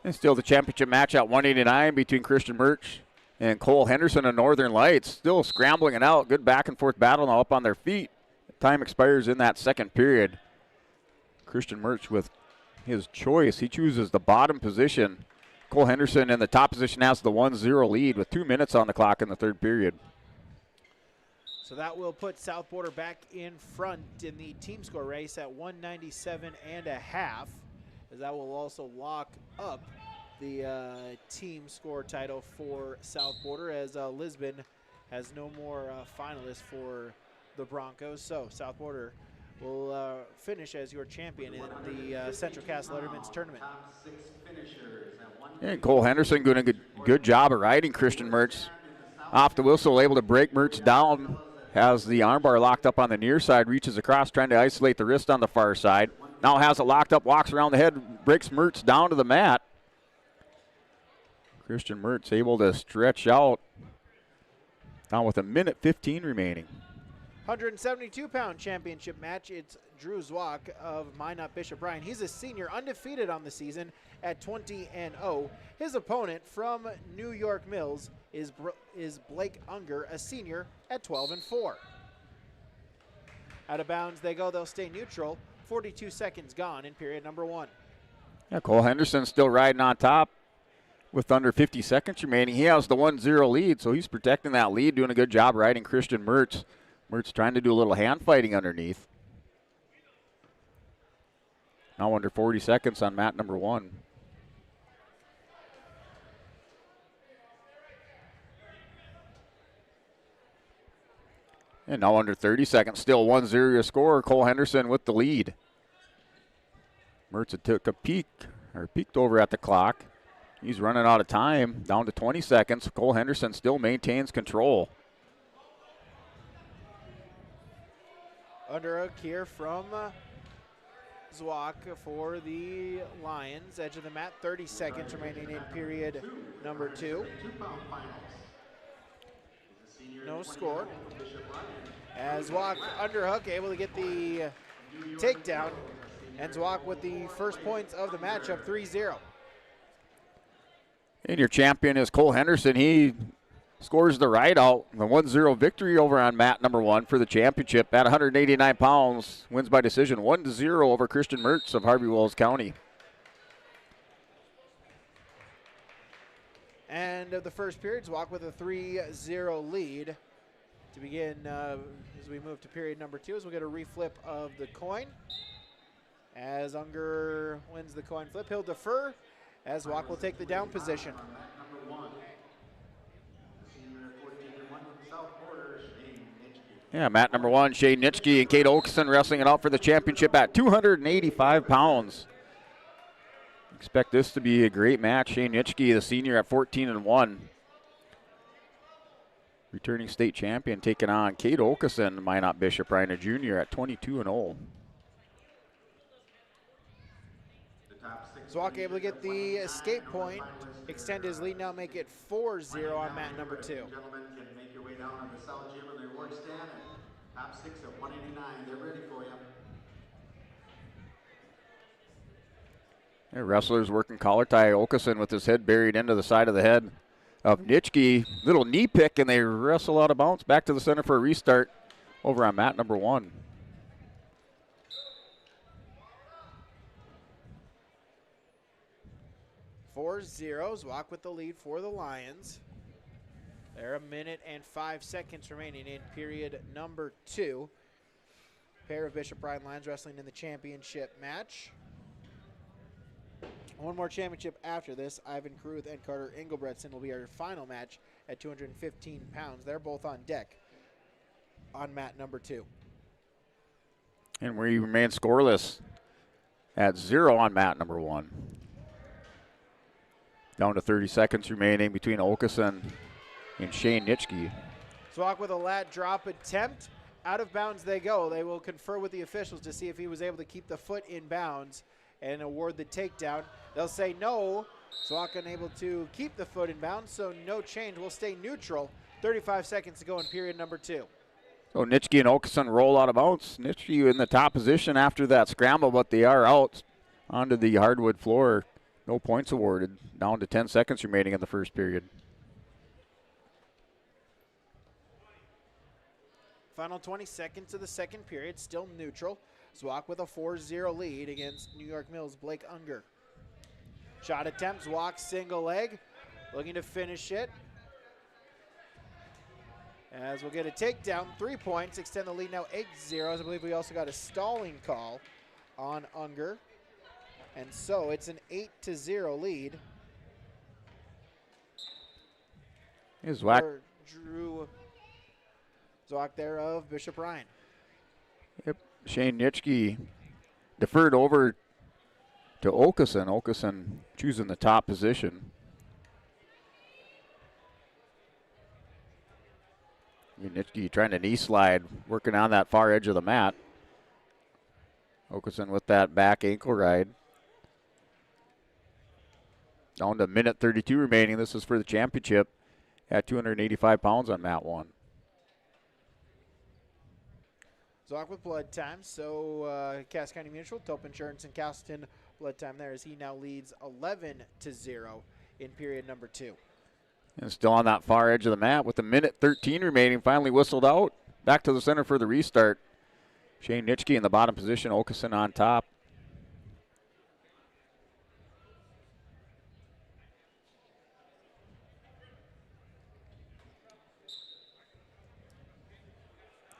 And still the championship match at 189 between Christian Mertz and Cole Henderson of Northern Lights. Still scrambling it out. Good back and forth battle now up on their feet. Time expires in that second period. Christian Mertz with his choice. He chooses the bottom position. Cole Henderson in the top position has the 1-0 lead with 2 minutes on the clock in the third period. So that will put South Border back in front in the team score race at 197.5. As that will also lock up the team score title for South Border, as Lisbon has no more finalists for the Broncos. So South Border will finish as your champion in the Central Cass Letterman's tournament. And Cole Henderson doing a good job of riding Christian Mertz. Off the whistle, able to break Mertz down. Has the armbar locked up on the near side, reaches across, trying to isolate the wrist on the far side. Now has it locked up, walks around the head, breaks Mertz down to the mat. Christian Mertz able to stretch out. Now with 1:15 remaining. 172-pound championship match. It's Drew Zwock of Minot Bishop Bryan. He's a senior, undefeated on the season at 20-0. His opponent from New York Mills is Blake Unger, a senior at 12-4. Out of bounds they go. They'll stay neutral. 42 seconds gone in period number 1. Yeah, Cole Henderson still riding on top with under 50 seconds remaining. He has the 1-0 lead, so he's protecting that lead, doing a good job riding Christian Mertz. Mertz trying to do a little hand fighting underneath. Now under 40 seconds on mat number 1. And now under 30 seconds, still 1-0 your score. Cole Henderson with the lead. Mertz took a peeked over at the clock. He's running out of time, down to 20 seconds. Cole Henderson still maintains control. Underhook here from Zwak for the Lions. Edge of the mat, 30 seconds remaining in period number 2. No score. As Zwak underhook, able to get the takedown. And Zwak with the first points of the matchup, 3-0. And your champion is Cole Henderson. He scores the right out. The 1-0 victory over on mat number 1 for the championship at 189 pounds. Wins by decision 1-0 over Christian Mertz of Harvey Wells County. And of the first period, Zwak with a 3-0 lead. To begin, as we move to period number 2, as we'll get a reflip of the coin. As Unger wins the coin flip, he'll defer, as Zwak will take the down position. Yeah, mat number 1, Shane Nitschke and Kate Okeson wrestling it out for the championship at 285 pounds. Expect this to be a great match. Shane Nitschke, the senior, at 14-1. Returning state champion taking on Kate Okeson, Minot Bishop Reiner Jr. at 22-0. Zwak able to get the escape point, extend his lead now, make it 4-0 on mat number 2. Gentlemen can make your way down to the South Gym and their work stand. And top 6 at 189, they're ready for you. Yeah, wrestlers working collar tie. Okeson with his head buried into the side of the head of Nitschke. Little knee pick, and they wrestle out of bounds back to the center for a restart over on mat number 1. Zwak with the lead for the Lions. They're 1 minute and 5 seconds remaining in period number 2. Pair of Bishop Ryan Lions wrestling in the championship match. One more championship after this. Ivan Caruth and Carter Engelbretson will be our final match at 215 pounds. They're both on deck on mat number 2. And we remain scoreless at 0 on mat number 1. Down to 30 seconds remaining between Okeson and Shane Nitschke. Zwak with a lat drop attempt. Out of bounds they go. They will confer with the officials to see if he was able to keep the foot in bounds and award the takedown. They'll say no. Zwak unable to keep the foot in bounds, so no change. We'll stay neutral. 35 seconds to go in period number 2. So Nitschke and Okeson roll out of bounds. Nitschke in the top position after that scramble, but they are out onto the hardwood floor. No points awarded. Down to 10 seconds remaining in the first period. Final 20 seconds of the second period, still neutral. Zwak with a 4-0 lead against New York Mills' Blake Unger. Shot attempt, Zwak single leg, looking to finish it. As we'll get a takedown, 3 points, extend the lead now 8-0. I believe we also got a stalling call on Unger. And so it's an 8-0 lead. Here's Zwak. Drew Zwak there of Bishop Ryan. Yep. Shane Nitschke deferred over to Okeson. Okeson choosing the top position. Nitschke trying to knee slide, working on that far edge of the mat. Okeson with that back ankle ride. Down to minute 32 remaining. This is for the championship at 285 pounds on mat 1. Zwak with blood time, so Cass County Mutual, Tope Insurance, and Castleton blood time there as he now leads 11-0 in period number 2. And still on that far edge of the mat with a minute 13 remaining. Finally whistled out. Back to the center for the restart. Shane Nitschke in the bottom position. Okeson on top.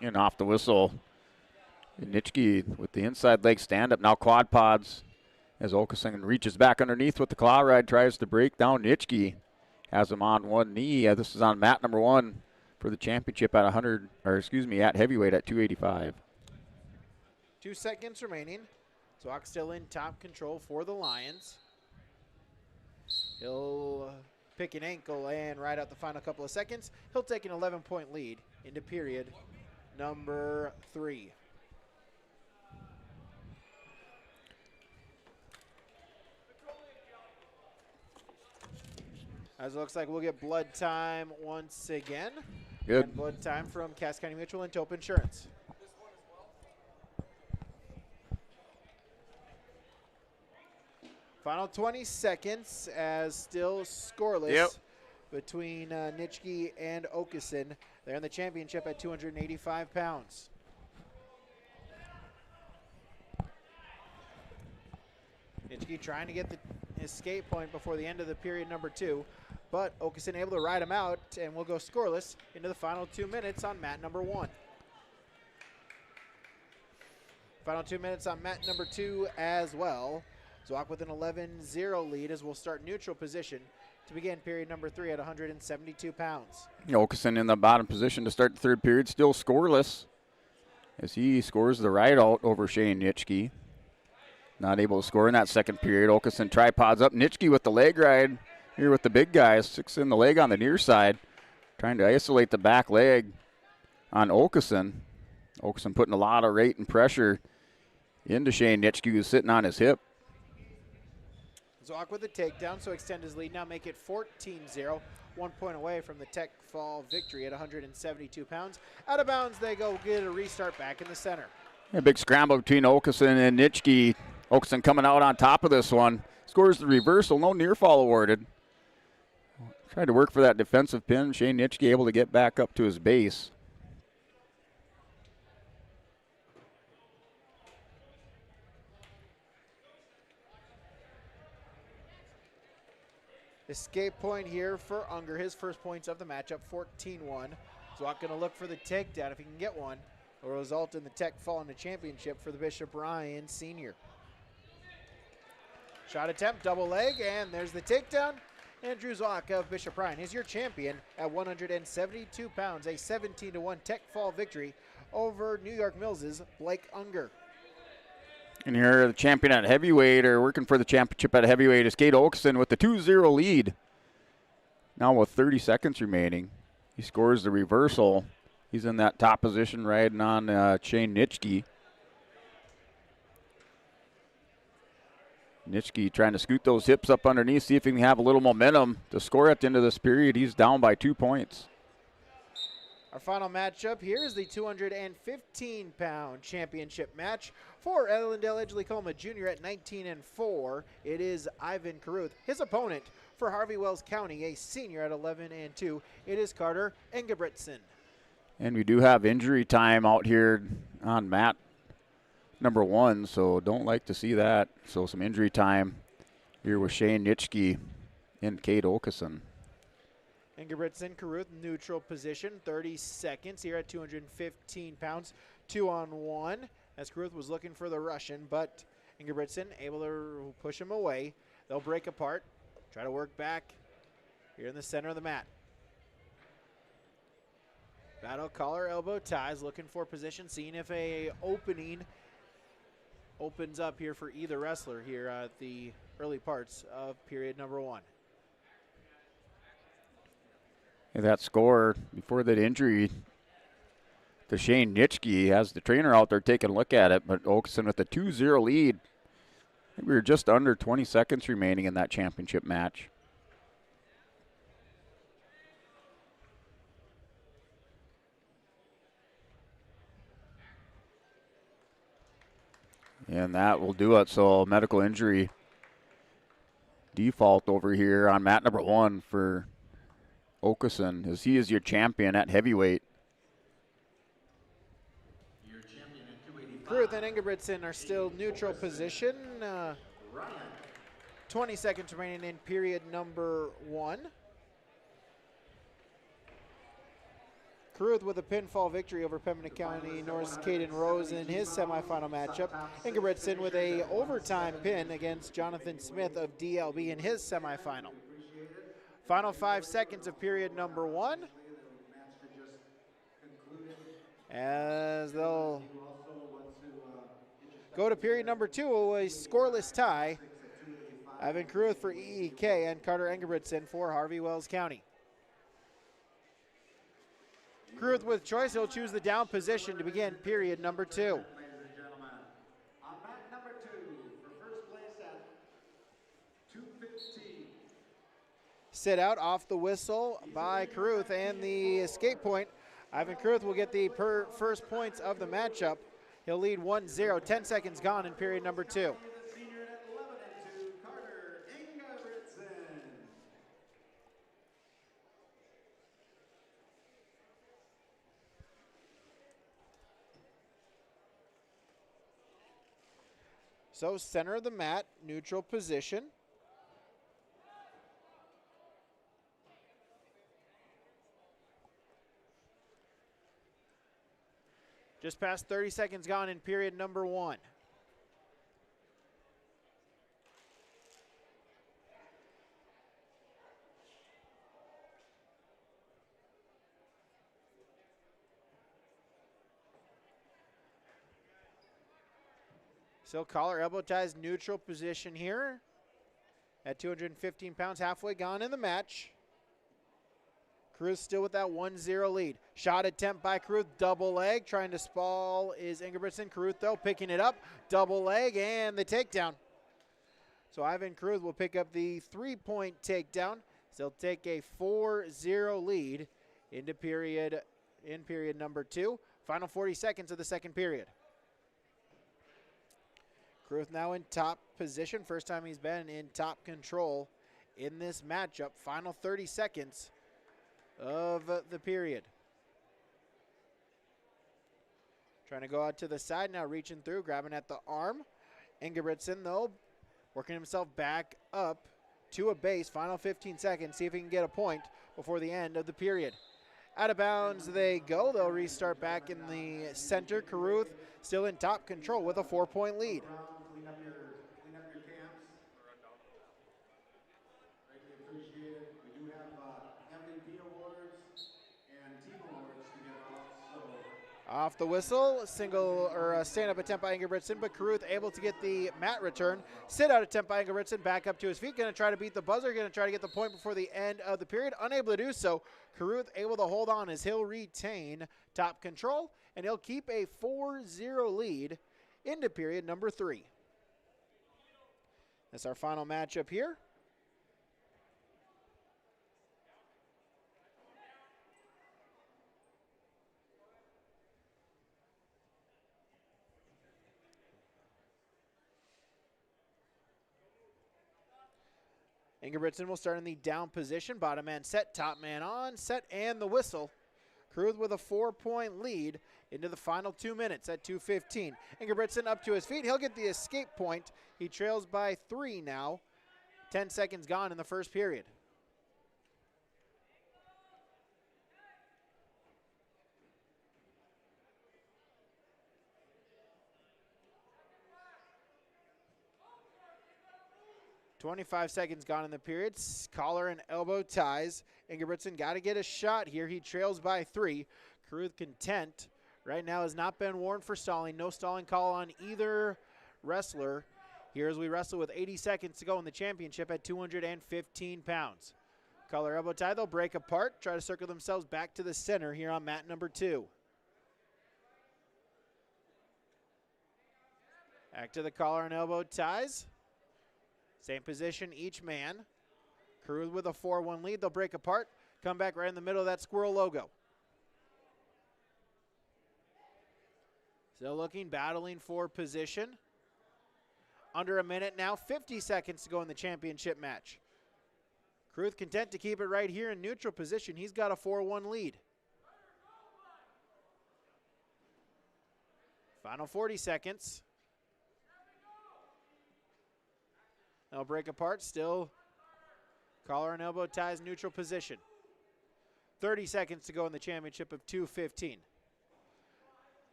And off the whistle. Nitschke with the inside leg stand up. Now quad pods as Okeson reaches back underneath with the claw ride. Tries to break down Nitschke. Has him on one knee. This is on mat number 1 for the championship at at heavyweight at 285. 2 seconds remaining. Zook still in top control for the Lions. He'll pick an ankle and ride out the final couple of seconds. He'll take an 11-point lead into period number 3. As it looks like we'll get blood time once again. Good. And blood time from Cass County Mutual and Tope Insurance. Final 20 seconds as still scoreless between Nitschke and Okeson. They're in the championship at 285 pounds. Nitschke trying to get the escape point before the end of the period number 2, but Okeson able to ride him out, and we'll go scoreless into the final 2 minutes on mat number 1. Final 2 minutes on mat number 2 as well. Zook with an 11-0 lead as we'll start neutral position to begin period number 3 at 172 pounds. Okeson in the bottom position to start the third period, still scoreless as he scores the ride out over Shane Nitschke. Not able to score in that second period. Okeson tripods up. Nitschke with the leg ride here with the big guys. 6 in the leg on the near side. Trying to isolate the back leg on Okeson. Okeson putting a lot of rate and pressure into Shane Nitschke, who's sitting on his hip. Zook with the takedown, so extend his lead now, make it 14-0. 1 point away from the tech fall victory at 172 pounds. Out of bounds they go, get a restart back in the center. A big scramble between Okeson and Nitschke. Okeson coming out on top of this one. Scores the reversal, no near fall awarded. Tried to work for that defensive pin. Shane Nitschke able to get back up to his base. Escape point here for Unger, his first points of the matchup, 14-1. Zook going to look for the takedown if he can get one. It will result in the tech fall in the championship for the Bishop Ryan Sr. Shot attempt, double leg, and there's the takedown. Andrew Zook of Bishop Ryan is your champion at 172 pounds, a 17-1 tech fall victory over New York Mills' Blake Unger. And here the champion at heavyweight, or working for the championship at heavyweight, is Cade Okeson with the 2-0 lead. Now with 30 seconds remaining, he scores the reversal. He's in that top position riding on Shane Nitschke. Nitschke trying to scoot those hips up underneath, see if he can have a little momentum to score at the end of this period. He's down by 2 points. Our final matchup here is the 215-pound championship match for Ellendale Edgley-Colma Jr. at 19-4. It is Ivan Caruth. His opponent for Harvey Wells County, a senior at 11-2. It is Carter Engebretson. And we do have injury time out here on mat number 1, so don't like to see that. So some injury time here with Shane Nitschke and Cade Okeson. Engebretson, Caruth, neutral position, 30 seconds here at 215 pounds, 2-on-1. As Caruth was looking for the Russian, but Engebretson able to push him away. They'll break apart, try to work back here in the center of the mat. Battle collar, elbow ties, looking for position, seeing if a opening opens up here for either wrestler here at the early parts of period number 1. That score before that injury to Shane Nitschke has the trainer out there taking a look at it, but Okeson with a 2-0 lead. I think we were just under 20 seconds remaining in that championship match. And that will do it. So medical injury default over here on mat number 1 for Okeson, as he is your champion at heavyweight. Caruth and Engebretson are still neutral position. 20 seconds remaining in period number 1. Caruth with a pinfall victory over Pembina County North's Caden Rose in his semifinal matchup. Engebretson with a overtime pin against Jonathan Smith of DLB in his semifinal. Final 5 seconds of period number 1. as they'll go to period number 2, a scoreless tie. Ivan Carruth for EEK and Carter Engebretson for Harvey Wells County. Carruth with choice, he'll choose the down position to begin period number 2. Ladies and gentlemen, on mat number 2 for first place at 2:15. Sit out off the whistle by Carruth, and the escape point. Ivan Carruth will get the first points of the matchup. He'll lead 1-0, 10 seconds gone in period number 2. The senior at 11-2, Carter Engebretson. So center of the mat, neutral position. Just past 30 seconds gone in period number 1. So collar elbow ties, neutral position here at 215 pounds, halfway gone in the match. Carruth still with that 1-0 lead. Shot attempt by Carruth, double leg. Trying to spall is Engebretson. Carruth though picking it up, double leg and the takedown. So Ivan Carruth will pick up the 3-point takedown. So he'll take a 4-0 lead into period number 2. Final 40 seconds of the second period. Carruth now in top position. First time he's been in top control in this matchup. Final 30 seconds of the period. Trying to go out to the side now, reaching through, grabbing at the arm. Engebretson, though, working himself back up to a base. Final 15 seconds, see if he can get a point before the end of the period. Out of bounds they go. They'll restart back in the center. Carruth still in top control with a 4-point lead. Clean up your camps. Greatly appreciated. We do have MVP awards and team awards to give out. So Off the whistle, single or a stand-up attempt by Engebretson, but Carruth able to get the mat return. Sit-out attempt by Engebretson, back up to his feet. Going to try to beat the buzzer, going to try to get the point before the end of the period. Unable to do so. Carruth able to hold on as he'll retain top control, and he'll keep a 4-0 lead into period number 3. That's our final matchup here. Engebretson will start in the down position. Bottom man set, top man on, set, and the whistle. Carruth with a 4-point lead into the final 2 minutes at 2:15. Engebretson up to his feet. He'll get the escape point. He trails by 3 now. 10 seconds gone in the first period. .25 seconds gone in the period. Collar and elbow ties. Engebretson got to get a shot here. He trails by 3. Carruth content right now has not been warned for stalling. No stalling call on either wrestler here as we wrestle with 80 seconds to go in the championship at 215 pounds. Collar elbow tie, they'll break apart, try to circle themselves back to the center here on mat number 2. Back to the collar and elbow ties. Same position, each man. Carruth with a 4-1 lead. They'll break apart, come back right in the middle of that squirrel logo. Still looking, battling for position. Under a minute now, 50 seconds to go in the championship match. Carruth content to keep it right here in neutral position. He's got a 4-1 lead. Final 40 seconds. They'll break apart, still collar and elbow ties, neutral position. 30 seconds to go in the championship of 2:15.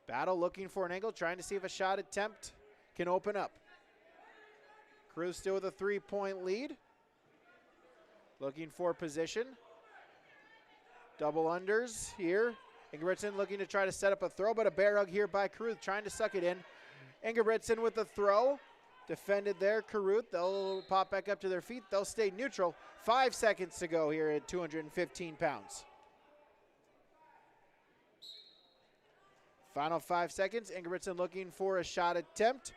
Battle looking for an angle, trying to see if a shot attempt can open up. Carruth still with a 3-point lead. Looking for position. Double unders here. Ingebrigtsen looking to try to set up a throw, but a bear hug here by Caruth, trying to suck it in. Ingebrigtsen with the throw. Defended there, Caruth. They'll pop back up to their feet. They'll stay neutral. 5 seconds to go here at 215 pounds. Final 5 seconds. Ingebrigtsen looking for a shot attempt.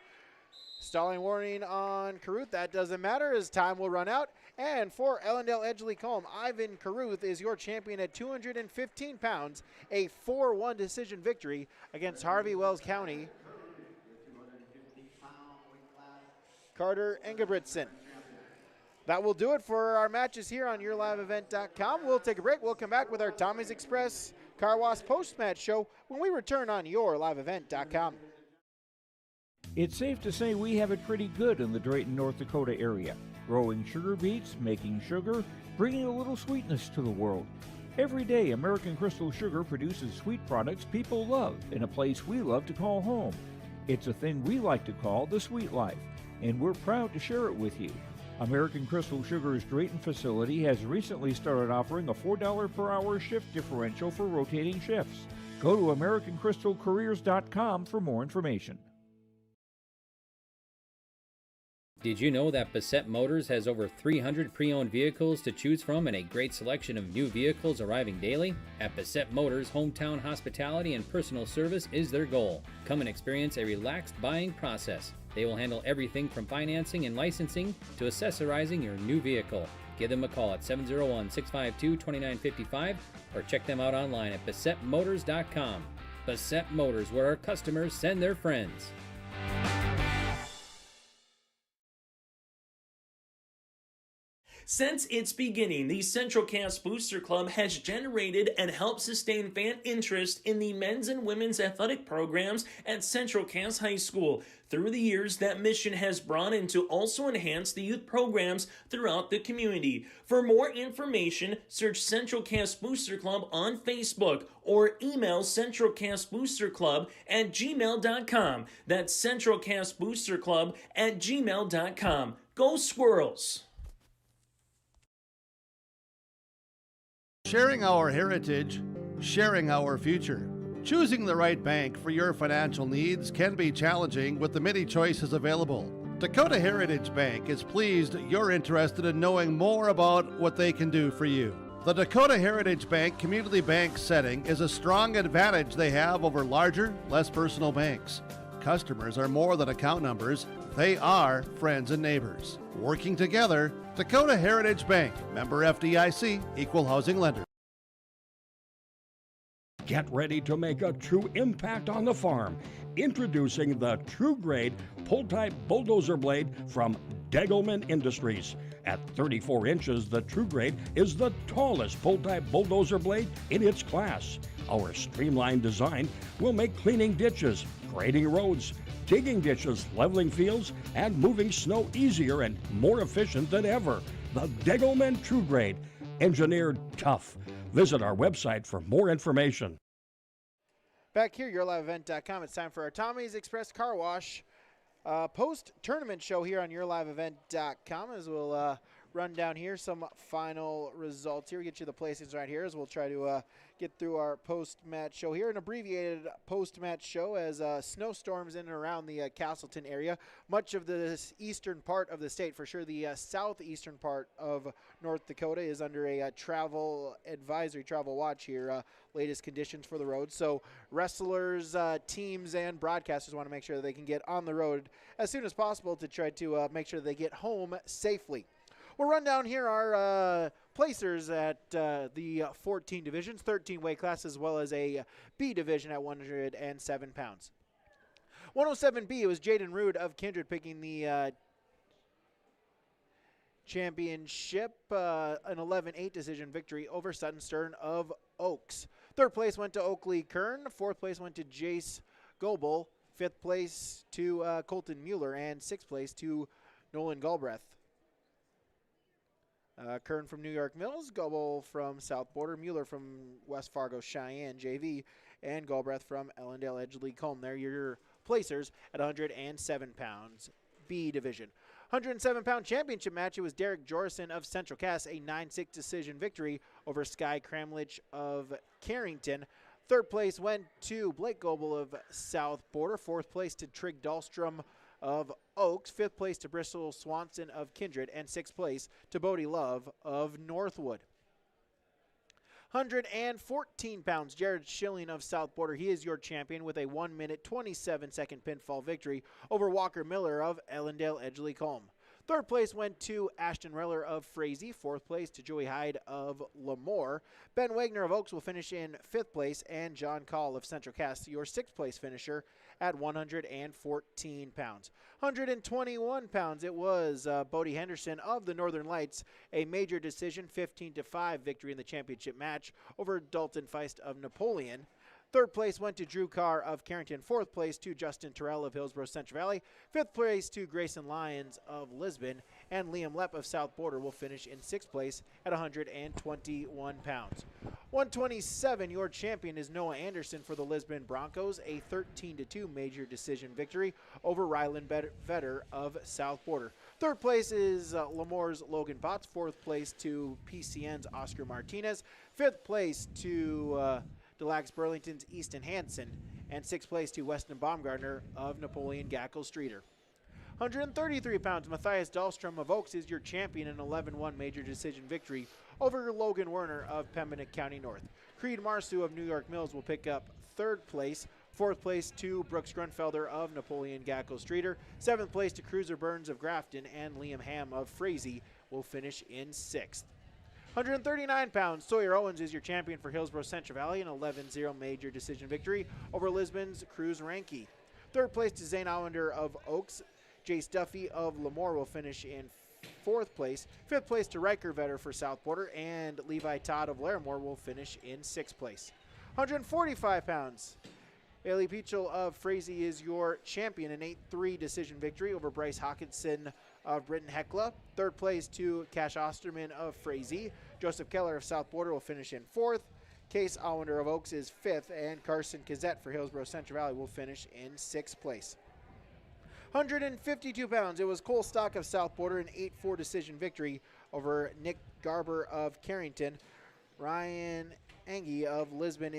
Stalling warning on Caruth. That doesn't matter as time will run out. And for Ellendale Edgeley-Colm, Ivan Caruth is your champion at 215 pounds. A 4-1 decision victory against Harvey Wells County. Carter Ingebrigtsen. That will do it for our matches here on YourLiveEvent.com. We'll take a break. We'll come back with our Tommy's Express Car Wash post-match show when we return on YourLiveEvent.com. It's safe to say we have it pretty good in the Drayton, North Dakota area. Growing sugar beets, making sugar, bringing a little sweetness to the world. Every day, American Crystal Sugar produces sweet products people love in a place we love to call home. It's a thing we like to call the sweet life, and we're proud to share it with you. American Crystal Sugar's Drayton facility has recently started offering a $4 per hour shift differential for rotating shifts. Go to AmericanCrystalCareers.com for more information. Did you know that Bassett Motors has over 300 pre-owned vehicles to choose from and a great selection of new vehicles arriving daily? At Bassett Motors, hometown hospitality and personal service is their goal. Come and experience a relaxed buying process. They will handle everything from financing and licensing to accessorizing your new vehicle. Give them a call at 701-652-2955 or check them out online at BassettMotors.com. Bassett Motors, where our customers send their friends. Since its beginning, the Central Cass Booster Club has generated and helped sustain fan interest in the men's and women's athletic programs at Central Cass High School. Through the years, that mission has broadened to also enhance the youth programs throughout the community. For more information, search Central Cass Booster Club on Facebook or email centralcassboosterclub@gmail.com. That's centralcassboosterclub@gmail.com. Go Squirrels! Sharing our heritage, sharing our future. Choosing the right bank for your financial needs can be challenging with the many choices available. Dakota Heritage Bank is pleased you're interested in knowing more about what they can do for you. The Dakota Heritage Bank community bank setting is a strong advantage they have over larger, less personal banks. Customers are more than account numbers, they are friends and neighbors. Working together, Dakota Heritage Bank, member FDIC, equal housing lender. Get ready to make a true impact on the farm. Introducing the True Grade pull-type bulldozer blade from Degelman Industries. At 34 inches, the True Grade is the tallest pull-type bulldozer blade in its class. Our streamlined design will make cleaning ditches, grading roads, digging ditches, leveling fields, and moving snow easier and more efficient than ever. The Degelman True Grade, engineered tough. Visit our website for more information. Back here, YourLiveEvent.com. It's time for our Tommy's Express Car Wash post-tournament show here on YourLiveEvent.com as we'll run down here some final results here. Get you the placings right here as we'll try to get through our post-match show here. An abbreviated post-match show as snowstorms in and around the Castleton area. Much of the eastern part of the state, for sure the southeastern part of North Dakota, is under a travel advisory, travel watch here. Latest conditions for the road. So wrestlers, teams, and broadcasters want to make sure that they can get on the road as soon as possible to try to make sure they get home safely. We'll run down here our placers at the 14 divisions, 13 weight class, as well as a B division at 107 pounds. 107B, it was Jaden Rude of Kindred picking the championship, an 11-8 decision victory over Sutton Stern of Oaks. Third place went to Oakley Kern. Fourth place went to Jace Goebel. Fifth place to Colton Mueller. And sixth place to Nolan Galbraith. Kern from New York Mills, Goebel from South Border, Mueller from West Fargo Cheyenne JV, and Galbraith from Ellendale Edgeley-Colm. They're your placers at 107 pounds, B division. 107-pound championship match, it was Derek Jorison of Central Cass, a 9-6 decision victory over Sky Kramlich of Carrington. Third place went to Blake Goebel of South Border. Fourth place to Trig Dahlstrom of Oaks. Fifth place to Bristol Swanson of Kindred. And sixth place to Bodie Love of Northwood. 114 pounds, Jared Schilling of South Border. He is your champion with a 1 minute 27-second pinfall victory over Walker Miller of Ellendale Edgeley Colm. Third place went to Ashton Reller of Frazee. Fourth place to Joey Hyde of Lemoore. Ben Wagner of Oaks will finish in fifth place, and John Call of Central Cass, your sixth place finisher at 114 pounds. 121 pounds, it was Bodie Henderson of the Northern Lights, a major decision 15-5 victory in the championship match over Dalton Feist of Napoleon. Third place went to Drew Carr of Carrington. Fourth place to Justin Terrell of Hillsborough Central Valley. Fifth place to Grayson Lyons of Lisbon. And Liam Lepp of South Border will finish in sixth place at 121 pounds. 127, your champion is Noah Anderson for the Lisbon Broncos. A 13-2 major decision victory over Ryland Vetter of South Border. Third place is Lemoore's Logan Potts. Fourth place to PCN's Oscar Martinez. Fifth place to Delax Burlington's Easton Hansen, and sixth place to Weston Baumgartner of Napoleon Gackle Streeter. 133 pounds, Matthias Dahlstrom of Oaks is your champion in 11-1 major decision victory over Logan Werner of Pembina County North. Creed Marsu of New York Mills will pick up third place. Fourth place to Brooks Grunfelder of Napoleon Gackle Streeter. Seventh place to Cruiser Burns of Grafton, and Liam Ham of Frazee will finish in sixth. 139 pounds, Sawyer Owens is your champion for Hillsborough Central Valley, an 11-0 major decision victory over Lisbon's Cruz Ranke. Third place to Zane Allender of Oaks. Jace Duffy of Lemoore will finish in fourth place. Fifth place to Riker Vetter for South Border, and Levi Todd of Larimore will finish in sixth place. 145 pounds, Bailey Peachel of Frazee is your champion, an 8-3 decision victory over Bryce Hawkinson of Britton Hecla. Third place to Cash Osterman of Frazee. Joseph Keller of South Border will finish in fourth. Case Allender of Oaks is fifth, and Carson Kazette for Hillsborough Central Valley will finish in sixth place. 152 pounds, it was Cole Stock of South Border, an 8-4 decision victory over Nick Garber of Carrington. Ryan Angie of Lisbon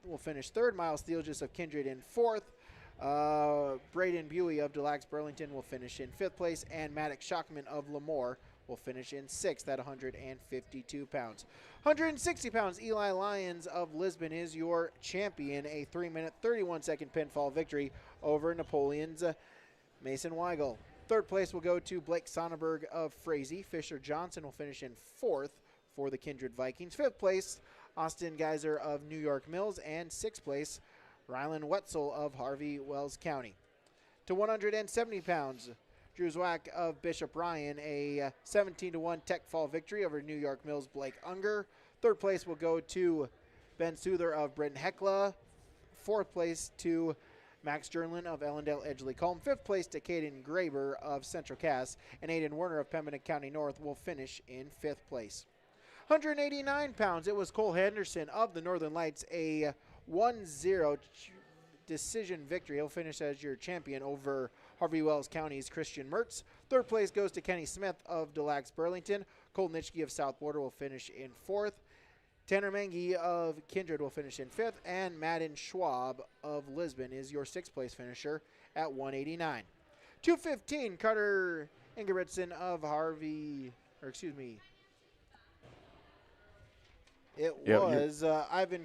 will finish third. Miles Steelges of Kindred in fourth. Braden Buey of Delax Burlington will finish in fifth place, and Maddox Shockman of Lemoore will finish in sixth at 152 pounds. 160 pounds, Eli Lyons of Lisbon is your champion, a 3-minute 31-second pinfall victory over Napoleon's Mason Weigel. Third place will go to Blake Sonnenberg of Frazee. Fisher Johnson will finish in fourth for the Kindred Vikings. Fifth place, Austin Geiser of New York Mills, and sixth place, Rylan Wetzel of Harvey Wells County. To 170 pounds, Drew Zwack of Bishop Ryan, a 17-1 tech fall victory over New York Mills' Blake Unger. Third place will go to Ben Souther of Britton Hecla. Fourth place to Max Jernlin of Ellendale Edgeley Colm. Fifth place to Caden Graber of Central Cass, and Aiden Werner of Pembina County North will finish in fifth place. 189 pounds, it was Cole Henderson of the Northern Lights, a 1-0 decision victory. He'll finish as your champion over Harvey Wells County's Christian Mertz. Third place goes to Kenny Smith of Delax Burlington. Cole Nitschke of South Border will finish in fourth. Tanner Mengi of Kindred will finish in fifth, and Madden Schwab of Lisbon is your sixth place finisher at 189. 215, Carter Ingebrigtsen of Ivan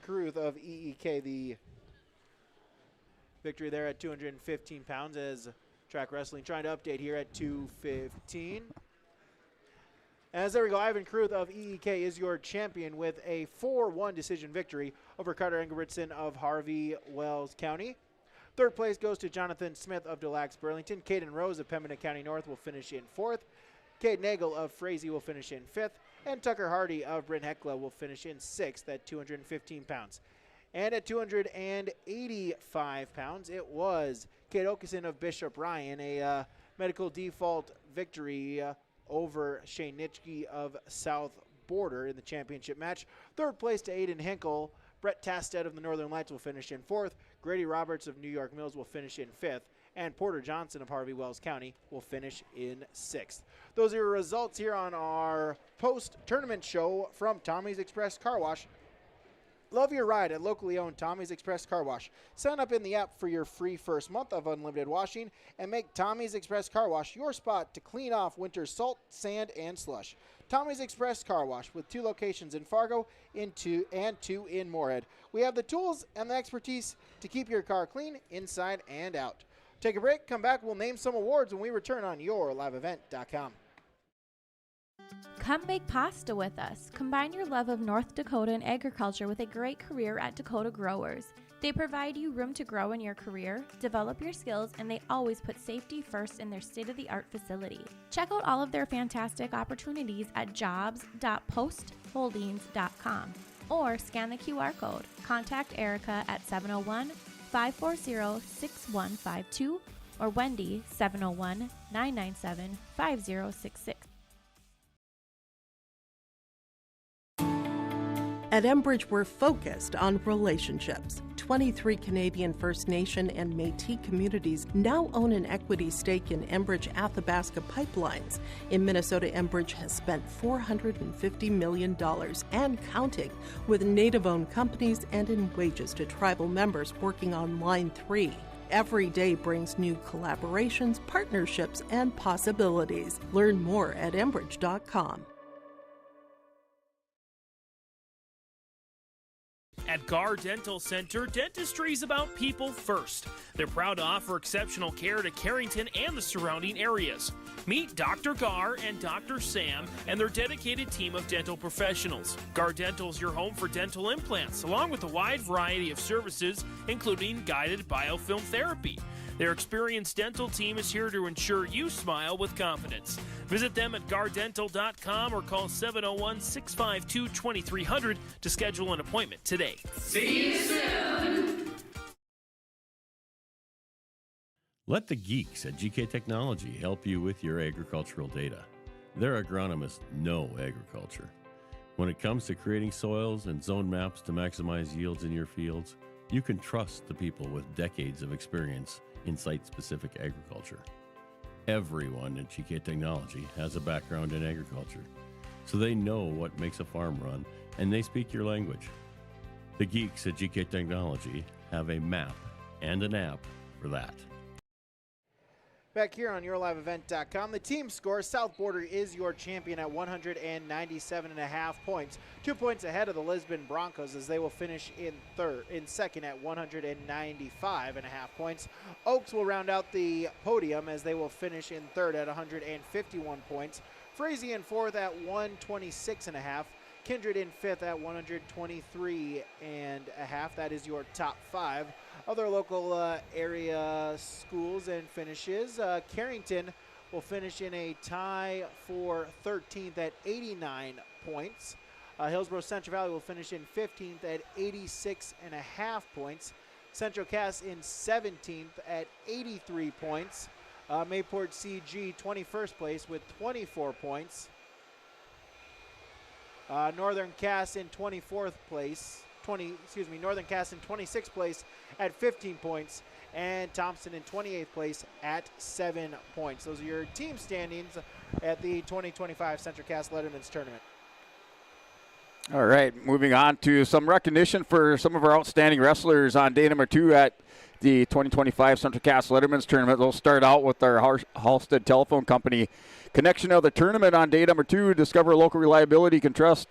Kruth of EEK, the victory there at 215 pounds, as Track Wrestling trying to update here at 215. As there we go, Ivan Kruth of EEK is your champion with a 4-1 decision victory over Carter Ingebrigtsen of Harvey Wells County. Third place goes to Jonathan Smith of Delax Burlington. Caden Rose of Pembina County North will finish in fourth. Cade Nagel of Frazee will finish in fifth. And Tucker Hardy of Bryn Hecla will finish in sixth at 215 pounds. And at 285 pounds, it was Kate Okeson of Bishop Ryan, a medical default victory over Shane Nitschke of South Border in the championship match. Third place to Aiden Hinkle. Brett Tasted of the Northern Lights will finish in fourth. Grady Roberts of New York Mills will finish in fifth. And Porter Johnson of Harvey Wells County will finish in sixth. Those are your results here on our post-tournament show from Tommy's Express Car Wash. Love your ride at locally owned Tommy's Express Car Wash. Sign up in the app for your free first month of unlimited washing and make Tommy's Express Car Wash your spot to clean off winter's salt, sand, and slush. Tommy's Express Car Wash with 2 locations in Fargo and 2 in Moorhead. We have the tools and the expertise to keep your car clean inside and out. Take a break, come back, we'll name some awards when we return on yourliveevent.com. Come make pasta with us. Combine your love of North Dakota and agriculture with a great career at Dakota Growers. They provide you room to grow in your career, develop your skills, and they always put safety first in their state-of-the-art facility. Check out all of their fantastic opportunities at jobs.postholdings.com or scan the QR code. Contact Erica at 701-540-6152 or Wendy 701-997-5066. At Enbridge, we're focused on relationships. 23 Canadian First Nation and Métis communities now own an equity stake in Enbridge Athabasca Pipelines. In Minnesota, Enbridge has spent $450 million and counting with Native-owned companies and in wages to tribal members working on Line 3. Every day brings new collaborations, partnerships, and possibilities. Learn more at Enbridge.com. At Gar Dental Center, dentistry is about people first. They're proud to offer exceptional care to Carrington and the surrounding areas. Meet Dr. Gar and Dr. Sam and their dedicated team of dental professionals. Gar Dental is your home for dental implants, along with a wide variety of services, including guided biofilm therapy. Their experienced dental team is here to ensure you smile with confidence. Visit them at gardental.com or call 701-652-2300 to schedule an appointment today. See you soon! Let the geeks at GK Technology help you with your agricultural data. Their agronomists know agriculture. When it comes to creating soils and zone maps to maximize yields in your fields, you can trust the people with decades of experience in site-specific agriculture. Everyone at GK Technology has a background in agriculture, so they know what makes a farm run, and they speak your language. The geeks at GK Technology have a map and an app for that. Back here on yourliveevent.com, the team score, South Border is your champion at 197.5 points. 2 points ahead of the Lisbon Broncos as they will finish in second at 195.5 points. Oaks will round out the podium as they will finish in third at 151 points. Frazee in fourth at 126.5. Kindred in fifth at 123.5. That is your top 5. Other local area schools and finishes. Carrington will finish in a tie for 13th at 89 points. Hillsborough Central Valley will finish in 15th at 86.5 points. Central Cass in 17th at 83 points. Mayport CG 21st place with 24 points. Northern Cass in 24th place. Northern Cass in 26th place at 15 points, and Thompson in 28th place at 7 points. Those are your team standings at the 2025 Central Cass Letterman's Tournament. All right, moving on to some recognition for some of our outstanding wrestlers on day number 2 at the 2025 Central Cass Letterman's Tournament. We'll start out with our Halstead Telephone Company connection of the tournament on day number 2. Discover local reliability you can trust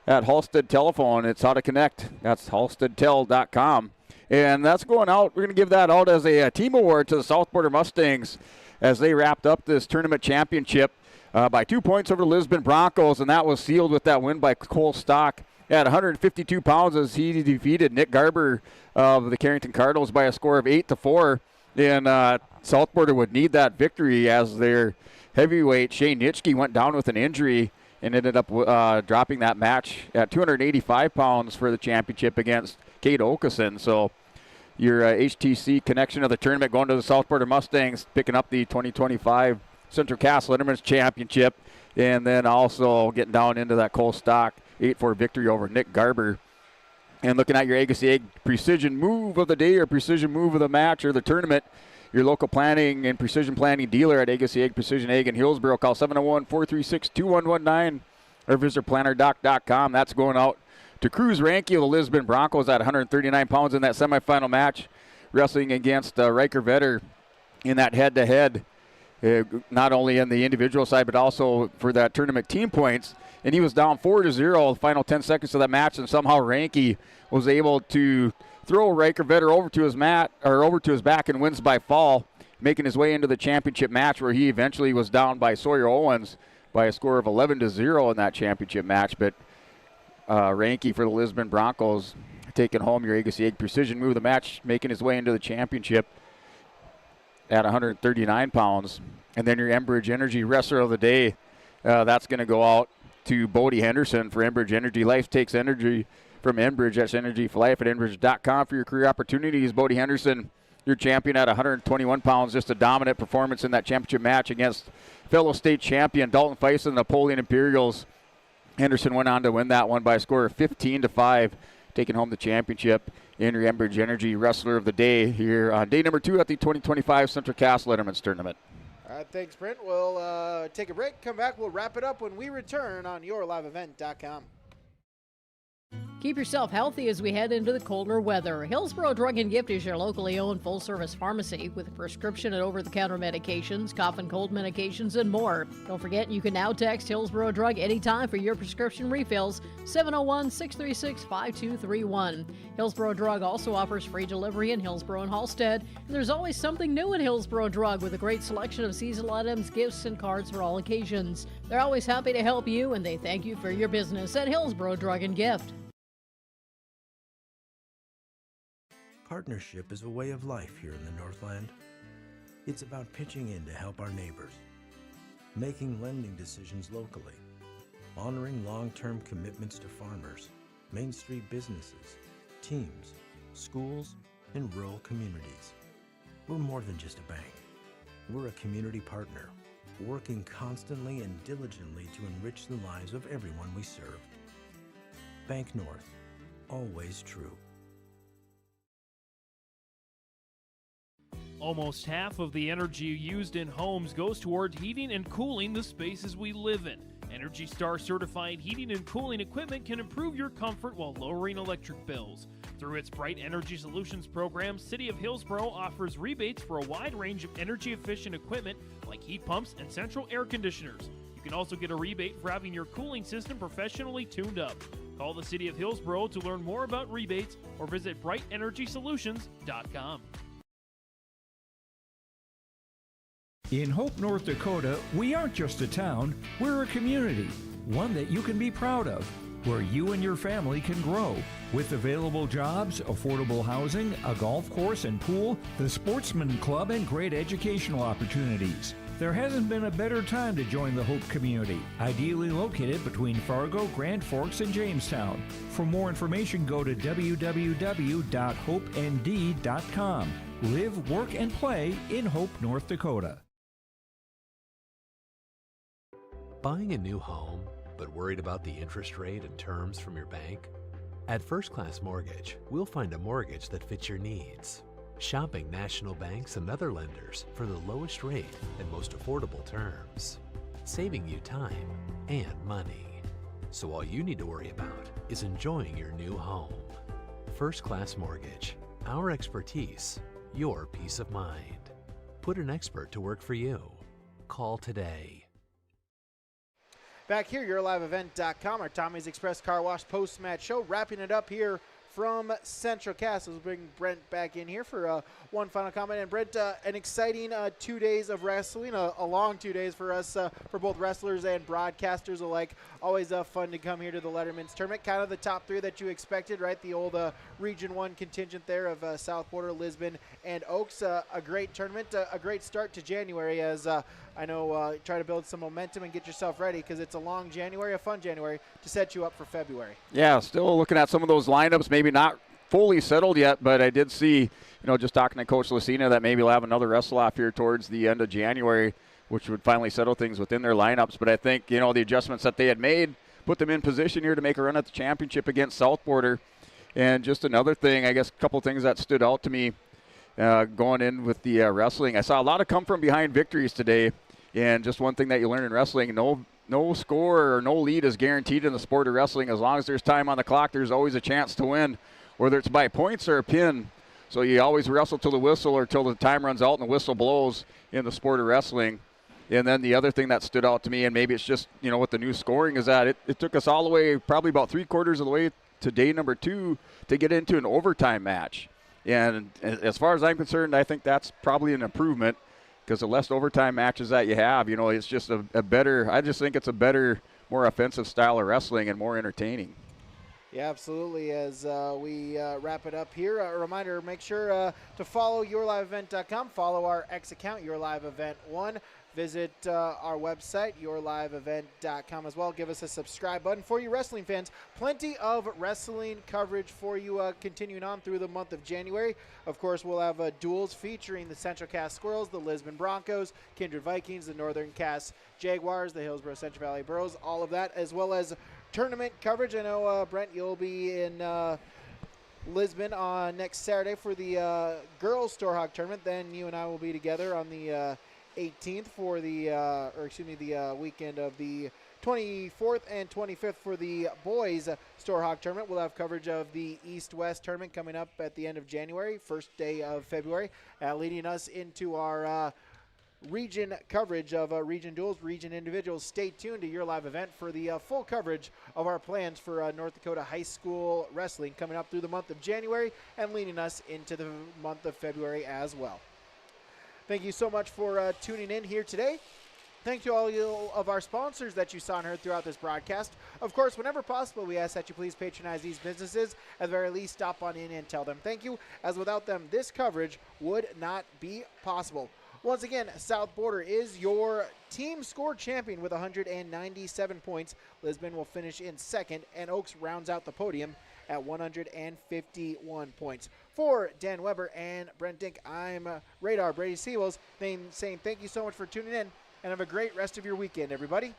at Halstead Telephone. It's how to connect. That's halsteadtel.com. And that's going out. We're going to give that out as a team award to the South Border Mustangs as they wrapped up this tournament championship by 2 points over the Lisbon Broncos, and that was sealed with that win by Cole Stock at 152 pounds as he defeated Nick Garber of the Carrington Cardinals by a score of 8-4. And South Border would need that victory as their heavyweight Shane Nitschke went down with an injury and ended up dropping that match at 285 pounds for the championship against Kate Okeson. So your HTC connection of the tournament going to the South Border Mustangs, picking up the 2025 Central Cass Letterman's Championship, and then also getting down into that Cole Stock 8-4 victory over Nick Garber. And looking at your Agassi Egg precision move of the day or precision move of the match or the tournament, your local planning and precision planning dealer at Agassi Egg Precision Egg in Hillsborough. Call 701-436-2119 or visit plannerdoc.com. That's going out to Cruz Ranke of the Lisbon Broncos at 139 pounds in that semifinal match, wrestling against Riker Vetter in that head-to-head, not only in the individual side but also for that tournament team points. And he was down 4-0 the final 10 seconds of that match, and somehow Ranke was able to throw Riker Vetter over to his back and wins by fall, making his way into the championship match, where he eventually was down by Sawyer Owens by a score of 11-0 in that championship match. But Ranke for the Lisbon Broncos taking home your Agassi Egg Precision Move of the match, making his way into the championship at 139 pounds. And then your Enbridge Energy Wrestler of the Day, that's going to go out to Bodie Henderson for Enbridge Energy. Life takes energy from Enbridge. That's energy for life at Enbridge.com for your career opportunities. Bodie Henderson, your champion at 121 pounds, just a dominant performance in that championship match against fellow state champion Dalton Feist and the Napoleon Imperials. Henderson went on to win that one by a score of 15-5, taking home the championship in your Enbridge Energy Wrestler of the Day here on day number 2 at the 2025 Central Cass Letterman's Tournament. All right, thanks, Brent. We'll take a break, come back, we'll wrap it up when we return on yourliveevent.com. Keep yourself healthy as we head into the colder weather. Hillsborough Drug and Gift is your locally owned full-service pharmacy with prescription and over-the-counter medications, cough and cold medications, and more. Don't forget, you can now text Hillsborough Drug anytime for your prescription refills, 701-636-5231. Hillsborough Drug also offers free delivery in Hillsborough and Halstead. And there's always something new at Hillsborough Drug with a great selection of seasonal items, gifts, and cards for all occasions. They're always happy to help you, and they thank you for your business at Hillsborough Drug and Gift. Partnership is a way of life here in the Northland. It's about pitching in to help our neighbors, making lending decisions locally, honoring long-term commitments to farmers, Main Street businesses, teams, schools, and rural communities. We're more than just a bank. We're a community partner, working constantly and diligently to enrich the lives of everyone we serve. Bank North, always true. Almost half of the energy used in homes goes toward heating and cooling the spaces we live in. Energy Star certified heating and cooling equipment can improve your comfort while lowering electric bills. Through its Bright Energy Solutions program, City of Hillsborough offers rebates for a wide range of energy-efficient equipment like heat pumps and central air conditioners. You can also get a rebate for having your cooling system professionally tuned up. Call the City of Hillsborough to learn more about rebates or visit BrightEnergySolutions.com. In Hope, North Dakota, we aren't just a town, we're a community, one that you can be proud of, where you and your family can grow. With available jobs, affordable housing, a golf course and pool, the Sportsman Club, and great educational opportunities. There hasn't been a better time to join the Hope community, ideally located between Fargo, Grand Forks, and Jamestown. For more information, go to www.hopend.com. Live, work, and play in Hope, North Dakota. Buying a new home, but worried about the interest rate and terms from your bank? At First Class Mortgage, we'll find a mortgage that fits your needs. Shopping national banks and other lenders for the lowest rate and most affordable terms. Saving you time and money. So all you need to worry about is enjoying your new home. First Class Mortgage. Our expertise, your peace of mind. Put an expert to work for you. Call today. Back here, yourliveevent.com, our Tommy's Express Car Wash post-match show, wrapping it up here from Central Cass. We'll bring Brent back in here for one final comment. And Brent, an exciting 2 days of wrestling, a long 2 days for us, for both wrestlers and broadcasters alike. Always fun to come here to the Letterman's Tournament. Kind of the top three that you expected, right? The old Region 1 contingent there of South Porter, Lisbon, and Oaks. A great tournament, a great start to January as I know try to build some momentum and get yourself ready because it's a long January, a fun January to set you up for February. Yeah, still looking at some of those lineups, maybe not fully settled yet, but I did see, just talking to Coach Lucina that maybe we'll have another wrestle-off here towards the end of January, which would finally settle things within their lineups. But I think, the adjustments that they had made put them in position here to make a run at the championship against South Porter. And just another thing, I guess a couple things that stood out to me going in with the wrestling. I saw a lot of come-from-behind victories today. And just one thing that you learn in wrestling, no score or no lead is guaranteed in the sport of wrestling. As long as there's time on the clock, there's always a chance to win, whether it's by points or a pin. So you always wrestle till the whistle or till the time runs out and the whistle blows in the sport of wrestling. And then the other thing that stood out to me, and maybe it's just, with the new scoring, is that it took us all the way, probably about 3/4 of the way to day number 2 to get into an overtime match. And as far as I'm concerned, I think that's probably an improvement, because the less overtime matches that you have, it's just a better, I just think it's a better, more offensive style of wrestling and more entertaining. Yeah, absolutely. As we wrap it up here, a reminder, make sure to follow yourliveevent.com, follow our X account, yourliveevent1. Visit our website, yourliveevent.com as well. Give us a subscribe button. For you wrestling fans, plenty of wrestling coverage for you continuing on through the month of January. Of course, we'll have duels featuring the Central Cass Squirrels, the Lisbon Broncos, Kindred Vikings, the Northern Cass Jaguars, the Hillsborough Central Valley Burros, all of that, as well as tournament coverage. I know, Brent, you'll be in Lisbon on next Saturday for the girls Storehawk tournament. Then you and I will be together on the 18th for the weekend of the 24th and 25th for the boys Storehawk tournament. We'll have coverage of the East-West tournament coming up at the end of January, first day of February, leading us into our region coverage of region duels, region individuals. Stay tuned to Your Live Event for the full coverage of our plans for North Dakota high school wrestling coming up through the month of January and leading us into the month of February as well. Thank you so much for tuning in here today. Thank you all of our sponsors that you saw and heard throughout this broadcast. Of course, whenever possible, we ask that you please patronize these businesses. At the very least, stop on in and tell them thank you, as without them, this coverage would not be possible. Once again, South Border is your team score champion with 197 points. Lisbon will finish in second, and Oaks rounds out the podium at 151 points. For Dan Weber and Brent Dink, I'm Radar Brady Seawells saying thank you so much for tuning in, and have a great rest of your weekend, everybody.